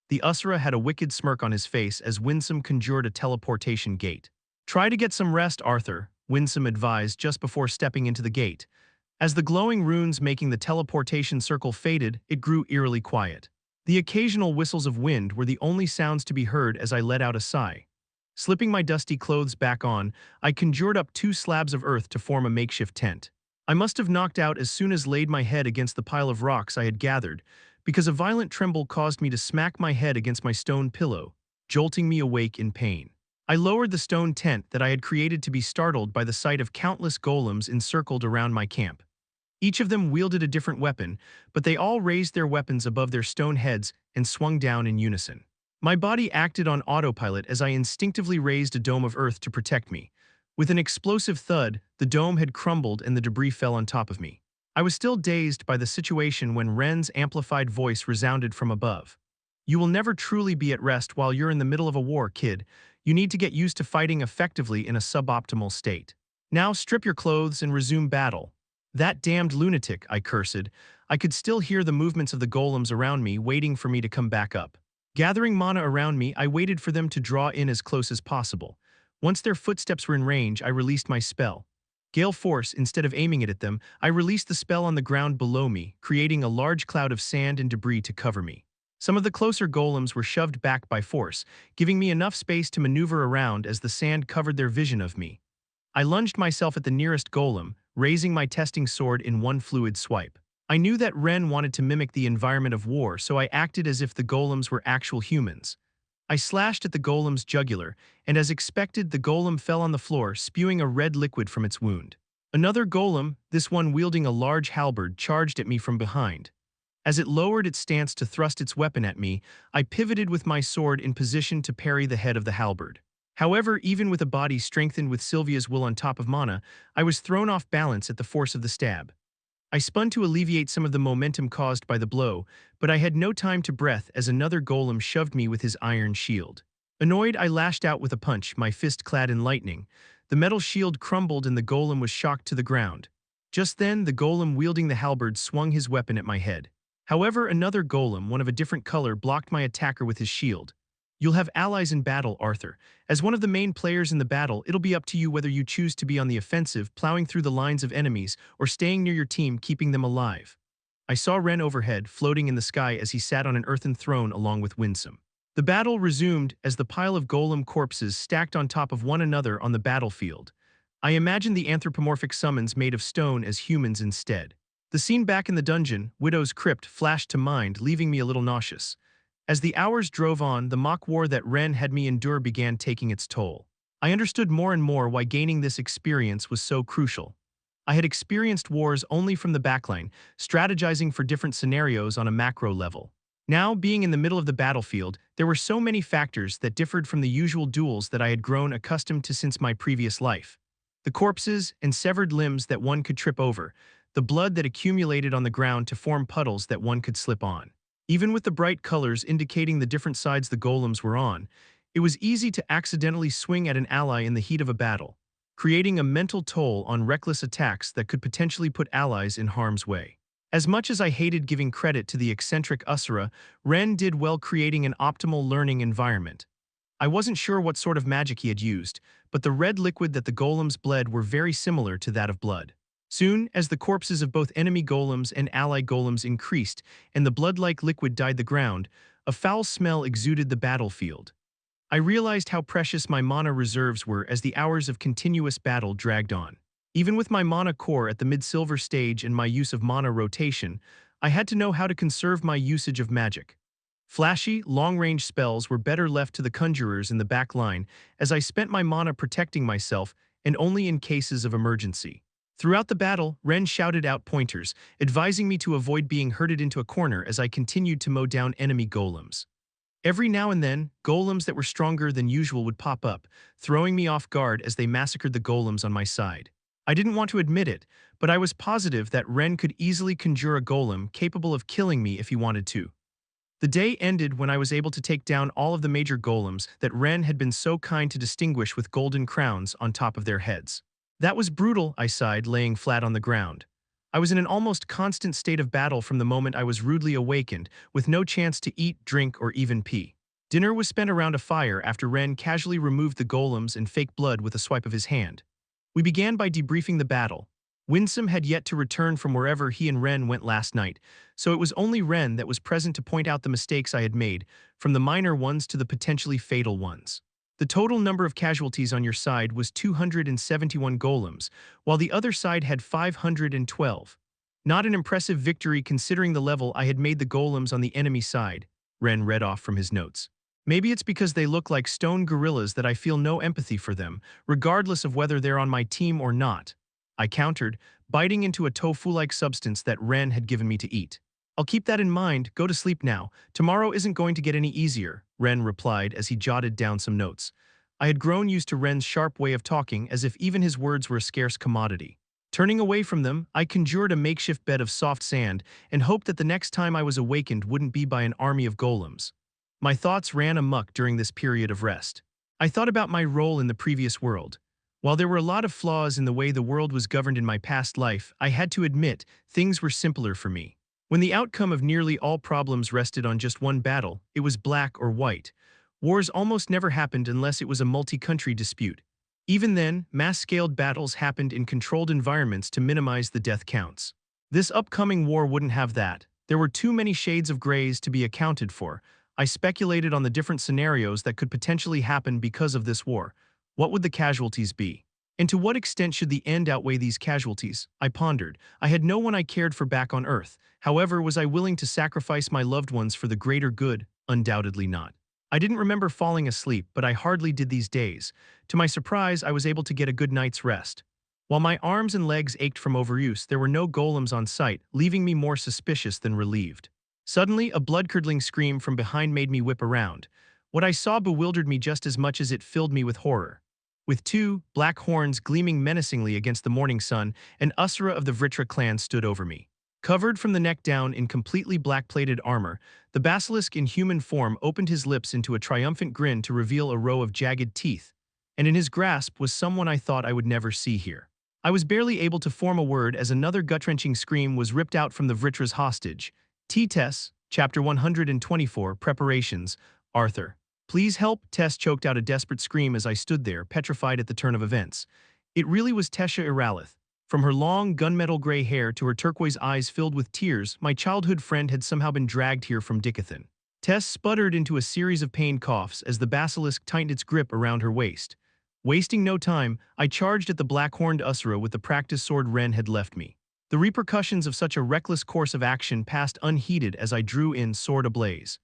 The Usura had a wicked smirk on his face as Winsome conjured a teleportation gate. Try to get some rest, Arthur, Winsome advised just before stepping into the gate. As the glowing runes making the teleportation circle faded, it grew eerily quiet. The occasional whistles of wind were the only sounds to be heard as I let out a sigh. Slipping my dusty clothes back on, I conjured up 2 slabs of earth to form a makeshift tent. I must have knocked out as soon as laid my head against the pile of rocks I had gathered, because a violent tremble caused me to smack my head against my stone pillow, jolting me awake in pain. I lowered the stone tent that I had created to be startled by the sight of countless golems encircled around my camp. Each of them wielded a different weapon, but they all raised their weapons above their stone heads and swung down in unison. My body acted on autopilot as I instinctively raised a dome of earth to protect me. With an explosive thud, the dome had crumbled and the debris fell on top of me. I was still dazed by the situation when Ren's amplified voice resounded from above. You will never truly be at rest while you're in the middle of a war, kid. You need to get used to fighting effectively in a suboptimal state. Now strip your clothes and resume battle. That damned lunatic, I cursed. I could still hear the movements of the golems around me waiting for me to come back up. Gathering mana around me, I waited for them to draw in as close as possible. Once their footsteps were in range, I released my spell. Gale Force, instead of aiming it at them, I released the spell on the ground below me, creating a large cloud of sand and debris to cover me. Some of the closer golems were shoved back by force, giving me enough space to maneuver around as the sand covered their vision of me. I lunged myself at the nearest golem, raising my testing sword in one fluid swipe. I knew that Ren wanted to mimic the environment of war, so I acted as if the golems were actual humans. I slashed at the golem's jugular, and as expected, the golem fell on the floor, spewing a red liquid from its wound. Another golem, this one wielding a large halberd, charged at me from behind. As it lowered its stance to thrust its weapon at me, I pivoted with my sword in position to parry the head of the halberd. However, even with a body strengthened with Sylvia's will on top of mana, I was thrown off balance at the force of the stab. I spun to alleviate some of the momentum caused by the blow, but I had no time to breath as another golem shoved me with his iron shield. Annoyed, I lashed out with a punch, my fist clad in lightning. The metal shield crumbled and the golem was shocked to the ground. Just then, the golem wielding the halberd swung his weapon at my head. However, another golem, one of a different color, blocked my attacker with his shield. You'll have allies in battle, Arthur. As one of the main players in the battle, it'll be up to you whether you choose to be on the offensive, plowing through the lines of enemies, or staying near your team, keeping them alive. I saw Ren overhead, floating in the sky as he sat on an earthen throne along with Winsome. The battle resumed as the pile of golem corpses stacked on top of one another on the battlefield. I imagined the anthropomorphic summons made of stone as humans instead. The scene back in the dungeon, Widow's Crypt, flashed to mind, leaving me a little nauseous. As the hours drove on, the mock war that Ren had me endure began taking its toll. I understood more and more why gaining this experience was so crucial. I had experienced wars only from the backline, strategizing for different scenarios on a macro level. Now, being in the middle of the battlefield, there were so many factors that differed from the usual duels that I had grown accustomed to since my previous life. The corpses and severed limbs that one could trip over, the blood that accumulated on the ground to form puddles that one could slip on. Even with the bright colors indicating the different sides the golems were on, it was easy to accidentally swing at an ally in the heat of a battle, creating a mental toll on reckless attacks that could potentially put allies in harm's way. As much as I hated giving credit to the eccentric Usura, Ren did well creating an optimal learning environment. I wasn't sure what sort of magic he had used, but the red liquid that the golems bled were very similar to that of blood. Soon, as the corpses of both enemy golems and ally golems increased and the blood-like liquid dyed the ground, a foul smell exuded the battlefield. I realized how precious my mana reserves were as the hours of continuous battle dragged on. Even with my mana core at the mid-silver stage and my use of mana rotation, I had to know how to conserve my usage of magic. Flashy, long-range spells were better left to the conjurers in the back line, as I spent my mana protecting myself and only in cases of emergency. Throughout the battle, Ren shouted out pointers, advising me to avoid being herded into a corner as I continued to mow down enemy golems. Every now and then, golems that were stronger than usual would pop up, throwing me off guard as they massacred the golems on my side. I didn't want to admit it, but I was positive that Ren could easily conjure a golem capable of killing me if he wanted to. The day ended when I was able to take down all of the major golems that Ren had been so kind to distinguish with golden crowns on top of their heads. That was brutal, I sighed, laying flat on the ground. I was in an almost constant state of battle from the moment I was rudely awakened, with no chance to eat, drink, or even pee. Dinner was spent around a fire after Ren casually removed the golems and fake blood with a swipe of his hand. We began by debriefing the battle. Winsome had yet to return from wherever he and Ren went last night, so it was only Ren that was present to point out the mistakes I had made, from the minor ones to the potentially fatal ones. The total number of casualties on your side was 271 golems, while the other side had 512. Not an impressive victory considering the level I had made the golems on the enemy side, Ren read off from his notes. Maybe it's because they look like stone gorillas that I feel no empathy for them, regardless of whether they're on my team or not, I countered, biting into a tofu-like substance that Ren had given me to eat. I'll keep that in mind, go to sleep now. Tomorrow isn't going to get any easier, Ren replied as he jotted down some notes. I had grown used to Ren's sharp way of talking, as if even his words were a scarce commodity. Turning away from them, I conjured a makeshift bed of soft sand and hoped that the next time I was awakened wouldn't be by an army of golems. My thoughts ran amok during this period of rest. I thought about my role in the previous world. While there were a lot of flaws in the way the world was governed in my past life, I had to admit, things were simpler for me. When the outcome of nearly all problems rested on just one battle, it was black or white. Wars almost never happened unless it was a multi-country dispute. Even then, mass-scaled battles happened in controlled environments to minimize the death counts. This upcoming war wouldn't have that. There were too many shades of grays to be accounted for. I speculated on the different scenarios that could potentially happen because of this war. What would the casualties be? And to what extent should the end outweigh these casualties? I pondered. I had no one I cared for back on Earth. However, was I willing to sacrifice my loved ones for the greater good? Undoubtedly not. I didn't remember falling asleep, but I hardly did these days. To my surprise, I was able to get a good night's rest. While my arms and legs ached from overuse, there were no golems on sight, leaving me more suspicious than relieved. Suddenly, a blood-curdling scream from behind made me whip around. What I saw bewildered me just as much as it filled me with horror. With two black horns gleaming menacingly against the morning sun, an Usura of the Vritra clan stood over me. Covered from the neck down in completely black-plated armor, the basilisk in human form opened his lips into a triumphant grin to reveal a row of jagged teeth, and in his grasp was someone I thought I would never see here. I was barely able to form a word as another gut-wrenching scream was ripped out from the Vritra's hostage. T-Tess, Chapter 124, Preparations, Arthur. Please help, Tess choked out a desperate scream as I stood there, petrified at the turn of events. It really was Tesha Iralith. From her long, gunmetal gray hair to her turquoise eyes filled with tears, my childhood friend had somehow been dragged here from Dicathen. Tess sputtered into a series of pained coughs as the basilisk tightened its grip around her waist. Wasting no time, I charged at the black-horned Usura with the practice sword Ren had left me. The repercussions of such a reckless course of action passed unheeded as I drew in, sword ablaze.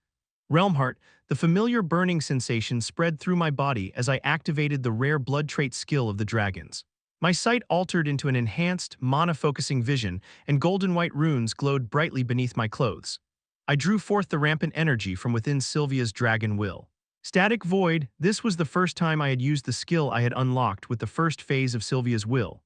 Realmheart, the familiar burning sensation spread through my body as I activated the rare blood trait skill of the dragons. My sight altered into an enhanced, mana-focusing vision, and golden-white runes glowed brightly beneath my clothes. I drew forth the rampant energy from within Sylvia's dragon will. Static Void, this was the first time I had used the skill I had unlocked with the first phase of Sylvia's will.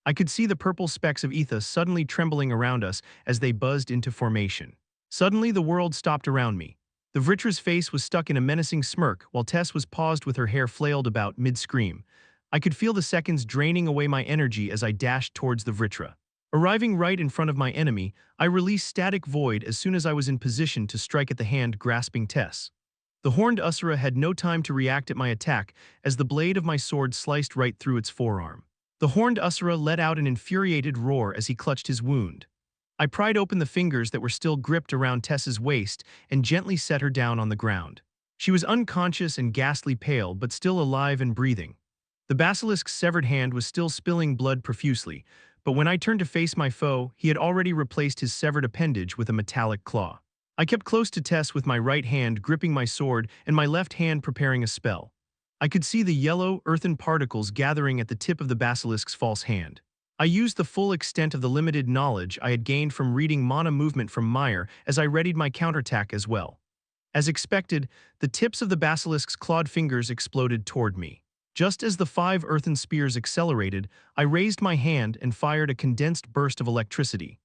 I could see the purple specks of ether suddenly trembling around us as they buzzed into formation. Suddenly the world stopped around me. The Vritra's face was stuck in a menacing smirk while Tess was paused with her hair flailed about mid-scream. I could feel the seconds draining away my energy as I dashed towards the Vritra. Arriving right in front of my enemy, I released Static Void as soon as I was in position to strike at the hand grasping Tess. The horned Usura had no time to react at my attack as the blade of my sword sliced right through its forearm. The horned Usura let out an infuriated roar as he clutched his wound. I pried open the fingers that were still gripped around Tess's waist and gently set her down on the ground. She was unconscious and ghastly pale, but still alive and breathing. The basilisk's severed hand was still spilling blood profusely, but when I turned to face my foe, he had already replaced his severed appendage with a metallic claw. I kept close to Tess with my right hand gripping my sword and my left hand preparing a spell. I could see the yellow, earthen particles gathering at the tip of the basilisk's false hand. I used the full extent of the limited knowledge I had gained from reading mana movement from Meyer as I readied my counterattack as well. As expected, the tips of the basilisk's clawed fingers exploded toward me. Just as the 5 earthen spears accelerated, I raised my hand and fired a condensed burst of electricity.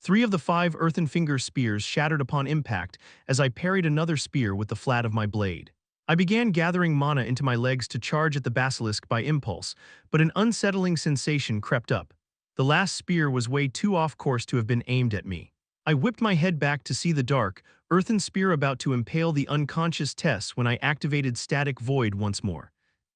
3 of the 5 earthen finger spears shattered upon impact as I parried another spear with the flat of my blade. I began gathering mana into my legs to charge at the basilisk by impulse, but an unsettling sensation crept up. The last spear was way too off course to have been aimed at me. I whipped my head back to see the dark, earthen spear about to impale the unconscious Tess when I activated Static Void once more.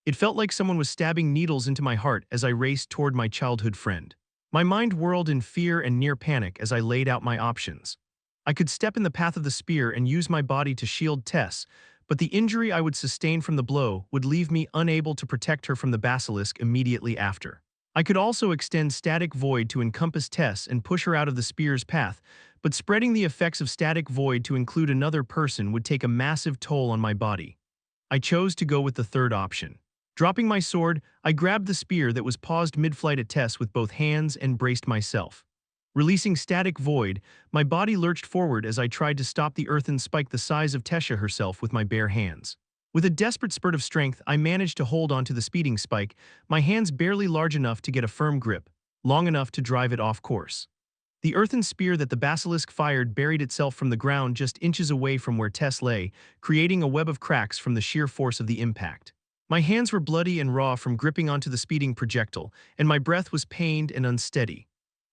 It felt like someone was stabbing needles into my heart as I raced toward my childhood friend. My mind whirled in fear and near panic as I laid out my options. I could step in the path of the spear and use my body to shield Tess, but the injury I would sustain from the blow would leave me unable to protect her from the basilisk immediately after. I could also extend Static Void to encompass Tess and push her out of the spear's path, but spreading the effects of Static Void to include another person would take a massive toll on my body. I chose to go with the third option. Dropping my sword, I grabbed the spear that was paused mid-flight at Tess with both hands and braced myself. Releasing Static Void, my body lurched forward as I tried to stop the earthen spike the size of Tesha herself with my bare hands. With a desperate spurt of strength, I managed to hold onto the speeding spike, my hands barely large enough to get a firm grip, long enough to drive it off course. The earthen spear that the basilisk fired buried itself from the ground just inches away from where Tess lay, creating a web of cracks from the sheer force of the impact. My hands were bloody and raw from gripping onto the speeding projectile, and my breath was pained and unsteady.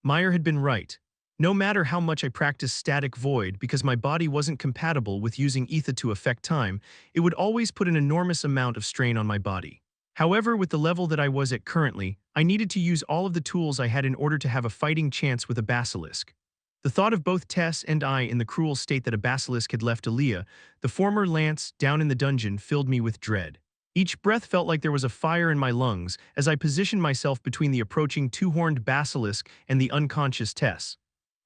Meyer had been right. No matter how much I practiced Static Void, because my body wasn't compatible with using ether to affect time, it would always put an enormous amount of strain on my body. However, with the level that I was at currently, I needed to use all of the tools I had in order to have a fighting chance with a basilisk. The thought of both Tess and I in the cruel state that a basilisk had left Aaliyah, the former Lance, down in the dungeon, filled me with dread. Each breath felt like there was a fire in my lungs as I positioned myself between the approaching 2-horned basilisk and the unconscious Tess.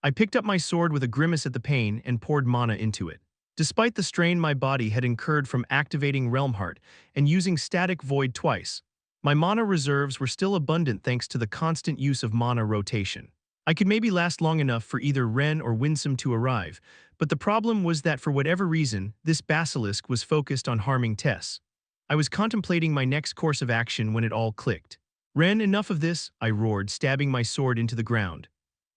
I picked up my sword with a grimace at the pain and poured mana into it. Despite the strain my body had incurred from activating Realmheart and using Static Void twice, my mana reserves were still abundant thanks to the constant use of mana rotation. I could maybe last long enough for either Ren or Winsome to arrive, but the problem was that for whatever reason, this basilisk was focused on harming Tess. I was contemplating my next course of action when it all clicked. "Ren, enough of this," I roared, stabbing my sword into the ground.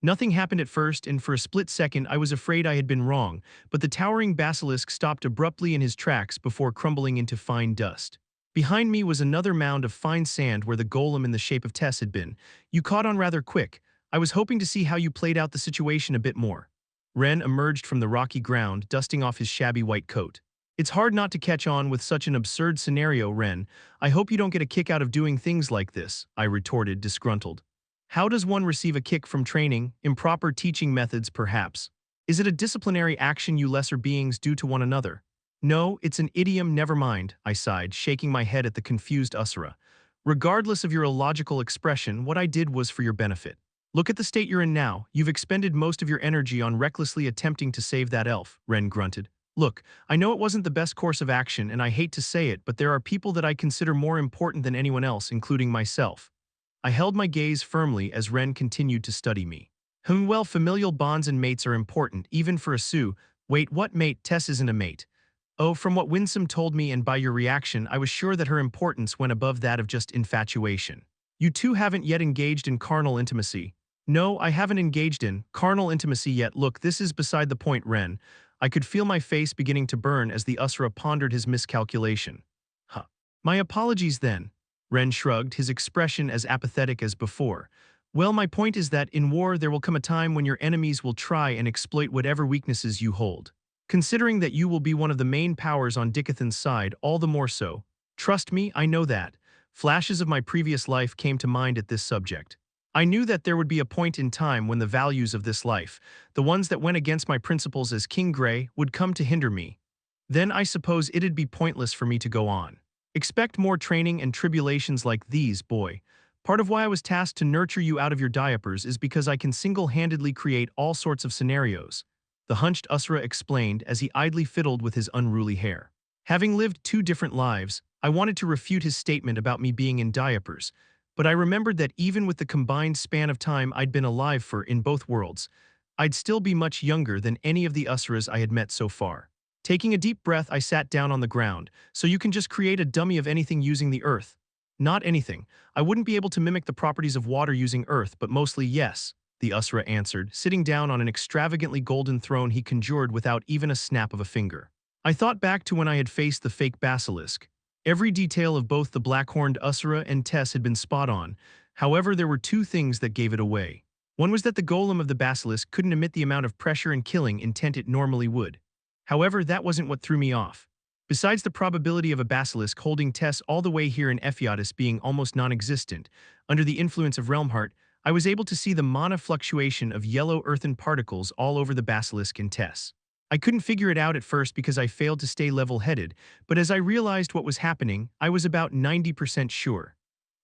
Nothing happened at first, and for a split second I was afraid I had been wrong, but the towering basilisk stopped abruptly in his tracks before crumbling into fine dust. Behind me was another mound of fine sand where the golem in the shape of Tess had been. "You caught on rather quick. I was hoping to see how you played out the situation a bit more." Ren emerged from the rocky ground, dusting off his shabby white coat. "It's hard not to catch on with such an absurd scenario, Ren. I hope you don't get a kick out of doing things like this," I retorted, disgruntled. "How does one receive a kick from training? Improper teaching methods, perhaps? Is it a disciplinary action you lesser beings do to one another?" No, it's an idiom, never mind, I sighed, shaking my head at the confused Usura. Regardless of your illogical expression, what I did was for your benefit. Look at the state you're in now. You've expended most of your energy on recklessly attempting to save that elf, Ren grunted. Look, I know it wasn't the best course of action, and I hate to say it, but there are people that I consider more important than anyone else, including myself. I held my gaze firmly as Ren continued to study me. Well, familial bonds and mates are important, even for a Sioux. Wait, what mate? Tess isn't a mate. Oh, from what Winsome told me and by your reaction, I was sure that her importance went above that of just infatuation. You two haven't yet engaged in carnal intimacy. No, I haven't engaged in carnal intimacy yet. Look, this is beside the point, Ren. I could feel my face beginning to burn as the Usura pondered his miscalculation. Huh. My apologies then. Ren shrugged, his expression as apathetic as before. Well, my point is that in war there will come a time when your enemies will try and exploit whatever weaknesses you hold. Considering that you will be one of the main powers on Dicathen's side, all the more so. Trust me, I know that. Flashes of my previous life came to mind at this subject. I knew that there would be a point in time when the values of this life, the ones that went against my principles as King Grey, would come to hinder me. Then I suppose it'd be pointless for me to go on. Expect more training and tribulations like these, boy. Part of why I was tasked to nurture you out of your diapers is because I can single-handedly create all sorts of scenarios. The hunched Usura explained as he idly fiddled with his unruly hair. Having lived two different lives, I wanted to refute his statement about me being in diapers, but I remembered that even with the combined span of time I'd been alive for in both worlds, I'd still be much younger than any of the Usuras I had met so far. Taking a deep breath, I sat down on the ground. So you can just create a dummy of anything using the earth. Not anything. I wouldn't be able to mimic the properties of water using earth, but mostly yes, the Usura answered, sitting down on an extravagantly golden throne he conjured without even a snap of a finger. I thought back to when I had faced the fake basilisk. Every detail of both the black-horned Usura and Tess had been spot on. However, there were two things that gave it away. One was that the golem of the basilisk couldn't emit the amount of pressure and killing intent it normally would. However, that wasn't what threw me off. Besides the probability of a basilisk holding Tess all the way here in Ephiatis being almost non-existent, under the influence of Realmheart, I was able to see the mana fluctuation of yellow earthen particles all over the basilisk and Tess. I couldn't figure it out at first because I failed to stay level-headed, but as I realized what was happening, I was about 90% sure.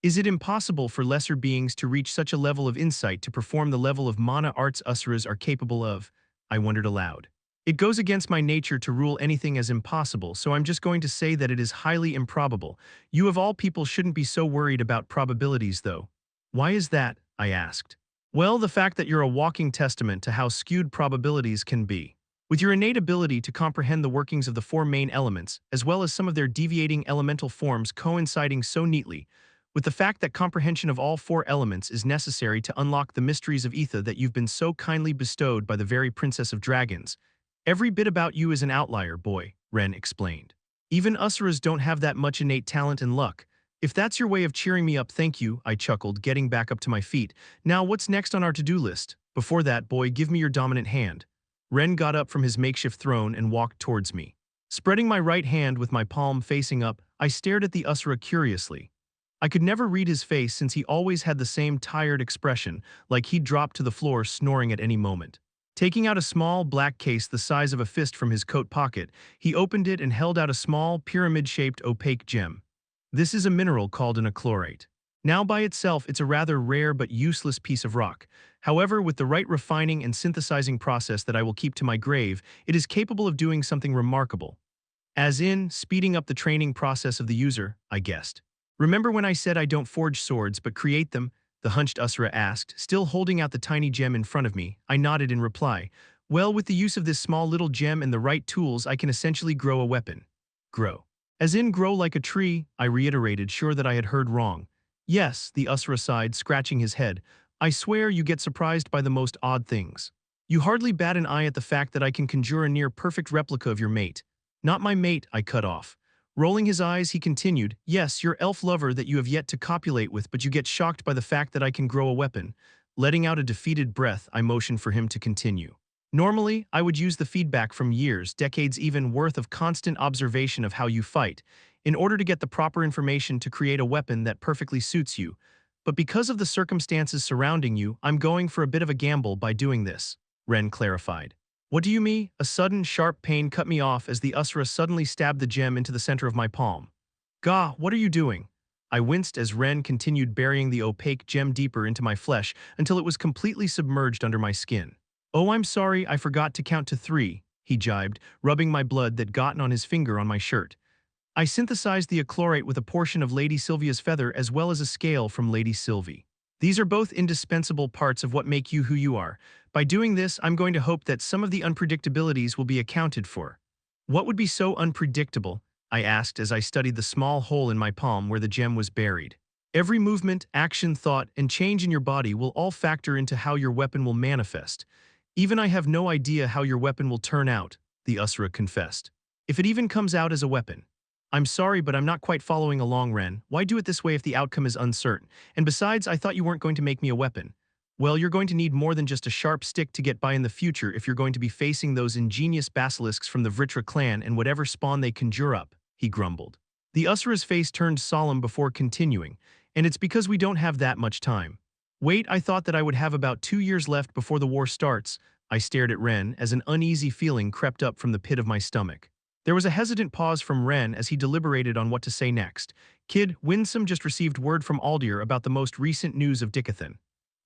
Is it impossible for lesser beings to reach such a level of insight to perform the level of mana arts Usuras are capable of? I wondered aloud. It goes against my nature to rule anything as impossible, so I'm just going to say that it is highly improbable. You of all people shouldn't be so worried about probabilities, though. Why is that? I asked. Well, the fact that you're a walking testament to how skewed probabilities can be. With your innate ability to comprehend the workings of the four main elements, as well as some of their deviating elemental forms coinciding so neatly, with the fact that comprehension of all four elements is necessary to unlock the mysteries of Ether that you've been so kindly bestowed by the very Princess of Dragons, every bit about you is an outlier, boy, Ren explained. Even Usuras don't have that much innate talent and luck. If that's your way of cheering me up, thank you, I chuckled, getting back up to my feet. Now, what's next on our to-do list? Before that, boy, give me your dominant hand. Ren got up from his makeshift throne and walked towards me. Spreading my right hand with my palm facing up, I stared at the Usura curiously. I could never read his face since he always had the same tired expression, like he'd drop to the floor snoring at any moment. Taking out a small black case the size of a fist from his coat pocket, he opened it and held out a small, pyramid-shaped opaque gem. This is a mineral called an achlorate. Now by itself, it's a rather rare but useless piece of rock. However, with the right refining and synthesizing process that I will keep to my grave, it is capable of doing something remarkable. As in, speeding up the training process of the user, I guessed. Remember when I said I don't forge swords but create them? The hunched Usura asked, still holding out the tiny gem in front of me. I nodded in reply. Well, with the use of this small little gem and the right tools, I can essentially grow a weapon. Grow. As in grow like a tree, I reiterated, sure that I had heard wrong. Yes, the Usura sighed, scratching his head. I swear you get surprised by the most odd things. You hardly bat an eye at the fact that I can conjure a near-perfect replica of your mate. Not my mate, I cut off. Rolling his eyes, he continued, yes, your elf lover that you have yet to copulate with, but you get shocked by the fact that I can grow a weapon. Letting out a defeated breath, I motioned for him to continue. Normally, I would use the feedback from years, decades even, worth of constant observation of how you fight, in order to get the proper information to create a weapon that perfectly suits you. But because of the circumstances surrounding you, I'm going for a bit of a gamble by doing this, Ren clarified. What do you mean? A sudden, sharp pain cut me off as the Usra suddenly stabbed the gem into the center of my palm. Gah, what are you doing? I winced as Ren continued burying the opaque gem deeper into my flesh until it was completely submerged under my skin. Oh, I'm sorry, I forgot to count to 3, he jibed, rubbing my blood that gotten on his finger on my shirt. I synthesized the achlorate with a portion of Lady Sylvia's feather as well as a scale from Lady Sylvie. These are both indispensable parts of what make you who you are. By doing this, I'm going to hope that some of the unpredictabilities will be accounted for. What would be so unpredictable? I asked as I studied the small hole in my palm where the gem was buried. Every movement, action, thought, and change in your body will all factor into how your weapon will manifest. Even I have no idea how your weapon will turn out, the Usra confessed. If it even comes out as a weapon. I'm sorry, but I'm not quite following along, Ren. Why do it this way if the outcome is uncertain? And besides, I thought you weren't going to make me a weapon. Well, you're going to need more than just a sharp stick to get by in the future if you're going to be facing those ingenious basilisks from the Vritra clan and whatever spawn they conjure up, he grumbled. The Usra's face turned solemn before continuing, and it's because we don't have that much time. Wait, I thought that I would have about 2 years left before the war starts. I stared at Ren as an uneasy feeling crept up from the pit of my stomach. There was a hesitant pause from Ren as he deliberated on what to say next. Kid, Winsome just received word from Aldir about the most recent news of Dicathen.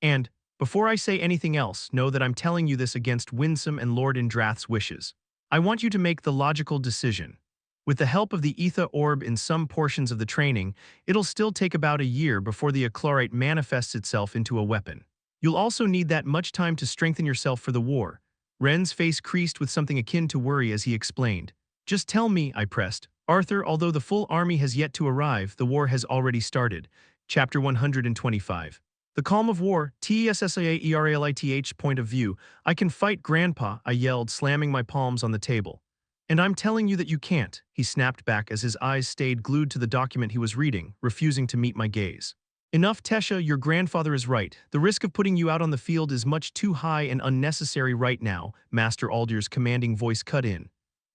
And, before I say anything else, know that I'm telling you this against Winsome and Lord Indrath's wishes. I want you to make the logical decision. With the help of the Etha Orb in some portions of the training, it'll still take about a year before the achlorate manifests itself into a weapon. You'll also need that much time to strengthen yourself for the war. Ren's face creased with something akin to worry as he explained. Just tell me, I pressed. Arthur, although the full army has yet to arrive, the war has already started. Chapter 125. The calm of war, TESSAERALITH point of view. I can fight, Grandpa, I yelled, slamming my palms on the table. And I'm telling you that you can't, he snapped back as his eyes stayed glued to the document he was reading, refusing to meet my gaze. Enough, Tesha, your grandfather is right. The risk of putting you out on the field is much too high and unnecessary right now, Master Aldir's commanding voice cut in.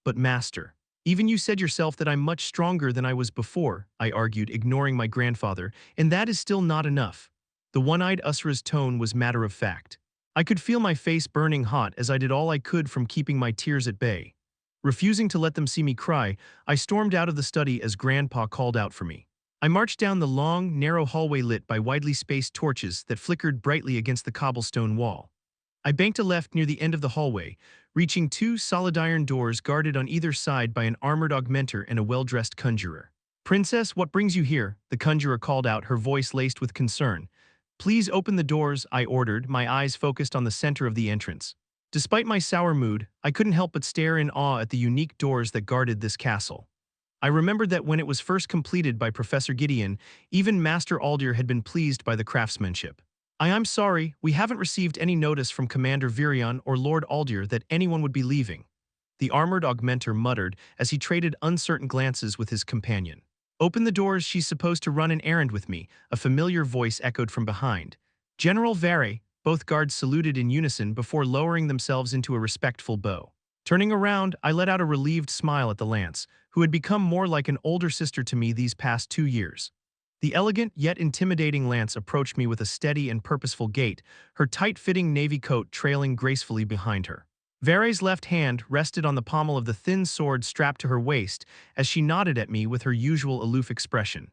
But Master, even you said yourself that I'm much stronger than I was before, I argued, ignoring my grandfather, and that is still not enough. The one-eyed Usra's tone was matter of fact. I could feel my face burning hot as I did all I could from keeping my tears at bay. Refusing to let them see me cry, I stormed out of the study as Grandpa called out for me. I marched down the long, narrow hallway lit by widely spaced torches that flickered brightly against the cobblestone wall. I banked a left near the end of the hallway, reaching 2 solid iron doors guarded on either side by an armored augmenter and a well-dressed conjurer. Princess, what brings you here? The conjurer called out, her voice laced with concern. Please open the doors, I ordered, my eyes focused on the center of the entrance. Despite my sour mood, I couldn't help but stare in awe at the unique doors that guarded this castle. I remembered that when it was first completed by Professor Gideon, even Master Aldir had been pleased by the craftsmanship. I'm sorry, we haven't received any notice from Commander Virion or Lord Aldir that anyone would be leaving. The armored augmenter muttered as he traded uncertain glances with his companion. Open the doors, she's supposed to run an errand with me, a familiar voice echoed from behind. General Vare, both guards saluted in unison before lowering themselves into a respectful bow. Turning around, I let out a relieved smile at the Lance, who had become more like an older sister to me these past 2 years. The elegant yet intimidating Lance approached me with a steady and purposeful gait, her tight-fitting navy coat trailing gracefully behind her. Vare's left hand rested on the pommel of the thin sword strapped to her waist as she nodded at me with her usual aloof expression.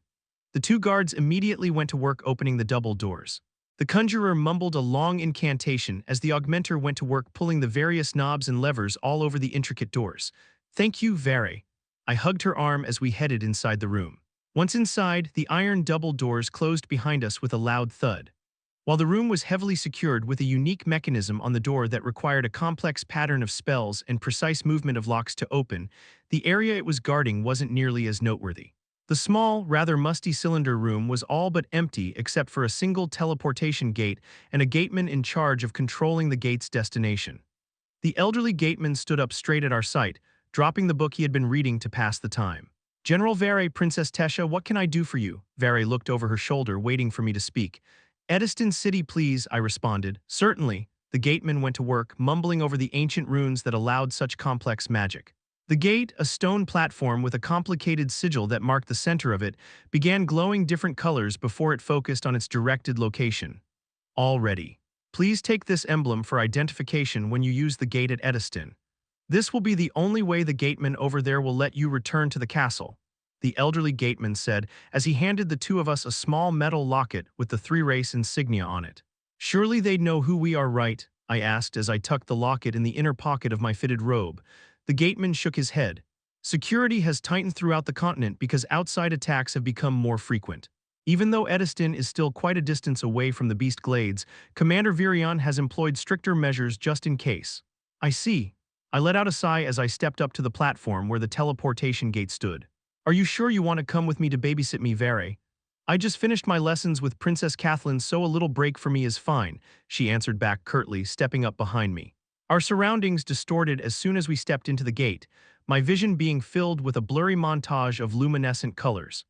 The 2 guards immediately went to work opening the double doors. The conjurer mumbled a long incantation as the augmenter went to work pulling the various knobs and levers all over the intricate doors. Thank you, Vare. I hugged her arm as we headed inside the room. Once inside, the iron double doors closed behind us with a loud thud. While the room was heavily secured with a unique mechanism on the door that required a complex pattern of spells and precise movement of locks to open, the area it was guarding wasn't nearly as noteworthy. The small, rather musty cylinder room was all but empty except for a single teleportation gate and a gateman in charge of controlling the gate's destination. The elderly gateman stood up straight at our sight, dropping the book he had been reading to pass the time. General Vare, Princess Tesha, what can I do for you? Vare looked over her shoulder, waiting for me to speak. Ediston City, please, I responded. Certainly. The gateman went to work, mumbling over the ancient runes that allowed such complex magic. The gate, a stone platform with a complicated sigil that marked the center of it, began glowing different colors before it focused on its directed location. All ready. Please take this emblem for identification when you use the gate at Ediston. This will be the only way the gateman over there will let you return to the castle, the elderly gateman said as he handed the two of us a small metal locket with the three race insignia on it. Surely they'd know who we are, right? I asked as I tucked the locket in the inner pocket of my fitted robe. The gateman shook his head. Security has tightened throughout the continent because outside attacks have become more frequent. Even though Ediston is still quite a distance away from the Beast Glades, Commander Virion has employed stricter measures just in case. I see. I let out a sigh as I stepped up to the platform where the teleportation gate stood. Are you sure you want to come with me to babysit me, Vere? I just finished my lessons with Princess Kathleen, so a little break for me is fine, she answered back curtly, stepping up behind me. Our surroundings distorted as soon as we stepped into the gate, my vision being filled with a blurry montage of luminescent colors.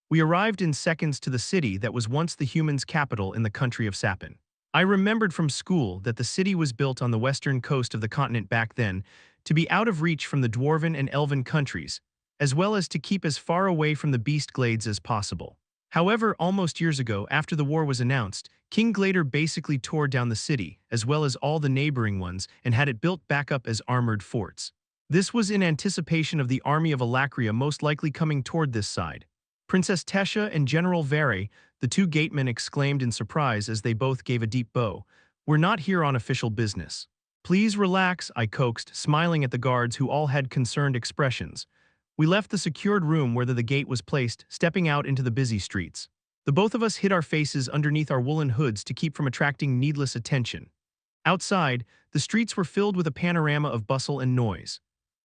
We arrived in seconds to the city that was once the humans' capital in the country of Sapin. I remembered from school that the city was built on the western coast of the continent back then to be out of reach from the dwarven and elven countries, as well as to keep as far away from the Beast Glades as possible. However, almost years ago, after the war was announced, King Glader basically tore down the city, as well as all the neighboring ones, and had it built back up as armored forts. This was in anticipation of the army of Alacria most likely coming toward this side. Princess Tesha and General Vere, the two gatemen, exclaimed in surprise as they both gave a deep bow. We're not here on official business. Please relax, I coaxed, smiling at the guards who all had concerned expressions. We left the secured room where the gate was placed, stepping out into the busy streets. The both of us hid our faces underneath our woolen hoods to keep from attracting needless attention. Outside, the streets were filled with a panorama of bustle and noise.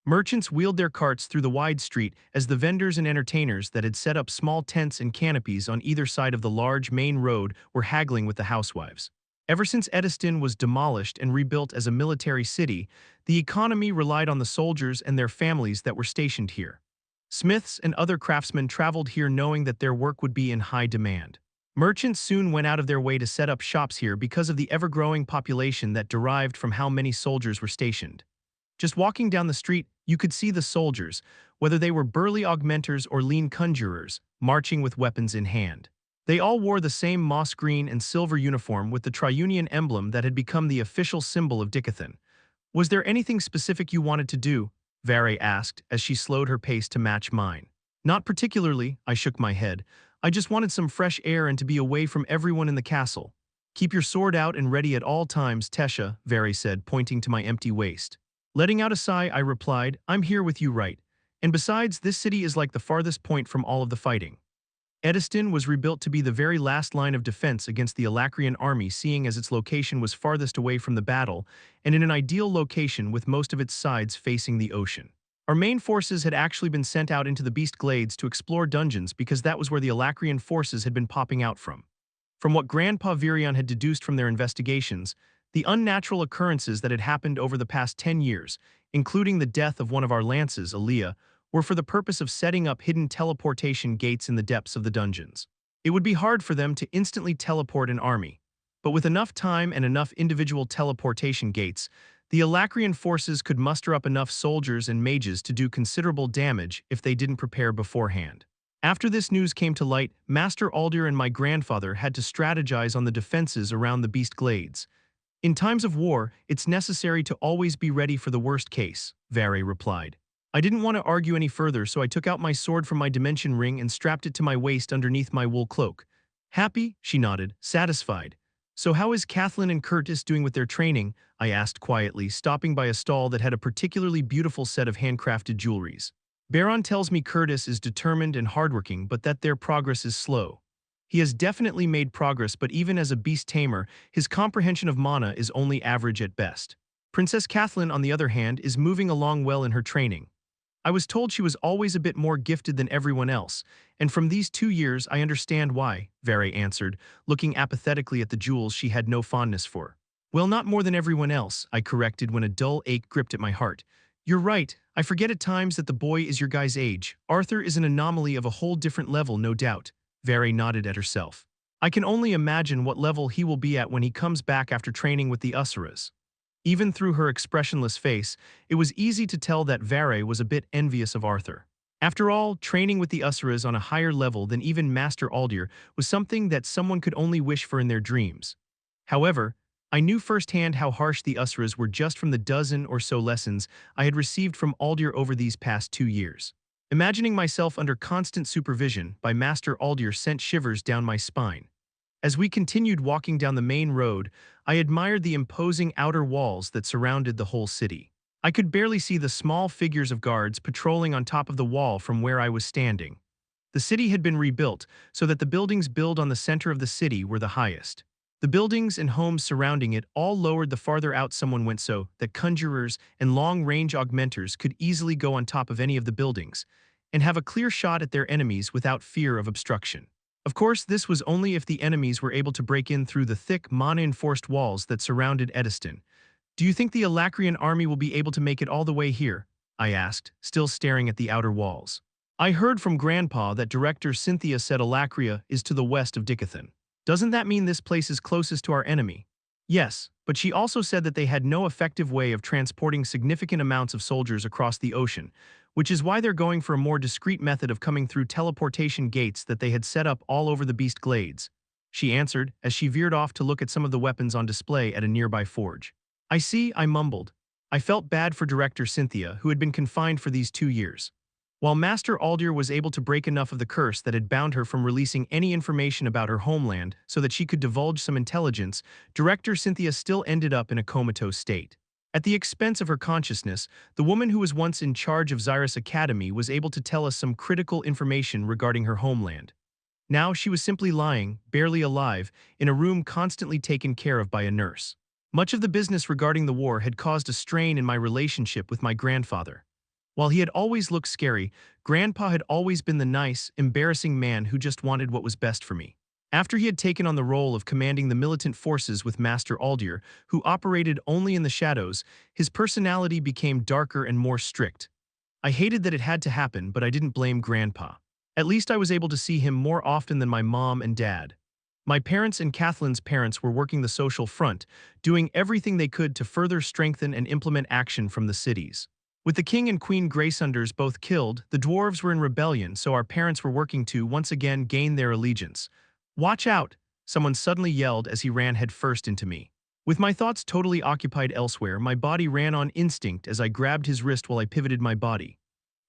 Merchants wheeled their carts through the wide street as the vendors and entertainers that had set up small tents and canopies on either side of the large main road were haggling with the housewives. Ever since Ediston was demolished and rebuilt as a military city, the economy relied on the soldiers and their families that were stationed here. Smiths and other craftsmen traveled here knowing that their work would be in high demand. Merchants soon went out of their way to set up shops here because of the ever-growing population that derived from how many soldiers were stationed. Just walking down the street, you could see the soldiers, whether they were burly augmenters or lean conjurers, marching with weapons in hand. They all wore the same moss green and silver uniform with the Triunion emblem that had become the official symbol of Dicathen. Was there anything specific you wanted to do? Vere asked as she slowed her pace to match mine. Not particularly, I shook my head. I just wanted some fresh air and to be away from everyone in the castle. Keep your sword out and ready at all times, Tesha, Vere said, pointing to my empty waist. Letting out a sigh, I replied, I'm here with you, right? And besides, this city is like the farthest point from all of the fighting. Ediston was rebuilt to be the very last line of defense against the Alacrian army, seeing as its location was farthest away from the battle and in an ideal location with most of its sides facing the ocean. Our main forces had actually been sent out into the Beast Glades to explore dungeons because that was where the Alacrian forces had been popping out from. From what Grandpa Virion had deduced from their investigations, the unnatural occurrences that had happened over the past 10 years, including the death of one of our lances, Aaliyah, were for the purpose of setting up hidden teleportation gates in the depths of the dungeons. It would be hard for them to instantly teleport an army, but with enough time and enough individual teleportation gates, the Alacrian forces could muster up enough soldiers and mages to do considerable damage if they didn't prepare beforehand. After this news came to light, Master Aldir and my grandfather had to strategize on the defenses around the Beast Glades. In times of war, it's necessary to always be ready for the worst case, Vere replied. I didn't want to argue any further, so I took out my sword from my dimension ring and strapped it to my waist underneath my wool cloak. Happy? She nodded, satisfied. So how is Kathleen and Curtis doing with their training? I asked quietly, stopping by a stall that had a particularly beautiful set of handcrafted jewelries. Baron tells me Curtis is determined and hardworking, but that their progress is slow. He has definitely made progress, but even as a beast tamer, his comprehension of mana is only average at best. Princess Kathleen, on the other hand, is moving along well in her training. I was told she was always a bit more gifted than everyone else, and from these 2 years I understand why, Vere answered, looking apathetically at the jewels she had no fondness for. Well, not more than everyone else, I corrected when a dull ache gripped at my heart. You're right, I forget at times that the boy is your guy's age. Arthur is an anomaly of a whole different level, no doubt. Vere nodded at herself. I can only imagine what level he will be at when he comes back after training with the Usuras. Even through her expressionless face, it was easy to tell that Vere was a bit envious of Arthur. After all, training with the Usuras on a higher level than even Master Aldir was something that someone could only wish for in their dreams. However, I knew firsthand how harsh the Usras were just from the dozen or so lessons I had received from Aldir over these past 2 years. Imagining myself under constant supervision by Master Aldir sent shivers down my spine. As we continued walking down the main road, I admired the imposing outer walls that surrounded the whole city. I could barely see the small figures of guards patrolling on top of the wall from where I was standing. The city had been rebuilt so that the buildings built on the center of the city were the highest. The buildings and homes surrounding it all lowered the farther out someone went so that conjurers and long-range augmenters could easily go on top of any of the buildings and have a clear shot at their enemies without fear of obstruction. Of course, this was only if the enemies were able to break in through the thick, mana-enforced walls that surrounded Ediston. "Do you think the Alacrian army will be able to make it all the way here?" I asked, still staring at the outer walls. "I heard from Grandpa that Director Cynthia said Alacria is to the west of Dicathen. Doesn't that mean this place is closest to our enemy?" "Yes, but she also said that they had no effective way of transporting significant amounts of soldiers across the ocean, which is why they're going for a more discreet method of coming through teleportation gates that they had set up all over the Beast Glades," she answered as she veered off to look at some of the weapons on display at a nearby forge. "I see," I mumbled. I felt bad for Director Cynthia, who had been confined for these 2 years. While Master Aldir was able to break enough of the curse that had bound her from releasing any information about her homeland so that she could divulge some intelligence, Director Cynthia still ended up in a comatose state. At the expense of her consciousness, the woman who was once in charge of Xyrus Academy was able to tell us some critical information regarding her homeland. Now she was simply lying, barely alive, in a room constantly taken care of by a nurse. Much of the business regarding the war had caused a strain in my relationship with my grandfather. While he had always looked scary, Grandpa had always been the nice, embarrassing man who just wanted what was best for me. After he had taken on the role of commanding the militant forces with Master Aldir, who operated only in the shadows, his personality became darker and more strict. I hated that it had to happen, but I didn't blame Grandpa. At least I was able to see him more often than my mom and dad. My parents and Kathleen's parents were working the social front, doing everything they could to further strengthen and implement action from the cities. With the King and Queen Graysunders both killed, the dwarves were in rebellion, so our parents were working to once again gain their allegiance. "Watch out!" someone suddenly yelled as he ran headfirst into me. With my thoughts totally occupied elsewhere, my body ran on instinct as I grabbed his wrist while I pivoted my body.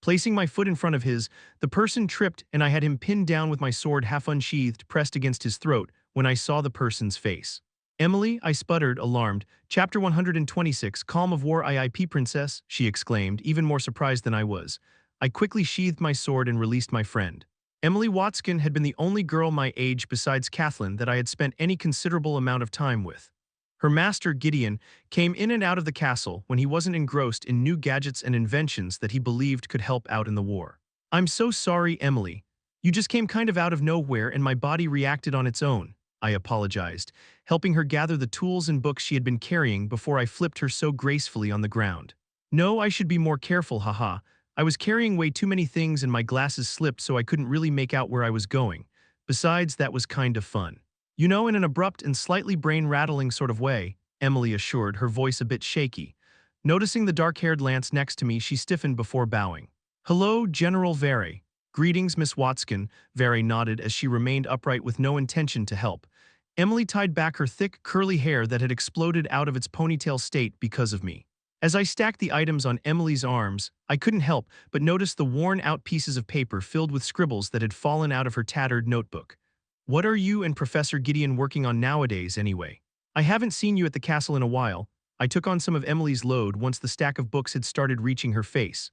Placing my foot in front of his, the person tripped and I had him pinned down with my sword half unsheathed pressed against his throat when I saw the person's face. "Emily," I sputtered, alarmed. "Chapter 126, Calm of War IIP Princess," she exclaimed, even more surprised than I was. I quickly sheathed my sword and released my friend. Emily Watskin had been the only girl my age besides Kathleen that I had spent any considerable amount of time with. Her master, Gideon, came in and out of the castle when he wasn't engrossed in new gadgets and inventions that he believed could help out in the war. "I'm so sorry, Emily. You just came kind of out of nowhere and my body reacted on its own," I apologized, helping her gather the tools and books she had been carrying before I flipped her so gracefully on the ground. "No, I should be more careful, haha. I was carrying way too many things and my glasses slipped so I couldn't really make out where I was going. Besides, that was kind of fun." "You know, in an abrupt and slightly brain-rattling sort of way," Emily assured, her voice a bit shaky. Noticing the dark-haired Lance next to me, she stiffened before bowing. "Hello, General Vere." "Greetings, Miss Watskin," Vere nodded as she remained upright with no intention to help. Emily tied back her thick, curly hair that had exploded out of its ponytail state because of me. As I stacked the items on Emily's arms, I couldn't help but notice the worn-out pieces of paper filled with scribbles that had fallen out of her tattered notebook. "What are you and Professor Gideon working on nowadays, anyway? I haven't seen you at the castle in a while." I took on some of Emily's load once the stack of books had started reaching her face.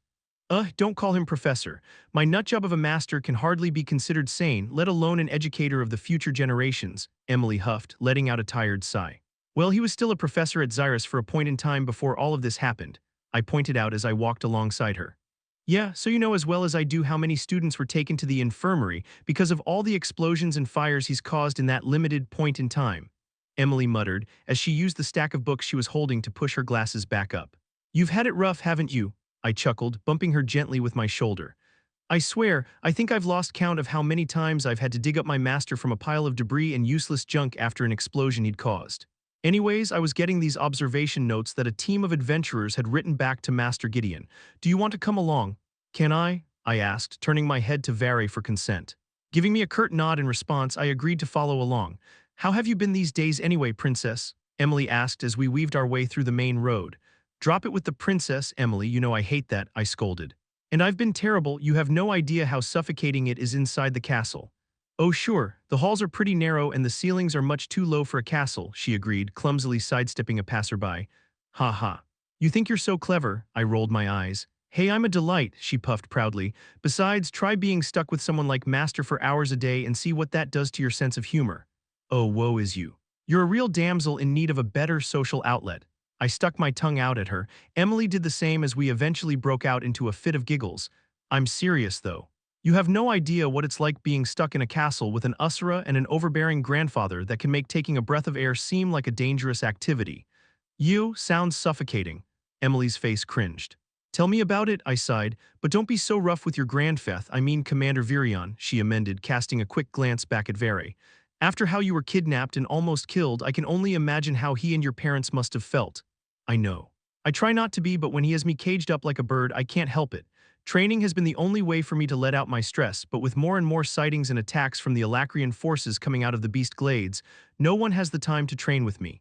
Don't call him Professor. My nutjob of a master can hardly be considered sane, let alone an educator of the future generations," Emily huffed, letting out a tired sigh. "Well, he was still a professor at Xyrus for a point in time before all of this happened," I pointed out as I walked alongside her. "Yeah, so you know as well as I do how many students were taken to the infirmary because of all the explosions and fires he's caused in that limited point in time," Emily muttered as she used the stack of books she was holding to push her glasses back up. "You've had it rough, haven't you?" I chuckled, bumping her gently with my shoulder. "I swear, I think I've lost count of how many times I've had to dig up my master from a pile of debris and useless junk after an explosion he'd caused." Anyways, I was getting these observation notes that a team of adventurers had written back to Master Gideon. "Do you want to come along?" "Can I?" I asked, turning my head to Vare for consent. Giving me a curt nod in response, I agreed to follow along. "How have you been these days anyway, Princess?" Emily asked as we weaved our way through the main road. Drop it with the princess, Emily, you know I hate that, I scolded. And I've been terrible, you have no idea how suffocating it is inside the castle. Oh sure, the halls are pretty narrow and the ceilings are much too low for a castle, she agreed, clumsily sidestepping a passerby. Ha ha. You think you're so clever, I rolled my eyes. Hey, I'm a delight, she puffed proudly. Besides, try being stuck with someone like Master for hours a day and see what that does to your sense of humor. Oh, woe is you. You're a real damsel in need of a better social outlet. I stuck my tongue out at her. Emily did the same as we eventually broke out into a fit of giggles. I'm serious, though. You have no idea what it's like being stuck in a castle with an Usura and an overbearing grandfather that can make taking a breath of air seem like a dangerous activity. You sounds suffocating. Emily's face cringed. Tell me about it, I sighed, but don't be so rough with your grandfath, I mean Commander Virion, she amended, casting a quick glance back at Vere. After how you were kidnapped and almost killed, I can only imagine how he and your parents must have felt. I know. I try not to be, but when he has me caged up like a bird, I can't help it. Training has been the only way for me to let out my stress, but with more and more sightings and attacks from the Alacrian forces coming out of the Beast Glades, no one has the time to train with me.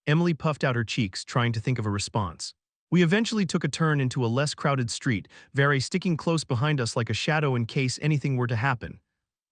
Emily puffed out her cheeks, trying to think of a response. We eventually took a turn into a less crowded street, Vere sticking close behind us like a shadow in case anything were to happen.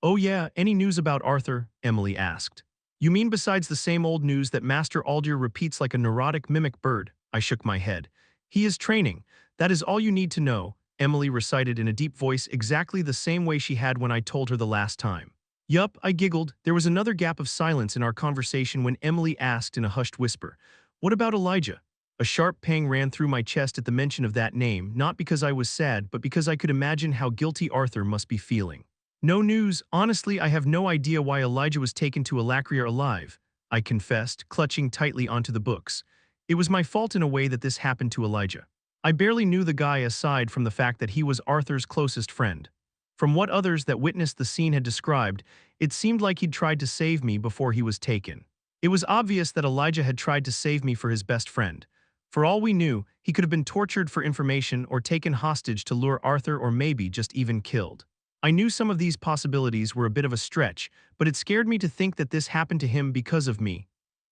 Oh yeah, any news about Arthur? Emily asked. You mean besides the same old news that Master Aldir repeats like a neurotic mimic bird? I shook my head. He is training. That is all you need to know, Emily recited in a deep voice exactly the same way she had when I told her the last time. Yup, I giggled. There was another gap of silence in our conversation when Emily asked in a hushed whisper, what about Elijah? A sharp pang ran through my chest at the mention of that name, not because I was sad, but because I could imagine how guilty Arthur must be feeling. No news. Honestly, I have no idea why Elijah was taken to Alacria alive, I confessed, clutching tightly onto the books. It was my fault in a way that this happened to Elijah. I barely knew the guy aside from the fact that he was Arthur's closest friend. From what others that witnessed the scene had described, it seemed like he'd tried to save me before he was taken. It was obvious that Elijah had tried to save me for his best friend. For all we knew, he could have been tortured for information or taken hostage to lure Arthur or maybe just even killed. I knew some of these possibilities were a bit of a stretch, but it scared me to think that this happened to him because of me.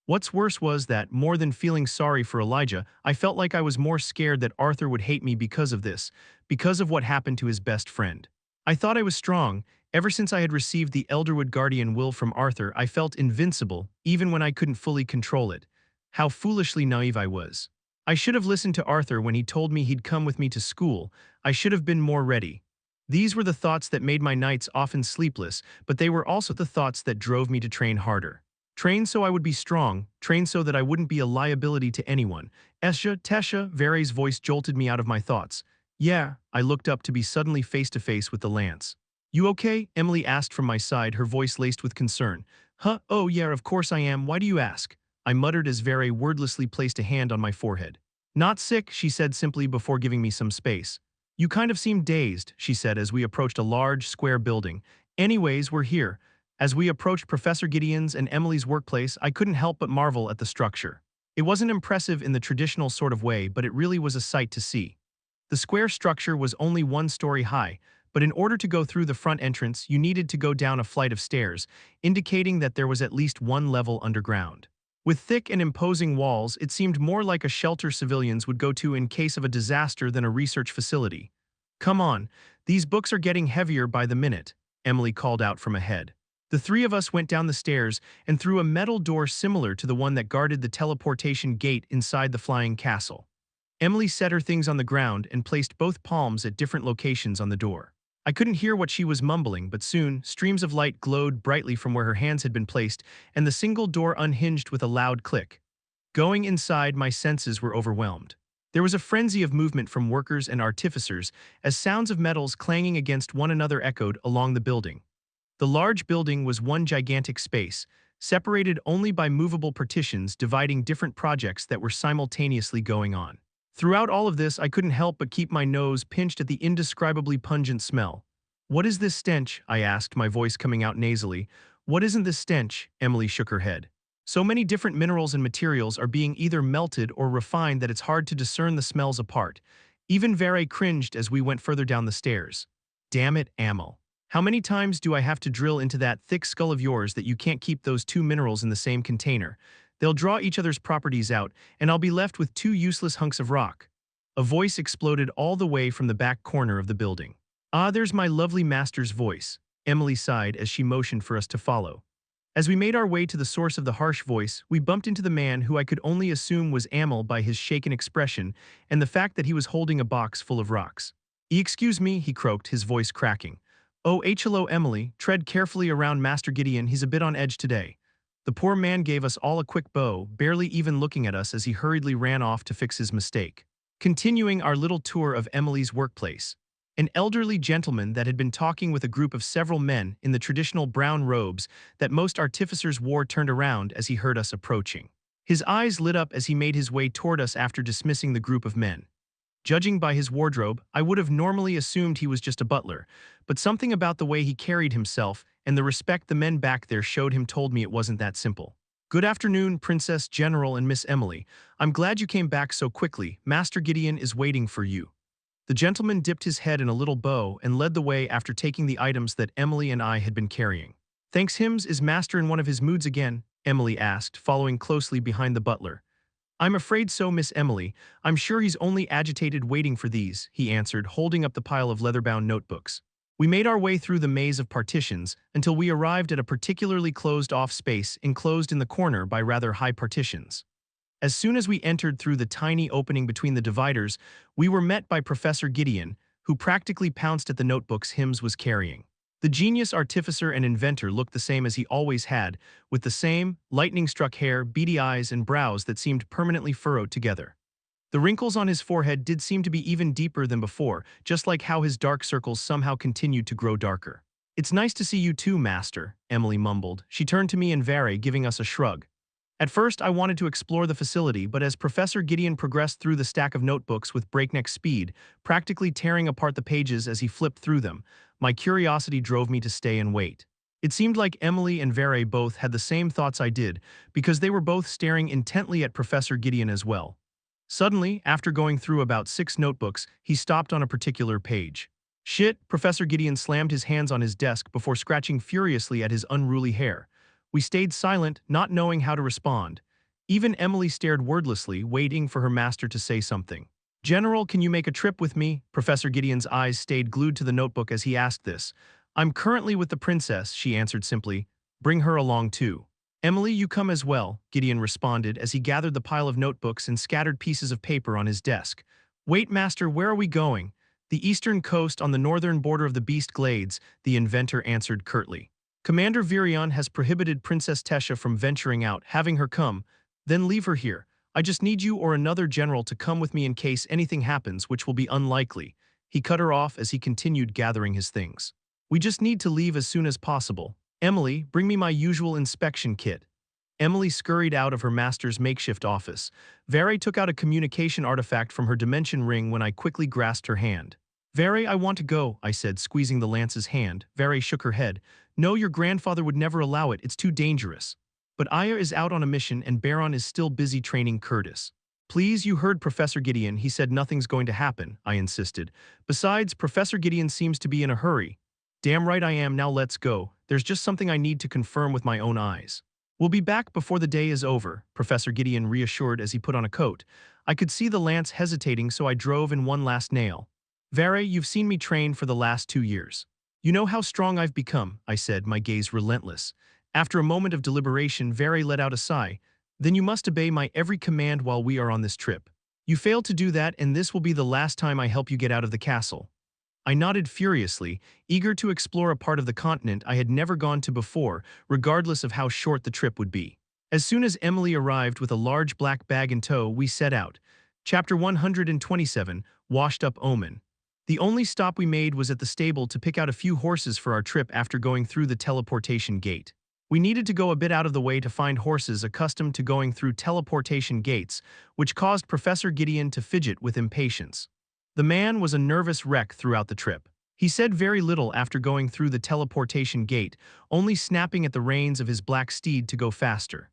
What's worse was that, more than feeling sorry for Elijah, I felt like I was more scared that Arthur would hate me because of this, because of what happened to his best friend. I thought I was strong. Ever since I had received the Elderwood Guardian will from Arthur, I felt invincible, even when I couldn't fully control it. How foolishly naive I was. I should have listened to Arthur when he told me he'd come with me to school. I should have been more ready. These were the thoughts that made my nights often sleepless, but they were also the thoughts that drove me to train harder. Train so I would be strong, train so that I wouldn't be a liability to anyone. Esha, Tesha, Vere's voice jolted me out of my thoughts. Yeah, I looked up to be suddenly face to face with the lance. You okay? Emily asked from my side, her voice laced with concern. Huh, oh yeah, of course I am, why do you ask? I muttered as Vere wordlessly placed a hand on my forehead. Not sick, she said simply before giving me some space. You kind of seemed dazed, she said as we approached a large, square building. Anyways, we're here. As we approached Professor Gideon's and Emily's workplace, I couldn't help but marvel at the structure. It wasn't impressive in the traditional sort of way, but it really was a sight to see. The square structure was only 1 story high, but in order to go through the front entrance, you needed to go down a flight of stairs, indicating that there was at least 1 level underground. With thick and imposing walls, it seemed more like a shelter civilians would go to in case of a disaster than a research facility. Come on, these books are getting heavier by the minute, Emily called out from ahead. The 3 of us went down the stairs and through a metal door similar to the one that guarded the teleportation gate inside the flying castle. Emily set her things on the ground and placed both palms at different locations on the door. I couldn't hear what she was mumbling, but soon, streams of light glowed brightly from where her hands had been placed, and the single door unhinged with a loud click. Going inside, my senses were overwhelmed. There was a frenzy of movement from workers and artificers, as sounds of metals clanging against one another echoed along the building. The large building was one gigantic space, separated only by movable partitions dividing different projects that were simultaneously going on. Throughout all of this, I couldn't help but keep my nose pinched at the indescribably pungent smell. What is this stench? I asked, my voice coming out nasally. What isn't this stench? Emily shook her head. So many different minerals and materials are being either melted or refined that it's hard to discern the smells apart. Even Vere cringed as we went further down the stairs. Damn it, Amel. How many times do I have to drill into that thick skull of yours that you can't keep those 2 minerals in the same container? They'll draw each other's properties out, and I'll be left with two useless hunks of rock. A voice exploded all the way from the back corner of the building. Ah, there's my lovely master's voice, Emily sighed as she motioned for us to follow. As we made our way to the source of the harsh voice, we bumped into the man who I could only assume was Amel by his shaken expression and the fact that he was holding a box full of rocks. Excuse me, he croaked, his voice cracking. Oh, hello, Emily. Tread carefully around Master Gideon, he's a bit on edge today. The poor man gave us all a quick bow, barely even looking at us as he hurriedly ran off to fix his mistake. Continuing our little tour of Emily's workplace. An elderly gentleman that had been talking with a group of several men in the traditional brown robes that most artificers wore turned around as he heard us approaching. His eyes lit up as he made his way toward us after dismissing the group of men. Judging by his wardrobe, I would have normally assumed he was just a butler, but something about the way he carried himself and the respect the men back there showed him told me it wasn't that simple. Good afternoon, Princess General and Miss Emily. I'm glad you came back so quickly. Master Gideon is waiting for you. The gentleman dipped his head in a little bow and led the way after taking the items that Emily and I had been carrying. Thanks hims, is Master in one of his moods again? Emily asked, following closely behind the butler. I'm afraid so, Miss Emily. I'm sure he's only agitated waiting for these, he answered, holding up the pile of leather-bound notebooks. We made our way through the maze of partitions until we arrived at a particularly closed-off space enclosed in the corner by rather high partitions. As soon as we entered through the tiny opening between the dividers, we were met by Professor Gideon, who practically pounced at the notebooks Hims was carrying. The genius artificer and inventor looked the same as he always had, with the same lightning-struck hair, beady eyes, and brows that seemed permanently furrowed together. The wrinkles on his forehead did seem to be even deeper than before, just like how his dark circles somehow continued to grow darker. It's nice to see you too, Master, Emily mumbled. She turned to me and Vary, giving us a shrug. At first, I wanted to explore the facility, but as Professor Gideon progressed through the stack of notebooks with breakneck speed, practically tearing apart the pages as he flipped through them, my curiosity drove me to stay and wait. It seemed like Emily and Vary both had the same thoughts I did, because they were both staring intently at Professor Gideon as well. Suddenly, after going through about 6 notebooks, he stopped on a particular page. Shit, Professor Gideon slammed his hands on his desk before scratching furiously at his unruly hair. We stayed silent, not knowing how to respond. Even Emily stared wordlessly, waiting for her master to say something. General, can you make a trip with me? Professor Gideon's eyes stayed glued to the notebook as he asked this. I'm currently with the princess, she answered simply. Bring her along too. Emily, you come as well, Gideon responded as he gathered the pile of notebooks and scattered pieces of paper on his desk. Wait, Master, where are we going? The eastern coast on the northern border of the Beast Glades, the inventor answered curtly. Commander Virion has prohibited Princess Tesha from venturing out, having her come, then leave her here. I just need you or another general to come with me in case anything happens, which will be unlikely. He cut her off as he continued gathering his things. We just need to leave as soon as possible. Emily, bring me my usual inspection kit. Emily scurried out of her master's makeshift office. Vary took out a communication artifact from her dimension ring when I quickly grasped her hand. Vary, I want to go, I said, squeezing the lance's hand. Vary shook her head. No, your grandfather would never allow it, it's too dangerous. But Aya is out on a mission and Baron is still busy training Curtis. Please, you heard Professor Gideon, he said nothing's going to happen, I insisted. Besides, Professor Gideon seems to be in a hurry. Damn right I am, now let's go. There's just something I need to confirm with my own eyes. We'll be back before the day is over, Professor Gideon reassured as he put on a coat. I could see the lance hesitating, so I drove in one last nail. Vary, you've seen me train for the last 2 years. You know how strong I've become, I said, my gaze relentless. After a moment of deliberation, Vary let out a sigh. Then you must obey my every command while we are on this trip. You failed to do that, and this will be the last time I help you get out of the castle. I nodded furiously, eager to explore a part of the continent I had never gone to before, regardless of how short the trip would be. As soon as Emily arrived with a large black bag in tow, we set out. Chapter 127, Washed Up Omen. The only stop we made was at the stable to pick out a few horses for our trip after going through the teleportation gate. We needed to go a bit out of the way to find horses accustomed to going through teleportation gates, which caused Professor Gideon to fidget with impatience. The man was a nervous wreck throughout the trip. He said very little after going through the teleportation gate, only snapping at the reins of his black steed to go faster.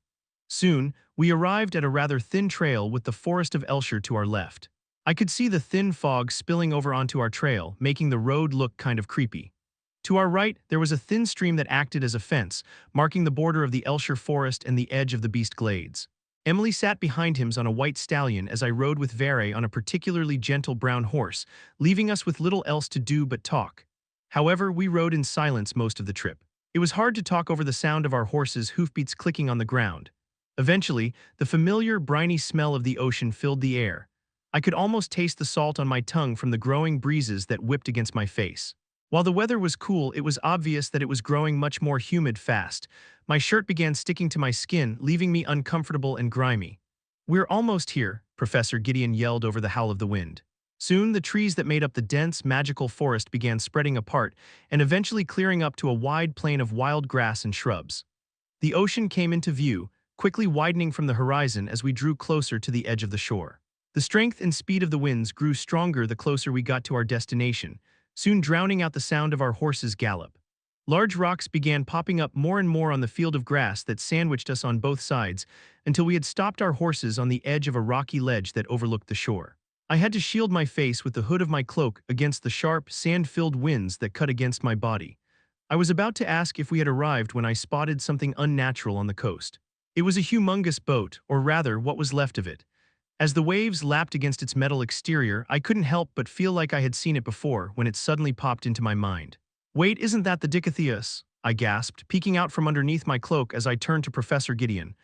Soon, we arrived at a rather thin trail with the forest of Elshire to our left. I could see the thin fog spilling over onto our trail, making the road look kind of creepy. To our right, there was a thin stream that acted as a fence, marking the border of the Elshire forest and the edge of the Beast Glades. Emily sat behind him on a white stallion as I rode with Vere on a particularly gentle brown horse, leaving us with little else to do but talk. However, we rode in silence most of the trip. It was hard to talk over the sound of our horses' hoofbeats clicking on the ground. Eventually, the familiar, briny smell of the ocean filled the air. I could almost taste the salt on my tongue from the growing breezes that whipped against my face. While the weather was cool, it was obvious that it was growing much more humid fast. My shirt began sticking to my skin, leaving me uncomfortable and grimy. "We're almost here," Professor Gideon yelled over the howl of the wind. Soon, the trees that made up the dense, magical forest began spreading apart and eventually clearing up to a wide plain of wild grass and shrubs. The ocean came into view, quickly widening from the horizon as we drew closer to the edge of the shore. The strength and speed of the winds grew stronger the closer we got to our destination, soon drowning out the sound of our horses' gallop. Large rocks began popping up more and more on the field of grass that sandwiched us on both sides until we had stopped our horses on the edge of a rocky ledge that overlooked the shore. I had to shield my face with the hood of my cloak against the sharp, sand-filled winds that cut against my body. I was about to ask if we had arrived when I spotted something unnatural on the coast. It was a humongous boat, or rather, what was left of it. As the waves lapped against its metal exterior, I couldn't help but feel like I had seen it before when it suddenly popped into my mind. "Wait, isn't that the Dicathen?" I gasped, peeking out from underneath my cloak as I turned to Professor Gideon.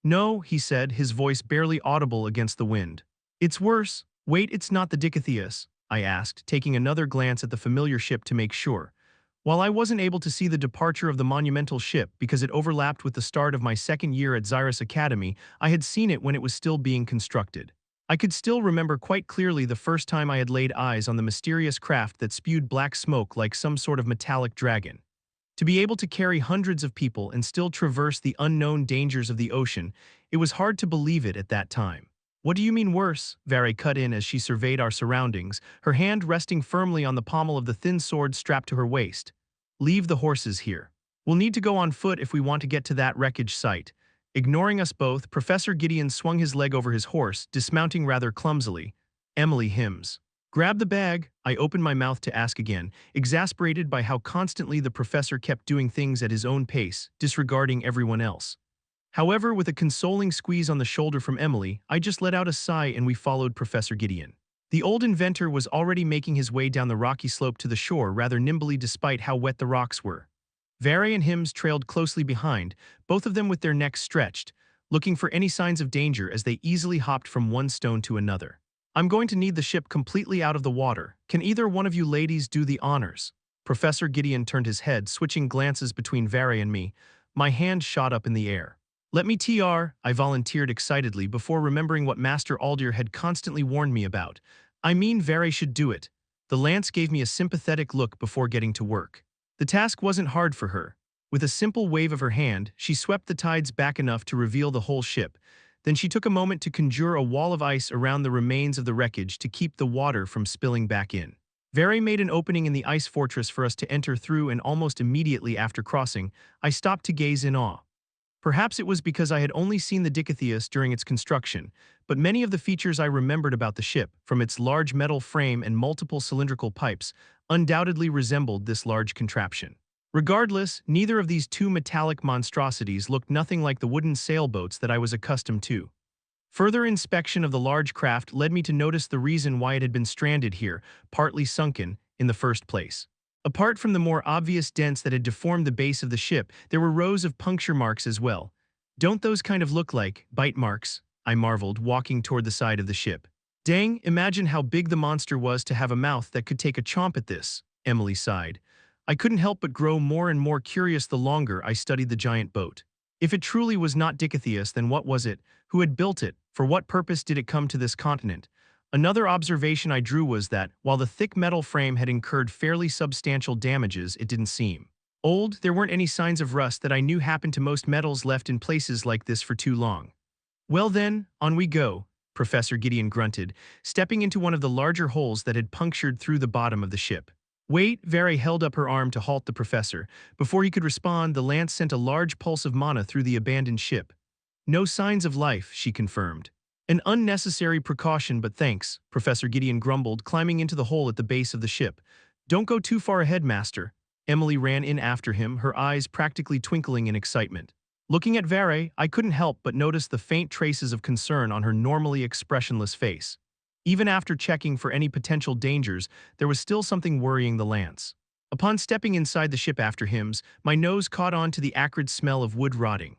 "No," he said, his voice barely audible against the wind. "It's worse." "Wait, it's not the Dicathen?" I asked, taking another glance at the familiar ship to make sure. While I wasn't able to see the departure of the monumental ship because it overlapped with the start of my second year at Xyrus Academy, I had seen it when it was still being constructed. I could still remember quite clearly the first time I had laid eyes on the mysterious craft that spewed black smoke like some sort of metallic dragon. To be able to carry hundreds of people and still traverse the unknown dangers of the ocean, it was hard to believe it at that time. "What do you mean worse?" Vere cut in as she surveyed our surroundings, her hand resting firmly on the pommel of the thin sword strapped to her waist. "Leave the horses here. We'll need to go on foot if we want to get to that wreckage site." Ignoring us both, Professor Gideon swung his leg over his horse, dismounting rather clumsily. Emily hymns. "Grab the bag," I opened my mouth to ask again, exasperated by how constantly the professor kept doing things at his own pace, disregarding everyone else. However, with a consoling squeeze on the shoulder from Emily, I just let out a sigh and we followed Professor Gideon. The old inventor was already making his way down the rocky slope to the shore rather nimbly despite how wet the rocks were. Vere and Hims trailed closely behind, both of them with their necks stretched, looking for any signs of danger as they easily hopped from one stone to another. "I'm going to need the ship completely out of the water. Can either one of you ladies do the honors?" Professor Gideon turned his head, switching glances between Vere and me. My hand shot up in the air. "Let me TR," I volunteered excitedly before remembering what Master Aldir had constantly warned me about. "I mean, Vere should do it." The lance gave me a sympathetic look before getting to work. The task wasn't hard for her. With a simple wave of her hand, she swept the tides back enough to reveal the whole ship. Then she took a moment to conjure a wall of ice around the remains of the wreckage to keep the water from spilling back in. Vere made an opening in the ice fortress for us to enter through, and almost immediately after crossing, I stopped to gaze in awe. Perhaps it was because I had only seen the Dicathen during its construction, but many of the features I remembered about the ship, from its large metal frame and multiple cylindrical pipes, undoubtedly resembled this large contraption. Regardless, neither of these two metallic monstrosities looked nothing like the wooden sailboats that I was accustomed to. Further inspection of the large craft led me to notice the reason why it had been stranded here, partly sunken, in the first place. Apart from the more obvious dents that had deformed the base of the ship, there were rows of puncture marks as well. "Don't those kind of look like bite marks?" I marveled, walking toward the side of the ship. "Dang, imagine how big the monster was to have a mouth that could take a chomp at this," Emily sighed. I couldn't help but grow more and more curious the longer I studied the giant boat. If it truly was not Dicathen, then what was it? Who had built it? For what purpose did it come to this continent? Another observation I drew was that, while the thick metal frame had incurred fairly substantial damages, it didn't seem old. There weren't any signs of rust that I knew happened to most metals left in places like this for too long. "Well then, on we go," Professor Gideon grunted, stepping into one of the larger holes that had punctured through the bottom of the ship. "Wait," Vere held up her arm to halt the professor. Before he could respond, the lance sent a large pulse of mana through the abandoned ship. "No signs of life," she confirmed. "An unnecessary precaution, but thanks," Professor Gideon grumbled, climbing into the hole at the base of the ship. "Don't go too far ahead, Master." Emily ran in after him, her eyes practically twinkling in excitement. Looking at Vere, I couldn't help but notice the faint traces of concern on her normally expressionless face. Even after checking for any potential dangers, there was still something worrying the Lance. Upon stepping inside the ship after him, my nose caught on to the acrid smell of wood rotting.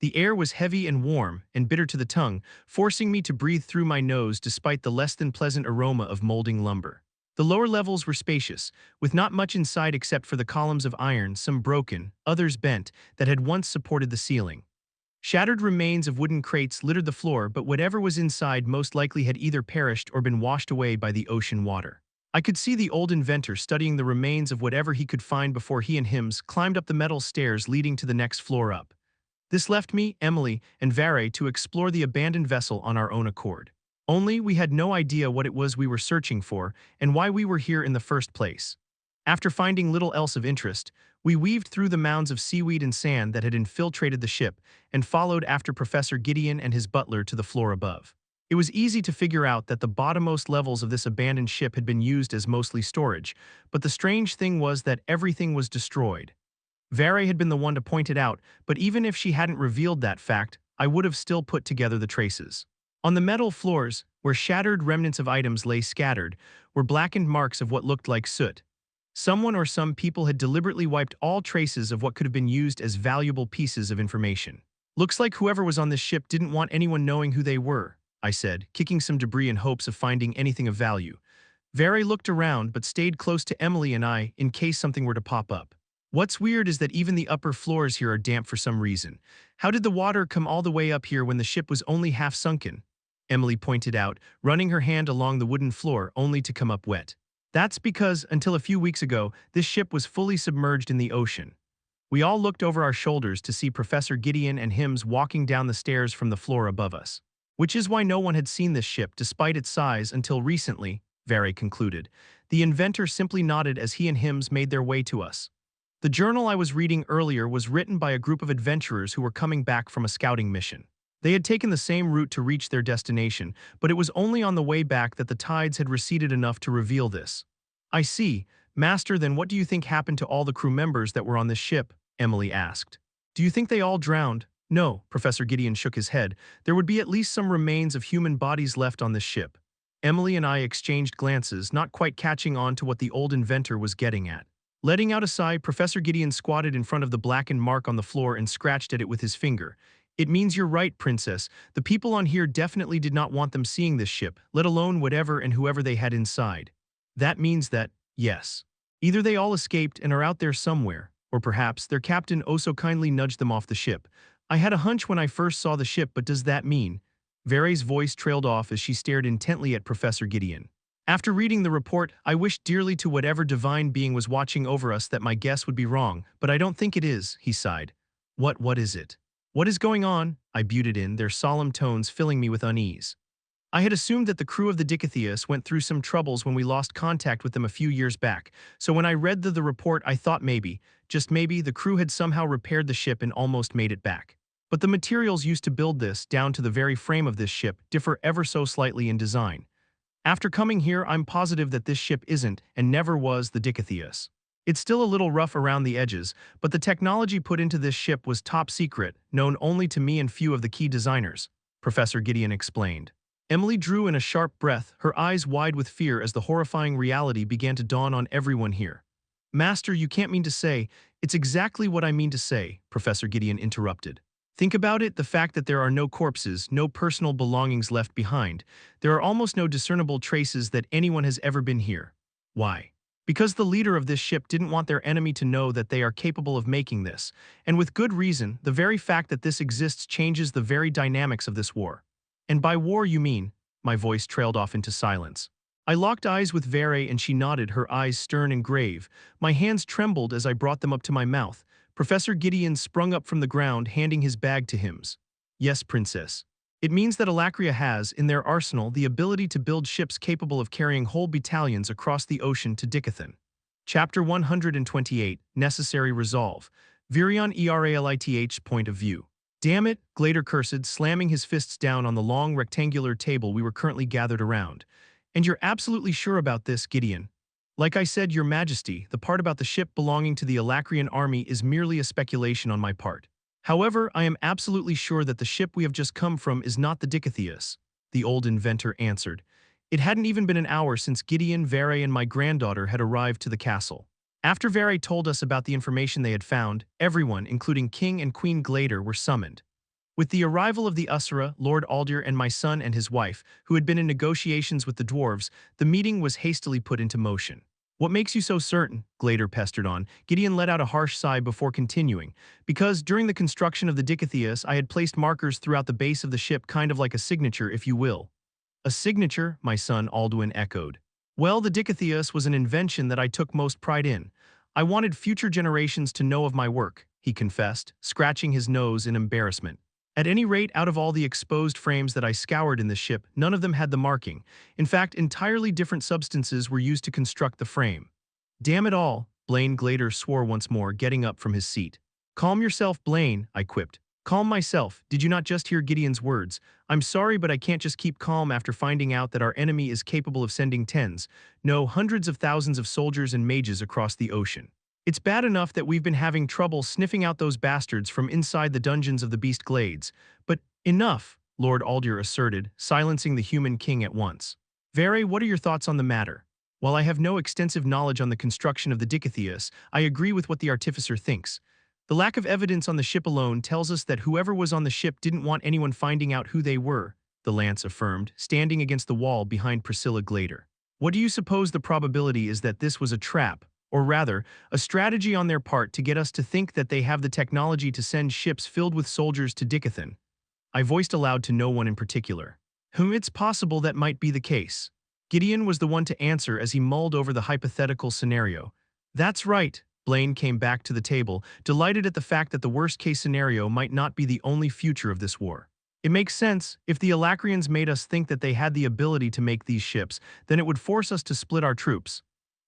The air was heavy and warm, and bitter to the tongue, forcing me to breathe through my nose despite the less than pleasant aroma of molding lumber. The lower levels were spacious, with not much inside except for the columns of iron, some broken, others bent, that had once supported the ceiling. Shattered remains of wooden crates littered the floor, but whatever was inside most likely had either perished or been washed away by the ocean water. I could see the old inventor studying the remains of whatever he could find before he and Hims climbed up the metal stairs leading to the next floor up. This left me, Emily, and Vere to explore the abandoned vessel on our own accord. Only we had no idea what it was we were searching for and why we were here in the first place. After finding little else of interest, we weaved through the mounds of seaweed and sand that had infiltrated the ship and followed after Professor Gideon and his butler to the floor above. It was easy to figure out that the bottommost levels of this abandoned ship had been used as mostly storage, but the strange thing was that everything was destroyed. Vere had been the one to point it out, but even if she hadn't revealed that fact, I would have still put together the traces. On the metal floors, where shattered remnants of items lay scattered, were blackened marks of what looked like soot. Someone or some people had deliberately wiped all traces of what could have been used as valuable pieces of information. Looks like whoever was on this ship didn't want anyone knowing who they were, I said, kicking some debris in hopes of finding anything of value. Vere looked around but stayed close to Emily and I in case something were to pop up. What's weird is that even the upper floors here are damp for some reason. How did the water come all the way up here when the ship was only half sunken? Emily pointed out, running her hand along the wooden floor only to come up wet. That's because, until a few weeks ago, this ship was fully submerged in the ocean. We all looked over our shoulders to see Professor Gideon and Hims walking down the stairs from the floor above us. Which is why no one had seen this ship despite its size until recently, Vere concluded. The inventor simply nodded as he and Hims made their way to us. The journal I was reading earlier was written by a group of adventurers who were coming back from a scouting mission. They had taken the same route to reach their destination, but it was only on the way back that the tides had receded enough to reveal this. I see. Master, then what do you think happened to all the crew members that were on this ship? Emily asked. Do you think they all drowned? No, Professor Gideon shook his head. There would be at least some remains of human bodies left on this ship. Emily and I exchanged glances, not quite catching on to what the old inventor was getting at. Letting out a sigh, Professor Gideon squatted in front of the blackened mark on the floor and scratched at it with his finger. It means you're right, Princess. The people on here definitely did not want them seeing this ship, let alone whatever and whoever they had inside. That means that, yes. Either they all escaped and are out there somewhere, or perhaps their captain oh so kindly nudged them off the ship. I had a hunch when I first saw the ship, but does that mean? Vere's voice trailed off as she stared intently at Professor Gideon. After reading the report, I wished dearly to whatever divine being was watching over us that my guess would be wrong, but I don't think it is, he sighed. What is it? What is going on? I buted in, their solemn tones filling me with unease. I had assumed that the crew of the Dicathen went through some troubles when we lost contact with them a few years back, so when I read the report I thought maybe, just maybe, the crew had somehow repaired the ship and almost made it back. But the materials used to build this, down to the very frame of this ship, differ ever so slightly in design. After coming here, I'm positive that this ship isn't, and never was, the Dicathen. It's still a little rough around the edges, but the technology put into this ship was top secret, known only to me and few of the key designers, Professor Gideon explained. Emily drew in a sharp breath, her eyes wide with fear as the horrifying reality began to dawn on everyone here. Master, you can't mean to say. It's exactly what I mean to say, Professor Gideon interrupted. Think about it, the fact that there are no corpses, no personal belongings left behind. There are almost no discernible traces that anyone has ever been here. Why? Because the leader of this ship didn't want their enemy to know that they are capable of making this, and with good reason. The very fact that this exists changes the very dynamics of this war. And by war you mean? My voice trailed off into silence. I locked eyes with Vere and she nodded, her eyes stern and grave. My hands trembled as I brought them up to my mouth. Professor Gideon sprung up from the ground, handing his bag to Hims. Yes, Princess. It means that Alacria has, in their arsenal, the ability to build ships capable of carrying whole battalions across the ocean to Dicathen. Chapter 128, Necessary Resolve. Virion Eralith Point of View. Damn it, Glader cursed, slamming his fists down on the long rectangular table we were currently gathered around. And you're absolutely sure about this, Gideon? Like I said, Your Majesty, the part about the ship belonging to the Alacrian army is merely a speculation on my part. However, I am absolutely sure that the ship we have just come from is not the Dicathen, the old inventor answered. It hadn't even been an hour since Gideon, Vere, and my granddaughter had arrived to the castle. After Vere told us about the information they had found, everyone, including King and Queen Glader, were summoned. With the arrival of the Usura, Lord Aldir and my son and his wife, who had been in negotiations with the dwarves, the meeting was hastily put into motion. What makes you so certain? Glader pestered on. Gideon let out a harsh sigh before continuing. Because, during the construction of the Dicathen, I had placed markers throughout the base of the ship, kind of like a signature, if you will. A signature? My son Alduin echoed. Well, the Dicathen was an invention that I took most pride in. I wanted future generations to know of my work, he confessed, scratching his nose in embarrassment. At any rate, out of all the exposed frames that I scoured in the ship, none of them had the marking. In fact, entirely different substances were used to construct the frame. Damn it all, Blaine Glader swore once more, getting up from his seat. Calm yourself, Blaine, I quipped. Calm myself. Did you not just hear Gideon's words? I'm sorry, but I can't just keep calm after finding out that our enemy is capable of sending tens, no, hundreds of thousands of soldiers and mages across the ocean. It's bad enough that we've been having trouble sniffing out those bastards from inside the dungeons of the Beast Glades, but enough, Lord Aldir asserted, silencing the human king at once. Vere, what are your thoughts on the matter? While I have no extensive knowledge on the construction of the Dicathen, I agree with what the artificer thinks. The lack of evidence on the ship alone tells us that whoever was on the ship didn't want anyone finding out who they were, the lance affirmed, standing against the wall behind Priscilla Glader. What do you suppose the probability is that this was a trap? Or rather, a strategy on their part to get us to think that they have the technology to send ships filled with soldiers to Dicathen? I voiced aloud to no one in particular. It's possible that might be the case. Gideon was the one to answer as he mulled over the hypothetical scenario. That's right, Blaine came back to the table, delighted at the fact that the worst-case scenario might not be the only future of this war. It makes sense. If the Alacrians made us think that they had the ability to make these ships, then it would force us to split our troops.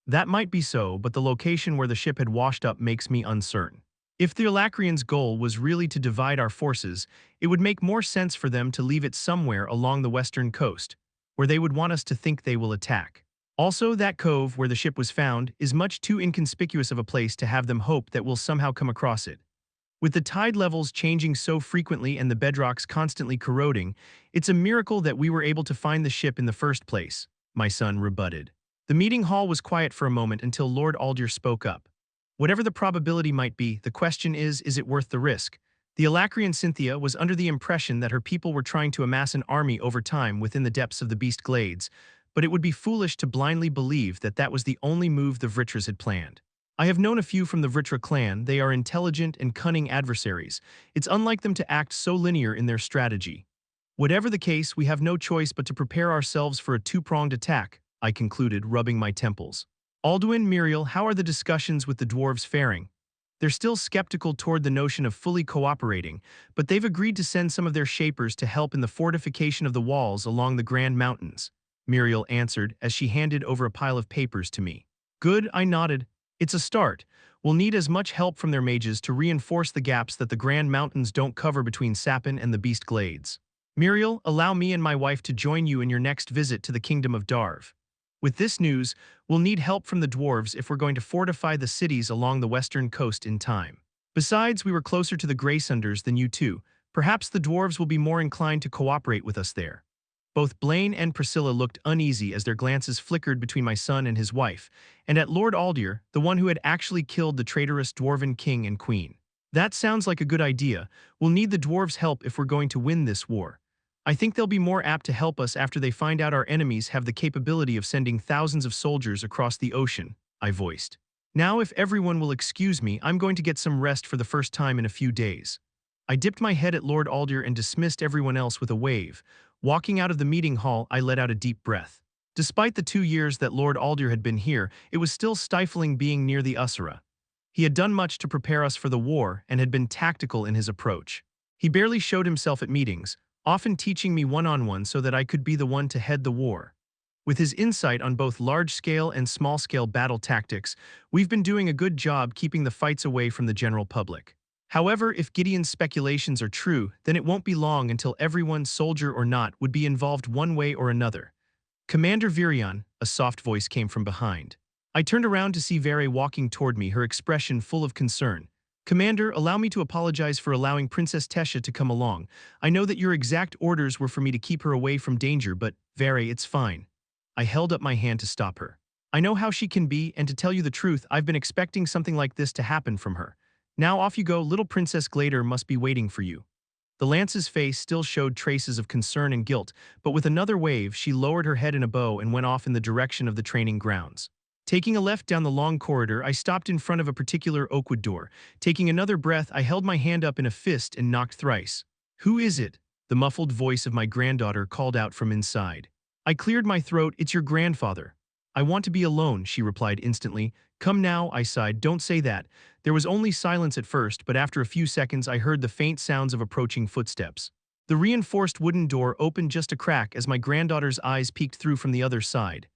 That might be so, but the location where the ship had washed up makes me uncertain. If the Alacrians' goal was really to divide our forces, it would make more sense for them to leave it somewhere along the western coast, where they would want us to think they will attack. Also, that cove where the ship was found is much too inconspicuous of a place to have them hope that we'll somehow come across it. With the tide levels changing so frequently and the bedrocks constantly corroding, it's a miracle that we were able to find the ship in the first place, my son rebutted. The meeting hall was quiet for a moment until Lord Aldir spoke up. Whatever the probability might be, the question is it worth the risk? The Alacrian Cynthia was under the impression that her people were trying to amass an army over time within the depths of the Beast Glades, but it would be foolish to blindly believe that that was the only move the Vritras had planned. I have known a few from the Vritra clan. They are intelligent and cunning adversaries. It's unlike them to act so linear in their strategy. Whatever the case, we have no choice but to prepare ourselves for a two-pronged attack, I concluded, rubbing my temples. Alduin, Muriel, how are the discussions with the dwarves faring? They're still skeptical toward the notion of fully cooperating, but they've agreed to send some of their shapers to help in the fortification of the walls along the Grand Mountains, Muriel answered as she handed over a pile of papers to me. Good, I nodded. It's a start. We'll need as much help from their mages to reinforce the gaps that the Grand Mountains don't cover between Sapin and the Beast Glades. Muriel, allow me and my wife to join you in your next visit to the Kingdom of Darv. With this news, we'll need help from the dwarves if we're going to fortify the cities along the western coast in time. Besides, we were closer to the Greysunders than you two. Perhaps the dwarves will be more inclined to cooperate with us there. Both Blaine and Priscilla looked uneasy as their glances flickered between my son and his wife, and at Lord Aldir, the one who had actually killed the traitorous dwarven king and queen. That sounds like a good idea. We'll need the dwarves' help if we're going to win this war. I think they'll be more apt to help us after they find out our enemies have the capability of sending thousands of soldiers across the ocean, I voiced. Now, if everyone will excuse me, I'm going to get some rest for the first time in a few days. I dipped my head at Lord Aldir and dismissed everyone else with a wave. Walking out of the meeting hall, I let out a deep breath. Despite the 2 years that Lord Aldir had been here, it was still stifling being near the Usura. He had done much to prepare us for the war and had been tactical in his approach. He barely showed himself at meetings, often teaching me one-on-one so that I could be the one to head the war. With his insight on both large-scale and small-scale battle tactics, we've been doing a good job keeping the fights away from the general public. However, if Gideon's speculations are true, then it won't be long until everyone, soldier or not, would be involved one way or another. Commander Virion, a soft voice came from behind. I turned around to see Vere walking toward me, her expression full of concern. Commander, allow me to apologize for allowing Princess Tesha to come along. I know that your exact orders were for me to keep her away from danger, but, Vere, it's fine. I held up my hand to stop her. I know how she can be, and to tell you the truth, I've been expecting something like this to happen from her. Now off you go, little Princess Glader must be waiting for you. The Lance's face still showed traces of concern and guilt, but with another wave, she lowered her head in a bow and went off in the direction of the training grounds. Taking a left down the long corridor, I stopped in front of a particular oakwood door. Taking another breath, I held my hand up in a fist and knocked thrice. "Who is it?" The muffled voice of my granddaughter called out from inside. I cleared my throat. "It's your grandfather." "I want to be alone," she replied instantly. "Come now," I sighed. "Don't say that." There was only silence at first, but after a few seconds I heard the faint sounds of approaching footsteps. The reinforced wooden door opened just a crack as my granddaughter's eyes peeked through from the other side.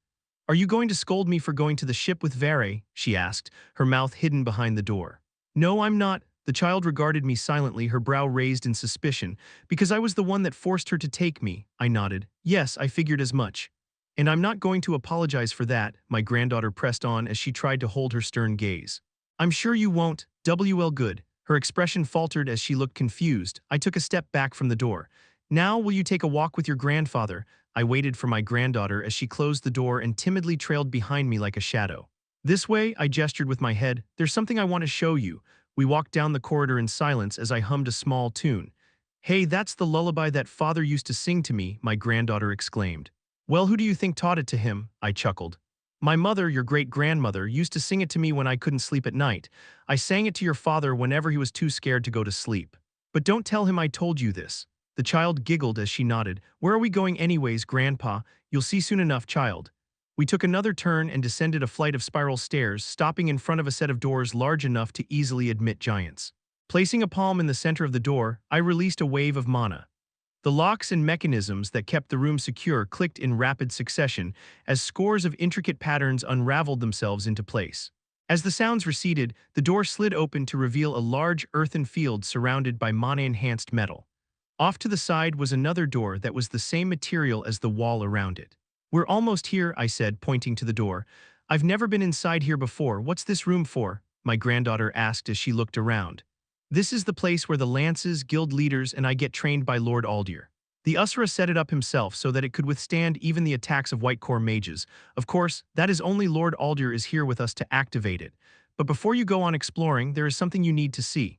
"Are you going to scold me for going to the ship with Vere?" she asked, her mouth hidden behind the door. "No, I'm not." The child regarded me silently, her brow raised in suspicion. "Because I was the one that forced her to take me," I nodded. "Yes, I figured as much. And I'm not going to apologize for that," my granddaughter pressed on as she tried to hold her stern gaze. "I'm sure you won't, WL good." Her expression faltered as she looked confused. I took a step back from the door. "Now will you take a walk with your grandfather?" I waited for my granddaughter as she closed the door and timidly trailed behind me like a shadow. "This way," I gestured with my head. "There's something I want to show you." We walked down the corridor in silence as I hummed a small tune. "Hey, that's the lullaby that father used to sing to me," my granddaughter exclaimed. "Well, who do you think taught it to him?" I chuckled. "My mother, your great-grandmother, used to sing it to me when I couldn't sleep at night. I sang it to your father whenever he was too scared to go to sleep. But don't tell him I told you this." The child giggled as she nodded. "Where are we going anyways, Grandpa? You'll see soon enough, child." We took another turn and descended a flight of spiral stairs, stopping in front of a set of doors large enough to easily admit giants. Placing a palm in the center of the door, I released a wave of mana. The locks and mechanisms that kept the room secure clicked in rapid succession as scores of intricate patterns unraveled themselves into place. As the sounds receded, the door slid open to reveal a large earthen field surrounded by mana-enhanced metal. Off to the side was another door that was the same material as the wall around it. "We're almost here," I said, pointing to the door. "I've never been inside here before. What's this room for?" my granddaughter asked as she looked around. "This is the place where the Lances, guild leaders, and I get trained by Lord Aldir. The Usra set it up himself so that it could withstand even the attacks of White Core mages. Of course, that is only Lord Aldir is here with us to activate it. But before you go on exploring, there is something you need to see."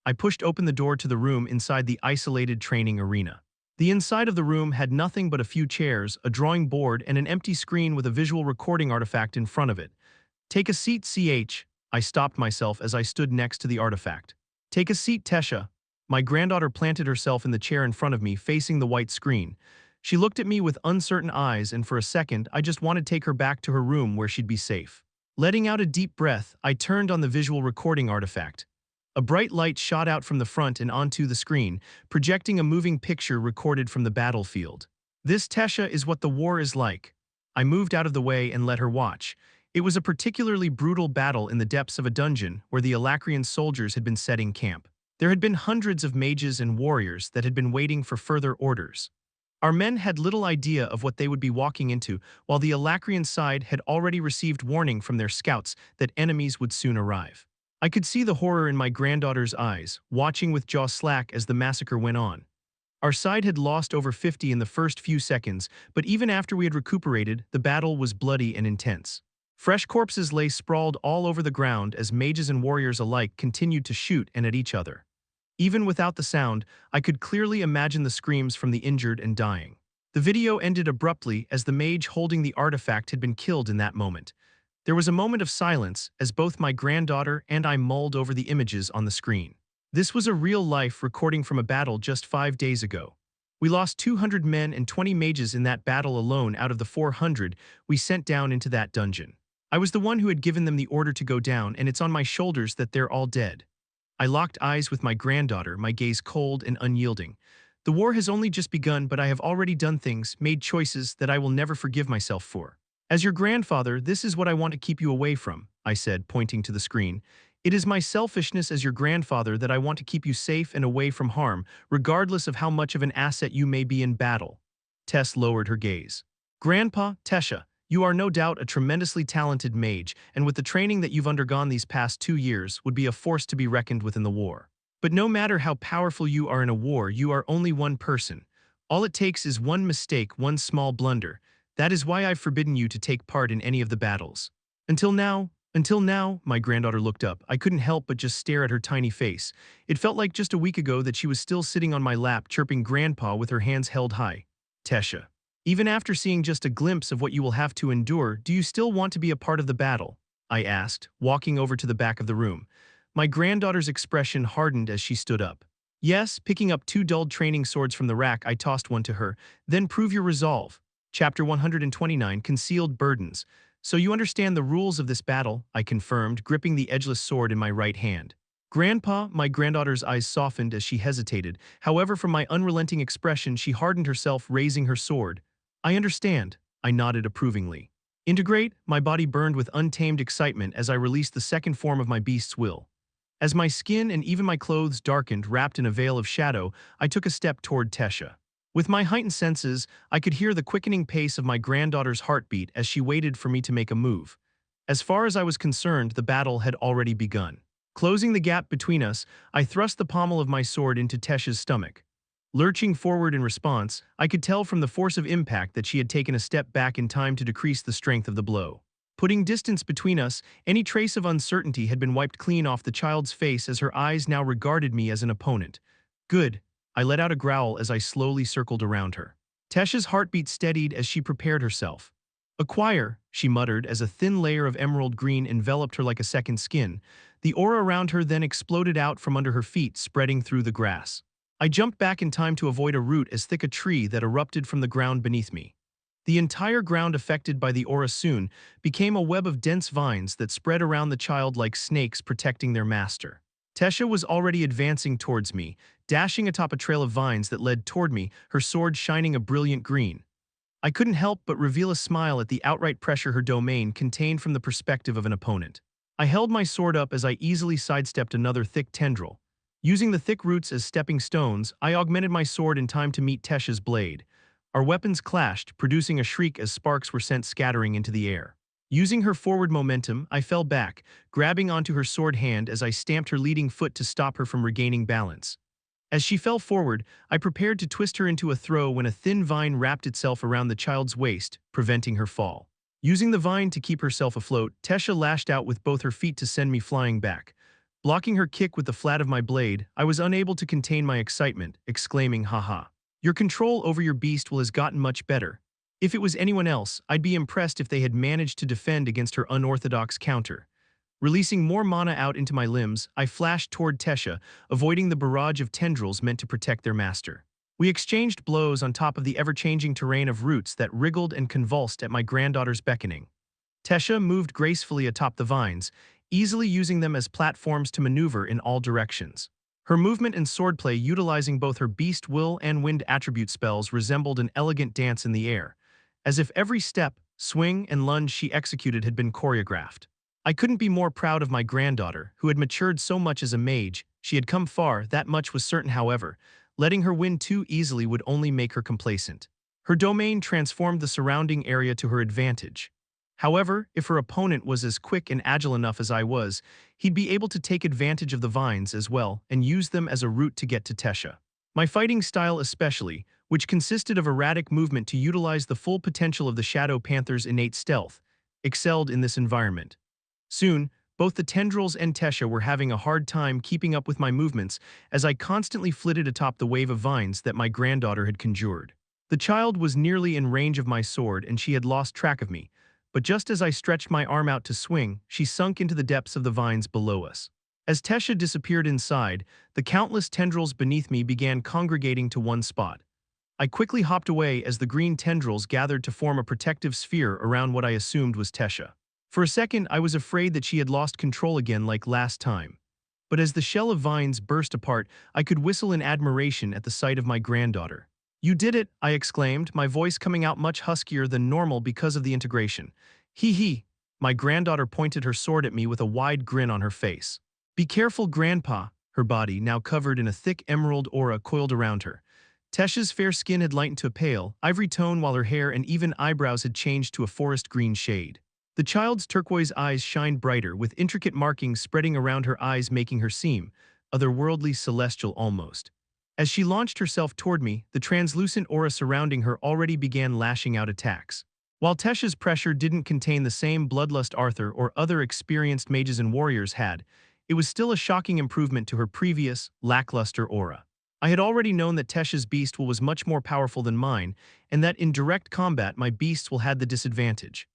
I pushed open the door to the room inside the isolated training arena. The inside of the room had nothing but a few chairs, a drawing board, and an empty screen with a visual recording artifact in front of it. "Take a seat, CH. I stopped myself as I stood next to the artifact. "Take a seat, Tesha." My granddaughter planted herself in the chair in front of me, facing the white screen. She looked at me with uncertain eyes, and for a second, I just wanted to take her back to her room where she'd be safe. Letting out a deep breath, I turned on the visual recording artifact. A bright light shot out from the front and onto the screen, projecting a moving picture recorded from the battlefield. "This, Tesha, is what the war is like." I moved out of the way and let her watch. It was a particularly brutal battle in the depths of a dungeon where the Alacrian soldiers had been setting camp. There had been hundreds of mages and warriors that had been waiting for further orders. Our men had little idea of what they would be walking into, while the Alacrian side had already received warning from their scouts that enemies would soon arrive. I could see the horror in my granddaughter's eyes, watching with jaw slack as the massacre went on. Our side had lost over 50 in the first few seconds, but even after we had recuperated, the battle was bloody and intense. Fresh corpses lay sprawled all over the ground as mages and warriors alike continued to shoot and at each other. Even without the sound, I could clearly imagine the screams from the injured and dying. The video ended abruptly as the mage holding the artifact had been killed in that moment. There was a moment of silence as both my granddaughter and I mulled over the images on the screen. This was a real-life recording from a battle just 5 days ago. We lost 200 men and 20 mages in that battle alone out of the 400 we sent down into that dungeon. I was the one who had given them the order to go down, and it's on my shoulders that they're all dead. I locked eyes with my granddaughter, my gaze cold and unyielding. The war has only just begun, but I have already done things, made choices that I will never forgive myself for. "As your grandfather, this is what I want to keep you away from," I said, pointing to the screen. "It is my selfishness as your grandfather that I want to keep you safe and away from harm, regardless of how much of an asset you may be in battle." Tess lowered her gaze. "Grandpa, Tesha, You are no doubt a tremendously talented mage, and with the training that you've undergone these past 2 years, would be a force to be reckoned with in the war. But no matter how powerful you are in a war, you are only one person. All it takes is one mistake, one small blunder. That is why I've forbidden you to take part in any of the battles. Until now, my granddaughter looked up. I couldn't help but just stare at her tiny face. It felt like just a week ago that she was still sitting on my lap, chirping Grandpa with her hands held high. Tesha. Even after seeing just a glimpse of what you will have to endure, do you still want to be a part of the battle? I asked, walking over to the back of the room. My granddaughter's expression hardened as she stood up. Yes, picking up 2 dulled training swords from the rack, I tossed one to her. Then prove your resolve. Chapter 129, Concealed Burdens. So you understand the rules of this battle, I confirmed, gripping the edgeless sword in my right hand. Grandpa, my granddaughter's eyes softened as she hesitated. However, from my unrelenting expression, she hardened herself, raising her sword. I understand, I nodded approvingly. Integrate, my body burned with untamed excitement as I released the second form of my beast's will. As my skin and even my clothes darkened, wrapped in a veil of shadow, I took a step toward Tesha. With my heightened senses, I could hear the quickening pace of my granddaughter's heartbeat as she waited for me to make a move. As far as I was concerned, the battle had already begun. Closing the gap between us, I thrust the pommel of my sword into Tesha's stomach. Lurching forward in response, I could tell from the force of impact that she had taken a step back in time to decrease the strength of the blow. Putting distance between us, any trace of uncertainty had been wiped clean off the child's face as her eyes now regarded me as an opponent. Good. I let out a growl as I slowly circled around her. Tesha's heartbeat steadied as she prepared herself. Acquire, she muttered as a thin layer of emerald green enveloped her like a second skin. The aura around her then exploded out from under her feet, spreading through the grass. I jumped back in time to avoid a root as thick a tree that erupted from the ground beneath me. The entire ground affected by the aura soon became a web of dense vines that spread around the child like snakes protecting their master. Tesha was already advancing towards me, dashing atop a trail of vines that led toward me, her sword shining a brilliant green. I couldn't help but reveal a smile at the outright pressure her domain contained from the perspective of an opponent. I held my sword up as I easily sidestepped another thick tendril. Using the thick roots as stepping stones, I augmented my sword in time to meet Tesha's blade. Our weapons clashed, producing a shriek as sparks were sent scattering into the air. Using her forward momentum, I fell back, grabbing onto her sword hand as I stamped her leading foot to stop her from regaining balance. As she fell forward, I prepared to twist her into a throw when a thin vine wrapped itself around the child's waist, preventing her fall. Using the vine to keep herself afloat, Tesha lashed out with both her feet to send me flying back. Blocking her kick with the flat of my blade, I was unable to contain my excitement, exclaiming, "Haha. Your control over your beast has gotten much better. If it was anyone else, I'd be impressed if they had managed to defend against her unorthodox counter." Releasing more mana out into my limbs, I flashed toward Tesha, avoiding the barrage of tendrils meant to protect their master. We exchanged blows on top of the ever-changing terrain of roots that wriggled and convulsed at my granddaughter's beckoning. Tesha moved gracefully atop the vines, easily using them as platforms to maneuver in all directions. Her movement and swordplay, utilizing both her beast will and wind attribute spells, resembled an elegant dance in the air, as if every step, swing, and lunge she executed had been choreographed. I couldn't be more proud of my granddaughter, who had matured so much as a mage. She had come far, that much was certain. However, letting her win too easily would only make her complacent. Her domain transformed the surrounding area to her advantage. However, if her opponent was as quick and agile enough as I was, he'd be able to take advantage of the vines as well and use them as a route to get to Tesha. My fighting style especially, which consisted of erratic movement to utilize the full potential of the Shadow Panther's innate stealth, excelled in this environment. Soon, both the tendrils and Tesha were having a hard time keeping up with my movements as I constantly flitted atop the wave of vines that my granddaughter had conjured. The child was nearly in range of my sword and she had lost track of me, but just as I stretched my arm out to swing, she sunk into the depths of the vines below us. As Tesha disappeared inside, the countless tendrils beneath me began congregating to one spot. I quickly hopped away as the green tendrils gathered to form a protective sphere around what I assumed was Tesha. For a second, I was afraid that she had lost control again like last time. But as the shell of vines burst apart, I could whistle in admiration at the sight of my granddaughter. "You did it," I exclaimed, my voice coming out much huskier than normal because of the integration. "Hee." My granddaughter pointed her sword at me with a wide grin on her face. "Be careful, Grandpa," her body, now covered in a thick emerald aura, coiled around her. Tesha's fair skin had lightened to a pale, ivory tone while her hair and even eyebrows had changed to a forest green shade. The child's turquoise eyes shined brighter, with intricate markings spreading around her eyes making her seem otherworldly, celestial almost. As she launched herself toward me, the translucent aura surrounding her already began lashing out attacks. While Tesha's pressure didn't contain the same bloodlust Arthur or other experienced mages and warriors had, it was still a shocking improvement to her previous, lackluster aura. I had already known that Tesha's beast will was much more powerful than mine, and that in direct combat my beasts will had the disadvantage.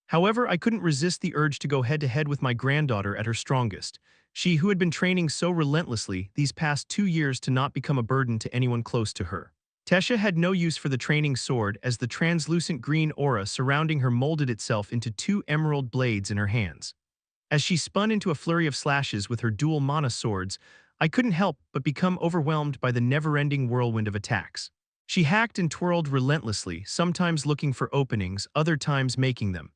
However, I couldn't resist the urge to go head-to-head with my granddaughter at her strongest, she who had been training so relentlessly these past 2 years to not become a burden to anyone close to her. Tesha had no use for the training sword as the translucent green aura surrounding her molded itself into 2 emerald blades in her hands. As she spun into a flurry of slashes with her dual mana swords, I couldn't help but become overwhelmed by the never-ending whirlwind of attacks. She hacked and twirled relentlessly, sometimes looking for openings, other times making them.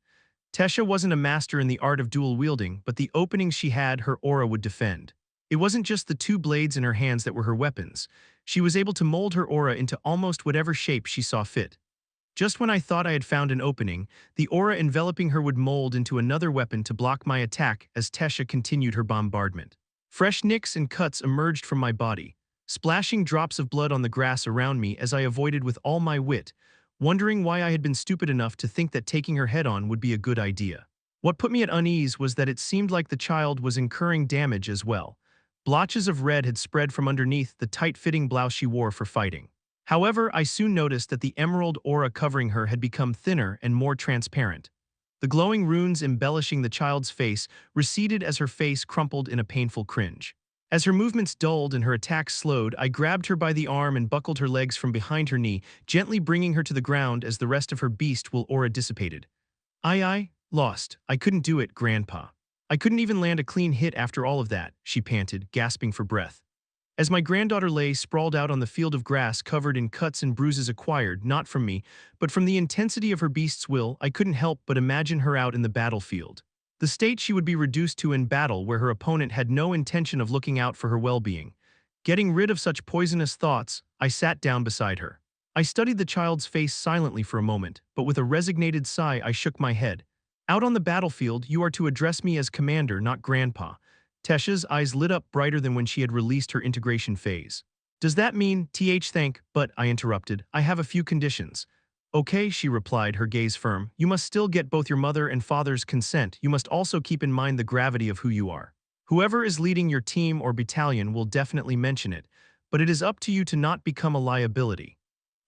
Tesha wasn't a master in the art of dual wielding, but the openings she had, her aura would defend. It wasn't just the 2 blades in her hands that were her weapons. She was able to mold her aura into almost whatever shape she saw fit. Just when I thought I had found an opening, the aura enveloping her would mold into another weapon to block my attack as Tesha continued her bombardment. Fresh nicks and cuts emerged from my body, splashing drops of blood on the grass around me as I avoided with all my wit, wondering why I had been stupid enough to think that taking her head-on would be a good idea. What put me at unease was that it seemed like the child was incurring damage as well. Blotches of red had spread from underneath the tight-fitting blouse she wore for fighting. However, I soon noticed that the emerald aura covering her had become thinner and more transparent. The glowing runes embellishing the child's face receded as her face crumpled in a painful cringe. As her movements dulled and her attacks slowed, I grabbed her by the arm and buckled her legs from behind her knee, gently bringing her to the ground as the rest of her beast will aura dissipated. I lost. I couldn't do it, Grandpa. I couldn't even land a clean hit after all of that, she panted, gasping for breath. As my granddaughter lay sprawled out on the field of grass covered in cuts and bruises acquired, not from me, but from the intensity of her beast's will, I couldn't help but imagine her out in the battlefield. The state she would be reduced to in battle where her opponent had no intention of looking out for her well-being. Getting rid of such poisonous thoughts, I sat down beside her. I studied the child's face silently for a moment, but with a resignated sigh I shook my head. Out on the battlefield, you are to address me as Commander, not Grandpa. Tesha's eyes lit up brighter than when she had released her integration phase. Does that mean, but, I interrupted, I have a few conditions. Okay, she replied, her gaze firm. You must still get both your mother and father's consent. You must also keep in mind the gravity of who you are. Whoever is leading your team or battalion will definitely mention it, but it is up to you to not become a liability.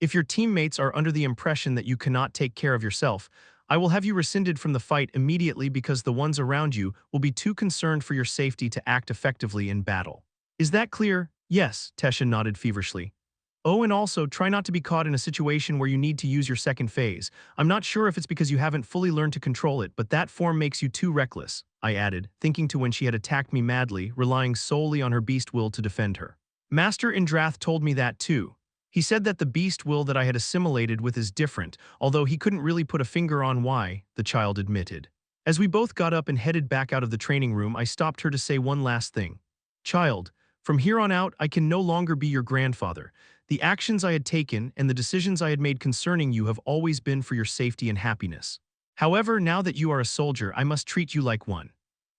If your teammates are under the impression that you cannot take care of yourself, I will have you rescinded from the fight immediately because the ones around you will be too concerned for your safety to act effectively in battle. Is that clear? Yes, Tesha nodded feverishly. Oh, and also, try not to be caught in a situation where you need to use your second phase. I'm not sure if it's because you haven't fully learned to control it, but that form makes you too reckless, I added, thinking to when she had attacked me madly, relying solely on her beast will to defend her. Master Indrath told me that too. He said that the beast will that I had assimilated with is different, although he couldn't really put a finger on why, the child admitted. As we both got up and headed back out of the training room, I stopped her to say one last thing. Child, from here on out, I can no longer be your grandfather. The actions I had taken and the decisions I had made concerning you have always been for your safety and happiness. However, now that you are a soldier, I must treat you like one.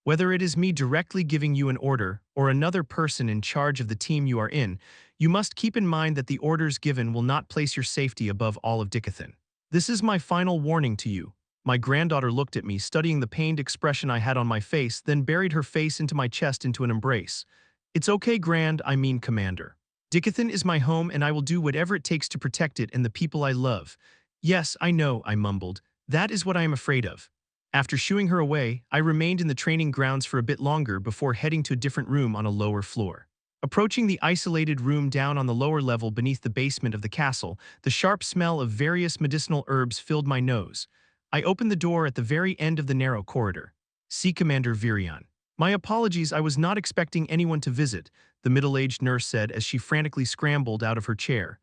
Whether it is me directly giving you an order or another person in charge of the team you are in, you must keep in mind that the orders given will not place your safety above all of Dicathen. This is my final warning to you. My granddaughter looked at me, studying the pained expression I had on my face, then buried her face into my chest into an embrace. It's okay, Commander. Dicathen is my home and I will do whatever it takes to protect it and the people I love. Yes, I know, I mumbled. That is what I am afraid of. After shooing her away, I remained in the training grounds for a bit longer before heading to a different room on a lower floor. Approaching the isolated room down on the lower level beneath the basement of the castle, the sharp smell of various medicinal herbs filled my nose. I opened the door at the very end of the narrow corridor. See Commander Virion. My apologies, I was not expecting anyone to visit, the middle-aged nurse said as she frantically scrambled out of her chair.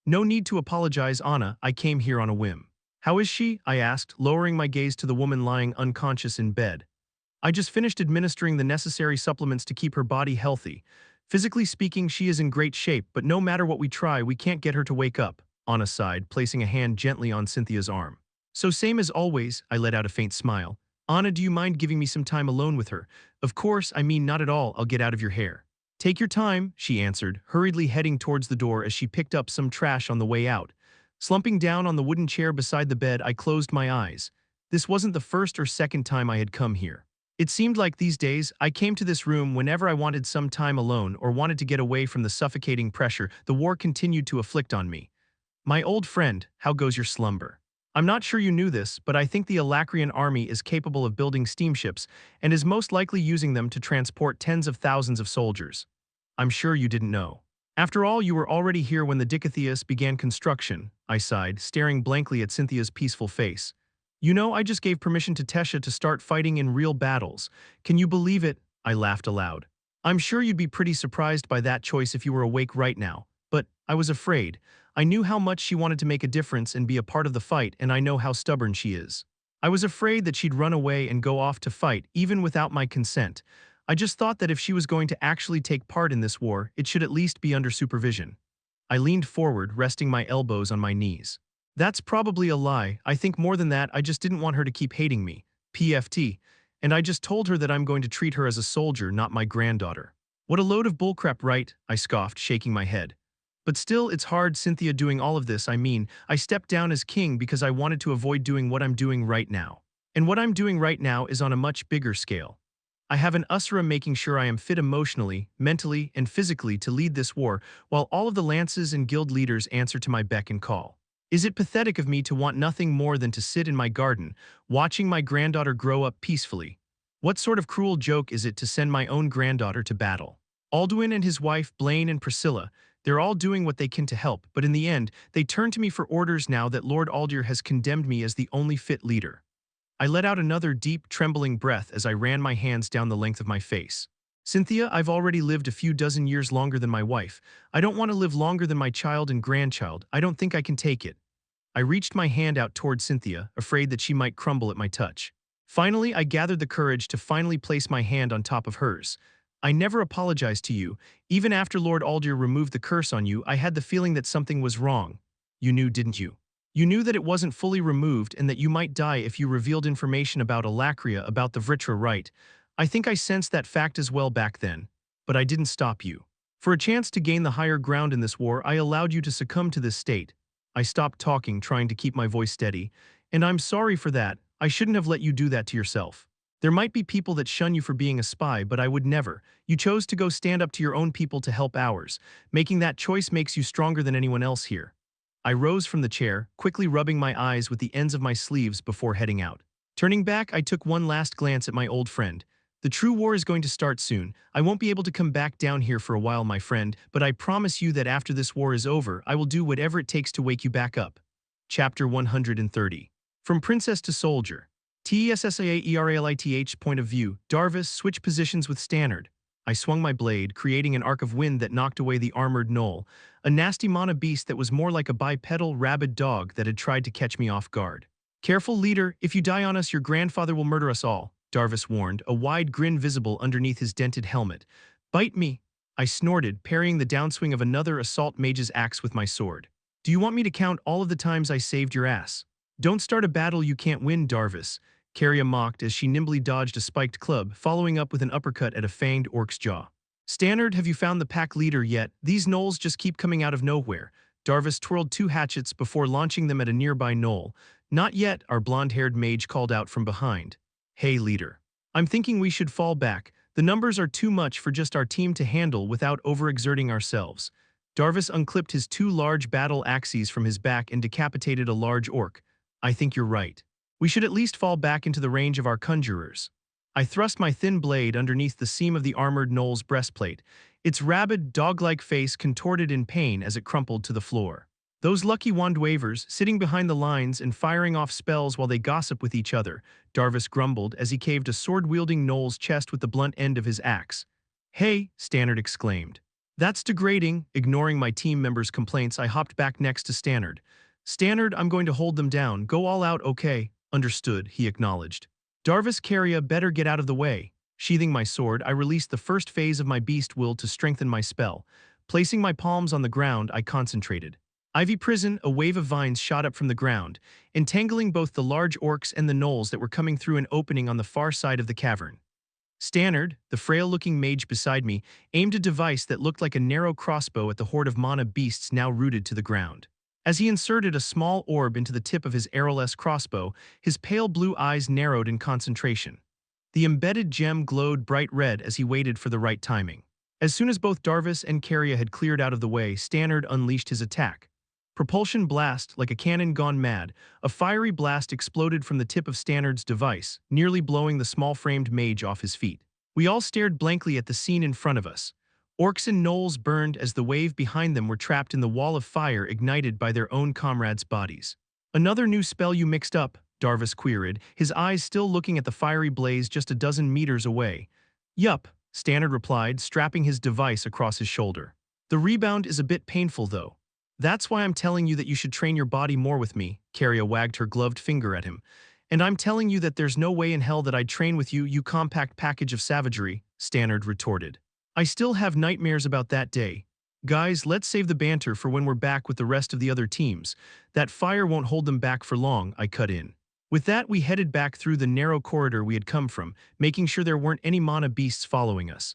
No need to apologize, Anna, I came here on a whim. How is she? I asked, lowering my gaze to the woman lying unconscious in bed. I just finished administering the necessary supplements to keep her body healthy. Physically speaking, she is in great shape, but no matter what we try, we can't get her to wake up, Anna sighed, placing a hand gently on Cynthia's arm. So same as always, I let out a faint smile. Anna, do you mind giving me some time alone with her? Of course, I mean not at all, I'll get out of your hair. Take your time, she answered, hurriedly heading towards the door as she picked up some trash on the way out. Slumping down on the wooden chair beside the bed, I closed my eyes. This wasn't the first or second time I had come here. It seemed like these days, I came to this room whenever I wanted some time alone or wanted to get away from the suffocating pressure the war continued to afflict on me. My old friend, how goes your slumber? I'm not sure you knew this, but I think the Alacrian army is capable of building steamships and is most likely using them to transport tens of thousands of soldiers. I'm sure you didn't know. After all, you were already here when the Dicathen began construction, I sighed, staring blankly at Cynthia's peaceful face. You know, I just gave permission to Tesha to start fighting in real battles. Can you believe it? I laughed aloud. I'm sure you'd be pretty surprised by that choice if you were awake right now. But I was afraid. I knew how much she wanted to make a difference and be a part of the fight, and I know how stubborn she is. I was afraid that she'd run away and go off to fight, even without my consent. I just thought that if she was going to actually take part in this war, it should at least be under supervision. I leaned forward, resting my elbows on my knees. That's probably a lie. I think more than that, I just didn't want her to keep hating me. PFT. And I just told her that I'm going to treat her as a soldier, not my granddaughter. What a load of bullcrap, right? I scoffed, shaking my head. But still, it's hard, Cynthia, doing all of this. I mean, I stepped down as king because I wanted to avoid doing what I'm doing right now. And what I'm doing right now is on a much bigger scale. I have an Usura making sure I am fit emotionally, mentally, and physically to lead this war, while all of the lances and guild leaders answer to my beck and call. Is it pathetic of me to want nothing more than to sit in my garden, watching my granddaughter grow up peacefully? What sort of cruel joke is it to send my own granddaughter to battle? Alduin and his wife, Blaine and Priscilla, they're all doing what they can to help, but in the end, they turn to me for orders now that Lord Aldir has condemned me as the only fit leader. I let out another deep, trembling breath as I ran my hands down the length of my face. Cynthia, I've already lived a few dozen years longer than my wife. I don't want to live longer than my child and grandchild. I don't think I can take it. I reached my hand out toward Cynthia, afraid that she might crumble at my touch. Finally, I gathered the courage to finally place my hand on top of hers. I never apologized to you. Even after Lord Aldir removed the curse on you, I had the feeling that something was wrong. You knew, didn't you? You knew that it wasn't fully removed and that you might die if you revealed information about Alacria, about the Vritra right. I think I sensed that fact as well back then. But I didn't stop you. For a chance to gain the higher ground in this war, I allowed you to succumb to this state. I stopped talking, trying to keep my voice steady. And I'm sorry for that. I shouldn't have let you do that to yourself. There might be people that shun you for being a spy, but I would never. You chose to go stand up to your own people to help ours. Making that choice makes you stronger than anyone else here. I rose from the chair, quickly rubbing my eyes with the ends of my sleeves before heading out. Turning back, I took one last glance at my old friend. The true war is going to start soon. I won't be able to come back down here for a while, my friend, but I promise you that after this war is over, I will do whatever it takes to wake you back up. Chapter 130. From Princess to Soldier. TESSAERALITH point of view. Darvis, switch positions with Stannard. I swung my blade, creating an arc of wind that knocked away the armored gnoll, a nasty mana beast that was more like a bipedal, rabid dog that had tried to catch me off guard. Careful, leader, if you die on us, your grandfather will murder us all, Darvis warned, a wide grin visible underneath his dented helmet. Bite me, I snorted, parrying the downswing of another assault mage's axe with my sword. Do you want me to count all of the times I saved your ass? Don't start a battle you can't win, Darvis, Caria mocked as she nimbly dodged a spiked club, following up with an uppercut at a fanged orc's jaw. Stannard, have you found the pack leader yet? These gnolls just keep coming out of nowhere. Darvis twirled two hatchets before launching them at a nearby gnoll. Not yet, our blonde-haired mage called out from behind. Hey, leader. I'm thinking we should fall back. The numbers are too much for just our team to handle without overexerting ourselves. Darvis unclipped his two large battle axes from his back and decapitated a large orc. I think you're right. We should at least fall back into the range of our conjurers. I thrust my thin blade underneath the seam of the armored gnoll's breastplate, its rabid, dog-like face contorted in pain as it crumpled to the floor. Those lucky wand wavers, sitting behind the lines and firing off spells while they gossip with each other, Darvis grumbled as he caved a sword-wielding gnoll's chest with the blunt end of his axe. Hey, Stannard exclaimed. That's degrading. Ignoring my team members' complaints, I hopped back next to Stannard. Stannard, I'm going to hold them down. Go all out, okay? Understood, he acknowledged. Darvis, Caria, better get out of the way. Sheathing my sword, I released the first phase of my beast will to strengthen my spell. Placing my palms on the ground, I concentrated. Ivy prison, a wave of vines shot up from the ground, entangling both the large orcs and the gnolls that were coming through an opening on the far side of the cavern. Stannard, the frail-looking mage beside me, aimed a device that looked like a narrow crossbow at the horde of mana beasts now rooted to the ground. As he inserted a small orb into the tip of his arrowless crossbow, his pale blue eyes narrowed in concentration. The embedded gem glowed bright red as he waited for the right timing. As soon as both Darvis and Caria had cleared out of the way, Stannard unleashed his attack. Propulsion blast, like a cannon gone mad, a fiery blast exploded from the tip of Stannard's device, nearly blowing the small-framed mage off his feet. We all stared blankly at the scene in front of us. Orcs and gnolls burned as the wave behind them were trapped in the wall of fire ignited by their own comrades' bodies. "Another new spell you mixed up," Darvis queried, his eyes still looking at the fiery blaze just a dozen meters away. "Yup," Stannard replied, strapping his device across his shoulder. "The rebound is a bit painful, though. That's why I'm telling you that you should train your body more with me," Caria wagged her gloved finger at him. "And I'm telling you that there's no way in hell that I'd train with you, you compact package of savagery," Stannard retorted. "I still have nightmares about that day. Guys, let's save the banter for when we're back with the rest of the other teams. That fire won't hold them back for long," I cut in. With that, we headed back through the narrow corridor we had come from, making sure there weren't any mana beasts following us.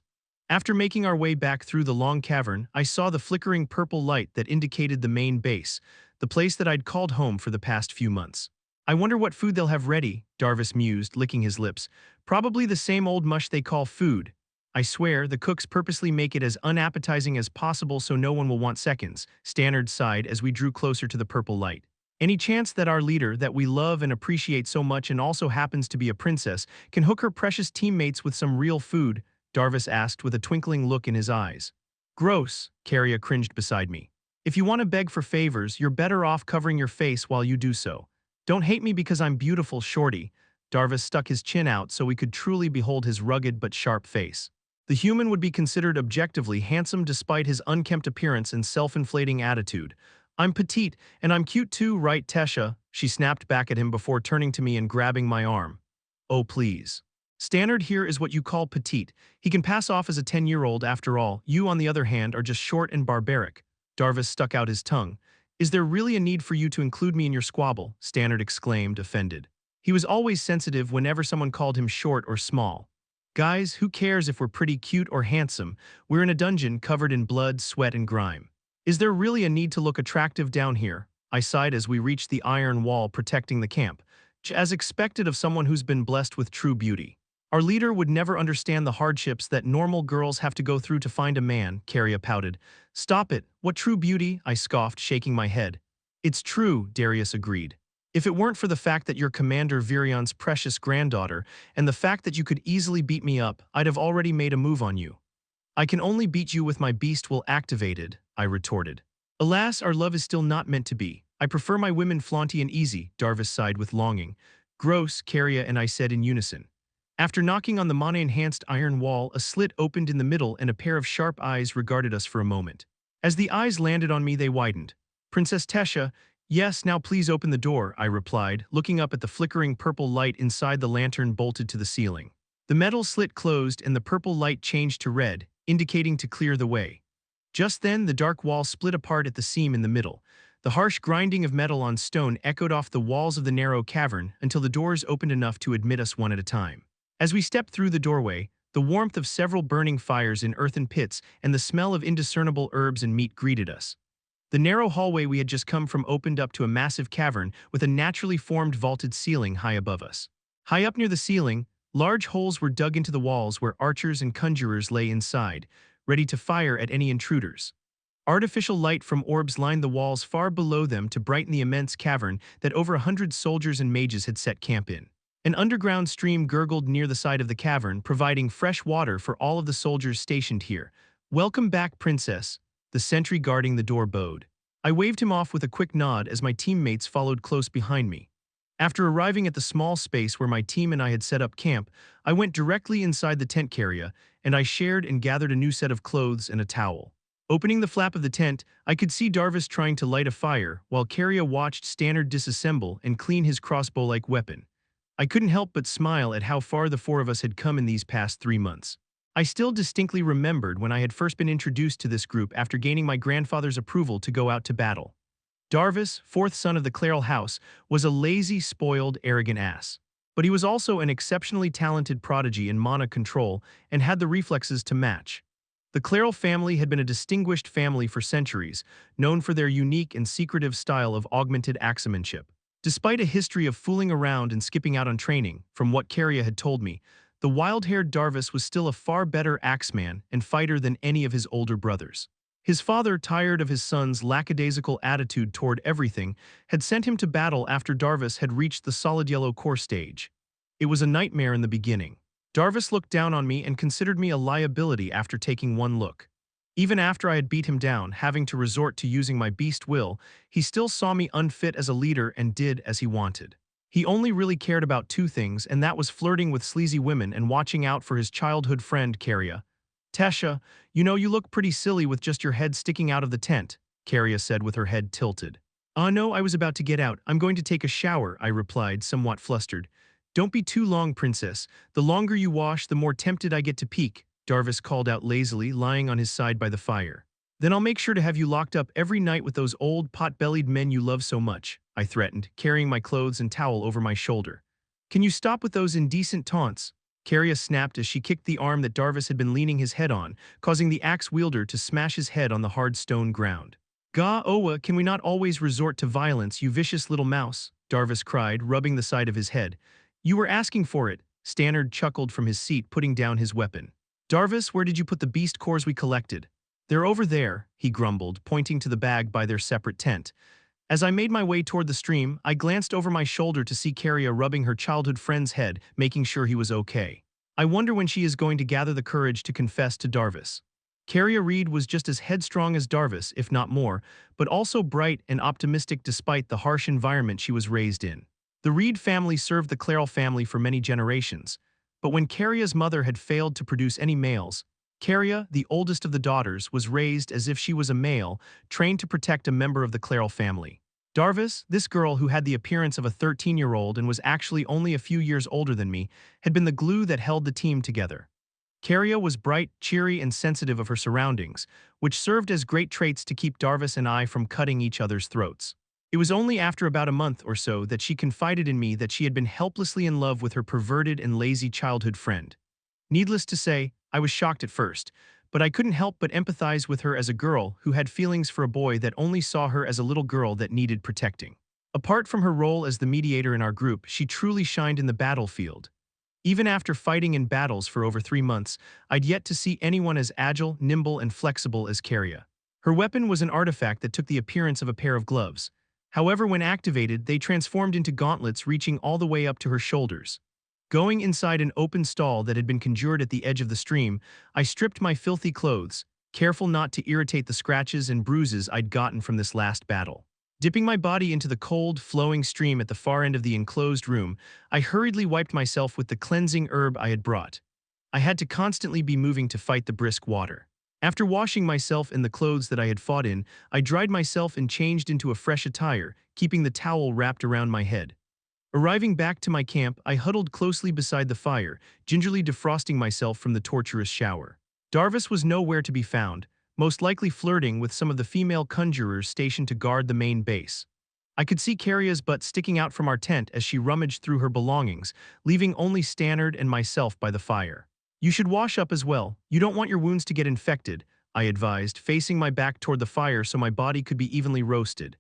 After making our way back through the long cavern, I saw the flickering purple light that indicated the main base, the place that I'd called home for the past few months. "I wonder what food they'll have ready," Darvis mused, licking his lips. "Probably the same old mush they call food. I swear, the cooks purposely make it as unappetizing as possible so no one will want seconds," Stannard sighed as we drew closer to the purple light. "Any chance that our leader, that we love and appreciate so much and also happens to be a princess, can hook her precious teammates with some real food?" Darvis asked with a twinkling look in his eyes. "Gross," Caria cringed beside me. "If you want to beg for favors, you're better off covering your face while you do so. Don't hate me because I'm beautiful, shorty." Darvis stuck his chin out so we could truly behold his rugged but sharp face. The human would be considered objectively handsome despite his unkempt appearance and self-inflating attitude. "I'm petite, and I'm cute too, right, Tesha?" She snapped back at him before turning to me and grabbing my arm. "Oh, please. Stannard here is what you call petite. He can pass off as a 10-year-old after all. You, on the other hand, are just short and barbaric." Darvis stuck out his tongue. "Is there really a need for you to include me in your squabble?" Stannard exclaimed, offended. He was always sensitive whenever someone called him short or small. "Guys, who cares if we're pretty, cute, or handsome? We're in a dungeon covered in blood, sweat, and grime. Is there really a need to look attractive down here?" I sighed as we reached the iron wall protecting the camp, as expected of someone who's been blessed with true beauty. "Our leader would never understand the hardships that normal girls have to go through to find a man," Caria pouted. "Stop it, what true beauty?" I scoffed, shaking my head. "It's true," Darius agreed. "If it weren't for the fact that you're Commander Virion's precious granddaughter, and the fact that you could easily beat me up, I'd have already made a move on you." "I can only beat you with my beast will activated," I retorted. "Alas, our love is still not meant to be. I prefer my women flaunty and easy," Darvis sighed with longing. "Gross," Caria and I said in unison. After knocking on the mana-enhanced iron wall, a slit opened in the middle and a pair of sharp eyes regarded us for a moment. As the eyes landed on me, they widened. "Princess Tesha." "Yes, now please open the door," I replied, looking up at the flickering purple light inside the lantern bolted to the ceiling. The metal slit closed and the purple light changed to red, indicating to clear the way. Just then, the dark wall split apart at the seam in the middle. The harsh grinding of metal on stone echoed off the walls of the narrow cavern until the doors opened enough to admit us one at a time. As we stepped through the doorway, the warmth of several burning fires in earthen pits and the smell of indiscernible herbs and meat greeted us. The narrow hallway we had just come from opened up to a massive cavern with a naturally formed vaulted ceiling high above us. High up near the ceiling, large holes were dug into the walls where archers and conjurers lay inside, ready to fire at any intruders. Artificial light from orbs lined the walls far below them to brighten the immense cavern that over 100 soldiers and mages had set camp in. An underground stream gurgled near the side of the cavern, providing fresh water for all of the soldiers stationed here. "Welcome back, Princess," the sentry guarding the door bowed. I waved him off with a quick nod as my teammates followed close behind me. After arriving at the small space where my team and I had set up camp, I went directly inside the tent carrier, and I shared and gathered a new set of clothes and a towel. Opening the flap of the tent, I could see Darvis trying to light a fire, while Caria watched Stannard disassemble and clean his crossbow-like weapon. I couldn't help but smile at how far the four of us had come in these past 3 months. I still distinctly remembered when I had first been introduced to this group after gaining my grandfather's approval to go out to battle. Darvis, fourth son of the Clairol house, was a lazy, spoiled, arrogant ass. But he was also an exceptionally talented prodigy in mana control and had the reflexes to match. The Clairol family had been a distinguished family for centuries, known for their unique and secretive style of augmented axemanship. Despite a history of fooling around and skipping out on training, from what Caria had told me, the wild-haired Darvis was still a far better axeman and fighter than any of his older brothers. His father, tired of his son's lackadaisical attitude toward everything, had sent him to battle after Darvis had reached the solid yellow core stage. It was a nightmare in the beginning. Darvis looked down on me and considered me a liability after taking one look. Even after I had beat him down, having to resort to using my beast will, he still saw me unfit as a leader and did as he wanted. He only really cared about two things, and that was flirting with sleazy women and watching out for his childhood friend, Caria. "Tasha, you know you look pretty silly with just your head sticking out of the tent," Caria said with her head tilted. No, I was about to get out. I'm going to take a shower," I replied, somewhat flustered. "Don't be too long, princess. The longer you wash, the more tempted I get to peek," Darvis called out lazily, lying on his side by the fire. "Then I'll make sure to have you locked up every night with those old, pot-bellied men you love so much," I threatened, carrying my clothes and towel over my shoulder. "Can you stop with those indecent taunts?" Caria snapped as she kicked the arm that Darvis had been leaning his head on, causing the axe wielder to smash his head on the hard stone ground. "Ga Owa, can we not always resort to violence, you vicious little mouse?" Darvis cried, rubbing the side of his head. "You were asking for it," Stannard chuckled from his seat, putting down his weapon. "Darvis, where did you put the beast cores we collected?" "They're over there," he grumbled, pointing to the bag by their separate tent. As I made my way toward the stream, I glanced over my shoulder to see Caria rubbing her childhood friend's head, making sure he was okay. I wonder when she is going to gather the courage to confess to Darvis. Caria Reed was just as headstrong as Darvis, if not more, but also bright and optimistic despite the harsh environment she was raised in. The Reed family served the Clairol family for many generations, but when Caria's mother had failed to produce any males, Caria, the oldest of the daughters, was raised as if she was a male, trained to protect a member of the Clairol family. Darvis, this girl who had the appearance of a 13-year-old and was actually only a few years older than me, had been the glue that held the team together. Caria was bright, cheery, and sensitive of her surroundings, which served as great traits to keep Darvis and I from cutting each other's throats. It was only after about a month or so that she confided in me that she had been helplessly in love with her perverted and lazy childhood friend. Needless to say, I was shocked at first, but I couldn't help but empathize with her as a girl who had feelings for a boy that only saw her as a little girl that needed protecting. Apart from her role as the mediator in our group, she truly shined in the battlefield. Even after fighting in battles for over 3 months, I'd yet to see anyone as agile, nimble, and flexible as Caria. Her weapon was an artifact that took the appearance of a pair of gloves. However, when activated, they transformed into gauntlets reaching all the way up to her shoulders. Going inside an open stall that had been conjured at the edge of the stream, I stripped my filthy clothes, careful not to irritate the scratches and bruises I'd gotten from this last battle. Dipping my body into the cold, flowing stream at the far end of the enclosed room, I hurriedly wiped myself with the cleansing herb I had brought. I had to constantly be moving to fight the brisk water. After washing myself in the clothes that I had fought in, I dried myself and changed into a fresh attire, keeping the towel wrapped around my head. Arriving back to my camp, I huddled closely beside the fire, gingerly defrosting myself from the torturous shower. Darvis was nowhere to be found, most likely flirting with some of the female conjurers stationed to guard the main base. I could see Caria's butt sticking out from our tent as she rummaged through her belongings, leaving only Stannard and myself by the fire. "You should wash up as well. You don't want your wounds to get infected," I advised, facing my back toward the fire so my body could be evenly roasted.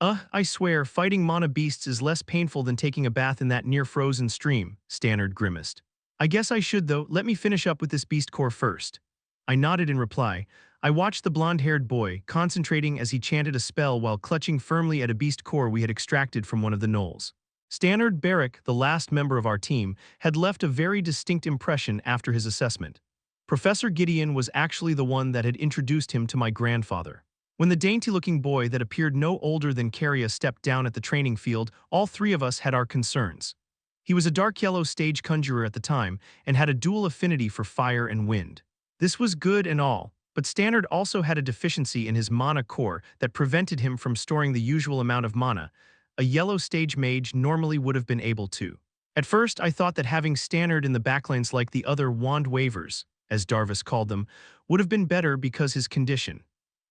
I swear, fighting mana beasts is less painful than taking a bath in that near-frozen stream," Stannard grimaced. "I guess I should though. Let me finish up with this beast core first." I nodded in reply. I watched the blonde-haired boy, concentrating as he chanted a spell while clutching firmly at a beast core we had extracted from one of the gnolls. Stannard Barrick, the last member of our team, had left a very distinct impression after his assessment. Professor Gideon was actually the one that had introduced him to my grandfather. When the dainty-looking boy that appeared no older than Caria stepped down at the training field, all three of us had our concerns. He was a dark yellow stage conjurer at the time and had a dual affinity for fire and wind. This was good and all, but Stannard also had a deficiency in his mana core that prevented him from storing the usual amount of mana a yellow stage mage normally would have been able to. At first, I thought that having Stannard in the backlines like the other wand wavers, as Darvis called them, would have been better because his condition.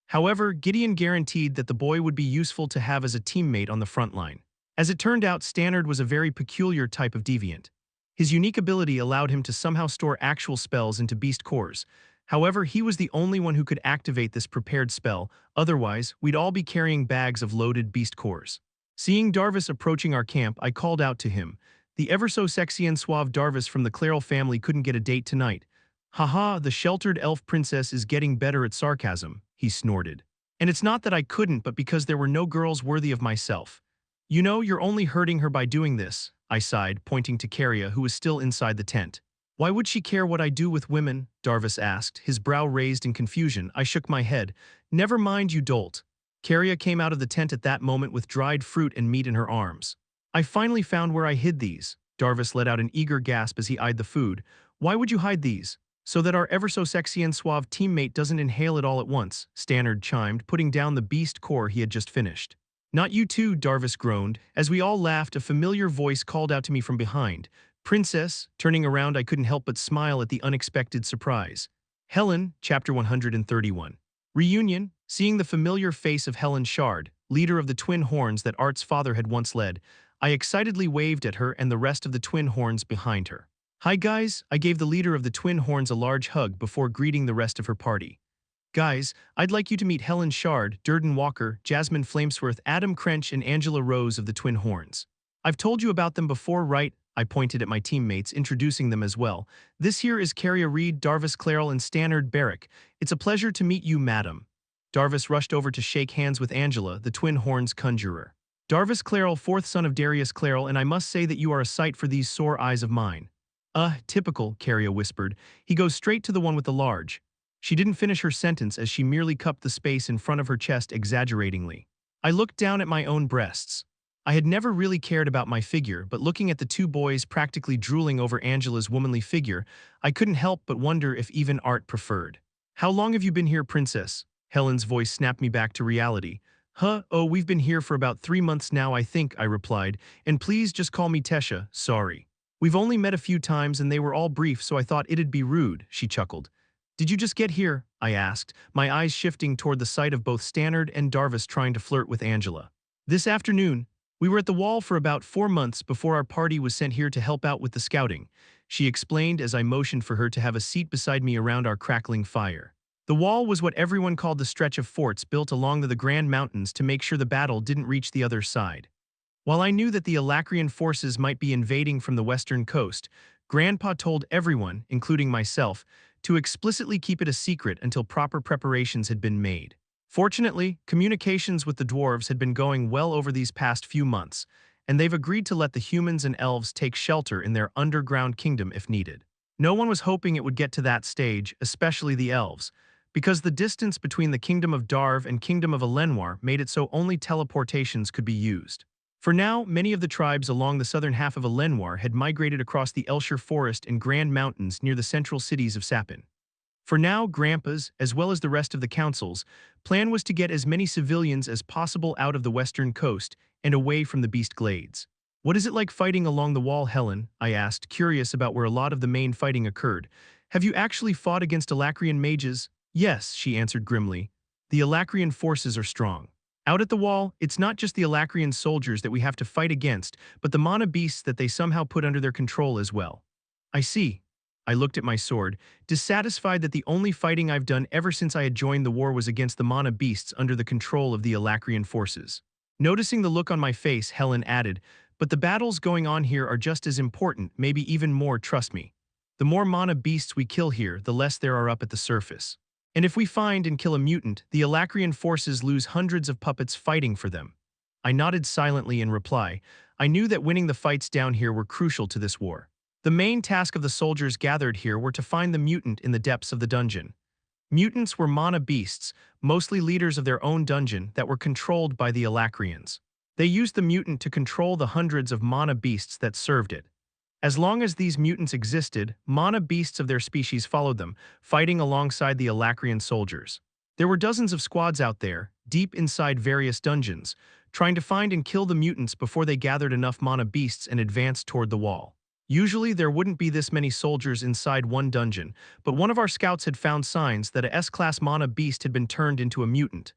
However, Gideon guaranteed that the boy would be useful to have as a teammate on the front line. As it turned out, Stannard was a very peculiar type of deviant. His unique ability allowed him to somehow store actual spells into beast cores. However, he was the only one who could activate this prepared spell, otherwise, we'd all be carrying bags of loaded beast cores. Seeing Darvis approaching our camp, I called out to him. The ever-so-sexy and suave Darvis from the Clairol family couldn't get a date tonight. Haha, the sheltered elf princess is getting better at sarcasm, he snorted. And it's not that I couldn't, but because there were no girls worthy of myself. You know, you're only hurting her by doing this, I sighed, pointing to Caria, who was still inside the tent. Why would she care what I do with women? Darvis asked, his brow raised in confusion. I shook my head. Never mind, you dolt. Caria came out of the tent at that moment with dried fruit and meat in her arms. I finally found where I hid these. Darvis let out an eager gasp as he eyed the food. Why would you hide these? So that our ever-so-sexy and suave teammate doesn't inhale it all at once, Stannard chimed, putting down the beast core he had just finished. Not you too, Darvis groaned. As we all laughed, a familiar voice called out to me from behind. Princess. Turning around, I couldn't help but smile at the unexpected surprise. Helen, Chapter 131. Reunion. Seeing the familiar face of Helen Shard, leader of the Twin Horns that Art's father had once led, I excitedly waved at her and the rest of the Twin Horns behind her. Hi guys, I gave the leader of the Twin Horns a large hug before greeting the rest of her party. Guys, I'd like you to meet Helen Shard, Durden Walker, Jasmine Flamesworth, Adam Crench, and Angela Rose of the Twin Horns. I've told you about them before, right? I pointed at my teammates, introducing them as well. This here is Caria Reed, Darvis Clairol, and Stannard Barrick. It's a pleasure to meet you, madam. Darvis rushed over to shake hands with Angela, the Twin Horns conjurer. Darvis Clairol, fourth son of Darius Clairol, and I must say that you are a sight for these sore eyes of mine. Typical, Caria whispered. He goes straight to the one with the large. She didn't finish her sentence as she merely cupped the space in front of her chest exaggeratingly. I looked down at my own breasts. I had never really cared about my figure, but looking at the two boys practically drooling over Angela's womanly figure, I couldn't help but wonder if even Art preferred. How long have you been here, princess? Helen's voice snapped me back to reality. Oh, we've been here for about 3 months now, I think, I replied, and please just call me Tesha, sorry. We've only met a few times and they were all brief, so I thought it'd be rude, she chuckled. Did you just get here? I asked, my eyes shifting toward the sight of both Stannard and Darvis trying to flirt with Angela. This afternoon, we were at the wall for about 4 months before our party was sent here to help out with the scouting, she explained as I motioned for her to have a seat beside me around our crackling fire. The wall was what everyone called the stretch of forts built along the Grand Mountains to make sure the battle didn't reach the other side. While I knew that the Alacrian forces might be invading from the western coast, Grandpa told everyone, including myself, to explicitly keep it a secret until proper preparations had been made. Fortunately, communications with the dwarves had been going well over these past few months, and they've agreed to let the humans and elves take shelter in their underground kingdom if needed. No one was hoping it would get to that stage, especially the elves, because the distance between the Kingdom of Darv and Kingdom of Elenoir made it so only teleportations could be used. For now, many of the tribes along the southern half of Elenoir had migrated across the Elshire Forest and Grand Mountains near the central cities of Sapin. For now, Grandpa's, as well as the rest of the council's, plan was to get as many civilians as possible out of the western coast and away from the Beast Glades. What is it like fighting along the wall, Helen? I asked, curious about where a lot of the main fighting occurred. Have you actually fought against Alacrian mages? Yes, she answered grimly. The Alacrian forces are strong. Out at the wall, it's not just the Alacrian soldiers that we have to fight against, but the mana beasts that they somehow put under their control as well. I see. I looked at my sword, dissatisfied that the only fighting I've done ever since I had joined the war was against the mana beasts under the control of the Alacrian forces. Noticing the look on my face, Helen added, but the battles going on here are just as important, maybe even more, trust me. The more mana beasts we kill here, the less there are up at the surface. And if we find and kill a mutant, the Alacrian forces lose hundreds of puppets fighting for them. I nodded silently in reply. I knew that winning the fights down here were crucial to this war. The main task of the soldiers gathered here were to find the mutant in the depths of the dungeon. Mutants were mana beasts, mostly leaders of their own dungeon, that were controlled by the Alacrians. They used the mutant to control the hundreds of mana beasts that served it. As long as these mutants existed, mana beasts of their species followed them, fighting alongside the Alacrian soldiers. There were dozens of squads out there, deep inside various dungeons, trying to find and kill the mutants before they gathered enough mana beasts and advanced toward the wall. Usually there wouldn't be this many soldiers inside one dungeon, but one of our scouts had found signs that a S-class mana beast had been turned into a mutant.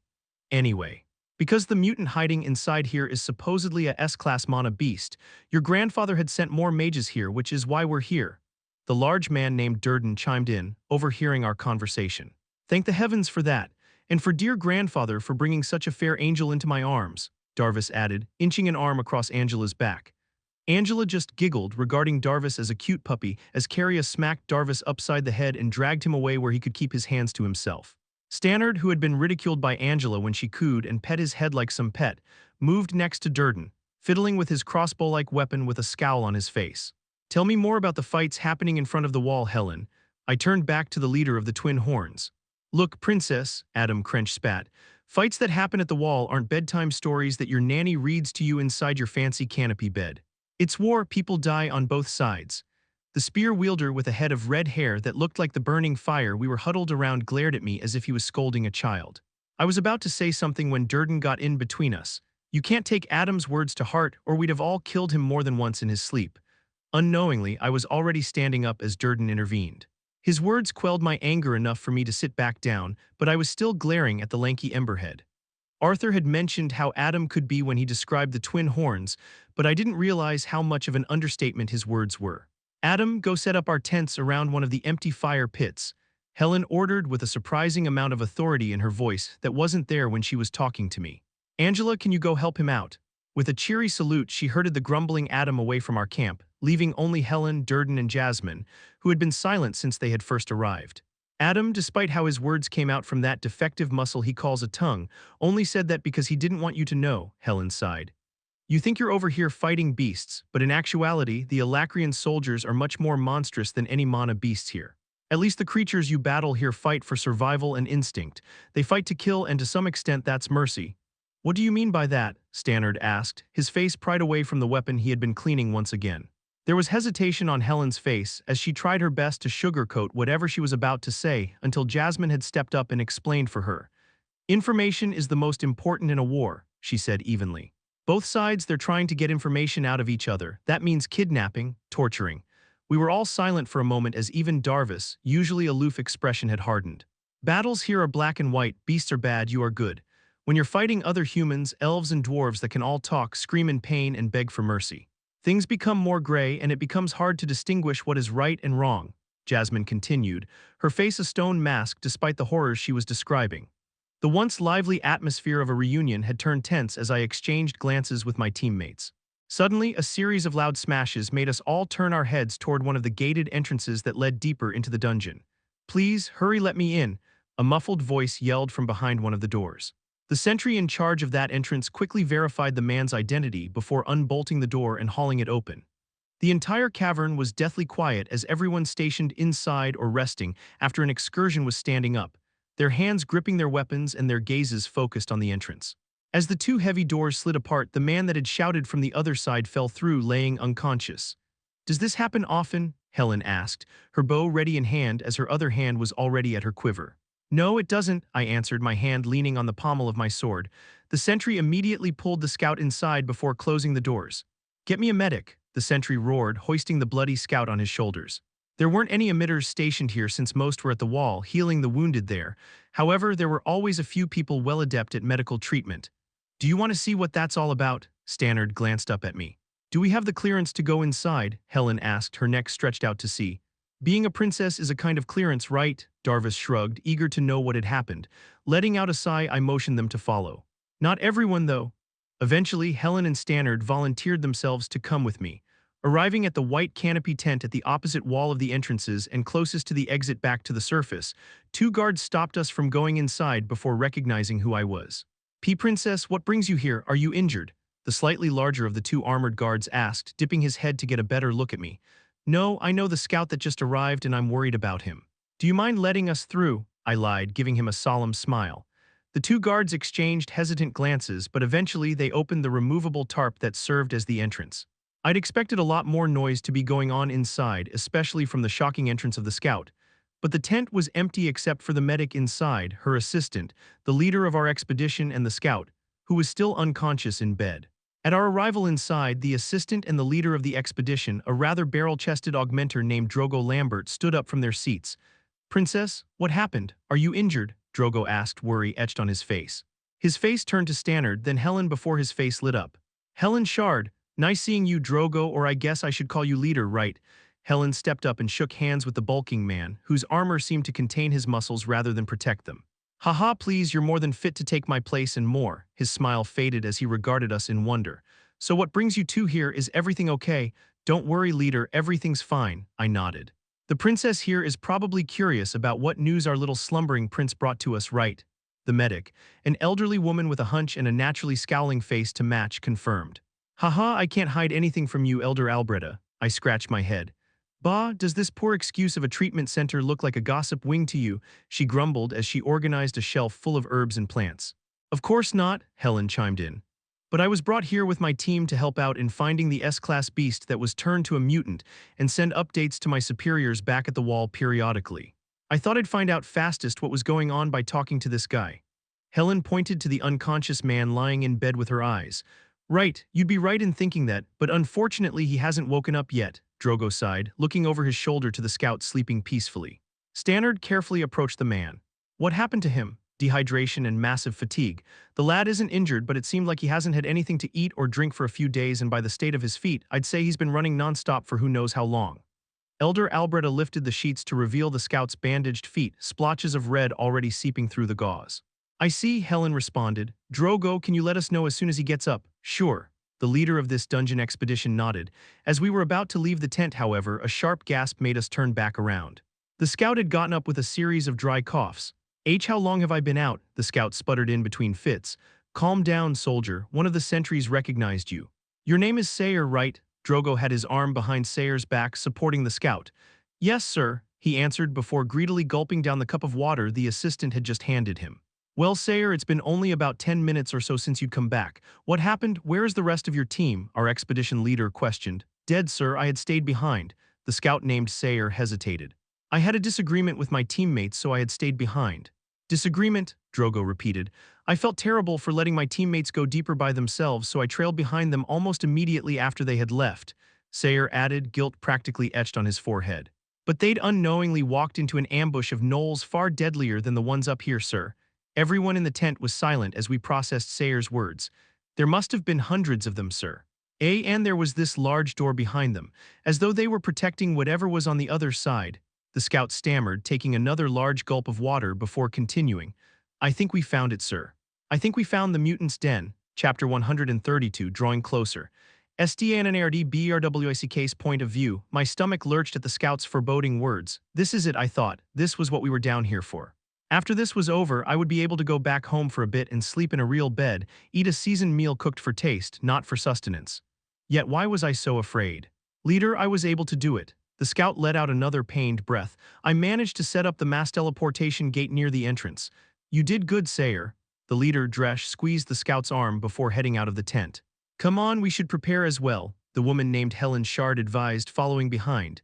Anyway, because the mutant hiding inside here is supposedly a S-class mana beast, your grandfather had sent more mages here, which is why we're here. The large man named Durden chimed in, overhearing our conversation. Thank the heavens for that, and for dear grandfather for bringing such a fair angel into my arms, Darvis added, inching an arm across Angela's back. Angela just giggled, regarding Darvis as a cute puppy, as Caria smacked Darvis upside the head and dragged him away where he could keep his hands to himself. Stannard, who had been ridiculed by Angela when she cooed and pet his head like some pet, moved next to Durden, fiddling with his crossbow-like weapon with a scowl on his face. Tell me more about the fights happening in front of the wall, Helen. I turned back to the leader of the Twin Horns. Look, Princess, Adam Crench spat, fights that happen at the wall aren't bedtime stories that your nanny reads to you inside your fancy canopy bed. It's war, people die on both sides. The spear wielder with a head of red hair that looked like the burning fire we were huddled around glared at me as if he was scolding a child. I was about to say something when Durden got in between us. You can't take Adam's words to heart or we'd have all killed him more than once in his sleep. Unknowingly, I was already standing up as Durden intervened. His words quelled my anger enough for me to sit back down, but I was still glaring at the lanky emberhead. Arthur had mentioned how Adam could be when he described the Twin Horns, but I didn't realize how much of an understatement his words were. Adam, go set up our tents around one of the empty fire pits, Helen ordered with a surprising amount of authority in her voice that wasn't there when she was talking to me. Angela, can you go help him out? With a cheery salute, she herded the grumbling Adam away from our camp, leaving only Helen, Durden, and Jasmine, who had been silent since they had first arrived. Adam, despite how his words came out from that defective muscle he calls a tongue, only said that because he didn't want you to know, Helen sighed. You think you're over here fighting beasts, but in actuality, the Alacrian soldiers are much more monstrous than any mana beasts here. At least the creatures you battle here fight for survival and instinct. They fight to kill, and to some extent that's mercy. What do you mean by that? Stannard asked, his face pried away from the weapon he had been cleaning once again. There was hesitation on Helen's face as she tried her best to sugarcoat whatever she was about to say until Jasmine had stepped up and explained for her. Information is the most important in a war, she said evenly. Both sides, they're trying to get information out of each other. That means kidnapping, torturing. We were all silent for a moment as even Darvis' usually aloof expression had hardened. Battles here are black and white, beasts are bad, you are good. When you're fighting other humans, elves and dwarves that can all talk, scream in pain, and beg for mercy. Things become more gray and it becomes hard to distinguish what is right and wrong, Jasmine continued, her face a stone mask despite the horrors she was describing. The once lively atmosphere of a reunion had turned tense as I exchanged glances with my teammates. Suddenly, a series of loud smashes made us all turn our heads toward one of the gated entrances that led deeper into the dungeon. Please, hurry, let me in, a muffled voice yelled from behind one of the doors. The sentry in charge of that entrance quickly verified the man's identity before unbolting the door and hauling it open. The entire cavern was deathly quiet as everyone stationed inside or resting after an excursion was standing up, their hands gripping their weapons and their gazes focused on the entrance. As the two heavy doors slid apart, the man that had shouted from the other side fell through, laying unconscious. Does this happen often? Helen asked, her bow ready in hand as her other hand was already at her quiver. No, it doesn't, I answered, my hand leaning on the pommel of my sword. The sentry immediately pulled the scout inside before closing the doors. Get me a medic, the sentry roared, hoisting the bloody scout on his shoulders. There weren't any emitters stationed here since most were at the wall, healing the wounded there. However, there were always a few people well adept at medical treatment. Do you want to see what that's all about? Stannard glanced up at me. Do we have the clearance to go inside? Helen asked, her neck stretched out to see. Being a princess is a kind of clearance, right? Darvis shrugged, eager to know what had happened. Letting out a sigh, I motioned them to follow. Not everyone, though. Eventually, Helen and Stannard volunteered themselves to come with me. Arriving at the white canopy tent at the opposite wall of the entrances and closest to the exit back to the surface, two guards stopped us from going inside before recognizing who I was. Princess, what brings you here? Are you injured? The slightly larger of the two armored guards asked, dipping his head to get a better look at me. No, I know the scout that just arrived and I'm worried about him. Do you mind letting us through? I lied, giving him a solemn smile. The two guards exchanged hesitant glances, but eventually they opened the removable tarp that served as the entrance. I'd expected a lot more noise to be going on inside, especially from the shocking entrance of the scout. But the tent was empty except for the medic inside, her assistant, the leader of our expedition, and the scout, who was still unconscious in bed. At our arrival inside, the assistant and the leader of the expedition, a rather barrel-chested augmenter named Drogo Lambert, stood up from their seats. "Princess, what happened? Are you injured?" Drogo asked, worry etched on his face. His face turned to Stannard, then Helen before his face lit up. "Helen Shard, nice seeing you, Drogo, or I guess I should call you leader, right?" Helen stepped up and shook hands with the bulking man, whose armor seemed to contain his muscles rather than protect them. "Haha, please, you're more than fit to take my place and more." His smile faded as he regarded us in wonder. "So what brings you two here? Is everything okay?" "Don't worry, leader, everything's fine," I nodded. "The princess here is probably curious about what news our little slumbering prince brought to us, right?" The medic, an elderly woman with a hunch and a naturally scowling face to match, confirmed. "Haha, I can't hide anything from you, Elder Albretta." I scratched my head. "Bah, does this poor excuse of a treatment center look like a gossip wing to you?" she grumbled as she organized a shelf full of herbs and plants. "Of course not," Helen chimed in. "But I was brought here with my team to help out in finding the S-class beast that was turned to a mutant and send updates to my superiors back at the wall periodically. I thought I'd find out fastest what was going on by talking to this guy." Helen pointed to the unconscious man lying in bed with her eyes. "Right, you'd be right in thinking that, but unfortunately he hasn't woken up yet," Drogo sighed, looking over his shoulder to the scout sleeping peacefully. Stannard carefully approached the man. "What happened to him?" "Dehydration and massive fatigue. The lad isn't injured, but it seemed like he hasn't had anything to eat or drink for a few days, and by the state of his feet, I'd say he's been running non-stop for who knows how long." Elder Alberta lifted the sheets to reveal the scout's bandaged feet, splotches of red already seeping through the gauze. "I see," Helen responded. "Drogo, can you let us know as soon as he gets up?" "Sure." The leader of this dungeon expedition nodded. As we were about to leave the tent, however, a sharp gasp made us turn back around. The scout had gotten up with a series of dry coughs. How long have I been out?" the scout sputtered in between fits. "Calm down, soldier. One of the sentries recognized you." "Your name is Sayer, right?" Drogo had his arm behind Sayer's back, supporting the scout. "Yes, sir," he answered before greedily gulping down the cup of water the assistant had just handed him. "Well, Sayer, it's been only about 10 minutes or so since you'd come back. What happened? Where is the rest of your team?" our expedition leader questioned. "Dead, sir. I had stayed behind." The scout named Sayer hesitated. "I had a disagreement with my teammates, so I had stayed behind." "Disagreement?" Drogo repeated. "I felt terrible for letting my teammates go deeper by themselves, so I trailed behind them almost immediately after they had left." Sayer added, guilt practically etched on his forehead. "But they'd unknowingly walked into an ambush of gnolls far deadlier than the ones up here, sir." Everyone in the tent was silent as we processed Sayer's words. "There must have been hundreds of them, sir. And there was this large door behind them, as though they were protecting whatever was on the other side." The scout stammered, taking another large gulp of water before continuing. "I think we found it, sir. I think we found the mutant's den." Chapter 132, drawing closer. STANNARD point of view, my stomach lurched at the scout's foreboding words. This is it, I thought. This was what we were down here for. After this was over, I would be able to go back home for a bit and sleep in a real bed, eat a seasoned meal cooked for taste, not for sustenance. Yet why was I so afraid? "Leader, I was able to do it." The scout let out another pained breath. "I managed to set up the mass teleportation gate near the entrance." "You did good, Sayer." The leader, Dresh, squeezed the scout's arm before heading out of the tent. "Come on, we should prepare as well," the woman named Helen Shard advised, following behind.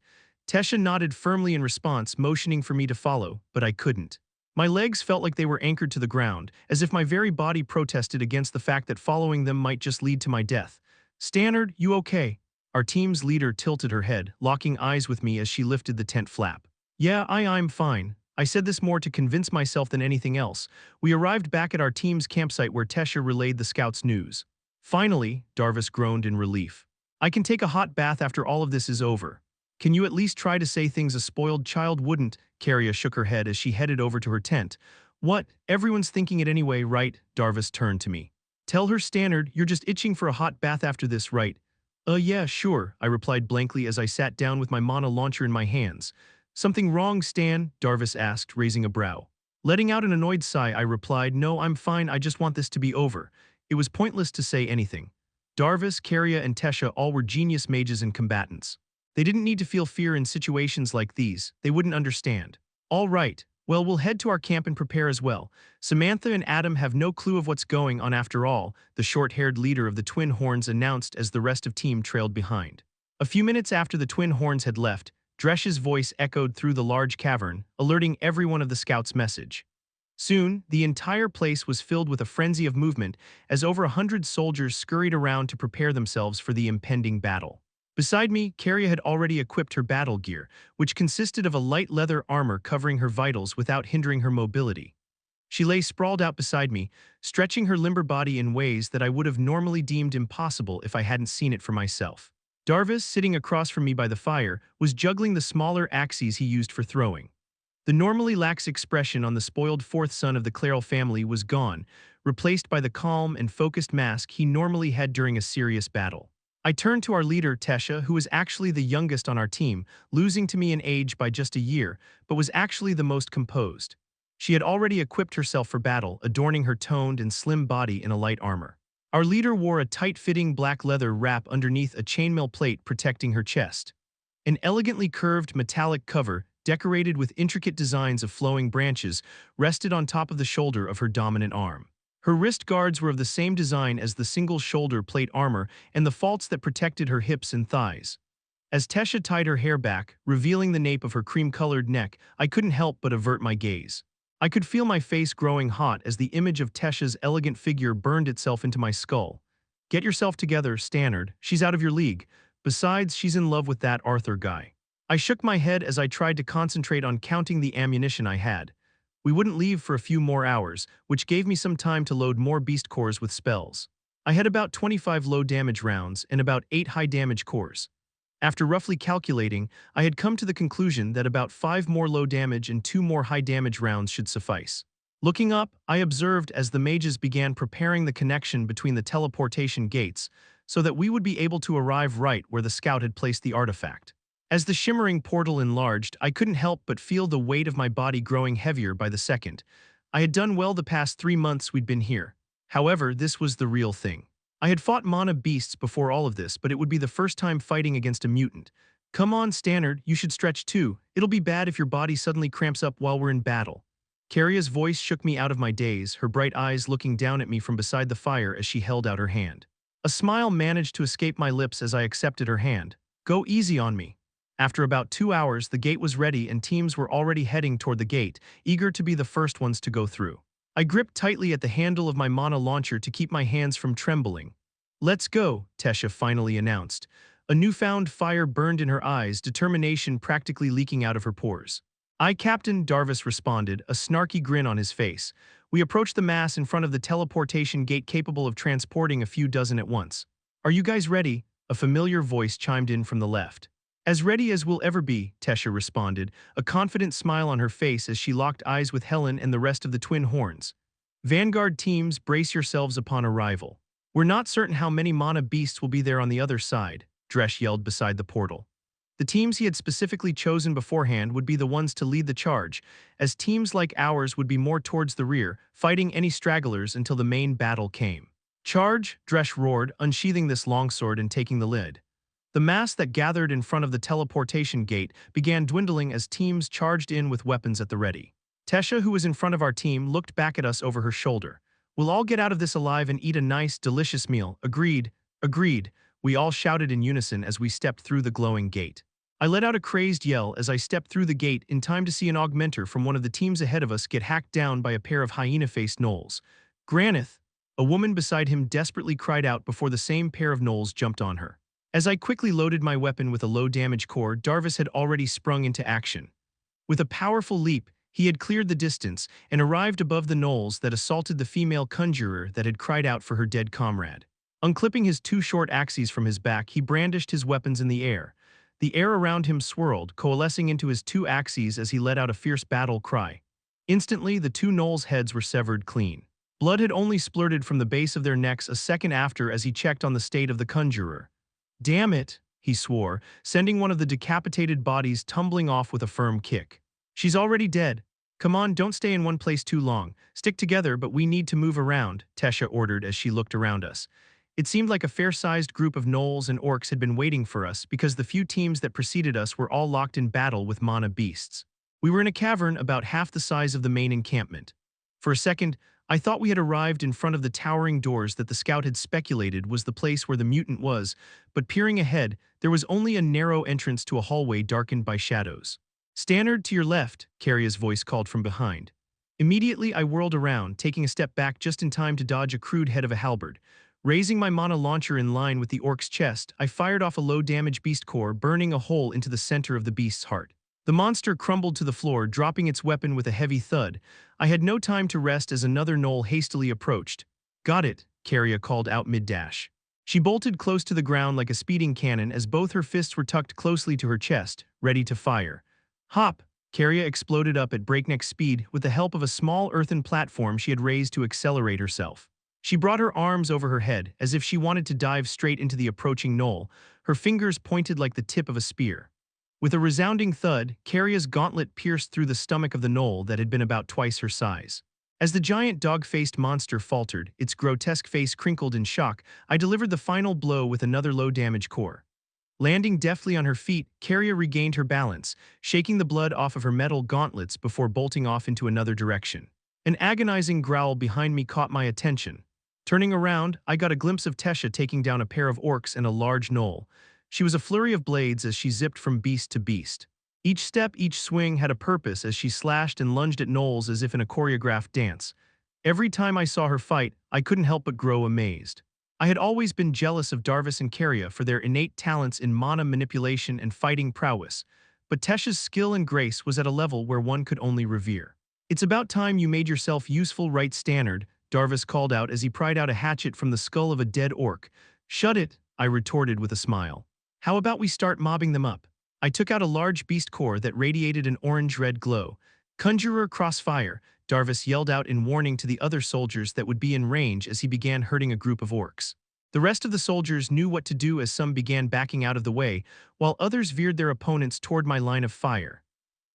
Tesha nodded firmly in response, motioning for me to follow, but I couldn't. My legs felt like they were anchored to the ground, as if my very body protested against the fact that following them might just lead to my death. "Stannard, you okay?" Our team's leader tilted her head, locking eyes with me as she lifted the tent flap. "Yeah, I'm fine." I said this more to convince myself than anything else. We arrived back at our team's campsite where Tesha relayed the scouts' news. "Finally," Darvis groaned in relief. "I can take a hot bath after all of this is over." "Can you at least try to say things a spoiled child wouldn't?" Carria shook her head as she headed over to her tent. "What? Everyone's thinking it anyway, right?" Darvis turned to me. "Tell her, Stannard, you're just itching for a hot bath after this, right?" Yeah, sure," I replied blankly as I sat down with my mana launcher in my hands. "Something wrong, Stan?" Darvis asked, raising a brow. Letting out an annoyed sigh, I replied, "No, I'm fine, I just want this to be over." It was pointless to say anything. Darvis, Carria, and Tesha all were genius mages and combatants. They didn't need to feel fear in situations like these. They wouldn't understand. "All right. Well, we'll head to our camp and prepare as well. Samantha and Adam have no clue of what's going on after all," the short-haired leader of the Twin Horns announced as the rest of team trailed behind. A few minutes after the Twin Horns had left, Dresh's voice echoed through the large cavern, alerting everyone of the scout's message. Soon, the entire place was filled with a frenzy of movement as over 100 soldiers scurried around to prepare themselves for the impending battle. Beside me, Carria had already equipped her battle gear, which consisted of a light leather armor covering her vitals without hindering her mobility. She lay sprawled out beside me, stretching her limber body in ways that I would have normally deemed impossible if I hadn't seen it for myself. Darvis, sitting across from me by the fire, was juggling the smaller axes he used for throwing. The normally lax expression on the spoiled fourth son of the Clairol family was gone, replaced by the calm and focused mask he normally had during a serious battle. I turned to our leader, Tesha, who was actually the youngest on our team, losing to me in age by just a year, but was actually the most composed. She had already equipped herself for battle, adorning her toned and slim body in a light armor. Our leader wore a tight-fitting black leather wrap underneath a chainmail plate protecting her chest. An elegantly curved metallic cover, decorated with intricate designs of flowing branches, rested on top of the shoulder of her dominant arm. Her wrist guards were of the same design as the single shoulder plate armor and the faults that protected her hips and thighs. As Tesha tied her hair back, revealing the nape of her cream-colored neck, I couldn't help but avert my gaze. I could feel my face growing hot as the image of Tesha's elegant figure burned itself into my skull. "Get yourself together, Stannard. She's out of your league. Besides, she's in love with that Arthur guy." I shook my head as I tried to concentrate on counting the ammunition I had. We wouldn't leave for a few more hours, which gave me some time to load more beast cores with spells. I had about 25 low-damage rounds and about 8 high-damage cores. After roughly calculating, I had come to the conclusion that about 5 more low-damage and 2 more high-damage rounds should suffice. Looking up, I observed as the mages began preparing the connection between the teleportation gates so that we would be able to arrive right where the scout had placed the artifact. As the shimmering portal enlarged, I couldn't help but feel the weight of my body growing heavier by the second. I had done well the past 3 months we'd been here. However, this was the real thing. I had fought mana beasts before all of this, but it would be the first time fighting against a mutant. "Come on, Stannard, you should stretch too. It'll be bad if your body suddenly cramps up while we're in battle." Carria's voice shook me out of my daze, her bright eyes looking down at me from beside the fire as she held out her hand. A smile managed to escape my lips as I accepted her hand. "Go easy on me." After about 2 hours, the gate was ready and teams were already heading toward the gate, eager to be the first ones to go through. I gripped tightly at the handle of my mana launcher to keep my hands from trembling. "Let's go," Tesha finally announced. A newfound fire burned in her eyes, determination practically leaking out of her pores. "Aye, Captain," Darvis responded, a snarky grin on his face. We approached the mass in front of the teleportation gate capable of transporting a few dozen at once. "Are you guys ready?" A familiar voice chimed in from the left. "As ready as we'll ever be," Tesha responded, a confident smile on her face as she locked eyes with Helen and the rest of the Twin Horns. "Vanguard teams, brace yourselves upon arrival. We're not certain how many mana beasts will be there on the other side," Dresh yelled beside the portal. The teams he had specifically chosen beforehand would be the ones to lead the charge, as teams like ours would be more towards the rear, fighting any stragglers until the main battle came. "Charge!" Dresh roared, unsheathing this longsword and taking the lid. The mass that gathered in front of the teleportation gate began dwindling as teams charged in with weapons at the ready. Tesha, who was in front of our team, looked back at us over her shoulder. "We'll all get out of this alive and eat a nice, delicious meal. Agreed. Agreed," we all shouted in unison as we stepped through the glowing gate. I let out a crazed yell as I stepped through the gate in time to see an augmenter from one of the teams ahead of us get hacked down by a pair of hyena-faced gnolls. "Granith!" A woman beside him desperately cried out before the same pair of gnolls jumped on her. As I quickly loaded my weapon with a low-damage core, Darvis had already sprung into action. With a powerful leap, he had cleared the distance and arrived above the gnolls that assaulted the female conjurer that had cried out for her dead comrade. Unclipping his 2 short axes from his back, he brandished his weapons in the air. The air around him swirled, coalescing into his 2 axes as he let out a fierce battle cry. Instantly, the 2 gnolls' heads were severed clean. Blood had only splurted from the base of their necks a second after as he checked on the state of the conjurer. "Damn it," he swore, sending one of the decapitated bodies tumbling off with a firm kick. "She's already dead. Come on, don't stay in one place too long. Stick together, but we need to move around," Tesha ordered as she looked around us. It seemed like a fair-sized group of gnolls and orcs had been waiting for us because the few teams that preceded us were all locked in battle with mana beasts. We were in a cavern about half the size of the main encampment. For a second, I thought we had arrived in front of the towering doors that the scout had speculated was the place where the mutant was, but peering ahead, there was only a narrow entrance to a hallway darkened by shadows. "Stannard, to your left," Carria's voice called from behind. Immediately, I whirled around, taking a step back just in time to dodge a crude head of a halberd. Raising my mana launcher in line with the orc's chest, I fired off a low-damage beast core, burning a hole into the center of the beast's heart. The monster crumbled to the floor, dropping its weapon with a heavy thud. I had no time to rest as another gnoll hastily approached. "Got it," Caria called out mid-dash. She bolted close to the ground like a speeding cannon as both her fists were tucked closely to her chest, ready to fire. Hop! Caria exploded up at breakneck speed with the help of a small earthen platform she had raised to accelerate herself. She brought her arms over her head as if she wanted to dive straight into the approaching gnoll, her fingers pointed like the tip of a spear. With a resounding thud, Caria's gauntlet pierced through the stomach of the gnoll that had been about twice her size. As the giant dog-faced monster faltered, its grotesque face crinkled in shock, I delivered the final blow with another low-damage core. Landing deftly on her feet, Caria regained her balance, shaking the blood off of her metal gauntlets before bolting off into another direction. An agonizing growl behind me caught my attention. Turning around, I got a glimpse of Tesha taking down a pair of orcs and a large gnoll. She was a flurry of blades as she zipped from beast to beast. Each step, each swing had a purpose as she slashed and lunged at gnolls as if in a choreographed dance. Every time I saw her fight, I couldn't help but grow amazed. I had always been jealous of Darvis and Caria for their innate talents in mana manipulation and fighting prowess, but Tesha's skill and grace was at a level where one could only revere. "It's about time you made yourself useful, right, Stannard," Darvis called out as he pried out a hatchet from the skull of a dead orc. "Shut it," I retorted with a smile. "How about we start mobbing them up?" I took out a large beast core that radiated an orange-red glow. "Conjurer crossfire," Darvis yelled out in warning to the other soldiers that would be in range as he began herding a group of orcs. The rest of the soldiers knew what to do as some began backing out of the way, while others veered their opponents toward my line of fire.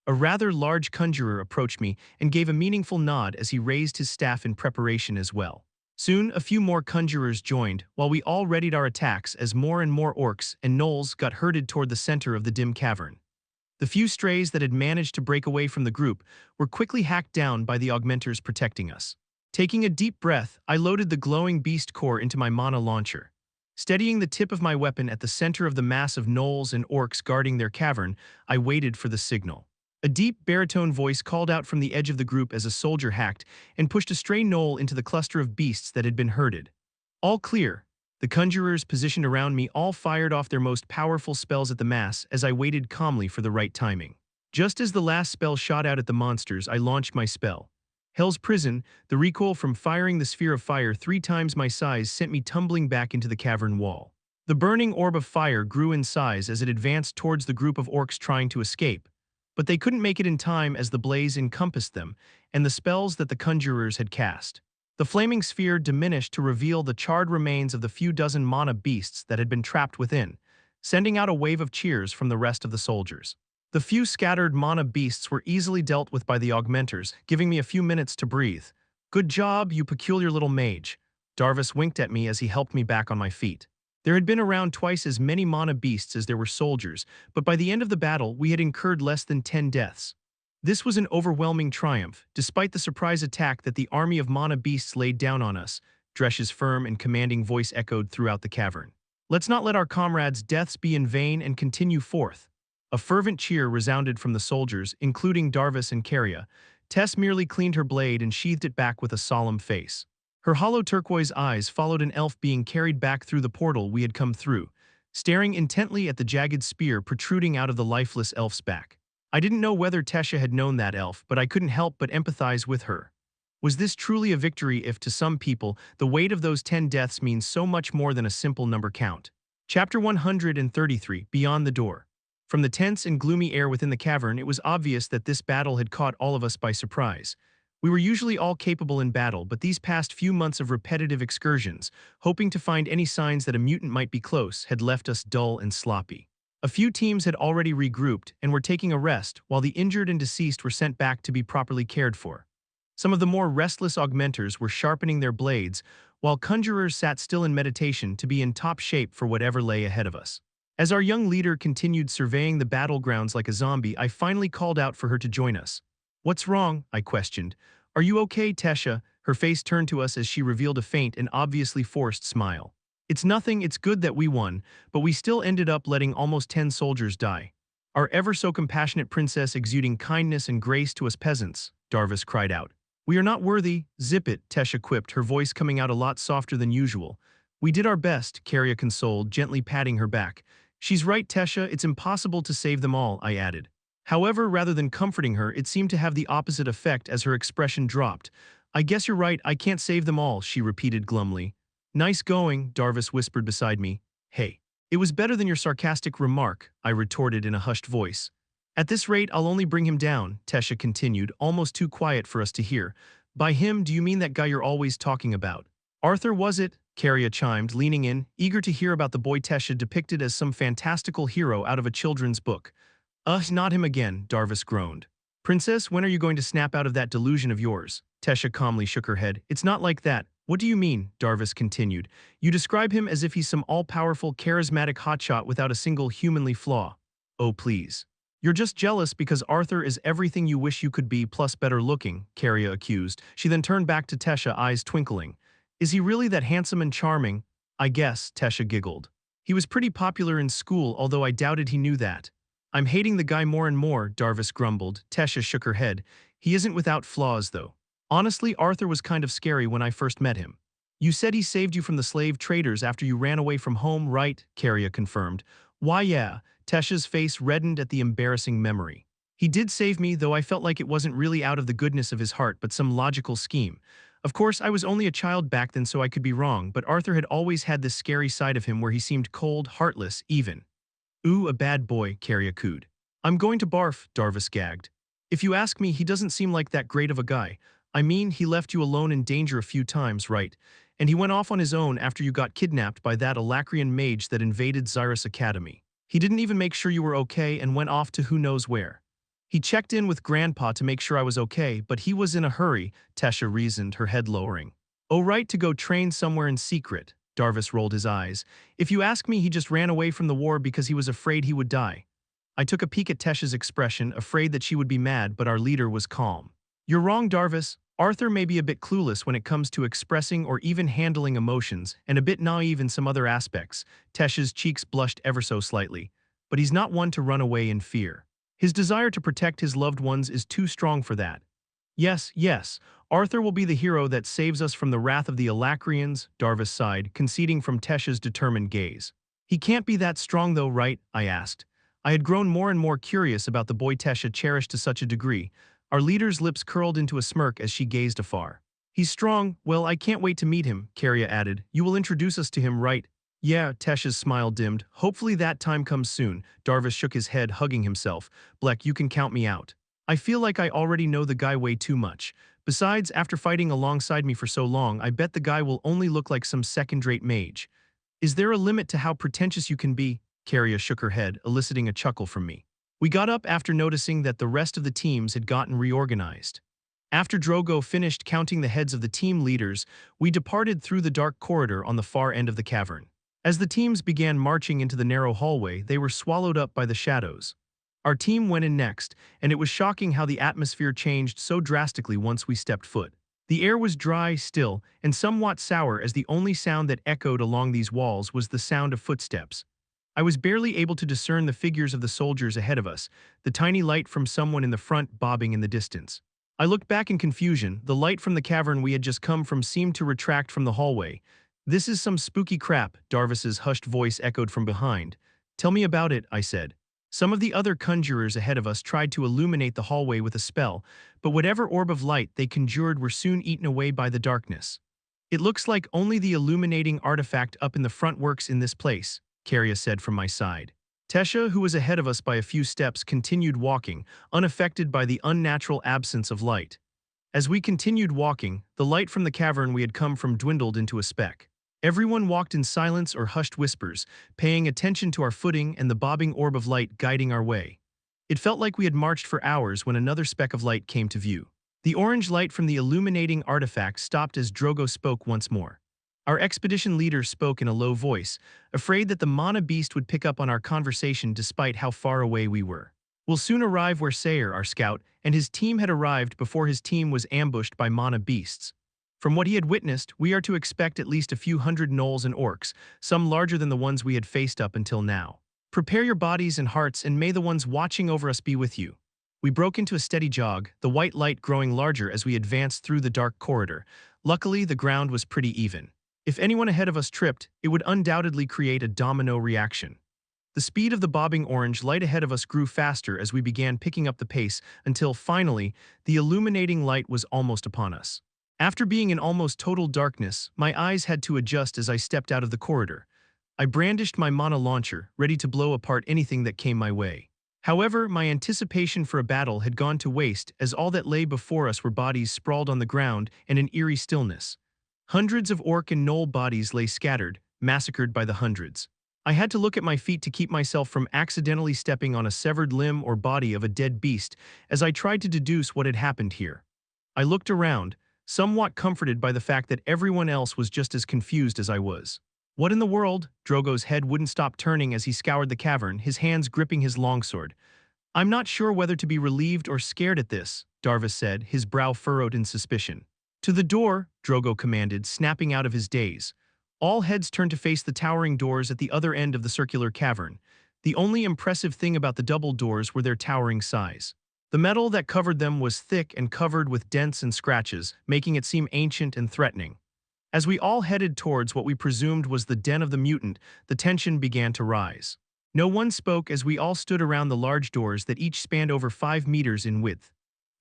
A rather large conjurer approached me and gave a meaningful nod as he raised his staff in preparation as well. Soon, a few more conjurers joined, while we all readied our attacks as more and more orcs and gnolls got herded toward the center of the dim cavern. The few strays that had managed to break away from the group were quickly hacked down by the augmenters protecting us. Taking a deep breath, I loaded the glowing beast core into my mana launcher. Steadying the tip of my weapon at the center of the mass of gnolls and orcs guarding their cavern, I waited for the signal. A deep baritone voice called out from the edge of the group as a soldier hacked and pushed a stray gnoll into the cluster of beasts that had been herded. "All clear." The conjurers positioned around me all fired off their most powerful spells at the mass as I waited calmly for the right timing. Just as the last spell shot out at the monsters, I launched my spell. Hell's Prison, the recoil from firing the sphere of fire 3 times my size sent me tumbling back into the cavern wall. The burning orb of fire grew in size as it advanced towards the group of orcs trying to escape, but they couldn't make it in time as the blaze encompassed them and the spells that the conjurers had cast. The flaming sphere diminished to reveal the charred remains of the few dozen mana beasts that had been trapped within, sending out a wave of cheers from the rest of the soldiers. The few scattered mana beasts were easily dealt with by the augmenters, giving me a few minutes to breathe. "Good job, you peculiar little mage." Darvis winked at me as he helped me back on my feet. There had been around twice as many mana beasts as there were soldiers, but by the end of the battle, we had incurred less than 10 deaths. This was an overwhelming triumph, despite the surprise attack that the army of mana beasts laid down on us, Dresh's firm and commanding voice echoed throughout the cavern. "Let's not let our comrades' deaths be in vain and continue forth." A fervent cheer resounded from the soldiers, including Darvis and Caria. Tess merely cleaned her blade and sheathed it back with a solemn face. Her hollow turquoise eyes followed an elf being carried back through the portal we had come through, staring intently at the jagged spear protruding out of the lifeless elf's back. I didn't know whether Tesha had known that elf, but I couldn't help but empathize with her. Was this truly a victory if, to some people, the weight of those 10 deaths means so much more than a simple number count? Chapter 133, Beyond the Door. From the tense and gloomy air within the cavern, it was obvious that this battle had caught all of us by surprise. We were usually all capable in battle, but these past few months of repetitive excursions, hoping to find any signs that a mutant might be close, had left us dull and sloppy. A few teams had already regrouped and were taking a rest, while the injured and deceased were sent back to be properly cared for. Some of the more restless augmenters were sharpening their blades, while conjurers sat still in meditation to be in top shape for whatever lay ahead of us. As our young leader continued surveying the battlegrounds like a zombie, I finally called out for her to join us. "What's wrong?" I questioned. "Are you okay, Tesha?" Her face turned to us as she revealed a faint and obviously forced smile. "It's nothing, it's good that we won, but we still ended up letting almost 10 soldiers die. Our ever-so-compassionate princess exuding kindness and grace to us peasants," Darvis cried out. We are not worthy, zip it, Tesha quipped, her voice coming out a lot softer than usual. We did our best, Carria consoled, gently patting her back. She's right, Tesha, it's impossible to save them all, I added. However, rather than comforting her, it seemed to have the opposite effect as her expression dropped. I guess you're right, I can't save them all, she repeated glumly. Nice going, Darvis whispered beside me. Hey. It was better than your sarcastic remark, I retorted in a hushed voice. At this rate, I'll only bring him down, Tesha continued, almost too quiet for us to hear. By him, do you mean that guy you're always talking about? Arthur, was it? Carria chimed, leaning in, eager to hear about the boy Tesha depicted as some fantastical hero out of a children's book. Not him again, Darvis groaned. Princess, when are you going to snap out of that delusion of yours? Tesha calmly shook her head. It's not like that. What do you mean? Darvis continued. You describe him as if he's some all-powerful, charismatic hotshot without a single humanly flaw. Oh, please. You're just jealous because Arthur is everything you wish you could be plus better looking, Carria accused. She then turned back to Tesha, eyes twinkling. Is he really that handsome and charming? I guess, Tesha giggled. He was pretty popular in school, although I doubted he knew that. I'm hating the guy more and more, Darvis grumbled. Tesha shook her head. He isn't without flaws, though. Honestly, Arthur was kind of scary when I first met him. You said he saved you from the slave traders after you ran away from home, right? Carria confirmed. Why, yeah. Tesha's face reddened at the embarrassing memory. He did save me, though I felt like it wasn't really out of the goodness of his heart but some logical scheme. Of course, I was only a child back then, so I could be wrong, but Arthur had always had this scary side of him where he seemed cold, heartless, even. Ooh, a bad boy, Carria cooed. I'm going to barf, Darvis gagged. If you ask me, he doesn't seem like that great of a guy. I mean, he left you alone in danger a few times, right? And he went off on his own after you got kidnapped by that Alacrian mage that invaded Xyrus Academy. He didn't even make sure you were okay and went off to who knows where. He checked in with Grandpa to make sure I was okay, but he was in a hurry, Tesha reasoned, her head lowering. Oh, right, to go train somewhere in secret, Darvis rolled his eyes. If you ask me, he just ran away from the war because he was afraid he would die. I took a peek at Tesha's expression, afraid that she would be mad, but our leader was calm. You're wrong, Darvis. Arthur may be a bit clueless when it comes to expressing or even handling emotions, and a bit naive in some other aspects. Tesha's cheeks blushed ever so slightly. But he's not one to run away in fear. His desire to protect his loved ones is too strong for that. Yes, Arthur will be the hero that saves us from the wrath of the Alacrians, Darvis sighed, conceding from Tesha's determined gaze. He can't be that strong though, right? I asked. I had grown more and more curious about the boy Tesha cherished to such a degree. Our leader's lips curled into a smirk as she gazed afar. He's strong. Well, I can't wait to meet him, Carria added. You will introduce us to him, right? Yeah, Tesha's smile dimmed. Hopefully that time comes soon. Darvis shook his head, hugging himself. Bleck, you can count me out. I feel like I already know the guy way too much. Besides, after fighting alongside me for so long, I bet the guy will only look like some second-rate mage. Is there a limit to how pretentious you can be? Carria shook her head, eliciting a chuckle from me. We got up after noticing that the rest of the teams had gotten reorganized. After Drogo finished counting the heads of the team leaders, we departed through the dark corridor on the far end of the cavern. As the teams began marching into the narrow hallway, they were swallowed up by the shadows. Our team went in next, and it was shocking how the atmosphere changed so drastically once we stepped foot. The air was dry, still, and somewhat sour as the only sound that echoed along these walls was the sound of footsteps. I was barely able to discern the figures of the soldiers ahead of us, the tiny light from someone in the front bobbing in the distance. I looked back in confusion. The light from the cavern we had just come from seemed to retract from the hallway. This is some spooky crap, Darvis's hushed voice echoed from behind. Tell me about it, I said. Some of the other conjurers ahead of us tried to illuminate the hallway with a spell, but whatever orb of light they conjured were soon eaten away by the darkness. It looks like only the illuminating artifact up in the front works in this place, Carria said from my side. Tesha, who was ahead of us by a few steps, continued walking, unaffected by the unnatural absence of light. As we continued walking, the light from the cavern we had come from dwindled into a speck. Everyone walked in silence or hushed whispers, paying attention to our footing and the bobbing orb of light guiding our way. It felt like we had marched for hours when another speck of light came to view. The orange light from the illuminating artifact stopped as Drogo spoke once more. Our expedition leader spoke in a low voice, afraid that the mana beast would pick up on our conversation despite how far away we were. We'll soon arrive where Sayer, our scout, and his team had arrived before his team was ambushed by mana beasts. From what he had witnessed, we are to expect at least a few hundred gnolls and orcs, some larger than the ones we had faced up until now. Prepare your bodies and hearts, and may the ones watching over us be with you. We broke into a steady jog, the white light growing larger as we advanced through the dark corridor. Luckily, the ground was pretty even. If anyone ahead of us tripped, it would undoubtedly create a domino reaction. The speed of the bobbing orange light ahead of us grew faster as we began picking up the pace until, finally, the illuminating light was almost upon us. After being in almost total darkness, my eyes had to adjust as I stepped out of the corridor. I brandished my mana launcher, ready to blow apart anything that came my way. However, my anticipation for a battle had gone to waste as all that lay before us were bodies sprawled on the ground and an eerie stillness. Hundreds of orc and gnoll bodies lay scattered, massacred by the hundreds. I had to look at my feet to keep myself from accidentally stepping on a severed limb or body of a dead beast as I tried to deduce what had happened here. I looked around, somewhat comforted by the fact that everyone else was just as confused as I was. What in the world? Drogo's head wouldn't stop turning as he scoured the cavern, his hands gripping his longsword. I'm not sure whether to be relieved or scared at this, Darvis said, his brow furrowed in suspicion. To the door, Drogo commanded, snapping out of his daze. All heads turned to face the towering doors at the other end of the circular cavern. The only impressive thing about the double doors were their towering size. The metal that covered them was thick and covered with dents and scratches, making it seem ancient and threatening. As we all headed towards what we presumed was the den of the mutant, the tension began to rise. No one spoke as we all stood around the large doors that each spanned over 5 meters in width.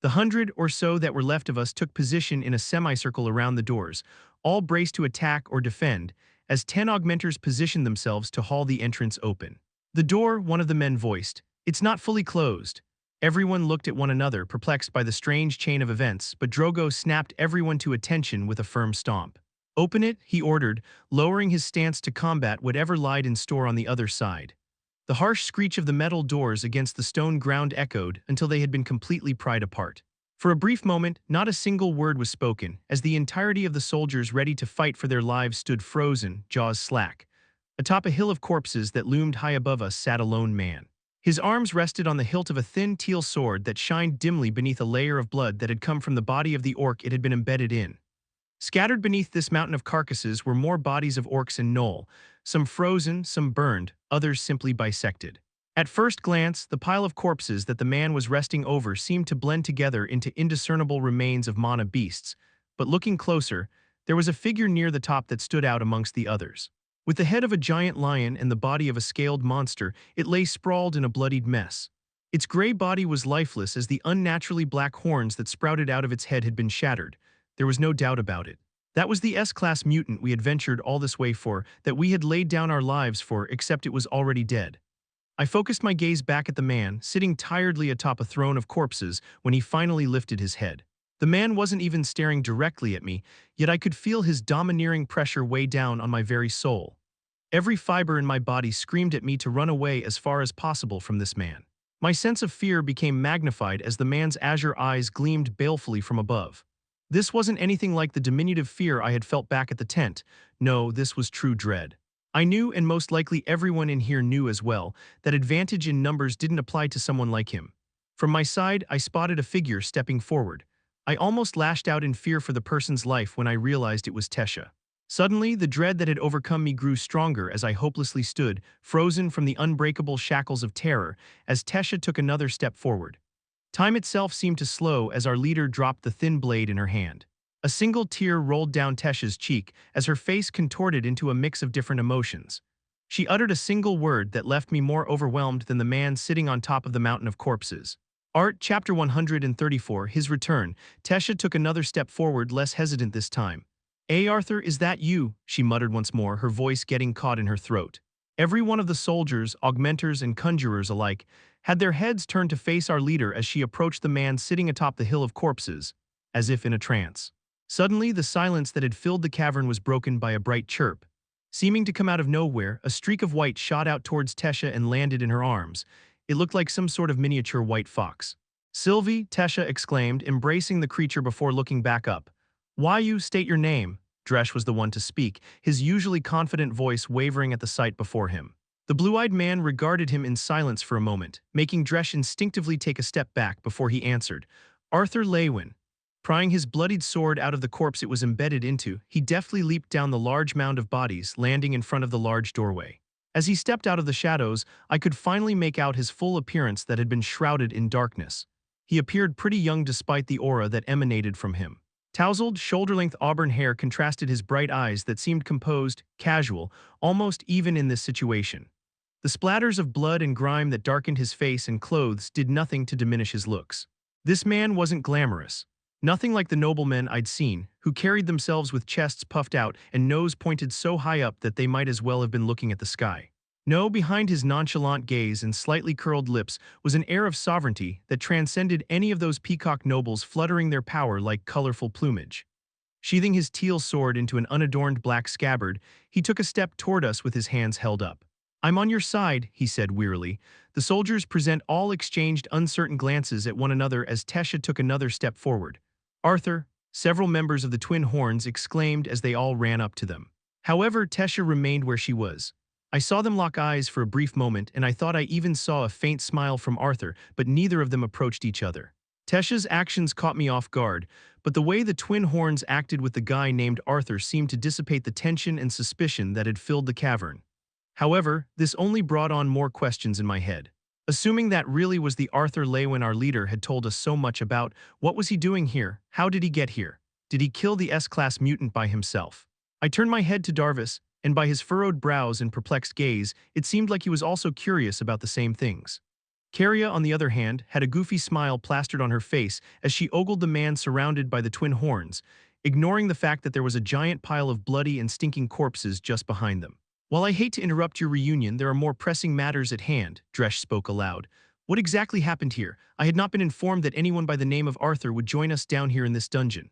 The 100 or so that were left of us took position in a semicircle around the doors, all braced to attack or defend, as 10 augmenters positioned themselves to haul the entrance open. The door, one of the men voiced, "It's not fully closed." Everyone looked at one another, perplexed by the strange chain of events, but Drogo snapped everyone to attention with a firm stomp. "Open it," he ordered, lowering his stance to combat whatever lied in store on the other side. The harsh screech of the metal doors against the stone ground echoed until they had been completely pried apart. For a brief moment, not a single word was spoken, as the entirety of the soldiers ready to fight for their lives stood frozen, jaws slack. Atop a hill of corpses that loomed high above us sat a lone man. His arms rested on the hilt of a thin teal sword that shined dimly beneath a layer of blood that had come from the body of the orc it had been embedded in. Scattered beneath this mountain of carcasses were more bodies of orcs and gnoll, some frozen, some burned, others simply bisected. At first glance, the pile of corpses that the man was resting over seemed to blend together into indiscernible remains of mana beasts, but looking closer, there was a figure near the top that stood out amongst the others. With the head of a giant lion and the body of a scaled monster, it lay sprawled in a bloodied mess. Its gray body was lifeless as the unnaturally black horns that sprouted out of its head had been shattered. There was no doubt about it. That was the S-class mutant we had ventured all this way for, that we had laid down our lives for, except it was already dead. I focused my gaze back at the man, sitting tiredly atop a throne of corpses, when he finally lifted his head. The man wasn't even staring directly at me, yet I could feel his domineering pressure weigh down on my very soul. Every fiber in my body screamed at me to run away as far as possible from this man. My sense of fear became magnified as the man's azure eyes gleamed balefully from above. This wasn't anything like the diminutive fear I had felt back at the tent. No, this was true dread. I knew, and most likely everyone in here knew as well, that advantage in numbers didn't apply to someone like him. From my side, I spotted a figure stepping forward. I almost lashed out in fear for the person's life when I realized it was Tesha. Suddenly, the dread that had overcome me grew stronger as I hopelessly stood, frozen from the unbreakable shackles of terror, as Tesha took another step forward. Time itself seemed to slow as our leader dropped the thin blade in her hand. A single tear rolled down Tesha's cheek as her face contorted into a mix of different emotions. She uttered a single word that left me more overwhelmed than the man sitting on top of the mountain of corpses. Art, Chapter 134, His Return. Tesha took another step forward, less hesitant this time. Arthur, is that you?" she muttered once more, her voice getting caught in her throat. Every one of the soldiers, augmenters, and conjurers alike had their heads turned to face our leader as she approached the man sitting atop the hill of corpses, as if in a trance. Suddenly, the silence that had filled the cavern was broken by a bright chirp. Seeming to come out of nowhere, a streak of white shot out towards Tesha and landed in her arms. It looked like some sort of miniature white fox. "Sylvie," Tesha exclaimed, embracing the creature before looking back up. "Why you state your name?" Dresh was the one to speak, his usually confident voice wavering at the sight before him. The blue-eyed man regarded him in silence for a moment, making Dresh instinctively take a step back before he answered, "Arthur Leywin." Prying his bloodied sword out of the corpse it was embedded into, he deftly leaped down the large mound of bodies, landing in front of the large doorway. As he stepped out of the shadows, I could finally make out his full appearance that had been shrouded in darkness. He appeared pretty young despite the aura that emanated from him. Tousled, shoulder-length auburn hair contrasted his bright eyes that seemed composed, casual, almost even in this situation. The splatters of blood and grime that darkened his face and clothes did nothing to diminish his looks. This man wasn't glamorous. Nothing like the noblemen I'd seen, who carried themselves with chests puffed out and nose pointed so high up that they might as well have been looking at the sky. No, behind his nonchalant gaze and slightly curled lips was an air of sovereignty that transcended any of those peacock nobles fluttering their power like colorful plumage. Sheathing his teal sword into an unadorned black scabbard, he took a step toward us with his hands held up. "I'm on your side," he said wearily. The soldiers present all exchanged uncertain glances at one another as Tesha took another step forward. "Arthur," several members of the Twin Horns exclaimed as they all ran up to them. However, Tesha remained where she was. I saw them lock eyes for a brief moment, and I thought I even saw a faint smile from Arthur, but neither of them approached each other. Tesha's actions caught me off guard, but the way the Twin Horns acted with the guy named Arthur seemed to dissipate the tension and suspicion that had filled the cavern. However, this only brought on more questions in my head. Assuming that really was the Arthur Leywin our leader had told us so much about, what was he doing here? How did he get here? Did he kill the S-class mutant by himself? I turned my head to Darvis, and by his furrowed brows and perplexed gaze, it seemed like he was also curious about the same things. Caria, on the other hand, had a goofy smile plastered on her face as she ogled the man surrounded by the Twin Horns, ignoring the fact that there was a giant pile of bloody and stinking corpses just behind them. "While I hate to interrupt your reunion, there are more pressing matters at hand," Dresh spoke aloud. "What exactly happened here? I had not been informed that anyone by the name of Arthur would join us down here in this dungeon."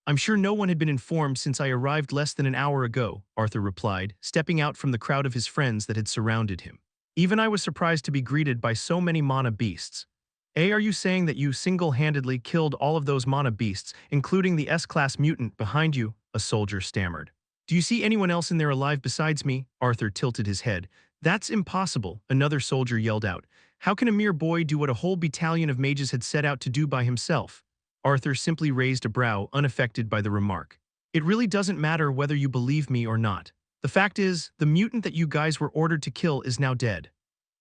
"I'm sure no one had been informed since I arrived less than an hour ago," Arthur replied, stepping out from the crowd of his friends that had surrounded him. "Even I was surprised to be greeted by so many mana beasts." Are you saying that you single-handedly killed all of those mana beasts, including the S-class mutant behind you?" a soldier stammered. "Do you see anyone else in there alive besides me?" Arthur tilted his head. "That's impossible," another soldier yelled out. "How can a mere boy do what a whole battalion of mages had set out to do by himself?" Arthur simply raised a brow, unaffected by the remark. "It really doesn't matter whether you believe me or not. The fact is, the mutant that you guys were ordered to kill is now dead."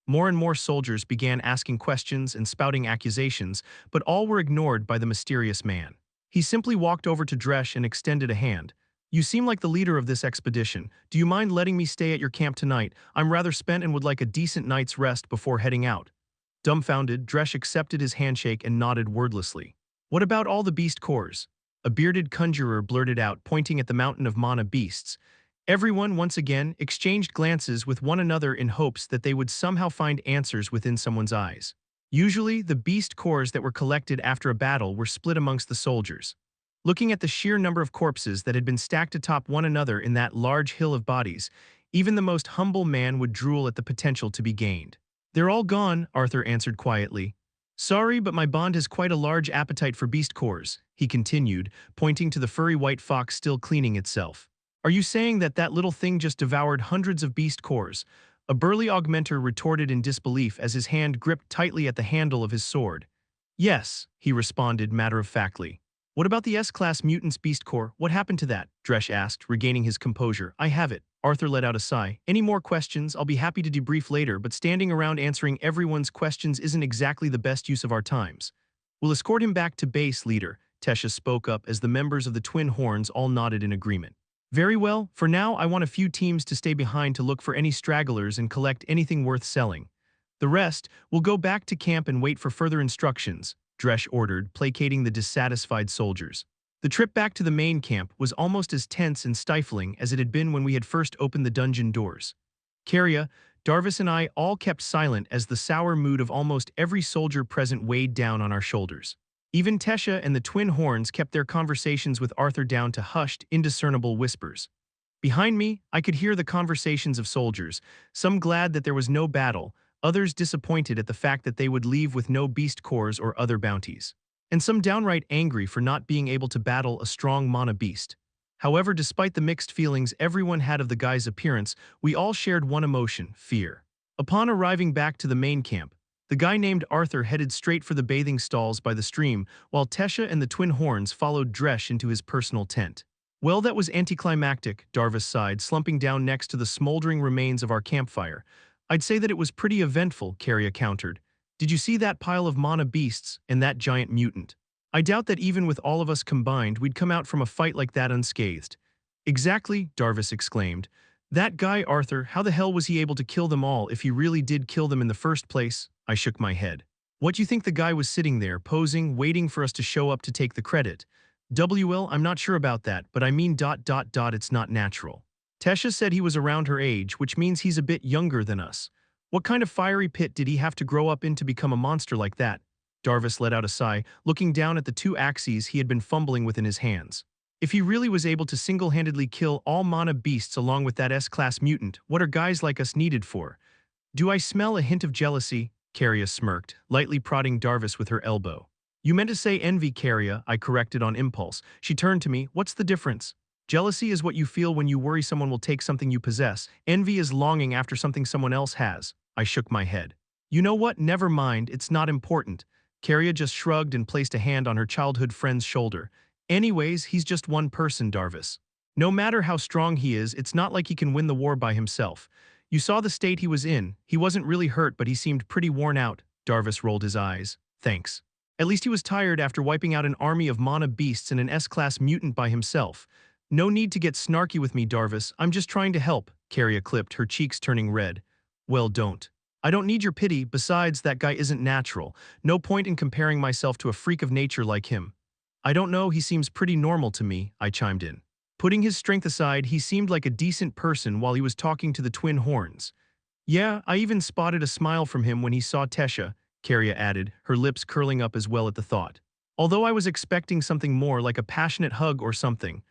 More and more soldiers began asking questions and spouting accusations, but all were ignored by the mysterious man. He simply walked over to Dresh and extended a hand. "You seem like the leader of this expedition. Do you mind letting me stay at your camp tonight? I'm rather spent and would like a decent night's rest before heading out." Dumbfounded, Dresh accepted his handshake and nodded wordlessly. "What about all the beast cores?" a bearded conjurer blurted out, pointing at the mountain of mana beasts. Everyone, once again, exchanged glances with one another in hopes that they would somehow find answers within someone's eyes. Usually, the beast cores that were collected after a battle were split amongst the soldiers. Looking at the sheer number of corpses that had been stacked atop one another in that large hill of bodies, even the most humble man would drool at the potential to be gained. "They're all gone," Arthur answered quietly. "Sorry, but my bond has quite a large appetite for beast cores," he continued, pointing to the furry white fox still cleaning itself. "Are you saying that that little thing just devoured hundreds of beast cores?" a burly augmenter retorted in disbelief as his hand gripped tightly at the handle of his sword. "Yes," he responded matter-of-factly. "What about the S-class mutants beast core? What happened to that?" Dresh asked, regaining his composure. "I have it." Arthur let out a sigh. "Any more questions? I'll be happy to debrief later, but standing around answering everyone's questions isn't exactly the best use of our times." "We'll escort him back to base, leader," Tesha spoke up as the members of the Twin Horns all nodded in agreement. "Very well. For now, I want a few teams to stay behind to look for any stragglers and collect anything worth selling. The rest, will go back to camp and wait for further instructions," Dresh ordered, placating the dissatisfied soldiers. The trip back to the main camp was almost as tense and stifling as it had been when we had first opened the dungeon doors. Caria, Darvis and I all kept silent as the sour mood of almost every soldier present weighed down on our shoulders. Even Tesha and the Twin Horns kept their conversations with Arthur down to hushed, indiscernible whispers. Behind me, I could hear the conversations of soldiers, some glad that there was no battle, others disappointed at the fact that they would leave with no beast cores or other bounties, and some downright angry for not being able to battle a strong mana beast. However, despite the mixed feelings everyone had of the guy's appearance, we all shared one emotion: fear. Upon arriving back to the main camp, the guy named Arthur headed straight for the bathing stalls by the stream, while Tesha and the Twin Horns followed Dresh into his personal tent. "Well, that was anticlimactic," Darvis sighed, slumping down next to the smoldering remains of our campfire. "I'd say that it was pretty eventful," Caria countered. Did you see that pile of mana beasts and that giant mutant? I doubt that even with all of us combined, we'd come out from a fight like that unscathed. Exactly, Darvis exclaimed. That guy Arthur, how the hell was he able to kill them all if he really did kill them in the first place? I shook my head. What do you think the guy was sitting there, posing, waiting for us to show up to take the credit? I'm not sure about that, but I mean it's not natural. Tesha said he was around her age, which means he's a bit younger than us. What kind of fiery pit did he have to grow up in to become a monster like that? Darvis let out a sigh, looking down at the two axes he had been fumbling with in his hands. If he really was able to single-handedly kill all mana beasts along with that S-class mutant, what are guys like us needed for? Do I smell a hint of jealousy? Caria smirked, lightly prodding Darvis with her elbow. You meant to say envy, Caria, I corrected on impulse. She turned to me. What's the difference? Jealousy is what you feel when you worry someone will take something you possess. Envy is longing after something someone else has. I shook my head. You know what? Never mind, it's not important. Caria just shrugged and placed a hand on her childhood friend's shoulder. Anyways, he's just one person, Darvis. No matter how strong he is, it's not like he can win the war by himself. You saw the state he was in. He wasn't really hurt, but he seemed pretty worn out. Darvis rolled his eyes. Thanks. At least he was tired after wiping out an army of mana beasts and an S-class mutant by himself. No need to get snarky with me, Darvis. I'm just trying to help, Caria clipped, her cheeks turning red. Well, don't. I don't need your pity. Besides, that guy isn't natural. No point in comparing myself to a freak of nature like him. I don't know, he seems pretty normal to me, I chimed in. Putting his strength aside, he seemed like a decent person while he was talking to the twin horns. Yeah, I even spotted a smile from him when he saw Tesha, Caria added, her lips curling up as well at the thought. Although I was expecting something more, like a passionate hug or something.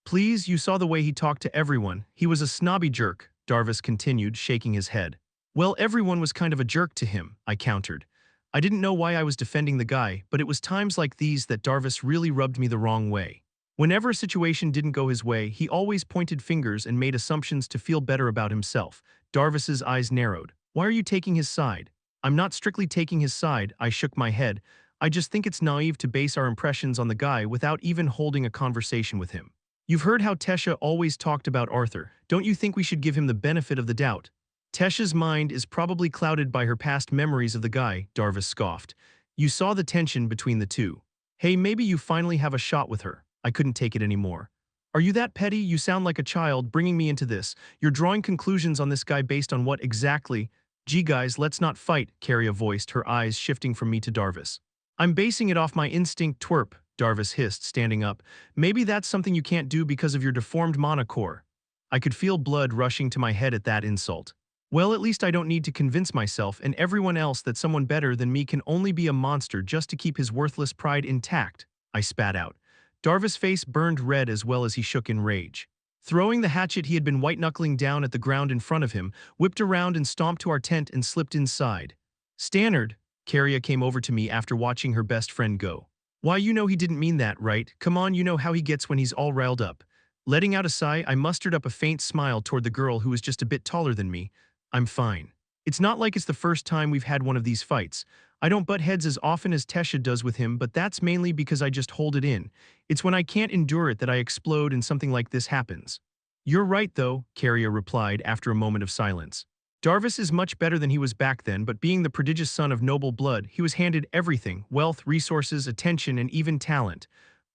Please, you saw the way he talked to everyone. He was a snobby jerk, Darvis continued, shaking his head. Well, everyone was kind of a jerk to him, I countered. I didn't know why I was defending the guy, but it was times like these that Darvis really rubbed me the wrong way. Whenever a situation didn't go his way, he always pointed fingers and made assumptions to feel better about himself. Darvis's eyes narrowed. Why are you taking his side? I'm not strictly taking his side, I shook my head. I just think it's naive to base our impressions on the guy without even holding a conversation with him. You've heard how Tesha always talked about Arthur. Don't you think we should give him the benefit of the doubt? Tesha's mind is probably clouded by her past memories of the guy, Darvis scoffed. You saw the tension between the two. Hey, maybe you finally have a shot with her. I couldn't take it anymore. Are you that petty? You sound like a child bringing me into this. You're drawing conclusions on this guy based on what exactly? Gee guys, let's not fight, Caria voiced, her eyes shifting from me to Darvis. I'm basing it off my instinct, twerp, Darvis hissed, standing up. Maybe that's something you can't do because of your deformed mana core. I could feel blood rushing to my head at that insult. Well, at least I don't need to convince myself and everyone else that someone better than me can only be a monster just to keep his worthless pride intact, I spat out. Darvis' face burned red as well as he shook in rage. Throwing the hatchet he had been white-knuckling down at the ground in front of him, whipped around and stomped to our tent and slipped inside. Stannard, Caria came over to me after watching her best friend go. Why, you know he didn't mean that, right? Come on, you know how he gets when he's all riled up. Letting out a sigh, I mustered up a faint smile toward the girl who was just a bit taller than me. I'm fine. It's not like it's the first time we've had one of these fights. I don't butt heads as often as Tesha does with him, but that's mainly because I just hold it in. It's when I can't endure it that I explode and something like this happens. You're right, though, Caria replied after a moment of silence. Darvis is much better than he was back then, but being the prodigious son of noble blood, he was handed everything, wealth, resources, attention, and even talent.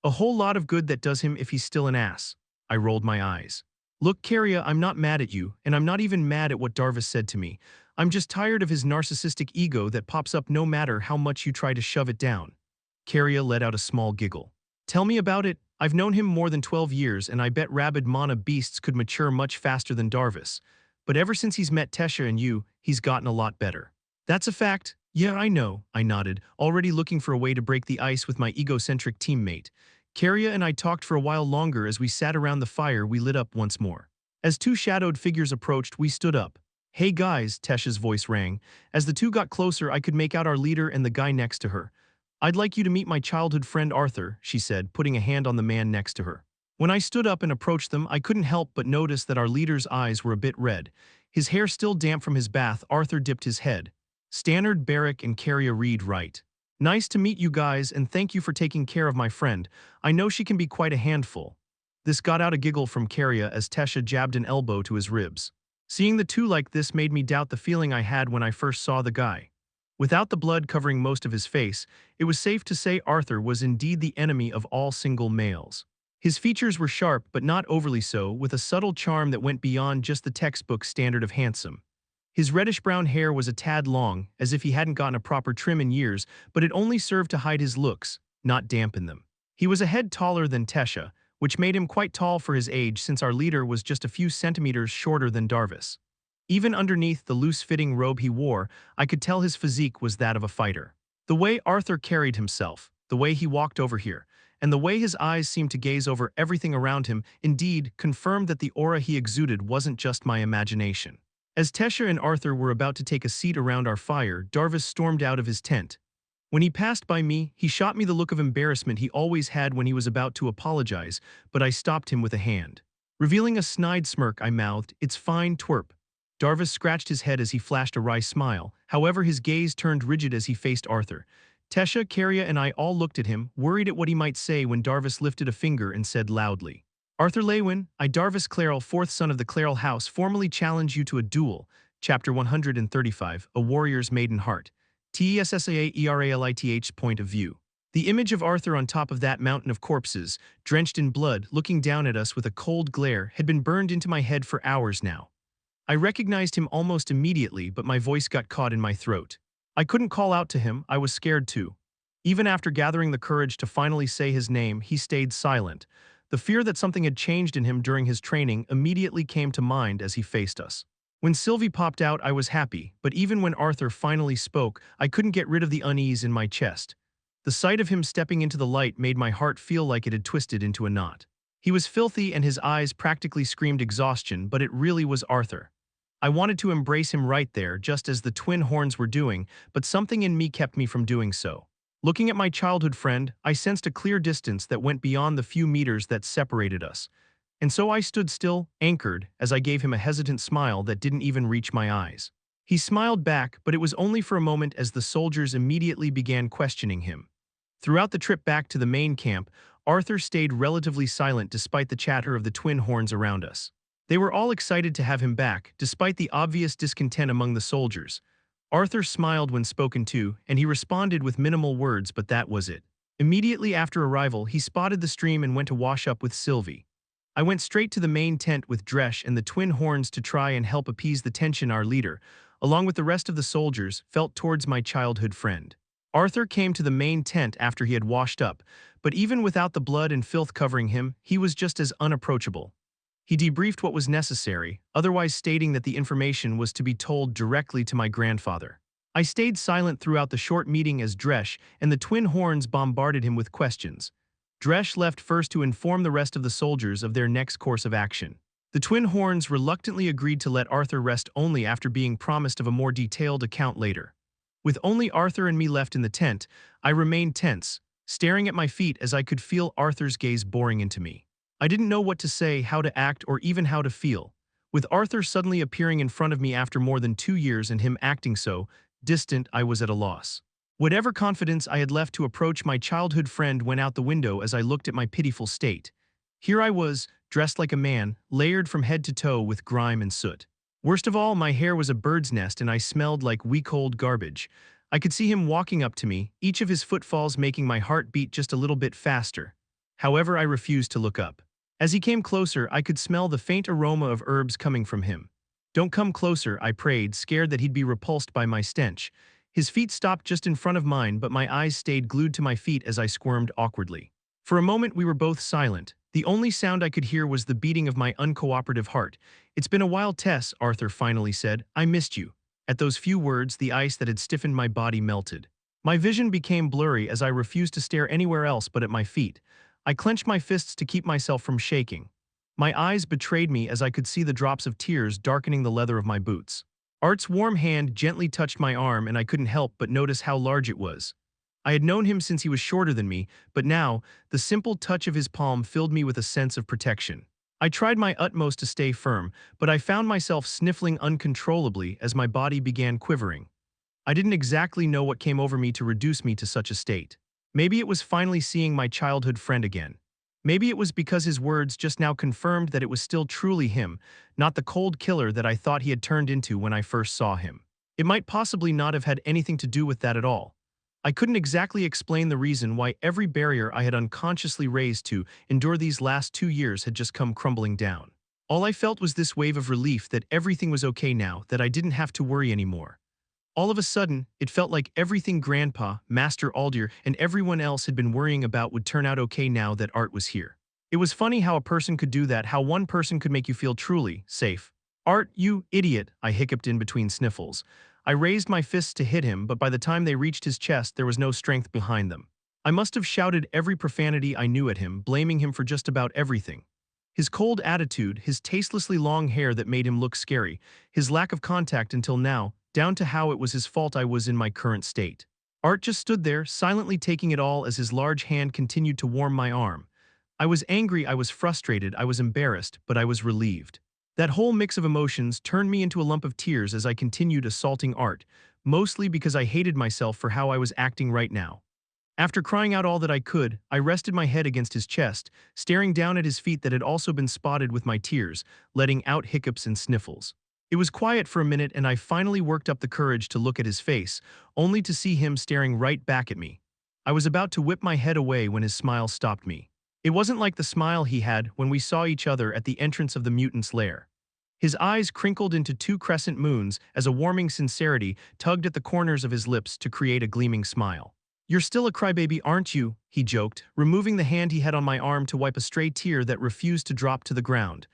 A whole lot of good that does him if he's still an ass. I rolled my eyes. Look, Caria, I'm not mad at you, and I'm not even mad at what Darvis said to me. I'm just tired of his narcissistic ego that pops up no matter how much you try to shove it down. Caria let out a small giggle. Tell me about it. I've known him more than 12 years, and I bet rabid mana beasts could mature much faster than Darvis. But ever since he's met Tesha and you, he's gotten a lot better. That's a fact. Yeah, I know, I nodded, already looking for a way to break the ice with my egocentric teammate. Caria and I talked for a while longer as we sat around the fire we lit up once more. As two shadowed figures approached, we stood up. Hey guys, Tesha's voice rang. As the two got closer, I could make out our leader and the guy next to her. I'd like you to meet my childhood friend Arthur, she said, putting a hand on the man next to her. When I stood up and approached them, I couldn't help but notice that our leader's eyes were a bit red. His hair still damp from his bath, Arthur dipped his head. Stannard, Barrick, and Caria Reed right. Nice to meet you guys, and thank you for taking care of my friend. I know she can be quite a handful. This got out a giggle from Caria as Tesha jabbed an elbow to his ribs. Seeing the two like this made me doubt the feeling I had when I first saw the guy. Without the blood covering most of his face, it was safe to say Arthur was indeed the enemy of all single males. His features were sharp but not overly so, with a subtle charm that went beyond just the textbook standard of handsome. His reddish-brown hair was a tad long, as if he hadn't gotten a proper trim in years, but it only served to hide his looks, not dampen them. He was a head taller than Tesha, which made him quite tall for his age since our leader was just a few centimeters shorter than Darvis. Even underneath the loose-fitting robe he wore, I could tell his physique was that of a fighter. The way Arthur carried himself, the way he walked over here, and the way his eyes seemed to gaze over everything around him, indeed, confirmed that the aura he exuded wasn't just my imagination. As Tesha and Arthur were about to take a seat around our fire, Darvis stormed out of his tent. When he passed by me, he shot me the look of embarrassment he always had when he was about to apologize, but I stopped him with a hand. Revealing a snide smirk, I mouthed, "It's fine, twerp." Darvis scratched his head as he flashed a wry smile. However, his gaze turned rigid as he faced Arthur. Tesha, Carria, and I all looked at him, worried at what he might say when Darvis lifted a finger and said loudly, "Arthur Leywin, I, Darvis Clarel, fourth son of the Clarel house, formally challenge you to a duel." Chapter 135, A Warrior's Maiden Heart. TESSAAERALITH point of view. The image of Arthur on top of that mountain of corpses, drenched in blood, looking down at us with a cold glare, had been burned into my head for hours now. I recognized him almost immediately, but my voice got caught in my throat. I couldn't call out to him, I was scared too. Even after gathering the courage to finally say his name, he stayed silent. The fear that something had changed in him during his training immediately came to mind as he faced us. When Sylvie popped out, I was happy, but even when Arthur finally spoke, I couldn't get rid of the unease in my chest. The sight of him stepping into the light made my heart feel like it had twisted into a knot. He was filthy and his eyes practically screamed exhaustion, but it really was Arthur. I wanted to embrace him right there, just as the twin horns were doing, but something in me kept me from doing so. Looking at my childhood friend, I sensed a clear distance that went beyond the few meters that separated us. And so I stood still, anchored, as I gave him a hesitant smile that didn't even reach my eyes. He smiled back, but it was only for a moment as the soldiers immediately began questioning him. Throughout the trip back to the main camp, Arthur stayed relatively silent despite the chatter of the twin horns around us. They were all excited to have him back, despite the obvious discontent among the soldiers. Arthur smiled when spoken to, and he responded with minimal words, but that was it. Immediately after arrival, he spotted the stream and went to wash up with Sylvie. I went straight to the main tent with Dresh and the twin horns to try and help appease the tension our leader, along with the rest of the soldiers, felt towards my childhood friend. Arthur came to the main tent after he had washed up, but even without the blood and filth covering him, he was just as unapproachable. He debriefed what was necessary, otherwise stating that the information was to be told directly to my grandfather. I stayed silent throughout the short meeting as Dresh and the twin horns bombarded him with questions. Dresh left first to inform the rest of the soldiers of their next course of action. The twin horns reluctantly agreed to let Arthur rest only after being promised of a more detailed account later. With only Arthur and me left in the tent, I remained tense, staring at my feet as I could feel Arthur's gaze boring into me. I didn't know what to say, how to act, or even how to feel. With Arthur suddenly appearing in front of me after more than 2 years and him acting so distant, I was at a loss. Whatever confidence I had left to approach my childhood friend went out the window as I looked at my pitiful state. Here I was, dressed like a man, layered from head to toe with grime and soot. Worst of all, my hair was a bird's nest and I smelled like week-old garbage. I could see him walking up to me, each of his footfalls making my heart beat just a little bit faster. However, I refused to look up. As he came closer, I could smell the faint aroma of herbs coming from him. "Don't come closer," I prayed, scared that he'd be repulsed by my stench. His feet stopped just in front of mine, but my eyes stayed glued to my feet as I squirmed awkwardly. For a moment, we were both silent. The only sound I could hear was the beating of my uncooperative heart. "It's been a while, Tess," Arthur finally said. "I missed you." At those few words, the ice that had stiffened my body melted. My vision became blurry as I refused to stare anywhere else but at my feet. I clenched my fists to keep myself from shaking. My eyes betrayed me as I could see the drops of tears darkening the leather of my boots. Art's warm hand gently touched my arm and I couldn't help but notice how large it was. I had known him since he was shorter than me, but now, the simple touch of his palm filled me with a sense of protection. I tried my utmost to stay firm, but I found myself sniffling uncontrollably as my body began quivering. I didn't exactly know what came over me to reduce me to such a state. Maybe it was finally seeing my childhood friend again. Maybe it was because his words just now confirmed that it was still truly him, not the cold killer that I thought he had turned into when I first saw him. It might possibly not have had anything to do with that at all. I couldn't exactly explain the reason why every barrier I had unconsciously raised to endure these last 2 years had just come crumbling down. All I felt was this wave of relief that everything was okay now, that I didn't have to worry anymore. All of a sudden, it felt like everything Grandpa, Master Aldir, and everyone else had been worrying about would turn out okay now that Art was here. It was funny how a person could do that, how one person could make you feel truly safe. Art, you idiot, I hiccuped in between sniffles. I raised my fists to hit him, but by the time they reached his chest, there was no strength behind them. I must have shouted every profanity I knew at him, blaming him for just about everything. His cold attitude, his tastelessly long hair that made him look scary, his lack of contact until now, down to how it was his fault I was in my current state. Art just stood there, silently taking it all as his large hand continued to warm my arm. I was angry, I was frustrated, I was embarrassed, but I was relieved. That whole mix of emotions turned me into a lump of tears as I continued assaulting Art, mostly because I hated myself for how I was acting right now. After crying out all that I could, I rested my head against his chest, staring down at his feet that had also been spotted with my tears, letting out hiccups and sniffles. It was quiet for a minute and I finally worked up the courage to look at his face, only to see him staring right back at me. I was about to whip my head away when his smile stopped me. It wasn't like the smile he had when we saw each other at the entrance of the mutant's lair. His eyes crinkled into two crescent moons as a warming sincerity tugged at the corners of his lips to create a gleaming smile. "You're still a crybaby, aren't you?" he joked, removing the hand he had on my arm to wipe a stray tear that refused to drop to the ground.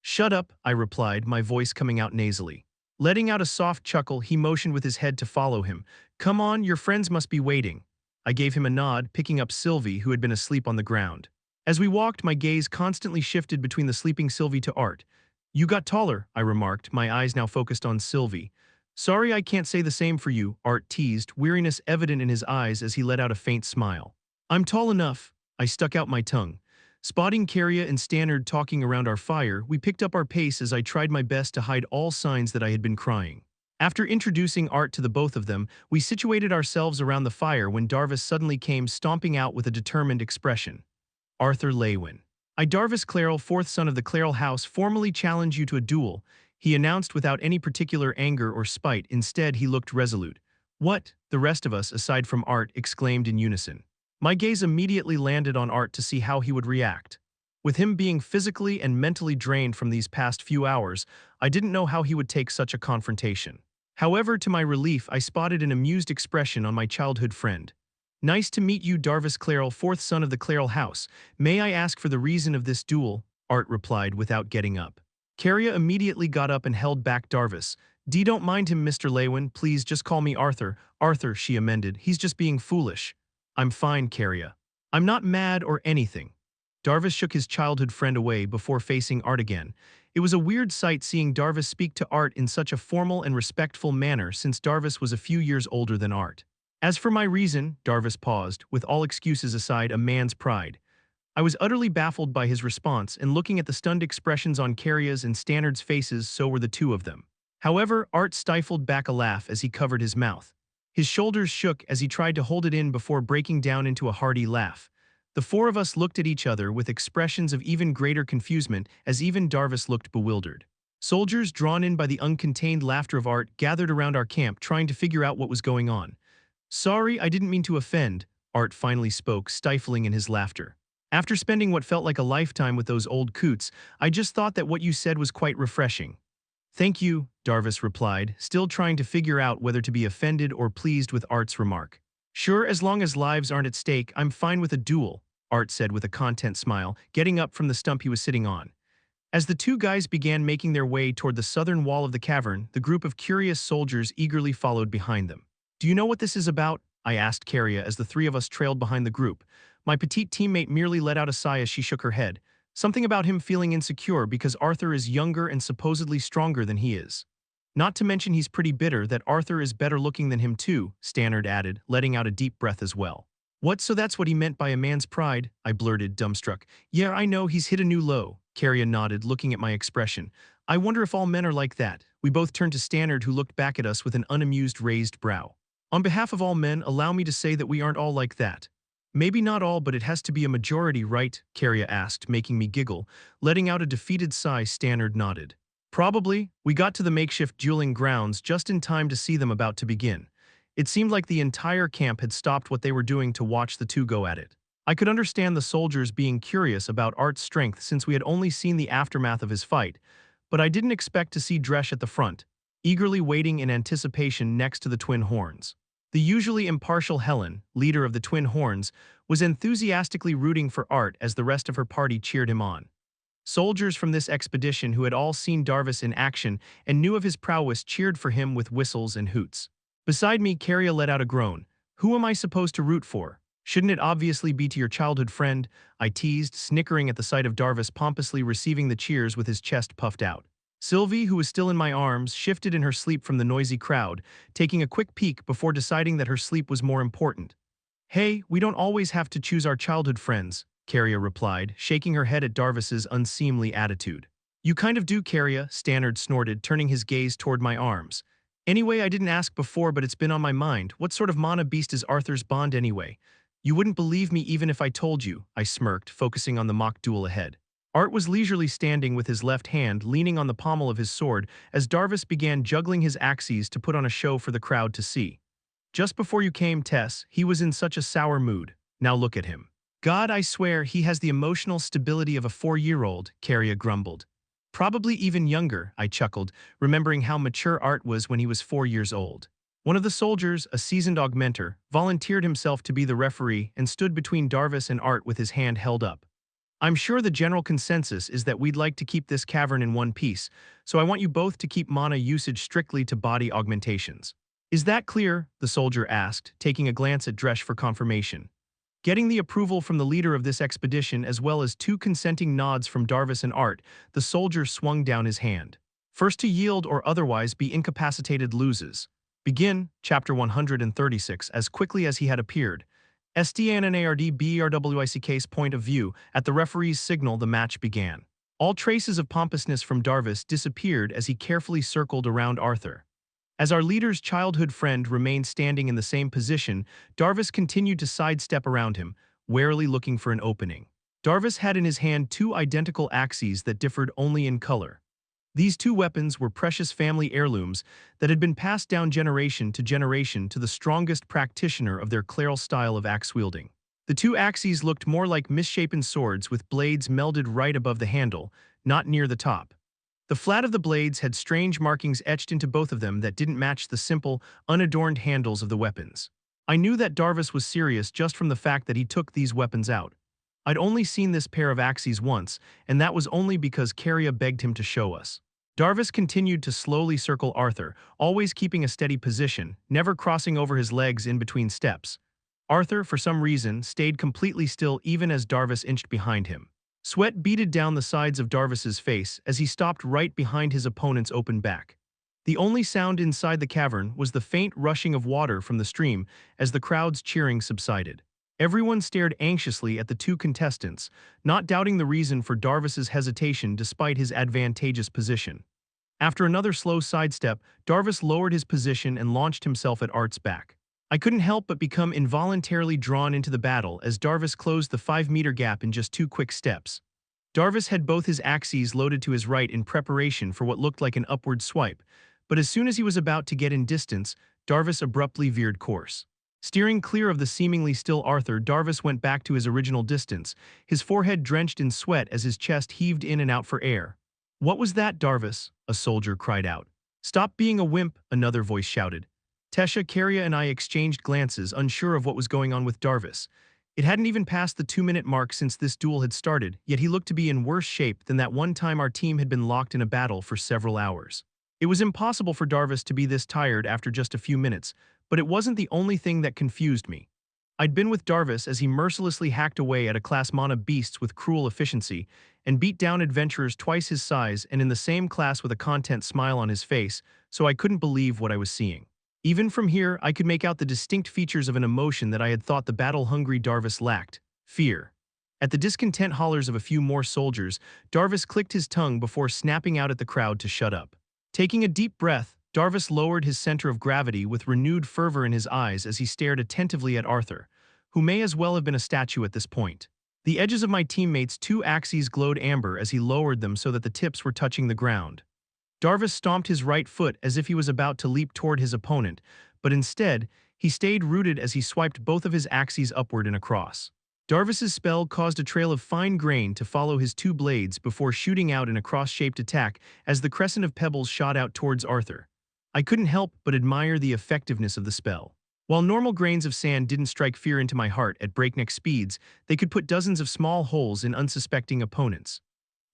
"Shut up," I replied, my voice coming out nasally. Letting out a soft chuckle, he motioned with his head to follow him. "Come on, your friends must be waiting." I gave him a nod, picking up Sylvie, who had been asleep on the ground. As we walked, my gaze constantly shifted between the sleeping Sylvie to Art. "You got taller," I remarked, my eyes now focused on Sylvie. "Sorry I can't say the same for you," Art teased, weariness evident in his eyes as he let out a faint smile. "I'm tall enough." I stuck out my tongue. Spotting Carria and Stannard talking around our fire, we picked up our pace as I tried my best to hide all signs that I had been crying. After introducing Art to the both of them, we situated ourselves around the fire when Darvis suddenly came stomping out with a determined expression. "Arthur Leywin. I, Darvis Clairol, fourth son of the Clairol house, formally challenge you to a duel," he announced without any particular anger or spite. Instead, he looked resolute. "What?" the rest of us, aside from Art, exclaimed in unison. My gaze immediately landed on Art to see how he would react. With him being physically and mentally drained from these past few hours, I didn't know how he would take such a confrontation. However, to my relief, I spotted an amused expression on my childhood friend. "Nice to meet you, Darvis Clairol, fourth son of the Clairol house. May I ask for the reason of this duel?" Art replied without getting up. Carria immediately got up and held back Darvis. Don't mind him, Mr. Leywin. Please just call me Arthur." "Arthur," she amended. "He's just being foolish." "I'm fine, Carria. I'm not mad or anything." Darvis shook his childhood friend away before facing Art again. It was a weird sight seeing Darvis speak to Art in such a formal and respectful manner since Darvis was a few years older than Art. "As for my reason," Darvis paused, with all excuses aside, a man's pride. I was utterly baffled by his response, and looking at the stunned expressions on Carria's and Stannard's faces, so were the two of them. However, Art stifled back a laugh as he covered his mouth. His shoulders shook as he tried to hold it in before breaking down into a hearty laugh. The four of us looked at each other with expressions of even greater confusement as even Darvis looked bewildered. Soldiers, drawn in by the uncontained laughter of Art, gathered around our camp trying to figure out what was going on. "Sorry, I didn't mean to offend," Art finally spoke, stifling in his laughter. "After spending what felt like a lifetime with those old coots, I just thought that what you said was quite refreshing." "Thank you," Darvis replied, still trying to figure out whether to be offended or pleased with Art's remark. "Sure, as long as lives aren't at stake, I'm fine with a duel," Art said with a content smile, getting up from the stump he was sitting on. As the two guys began making their way toward the southern wall of the cavern, the group of curious soldiers eagerly followed behind them. "Do you know what this is about?" I asked Carria as the three of us trailed behind the group. My petite teammate merely let out a sigh as she shook her head. Something about him feeling insecure because Arthur is younger and supposedly stronger than he is. "Not to mention he's pretty bitter that Arthur is better looking than him too," Stannard added, letting out a deep breath as well. "What, so that's what he meant by a man's pride?" I blurted, dumbstruck. "Yeah, I know, he's hit a new low," Carria nodded, looking at my expression. "I wonder if all men are like that." We both turned to Stannard, who looked back at us with an unamused raised brow. "On behalf of all men, allow me to say that we aren't all like that." "Maybe not all, but it has to be a majority, right?" Carria asked, making me giggle. Letting out a defeated sigh, Stannard nodded. Probably. We got to the makeshift dueling grounds just in time to see them about to begin. It seemed like the entire camp had stopped what they were doing to watch the two go at it. I could understand the soldiers being curious about Art's strength since we had only seen the aftermath of his fight, but I didn't expect to see Dresch at the front, eagerly waiting in anticipation next to the Twin Horns. The usually impartial Helen, leader of the Twin Horns, was enthusiastically rooting for Art as the rest of her party cheered him on. Soldiers from this expedition who had all seen Darvis in action and knew of his prowess cheered for him with whistles and hoots. Beside me, Carria let out a groan. Who am I supposed to root for? Shouldn't it obviously be to your childhood friend? I teased, snickering at the sight of Darvis pompously receiving the cheers with his chest puffed out. Sylvie, who was still in my arms, shifted in her sleep from the noisy crowd, taking a quick peek before deciding that her sleep was more important. Hey, we don't always have to choose our childhood friends, Carria replied, shaking her head at Darvis's unseemly attitude. You kind of do, Carria, Stannard snorted, turning his gaze toward my arms. Anyway, I didn't ask before, but it's been on my mind. What sort of mana beast is Arthur's bond anyway? You wouldn't believe me even if I told you, I smirked, focusing on the mock duel ahead. Art was leisurely standing with his left hand leaning on the pommel of his sword as Darvis began juggling his axes to put on a show for the crowd to see. Just before you came, Tess, he was in such a sour mood. Now look at him. God, I swear, he has the emotional stability of a 4-year-old, Carria grumbled. Probably even younger, I chuckled, remembering how mature Art was when he was 4 years old. One of the soldiers, a seasoned augmenter, volunteered himself to be the referee and stood between Darvis and Art with his hand held up. I'm sure the general consensus is that we'd like to keep this cavern in one piece, so I want you both to keep mana usage strictly to body augmentations. Is that clear? The soldier asked, taking a glance at Dresch for confirmation. Getting the approval from the leader of this expedition as well as 2 consenting nods from Darvis and Art, the soldier swung down his hand. First to yield or otherwise be incapacitated loses. Begin, Chapter 136, as quickly as he had appeared. SDNNARDBERWICK's point of view, at the referee's signal the match began. All traces of pompousness from Darvis disappeared as he carefully circled around Arthur. As our leader's childhood friend remained standing in the same position, Darvis continued to sidestep around him, warily looking for an opening. Darvis had in his hand 2 identical axes that differed only in color. These 2 weapons were precious family heirlooms that had been passed down generation to the strongest practitioner of their Clairol style of axe-wielding. The 2 axes looked more like misshapen swords with blades melded right above the handle, not near the top. The flat of the blades had strange markings etched into both of them that didn't match the simple, unadorned handles of the weapons. I knew that Darvis was serious just from the fact that he took these weapons out. I'd only seen this pair of axes once, and that was only because Carria begged him to show us. Darvis continued to slowly circle Arthur, always keeping a steady position, never crossing over his legs in between steps. Arthur, for some reason, stayed completely still even as Darvis inched behind him. Sweat beaded down the sides of Darvis's face as he stopped right behind his opponent's open back. The only sound inside the cavern was the faint rushing of water from the stream as the crowd's cheering subsided. Everyone stared anxiously at the 2 contestants, not doubting the reason for Darvis's hesitation despite his advantageous position. After another slow sidestep, Darvis lowered his position and launched himself at Art's back. I couldn't help but become involuntarily drawn into the battle as Darvis closed the 5-meter gap in just 2 quick steps. Darvis had both his axes loaded to his right in preparation for what looked like an upward swipe, but as soon as he was about to get in distance, Darvis abruptly veered course. Steering clear of the seemingly still Arthur, Darvis went back to his original distance, his forehead drenched in sweat as his chest heaved in and out for air. What was that, Darvis? A soldier cried out. Stop being a wimp, another voice shouted. Tesha, Carria, and I exchanged glances, unsure of what was going on with Darvis. It hadn't even passed the 2-minute mark since this duel had started, yet he looked to be in worse shape than that one time our team had been locked in a battle for several hours. It was impossible for Darvis to be this tired after just a few minutes, but it wasn't the only thing that confused me. I'd been with Darvis as he mercilessly hacked away at a class mana beasts with cruel efficiency, and beat down adventurers twice his size and in the same class with a content smile on his face, so I couldn't believe what I was seeing. Even from here, I could make out the distinct features of an emotion that I had thought the battle-hungry Darvis lacked: fear. At the discontent hollers of a few more soldiers, Darvis clicked his tongue before snapping out at the crowd to shut up. Taking a deep breath, Darvis lowered his center of gravity with renewed fervor in his eyes as he stared attentively at Arthur, who may as well have been a statue at this point. The edges of my teammates' 2 axes glowed amber as he lowered them so that the tips were touching the ground. Darvis stomped his right foot as if he was about to leap toward his opponent, but instead, he stayed rooted as he swiped both of his axes upward and across. Darvis's spell caused a trail of fine grain to follow his two blades before shooting out in a cross-shaped attack as the crescent of pebbles shot out towards Arthur. I couldn't help but admire the effectiveness of the spell. While normal grains of sand didn't strike fear into my heart at breakneck speeds, they could put dozens of small holes in unsuspecting opponents.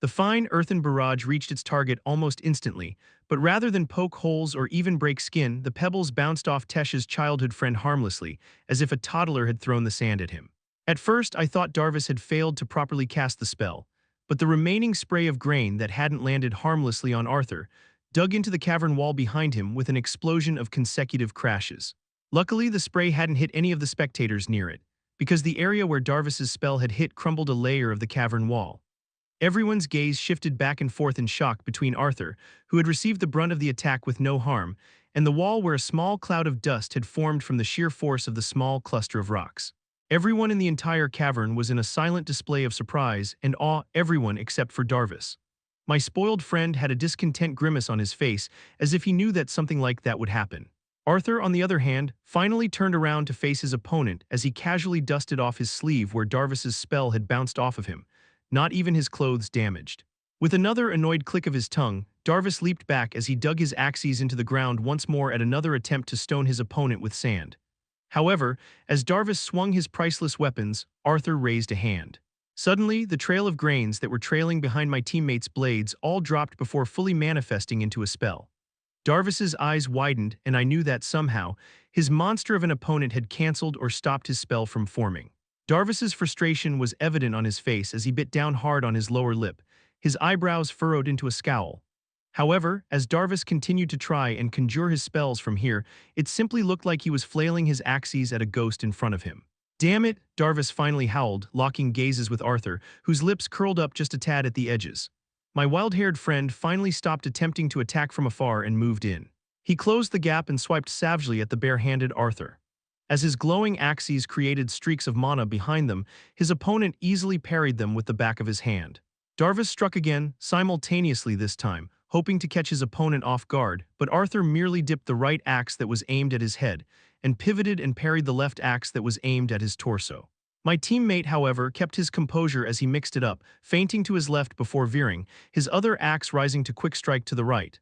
The fine earthen barrage reached its target almost instantly, but rather than poke holes or even break skin, the pebbles bounced off Tesh's childhood friend harmlessly, as if a toddler had thrown the sand at him. At first, I thought Darvis had failed to properly cast the spell, but the remaining spray of grain that hadn't landed harmlessly on Arthur dug into the cavern wall behind him with an explosion of consecutive crashes. Luckily, the spray hadn't hit any of the spectators near it, because the area where Darvis's spell had hit crumbled a layer of the cavern wall. Everyone's gaze shifted back and forth in shock between Arthur, who had received the brunt of the attack with no harm, and the wall where a small cloud of dust had formed from the sheer force of the small cluster of rocks. Everyone in the entire cavern was in a silent display of surprise and awe, everyone except for Darvis. My spoiled friend had a discontent grimace on his face, as if he knew that something like that would happen. Arthur, on the other hand, finally turned around to face his opponent as he casually dusted off his sleeve where Darvis's spell had bounced off of him, not even his clothes damaged. With another annoyed click of his tongue, Darvis leaped back as he dug his axes into the ground once more at another attempt to stone his opponent with sand. However, as Darvis swung his priceless weapons, Arthur raised a hand. Suddenly, the trail of grains that were trailing behind my teammates' blades all dropped before fully manifesting into a spell. Darvis's eyes widened, and I knew that somehow, his monster of an opponent had cancelled or stopped his spell from forming. Darvis's frustration was evident on his face as he bit down hard on his lower lip, his eyebrows furrowed into a scowl. However, as Darvis continued to try and conjure his spells from here, it simply looked like he was flailing his axes at a ghost in front of him. "Damn it," Darvis finally howled, locking gazes with Arthur, whose lips curled up just a tad at the edges. My wild-haired friend finally stopped attempting to attack from afar and moved in. He closed the gap and swiped savagely at the bare-handed Arthur. As his glowing axes created streaks of mana behind them, his opponent easily parried them with the back of his hand. Darvis struck again, simultaneously this time, hoping to catch his opponent off guard, but Arthur merely dipped the right axe that was aimed at his head, and pivoted and parried the left axe that was aimed at his torso. My teammate, however, kept his composure as he mixed it up, feinting to his left before veering, his other axe rising to quick strike to the right.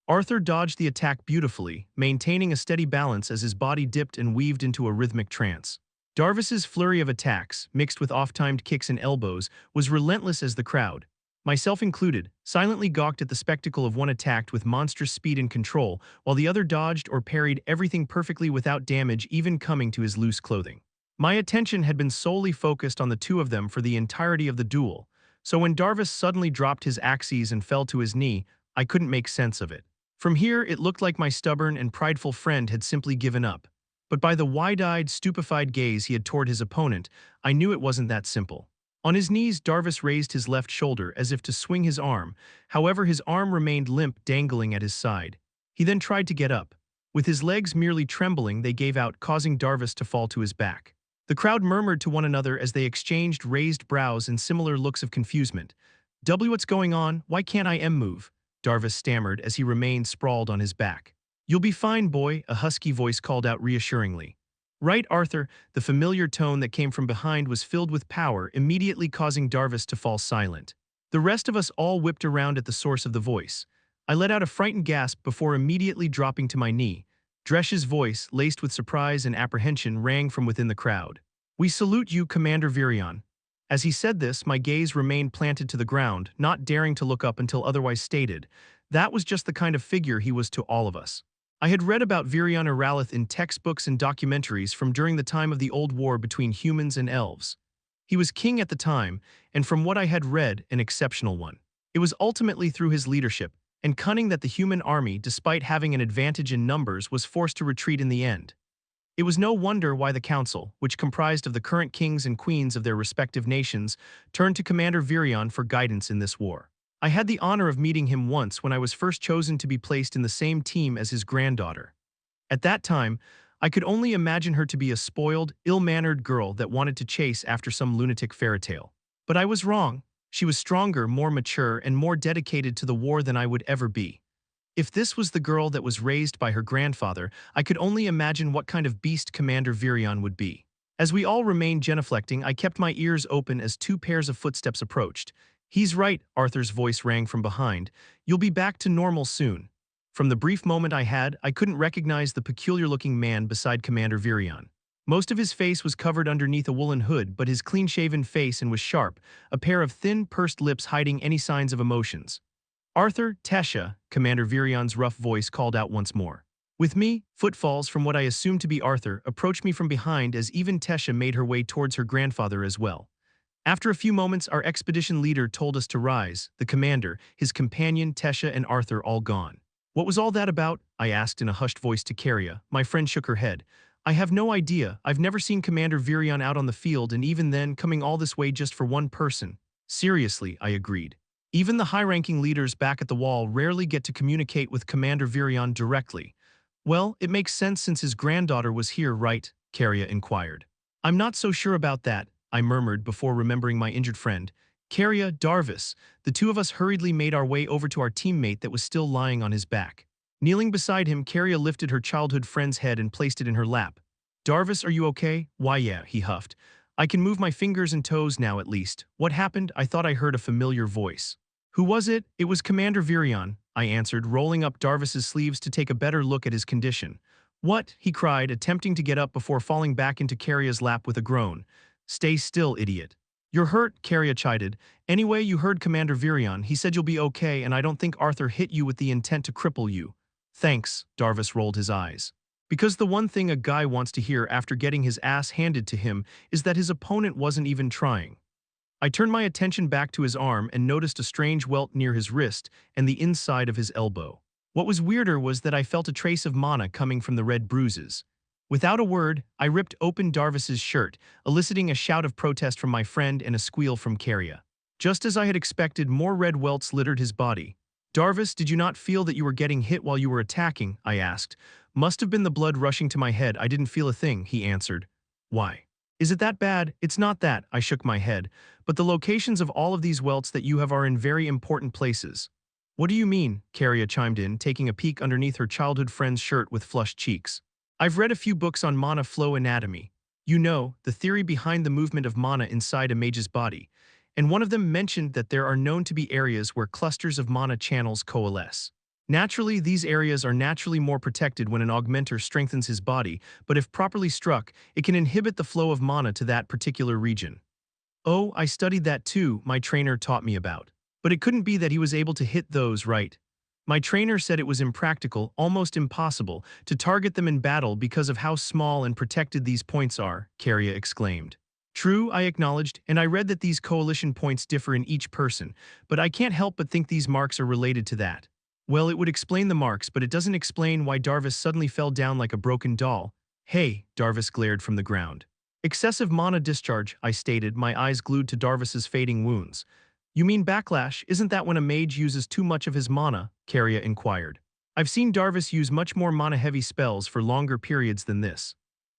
Arthur dodged the attack beautifully, maintaining a steady balance as his body dipped and weaved into a rhythmic trance. Darvis's flurry of attacks, mixed with off-timed kicks and elbows, was relentless as the crowd, myself included, silently gawked at the spectacle of one attacked with monstrous speed and control, while the other dodged or parried everything perfectly without damage even coming to his loose clothing. My attention had been solely focused on the two of them for the entirety of the duel, so when Darvis suddenly dropped his axes and fell to his knee, I couldn't make sense of it. From here, it looked like my stubborn and prideful friend had simply given up. But by the wide-eyed, stupefied gaze he had toward his opponent, I knew it wasn't that simple. On his knees, Darvis raised his left shoulder as if to swing his arm, however his arm remained limp, dangling at his side. He then tried to get up. With his legs merely trembling, they gave out, causing Darvis to fall to his back. The crowd murmured to one another as they exchanged raised brows and similar looks of confusement. "What's going on? Why can't I move?" Darvis stammered as he remained sprawled on his back. "You'll be fine, boy," a husky voice called out reassuringly. "Right, Arthur," the familiar tone that came from behind was filled with power, immediately causing Darvis to fall silent. The rest of us all whipped around at the source of the voice. I let out a frightened gasp before immediately dropping to my knee. Dresh's voice, laced with surprise and apprehension, rang from within the crowd. "We salute you, Commander Virion." As he said this, my gaze remained planted to the ground, not daring to look up until otherwise stated. That was just the kind of figure he was to all of us. I had read about Virion Aralith in textbooks and documentaries from during the time of the Old War between humans and elves. He was king at the time, and from what I had read, an exceptional one. It was ultimately through his leadership and cunning that the human army, despite having an advantage in numbers, was forced to retreat in the end. It was no wonder why the council, which comprised of the current kings and queens of their respective nations, turned to Commander Virion for guidance in this war. I had the honor of meeting him once when I was first chosen to be placed in the same team as his granddaughter. At that time, I could only imagine her to be a spoiled, ill-mannered girl that wanted to chase after some lunatic fairy tale. But I was wrong. She was stronger, more mature, and more dedicated to the war than I would ever be. If this was the girl that was raised by her grandfather, I could only imagine what kind of beast Commander Virion would be. As we all remained genuflecting, I kept my ears open as two pairs of footsteps approached. "He's right," Arthur's voice rang from behind. "You'll be back to normal soon." From the brief moment I had, I couldn't recognize the peculiar-looking man beside Commander Virion. Most of his face was covered underneath a woolen hood, but his clean-shaven face and was sharp, a pair of thin, pursed lips hiding any signs of emotions. "Arthur, Tesha," Commander Virion's rough voice called out once more. With me, footfalls from what I assumed to be Arthur approached me from behind as even Tesha made her way towards her grandfather as well. After a few moments, our expedition leader told us to rise, the commander, his companion, Tesha, and Arthur all gone. "What was all that about?" I asked in a hushed voice to Caria. My friend shook her head. "I have no idea. I've never seen Commander Virion out on the field, and even then, coming all this way just for one person." "Seriously," I agreed. "Even the high-ranking leaders back at the wall rarely get to communicate with Commander Virion directly." "Well, it makes sense since his granddaughter was here, right?" Caria inquired. "I'm not so sure about that," I murmured before remembering my injured friend. "Caria, Darvis." The two of us hurriedly made our way over to our teammate that was still lying on his back. Kneeling beside him, Caria lifted her childhood friend's head and placed it in her lap. "Darvis, are you okay?" "Why, yeah," he huffed. "I can move my fingers and toes now at least." "What happened?" I thought I heard a familiar voice. "Who was it?" "It was Commander Virion," I answered, rolling up Darvis's sleeves to take a better look at his condition. "What?" he cried, attempting to get up before falling back into Caria's lap with a groan. "Stay still, idiot." "You're hurt," Caria chided. "Anyway, you heard Commander Virion. He said you'll be okay, and I don't think Arthur hit you with the intent to cripple you." "Thanks," Darvis rolled his eyes. Because the one thing a guy wants to hear after getting his ass handed to him is that his opponent wasn't even trying. I turned my attention back to his arm and noticed a strange welt near his wrist and the inside of his elbow. What was weirder was that I felt a trace of mana coming from the red bruises. Without a word, I ripped open Darvis's shirt, eliciting a shout of protest from my friend and a squeal from Caria. Just as I had expected, more red welts littered his body. "Darvis, did you not feel that you were getting hit while you were attacking?" I asked. "Must have been the blood rushing to my head. I didn't feel a thing," he answered. "Why? Is it that bad?" "It's not that," I shook my head, "but the locations of all of these welts that you have are in very important places." "What do you mean?" Caria chimed in, taking a peek underneath her childhood friend's shirt with flushed cheeks. "I've read a few books on mana flow anatomy. You know, the theory behind the movement of mana inside a mage's body. And one of them mentioned that there are known to be areas where clusters of mana channels coalesce. Naturally, these areas are naturally more protected when an augmenter strengthens his body, but if properly struck, it can inhibit the flow of mana to that particular region." "Oh, I studied that too," my trainer taught me about. "But it couldn't be that he was able to hit those, right?" "My trainer said it was impractical, almost impossible, to target them in battle because of how small and protected these points are," Caria exclaimed. "True," I acknowledged, "and I read that these coalition points differ in each person, but I can't help but think these marks are related to that." "Well, it would explain the marks, but it doesn't explain why Darvis suddenly fell down like a broken doll." "Hey," Darvis glared from the ground. "Excessive mana discharge," I stated, my eyes glued to Darvis's fading wounds. "You mean backlash? Isn't that when a mage uses too much of his mana?" Caria inquired. "I've seen Darvis use much more mana-heavy spells for longer periods than this."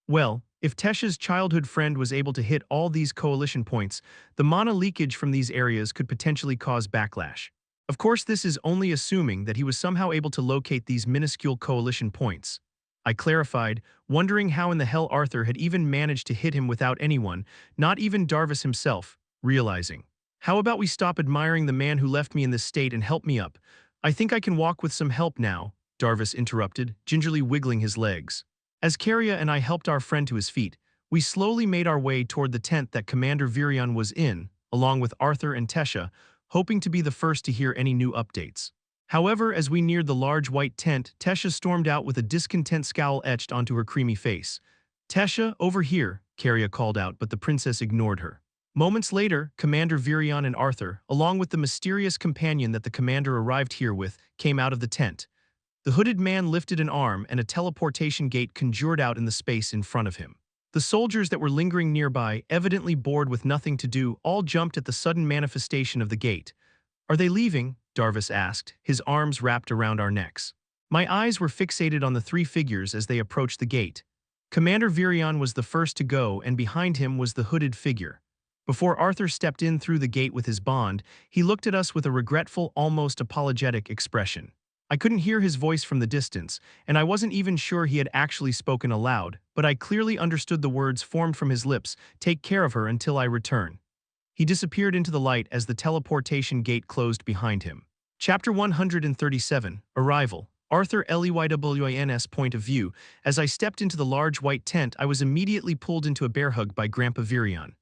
"Well, if Tesha's childhood friend was able to hit all these coalition points, the mana leakage from these areas could potentially cause backlash. Of course, this is only assuming that he was somehow able to locate these minuscule coalition points." I clarified, wondering how in the hell Arthur had even managed to hit him without anyone, not even Darvis himself, realizing. "How about we stop admiring the man who left me in this state and help me up? I think I can walk with some help now," Darvis interrupted, gingerly wiggling his legs. As Caria and I helped our friend to his feet, we slowly made our way toward the tent that Commander Virion was in, along with Arthur and Tesha, hoping to be the first to hear any new updates. However, as we neared the large white tent, Tesha stormed out with a discontent scowl etched onto her creamy face. "Tesha, over here," Caria called out, but the princess ignored her. Moments later, Commander Virion and Arthur, along with the mysterious companion that the commander arrived here with, came out of the tent. The hooded man lifted an arm and a teleportation gate conjured out in the space in front of him. The soldiers that were lingering nearby, evidently bored with nothing to do, all jumped at the sudden manifestation of the gate. "Are they leaving?" Darvis asked, his arms wrapped around our necks. My eyes were fixated on the three figures as they approached the gate. Commander Virion was the first to go, and behind him was the hooded figure. Before Arthur stepped in through the gate with his bond, he looked at us with a regretful, almost apologetic expression. I couldn't hear his voice from the distance, and I wasn't even sure he had actually spoken aloud, but I clearly understood the words formed from his lips, "Take care of her until I return." He disappeared into the light as the teleportation gate closed behind him. Chapter 137, Arrival. Arthur Leywin's point of view. As I stepped into the large white tent, I was immediately pulled into a bear hug by Grandpa Virion.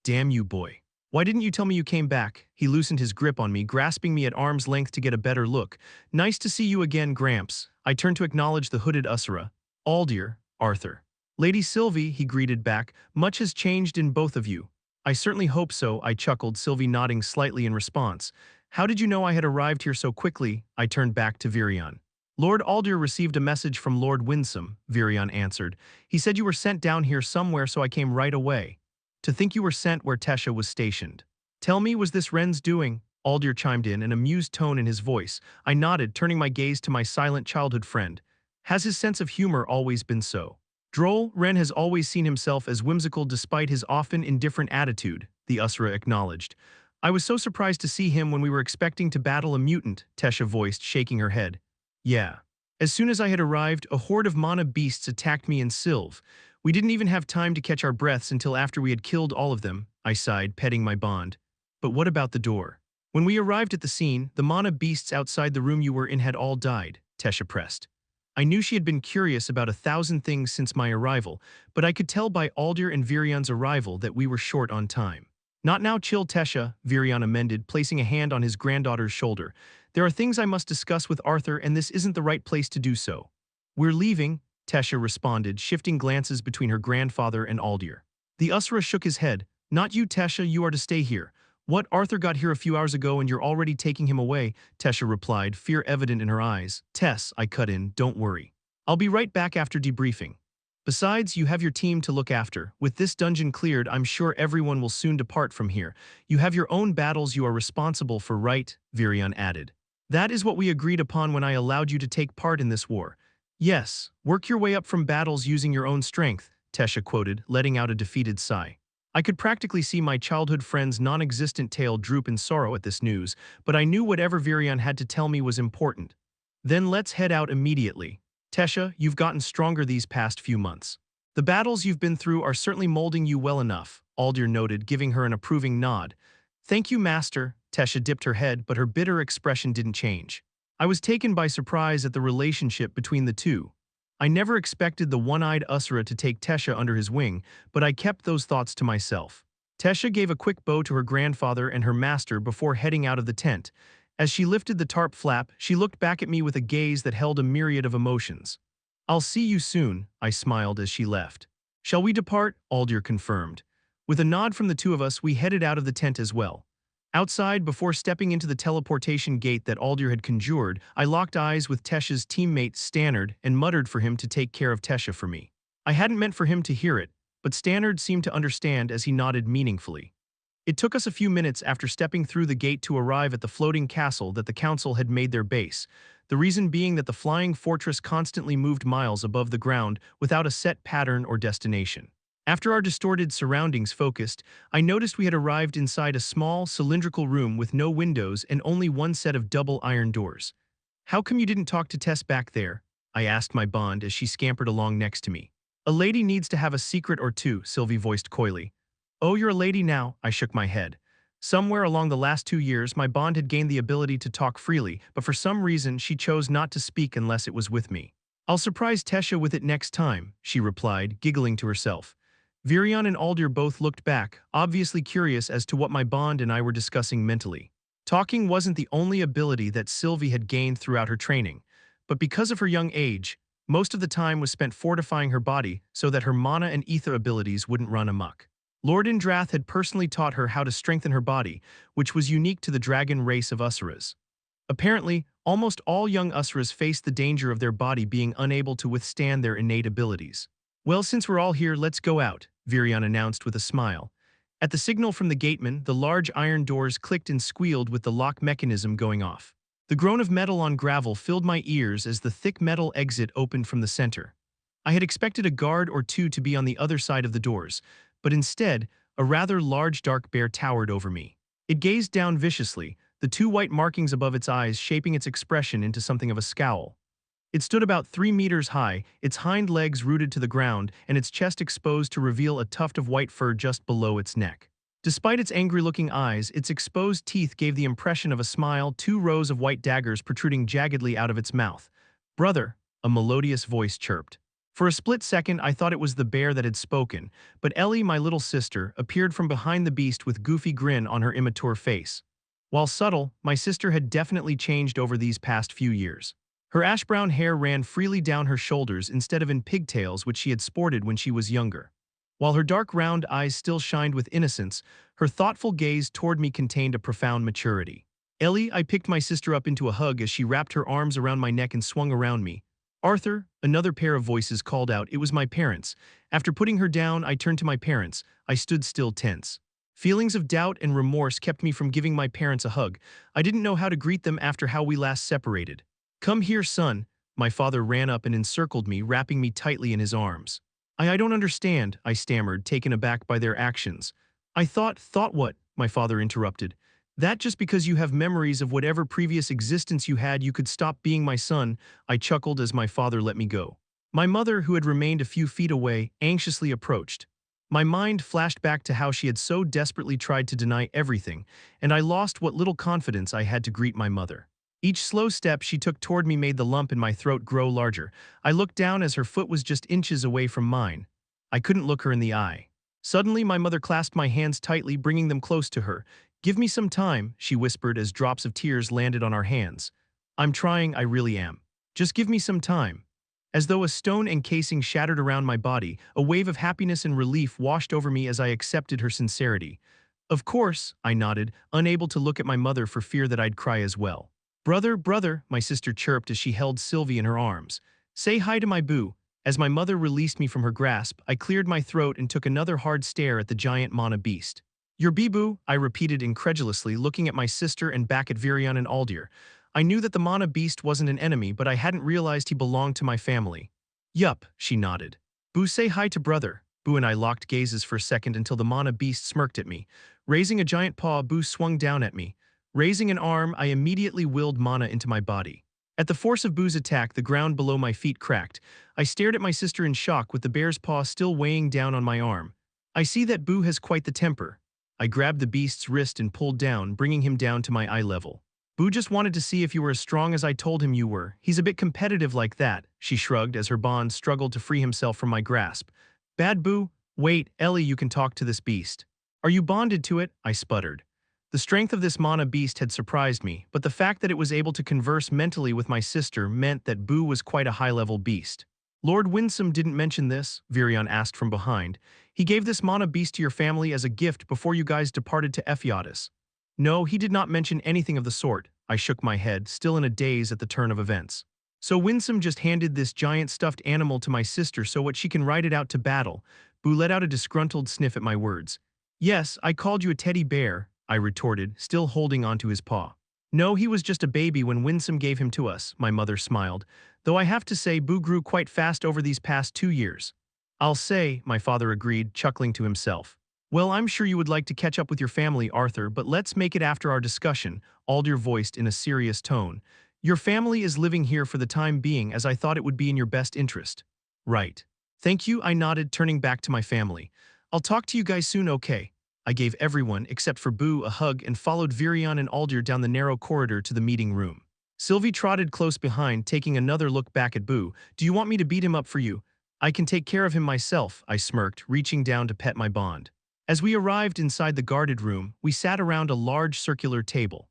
"Damn you, boy. Why didn't you tell me you came back?" He loosened his grip on me, grasping me at arm's length to get a better look. "Nice to see you again, Gramps." I turned to acknowledge the hooded Usura. "Aldir, Arthur." "Lady Sylvie," he greeted back, "much has changed in both of you." "I certainly hope so," I chuckled, Sylvie nodding slightly in response. "How did you know I had arrived here so quickly?" I turned back to Virion. "Lord Aldir received a message from Lord Winsome," Virion answered. "He said you were sent down here somewhere, so I came right away." "To think you were sent where Tesha was stationed." "Tell me, was this Ren's doing?" Aldir chimed in, an amused tone in his voice. I nodded, turning my gaze to my silent childhood friend. "Has his sense of humor always been so droll?" "Ren has always seen himself as whimsical despite his often indifferent attitude," the Usura acknowledged. "I was so surprised to see him when we were expecting to battle a mutant," Tesha voiced, shaking her head. "Yeah. As soon as I had arrived, a horde of mana beasts attacked me and Sylv. We didn't even have time to catch our breaths until after we had killed all of them," I sighed, petting my bond. "But what about the door?" "When we arrived at the scene, the mana beasts outside the room you were in had all died," Tesha pressed. I knew she had been curious about 1,000 things since my arrival, but I could tell by Aldir and Virion's arrival that we were short on time. "Not now, chill, Tesha," Virion amended, placing a hand on his granddaughter's shoulder. "There are things I must discuss with Arthur, and this isn't the right place to do so." "We're leaving," Tesha responded, shifting glances between her grandfather and Aldir. The Usura shook his head. "Not you, Tesha, you are to stay here." "What, Arthur got here a few hours ago and you're already taking him away?" Tesha replied, fear evident in her eyes. "Tess," I cut in, "don't worry. I'll be right back after debriefing. Besides, you have your team to look after. With this dungeon cleared, I'm sure everyone will soon depart from here. You have your own battles you are responsible for, right?" Virion added. "That is what we agreed upon when I allowed you to take part in this war." "Yes, work your way up from battles using your own strength," Tesha quoted, letting out a defeated sigh. I could practically see my childhood friend's non-existent tail droop in sorrow at this news, but I knew whatever Virion had to tell me was important. "Then let's head out immediately. Tesha, you've gotten stronger these past few months. The battles you've been through are certainly molding you well enough," Aldir noted, giving her an approving nod. "Thank you, Master." Tesha dipped her head, but her bitter expression didn't change. I was taken by surprise at the relationship between the two. I never expected the one-eyed Usura to take Tesha under his wing, but I kept those thoughts to myself. Tesha gave a quick bow to her grandfather and her master before heading out of the tent. As she lifted the tarp flap, she looked back at me with a gaze that held a myriad of emotions. "I'll see you soon," I smiled as she left. "Shall we depart?" Aldir confirmed. With a nod from the two of us, we headed out of the tent as well. Outside, before stepping into the teleportation gate that Aldir had conjured, I locked eyes with Tesha's teammate Stannard and muttered for him to take care of Tesha for me. I hadn't meant for him to hear it, but Stannard seemed to understand as he nodded meaningfully. It took us a few minutes after stepping through the gate to arrive at the floating castle that the council had made their base, the reason being that the flying fortress constantly moved miles above the ground without a set pattern or destination. After our distorted surroundings focused, I noticed we had arrived inside a small, cylindrical room with no windows and only one set of double iron doors. "How come you didn't talk to Tess back there?" I asked my bond as she scampered along next to me. "A lady needs to have a secret or two," Sylvie voiced coyly. "Oh, you're a lady now," I shook my head. Somewhere along the last 2 years, my bond had gained the ability to talk freely, but for some reason she chose not to speak unless it was with me. "I'll surprise Tesha with it next time," she replied, giggling to herself. Virion and Aldir both looked back, obviously curious as to what my bond and I were discussing mentally. Talking wasn't the only ability that Sylvie had gained throughout her training, but because of her young age, most of the time was spent fortifying her body so that her mana and ether abilities wouldn't run amok. Lord Indrath had personally taught her how to strengthen her body, which was unique to the dragon race of Usuras. Apparently, almost all young Usuras faced the danger of their body being unable to withstand their innate abilities. "Well, since we're all here, let's go out," Virion announced with a smile. At the signal from the gateman, the large iron doors clicked and squealed with the lock mechanism going off. The groan of metal on gravel filled my ears as the thick metal exit opened from the center. I had expected a guard or two to be on the other side of the doors, but instead, a rather large dark bear towered over me. It gazed down viciously, the two white markings above its eyes shaping its expression into something of a scowl. It stood about 3 meters high, its hind legs rooted to the ground, and its chest exposed to reveal a tuft of white fur just below its neck. Despite its angry-looking eyes, its exposed teeth gave the impression of a smile, 2 rows of white daggers protruding jaggedly out of its mouth. "Brother," a melodious voice chirped. For a split second, I thought it was the bear that had spoken, but Ellie, my little sister, appeared from behind the beast with goofy grin on her immature face. While subtle, my sister had definitely changed over these past few years. Her ash-brown hair ran freely down her shoulders instead of in pigtails which she had sported when she was younger. While her dark round eyes still shined with innocence, her thoughtful gaze toward me contained a profound maturity. "Ellie," I picked my sister up into a hug as she wrapped her arms around my neck and swung around me. "Arthur," another pair of voices called out. It was my parents. After putting her down, I turned to my parents. I stood still tense. Feelings of doubt and remorse kept me from giving my parents a hug. I didn't know how to greet them after how we last separated. "Come here, son." My father ran up and encircled me, wrapping me tightly in his arms. I don't understand," I stammered, taken aback by their actions. Thought what?" my father interrupted. "That just because you have memories of whatever previous existence you had, you could stop being my son," I chuckled as my father let me go. My mother, who had remained a few feet away, anxiously approached. My mind flashed back to how she had so desperately tried to deny everything, and I lost what little confidence I had to greet my mother. Each slow step she took toward me made the lump in my throat grow larger. I looked down as her foot was just inches away from mine. I couldn't look her in the eye. Suddenly, my mother clasped my hands tightly, bringing them close to her. "Give me some time," she whispered as drops of tears landed on our hands. "I'm trying, I really am. Just give me some time." As though a stone encasing shattered around my body, a wave of happiness and relief washed over me as I accepted her sincerity. "Of course," I nodded, unable to look at my mother for fear that I'd cry as well. Brother," my sister chirped as she held Sylvie in her arms. "Say hi to my boo." As my mother released me from her grasp, I cleared my throat and took another hard stare at the giant mana beast. "Your bee-boo," I repeated incredulously, looking at my sister and back at Virion and Aldir. I knew that the mana beast wasn't an enemy, but I hadn't realized he belonged to my family. "Yup," she nodded. "Boo, say hi to brother." Boo and I locked gazes for a second until the mana beast smirked at me. Raising a giant paw, Boo swung down at me. Raising an arm, I immediately willed mana into my body. At the force of Boo's attack, the ground below my feet cracked. I stared at my sister in shock with the bear's paw still weighing down on my arm. "I see that Boo has quite the temper." I grabbed the beast's wrist and pulled down, bringing him down to my eye level. "Boo just wanted to see if you were as strong as I told him you were. He's a bit competitive like that," she shrugged as her bond struggled to free himself from my grasp. "Bad Boo? Wait, Ellie, you can talk to this beast." "Are you bonded to it?" I sputtered. The strength of this mana beast had surprised me, but the fact that it was able to converse mentally with my sister meant that Boo was quite a high-level beast. "Lord Winsome didn't mention this," Virion asked from behind. "He gave this mana beast to your family as a gift before you guys departed to Ephiatis." "No, he did not mention anything of the sort." I shook my head, still in a daze at the turn of events. "So Winsome just handed this giant stuffed animal to my sister so what she can ride it out to battle." Boo let out a disgruntled sniff at my words. "Yes, I called you a teddy bear," I retorted, still holding onto his paw. "No, he was just a baby when Winsome gave him to us," my mother smiled. "Though I have to say Boo grew quite fast over these past 2 years." "I'll say," my father agreed, chuckling to himself. "Well, I'm sure you would like to catch up with your family, Arthur, but let's make it after our discussion," Aldir voiced in a serious tone. "Your family is living here for the time being, as I thought it would be in your best interest." "Right. Thank you," I nodded, turning back to my family. "I'll talk to you guys soon, okay?" I gave everyone, except for Boo, a hug and followed Virion and Aldir down the narrow corridor to the meeting room. Sylvie trotted close behind, taking another look back at Boo. "Do you want me to beat him up for you?" "I can take care of him myself," I smirked, reaching down to pet my bond. As we arrived inside the guarded room, we sat around a large circular table.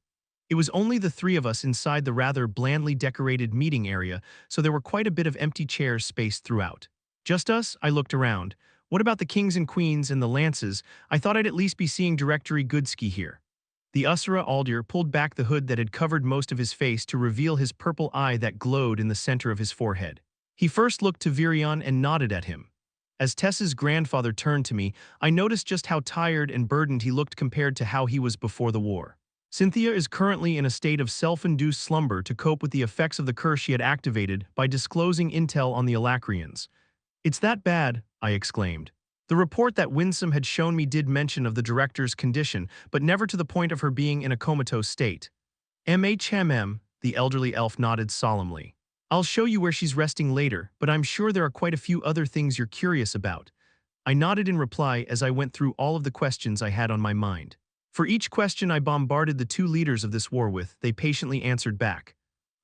It was only the 3 of us inside the rather blandly decorated meeting area, so there were quite a bit of empty chairs spaced throughout. "Just us?" I looked around. "What about the kings and queens and the lances? I thought I'd at least be seeing Directory Goodsky here." The Usura Aldir pulled back the hood that had covered most of his face to reveal his purple eye that glowed in the center of his forehead. He first looked to Virion and nodded at him. As Tess's grandfather turned to me, I noticed just how tired and burdened he looked compared to how he was before the war. "Cynthia is currently in a state of self-induced slumber to cope with the effects of the curse she had activated by disclosing intel on the Alacrians." "It's that bad?" I exclaimed. The report that Winsome had shown me did mention of the director's condition, but never to the point of her being in a comatose state. The elderly elf nodded solemnly. I'll show you where she's resting later, but I'm sure there are quite a few other things you're curious about. I nodded in reply as I went through all of the questions I had on my mind. For each question I bombarded the two leaders of this war with, they patiently answered back.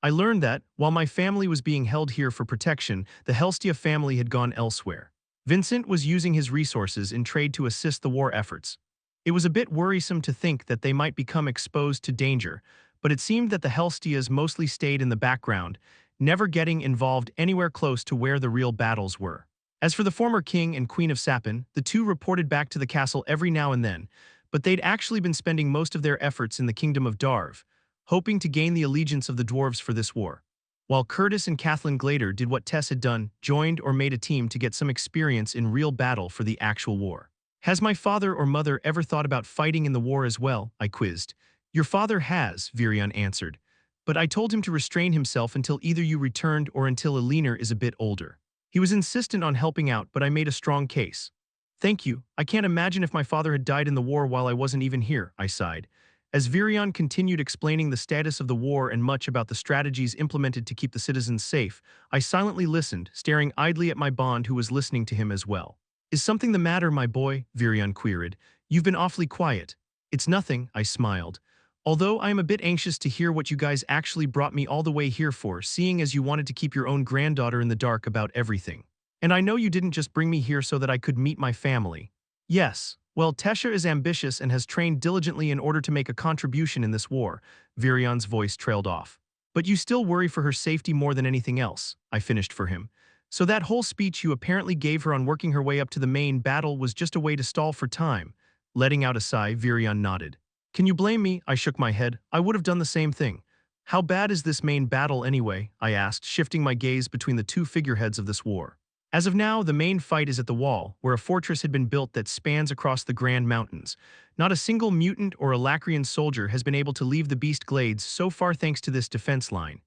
I learned that, while my family was being held here for protection, the Helstia family had gone elsewhere. Vincent was using his resources in trade to assist the war efforts. It was a bit worrisome to think that they might become exposed to danger, but it seemed that the Helstias mostly stayed in the background, never getting involved anywhere close to where the real battles were. As for the former king and queen of Sapin, the two reported back to the castle every now and then, but they'd actually been spending most of their efforts in the kingdom of Darv, hoping to gain the allegiance of the dwarves for this war. While Curtis and Kathleen Glader did what Tess had done, joined or made a team to get some experience in real battle for the actual war. Has my father or mother ever thought about fighting in the war as well? I quizzed. Your father has, Virion answered, but I told him to restrain himself until either you returned or until Elinor is a bit older. He was insistent on helping out, but I made a strong case. Thank you. I can't imagine if my father had died in the war while I wasn't even here, I sighed. As Virion continued explaining the status of the war and much about the strategies implemented to keep the citizens safe, I silently listened, staring idly at my bond who was listening to him as well. Is something the matter, my boy? Virion queried. You've been awfully quiet. It's nothing, I smiled. Although I am a bit anxious to hear what you guys actually brought me all the way here for, seeing as you wanted to keep your own granddaughter in the dark about everything. And I know you didn't just bring me here so that I could meet my family. Yes, well, Tesha is ambitious and has trained diligently in order to make a contribution in this war, Virion's voice trailed off. But you still worry for her safety more than anything else, I finished for him. So that whole speech you apparently gave her on working her way up to the main battle was just a way to stall for time. Letting out a sigh, Virion nodded. Can you blame me? I shook my head. I would have done the same thing. How bad is this main battle anyway? I asked, shifting my gaze between the two figureheads of this war. As of now, the main fight is at the wall, where a fortress had been built that spans across the Grand Mountains. Not a single mutant or Alacrian soldier has been able to leave the Beast Glades so far thanks to this defense line.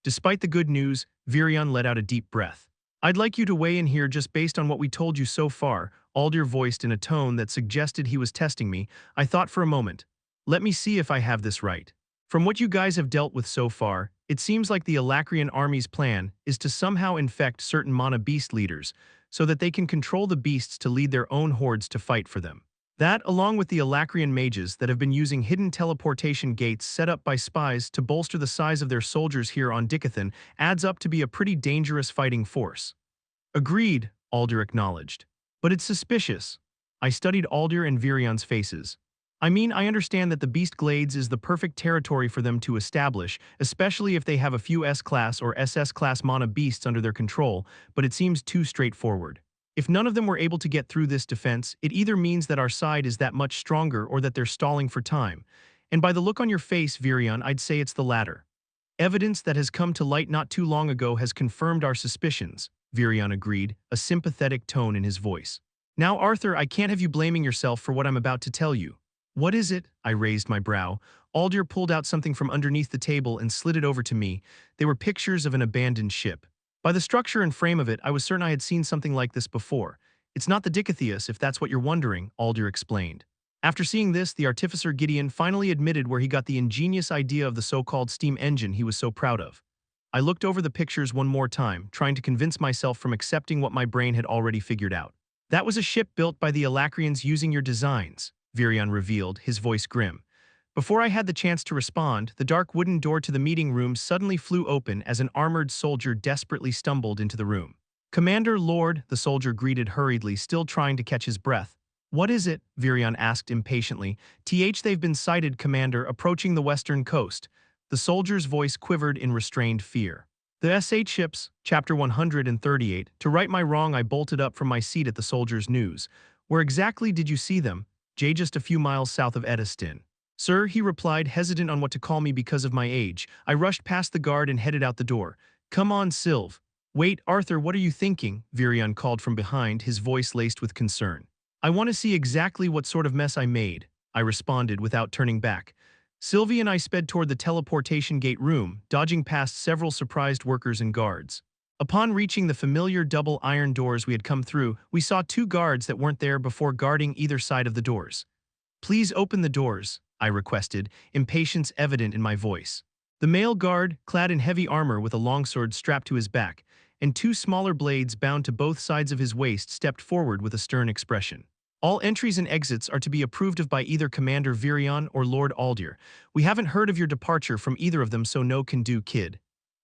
Despite the good news, Virion let out a deep breath. I'd like you to weigh in here just based on what we told you so far, Aldir voiced in a tone that suggested he was testing me. I thought for a moment. Let me see if I have this right. From what you guys have dealt with so far, it seems like the Alacrian army's plan is to somehow infect certain Mana beast leaders so that they can control the beasts to lead their own hordes to fight for them. That, along with the Alacrian mages that have been using hidden teleportation gates set up by spies to bolster the size of their soldiers here on Dicathen, adds up to be a pretty dangerous fighting force. Agreed, Aldir acknowledged. But it's suspicious. I studied Aldir and Virion's faces. I mean, I understand that the Beast Glades is the perfect territory for them to establish, especially if they have a few S-Class or SS-Class Mana beasts under their control, but it seems too straightforward. If none of them were able to get through this defense, it either means that our side is that much stronger or that they're stalling for time. And by the look on your face, Virion, I'd say it's the latter. Evidence that has come to light not too long ago has confirmed our suspicions, Virion agreed, a sympathetic tone in his voice. Now, Arthur, I can't have you blaming yourself for what I'm about to tell you. What is it? I raised my brow. Aldir pulled out something from underneath the table and slid it over to me. They were pictures of an abandoned ship. By the structure and frame of it, I was certain I had seen something like this before. It's not the Dicathen, if that's what you're wondering, Aldir explained. After seeing this, the artificer Gideon finally admitted where he got the ingenious idea of the so-called steam engine he was so proud of. I looked over the pictures one more time, trying to convince myself from accepting what my brain had already figured out. That was a ship built by the Alacrians using your designs, Virion revealed, his voice grim. Before I had the chance to respond, the dark wooden door to the meeting room suddenly flew open as an armored soldier desperately stumbled into the room. Commander Lord, the soldier greeted hurriedly, still trying to catch his breath. What is it? Virion asked impatiently. They've been sighted, Commander, approaching the western coast. The soldier's voice quivered in restrained fear. The S8 ships, Chapter 138. To right my wrong, I bolted up from my seat at the soldier's news. Where exactly did you see them? Jay, just a few miles south of Ediston. Sir, he replied, hesitant on what to call me because of my age. I rushed past the guard and headed out the door. Come on, Sylv. Wait, Arthur, what are you thinking? Virion called from behind, his voice laced with concern. I want to see exactly what sort of mess I made, I responded without turning back. Sylvie and I sped toward the teleportation gate room, dodging past several surprised workers and guards. Upon reaching the familiar double iron doors we had come through, we saw two guards that weren't there before guarding either side of the doors. Please open the doors, I requested, impatience evident in my voice. The male guard, clad in heavy armor with a longsword strapped to his back, and two smaller blades bound to both sides of his waist, stepped forward with a stern expression. All entries and exits are to be approved of by either Commander Virion or Lord Aldir. We haven't heard of your departure from either of them, so no can do, kid.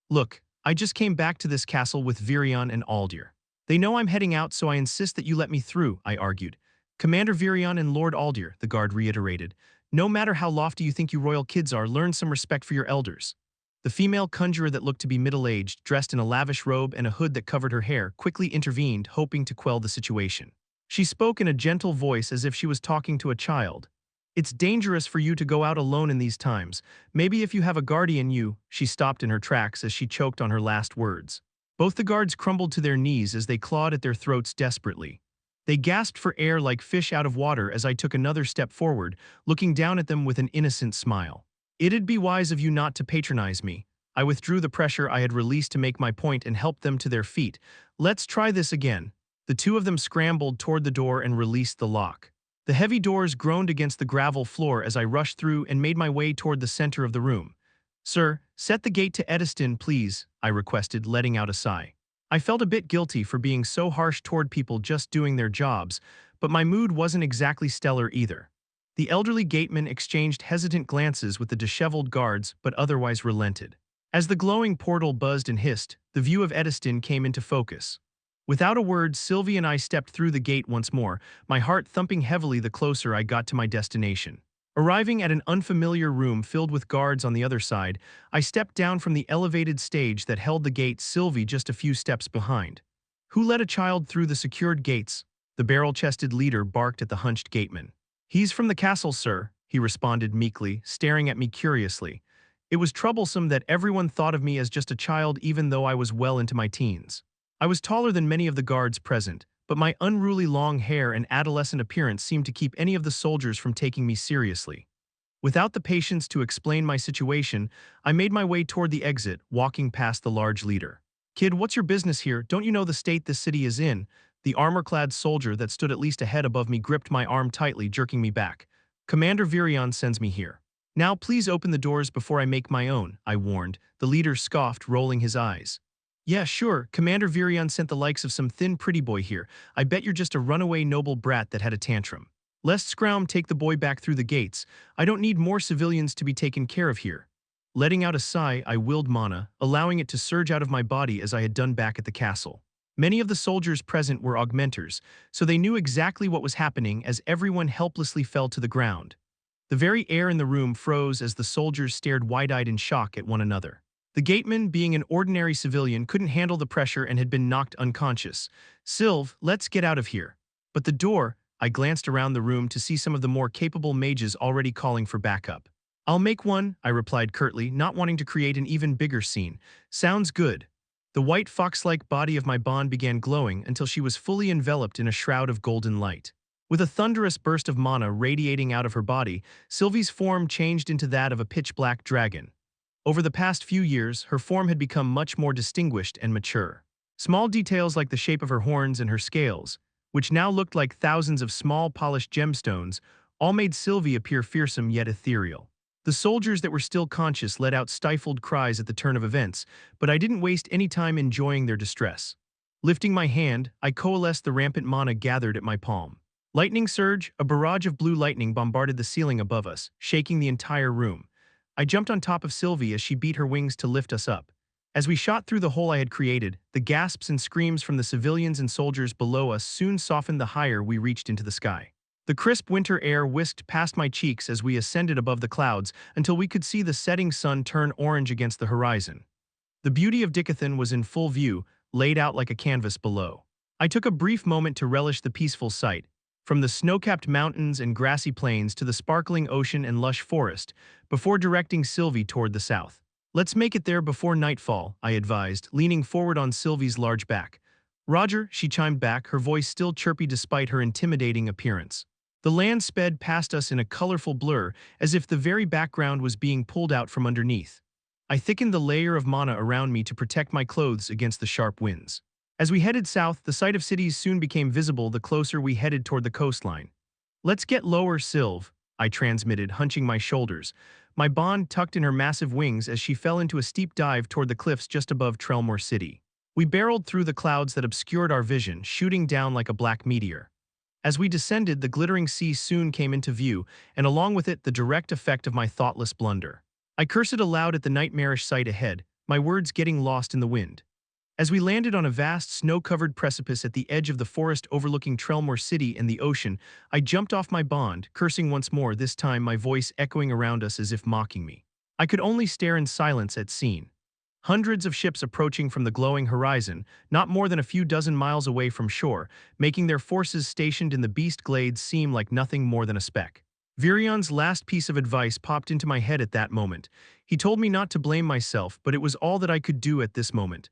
Look, I just came back to this castle with Virion and Aldir. They know I'm heading out, so I insist that you let me through, I argued. Commander Virion and Lord Aldir, the guard reiterated. No matter how lofty you think you royal kids are, learn some respect for your elders. The female conjurer that looked to be middle-aged, dressed in a lavish robe and a hood that covered her hair, quickly intervened, hoping to quell the situation. She spoke in a gentle voice as if she was talking to a child. It's dangerous for you to go out alone in these times. Maybe if you have a guardian She stopped in her tracks as she choked on her last words. Both the guards crumbled to their knees as they clawed at their throats desperately. They gasped for air like fish out of water as I took another step forward, looking down at them with an innocent smile. It'd be wise of you not to patronize me. I withdrew the pressure I had released to make my point and helped them to their feet. Let's try this again. The two of them scrambled toward the door and released the lock. The heavy doors groaned against the gravel floor as I rushed through and made my way toward the center of the room. Sir, set the gate to Ediston, please, I requested, letting out a sigh. I felt a bit guilty for being so harsh toward people just doing their jobs, but my mood wasn't exactly stellar either. The elderly gateman exchanged hesitant glances with the disheveled guards, but otherwise relented. As the glowing portal buzzed and hissed, the view of Ediston came into focus. Without a word, Sylvie and I stepped through the gate once more, my heart thumping heavily the closer I got to my destination. Arriving at an unfamiliar room filled with guards on the other side, I stepped down from the elevated stage that held the gate, Sylvie just a few steps behind. Who let a child through the secured gates? The barrel-chested leader barked at the hunched gateman. He's from the castle, sir, he responded meekly, staring at me curiously. It was troublesome that everyone thought of me as just a child even though I was well into my teens. I was taller than many of the guards present, but my unruly long hair and adolescent appearance seemed to keep any of the soldiers from taking me seriously. Without the patience to explain my situation, I made my way toward the exit, walking past the large leader. Kid, what's your business here? Don't you know the state this city is in? The armor-clad soldier that stood at least a head above me gripped my arm tightly, jerking me back. Commander Virion sends me here. Now please open the doors before I make my own, I warned. The leader scoffed, rolling his eyes. Yeah, sure, Commander Virion sent the likes of some thin pretty boy here. I bet you're just a runaway noble brat that had a tantrum. Lest Scroum take the boy back through the gates. I don't need more civilians to be taken care of here. Letting out a sigh, I willed mana, allowing it to surge out of my body as I had done back at the castle. Many of the soldiers present were augmenters, so they knew exactly what was happening as everyone helplessly fell to the ground. The very air in the room froze as the soldiers stared wide-eyed in shock at one another. The gateman, being an ordinary civilian, couldn't handle the pressure and had been knocked unconscious. Sylve, let's get out of here. But the door, I glanced around the room to see some of the more capable mages already calling for backup. I'll make one, I replied curtly, not wanting to create an even bigger scene. Sounds good. The white fox-like body of my bond began glowing until she was fully enveloped in a shroud of golden light. With a thunderous burst of mana radiating out of her body, Sylvie's form changed into that of a pitch-black dragon. Over the past few years, her form had become much more distinguished and mature. Small details like the shape of her horns and her scales, which now looked like thousands of small polished gemstones, all made Sylvie appear fearsome yet ethereal. The soldiers that were still conscious let out stifled cries at the turn of events, but I didn't waste any time enjoying their distress. Lifting my hand, I coalesced the rampant mana gathered at my palm. Lightning surge, a barrage of blue lightning bombarded the ceiling above us, shaking the entire room. I jumped on top of Sylvie as she beat her wings to lift us up. As we shot through the hole I had created, the gasps and screams from the civilians and soldiers below us soon softened the higher we reached into the sky. The crisp winter air whisked past my cheeks as we ascended above the clouds until we could see the setting sun turn orange against the horizon. The beauty of Dicathen was in full view, laid out like a canvas below. I took a brief moment to relish the peaceful sight, from the snow-capped mountains and grassy plains to the sparkling ocean and lush forest, before directing Sylvie toward the south. Let's make it there before nightfall, I advised, leaning forward on Sylvie's large back. Roger, she chimed back, her voice still chirpy despite her intimidating appearance. The land sped past us in a colorful blur, as if the very background was being pulled out from underneath. I thickened the layer of mana around me to protect my clothes against the sharp winds. As we headed south, the sight of cities soon became visible the closer we headed toward the coastline. Let's get lower, Sylve, I transmitted, hunching my shoulders, my bond tucked in her massive wings as she fell into a steep dive toward the cliffs just above Trellmore City. We barreled through the clouds that obscured our vision, shooting down like a black meteor. As we descended, the glittering sea soon came into view, and along with it the direct effect of my thoughtless blunder. I cursed aloud at the nightmarish sight ahead, my words getting lost in the wind. As we landed on a vast, snow-covered precipice at the edge of the forest overlooking Trellmore City and the ocean, I jumped off my bond, cursing once more, this time my voice echoing around us as if mocking me. I could only stare in silence at scene. Hundreds of ships approaching from the glowing horizon, not more than a few dozen miles away from shore, making their forces stationed in the beast glades seem like nothing more than a speck. Virion's last piece of advice popped into my head at that moment. He told me not to blame myself, but it was all that I could do at this moment.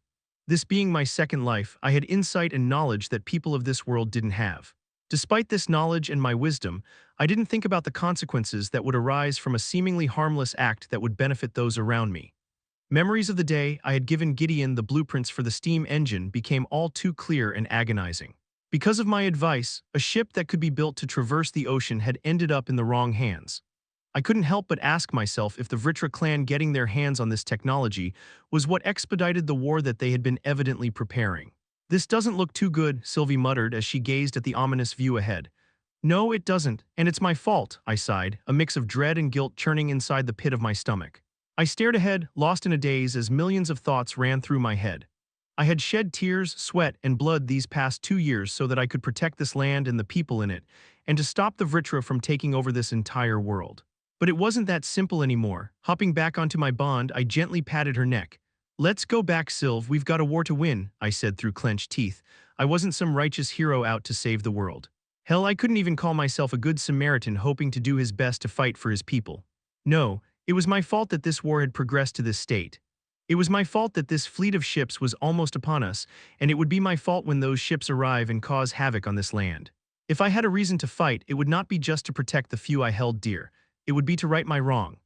This being my second life, I had insight and knowledge that people of this world didn't have. Despite this knowledge and my wisdom, I didn't think about the consequences that would arise from a seemingly harmless act that would benefit those around me. Memories of the day I had given Gideon the blueprints for the steam engine became all too clear and agonizing. Because of my advice, a ship that could be built to traverse the ocean had ended up in the wrong hands. I couldn't help but ask myself if the Vritra clan getting their hands on this technology was what expedited the war that they had been evidently preparing. "This doesn't look too good," Sylvie muttered as she gazed at the ominous view ahead. "No, it doesn't, and it's my fault," I sighed, a mix of dread and guilt churning inside the pit of my stomach. I stared ahead, lost in a daze as millions of thoughts ran through my head. I had shed tears, sweat, and blood these past 2 years so that I could protect this land and the people in it, and to stop the Vritra from taking over this entire world. But it wasn't that simple anymore. Hopping back onto my bond, I gently patted her neck. "Let's go back, Sylv, we've got a war to win," I said through clenched teeth. I wasn't some righteous hero out to save the world. Hell, I couldn't even call myself a good Samaritan hoping to do his best to fight for his people. No, it was my fault that this war had progressed to this state. It was my fault that this fleet of ships was almost upon us, and it would be my fault when those ships arrive and cause havoc on this land. If I had a reason to fight, it would not be just to protect the few I held dear. It would be to right my wrong.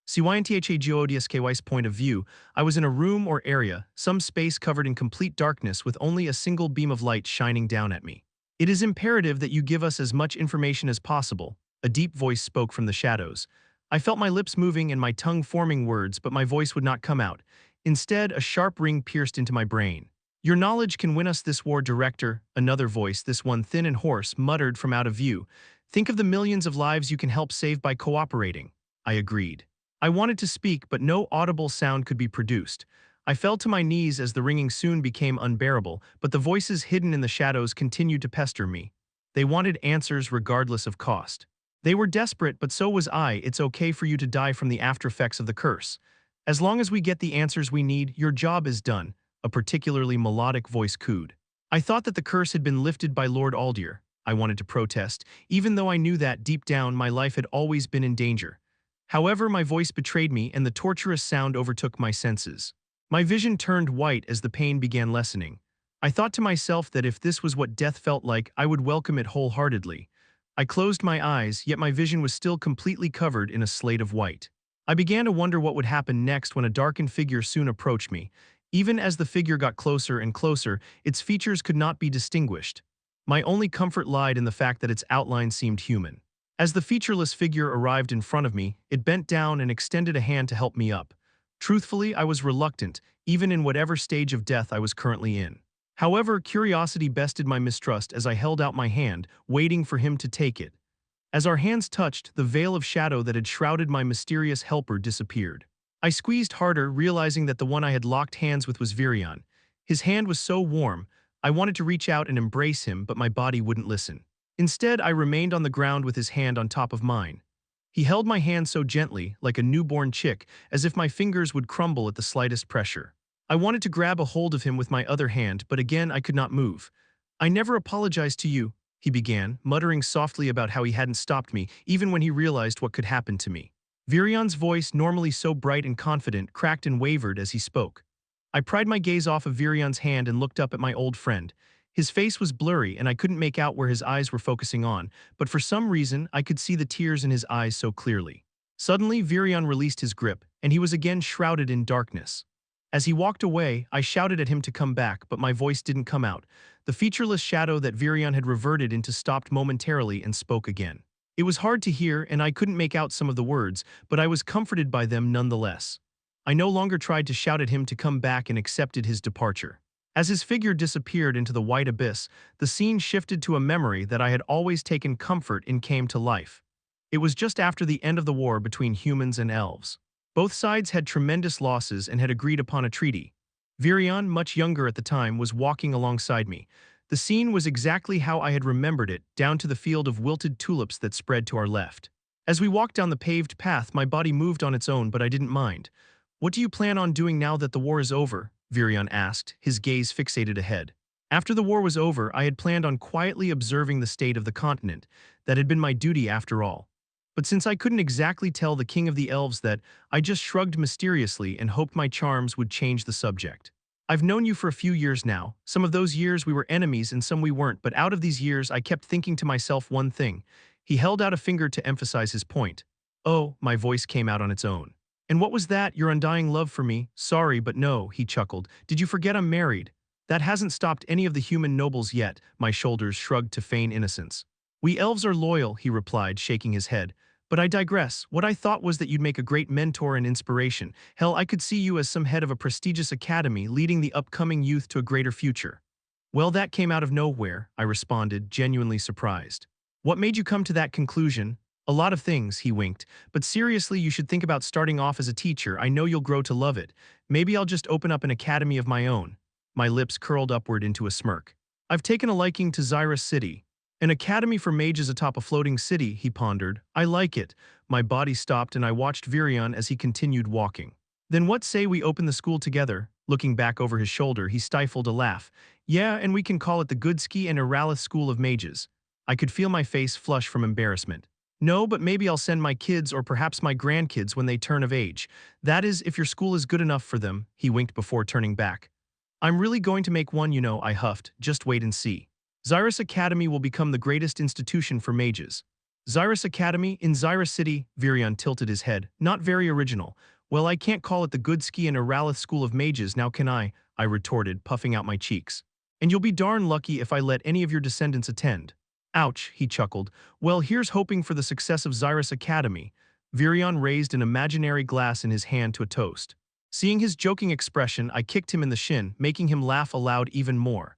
CYNTHAGODSKY's point of view, I was in a room or area, some space covered in complete darkness with only a single beam of light shining down at me. "It is imperative that you give us as much information as possible," a deep voice spoke from the shadows. I felt my lips moving and my tongue forming words, but my voice would not come out. Instead, a sharp ring pierced into my brain. "Your knowledge can win us this war, Director," another voice, this one thin and hoarse, muttered from out of view. "Think of the millions of lives you can help save by cooperating." I agreed. I wanted to speak, but no audible sound could be produced. I fell to my knees as the ringing soon became unbearable, but the voices hidden in the shadows continued to pester me. They wanted answers regardless of cost. They were desperate, but so was I. "It's okay for you to die from the aftereffects of the curse. As long as we get the answers we need, your job is done," a particularly melodic voice cooed. I thought that the curse had been lifted by Lord Aldir. I wanted to protest, even though I knew that, deep down, my life had always been in danger. However, my voice betrayed me and the torturous sound overtook my senses. My vision turned white as the pain began lessening. I thought to myself that if this was what death felt like, I would welcome it wholeheartedly. I closed my eyes, yet my vision was still completely covered in a slate of white. I began to wonder what would happen next when a darkened figure soon approached me. Even as the figure got closer and closer, its features could not be distinguished. My only comfort lied in the fact that its outline seemed human. As the featureless figure arrived in front of me, it bent down and extended a hand to help me up. Truthfully, I was reluctant, even in whatever stage of death I was currently in. However, curiosity bested my mistrust as I held out my hand, waiting for him to take it. As our hands touched, the veil of shadow that had shrouded my mysterious helper disappeared. I squeezed harder, realizing that the one I had locked hands with was Virion. His hand was so warm, I wanted to reach out and embrace him, but my body wouldn't listen. Instead, I remained on the ground with his hand on top of mine. He held my hand so gently, like a newborn chick, as if my fingers would crumble at the slightest pressure. I wanted to grab a hold of him with my other hand, but again I could not move. "I never apologized to you," he began, muttering softly about how he hadn't stopped me, even when he realized what could happen to me. Virion's voice, normally so bright and confident, cracked and wavered as he spoke. I pried my gaze off of Virion's hand and looked up at my old friend. His face was blurry and I couldn't make out where his eyes were focusing on, but for some reason I could see the tears in his eyes so clearly. Suddenly, Virion released his grip, and he was again shrouded in darkness. As he walked away, I shouted at him to come back, but my voice didn't come out. The featureless shadow that Virion had reverted into stopped momentarily and spoke again. It was hard to hear and I couldn't make out some of the words, but I was comforted by them nonetheless. I no longer tried to shout at him to come back and accepted his departure. As his figure disappeared into the white abyss, the scene shifted to a memory that I had always taken comfort in came to life. It was just after the end of the war between humans and elves. Both sides had tremendous losses and had agreed upon a treaty. Virion, much younger at the time, was walking alongside me. The scene was exactly how I had remembered it, down to the field of wilted tulips that spread to our left. As we walked down the paved path, my body moved on its own, but I didn't mind. "What do you plan on doing now that the war is over?" Virion asked, his gaze fixated ahead. After the war was over, I had planned on quietly observing the state of the continent. That had been my duty after all. But since I couldn't exactly tell the king of the elves that, I just shrugged mysteriously and hoped my charms would change the subject. "I've known you for a few years now. Some of those years we were enemies and some we weren't, but out of these years I kept thinking to myself one thing." He held out a finger to emphasize his point. "Oh," my voice came out on its own. "And what was that? Your undying love for me?" "Sorry, but no," he chuckled. "Did you forget I'm married?" "That hasn't stopped any of the human nobles yet," my shoulders shrugged to feign innocence. "We elves are loyal," he replied, shaking his head. "But I digress. What I thought was that you'd make a great mentor and inspiration. Hell, I could see you as some head of a prestigious academy leading the upcoming youth to a greater future." "Well, that came out of nowhere," I responded, genuinely surprised. "What made you come to that conclusion?" "A lot of things," he winked. "But seriously, you should think about starting off as a teacher. I know you'll grow to love it. Maybe I'll just open up an academy of my own." My lips curled upward into a smirk. "I've taken a liking to Xyrus City." "An academy for mages atop a floating city," he pondered. "I like it." My body stopped and I watched Virion as he continued walking. "Then what say we open the school together?" Looking back over his shoulder, he stifled a laugh. "Yeah, and we can call it the Goodski and Eralith School of Mages." I could feel my face flush from embarrassment. "No, but maybe I'll send my kids or perhaps my grandkids when they turn of age. That is, if your school is good enough for them," he winked before turning back. "I'm really going to make one, you know," I huffed. "Just wait and see. Xyrus Academy will become the greatest institution for mages." "Xyrus Academy in Xyrus City," Virion tilted his head. "Not very original." "Well, I can't call it the Goodski and Eralith School of Mages, now can I retorted, puffing out my cheeks. "And you'll be darn lucky if I let any of your descendants attend." "Ouch," he chuckled. "Well, here's hoping for the success of Xyrus Academy." Virion raised an imaginary glass in his hand to a toast. Seeing his joking expression, I kicked him in the shin, making him laugh aloud even more.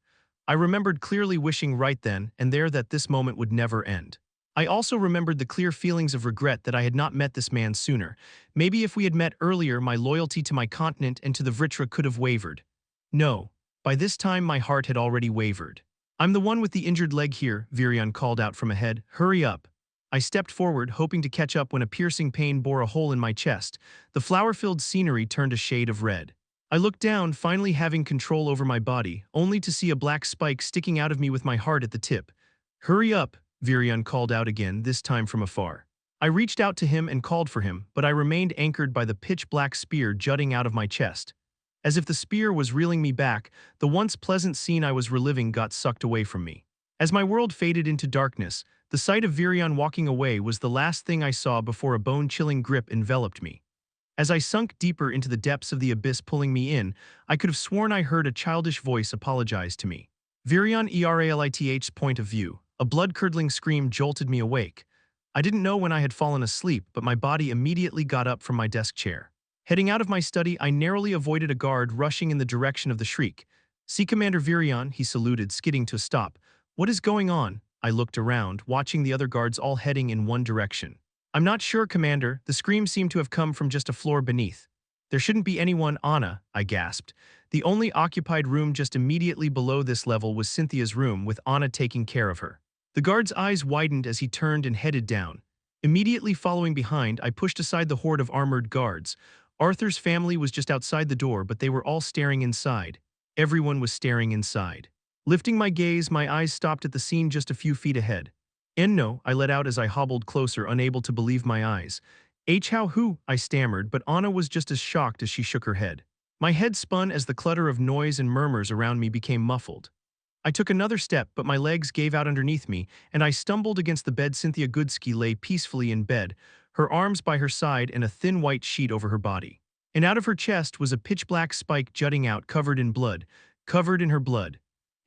I remembered clearly wishing right then and there that this moment would never end. I also remembered the clear feelings of regret that I had not met this man sooner. Maybe if we had met earlier, my loyalty to my continent and to the Vritra could have wavered. No. By this time, my heart had already wavered. "I'm the one with the injured leg here," Virion called out from ahead. "Hurry up." I stepped forward, hoping to catch up when a piercing pain bore a hole in my chest. The flower-filled scenery turned a shade of red. I looked down, finally having control over my body, only to see a black spike sticking out of me with my heart at the tip. "Hurry up," Virion called out again, this time from afar. I reached out to him and called for him, but I remained anchored by the pitch-black spear jutting out of my chest. As if the spear was reeling me back, the once pleasant scene I was reliving got sucked away from me. As my world faded into darkness, the sight of Virion walking away was the last thing I saw before a bone-chilling grip enveloped me. As I sunk deeper into the depths of the abyss pulling me in, I could have sworn I heard a childish voice apologize to me. Virion Eralith's point of view. A blood-curdling scream jolted me awake. I didn't know when I had fallen asleep, but my body immediately got up from my desk chair. Heading out of my study, I narrowly avoided a guard rushing in the direction of the shriek. "See Commander Virion," he saluted, skidding to a stop. "What is going on?" I looked around, watching the other guards all heading in one direction. "I'm not sure, Commander. The scream seemed to have come from just a floor beneath." "There shouldn't be anyone, Anna," I gasped. The only occupied room just immediately below this level was Cynthia's room, with Anna taking care of her. The guard's eyes widened as he turned and headed down. Immediately following behind, I pushed aside the horde of armored guards. Arthur's family was just outside the door, but they were all staring inside. Everyone was staring inside. Lifting my gaze, my eyes stopped at the scene just a few feet ahead. "No," I let out as I hobbled closer, unable to believe my eyes. How who?" I stammered, but Anna was just as shocked as she shook her head. My head spun as the clutter of noise and murmurs around me became muffled. I took another step, but my legs gave out underneath me, and I stumbled against the bed. Cynthia Goodski lay peacefully in bed, her arms by her side and a thin white sheet over her body. And out of her chest was a pitch-black spike jutting out, covered in blood. Covered in her blood.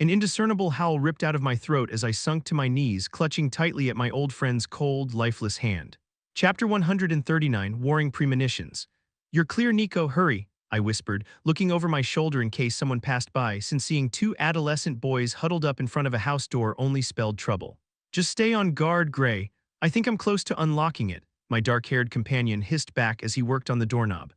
An indiscernible howl ripped out of my throat as I sunk to my knees, clutching tightly at my old friend's cold, lifeless hand. Chapter 139, Warring Premonitions. "You're clear, Nico, hurry," I whispered, looking over my shoulder in case someone passed by, since seeing two adolescent boys huddled up in front of a house door only spelled trouble. "Just stay on guard, Gray. I think I'm close to unlocking it," my dark-haired companion hissed back as he worked on the doorknob.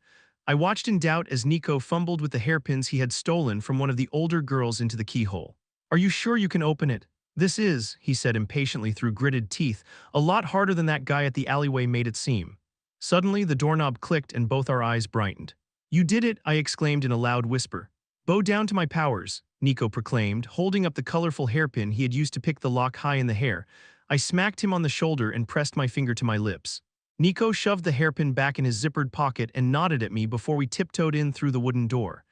I watched in doubt as Nico fumbled with the hairpins he had stolen from one of the older girls into the keyhole. "Are you sure you can open it? This is," he said impatiently through gritted teeth, "a lot harder than that guy at the alleyway made it seem." Suddenly, the doorknob clicked and both our eyes brightened. "You did it," I exclaimed in a loud whisper. "Bow down to my powers," Nico proclaimed, holding up the colorful hairpin he had used to pick the lock high in the hair. I smacked him on the shoulder and pressed my finger to my lips. Nico shoved the hairpin back in his zippered pocket and nodded at me before we tiptoed in through the wooden door.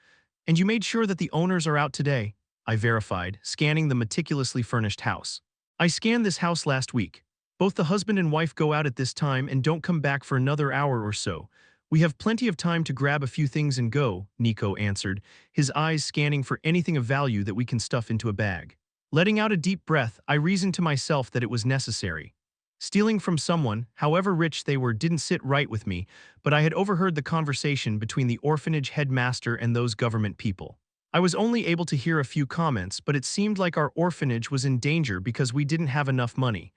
"And you made sure that the owners are out today," I verified, scanning the meticulously furnished house. "I scanned this house last week. Both the husband and wife go out at this time and don't come back for another hour or so. We have plenty of time to grab a few things and go," Nico answered, his eyes scanning for anything of value that we can stuff into a bag. Letting out a deep breath, I reasoned to myself that it was necessary. Stealing from someone, however rich they were, didn't sit right with me, but I had overheard the conversation between the orphanage headmaster and those government people. I was only able to hear a few comments, but it seemed like our orphanage was in danger because we didn't have enough money.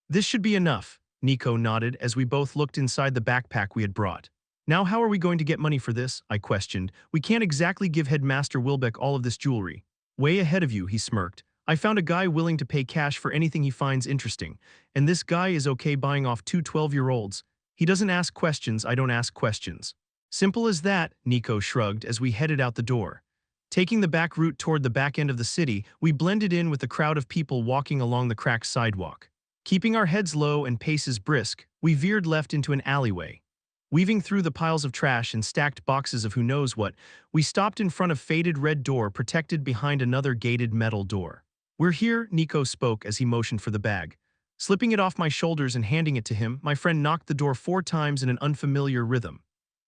"This should be enough," Nico nodded as we both looked inside the backpack we had brought. "Now how are we going to get money for this?" I questioned. "We can't exactly give Headmaster Wilbeck all of this jewelry." "Way ahead of you," he smirked. "I found a guy willing to pay cash for anything he finds interesting, and this guy is okay buying off two 12-year-olds. He doesn't ask questions, I don't ask questions." "Simple as that," Nico shrugged as we headed out the door. Taking the back route toward the back end of the city, we blended in with the crowd of people walking along the cracked sidewalk. Keeping our heads low and paces brisk, we veered left into an alleyway. Weaving through the piles of trash and stacked boxes of who knows what, we stopped in front of faded red door protected behind another gated metal door. "We're here," Nico spoke as he motioned for the bag. Slipping it off my shoulders and handing it to him, my friend knocked the door 4 times in an unfamiliar rhythm.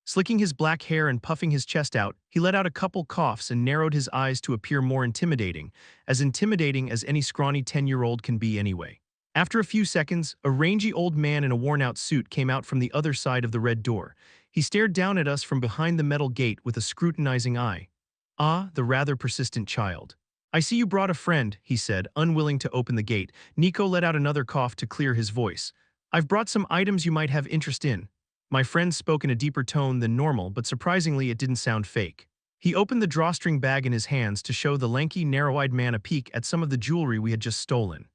Slicking his black hair and puffing his chest out, he let out a couple coughs and narrowed his eyes to appear more intimidating as any scrawny 10-year-old can be anyway. After a few seconds, a rangy old man in a worn-out suit came out from the other side of the red door. He stared down at us from behind the metal gate with a scrutinizing eye. "Ah, the rather persistent child. I see you brought a friend," he said, unwilling to open the gate. Nico let out another cough to clear his voice. "I've brought some items you might have interest in." My friend spoke in a deeper tone than normal, but surprisingly it didn't sound fake. He opened the drawstring bag in his hands to show the lanky, narrow-eyed man a peek at some of the jewelry we had just stolen.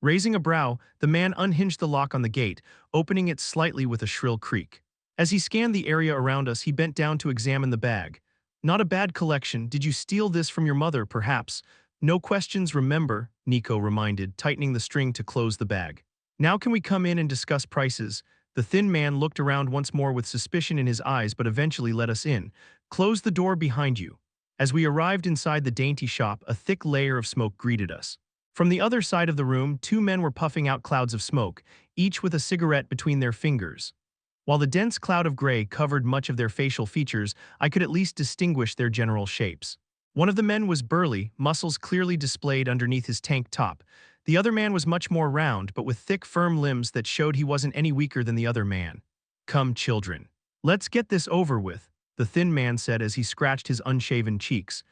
Raising a brow, the man unhinged the lock on the gate, opening it slightly with a shrill creak. As he scanned the area around us, he bent down to examine the bag. "Not a bad collection. Did you steal this from your mother, perhaps?" "No questions, remember," Nico reminded, tightening the string to close the bag. "Now can we come in and discuss prices?" The thin man looked around once more with suspicion in his eyes but eventually let us in. "Close the door behind you." As we arrived inside the dainty shop, a thick layer of smoke greeted us. From the other side of the room, 2 men were puffing out clouds of smoke, each with a cigarette between their fingers. While the dense cloud of gray covered much of their facial features, I could at least distinguish their general shapes. One of the men was burly, muscles clearly displayed underneath his tank top. The other man was much more round, but with thick, firm limbs that showed he wasn't any weaker than the other man. "Come, children. Let's get this over with," the thin man said as he scratched his unshaven cheeks.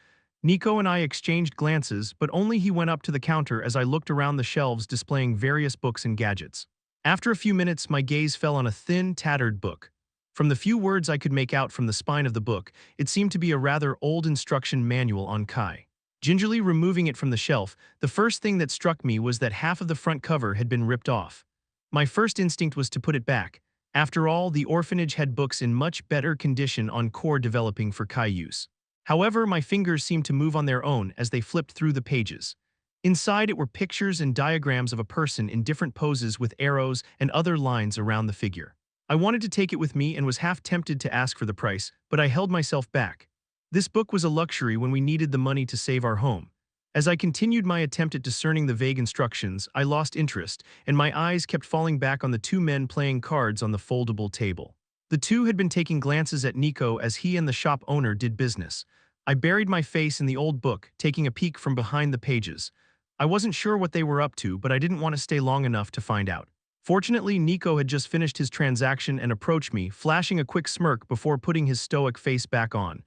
Nico and I exchanged glances, but only he went up to the counter as I looked around the shelves displaying various books and gadgets. After a few minutes, my gaze fell on a thin, tattered book. From the few words I could make out from the spine of the book, it seemed to be a rather old instruction manual on Kai. Gingerly removing it from the shelf, the first thing that struck me was that half of the front cover had been ripped off. My first instinct was to put it back. After all, the orphanage had books in much better condition on core developing for Kai use. However, my fingers seemed to move on their own as they flipped through the pages. Inside it were pictures and diagrams of a person in different poses with arrows and other lines around the figure. I wanted to take it with me and was half tempted to ask for the price, but I held myself back. This book was a luxury when we needed the money to save our home. As I continued my attempt at discerning the vague instructions, I lost interest, and my eyes kept falling back on the 2 men playing cards on the foldable table. The 2 had been taking glances at Nico as he and the shop owner did business. I buried my face in the old book, taking a peek from behind the pages. I wasn't sure what they were up to, but I didn't want to stay long enough to find out. Fortunately, Nico had just finished his transaction and approached me, flashing a quick smirk before putting his stoic face back on.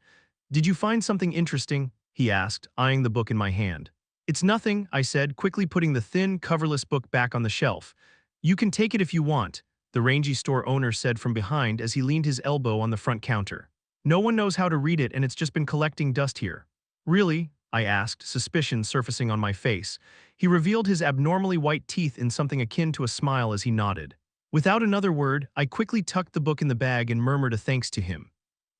"Did you find something interesting?" he asked, eyeing the book in my hand. "It's nothing," I said, quickly putting the thin, coverless book back on the shelf. "You can take it if you want," the rangy store owner said from behind as he leaned his elbow on the front counter. "No one knows how to read it and it's just been collecting dust here." "Really?" I asked, suspicion surfacing on my face. He revealed his abnormally white teeth in something akin to a smile as he nodded. Without another word, I quickly tucked the book in the bag and murmured a thanks to him.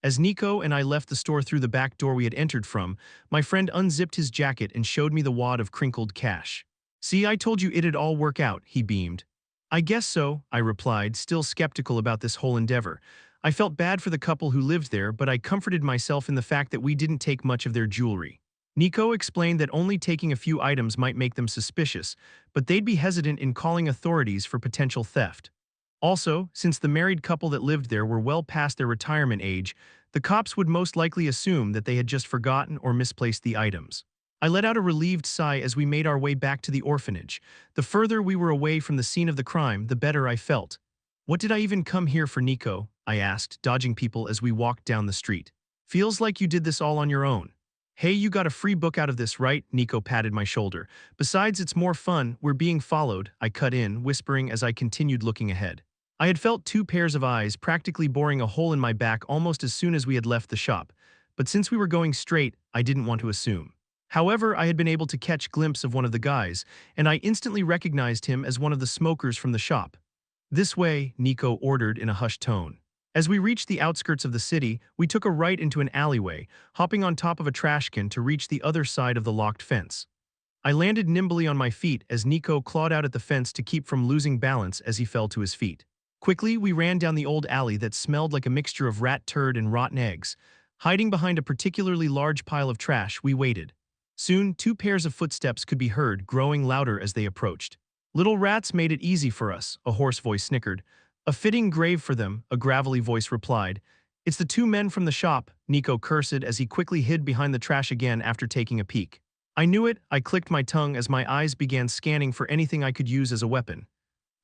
As Nico and I left the store through the back door we had entered from, my friend unzipped his jacket and showed me the wad of crinkled cash. "See, I told you it'd all work out," he beamed. "I guess so," I replied, still skeptical about this whole endeavor. I felt bad for the couple who lived there, but I comforted myself in the fact that we didn't take much of their jewelry. Nico explained that only taking a few items might make them suspicious, but they'd be hesitant in calling authorities for potential theft. Also, since the married couple that lived there were well past their retirement age, the cops would most likely assume that they had just forgotten or misplaced the items. I let out a relieved sigh as we made our way back to the orphanage. The further we were away from the scene of the crime, the better I felt. "What did I even come here for, Nico?" I asked, dodging people as we walked down the street. "Feels like you did this all on your own." "Hey, you got a free book out of this, right?" Nico patted my shoulder. "Besides, it's more fun. We're being followed," I cut in, whispering as I continued looking ahead. I had felt two pairs of eyes practically boring a hole in my back almost as soon as we had left the shop, but since we were going straight, I didn't want to assume. However, I had been able to catch a glimpse of one of the guys, and I instantly recognized him as one of the smokers from the shop. "This way," Nico ordered in a hushed tone. As we reached the outskirts of the city, we took a right into an alleyway, hopping on top of a trash can to reach the other side of the locked fence. I landed nimbly on my feet as Nico clawed out at the fence to keep from losing balance as he fell to his feet. Quickly, we ran down the old alley that smelled like a mixture of rat turd and rotten eggs. Hiding behind a particularly large pile of trash, we waited. Soon, two pairs of footsteps could be heard, growing louder as they approached. "Little rats made it easy for us," a hoarse voice snickered. "A fitting grave for them," a gravelly voice replied. "It's the two men from the shop," Nico cursed as he quickly hid behind the trash again after taking a peek. "I knew it," I clicked my tongue as my eyes began scanning for anything I could use as a weapon.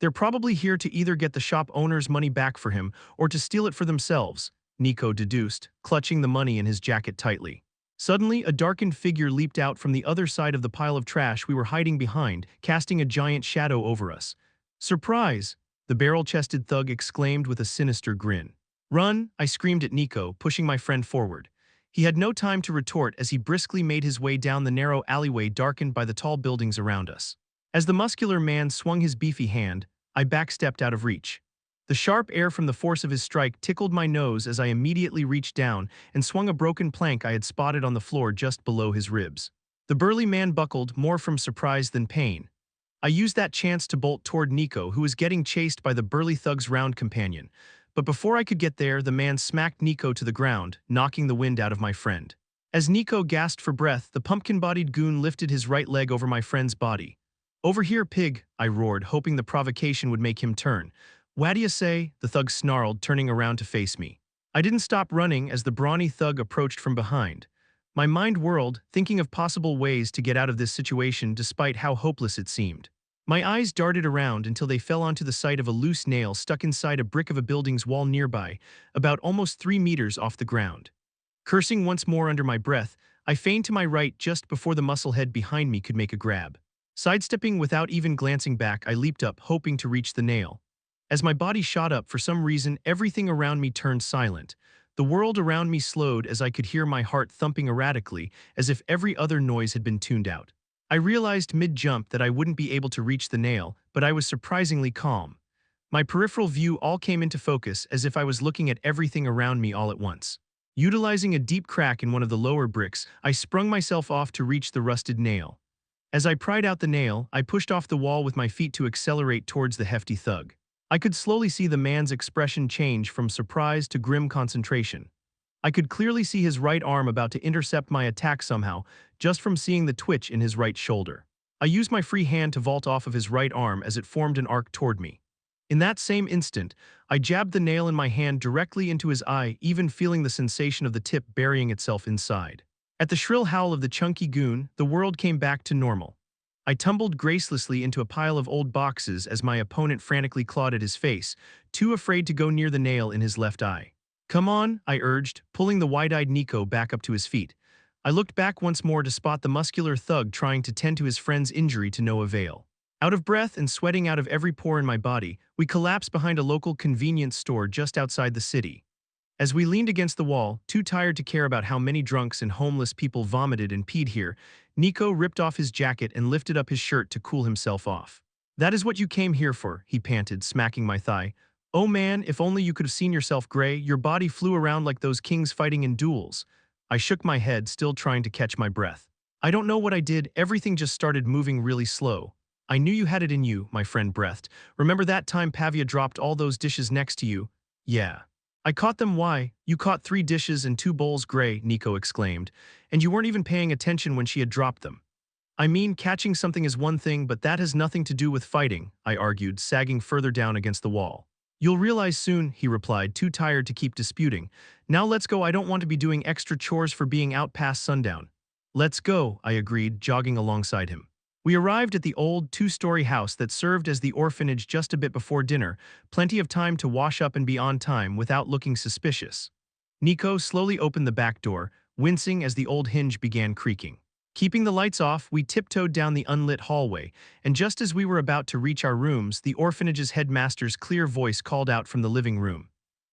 "They're probably here to either get the shop owner's money back for him or to steal it for themselves," Nico deduced, clutching the money in his jacket tightly. Suddenly, a darkened figure leaped out from the other side of the pile of trash we were hiding behind, casting a giant shadow over us. "Surprise!" the barrel-chested thug exclaimed with a sinister grin. "Run!" I screamed at Nico, pushing my friend forward. He had no time to retort as he briskly made his way down the narrow alleyway darkened by the tall buildings around us. As the muscular man swung his beefy hand, I backstepped out of reach. The sharp air from the force of his strike tickled my nose as I immediately reached down and swung a broken plank I had spotted on the floor just below his ribs. The burly man buckled, more from surprise than pain. I used that chance to bolt toward Nico, who was getting chased by the burly thug's round companion. But before I could get there, the man smacked Nico to the ground, knocking the wind out of my friend. As Nico gasped for breath, the pumpkin-bodied goon lifted his right leg over my friend's body. "Over here, pig," I roared, hoping the provocation would make him turn. "What do you say?" the thug snarled, turning around to face me. I didn't stop running as the brawny thug approached from behind. My mind whirled, thinking of possible ways to get out of this situation despite how hopeless it seemed. My eyes darted around until they fell onto the sight of a loose nail stuck inside a brick of a building's wall nearby, about almost 3 meters off the ground. Cursing once more under my breath, I feigned to my right just before the musclehead behind me could make a grab. Sidestepping without even glancing back, I leaped up, hoping to reach the nail. As my body shot up, for some reason, everything around me turned silent. The world around me slowed as I could hear my heart thumping erratically, as if every other noise had been tuned out. I realized mid-jump that I wouldn't be able to reach the nail, but I was surprisingly calm. My peripheral view all came into focus as if I was looking at everything around me all at once. Utilizing a deep crack in one of the lower bricks, I sprung myself off to reach the rusted nail. As I pried out the nail, I pushed off the wall with my feet to accelerate towards the hefty thug. I could slowly see the man's expression change from surprise to grim concentration. I could clearly see his right arm about to intercept my attack somehow, just from seeing the twitch in his right shoulder. I used my free hand to vault off of his right arm as it formed an arc toward me. In that same instant, I jabbed the nail in my hand directly into his eye, even feeling the sensation of the tip burying itself inside. At the shrill howl of the chunky goon, the world came back to normal. I tumbled gracelessly into a pile of old boxes as my opponent frantically clawed at his face, too afraid to go near the nail in his left eye. "Come on," I urged, pulling the wide-eyed Nico back up to his feet. I looked back once more to spot the muscular thug trying to tend to his friend's injury to no avail. Out of breath and sweating out of every pore in my body, we collapsed behind a local convenience store just outside the city. As we leaned against the wall, too tired to care about how many drunks and homeless people vomited and peed here, Nico ripped off his jacket and lifted up his shirt to cool himself off. "That is what you came here for," he panted, smacking my thigh. "Oh man, if only you could have seen yourself, Gray. Your body flew around like those kings fighting in duels." I shook my head, still trying to catch my breath. "I don't know what I did, everything just started moving really slow." "I knew you had it in you," my friend breathed. "Remember that time Pavia dropped all those dishes next to you?" "Yeah. I caught them." "Why? You caught 3 dishes and 2 bowls, Gray," Nico exclaimed. "And you weren't even paying attention when she had dropped them." "I mean, catching something is one thing, but that has nothing to do with fighting," I argued, sagging further down against the wall. "You'll realize soon," he replied, too tired to keep disputing. "Now let's go. I don't want to be doing extra chores for being out past sundown." "Let's go," I agreed, jogging alongside him. We arrived at the old 2-story house that served as the orphanage just a bit before dinner, plenty of time to wash up and be on time without looking suspicious. Nico slowly opened the back door, wincing as the old hinge began creaking. Keeping the lights off, we tiptoed down the unlit hallway, and just as we were about to reach our rooms, the orphanage's headmaster's clear voice called out from the living room.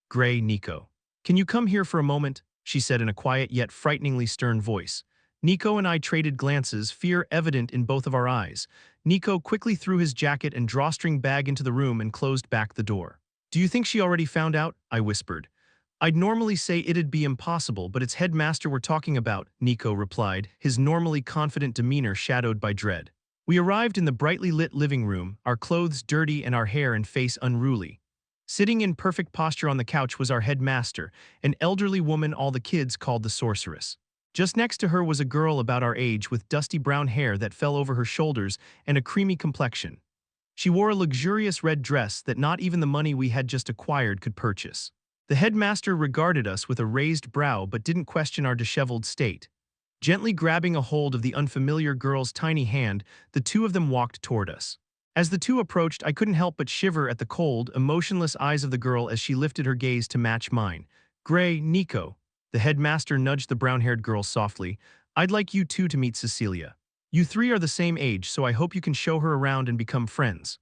"Gray, Nico. Can you come here for a moment?" she said in a quiet yet frighteningly stern voice. Nico and I traded glances, fear evident in both of our eyes. Nico quickly threw his jacket and drawstring bag into the room and closed back the door. "Do you think she already found out?" I whispered. "I'd normally say it'd be impossible, but it's headmaster we're talking about," Nico replied, his normally confident demeanor shadowed by dread. We arrived in the brightly lit living room, our clothes dirty and our hair and face unruly. Sitting in perfect posture on the couch was our headmaster, an elderly woman all the kids called the sorceress. Just next to her was a girl about our age with dusty brown hair that fell over her shoulders and a creamy complexion. She wore a luxurious red dress that not even the money we had just acquired could purchase. The headmaster regarded us with a raised brow but didn't question our disheveled state. Gently grabbing a hold of the unfamiliar girl's tiny hand, the two of them walked toward us. As the two approached, I couldn't help but shiver at the cold, emotionless eyes of the girl as she lifted her gaze to match mine. "Gray, Nico." The headmaster nudged the brown-haired girl softly. "I'd like you two to meet Cecilia. You 3 are the same age, so I hope you can show her around and become friends."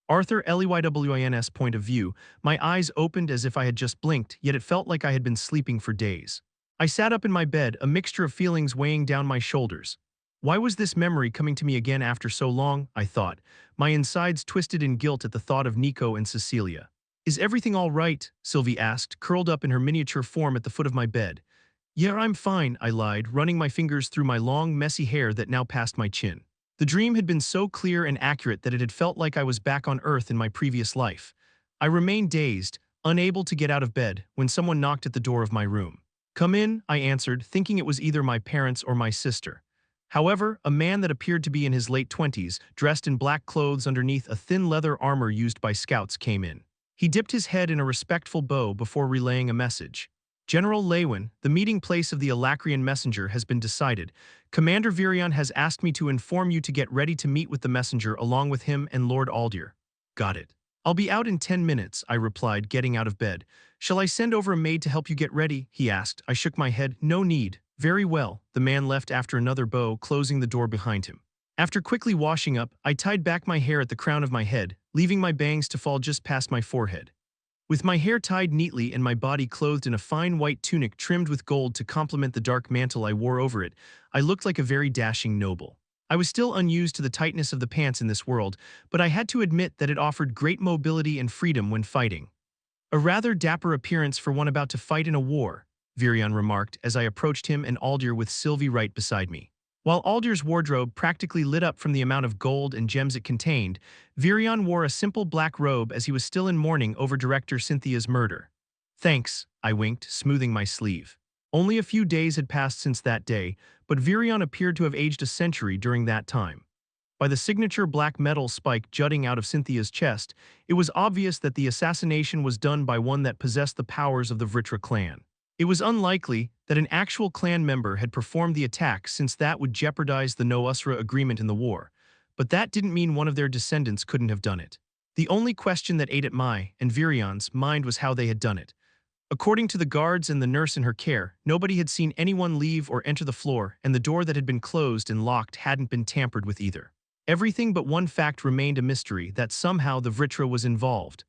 Arthur Leywin's point of view, my eyes opened as if I had just blinked, yet it felt like I had been sleeping for days. I sat up in my bed, a mixture of feelings weighing down my shoulders. Why was this memory coming to me again after so long, I thought, my insides twisted in guilt at the thought of Nico and Cecilia. "Is everything all right?" Sylvie asked, curled up in her miniature form at the foot of my bed. "Yeah, I'm fine," I lied, running my fingers through my long, messy hair that now passed my chin. The dream had been so clear and accurate that it had felt like I was back on Earth in my previous life. I remained dazed, unable to get out of bed, when someone knocked at the door of my room. "Come in," I answered, thinking it was either my parents or my sister. However, a man that appeared to be in his late 20s, dressed in black clothes underneath a thin leather armor used by scouts, came in. He dipped his head in a respectful bow before relaying a message. "General Leywin, the meeting place of the Alacrian messenger has been decided. Commander Virion has asked me to inform you to get ready to meet with the messenger along with him and Lord Aldir." "Got it. I'll be out in 10 minutes, I replied, getting out of bed. "Shall I send over a maid to help you get ready?" he asked. I shook my head. "No need." "Very well." The man left after another bow, closing the door behind him. After quickly washing up, I tied back my hair at the crown of my head, leaving my bangs to fall just past my forehead. With my hair tied neatly and my body clothed in a fine white tunic trimmed with gold to complement the dark mantle I wore over it, I looked like a very dashing noble. I was still unused to the tightness of the pants in this world, but I had to admit that it offered great mobility and freedom when fighting. "A rather dapper appearance for one about to fight in a war," Virion remarked as I approached him and Aldir with Sylvie right beside me. While Aldir's wardrobe practically lit up from the amount of gold and gems it contained, Virion wore a simple black robe as he was still in mourning over Director Cynthia's murder. "Thanks," I winked, smoothing my sleeve. Only a few days had passed since that day, but Virion appeared to have aged a century during that time. By the signature black metal spike jutting out of Cynthia's chest, it was obvious that the assassination was done by one that possessed the powers of the Vritra clan. It was unlikely, that an actual clan member had performed the attack since that would jeopardize the No-Usra agreement in the war, but that didn't mean one of their descendants couldn't have done it. The only question that ate at my and Virion's mind was how they had done it. According to the guards and the nurse in her care, nobody had seen anyone leave or enter the floor, and the door that had been closed and locked hadn't been tampered with either. Everything but one fact remained a mystery, that somehow the Vritra was involved.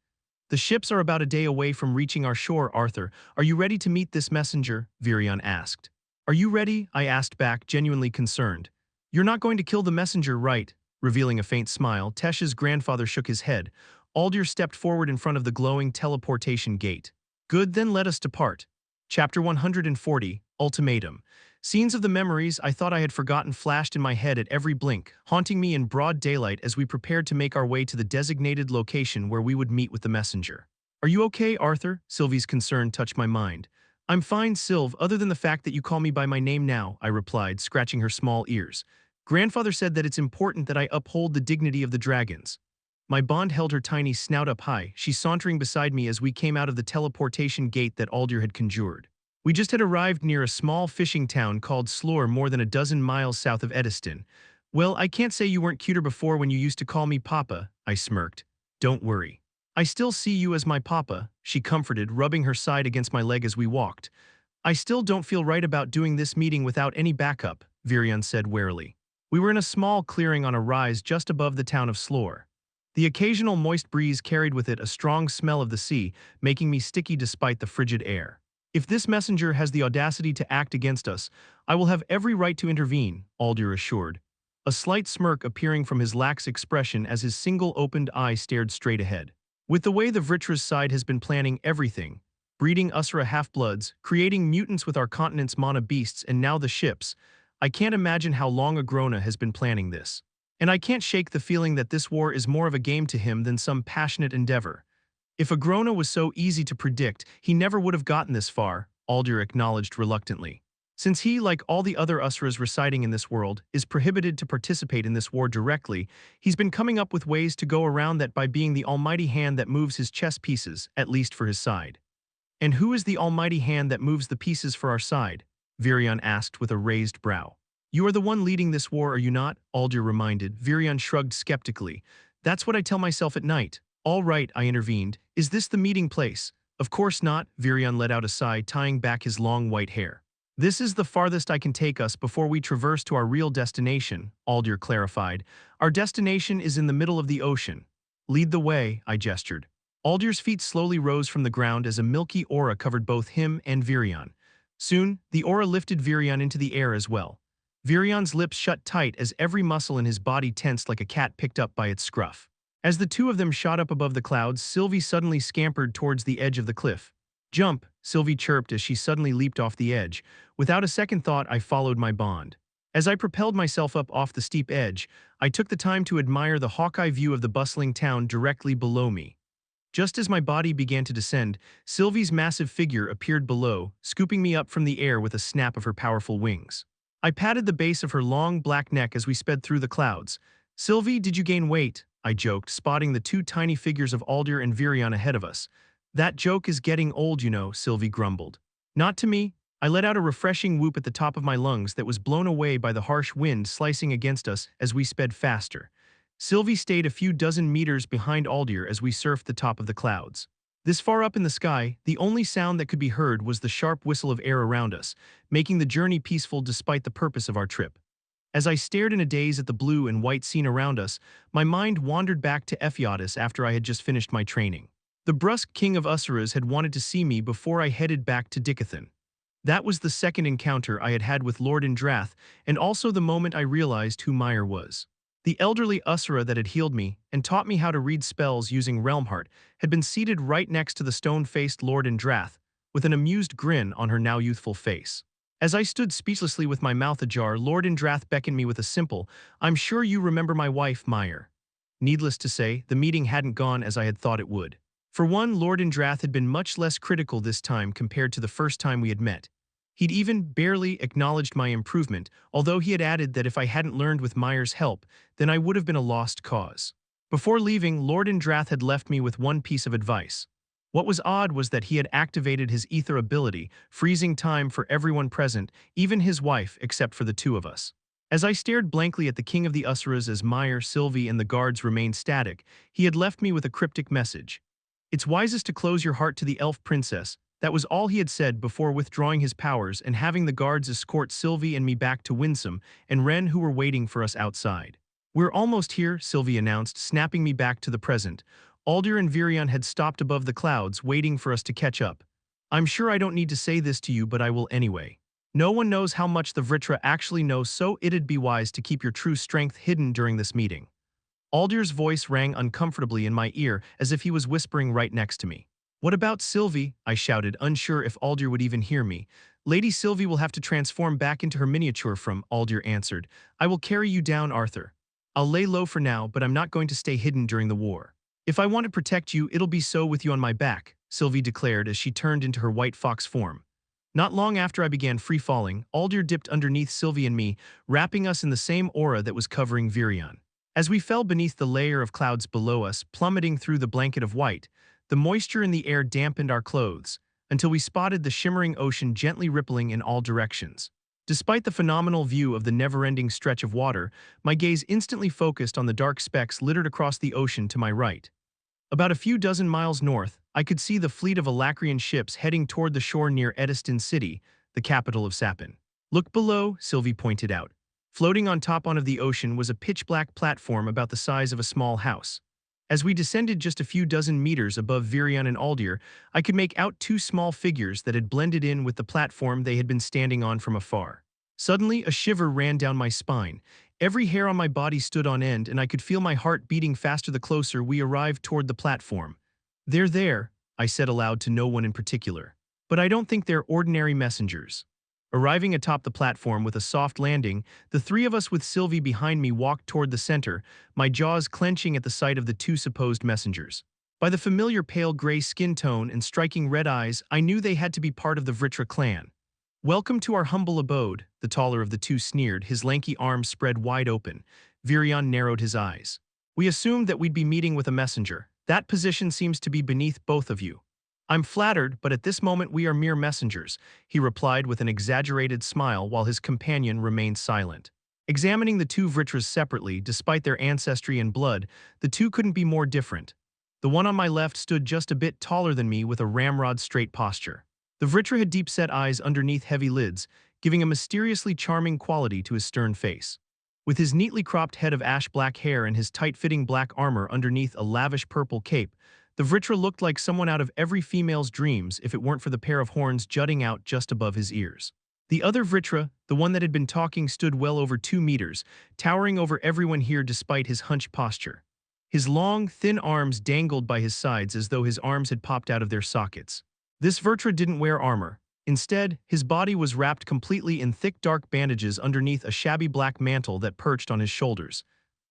"The ships are about a day away from reaching our shore, Arthur. Are you ready to meet this messenger?" Virion asked. "Are you ready?" I asked back, genuinely concerned. "You're not going to kill the messenger, right?" Revealing a faint smile, Tesh's grandfather shook his head. Aldir stepped forward in front of the glowing teleportation gate. "Good, then let us depart." Chapter 140, Ultimatum. Scenes of the memories I thought I had forgotten flashed in my head at every blink, haunting me in broad daylight as we prepared to make our way to the designated location where we would meet with the messenger. "Are you okay, Arthur?" Sylvie's concern touched my mind. "I'm fine, Sylv, other than the fact that you call me by my name now," I replied, scratching her small ears. "Grandfather said that it's important that I uphold the dignity of the dragons." My bond held her tiny snout up high, she sauntering beside me as we came out of the teleportation gate that Aldir had conjured. We just had arrived near a small fishing town called Slore, more than a dozen miles south of Ediston. "Well, I can't say you weren't cuter before when you used to call me Papa," I smirked. "Don't worry. I still see you as my Papa," she comforted, rubbing her side against my leg as we walked. "I still don't feel right about doing this meeting without any backup," Virion said warily. We were in a small clearing on a rise just above the town of Slore. The occasional moist breeze carried with it a strong smell of the sea, making me sticky despite the frigid air. "If this messenger has the audacity to act against us, I will have every right to intervene," Aldir assured, a slight smirk appearing from his lax expression as his single opened eye stared straight ahead. "With the way the Vritra's side has been planning everything, breeding Usra half-bloods, creating mutants with our continent's mana beasts, and now the ships, I can't imagine how long Agrona has been planning this. And I can't shake the feeling that this war is more of a game to him than some passionate endeavor. If Agrona was so easy to predict, he never would have gotten this far," Aldir acknowledged reluctantly. "Since he, like all the other Usras residing in this world, is prohibited to participate in this war directly, he's been coming up with ways to go around that by being the almighty hand that moves his chess pieces, at least for his side." "And who is the almighty hand that moves the pieces for our side?" Virion asked with a raised brow. "You are the one leading this war, are you not?" Aldir reminded. Virion shrugged skeptically. "That's what I tell myself at night." "All right," I intervened. "Is this the meeting place?" "Of course not," Virion let out a sigh, tying back his long white hair. "This is the farthest I can take us before we traverse to our real destination," Aldir clarified. "Our destination is in the middle of the ocean." "Lead the way," I gestured. Aldir's feet slowly rose from the ground as a milky aura covered both him and Virion. Soon, the aura lifted Virion into the air as well. Virion's lips shut tight as every muscle in his body tensed like a cat picked up by its scruff. As the two of them shot up above the clouds, Sylvie suddenly scampered towards the edge of the cliff. "Jump," Sylvie chirped as she suddenly leaped off the edge. Without a second thought, I followed my bond. As I propelled myself up off the steep edge, I took the time to admire the hawk-eye view of the bustling town directly below me. Just as my body began to descend, Sylvie's massive figure appeared below, scooping me up from the air with a snap of her powerful wings. I patted the base of her long black neck as we sped through the clouds. "Sylvie, did you gain weight?" I joked, spotting the two tiny figures of Aldir and Virion ahead of us. "That joke is getting old, you know," Sylvie grumbled. "Not to me." I let out a refreshing whoop at the top of my lungs that was blown away by the harsh wind slicing against us as we sped faster. Sylvie stayed a few dozen meters behind Aldir as we surfed the top of the clouds. This far up in the sky, the only sound that could be heard was the sharp whistle of air around us, making the journey peaceful despite the purpose of our trip. As I stared in a daze at the blue and white scene around us, my mind wandered back to Ephiatis after I had just finished my training. The brusque king of Usuras had wanted to see me before I headed back to Dicathen. That was the second encounter I had had with Lord Indrath, and also the moment I realized who Meyer was. The elderly Usura that had healed me and taught me how to read spells using Realmheart had been seated right next to the stone-faced Lord Indrath, with an amused grin on her now youthful face. As I stood speechlessly with my mouth ajar, Lord Indrath beckoned me with a simple, "I'm sure you remember my wife, Meyer." Needless to say, the meeting hadn't gone as I had thought it would. For one, Lord Indrath had been much less critical this time compared to the first time we had met. He'd even barely acknowledged my improvement, although he had added that if I hadn't learned with Meyer's help, then I would have been a lost cause. Before leaving, Lord Indrath had left me with one piece of advice. What was odd was that he had activated his ether ability, freezing time for everyone present, even his wife, except for the two of us. As I stared blankly at the king of the Usuras as Meyer, Sylvie, and the guards remained static, he had left me with a cryptic message. It's wisest to close your heart to the elf princess. That was all he had said before withdrawing his powers and having the guards escort Sylvie and me back to Winsome and Ren, who were waiting for us outside. We're almost here, Sylvie announced, snapping me back to the present. Aldir and Virion had stopped above the clouds, waiting for us to catch up. I'm sure I don't need to say this to you, but I will anyway. No one knows how much the Vritra actually knows, so it'd be wise to keep your true strength hidden during this meeting. Aldir's voice rang uncomfortably in my ear, as if he was whispering right next to me. What about Sylvie? I shouted, unsure if Aldir would even hear me. Lady Sylvie will have to transform back into her miniature from, Aldir answered. I will carry you down, Arthur. I'll lay low for now, but I'm not going to stay hidden during the war. If I want to protect you, it'll be so with you on my back, Sylvie declared as she turned into her white fox form. Not long after I began free-falling, Aldir dipped underneath Sylvie and me, wrapping us in the same aura that was covering Virion. As we fell beneath the layer of clouds below us, plummeting through the blanket of white, the moisture in the air dampened our clothes, until we spotted the shimmering ocean gently rippling in all directions. Despite the phenomenal view of the never-ending stretch of water, my gaze instantly focused on the dark specks littered across the ocean to my right. About a few dozen miles north, I could see the fleet of Alacrian ships heading toward the shore near Ediston City, the capital of Sapin. Look below, Sylvie pointed out. Floating on top of the ocean was a pitch-black platform about the size of a small house. As we descended just a few dozen meters above Virion and Aldir, I could make out two small figures that had blended in with the platform they had been standing on from afar. Suddenly, a shiver ran down my spine. Every hair on my body stood on end, and I could feel my heart beating faster the closer we arrived toward the platform. They're there, I said aloud to no one in particular. But I don't think they're ordinary messengers. Arriving atop the platform with a soft landing, the three of us with Sylvie behind me walked toward the center, my jaws clenching at the sight of the two supposed messengers. By the familiar pale gray skin tone and striking red eyes, I knew they had to be part of the Vritra clan. Welcome to our humble abode, the taller of the two sneered, his lanky arms spread wide open. Virion narrowed his eyes. We assumed that we'd be meeting with a messenger. That position seems to be beneath both of you. I'm flattered, but at this moment we are mere messengers, he replied with an exaggerated smile while his companion remained silent. Examining the two Vritras separately, despite their ancestry and blood, the two couldn't be more different. The one on my left stood just a bit taller than me with a ramrod-straight posture. The Vritra had deep-set eyes underneath heavy lids, giving a mysteriously charming quality to his stern face. With his neatly cropped head of ash-black hair and his tight-fitting black armor underneath a lavish purple cape, the Vritra looked like someone out of every female's dreams if it weren't for the pair of horns jutting out just above his ears. The other Vritra, the one that had been talking, stood well over 2 meters, towering over everyone here despite his hunched posture. His long, thin arms dangled by his sides as though his arms had popped out of their sockets. This Vritra didn't wear armor. Instead, his body was wrapped completely in thick dark bandages underneath a shabby black mantle that perched on his shoulders.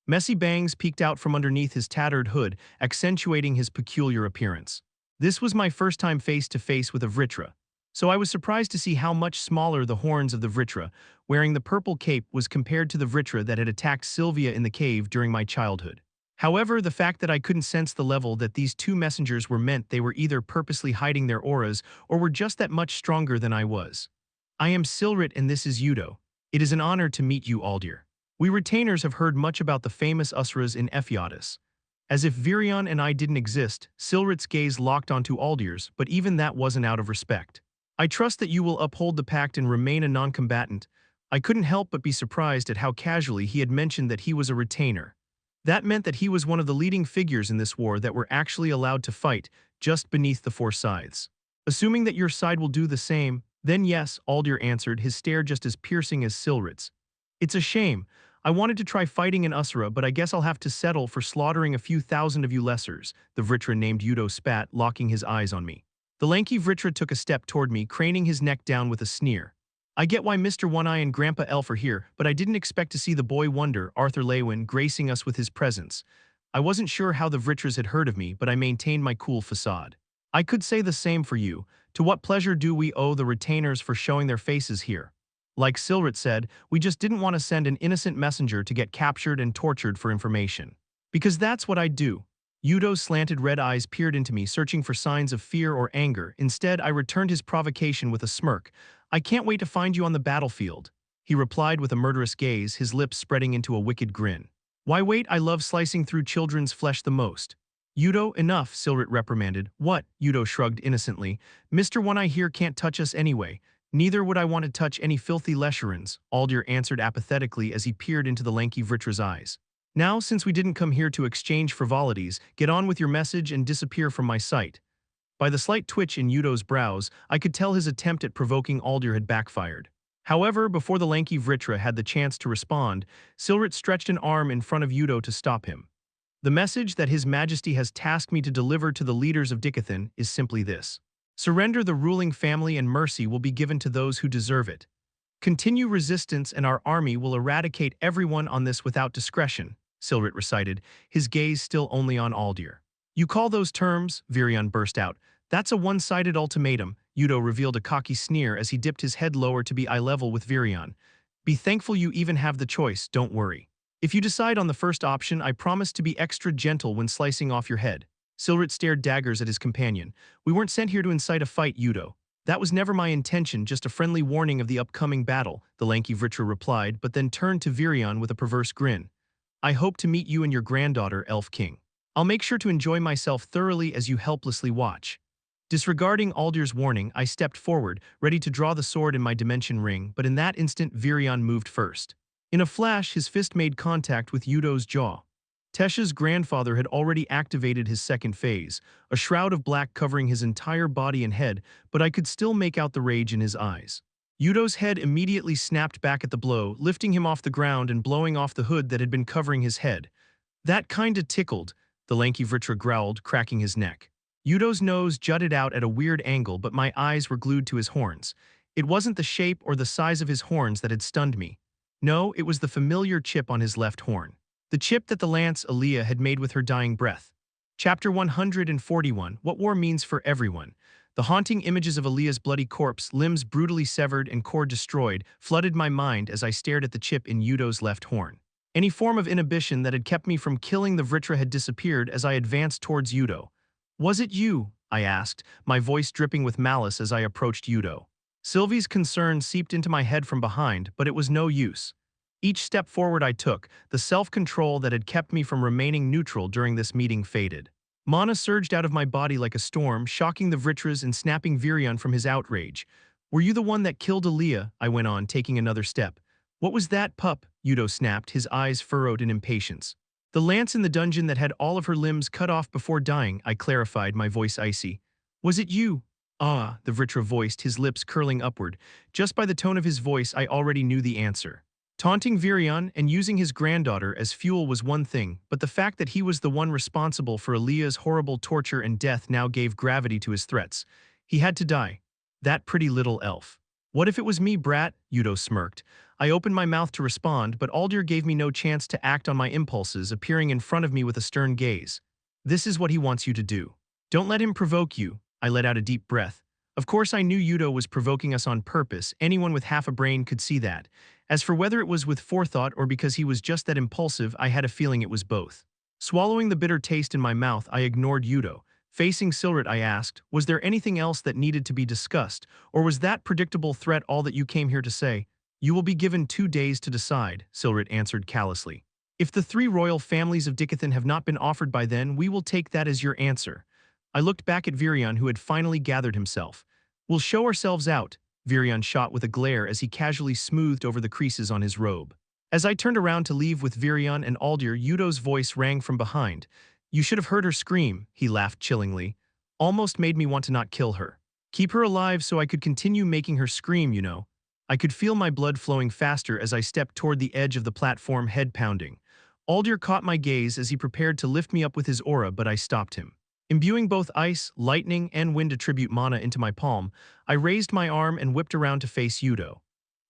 Messy bangs peeked out from underneath his tattered hood, accentuating his peculiar appearance. This was my first time face-to-face with a Vritra, so I was surprised to see how much smaller the horns of the Vritra, wearing the purple cape, was compared to the Vritra that had attacked Sylvia in the cave during my childhood. However, the fact that I couldn't sense the level that these two messengers were meant they were either purposely hiding their auras or were just that much stronger than I was. I am Silrit and this is Udo. It is an honor to meet you, Aldir. We retainers have heard much about the famous Usuras in Ephiodus. As if Virion and I didn't exist, Silrit's gaze locked onto Aldir's, but even that wasn't out of respect. I trust that you will uphold the pact and remain a non-combatant. I couldn't help but be surprised at how casually he had mentioned that he was a retainer. That meant that he was one of the leading figures in this war that were actually allowed to fight, just beneath the four scythes. Assuming that your side will do the same, then yes, Aldir answered, his stare just as piercing as Silrit's. It's a shame. I wanted to try fighting an Usura, but I guess I'll have to settle for slaughtering a few thousand of you lessers, the Vritra named Udo spat, locking his eyes on me. The lanky Vritra took a step toward me, craning his neck down with a sneer. I get why Mr. One-Eye and Grandpa Elf are here, but I didn't expect to see the boy wonder, Arthur Leywin, gracing us with his presence. I wasn't sure how the Vritras had heard of me, but I maintained my cool facade. I could say the same for you. To what pleasure do we owe the retainers for showing their faces here? Like Silrit said, we just didn't want to send an innocent messenger to get captured and tortured for information. Because that's what I'd do. Yudo's slanted red eyes peered into me, searching for signs of fear or anger. Instead, I returned his provocation with a smirk. "I can't wait to find you on the battlefield," he replied with a murderous gaze, his lips spreading into a wicked grin. "Why wait? I love slicing through children's flesh the most." "Yudo, enough," Silrit reprimanded. "What?" Yudo shrugged innocently. "Mr. One Eye here can't touch us anyway. Neither would I want to touch any filthy Lesherans," Aldir answered apathetically as he peered into the lanky Vritra's eyes. "Now, since we didn't come here to exchange frivolities, get on with your message and disappear from my sight." By the slight twitch in Yudo's brows, I could tell his attempt at provoking Aldir had backfired. However, before the lanky Vritra had the chance to respond, Silrit stretched an arm in front of Yudo to stop him. "The message that His Majesty has tasked me to deliver to the leaders of Dicathen is simply this. Surrender the ruling family and mercy will be given to those who deserve it. Continue resistance and our army will eradicate everyone on this without discretion," Silrit recited, his gaze still only on Aldir. "You call those terms?" Virion burst out. "That's a one-sided ultimatum," Yudo revealed a cocky sneer as he dipped his head lower to be eye level with Virion. "Be thankful you even have the choice, don't worry. If you decide on the first option, I promise to be extra gentle when slicing off your head." Silrit stared daggers at his companion. "We weren't sent here to incite a fight, Yudo. That was never my intention, just a friendly warning of the upcoming battle," the lanky Vritra replied, but then turned to Virion with a perverse grin. "I hope to meet you and your granddaughter, Elf King. I'll make sure to enjoy myself thoroughly as you helplessly watch." Disregarding Aldir's warning, I stepped forward, ready to draw the sword in my dimension ring, but in that instant Virion moved first. In a flash, his fist made contact with Yudo's jaw. Tesha's grandfather had already activated his second phase, a shroud of black covering his entire body and head, but I could still make out the rage in his eyes. Yudo's head immediately snapped back at the blow, lifting him off the ground and blowing off the hood that had been covering his head. "That kinda tickled," the lanky Vritra growled, cracking his neck. Yudo's nose jutted out at a weird angle, but my eyes were glued to his horns. It wasn't the shape or the size of his horns that had stunned me. No, it was the familiar chip on his left horn. The chip that the lance Aaliyah had made with her dying breath. Chapter 141, What War Means for Everyone. The haunting images of Aaliyah's bloody corpse, limbs brutally severed and core destroyed, flooded my mind as I stared at the chip in Yudo's left horn. Any form of inhibition that had kept me from killing the Vritra had disappeared as I advanced towards Yudo. "Was it you?" I asked, my voice dripping with malice as I approached Yudo. Sylvie's concern seeped into my head from behind, but it was no use. Each step forward I took, the self-control that had kept me from remaining neutral during this meeting faded. Mana surged out of my body like a storm, shocking the Vritras and snapping Virion from his outrage. "Were you the one that killed Aaliyah?" I went on, taking another step. "What was that, pup?" Yudo snapped, his eyes furrowed in impatience. "The lance in the dungeon that had all of her limbs cut off before dying," I clarified, my voice icy. "Was it you?" "Ah," the Vritra voiced, his lips curling upward. Just by the tone of his voice, I already knew the answer. Taunting Virion and using his granddaughter as fuel was one thing, but the fact that he was the one responsible for Aaliyah's horrible torture and death now gave gravity to his threats. He had to die. That pretty little elf. "What if it was me, brat?" Yudo smirked. I opened my mouth to respond, but Aldir gave me no chance to act on my impulses, appearing in front of me with a stern gaze. "This is what he wants you to do. Don't let him provoke you." I let out a deep breath. Of course I knew Yudo was provoking us on purpose. Anyone with half a brain could see that. As for whether it was with forethought or because he was just that impulsive, I had a feeling it was both. Swallowing the bitter taste in my mouth, I ignored Yudo. Facing Silrit, I asked, "Was there anything else that needed to be discussed, or was that predictable threat all that you came here to say?" "You will be given 2 days to decide," Silrit answered callously. "If the 3 royal families of Dicathen have not been offered by then, we will take that as your answer." I looked back at Virion, who had finally gathered himself. "We'll show ourselves out," Virion shot with a glare as he casually smoothed over the creases on his robe. As I turned around to leave with Virion and Aldir, Yudo's voice rang from behind. "You should have heard her scream," he laughed chillingly. "Almost made me want to not kill her. Keep her alive so I could continue making her scream, you know." I could feel my blood flowing faster as I stepped toward the edge of the platform, head pounding. Aldir caught my gaze as he prepared to lift me up with his aura, but I stopped him. Imbuing both ice, lightning, and wind attribute mana into my palm, I raised my arm and whipped around to face Yudo.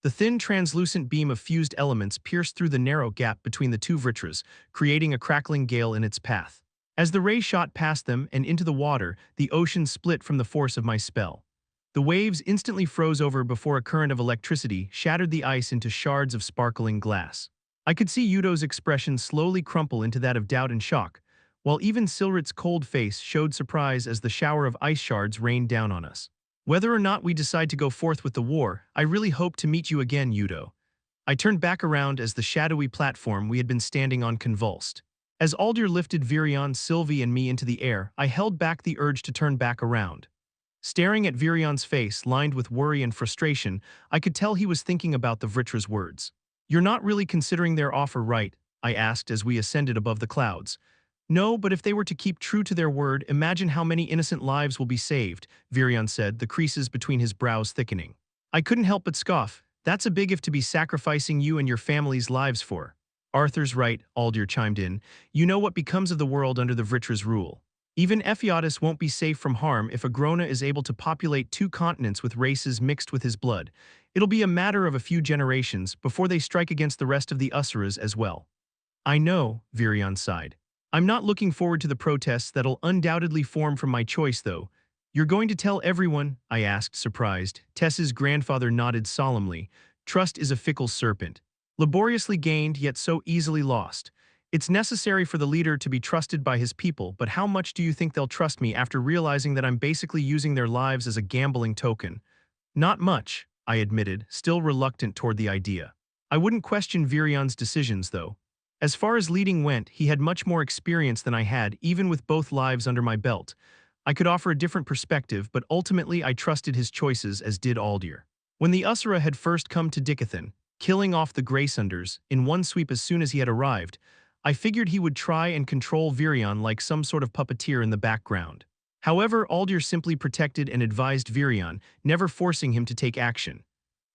The thin, translucent beam of fused elements pierced through the narrow gap between the 2 Vritras, creating a crackling gale in its path. As the ray shot past them and into the water, the ocean split from the force of my spell. The waves instantly froze over before a current of electricity shattered the ice into shards of sparkling glass. I could see Yudo's expression slowly crumple into that of doubt and shock. while even Silrit's cold face showed surprise as the shower of ice shards rained down on us. Whether or not we decide to go forth with the war, I really hope to meet you again, Yudo. I turned back around as the shadowy platform we had been standing on convulsed. As Aldir lifted Virion, Sylvie, and me into the air, I held back the urge to turn back around. Staring at Virion's face, lined with worry and frustration, I could tell he was thinking about the Vritra's words. "You're not really considering their offer, right?" I asked as we ascended above the clouds. "No, but if they were to keep true to their word, imagine how many innocent lives will be saved," Virion said, the creases between his brows thickening. I couldn't help but scoff. "That's a big if to be sacrificing you and your family's lives for." "Arthur's right," Aldir chimed in. "You know what becomes of the world under the Vritra's rule. Even Ephiodus won't be safe from harm if Agrona is able to populate 2 continents with races mixed with his blood. It'll be a matter of a few generations before they strike against the rest of the Usuras as well." "I know," Virion sighed. "I'm not looking forward to the protests that'll undoubtedly form from my choice, though." "You're going to tell everyone?" I asked, surprised. Tess's grandfather nodded solemnly. "Trust is a fickle serpent. Laboriously gained, yet so easily lost. It's necessary for the leader to be trusted by his people, but how much do you think they'll trust me after realizing that I'm basically using their lives as a gambling token?" "Not much," I admitted, still reluctant toward the idea. I wouldn't question Virion's decisions, though. As far as leading went, he had much more experience than I had, even with both lives under my belt. I could offer a different perspective, but ultimately I trusted his choices, as did Aldir. When the Usura had first come to Dicathen, killing off the Graysunders in one sweep as soon as he had arrived, I figured he would try and control Virion like some sort of puppeteer in the background. However, Aldir simply protected and advised Virion, never forcing him to take action.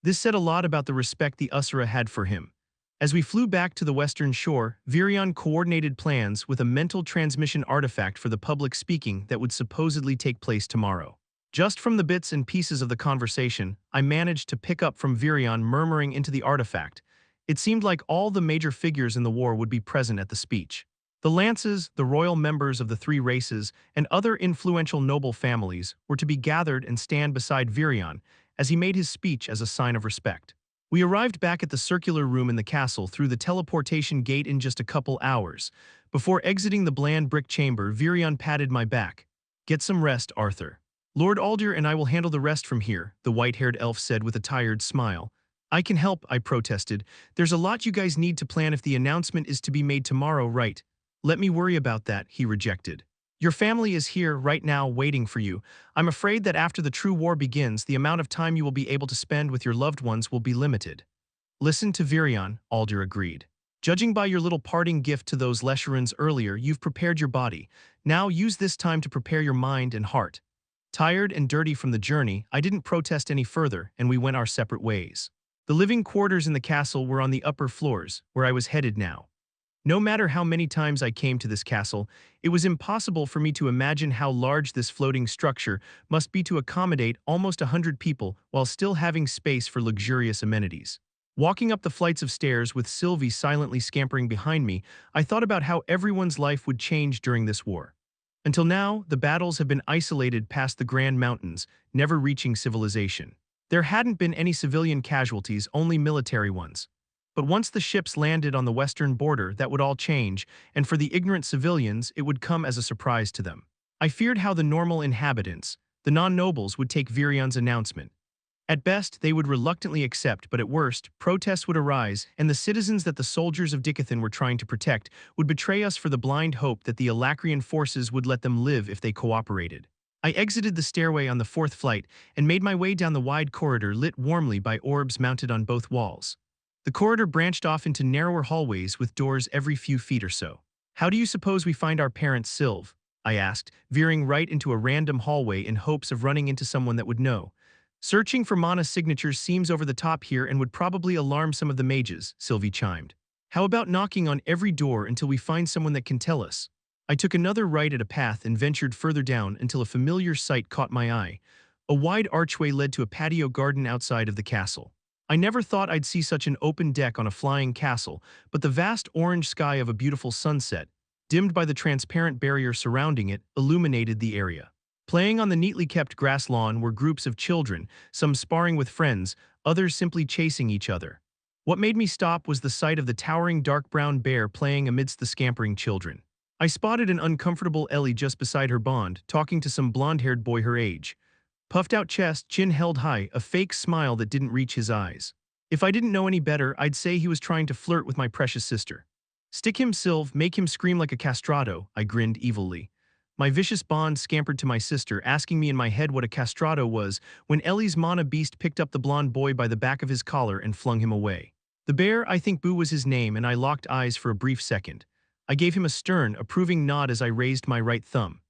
This said a lot about the respect the Usura had for him. As we flew back to the western shore, Virion coordinated plans with a mental transmission artifact for the public speaking that would supposedly take place tomorrow. Just from the bits and pieces of the conversation, I managed to pick up from Virion murmuring into the artifact. It seemed like all the major figures in the war would be present at the speech. The lances, the royal members of the 3 races, and other influential noble families were to be gathered and stand beside Virion as he made his speech as a sign of respect. We arrived back at the circular room in the castle through the teleportation gate in just a couple hours. Before exiting the bland brick chamber, Virion patted my back. "Get some rest, Arthur. Lord Aldir and I will handle the rest from here," the white-haired elf said with a tired smile. "I can help," I protested. "There's a lot you guys need to plan if the announcement is to be made tomorrow, right?" "Let me worry about that," he rejected. "Your family is here right now waiting for you. I'm afraid that after the true war begins, the amount of time you will be able to spend with your loved ones will be limited." "Listen to Virion," Aldir agreed. "Judging by your little parting gift to those Leshurans earlier, you've prepared your body. Now use this time to prepare your mind and heart." Tired and dirty from the journey, I didn't protest any further, and we went our separate ways. The living quarters in the castle were on the upper floors, where I was headed now. No matter how many times I came to this castle, it was impossible for me to imagine how large this floating structure must be to accommodate almost 100 people while still having space for luxurious amenities. Walking up the flights of stairs with Sylvie silently scampering behind me, I thought about how everyone's life would change during this war. Until now, the battles have been isolated past the Grand Mountains, never reaching civilization. There hadn't been any civilian casualties, only military ones. But once the ships landed on the western border, that would all change, and for the ignorant civilians, it would come as a surprise to them. I feared how the normal inhabitants, the non-nobles, would take Virion's announcement. At best, they would reluctantly accept, but at worst, protests would arise, and the citizens that the soldiers of Dicathen were trying to protect would betray us for the blind hope that the Alacrian forces would let them live if they cooperated. I exited the stairway on the 4th flight and made my way down the wide corridor lit warmly by orbs mounted on both walls. The corridor branched off into narrower hallways with doors every few feet or so. "How do you suppose we find our parents, Sylv?" I asked, veering right into a random hallway in hopes of running into someone that would know. "Searching for mana signatures seems over the top here and would probably alarm some of the mages," Sylvie chimed. "How about knocking on every door until we find someone that can tell us?" I took another right at a path and ventured further down until a familiar sight caught my eye. A wide archway led to a patio garden outside of the castle. I never thought I'd see such an open deck on a flying castle, but the vast orange sky of a beautiful sunset, dimmed by the transparent barrier surrounding it, illuminated the area. Playing on the neatly kept grass lawn were groups of children, some sparring with friends, others simply chasing each other. What made me stop was the sight of the towering dark brown bear playing amidst the scampering children. I spotted an uncomfortable Ellie just beside her bond, talking to some blonde-haired boy her age. Puffed out chest, chin held high, a fake smile that didn't reach his eyes. If I didn't know any better, I'd say he was trying to flirt with my precious sister. Stick him, Sylv, make him scream like a castrato, I grinned evilly. My vicious bond scampered to my sister, asking me in my head what a castrato was, when Ellie's mana beast picked up the blonde boy by the back of his collar and flung him away. The bear, I think Boo was his name, and I locked eyes for a brief second. I gave him a stern, approving nod as I raised my right thumb.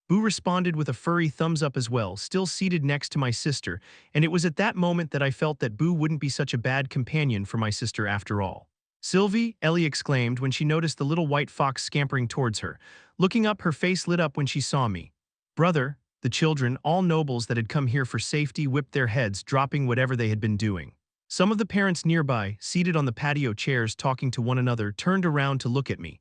Boo responded with a furry thumbs up as well, still seated next to my sister, and it was at that moment that I felt that Boo wouldn't be such a bad companion for my sister after all. Sylvie, Ellie exclaimed when she noticed the little white fox scampering towards her. Looking up, her face lit up when she saw me. Brother, the children, all nobles that had come here for safety, whipped their heads, dropping whatever they had been doing. Some of the parents nearby, seated on the patio chairs talking to one another, turned around to look at me.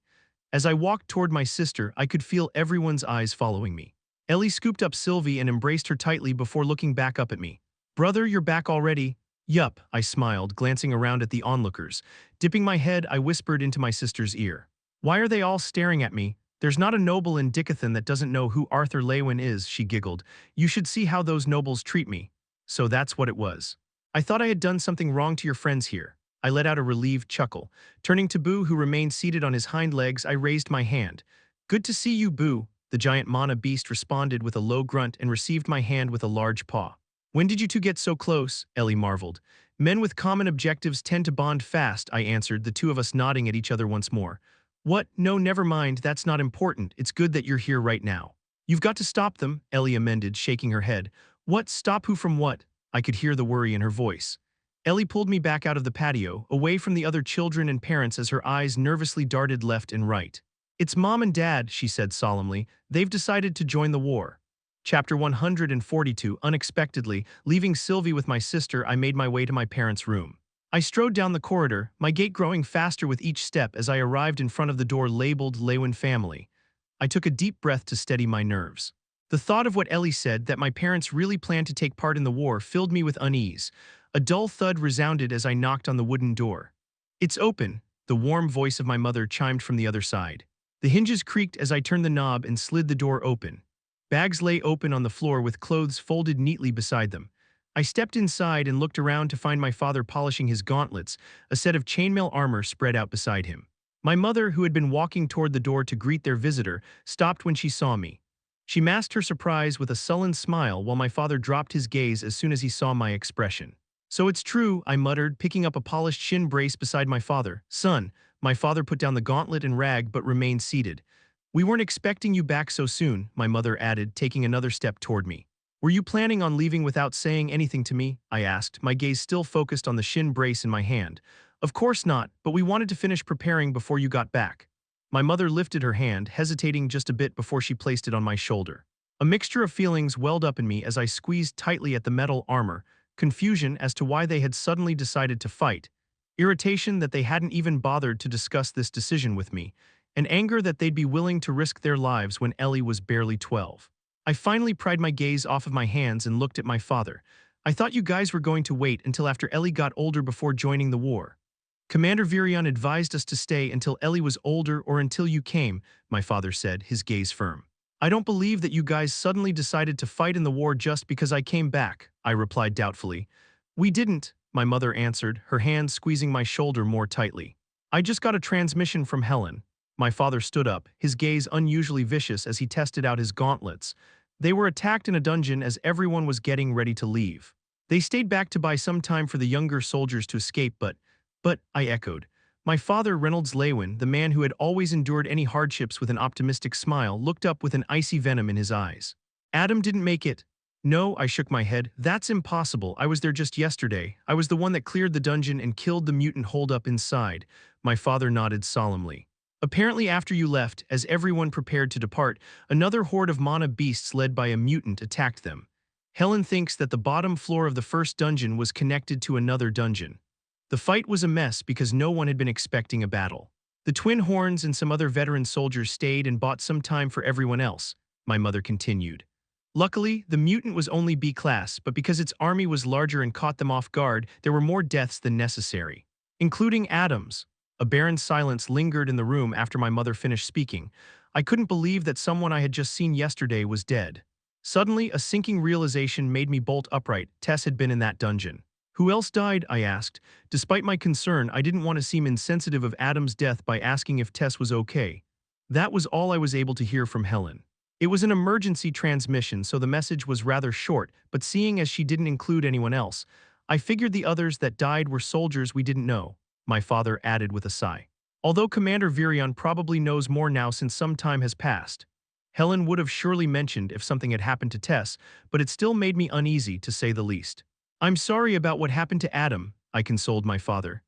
As I walked toward my sister, I could feel everyone's eyes following me. Ellie scooped up Sylvie and embraced her tightly before looking back up at me. Brother, you're back already? Yup, I smiled, glancing around at the onlookers. Dipping my head, I whispered into my sister's ear. Why are they all staring at me? There's not a noble in Dicathen that doesn't know who Arthur Leywin is, she giggled. You should see how those nobles treat me. So that's what it was. I thought I had done something wrong to your friends here. I let out a relieved chuckle. Turning to Boo, who remained seated on his hind legs, I raised my hand. Good to see you, Boo. The giant mana beast responded with a low grunt and received my hand with a large paw. When did you two get so close? Ellie marveled. Men with common objectives tend to bond fast, I answered, the two of us nodding at each other once more. What? No, never mind, that's not important. It's good that you're here right now. You've got to stop them, Ellie amended, shaking her head. What? Stop who from what? I could hear the worry in her voice. Ellie pulled me back out of the patio, away from the other children and parents as her eyes nervously darted left and right. It's Mom and Dad, she said solemnly. They've decided to join the war. Chapter 142. Unexpectedly, leaving Sylvie with my sister, I made my way to my parents' room. I strode down the corridor, my gait growing faster with each step as I arrived in front of the door labeled Leywin Family. I took a deep breath to steady my nerves. The thought of what Ellie said, that my parents really planned to take part in the war, filled me with unease. A dull thud resounded as I knocked on the wooden door. It's open, the warm voice of my mother chimed from the other side. The hinges creaked as I turned the knob and slid the door open. Bags lay open on the floor with clothes folded neatly beside them. I stepped inside and looked around to find my father polishing his gauntlets, a set of chainmail armor spread out beside him. My mother, who had been walking toward the door to greet their visitor, stopped when she saw me. She masked her surprise with a sullen smile while my father dropped his gaze as soon as he saw my expression. So it's true, I muttered, picking up a polished shin brace beside my father. Son, my father put down the gauntlet and rag but remained seated. We weren't expecting you back so soon, my mother added, taking another step toward me. Were you planning on leaving without saying anything to me? I asked, my gaze still focused on the shin brace in my hand. Of course not, but we wanted to finish preparing before you got back. My mother lifted her hand, hesitating just a bit before she placed it on my shoulder. A mixture of feelings welled up in me as I squeezed tightly at the metal armor. Confusion as to why they had suddenly decided to fight, irritation that they hadn't even bothered to discuss this decision with me, and anger that they'd be willing to risk their lives when Ellie was barely 12. I finally pried my gaze off of my hands and looked at my father. I thought you guys were going to wait until after Ellie got older before joining the war. Commander Virion advised us to stay until Ellie was older or until you came, my father said, his gaze firm. I don't believe that you guys suddenly decided to fight in the war just because I came back, I replied doubtfully. We didn't, my mother answered, her hand squeezing my shoulder more tightly. I just got a transmission from Helen. My father stood up, his gaze unusually vicious as he tested out his gauntlets. They were attacked in a dungeon as everyone was getting ready to leave. They stayed back to buy some time for the younger soldiers to escape, but, I echoed. My father, Reynolds Leywin, the man who had always endured any hardships with an optimistic smile, looked up with an icy venom in his eyes. Adam didn't make it. No, I shook my head. That's impossible. I was there just yesterday. I was the one that cleared the dungeon and killed the mutant holdup inside. My father nodded solemnly. Apparently after you left, as everyone prepared to depart, another horde of mana beasts led by a mutant attacked them. Helen thinks that the bottom floor of the first dungeon was connected to another dungeon. The fight was a mess because no one had been expecting a battle. The Twin Horns and some other veteran soldiers stayed and bought some time for everyone else, my mother continued. Luckily, the mutant was only B-class, but because its army was larger and caught them off guard, there were more deaths than necessary, including Adam's. A barren silence lingered in the room after my mother finished speaking. I couldn't believe that someone I had just seen yesterday was dead. Suddenly, a sinking realization made me bolt upright. Tess had been in that dungeon. Who else died? I asked. Despite my concern, I didn't want to seem insensitive of Adam's death by asking if Tess was okay. That was all I was able to hear from Helen. It was an emergency transmission, so the message was rather short, but seeing as she didn't include anyone else, I figured the others that died were soldiers we didn't know, my father added with a sigh. Although Commander Virion probably knows more now since some time has passed. Helen would have surely mentioned if something had happened to Tess, but it still made me uneasy, to say the least. I'm sorry about what happened to Adam, I consoled my father.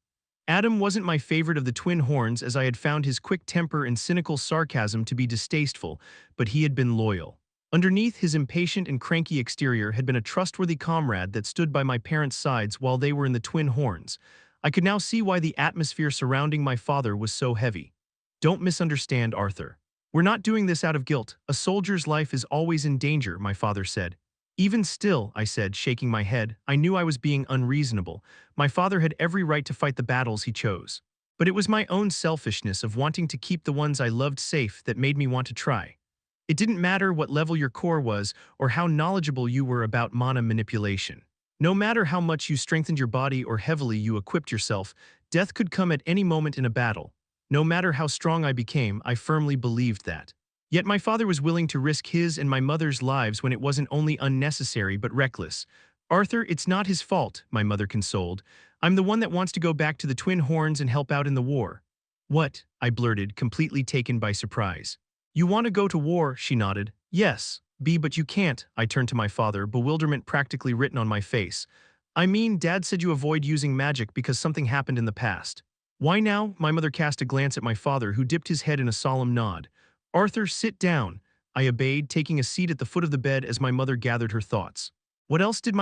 Adam wasn't my favorite of the twin horns, as I had found his quick temper and cynical sarcasm to be distasteful, but he had been loyal. Underneath his impatient and cranky exterior had been a trustworthy comrade that stood by my parents' sides while they were in the twin horns. I could now see why the atmosphere surrounding my father was so heavy. Don't misunderstand, Arthur. We're not doing this out of guilt. A soldier's life is always in danger, my father said. Even still, I said, shaking my head, I knew I was being unreasonable. My father had every right to fight the battles he chose. But it was my own selfishness of wanting to keep the ones I loved safe that made me want to try. It didn't matter what level your core was or how knowledgeable you were about mana manipulation. No matter how much you strengthened your body or heavily you equipped yourself, death could come at any moment in a battle. No matter how strong I became, I firmly believed that. Yet my father was willing to risk his and my mother's lives when it wasn't only unnecessary but reckless. Arthur, it's not his fault, my mother consoled. I'm the one that wants to go back to the Twin Horns and help out in the war. What? I blurted, completely taken by surprise. You want to go to war? She nodded. Yes, but you can't. I turned to my father, bewilderment practically written on my face. I mean, Dad said you avoid using magic because something happened in the past. Why now? My mother cast a glance at my father, who dipped his head in a solemn nod. Arthur, sit down. I obeyed, taking a seat at the foot of the bed as my mother gathered her thoughts. What else did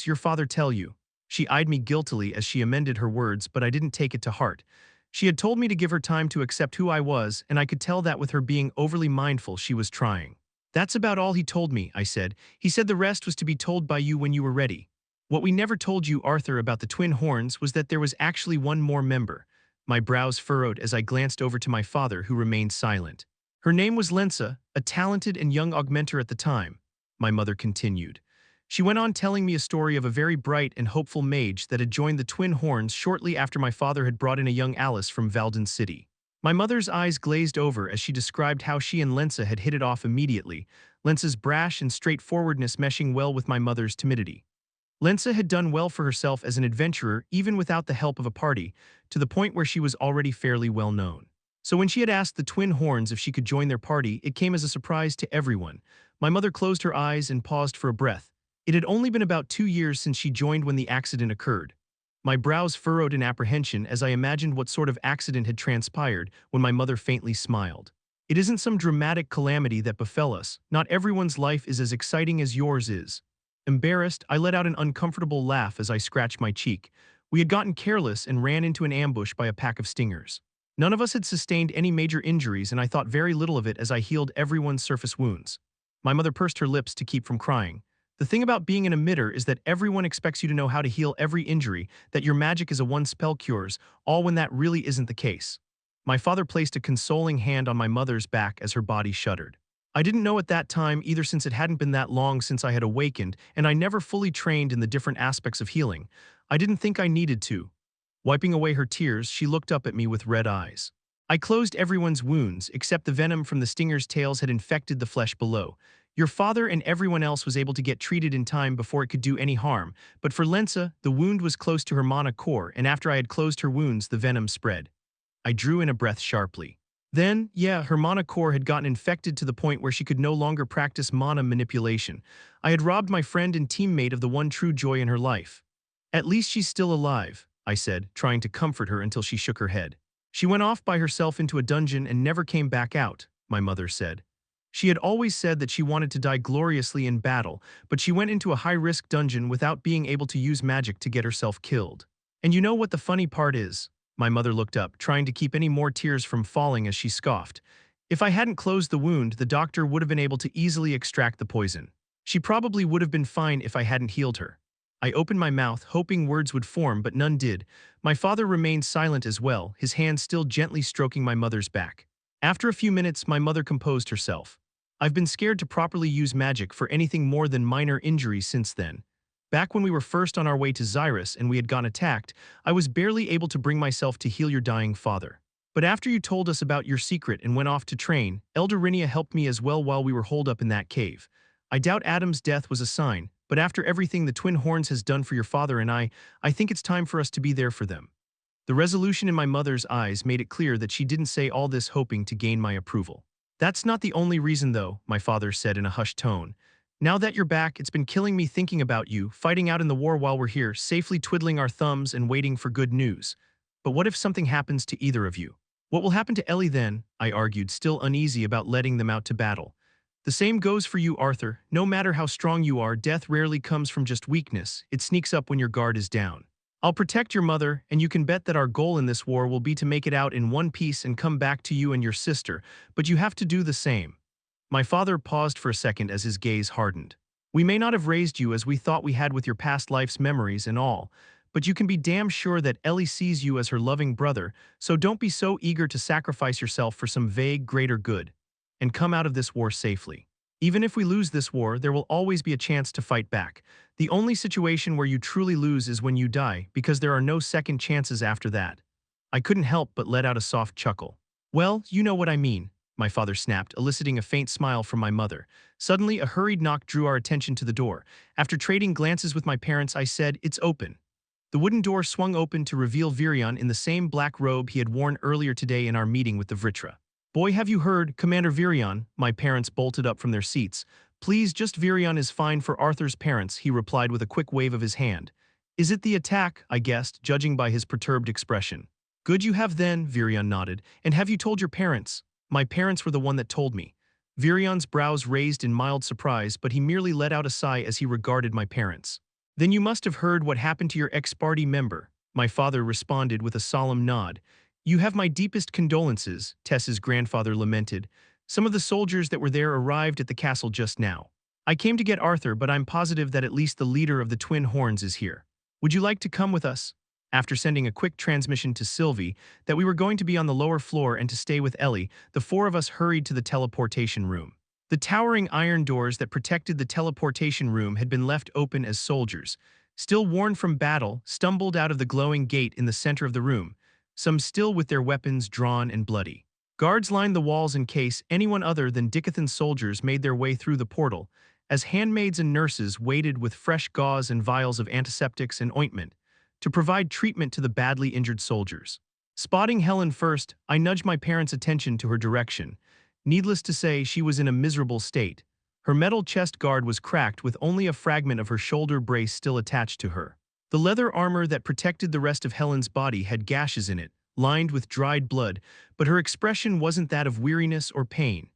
your father tell you? She eyed me guiltily as she amended her words, but I didn't take it to heart. She had told me to give her time to accept who I was, and I could tell that with her being overly mindful she was trying. That's about all he told me, I said. He said the rest was to be told by you when you were ready. What we never told you, Arthur, about the Twin Horns was that there was actually one more member. My brows furrowed as I glanced over to my father, who remained silent. Her name was Lensa, a talented and young augmenter at the time, my mother continued. She went on telling me a story of a very bright and hopeful mage that had joined the Twin Horns shortly after my father had brought in a young Alice from Valden City. My mother's eyes glazed over as she described how she and Lensa had hit it off immediately, Lensa's brash and straightforwardness meshing well with my mother's timidity. Lensa had done well for herself as an adventurer even without the help of a party, to the point where she was already fairly well known. So when she had asked the Twin Horns if she could join their party, it came as a surprise to everyone. My mother closed her eyes and paused for a breath. It had only been about 2 years since she joined when the accident occurred. My brows furrowed in apprehension as I imagined what sort of accident had transpired when my mother faintly smiled. It isn't some dramatic calamity that befell us. Not everyone's life is as exciting as yours is. Embarrassed, I let out an uncomfortable laugh as I scratched my cheek. We had gotten careless and ran into an ambush by a pack of stingers. None of us had sustained any major injuries, and I thought very little of it as I healed everyone's surface wounds. My mother pursed her lips to keep from crying. The thing about being an emitter is that everyone expects you to know how to heal every injury, that your magic is a one-spell cures, all when that really isn't the case. My father placed a consoling hand on my mother's back as her body shuddered. I didn't know at that time either, since it hadn't been that long since I had awakened, and I never fully trained in the different aspects of healing. I didn't think I needed to. Wiping away her tears, she looked up at me with red eyes. I closed everyone's wounds, except the venom from the stingers' tails had infected the flesh below. Your father and everyone else was able to get treated in time before it could do any harm, but for Lensa, the wound was close to her mana core, and after I had closed her wounds, the venom spread. I drew in a breath sharply. Then, her mana core had gotten infected to the point where she could no longer practice mana manipulation. I had robbed my friend and teammate of the one true joy in her life. At least she's still alive, I said, trying to comfort her until she shook her head. She went off by herself into a dungeon and never came back out, my mother said. She had always said that she wanted to die gloriously in battle, but she went into a high-risk dungeon without being able to use magic to get herself killed. And you know what the funny part is? My mother looked up, trying to keep any more tears from falling as she scoffed. If I hadn't closed the wound, the doctor would have been able to easily extract the poison. She probably would have been fine if I hadn't healed her. I opened my mouth, hoping words would form, but none did. My father remained silent as well, his hand still gently stroking my mother's back. After a few minutes, my mother composed herself. I've been scared to properly use magic for anything more than minor injuries since then. Back when we were first on our way to Xyrus and we had gotten attacked, I was barely able to bring myself to heal your dying father. But after you told us about your secret and went off to train, Elder Rinia helped me as well while we were holed up in that cave. I doubt Adam's death was a sign, but after everything the Twin Horns has done for your father and I think it's time for us to be there for them. The resolution in my mother's eyes made it clear that she didn't say all this hoping to gain my approval. That's not the only reason though, my father said in a hushed tone. Now that you're back, it's been killing me thinking about you, fighting out in the war while we're here, safely twiddling our thumbs and waiting for good news. But what if something happens to either of you? What will happen to Ellie then? I argued, still uneasy about letting them out to battle. The same goes for you, Arthur. No matter how strong you are, death rarely comes from just weakness. It sneaks up when your guard is down. I'll protect your mother, and you can bet that our goal in this war will be to make it out in one piece and come back to you and your sister, but you have to do the same. My father paused for a second as his gaze hardened. We may not have raised you as we thought we had with your past life's memories and all, but you can be damn sure that Ellie sees you as her loving brother, so don't be so eager to sacrifice yourself for some vague greater good, and come out of this war safely. Even if we lose this war, there will always be a chance to fight back. The only situation where you truly lose is when you die, because there are no second chances after that. I couldn't help but let out a soft chuckle. Well, you know what I mean, my father snapped, eliciting a faint smile from my mother. Suddenly, a hurried knock drew our attention to the door. After trading glances with my parents, I said, "It's open." The wooden door swung open to reveal Virion in the same black robe he had worn earlier today in our meeting with the Vritra. "Boy, have you heard, Commander Virion?" My parents bolted up from their seats. "Please, just Virion is fine for Arthur's parents," he replied with a quick wave of his hand. "Is it the attack?" I guessed, judging by his perturbed expression. "Good you have then," Virion nodded. "And have you told your parents?" "My parents were the one that told me." Virion's brows raised in mild surprise, but he merely let out a sigh as he regarded my parents. "Then you must have heard what happened to your ex-party member," my father responded with a solemn nod. "You have my deepest condolences," Tess's grandfather lamented. "Some of the soldiers that were there arrived at the castle just now. I came to get Arthur, but I'm positive that at least the leader of the Twin Horns is here. Would you like to come with us?" After sending a quick transmission to Sylvie that we were going to be on the lower floor and to stay with Ellie, the four of us hurried to the teleportation room. The towering iron doors that protected the teleportation room had been left open as soldiers, still worn from battle, stumbled out of the glowing gate in the center of the room, some still with their weapons drawn and bloody. Guards lined the walls in case anyone other than Dicathen soldiers made their way through the portal, as handmaids and nurses waited with fresh gauze and vials of antiseptics and ointment to provide treatment to the badly injured soldiers. Spotting Helen first, I nudged my parents' attention to her direction. Needless to say, she was in a miserable state. Her metal chest guard was cracked with only a fragment of her shoulder brace still attached to her. The leather armor that protected the rest of Helen's body had gashes in it, lined with dried blood, but her expression wasn't that of weariness or pain.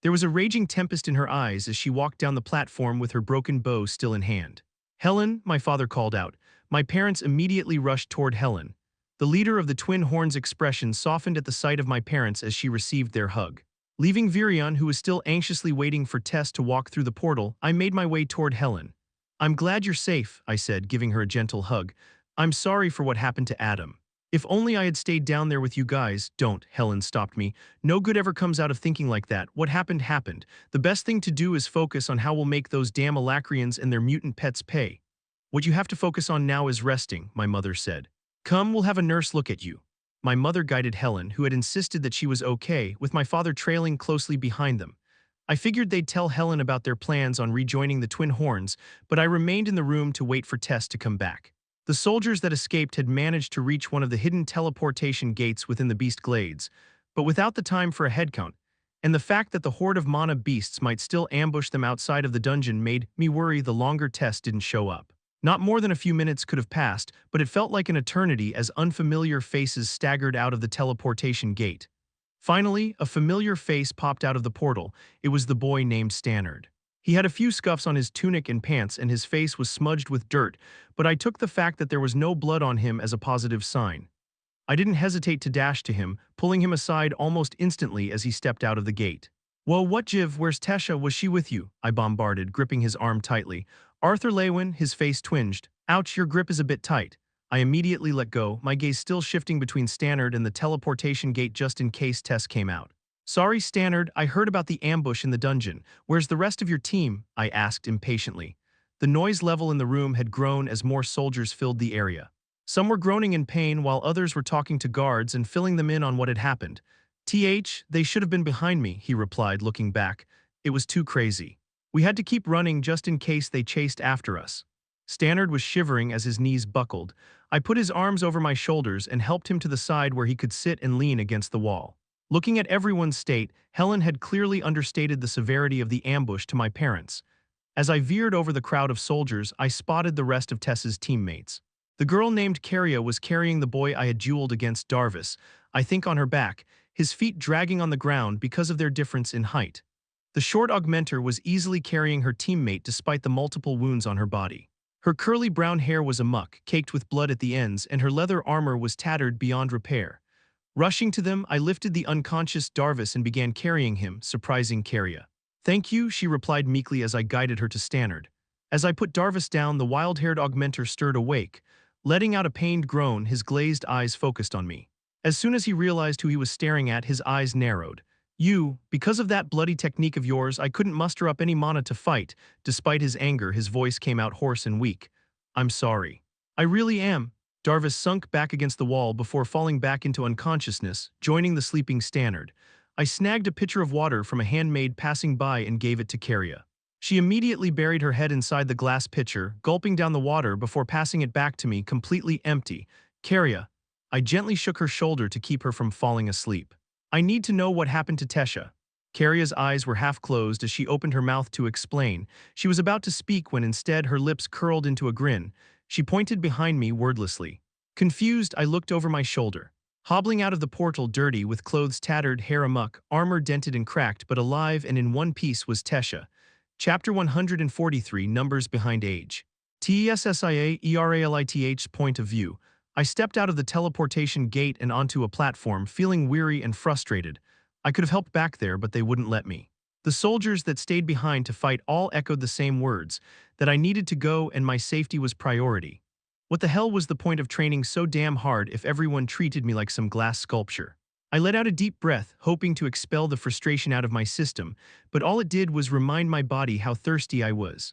There was a raging tempest in her eyes as she walked down the platform with her broken bow still in hand. "Helen," my father called out. My parents immediately rushed toward Helen. The leader of the Twin Horns' expression softened at the sight of my parents as she received their hug. Leaving Virion, who was still anxiously waiting for Tess to walk through the portal, I made my way toward Helen. "I'm glad you're safe," I said, giving her a gentle hug. "I'm sorry for what happened to Adam. If only I had stayed down there with you guys." "Don't," Helen stopped me. "No good ever comes out of thinking like that. What happened happened. The best thing to do is focus on how we'll make those damn Alacrians and their mutant pets pay. What you have to focus on now is resting," my mother said. "Come, we'll have a nurse look at you." My mother guided Helen, who had insisted that she was okay, with my father trailing closely behind them. I figured they'd tell Helen about their plans on rejoining the Twin Horns, but I remained in the room to wait for Tess to come back. The soldiers that escaped had managed to reach one of the hidden teleportation gates within the beast glades, but without the time for a head count, and the fact that the horde of mana beasts might still ambush them outside of the dungeon made me worry the longer Tess didn't show up. Not more than a few minutes could have passed, but it felt like an eternity as unfamiliar faces staggered out of the teleportation gate. Finally, a familiar face popped out of the portal. It was the boy named Stannard. He had a few scuffs on his tunic and pants, and his face was smudged with dirt, but I took the fact that there was no blood on him as a positive sign. I didn't hesitate to dash to him, pulling him aside almost instantly as he stepped out of the gate. "Whoa, what Jiv, where's Tesha? Was she with you?" I bombarded, gripping his arm tightly. Arthur Leywin, his face twinged. "Ouch, your grip is a bit tight." I immediately let go, my gaze still shifting between Stannard and the teleportation gate just in case Tess came out. Sorry, Stannard, I heard about the ambush in the dungeon. Where's the rest of your team? I asked impatiently. The noise level in the room had grown as more soldiers filled the area. Some were groaning in pain while others were talking to guards and filling them in on what had happened. They should have been behind me, he replied, looking back. It was too crazy. We had to keep running just in case they chased after us. Stannard was shivering as his knees buckled. I put his arms over my shoulders and helped him to the side where he could sit and lean against the wall. Looking at everyone's state, Helen had clearly understated the severity of the ambush to my parents. As I veered over the crowd of soldiers, I spotted the rest of Tess's teammates. The girl named Caria was carrying the boy I had dueled against Darvis, I think on her back, his feet dragging on the ground because of their difference in height. The short augmenter was easily carrying her teammate despite the multiple wounds on her body. Her curly brown hair was amuck, caked with blood at the ends, and her leather armor was tattered beyond repair. Rushing to them, I lifted the unconscious Darvis and began carrying him, surprising Caria. Thank you, she replied meekly as I guided her to Stannard. As I put Darvis down, the wild-haired augmenter stirred awake. Letting out a pained groan, his glazed eyes focused on me. As soon as he realized who he was staring at, his eyes narrowed. Because of that bloody technique of yours, I couldn't muster up any mana to fight. Despite his anger, his voice came out hoarse and weak. I'm sorry. I really am. Darvis sunk back against the wall before falling back into unconsciousness, joining the sleeping Stannard. I snagged a pitcher of water from a handmaid passing by and gave it to Caria. She immediately buried her head inside the glass pitcher, gulping down the water before passing it back to me completely empty. Caria. I gently shook her shoulder to keep her from falling asleep. I need to know what happened to Tesha. Caria's eyes were half closed as she opened her mouth to explain. She was about to speak when instead her lips curled into a grin. She pointed behind me wordlessly. Confused, I looked over my shoulder. Hobbling out of the portal dirty, with clothes tattered, hair amuck, armor dented and cracked, but alive and in one piece was Tesha. Chapter 143, Numbers Behind Age. TESSIAERALITH point of view. I stepped out of the teleportation gate and onto a platform, feeling weary and frustrated. I could have helped back there, but they wouldn't let me. The soldiers that stayed behind to fight all echoed the same words, that I needed to go and my safety was priority. What the hell was the point of training so damn hard if everyone treated me like some glass sculpture? I let out a deep breath, hoping to expel the frustration out of my system, but all it did was remind my body how thirsty I was.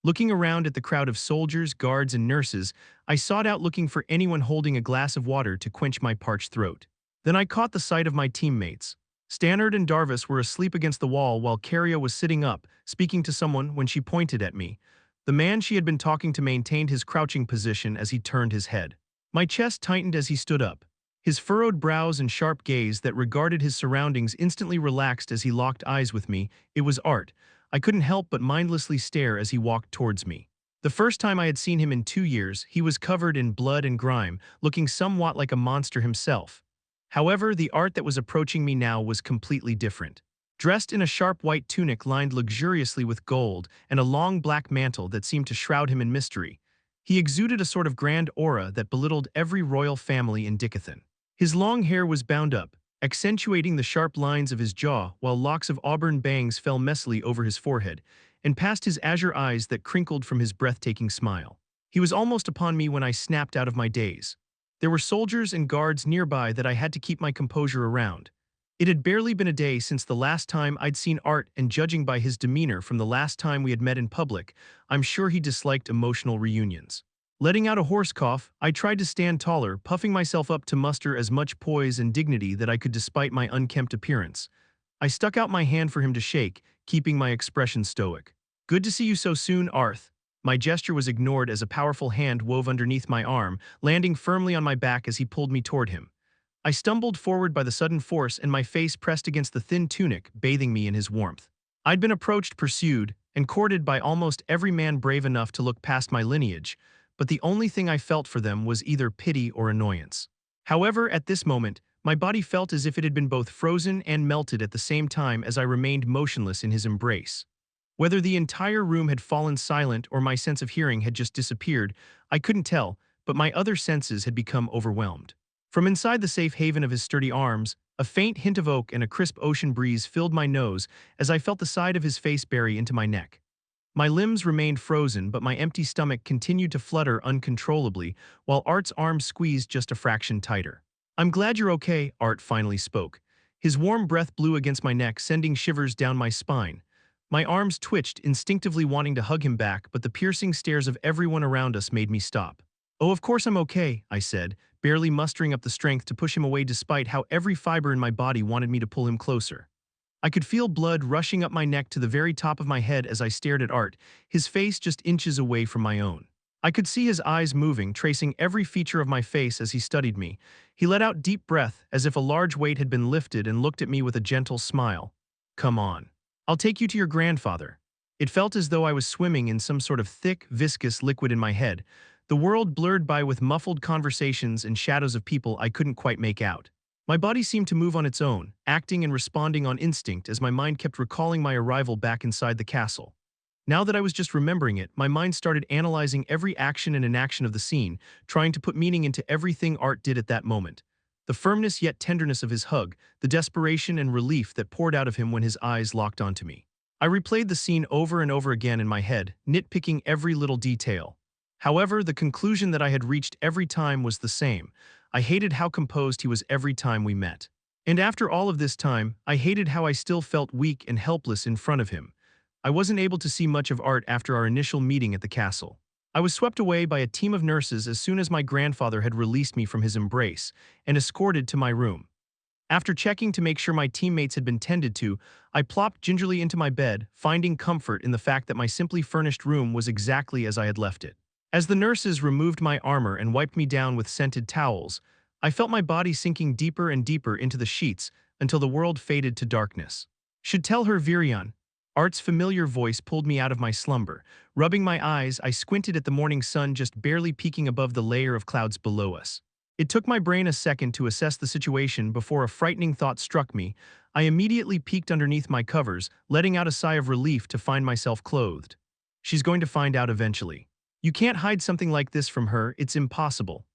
Looking around at the crowd of soldiers, guards, and nurses, I sought out looking for anyone holding a glass of water to quench my parched throat. Then I caught the sight of my teammates. Stannard and Darvis were asleep against the wall while Caria was sitting up, speaking to someone when she pointed at me. The man she had been talking to maintained his crouching position as he turned his head. My chest tightened as he stood up. His furrowed brows and sharp gaze that regarded his surroundings instantly relaxed as he locked eyes with me. It was Art. I couldn't help but mindlessly stare as he walked towards me. The first time I had seen him in 2 years, he was covered in blood and grime, looking somewhat like a monster himself. However, the Art that was approaching me now was completely different. Dressed in a sharp white tunic lined luxuriously with gold and a long black mantle that seemed to shroud him in mystery, he exuded a sort of grand aura that belittled every royal family in Dicathen. His long hair was bound up, accentuating the sharp lines of his jaw, while locks of auburn bangs fell messily over his forehead, and past his azure eyes that crinkled from his breathtaking smile. He was almost upon me when I snapped out of my daze. There were soldiers and guards nearby that I had to keep my composure around. It had barely been a day since the last time I'd seen Art, and judging by his demeanor from the last time we had met in public, I'm sure he disliked emotional reunions. Letting out a hoarse cough, I tried to stand taller, puffing myself up to muster as much poise and dignity that I could despite my unkempt appearance. I stuck out my hand for him to shake, keeping my expression stoic. Good to see you so soon, Arth. My gesture was ignored as a powerful hand wove underneath my arm, landing firmly on my back as he pulled me toward him. I stumbled forward by the sudden force and my face pressed against the thin tunic, bathing me in his warmth. I'd been approached, pursued, and courted by almost every man brave enough to look past my lineage, but the only thing I felt for them was either pity or annoyance. However, at this moment, my body felt as if it had been both frozen and melted at the same time as I remained motionless in his embrace. Whether the entire room had fallen silent or my sense of hearing had just disappeared, I couldn't tell, but my other senses had become overwhelmed. From inside the safe haven of his sturdy arms, a faint hint of oak and a crisp ocean breeze filled my nose as I felt the side of his face bury into my neck. My limbs remained frozen, but my empty stomach continued to flutter uncontrollably, while Art's arms squeezed just a fraction tighter. I'm glad you're okay, Art finally spoke. His warm breath blew against my neck, sending shivers down my spine. My arms twitched, instinctively wanting to hug him back, but the piercing stares of everyone around us made me stop. "Oh, of course I'm okay," I said, barely mustering up the strength to push him away despite how every fiber in my body wanted me to pull him closer. I could feel blood rushing up my neck to the very top of my head as I stared at Art, his face just inches away from my own. I could see his eyes moving, tracing every feature of my face as he studied me. He let out deep breath, as if a large weight had been lifted, and looked at me with a gentle smile. "Come on. I'll take you to your grandfather." It felt as though I was swimming in some sort of thick, viscous liquid in my head, the world blurred by with muffled conversations and shadows of people I couldn't quite make out. My body seemed to move on its own, acting and responding on instinct as my mind kept recalling my arrival back inside the castle. Now that I was just remembering it, my mind started analyzing every action and inaction of the scene, trying to put meaning into everything Art did at that moment. The firmness yet tenderness of his hug, the desperation and relief that poured out of him when his eyes locked onto me. I replayed the scene over and over again in my head, nitpicking every little detail. However, the conclusion that I had reached every time was the same. I hated how composed he was every time we met. And after all of this time, I hated how I still felt weak and helpless in front of him. I wasn't able to see much of Art after our initial meeting at the castle. I was swept away by a team of nurses as soon as my grandfather had released me from his embrace and escorted to my room. After checking to make sure my teammates had been tended to, I plopped gingerly into my bed, finding comfort in the fact that my simply furnished room was exactly as I had left it. As the nurses removed my armor and wiped me down with scented towels, I felt my body sinking deeper and deeper into the sheets until the world faded to darkness. "Should tell her, Virion." Art's familiar voice pulled me out of my slumber. Rubbing my eyes, I squinted at the morning sun just barely peeking above the layer of clouds below us. It took my brain a second to assess the situation before a frightening thought struck me. I immediately peeked underneath my covers, letting out a sigh of relief to find myself clothed. "She's going to find out eventually. You can't hide something like this from her, it's impossible."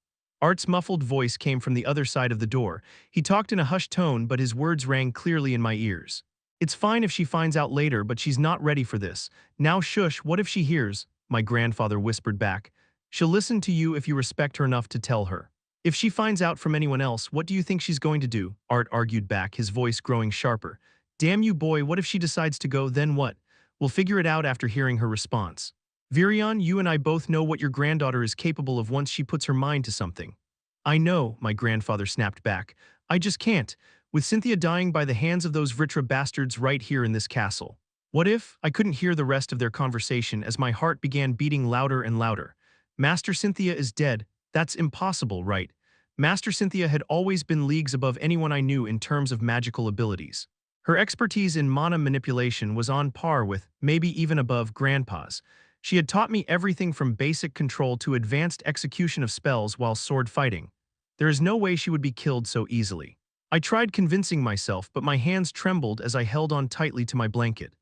Art's muffled voice came from the other side of the door. He talked in a hushed tone, but his words rang clearly in my ears. "It's fine if she finds out later, but she's not ready for this. Now shush, what if she hears?" My grandfather whispered back. "She'll listen to you if you respect her enough to tell her. If she finds out from anyone else, what do you think she's going to do?" Art argued back, his voice growing sharper. "Damn you, boy, what if she decides to go, then what? We'll figure it out after hearing her response. Virion, you and I both know what your granddaughter is capable of once she puts her mind to something." "I know," my grandfather snapped back. "I just can't, with Cynthia dying by the hands of those Vritra bastards right here in this castle." "What if?" I couldn't hear the rest of their conversation as my heart began beating louder and louder. "Master Cynthia is dead. That's impossible, right?" Master Cynthia had always been leagues above anyone I knew in terms of magical abilities. Her expertise in mana manipulation was on par with, maybe even above, Grandpa's. She had taught me everything from basic control to advanced execution of spells while sword fighting. There is no way she would be killed so easily. I tried convincing myself, but my hands trembled as I held on tightly to my blanket.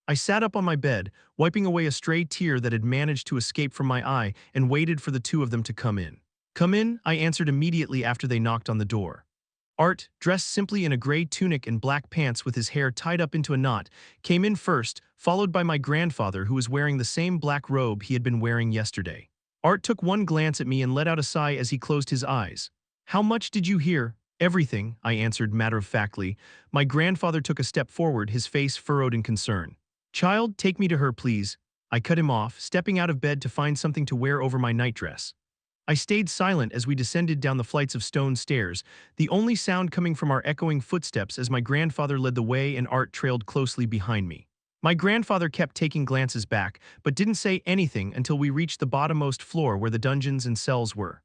I sat up on my bed, wiping away a stray tear that had managed to escape from my eye, and waited for the two of them to come in. "Come in," I answered immediately after they knocked on the door. Art, dressed simply in a gray tunic and black pants with his hair tied up into a knot, came in first, followed by my grandfather, who was wearing the same black robe he had been wearing yesterday. Art took one glance at me and let out a sigh as he closed his eyes. "How much did you hear?" "Everything," I answered matter-of-factly. My grandfather took a step forward, his face furrowed in concern. "Child, take me to her, please." I cut him off, stepping out of bed to find something to wear over my nightdress. I stayed silent as we descended down the flights of stone stairs, the only sound coming from our echoing footsteps as my grandfather led the way and Art trailed closely behind me. My grandfather kept taking glances back, but didn't say anything until we reached the bottommost floor where the dungeons and cells were.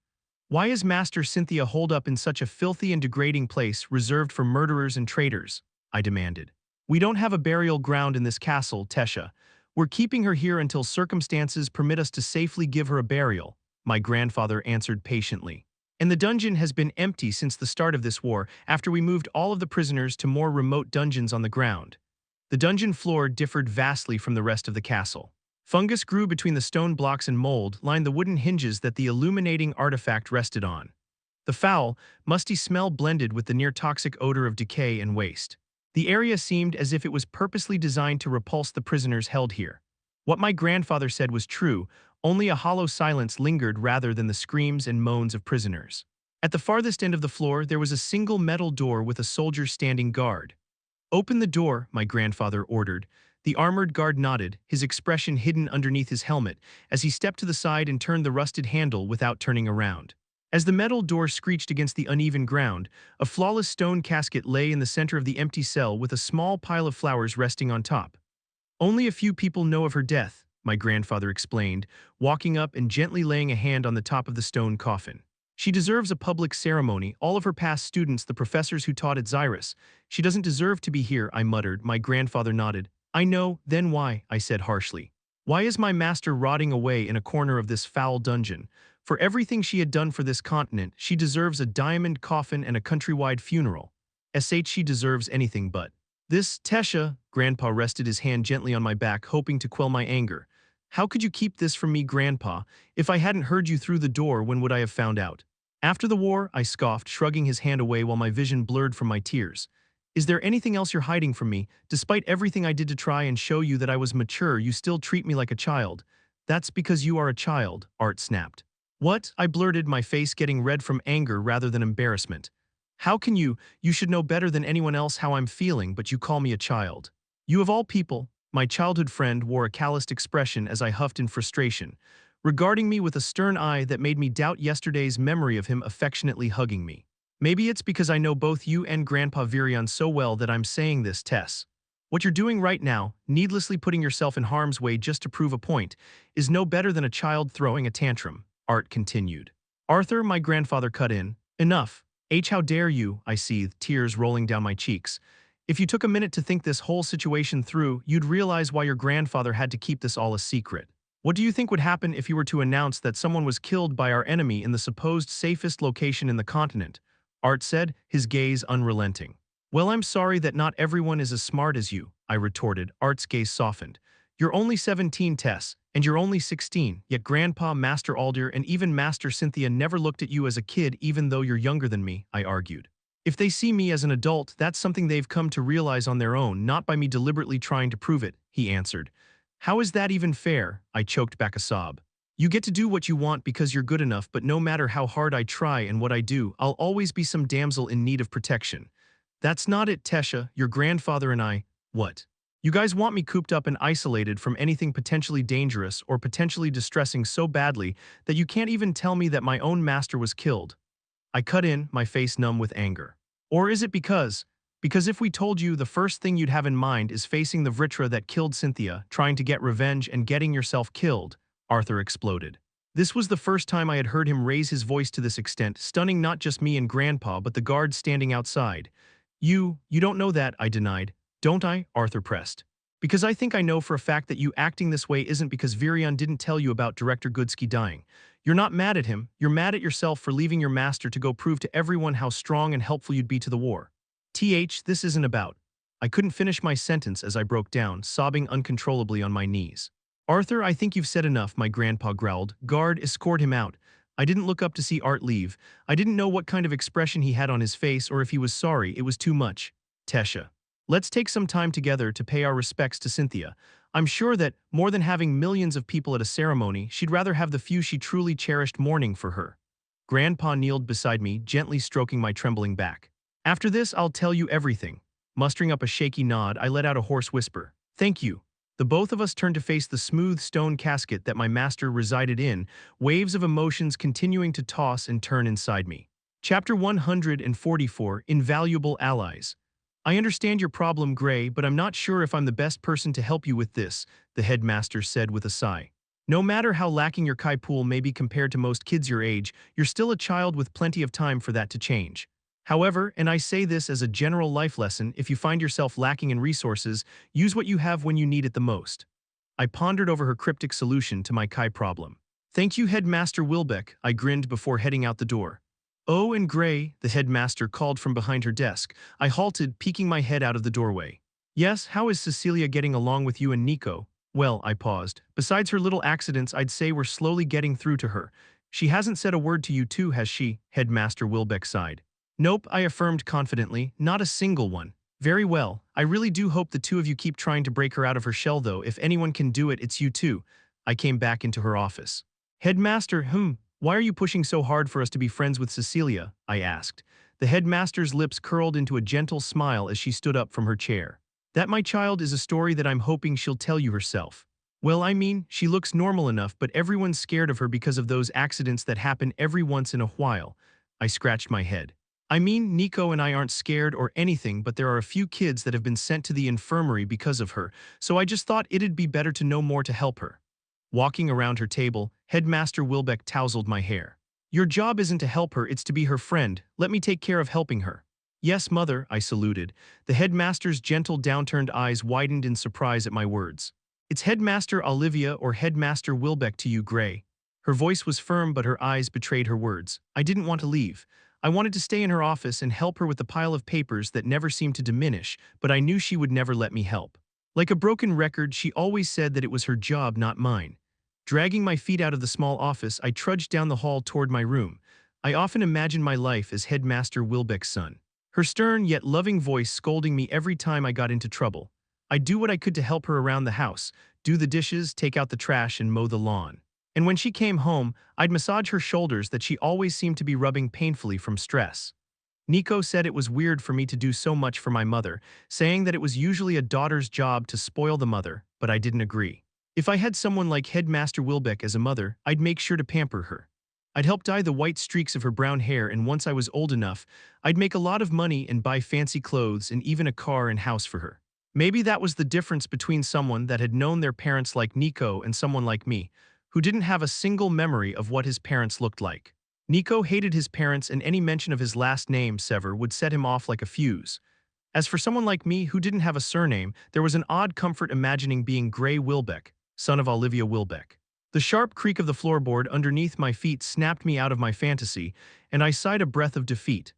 "Why is Master Cynthia holed up in such a filthy and degrading place reserved for murderers and traitors?" I demanded. "We don't have a burial ground in this castle, Tesha. We're keeping her here until circumstances permit us to safely give her a burial," my grandfather answered patiently. "And the dungeon has been empty since the start of this war, after we moved all of the prisoners to more remote dungeons on the ground." The dungeon floor differed vastly from the rest of the castle. Fungus grew between the stone blocks and mold lined the wooden hinges that the illuminating artifact rested on. The foul, musty smell blended with the near-toxic odor of decay and waste. The area seemed as if it was purposely designed to repulse the prisoners held here. What my grandfather said was true, only a hollow silence lingered rather than the screams and moans of prisoners. At the farthest end of the floor, there was a single metal door with a soldier standing guard. "Open the door," my grandfather ordered. The armored guard nodded, his expression hidden underneath his helmet, as he stepped to the side and turned the rusted handle without turning around. As the metal door screeched against the uneven ground, a flawless stone casket lay in the center of the empty cell with a small pile of flowers resting on top. "Only a few people know of her death," my grandfather explained, walking up and gently laying a hand on the top of the stone coffin. "She deserves a public ceremony, all of her past students, the professors who taught at Xyrus. She doesn't deserve to be here," I muttered. My grandfather nodded. "I know, then why?" I said harshly. "Why is my master rotting away in a corner of this foul dungeon? For everything she had done for this continent, she deserves a diamond coffin and a countrywide funeral. She deserves anything but. This, Tesha," Grandpa rested his hand gently on my back, hoping to quell my anger. "How could you keep this from me, Grandpa? If I hadn't heard you through the door, when would I have found out?" "After the war," I scoffed, shrugging his hand away while my vision blurred from my tears. "Is there anything else you're hiding from me? Despite everything I did to try and show you that I was mature, you still treat me like a child." "That's because you are a child," Art snapped. "What?" I blurted, my face getting red from anger rather than embarrassment. "How can you? You should know better than anyone else how I'm feeling, but you call me a child. You of all people." My childhood friend wore a calloused expression as I huffed in frustration, regarding me with a stern eye that made me doubt yesterday's memory of him affectionately hugging me. "Maybe it's because I know both you and Grandpa Virion so well that I'm saying this, Tess. What you're doing right now, needlessly putting yourself in harm's way just to prove a point, is no better than a child throwing a tantrum," Art continued. "Arthur," my grandfather cut in. "Enough. How dare you," I seethed, tears rolling down my cheeks. "If you took a minute to think this whole situation through, you'd realize why your grandfather had to keep this all a secret. What do you think would happen if you were to announce that someone was killed by our enemy in the supposed safest location in the continent?" Art said, his gaze unrelenting. "Well, I'm sorry that not everyone is as smart as you," I retorted. Art's gaze softened. "You're only 17, Tess, and you're only 16, yet Grandpa, Master Aldir, and even Master Cynthia never looked at you as a kid even though you're younger than me," I argued. "If they see me as an adult, that's something they've come to realize on their own, not by me deliberately trying to prove it," he answered. "How is that even fair?" I choked back a sob. "You get to do what you want because you're good enough, but no matter how hard I try and what I do, I'll always be some damsel in need of protection." "That's not it, Tesha. Your grandfather and I—" "What? You guys want me cooped up and isolated from anything potentially dangerous or potentially distressing so badly that you can't even tell me that my own master was killed?" I cut in, my face numb with anger. "Or is it because if we told you, the first thing you'd have in mind is facing the Vritra that killed Cynthia, trying to get revenge and getting yourself killed?" Arthur exploded. This was the first time I had heard him raise his voice to this extent, stunning not just me and Grandpa but the guards standing outside. You don't know that," I denied. "Don't I?" Arthur pressed. "Because I think I know for a fact that you acting this way isn't because Virion didn't tell you about Director Goodsky dying. You're not mad at him, you're mad at yourself for leaving your master to go prove to everyone how strong and helpful you'd be to the war. This isn't about—" I couldn't finish my sentence as I broke down, sobbing uncontrollably on my knees. "Arthur, I think you've said enough," my grandpa growled. "Guard, escort him out." I didn't look up to see Art leave. I didn't know what kind of expression he had on his face or if he was sorry. It was too much. "Tesha, let's take some time together to pay our respects to Cynthia. I'm sure that, more than having millions of people at a ceremony, she'd rather have the few she truly cherished mourning for her." Grandpa kneeled beside me, gently stroking my trembling back. "After this, I'll tell you everything." Mustering up a shaky nod, I let out a hoarse whisper. "Thank you." The both of us turned to face the smooth stone casket that my master resided in, waves of emotions continuing to toss and turn inside me. Chapter 144, Invaluable Allies. "I understand your problem, Gray, but I'm not sure if I'm the best person to help you with this," the headmaster said with a sigh. "No matter how lacking your Kai pool may be compared to most kids your age, you're still a child with plenty of time for that to change. However, and I say this as a general life lesson, if you find yourself lacking in resources, use what you have when you need it the most." I pondered over her cryptic solution to my Kai problem. "Thank you, Headmaster Wilbeck," I grinned before heading out the door. "Oh, and Gray," the headmaster called from behind her desk. I halted, peeking my head out of the doorway. "Yes, how is Cecilia getting along with you and Nico?" "Well," I paused. "Besides her little accidents, I'd say we're slowly getting through to her. She hasn't said a word to you too, has she?" Headmaster Wilbeck sighed. "Nope," I affirmed confidently, "not a single one." "Very well. I really do hope the two of you keep trying to break her out of her shell though. If anyone can do it, it's you two." I came back into her office. "Headmaster, Why are you pushing so hard for us to be friends with Cecilia? I asked. The headmaster's lips curled into a gentle smile as she stood up from her chair. That, my child, is a story that I'm hoping she'll tell you herself. Well, I mean, she looks normal enough, but everyone's scared of her because of those accidents that happen every once in a while. I scratched my head. I mean, Nico and I aren't scared or anything, but there are a few kids that have been sent to the infirmary because of her, so I just thought it'd be better to know more to help her. Walking around her table, Headmaster Wilbeck tousled my hair. Your job isn't to help her, it's to be her friend. Let me take care of helping her. Yes, mother, I saluted. The headmaster's gentle downturned eyes widened in surprise at my words. It's Headmaster Olivia or Headmaster Wilbeck to you, Gray. Her voice was firm, but her eyes betrayed her words. I didn't want to leave. I wanted to stay in her office and help her with the pile of papers that never seemed to diminish, but I knew she would never let me help. Like a broken record, she always said that it was her job, not mine. Dragging my feet out of the small office, I trudged down the hall toward my room. I often imagined my life as Headmaster Wilbeck's son. Her stern yet loving voice scolding me every time I got into trouble. I'd do what I could to help her around the house, do the dishes, take out the trash, and mow the lawn. And when she came home, I'd massage her shoulders that she always seemed to be rubbing painfully from stress. Nico said it was weird for me to do so much for my mother, saying that it was usually a daughter's job to spoil the mother, but I didn't agree. If I had someone like Headmaster Wilbeck as a mother, I'd make sure to pamper her. I'd help dye the white streaks of her brown hair, and once I was old enough, I'd make a lot of money and buy fancy clothes and even a car and house for her. Maybe that was the difference between someone that had known their parents like Nico and someone like me, who didn't have a single memory of what his parents looked like. Nico hated his parents, and any mention of his last name, Sever, would set him off like a fuse. As for someone like me who didn't have a surname, there was an odd comfort imagining being Gray Wilbeck, son of Olivia Wilbeck. The sharp creak of the floorboard underneath my feet snapped me out of my fantasy, and I sighed a breath of defeat.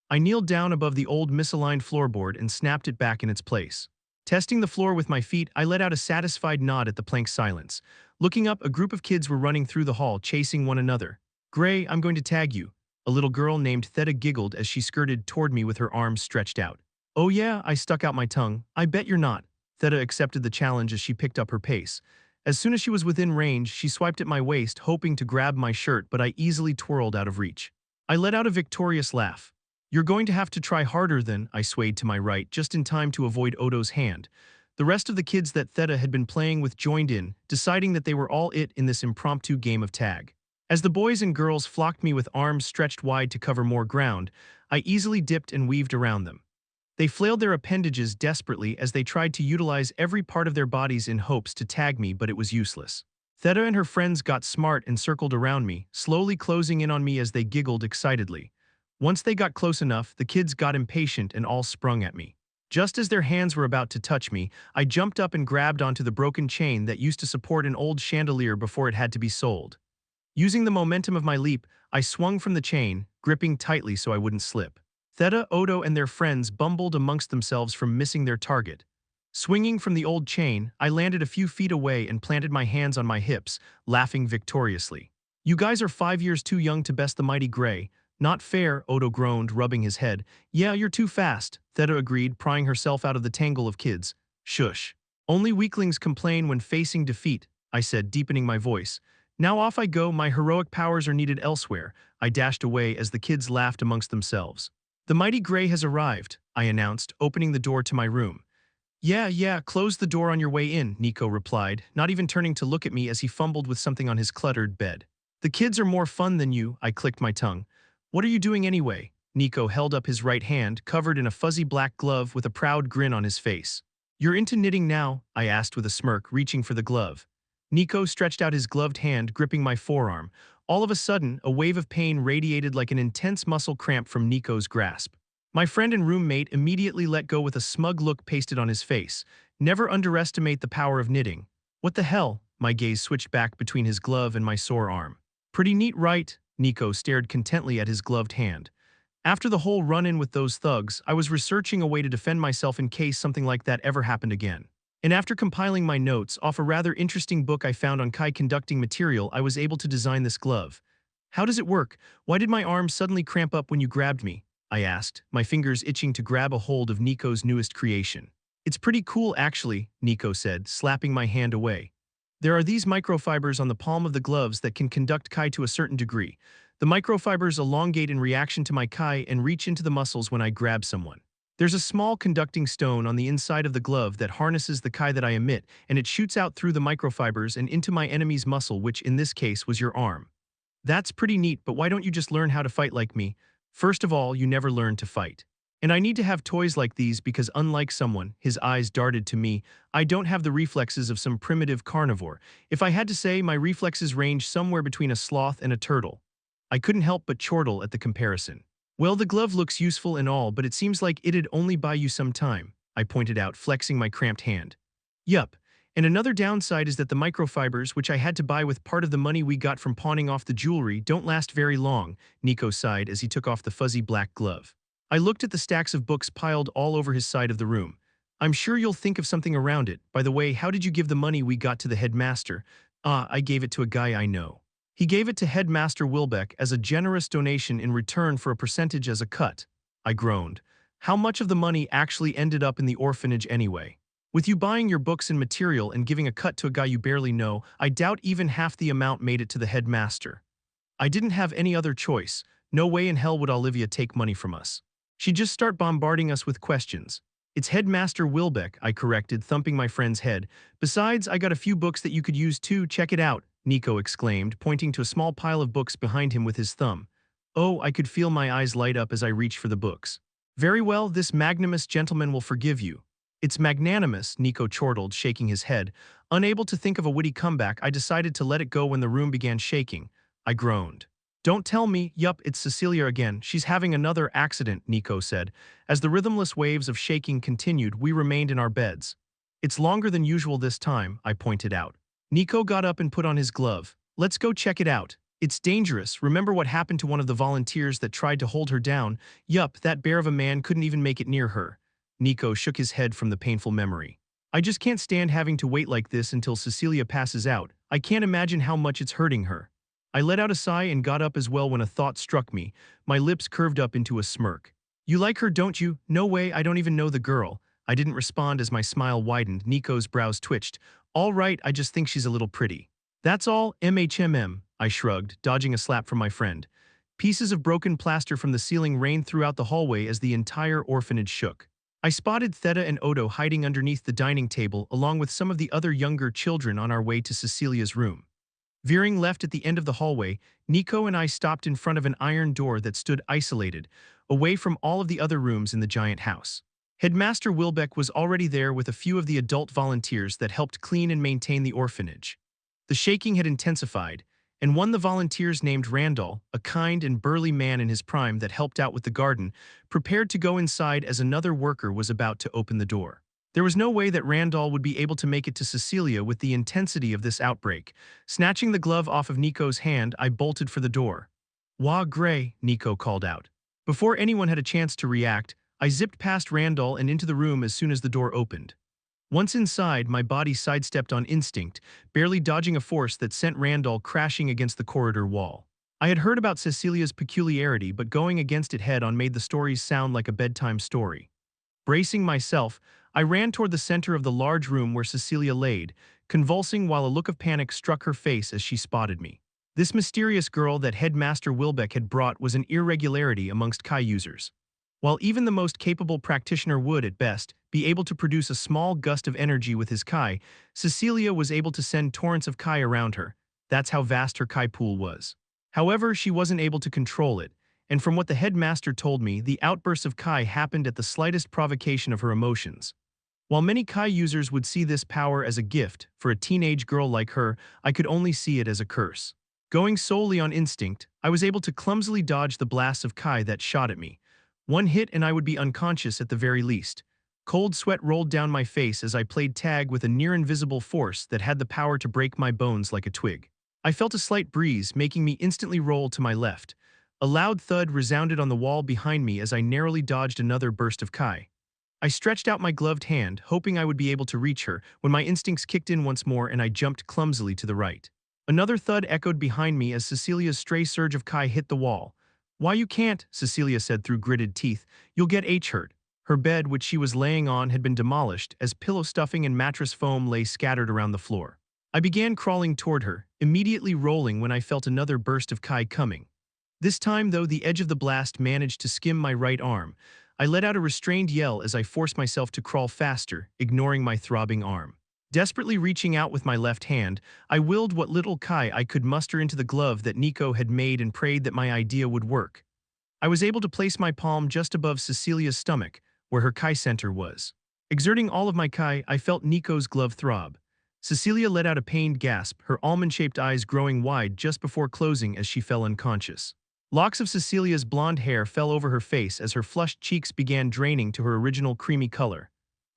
I kneeled down above the old misaligned floorboard and snapped it back in its place. Testing the floor with my feet, I let out a satisfied nod at the plank silence. Looking up, a group of kids were running through the hall, chasing one another. Gray, I'm going to tag you. A little girl named Theta giggled as she skirted toward me with her arms stretched out. Oh yeah, I stuck out my tongue. I bet you're not. Theta accepted the challenge as she picked up her pace. As soon as she was within range, she swiped at my waist, hoping to grab my shirt, but I easily twirled out of reach. I let out a victorious laugh. You're going to have to try harder then. I swayed to my right, just in time to avoid Odo's hand. The rest of the kids that Theta had been playing with joined in, deciding that they were all it in this impromptu game of tag. As the boys and girls flocked me with arms stretched wide to cover more ground, I easily dipped and weaved around them. They flailed their appendages desperately as they tried to utilize every part of their bodies in hopes to tag me, but it was useless. Theta and her friends got smart and circled around me, slowly closing in on me as they giggled excitedly. Once they got close enough, the kids got impatient and all sprung at me. Just as their hands were about to touch me, I jumped up and grabbed onto the broken chain that used to support an old chandelier before it had to be sold. Using the momentum of my leap, I swung from the chain, gripping tightly so I wouldn't slip. Theta, Odo, and their friends bumbled amongst themselves from missing their target. Swinging from the old chain, I landed a few feet away and planted my hands on my hips, laughing victoriously. You guys are 5 years too young to best the mighty Gray. Not fair, Odo groaned, rubbing his head. Yeah, you're too fast, Theta agreed, prying herself out of the tangle of kids. Shush. Only weaklings complain when facing defeat, I said, deepening my voice. Now off I go, my heroic powers are needed elsewhere. I dashed away as the kids laughed amongst themselves. The mighty Gray has arrived, I announced, opening the door to my room. Yeah, close the door on your way in, Nico replied, not even turning to look at me as he fumbled with something on his cluttered bed. The kids are more fun than you, I clicked my tongue. What are you doing anyway? Nico held up his right hand, covered in a fuzzy black glove with a proud grin on his face. You're into knitting now? I asked with a smirk, reaching for the glove. Nico stretched out his gloved hand, gripping my forearm. All of a sudden, a wave of pain radiated like an intense muscle cramp from Nico's grasp. My friend and roommate immediately let go with a smug look pasted on his face. Never underestimate the power of knitting. What the hell? My gaze switched back between his glove and my sore arm. Pretty neat, right? Nico stared contently at his gloved hand. After the whole run-in with those thugs, I was researching a way to defend myself in case something like that ever happened again. And after compiling my notes off a rather interesting book I found on conducting material, I was able to design this glove. How does it work? Why did my arm suddenly cramp up when you grabbed me? I asked, my fingers itching to grab a hold of Nico's newest creation. It's pretty cool actually, Nico said, slapping my hand away. There are these microfibers on the palm of the gloves that can conduct Kai to a certain degree. The microfibers elongate in reaction to my Kai and reach into the muscles when I grab someone. There's a small conducting stone on the inside of the glove that harnesses the Kai that I emit, and it shoots out through the microfibers and into my enemy's muscle, which in this case was your arm. That's pretty neat, but why don't you just learn how to fight like me? First of all, you never learned to fight. And I need to have toys like these because unlike someone, his eyes darted to me, I don't have the reflexes of some primitive carnivore. If I had to say, my reflexes range somewhere between a sloth and a turtle. I couldn't help but chortle at the comparison. Well, the glove looks useful and all, but it seems like it'd only buy you some time, I pointed out, flexing my cramped hand. Yup. And another downside is that the microfibers, which I had to buy with part of the money we got from pawning off the jewelry, don't last very long, Nico sighed as he took off the fuzzy black glove. I looked at the stacks of books piled all over his side of the room. I'm sure you'll think of something around it. By the way, how did you give the money we got to the headmaster? I gave it to a guy I know. He gave it to Headmaster Wilbeck as a generous donation in return for a percentage as a cut. I groaned. How much of the money actually ended up in the orphanage anyway? With you buying your books and material and giving a cut to a guy you barely know, I doubt even half the amount made it to the headmaster. I didn't have any other choice. No way in hell would Olivia take money from us. She'd just start bombarding us with questions. It's Headmaster Wilbeck, I corrected, thumping my friend's head. Besides, I got a few books that you could use too, check it out, Nico exclaimed, pointing to a small pile of books behind him with his thumb. Oh, I could feel my eyes light up as I reached for the books. Very well, this magnanimous gentleman will forgive you. It's magnanimous, Nico chortled, shaking his head. Unable to think of a witty comeback, I decided to let it go when the room began shaking. I groaned. Don't tell me, yup, it's Cecilia again. She's having another accident, Nico said. As the rhythmless waves of shaking continued, we remained in our beds. It's longer than usual this time, I pointed out. Nico got up and put on his glove. Let's go check it out. It's dangerous. Remember what happened to one of the volunteers that tried to hold her down? Yup, that bear of a man couldn't even make it near her. Nico shook his head from the painful memory. I just can't stand having to wait like this until Cecilia passes out. I can't imagine how much it's hurting her. I let out a sigh and got up as well when a thought struck me. My lips curved up into a smirk. You like her, don't you? No way, I don't even know the girl. I didn't respond as my smile widened. Nico's brows twitched. All right, I just think she's a little pretty. That's all, MHMM, I shrugged, dodging a slap from my friend. Pieces of broken plaster from the ceiling rained throughout the hallway as the entire orphanage shook. I spotted Theta and Odo hiding underneath the dining table along with some of the other younger children on our way to Cecilia's room. Veering left at the end of the hallway, Nico and I stopped in front of an iron door that stood isolated, away from all of the other rooms in the giant house. Headmaster Wilbeck was already there with a few of the adult volunteers that helped clean and maintain the orphanage. The shaking had intensified, and one of the volunteers named Randall, a kind and burly man in his prime that helped out with the garden, prepared to go inside as another worker was about to open the door. There was no way that Randall would be able to make it to Cecilia with the intensity of this outbreak. Snatching the glove off of Nico's hand, I bolted for the door. "Wah, Gray," Nico called out. Before anyone had a chance to react, I zipped past Randall and into the room as soon as the door opened. Once inside, my body sidestepped on instinct, barely dodging a force that sent Randall crashing against the corridor wall. I had heard about Cecilia's peculiarity, but going against it head-on made the stories sound like a bedtime story. Bracing myself, I ran toward the center of the large room where Cecilia laid, convulsing while a look of panic struck her face as she spotted me. This mysterious girl that Headmaster Wilbeck had brought was an irregularity amongst Kai users. While even the most capable practitioner would, at best, be able to produce a small gust of energy with his Kai, Cecilia was able to send torrents of Kai around her. That's how vast her Kai pool was. However, she wasn't able to control it, and from what the headmaster told me, the outbursts of Kai happened at the slightest provocation of her emotions. While many Kai users would see this power as a gift, for a teenage girl like her, I could only see it as a curse. Going solely on instinct, I was able to clumsily dodge the blasts of Kai that shot at me. One hit and I would be unconscious at the very least. Cold sweat rolled down my face as I played tag with a near-invisible force that had the power to break my bones like a twig. I felt a slight breeze, making me instantly roll to my left. A loud thud resounded on the wall behind me as I narrowly dodged another burst of Kai. I stretched out my gloved hand, hoping I would be able to reach her, when my instincts kicked in once more and I jumped clumsily to the right. Another thud echoed behind me as Cecilia's stray surge of Kai hit the wall. "Why you can't," Cecilia said through gritted teeth. "You'll get hurt." Her bed, which she was laying on, had been demolished as pillow stuffing and mattress foam lay scattered around the floor. I began crawling toward her, immediately rolling when I felt another burst of Kai coming. This time, though, the edge of the blast managed to skim my right arm. I let out a restrained yell as I forced myself to crawl faster, ignoring my throbbing arm. Desperately reaching out with my left hand, I willed what little Kai I could muster into the glove that Nico had made and prayed that my idea would work. I was able to place my palm just above Cecilia's stomach, where her Kai center was. Exerting all of my Kai, I felt Nico's glove throb. Cecilia let out a pained gasp, her almond-shaped eyes growing wide just before closing as she fell unconscious. Locks of Cecilia's blonde hair fell over her face as her flushed cheeks began draining to her original creamy color.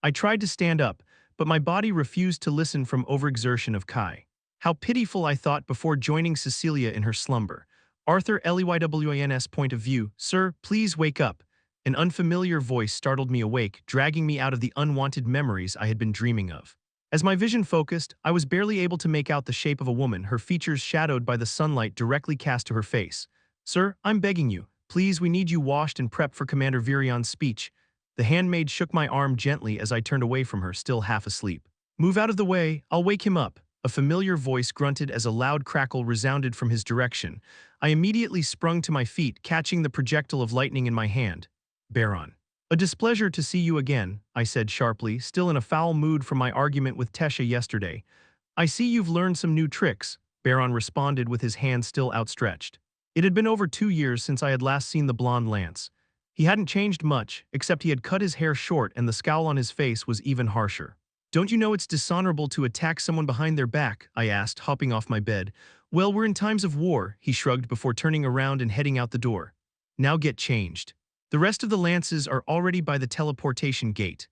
I tried to stand up, but my body refused to listen from overexertion of Kai. How pitiful, I thought before joining Cecilia in her slumber. Arthur Leywin's point of view. Sir, please wake up. An unfamiliar voice startled me awake, dragging me out of the unwanted memories I had been dreaming of. As my vision focused, I was barely able to make out the shape of a woman, her features shadowed by the sunlight directly cast to her face. Sir, I'm begging you. Please, we need you washed and prepped for Commander Virion's speech. The handmaid shook my arm gently as I turned away from her, still half asleep. Move out of the way, I'll wake him up. A familiar voice grunted as a loud crackle resounded from his direction. I immediately sprung to my feet, catching the projectile of lightning in my hand. Baron. A displeasure to see you again, I said sharply, still in a foul mood from my argument with Tesha yesterday. I see you've learned some new tricks, Baron responded with his hand still outstretched. It had been over 2 years since I had last seen the blonde lance. He hadn't changed much, except he had cut his hair short and the scowl on his face was even harsher. Don't you know it's dishonorable to attack someone behind their back? I asked, hopping off my bed. Well, we're in times of war, he shrugged before turning around and heading out the door. Now get changed. The rest of the lances are already by the teleportation gate.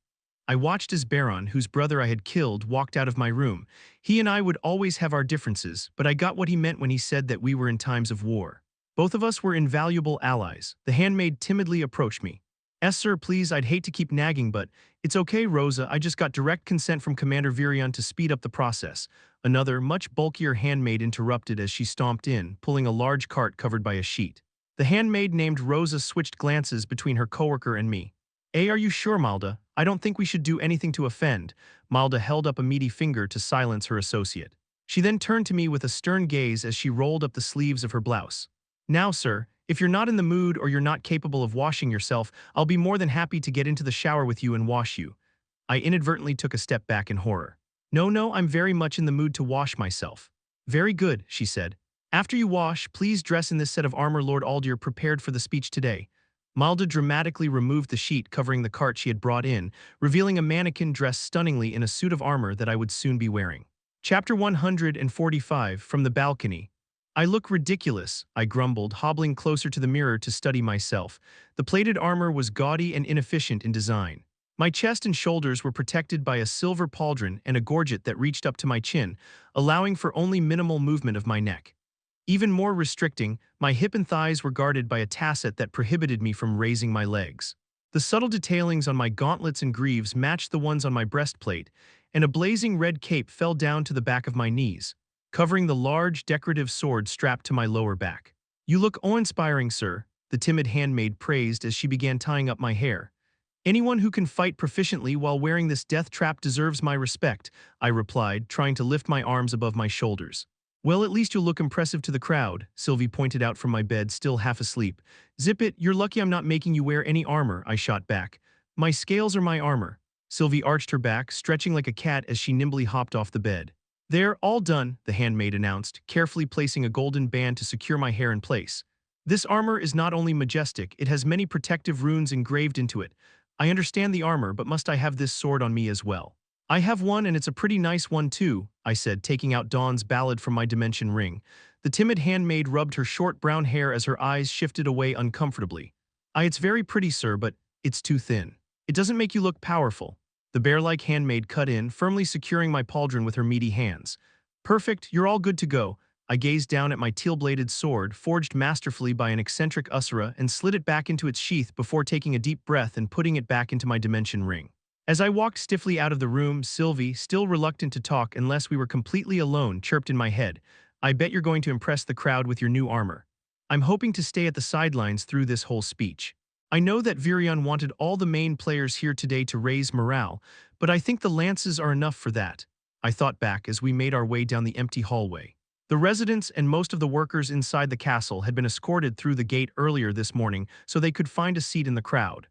I watched as Baron, whose brother I had killed, walked out of my room. He and I would always have our differences, but I got what he meant when he said that we were in times of war. Both of us were invaluable allies. The handmaid timidly approached me. Sir, please, I'd hate to keep nagging, but it's okay, Rosa. I just got direct consent from Commander Virion to speed up the process. Another, much bulkier handmaid interrupted as she stomped in, pulling a large cart covered by a sheet. The handmaid named Rosa switched glances between her coworker and me. Are you sure, Malda? I don't think we should do anything to offend. Malda held up a meaty finger to silence her associate. She then turned to me with a stern gaze as she rolled up the sleeves of her blouse. Now, sir, if you're not in the mood or you're not capable of washing yourself, I'll be more than happy to get into the shower with you and wash you. I inadvertently took a step back in horror. No, I'm very much in the mood to wash myself. Very good, she said. After you wash, please dress in this set of armor Lord Aldir prepared for the speech today. Malda dramatically removed the sheet covering the cart she had brought in, revealing a mannequin dressed stunningly in a suit of armor that I would soon be wearing. Chapter 145, From the Balcony. I look ridiculous, I grumbled, hobbling closer to the mirror to study myself. The plated armor was gaudy and inefficient in design. My chest and shoulders were protected by a silver pauldron and a gorget that reached up to my chin, allowing for only minimal movement of my neck. Even more restricting, my hip and thighs were guarded by a tassel that prohibited me from raising my legs. The subtle detailings on my gauntlets and greaves matched the ones on my breastplate, and a blazing red cape fell down to the back of my knees, covering the large, decorative sword strapped to my lower back. You look awe-inspiring, sir, the timid handmaid praised as she began tying up my hair. Anyone who can fight proficiently while wearing this death trap deserves my respect, I replied, trying to lift my arms above my shoulders. Well, at least you'll look impressive to the crowd, Sylvie pointed out from my bed, still half asleep. Zip it, you're lucky I'm not making you wear any armor, I shot back. My scales are my armor. Sylvie arched her back, stretching like a cat as she nimbly hopped off the bed. There, all done, the handmaid announced, carefully placing a golden band to secure my hair in place. This armor is not only majestic, it has many protective runes engraved into it. I understand the armor, but must I have this sword on me as well? I have one and it's a pretty nice one too, I said, taking out Dawn's ballad from my dimension ring. The timid handmaid rubbed her short brown hair as her eyes shifted away uncomfortably. It's very pretty, sir, but it's too thin. It doesn't make you look powerful. The bear-like handmaid cut in, firmly securing my pauldron with her meaty hands. Perfect, you're all good to go. I gazed down at my teal-bladed sword, forged masterfully by an eccentric Usura, and slid it back into its sheath before taking a deep breath and putting it back into my dimension ring. As I walked stiffly out of the room, Sylvie, still reluctant to talk unless we were completely alone, chirped in my head. I bet you're going to impress the crowd with your new armor. I'm hoping to stay at the sidelines through this whole speech. I know that Virion wanted all the main players here today to raise morale, but I think the lances are enough for that. I thought back as we made our way down the empty hallway. The residents and most of the workers inside the castle had been escorted through the gate earlier this morning so they could find a seat in the crowd.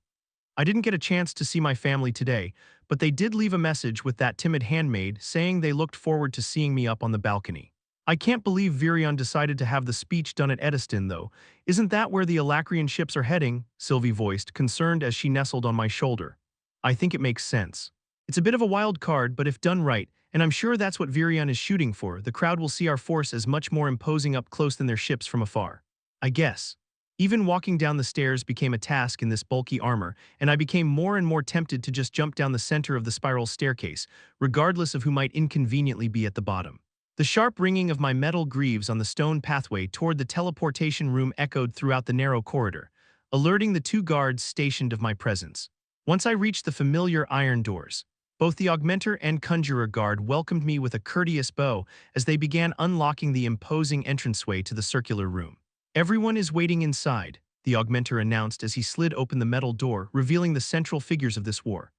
I didn't get a chance to see my family today, but they did leave a message with that timid handmaid saying they looked forward to seeing me up on the balcony. I can't believe Virion decided to have the speech done at Ediston, though. Isn't that where the Alacrian ships are heading? Sylvie voiced, concerned as she nestled on my shoulder. I think it makes sense. It's a bit of a wild card, but if done right, and I'm sure that's what Virion is shooting for, the crowd will see our force as much more imposing up close than their ships from afar. I guess. Even walking down the stairs became a task in this bulky armor, and I became more and more tempted to just jump down the center of the spiral staircase, regardless of who might inconveniently be at the bottom. The sharp ringing of my metal greaves on the stone pathway toward the teleportation room echoed throughout the narrow corridor, alerting the two guards stationed of my presence. Once I reached the familiar iron doors, both the augmenter and conjurer guard welcomed me with a courteous bow as they began unlocking the imposing entranceway to the circular room. "Everyone is waiting inside," the augmenter announced as he slid open the metal door, revealing the central figures of this war.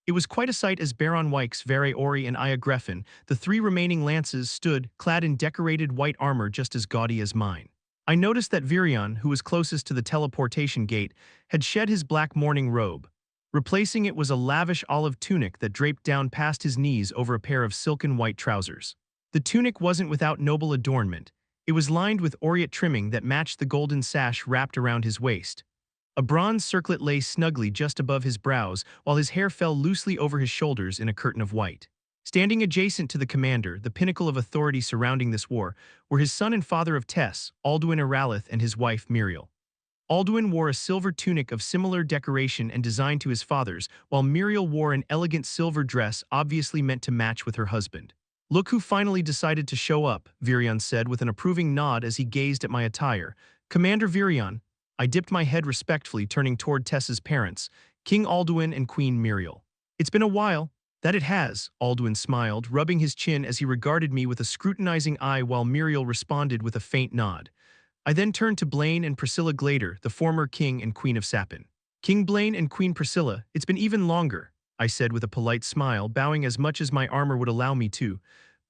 It was quite a sight as Baron Wykes, Vere Ori, and Aya Greffin, the three remaining lances, stood, clad in decorated white armor just as gaudy as mine. I noticed that Virion, who was closest to the teleportation gate, had shed his black mourning robe. Replacing it was a lavish olive tunic that draped down past his knees over a pair of silken white trousers. The tunic wasn't without noble adornment. It was lined with aureate trimming that matched the golden sash wrapped around his waist. A bronze circlet lay snugly just above his brows, while his hair fell loosely over his shoulders in a curtain of white. Standing adjacent to the commander, the pinnacle of authority surrounding this war, were his son and father of Tess, Alduin Aralith, and his wife Muriel. Alduin wore a silver tunic of similar decoration and design to his father's, while Muriel wore an elegant silver dress obviously meant to match with her husband. "Look who finally decided to show up," Virion said with an approving nod as he gazed at my attire. "Commander Virion." I dipped my head respectfully, turning toward Tess's parents, King Alduin and Queen Muriel. "It's been a while." "That it has," Alduin smiled, rubbing his chin as he regarded me with a scrutinizing eye while Muriel responded with a faint nod. I then turned to Blaine and Priscilla Glader, the former king and queen of Sapin. "King Blaine and Queen Priscilla, it's been even longer," I said with a polite smile, bowing as much as my armor would allow me to.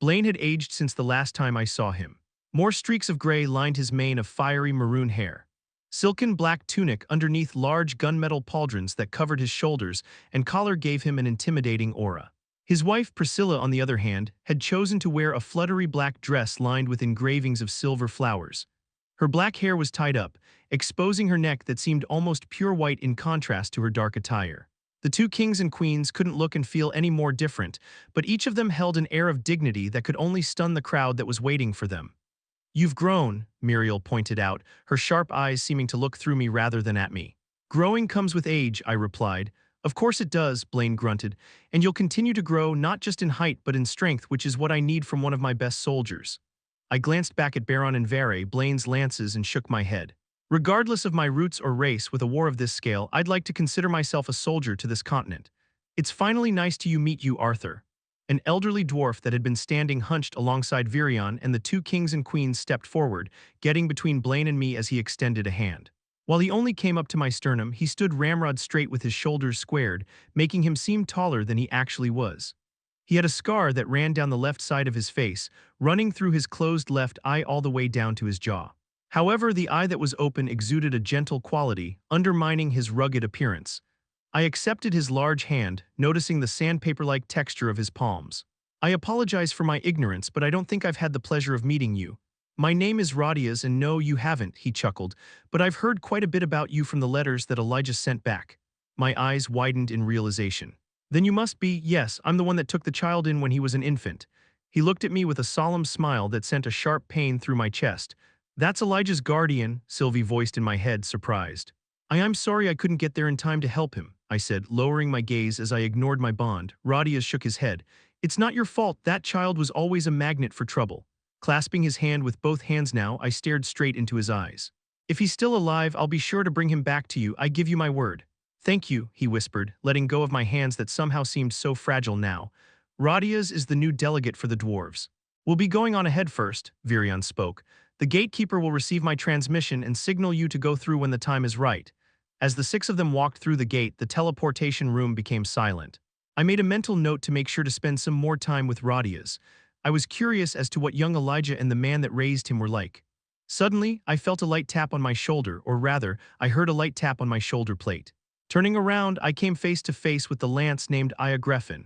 Blaine had aged since the last time I saw him. More streaks of gray lined his mane of fiery maroon hair. Silken black tunic underneath large gunmetal pauldrons that covered his shoulders and collar gave him an intimidating aura. His wife, Priscilla, on the other hand, had chosen to wear a fluttery black dress lined with engravings of silver flowers. Her black hair was tied up, exposing her neck that seemed almost pure white in contrast to her dark attire. The two kings and queens couldn't look and feel any more different, but each of them held an air of dignity that could only stun the crowd that was waiting for them. "You've grown," Muriel pointed out, her sharp eyes seeming to look through me rather than at me. "Growing comes with age," I replied. "Of course it does," Blaine grunted, "and you'll continue to grow not just in height but in strength, which is what I need from one of my best soldiers." I glanced back at Baron and Vere, Blaine's lances, and shook my head. Regardless of my roots or race, with a war of this scale, I'd like to consider myself a soldier to this continent. "It's finally nice to meet you, Arthur." An elderly dwarf that had been standing hunched alongside Virion and the two kings and queens stepped forward, getting between Blaine and me as he extended a hand. While he only came up to my sternum, he stood ramrod straight with his shoulders squared, making him seem taller than he actually was. He had a scar that ran down the left side of his face, running through his closed left eye all the way down to his jaw. However, the eye that was open exuded a gentle quality, undermining his rugged appearance. I accepted his large hand, noticing the sandpaper-like texture of his palms. "I apologize for my ignorance, but I don't think I've had the pleasure of meeting you." "My name is Radias, and no, you haven't," he chuckled, "but I've heard quite a bit about you from the letters that Elijah sent back." My eyes widened in realization. "Then you must be, yes, I'm the one that took the child in when he was an infant." He looked at me with a solemn smile that sent a sharp pain through my chest. "That's Elijah's guardian," Sylvie voiced in my head, surprised. I'm sorry I couldn't get there in time to help him," I said, lowering my gaze as I ignored my bond. Radias shook his head. "It's not your fault, that child was always a magnet for trouble." Clasping his hand with both hands now, I stared straight into his eyes. "If he's still alive, I'll be sure to bring him back to you, I give you my word." "Thank you," he whispered, letting go of my hands that somehow seemed so fragile now. "Radias is the new delegate for the dwarves." "We'll be going on ahead first," Virion spoke. "The gatekeeper will receive my transmission and signal you to go through when the time is right." As the six of them walked through the gate, the teleportation room became silent. I made a mental note to make sure to spend some more time with Radias. I was curious as to what young Elijah and the man that raised him were like. Suddenly, I felt a light tap on my shoulder, or rather, I heard a light tap on my shoulder plate. Turning around, I came face to face with the lance named xperrif.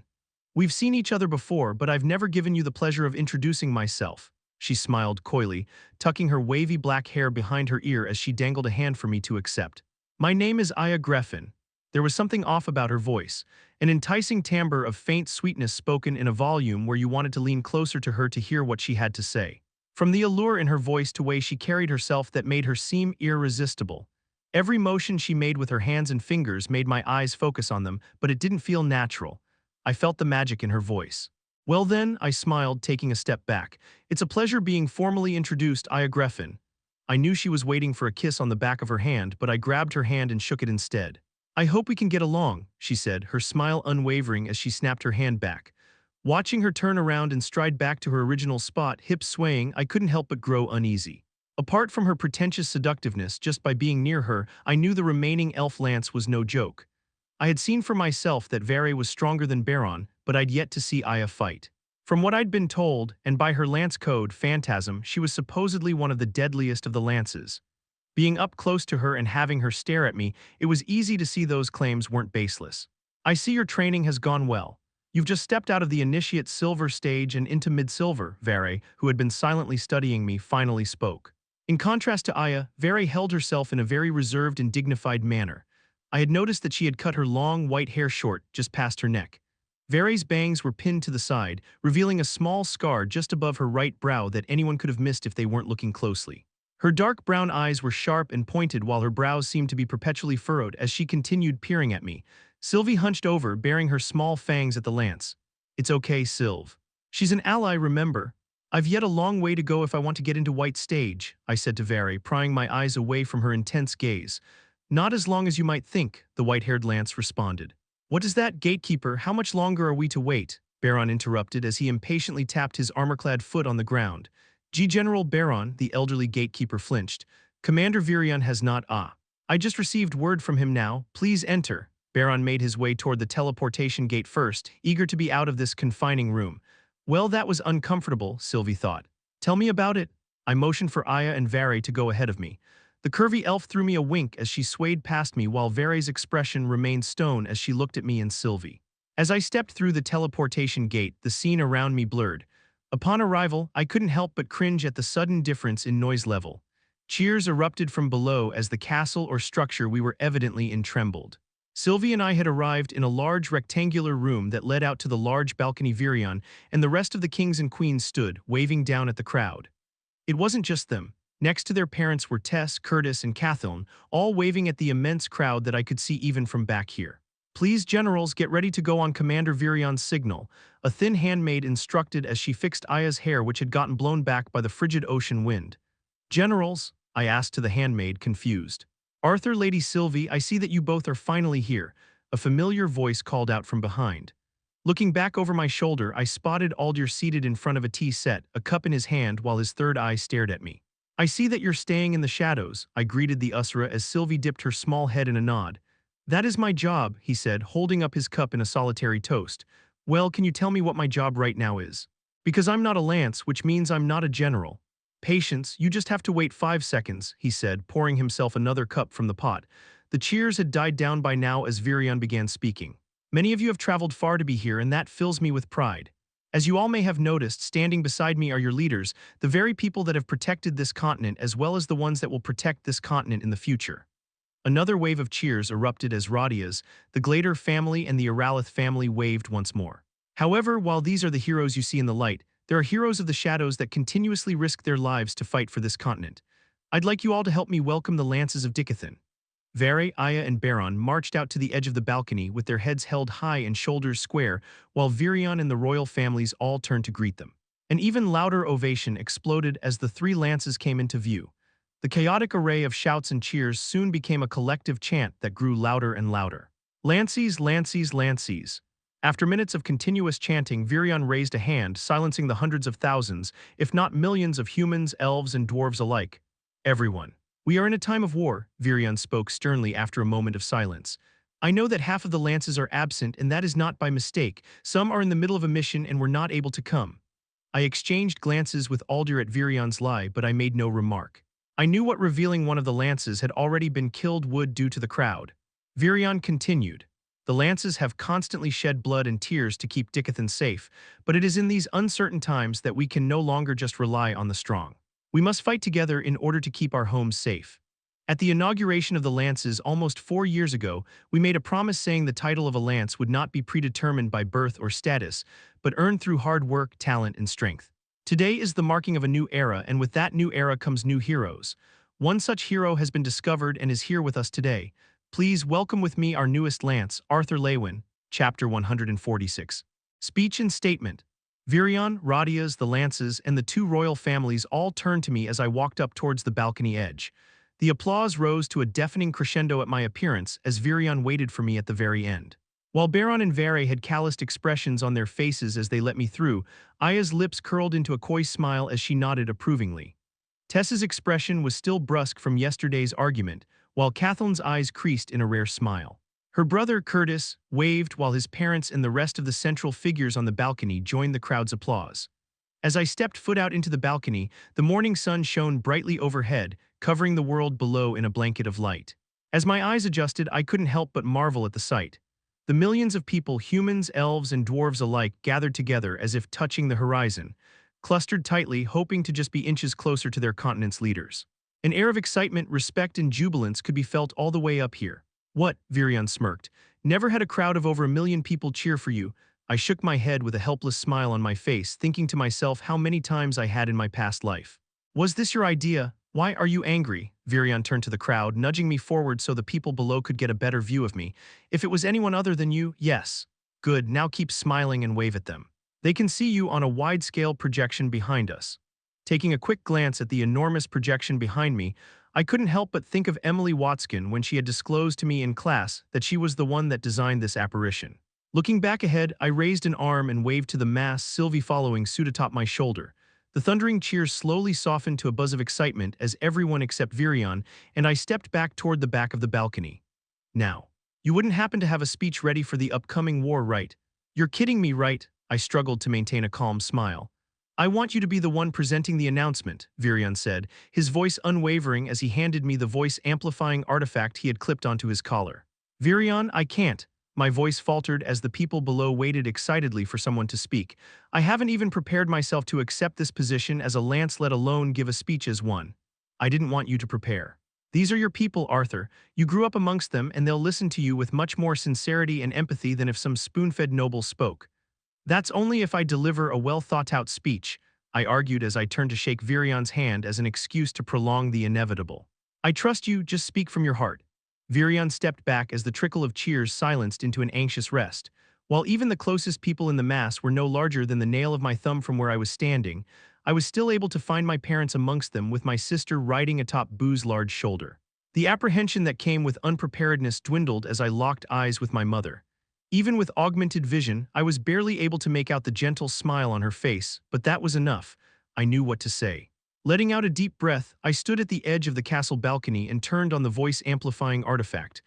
We've seen each other before, but I've never given you the pleasure of introducing myself. She smiled coyly, tucking her wavy black hair behind her ear as she dangled a hand for me to accept. My name is xperrif. There was something off about her voice, an enticing timbre of faint sweetness spoken in a volume where you wanted to lean closer to her to hear what she had to say. From the allure in her voice to way she carried herself that made her seem irresistible. Every motion she made with her hands and fingers made my eyes focus on them, but it didn't feel natural. I felt the magic in her voice. Well then, I smiled, taking a step back. It's a pleasure being formally introduced, xperrif. I knew she was waiting for a kiss on the back of her hand, but I grabbed her hand and shook it instead. I hope we can get along, she said, her smile unwavering as she snapped her hand back. Watching her turn around and stride back to her original spot, hips swaying, I couldn't help but grow uneasy. Apart from her pretentious seductiveness, just by being near her, I knew the remaining elf lance was no joke. I had seen for myself that Vere was stronger than Baron, but I'd yet to see Aya fight. From what I'd been told, and by her lance code, Phantasm, she was supposedly one of the deadliest of the lances. Being up close to her and having her stare at me, it was easy to see those claims weren't baseless. I see your training has gone well. You've just stepped out of the initiate silver stage and into mid-silver, Vere, who had been silently studying me, finally spoke. In contrast to Aya, Vere held herself in a very reserved and dignified manner. I had noticed that she had cut her long white hair short, just past her neck. Vere's bangs were pinned to the side, revealing a small scar just above her right brow that anyone could have missed if they weren't looking closely. Her dark brown eyes were sharp and pointed while her brows seemed to be perpetually furrowed as she continued peering at me. Sylvie hunched over, baring her small fangs at the lance. It's okay, Sylv. She's an ally, remember? I've yet a long way to go if I want to get into white stage, I said to Vere, prying my eyes away from her intense gaze. Not as long as you might think, the white-haired lance responded. What is that, gatekeeper? How much longer are we to wait? Baron interrupted as he impatiently tapped his armor-clad foot on the ground. General Baron, the elderly gatekeeper flinched. Commander Virion has not. I just received word from him now. Please enter. Baron made his way toward the teleportation gate first, eager to be out of this confining room. Well, that was uncomfortable, Sylvie thought. Tell me about it. I motioned for Aya and Vere to go ahead of me. The curvy elf threw me a wink as she swayed past me while Vere's expression remained stone as she looked at me and Sylvie. As I stepped through the teleportation gate, the scene around me blurred. Upon arrival, I couldn't help but cringe at the sudden difference in noise level. Cheers erupted from below as the castle or structure we were evidently in trembled. Sylvie and I had arrived in a large rectangular room that led out to the large balcony Virion, and the rest of the kings and queens stood, waving down at the crowd. It wasn't just them. Next to their parents were Tess, Curtis, and Catherine, all waving at the immense crowd that I could see even from back here. Please, generals, get ready to go on Commander Virion's signal, a thin handmaid instructed as she fixed Aya's hair which had gotten blown back by the frigid ocean wind. Generals, I asked to the handmaid, confused. Arthur, Lady Sylvie, I see that you both are finally here, a familiar voice called out from behind. Looking back over my shoulder, I spotted Aldir seated in front of a tea set, a cup in his hand while his third eye stared at me. I see that you're staying in the shadows, I greeted the Usra as Sylvie dipped her small head in a nod. That is my job, he said, holding up his cup in a solitary toast. Well, can you tell me what my job right now is? Because I'm not a lance, which means I'm not a general. Patience, you just have to wait 5 seconds, he said, pouring himself another cup from the pot. The cheers had died down by now as Virion began speaking. Many of you have traveled far to be here, and that fills me with pride. As you all may have noticed, standing beside me are your leaders, the very people that have protected this continent as well as the ones that will protect this continent in the future. Another wave of cheers erupted as Radias, the Glader family and the Aralith family waved once more. However, while these are the heroes you see in the light, there are heroes of the shadows that continuously risk their lives to fight for this continent. I'd like you all to help me welcome the lances of Dicathen. Vere, Aya, and Baron marched out to the edge of the balcony with their heads held high and shoulders square, while Virion and the royal families all turned to greet them. An even louder ovation exploded as the 3 lances came into view. The chaotic array of shouts and cheers soon became a collective chant that grew louder and louder. Lances, lances, lances. After minutes of continuous chanting, Virion raised a hand, silencing the hundreds of thousands, if not millions of humans, elves, and dwarves alike. Everyone. We are in a time of war, Virion spoke sternly after a moment of silence. I know that half of the lances are absent, and that is not by mistake. Some are in the middle of a mission and were not able to come. I exchanged glances with Aldir at Virion's lie, but I made no remark. I knew what revealing one of the lances had already been killed would do to the crowd. Virion continued. The lances have constantly shed blood and tears to keep Dicathen safe, but it is in these uncertain times that we can no longer just rely on the strong. We must fight together in order to keep our homes safe. At the inauguration of the lances almost 4 years ago, we made a promise saying the title of a lance would not be predetermined by birth or status, but earned through hard work, talent, and strength. Today is the marking of a new era, and with that new era comes new heroes. One such hero has been discovered and is here with us today. Please welcome with me our newest lance, Arthur Leywin, Chapter 146. Speech and Statement. Virion, Radias, the lances, and the two royal families all turned to me as I walked up towards the balcony edge. The applause rose to a deafening crescendo at my appearance as Virion waited for me at the very end. While Baron and Vere had calloused expressions on their faces as they let me through, Aya's lips curled into a coy smile as she nodded approvingly. Tessa's expression was still brusque from yesterday's argument, while Cathleen's eyes creased in a rare smile. Her brother, Curtis, waved while his parents and the rest of the central figures on the balcony joined the crowd's applause. As I stepped foot out into the balcony, the morning sun shone brightly overhead, covering the world below in a blanket of light. As my eyes adjusted, I couldn't help but marvel at the sight. The millions of people, humans, elves, and dwarves alike, gathered together as if touching the horizon, clustered tightly, hoping to just be inches closer to their continent's leaders. An air of excitement, respect, and jubilance could be felt all the way up here. What? Virion smirked. Never had a crowd of over 1 million people cheer for you. I shook my head with a helpless smile on my face, thinking to myself how many times I had in my past life. Was this your idea? Why are you angry? Virion turned to the crowd, nudging me forward so the people below could get a better view of me. If it was anyone other than you, yes. Good, now keep smiling and wave at them. They can see you on a wide-scale projection behind us. Taking a quick glance at the enormous projection behind me, I couldn't help but think of Emily Watskin when she had disclosed to me in class that she was the one that designed this apparition. Looking back ahead, I raised an arm and waved to the mass, Sylvie following suit atop my shoulder. The thundering cheers slowly softened to a buzz of excitement as everyone except Virion and I stepped back toward the back of the balcony. Now, you wouldn't happen to have a speech ready for the upcoming war, right? You're kidding me, right? I struggled to maintain a calm smile. I want you to be the one presenting the announcement, Virion said, his voice unwavering as he handed me the voice-amplifying artifact he had clipped onto his collar. Virion, I can't. My voice faltered as the people below waited excitedly for someone to speak. I haven't even prepared myself to accept this position as a lance, let alone give a speech as one. I didn't want you to prepare. These are your people, Arthur. You grew up amongst them, and they'll listen to you with much more sincerity and empathy than if some spoon-fed noble spoke. That's only if I deliver a well-thought-out speech, I argued as I turned to shake Virion's hand as an excuse to prolong the inevitable. I trust you, just speak from your heart. Virion stepped back as the trickle of cheers silenced into an anxious rest. While even the closest people in the mass were no larger than the nail of my thumb from where I was standing, I was still able to find my parents amongst them with my sister riding atop Boo's large shoulder. The apprehension that came with unpreparedness dwindled as I locked eyes with my mother. Even with augmented vision, I was barely able to make out the gentle smile on her face, but that was enough. I knew what to say. Letting out a deep breath, I stood at the edge of the castle balcony and turned on the voice-amplifying artifact.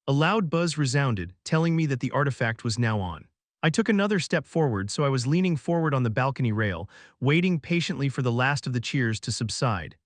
A loud buzz resounded, telling me that the artifact was now on. I took another step forward, so I was leaning forward on the balcony rail, waiting patiently for the last of the cheers to subside.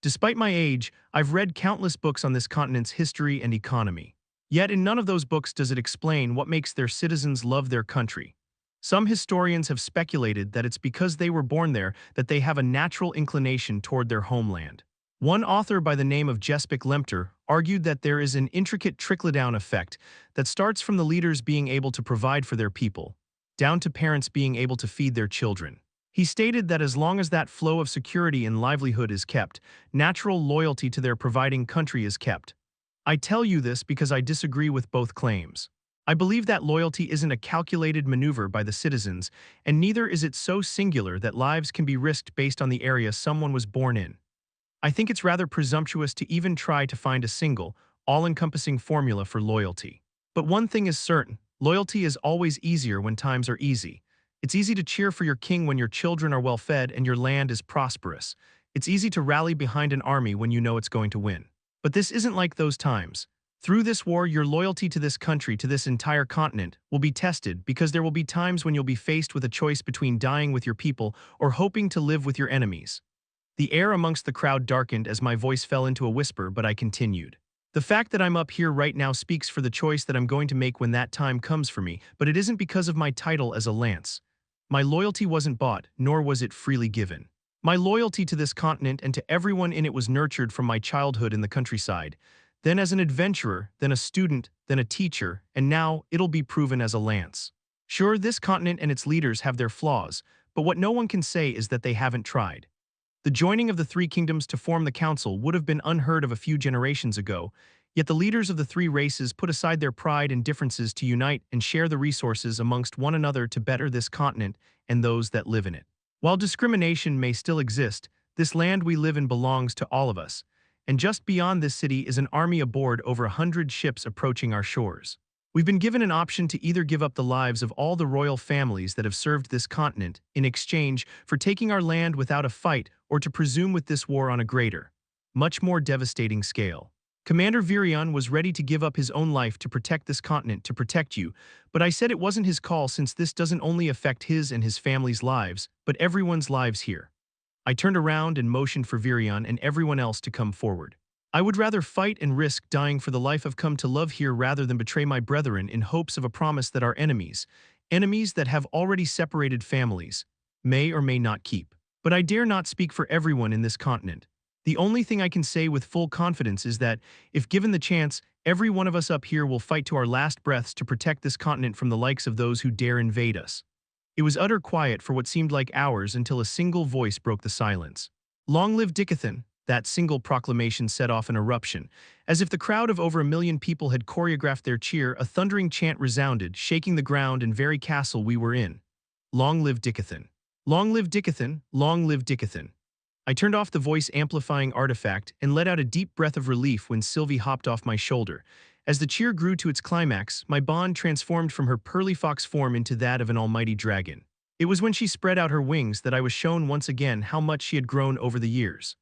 Despite my age, I've read countless books on this continent's history and economy. Yet in none of those books does it explain what makes their citizens love their country. Some historians have speculated that it's because they were born there that they have a natural inclination toward their homeland. One author by the name of Jespik Lemter argued that there is an intricate trickle-down effect that starts from the leaders being able to provide for their people, down to parents being able to feed their children. He stated that as long as that flow of security and livelihood is kept, natural loyalty to their providing country is kept. I tell you this because I disagree with both claims. I believe that loyalty isn't a calculated maneuver by the citizens, and neither is it so singular that lives can be risked based on the area someone was born in. I think it's rather presumptuous to even try to find a single, all-encompassing formula for loyalty. But one thing is certain, loyalty is always easier when times are easy. It's easy to cheer for your king when your children are well-fed and your land is prosperous. It's easy to rally behind an army when you know it's going to win. But this isn't like those times. Through this war, your loyalty to this country, to this entire continent, will be tested because there will be times when you'll be faced with a choice between dying with your people or hoping to live with your enemies. The air amongst the crowd darkened as my voice fell into a whisper, but I continued. The fact that I'm up here right now speaks for the choice that I'm going to make when that time comes for me, but it isn't because of my title as a lance. My loyalty wasn't bought, nor was it freely given. My loyalty to this continent and to everyone in it was nurtured from my childhood in the countryside, then as an adventurer, then a student, then a teacher, and now it'll be proven as a lance. Sure, this continent and its leaders have their flaws, but what no one can say is that they haven't tried. The joining of the three kingdoms to form the council would have been unheard of a few generations ago, yet the leaders of the three races put aside their pride and differences to unite and share the resources amongst one another to better this continent and those that live in it. While discrimination may still exist, this land we live in belongs to all of us, and just beyond this city is an army aboard over 100 ships approaching our shores. We've been given an option to either give up the lives of all the royal families that have served this continent in exchange for taking our land without a fight, or to presume with this war on a greater, much more devastating scale. Commander Virion was ready to give up his own life to protect this continent, to protect you, but I said it wasn't his call since this doesn't only affect his and his family's lives, but everyone's lives here. I turned around and motioned for Virion and everyone else to come forward. I would rather fight and risk dying for the life I've come to love here rather than betray my brethren in hopes of a promise that our enemies that have already separated families, may or may not keep. But I dare not speak for everyone in this continent. The only thing I can say with full confidence is that, if given the chance, every one of us up here will fight to our last breaths to protect this continent from the likes of those who dare invade us. It was utter quiet for what seemed like hours until a single voice broke the silence. Long live Dicathen! That single proclamation set off an eruption. As if the crowd of over 1 million people had choreographed their cheer, a thundering chant resounded, shaking the ground and very castle we were in. Long live Dicathen! Long live Dicathen! Long live Dicathen! I turned off the voice-amplifying artifact and let out a deep breath of relief when Sylvie hopped off my shoulder. As the cheer grew to its climax, my bond transformed from her pearly fox form into that of an almighty dragon. It was when she spread out her wings that I was shown once again how much she had grown over the years.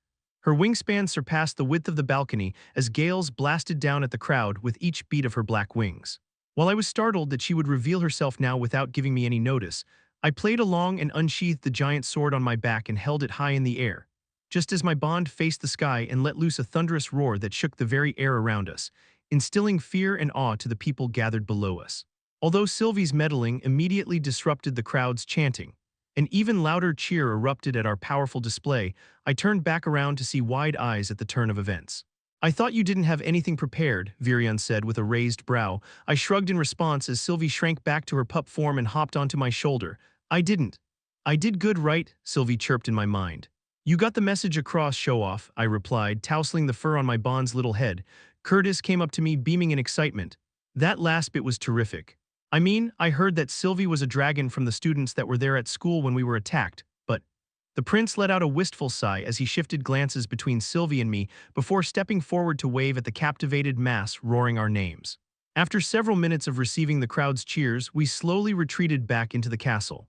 Her wingspan surpassed the width of the balcony as gales blasted down at the crowd with each beat of her black wings. While I was startled that she would reveal herself now without giving me any notice, I played along and unsheathed the giant sword on my back and held it high in the air. Just as my bond faced the sky and let loose a thunderous roar that shook the very air around us, instilling fear and awe to the people gathered below us. Although Sylvie's meddling immediately disrupted the crowd's chanting, an even louder cheer erupted at our powerful display, I turned back around to see wide eyes at the turn of events. I thought you didn't have anything prepared, Virion said with a raised brow. I shrugged in response as Sylvie shrank back to her pup form and hopped onto my shoulder. I didn't. I did good, right? Sylvie chirped in my mind. You got the message across, show-off, I replied, tousling the fur on my bond's little head. Curtis came up to me beaming in excitement. That last bit was terrific. I mean, I heard that Sylvie was a dragon from the students that were there at school when we were attacked, but… The prince let out a wistful sigh as he shifted glances between Sylvie and me before stepping forward to wave at the captivated mass roaring our names. After several minutes of receiving the crowd's cheers, we slowly retreated back into the castle.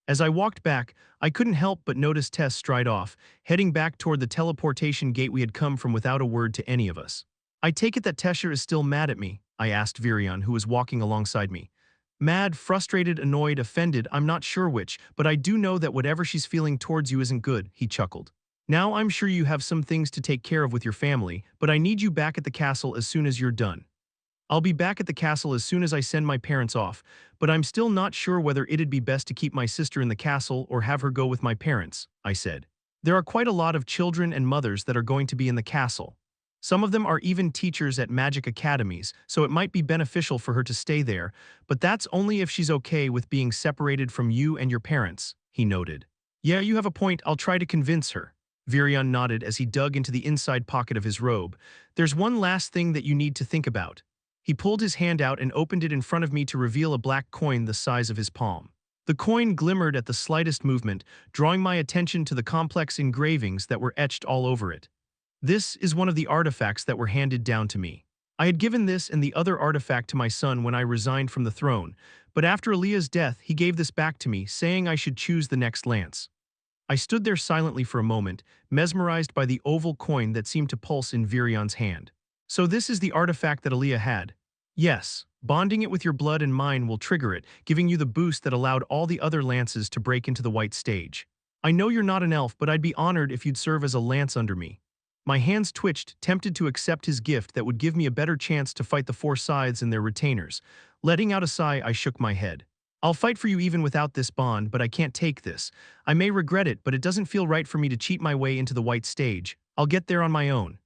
As I walked back, I couldn't help but notice Tess stride off, heading back toward the teleportation gate we had come from without a word to any of us. I take it that Tesher is still mad at me, I asked Virion, who was walking alongside me. Mad, frustrated, annoyed, offended, I'm not sure which, but I do know that whatever she's feeling towards you isn't good, he chuckled. Now I'm sure you have some things to take care of with your family, but I need you back at the castle as soon as you're done. I'll be back at the castle as soon as I send my parents off, but I'm still not sure whether it'd be best to keep my sister in the castle or have her go with my parents, I said. There are quite a lot of children and mothers that are going to be in the castle. Some of them are even teachers at magic academies, so it might be beneficial for her to stay there, but that's only if she's okay with being separated from you and your parents, he noted. Yeah, you have a point, I'll try to convince her. Virion nodded as he dug into the inside pocket of his robe. There's one last thing that you need to think about. He pulled his hand out and opened it in front of me to reveal a black coin the size of his palm. The coin glimmered at the slightest movement, drawing my attention to the complex engravings that were etched all over it. This is one of the artifacts that were handed down to me. I had given this and the other artifact to my son when I resigned from the throne, but after Aaliyah's death, he gave this back to me, saying I should choose the next lance. I stood there silently for a moment, mesmerized by the oval coin that seemed to pulse in Virion's hand. So this is the artifact that Aaliyah had. Yes, bonding it with your blood and mine will trigger it, giving you the boost that allowed all the other lances to break into the white stage. I know you're not an elf, but I'd be honored if you'd serve as a lance under me. My hands twitched, tempted to accept his gift that would give me a better chance to fight the four scythes and their retainers. Letting out a sigh, I shook my head. I'll fight for you even without this bond, but I can't take this. I may regret it, but it doesn't feel right for me to cheat my way into the white stage. I'll get there on my own.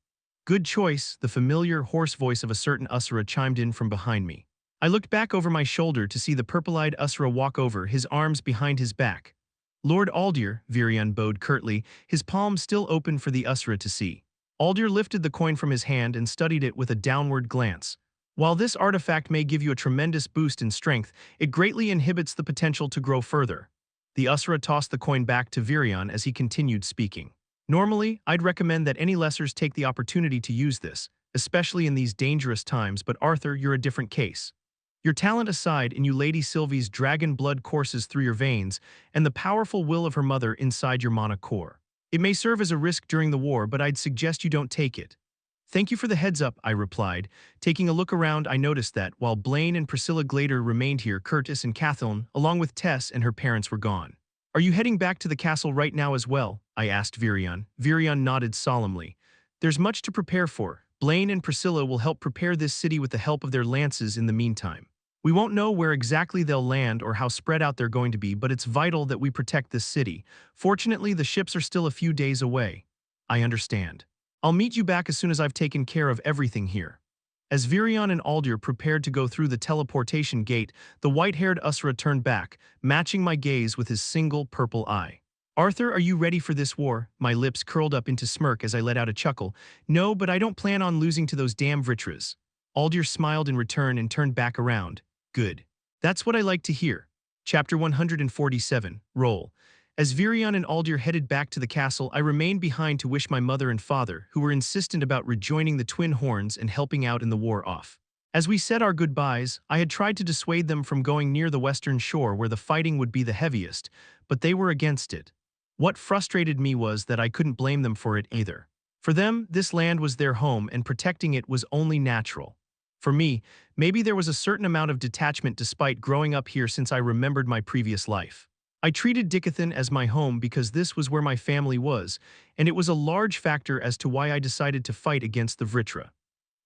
Good choice, the familiar, hoarse voice of a certain Usura chimed in from behind me. I looked back over my shoulder to see the purple-eyed Usura walk over, his arms behind his back. Lord Aldir, Virion bowed curtly, his palm still open for the Usura to see. Aldir lifted the coin from his hand and studied it with a downward glance. While this artifact may give you a tremendous boost in strength, it greatly inhibits the potential to grow further. The Usura tossed the coin back to Virion as he continued speaking. Normally, I'd recommend that any lessers take the opportunity to use this, especially in these dangerous times, but Arthur, you're a different case. Your talent aside, and you Lady Sylvie's dragon blood courses through your veins, and the powerful will of her mother inside your mana core. It may serve as a risk during the war, but I'd suggest you don't take it. Thank you for the heads up, I replied. Taking a look around, I noticed that, while Blaine and Priscilla Glader remained here, Curtis and Kathleen, along with Tess and her parents, were gone. Are you heading back to the castle right now as well? I asked Virion. Virion nodded solemnly. There's much to prepare for. Blaine and Priscilla will help prepare this city with the help of their lances in the meantime. We won't know where exactly they'll land or how spread out they're going to be, but it's vital that we protect this city. Fortunately, the ships are still a few days away. I understand. I'll meet you back as soon as I've taken care of everything here. As Virion and Aldir prepared to go through the teleportation gate, the white-haired Usura turned back, matching my gaze with his single purple eye. Arthur, are you ready for this war? My lips curled up into smirk as I let out a chuckle. No, but I don't plan on losing to those damn Vritras. Aldir smiled in return and turned back around. Good. That's what I like to hear. Chapter 147, Roll. As Virion and Aldir headed back to the castle, I remained behind to wish my mother and father, who were insistent about rejoining the Twin Horns and helping out in the war, off. As we said our goodbyes, I had tried to dissuade them from going near the western shore where the fighting would be the heaviest, but they were against it. What frustrated me was that I couldn't blame them for it either. For them, this land was their home and protecting it was only natural. For me, maybe there was a certain amount of detachment despite growing up here since I remembered my previous life. I treated Dicathen as my home because this was where my family was, and it was a large factor as to why I decided to fight against the Vritra.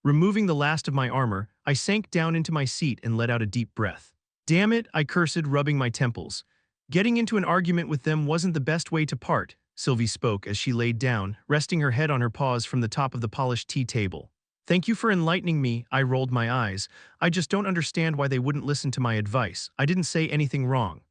Removing the last of my armor, I sank down into my seat and let out a deep breath. Damn it, I cursed, rubbing my temples. Getting into an argument with them wasn't the best way to part, Sylvie spoke as she laid down, resting her head on her paws from the top of the polished tea table. Thank you for enlightening me, I rolled my eyes. I just don't understand why they wouldn't listen to my advice. I didn't say anything wrong.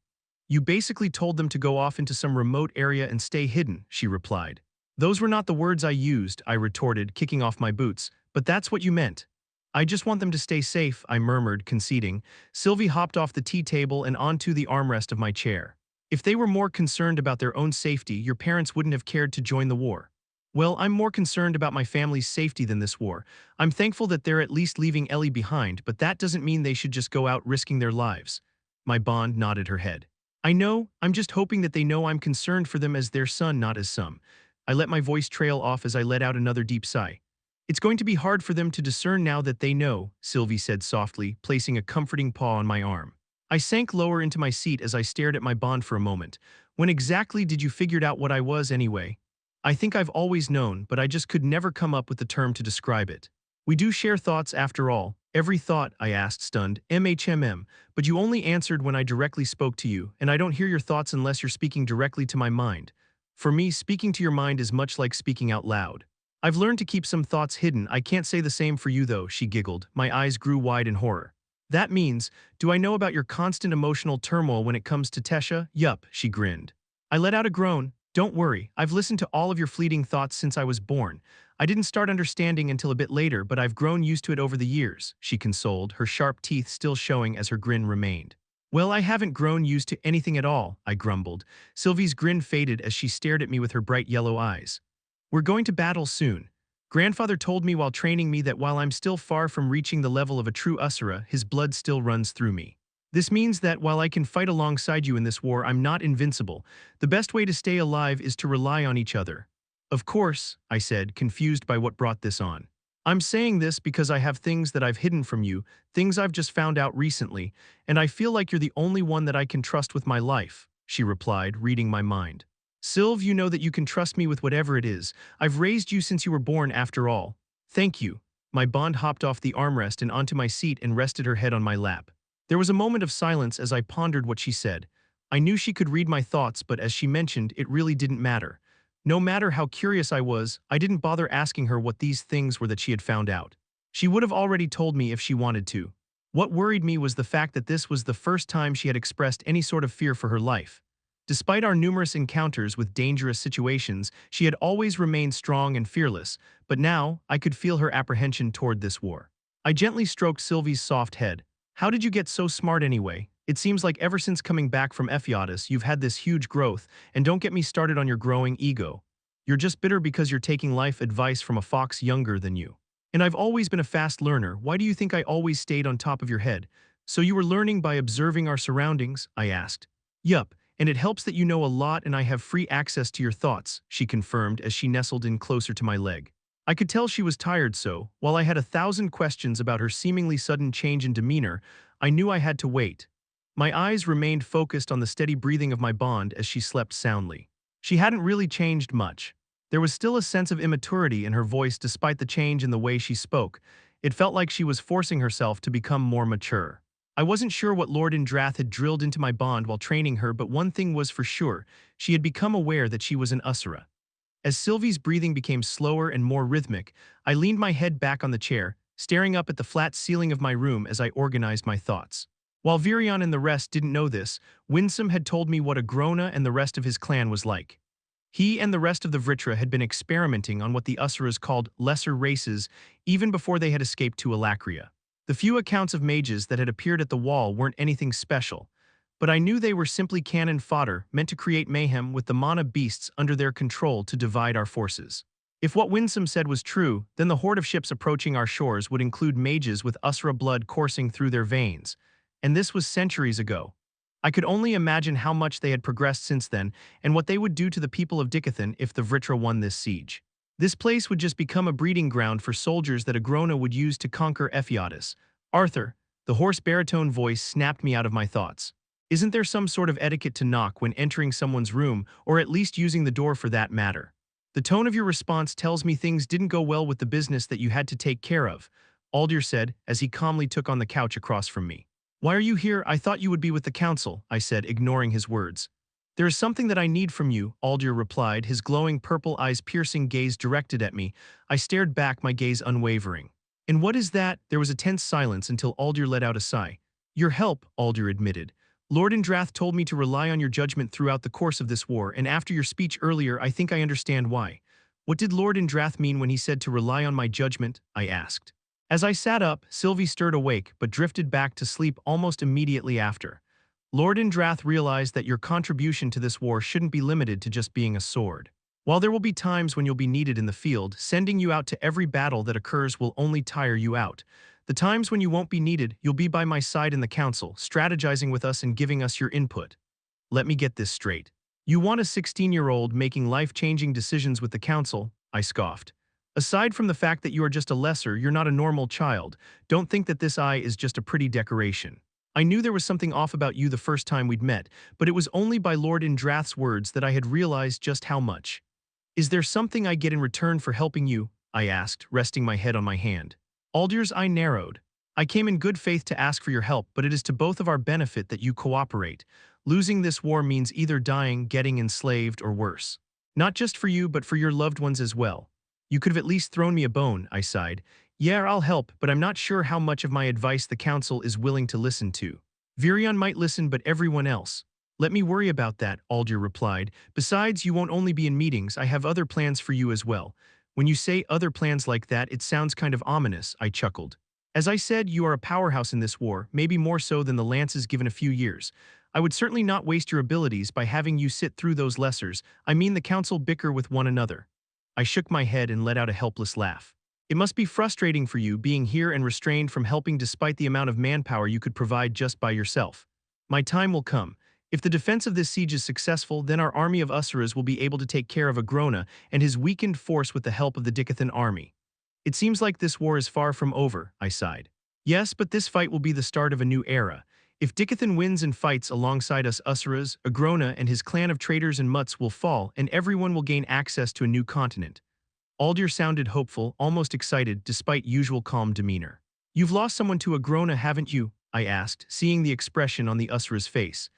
You basically told them to go off into some remote area and stay hidden, she replied. Those were not the words I used, I retorted, kicking off my boots, but that's what you meant. I just want them to stay safe, I murmured, conceding. Sylvie hopped off the tea table and onto the armrest of my chair. If they were more concerned about their own safety, your parents wouldn't have cared to join the war. Well, I'm more concerned about my family's safety than this war. I'm thankful that they're at least leaving Ellie behind, but that doesn't mean they should just go out risking their lives. My bond nodded her head. I know, I'm just hoping that they know I'm concerned for them as their son, not as some. I let my voice trail off as I let out another deep sigh. It's going to be hard for them to discern now that they know, Sylvie said softly, placing a comforting paw on my arm. I sank lower into my seat as I stared at my bond for a moment. When exactly did you figure out what I was anyway? I think I've always known, but I just could never come up with the term to describe it. We do share thoughts after all. Every thought, I asked, stunned. But you only answered when I directly spoke to you, and I don't hear your thoughts unless you're speaking directly to my mind. For me, speaking to your mind is much like speaking out loud. I've learned to keep some thoughts hidden. I can't say the same for you though, she giggled. My eyes grew wide in horror. That means, do I know about your constant emotional turmoil when it comes to Tesha? Yup, she grinned. I let out a groan. Don't worry, I've listened to all of your fleeting thoughts since I was born. I didn't start understanding until a bit later, but I've grown used to it over the years, she consoled, her sharp teeth still showing as her grin remained. Well, I haven't grown used to anything at all, I grumbled. Sylvie's grin faded as she stared at me with her bright yellow eyes. We're going to battle soon. Grandfather told me while training me that while I'm still far from reaching the level of a true Usura, his blood still runs through me. This means that while I can fight alongside you in this war, I'm not invincible. The best way to stay alive is to rely on each other. Of course, I said, confused by what brought this on. I'm saying this because I have things that I've hidden from you, things I've just found out recently, and I feel like you're the only one that I can trust with my life, she replied, reading my mind. Sylve, you know that you can trust me with whatever it is. I've raised you since you were born after all. Thank you. My bond hopped off the armrest and onto my seat and rested her head on my lap. There was a moment of silence as I pondered what she said. I knew she could read my thoughts, but as she mentioned, it really didn't matter. No matter how curious I was, I didn't bother asking her what these things were that she had found out. She would have already told me if she wanted to. What worried me was the fact that this was the first time she had expressed any sort of fear for her life. Despite our numerous encounters with dangerous situations, she had always remained strong and fearless, but now I could feel her apprehension toward this war. I gently stroked Sylvie's soft head. How did you get so smart anyway? It seems like ever since coming back from Ephiatus, you've had this huge growth, and don't get me started on your growing ego. You're just bitter because you're taking life advice from a fox younger than you. And I've always been a fast learner. Why do you think I always stayed on top of your head? So you were learning by observing our surroundings? I asked. Yup, and it helps that you know a lot and I have free access to your thoughts, she confirmed as she nestled in closer to my leg. I could tell she was tired, so, while I had 1,000 questions about her seemingly sudden change in demeanor, I knew I had to wait. My eyes remained focused on the steady breathing of my bond as she slept soundly. She hadn't really changed much. There was still a sense of immaturity in her voice despite the change in the way she spoke. It felt like she was forcing herself to become more mature. I wasn't sure what Lord Indrath had drilled into my bond while training her, but one thing was for sure, she had become aware that she was an Usura. As Sylvie's breathing became slower and more rhythmic, I leaned my head back on the chair, staring up at the flat ceiling of my room as I organized my thoughts. While Virion and the rest didn't know this, Winsome had told me what Agrona and the rest of his clan was like. He and the rest of the Vritra had been experimenting on what the Usuras called lesser races even before they had escaped to Alacria. The few accounts of mages that had appeared at the wall weren't anything special, but I knew they were simply cannon fodder meant to create mayhem with the mana beasts under their control to divide our forces. If what Winsome said was true, then the horde of ships approaching our shores would include mages with Usura blood coursing through their veins, and this was centuries ago. I could only imagine how much they had progressed since then and what they would do to the people of Dicathen if the Vritra won this siege. This place would just become a breeding ground for soldiers that Agrona would use to conquer Ephiatus. Arthur, the hoarse baritone voice snapped me out of my thoughts. Isn't there some sort of etiquette to knock when entering someone's room, or at least using the door for that matter? The tone of your response tells me things didn't go well with the business that you had to take care of, Aldir said as he calmly took on the couch across from me. Why are you here? I thought you would be with the council, I said, ignoring his words. There is something that I need from you, Aldir replied, his glowing purple eyes piercing gaze directed at me. I stared back, my gaze unwavering. And what is that? There was a tense silence until Aldir let out a sigh. Your help, Aldir admitted. Lord Indrath told me to rely on your judgment throughout the course of this war, and after your speech earlier, I think I understand why. What did Lord Indrath mean when he said to rely on my judgment? I asked. As I sat up, Sylvie stirred awake but drifted back to sleep almost immediately after. Lord Indrath realized that your contribution to this war shouldn't be limited to just being a sword. While there will be times when you'll be needed in the field, sending you out to every battle that occurs will only tire you out. The times when you won't be needed, you'll be by my side in the council, strategizing with us and giving us your input. Let me get this straight. You want a 16-year-old making life-changing decisions with the council? I scoffed. Aside from the fact that you are just a lesser, you're not a normal child. Don't think that this eye is just a pretty decoration. I knew there was something off about you the first time we'd met, but it was only by Lord Indrath's words that I had realized just how much. Is there something I get in return for helping you? I asked, resting my head on my hand. Aldir's eye narrowed. I came in good faith to ask for your help, but it is to both of our benefit that you cooperate. Losing this war means either dying, getting enslaved, or worse. Not just for you, but for your loved ones as well. You could have at least thrown me a bone, I sighed. Yeah, I'll help, but I'm not sure how much of my advice the council is willing to listen to. Virion might listen, but everyone else. Let me worry about that, Aldir replied. Besides, you won't only be in meetings, I have other plans for you as well. When you say other plans like that, it sounds kind of ominous, I chuckled. As I said, you are a powerhouse in this war, maybe more so than the Lances given a few years. I would certainly not waste your abilities by having you sit through those lessers. I mean the council bicker with one another. I shook my head and let out a helpless laugh. It must be frustrating for you being here and restrained from helping despite the amount of manpower you could provide just by yourself. My time will come. If the defense of this siege is successful, then our army of Usuras will be able to take care of Agrona and his weakened force with the help of the Dicathen army. It seems like this war is far from over, I sighed. Yes, but this fight will be the start of a new era. If Dicathen wins and fights alongside us Usuras, Agrona and his clan of traitors and mutts will fall, and everyone will gain access to a new continent. Aldir sounded hopeful, almost excited, despite usual calm demeanor. You've lost someone to Agrona, haven't you? I asked, seeing the expression on the Usura's face.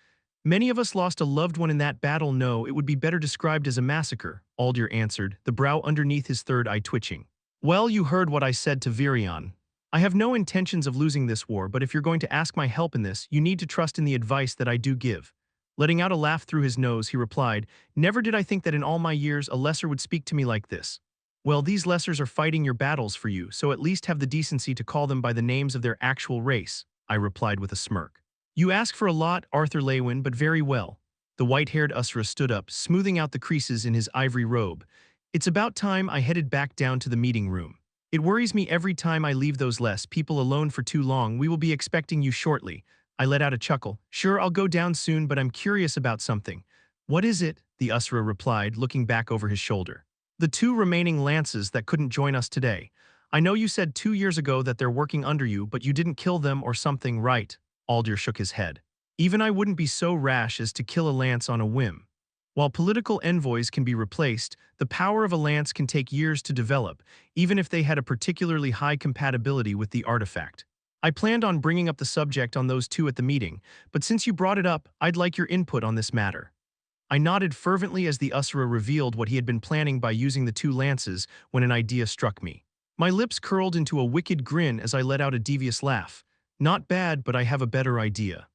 Many of us lost a loved one in that battle. No, it would be better described as a massacre, Aldir answered, the brow underneath his third eye twitching. Well, you heard what I said to Virion. I have no intentions of losing this war, but if you're going to ask my help in this, you need to trust in the advice that I do give. Letting out a laugh through his nose, he replied, Never did I think that in all my years a lesser would speak to me like this. Well, these lessers are fighting your battles for you, so at least have the decency to call them by the names of their actual race, I replied with a smirk. You ask for a lot, Arthur Leywin, but very well. The white-haired Usra stood up, smoothing out the creases in his ivory robe. It's about time I headed back down to the meeting room. It worries me every time I leave those less people alone for too long. We will be expecting you shortly. I let out a chuckle. Sure, I'll go down soon, but I'm curious about something. What is it? The Usra replied, looking back over his shoulder. The two remaining lances that couldn't join us today. I know you said 2 years ago that they're working under you, but you didn't kill them or something, right? Aldir shook his head. Even I wouldn't be so rash as to kill a lance on a whim. While political envoys can be replaced, the power of a lance can take years to develop, even if they had a particularly high compatibility with the artifact. I planned on bringing up the subject on those two at the meeting, but since you brought it up, I'd like your input on this matter. I nodded fervently as the Usura revealed what he had been planning by using the two lances when an idea struck me. My lips curled into a wicked grin as I let out a devious laugh. Not bad, but I have a better idea.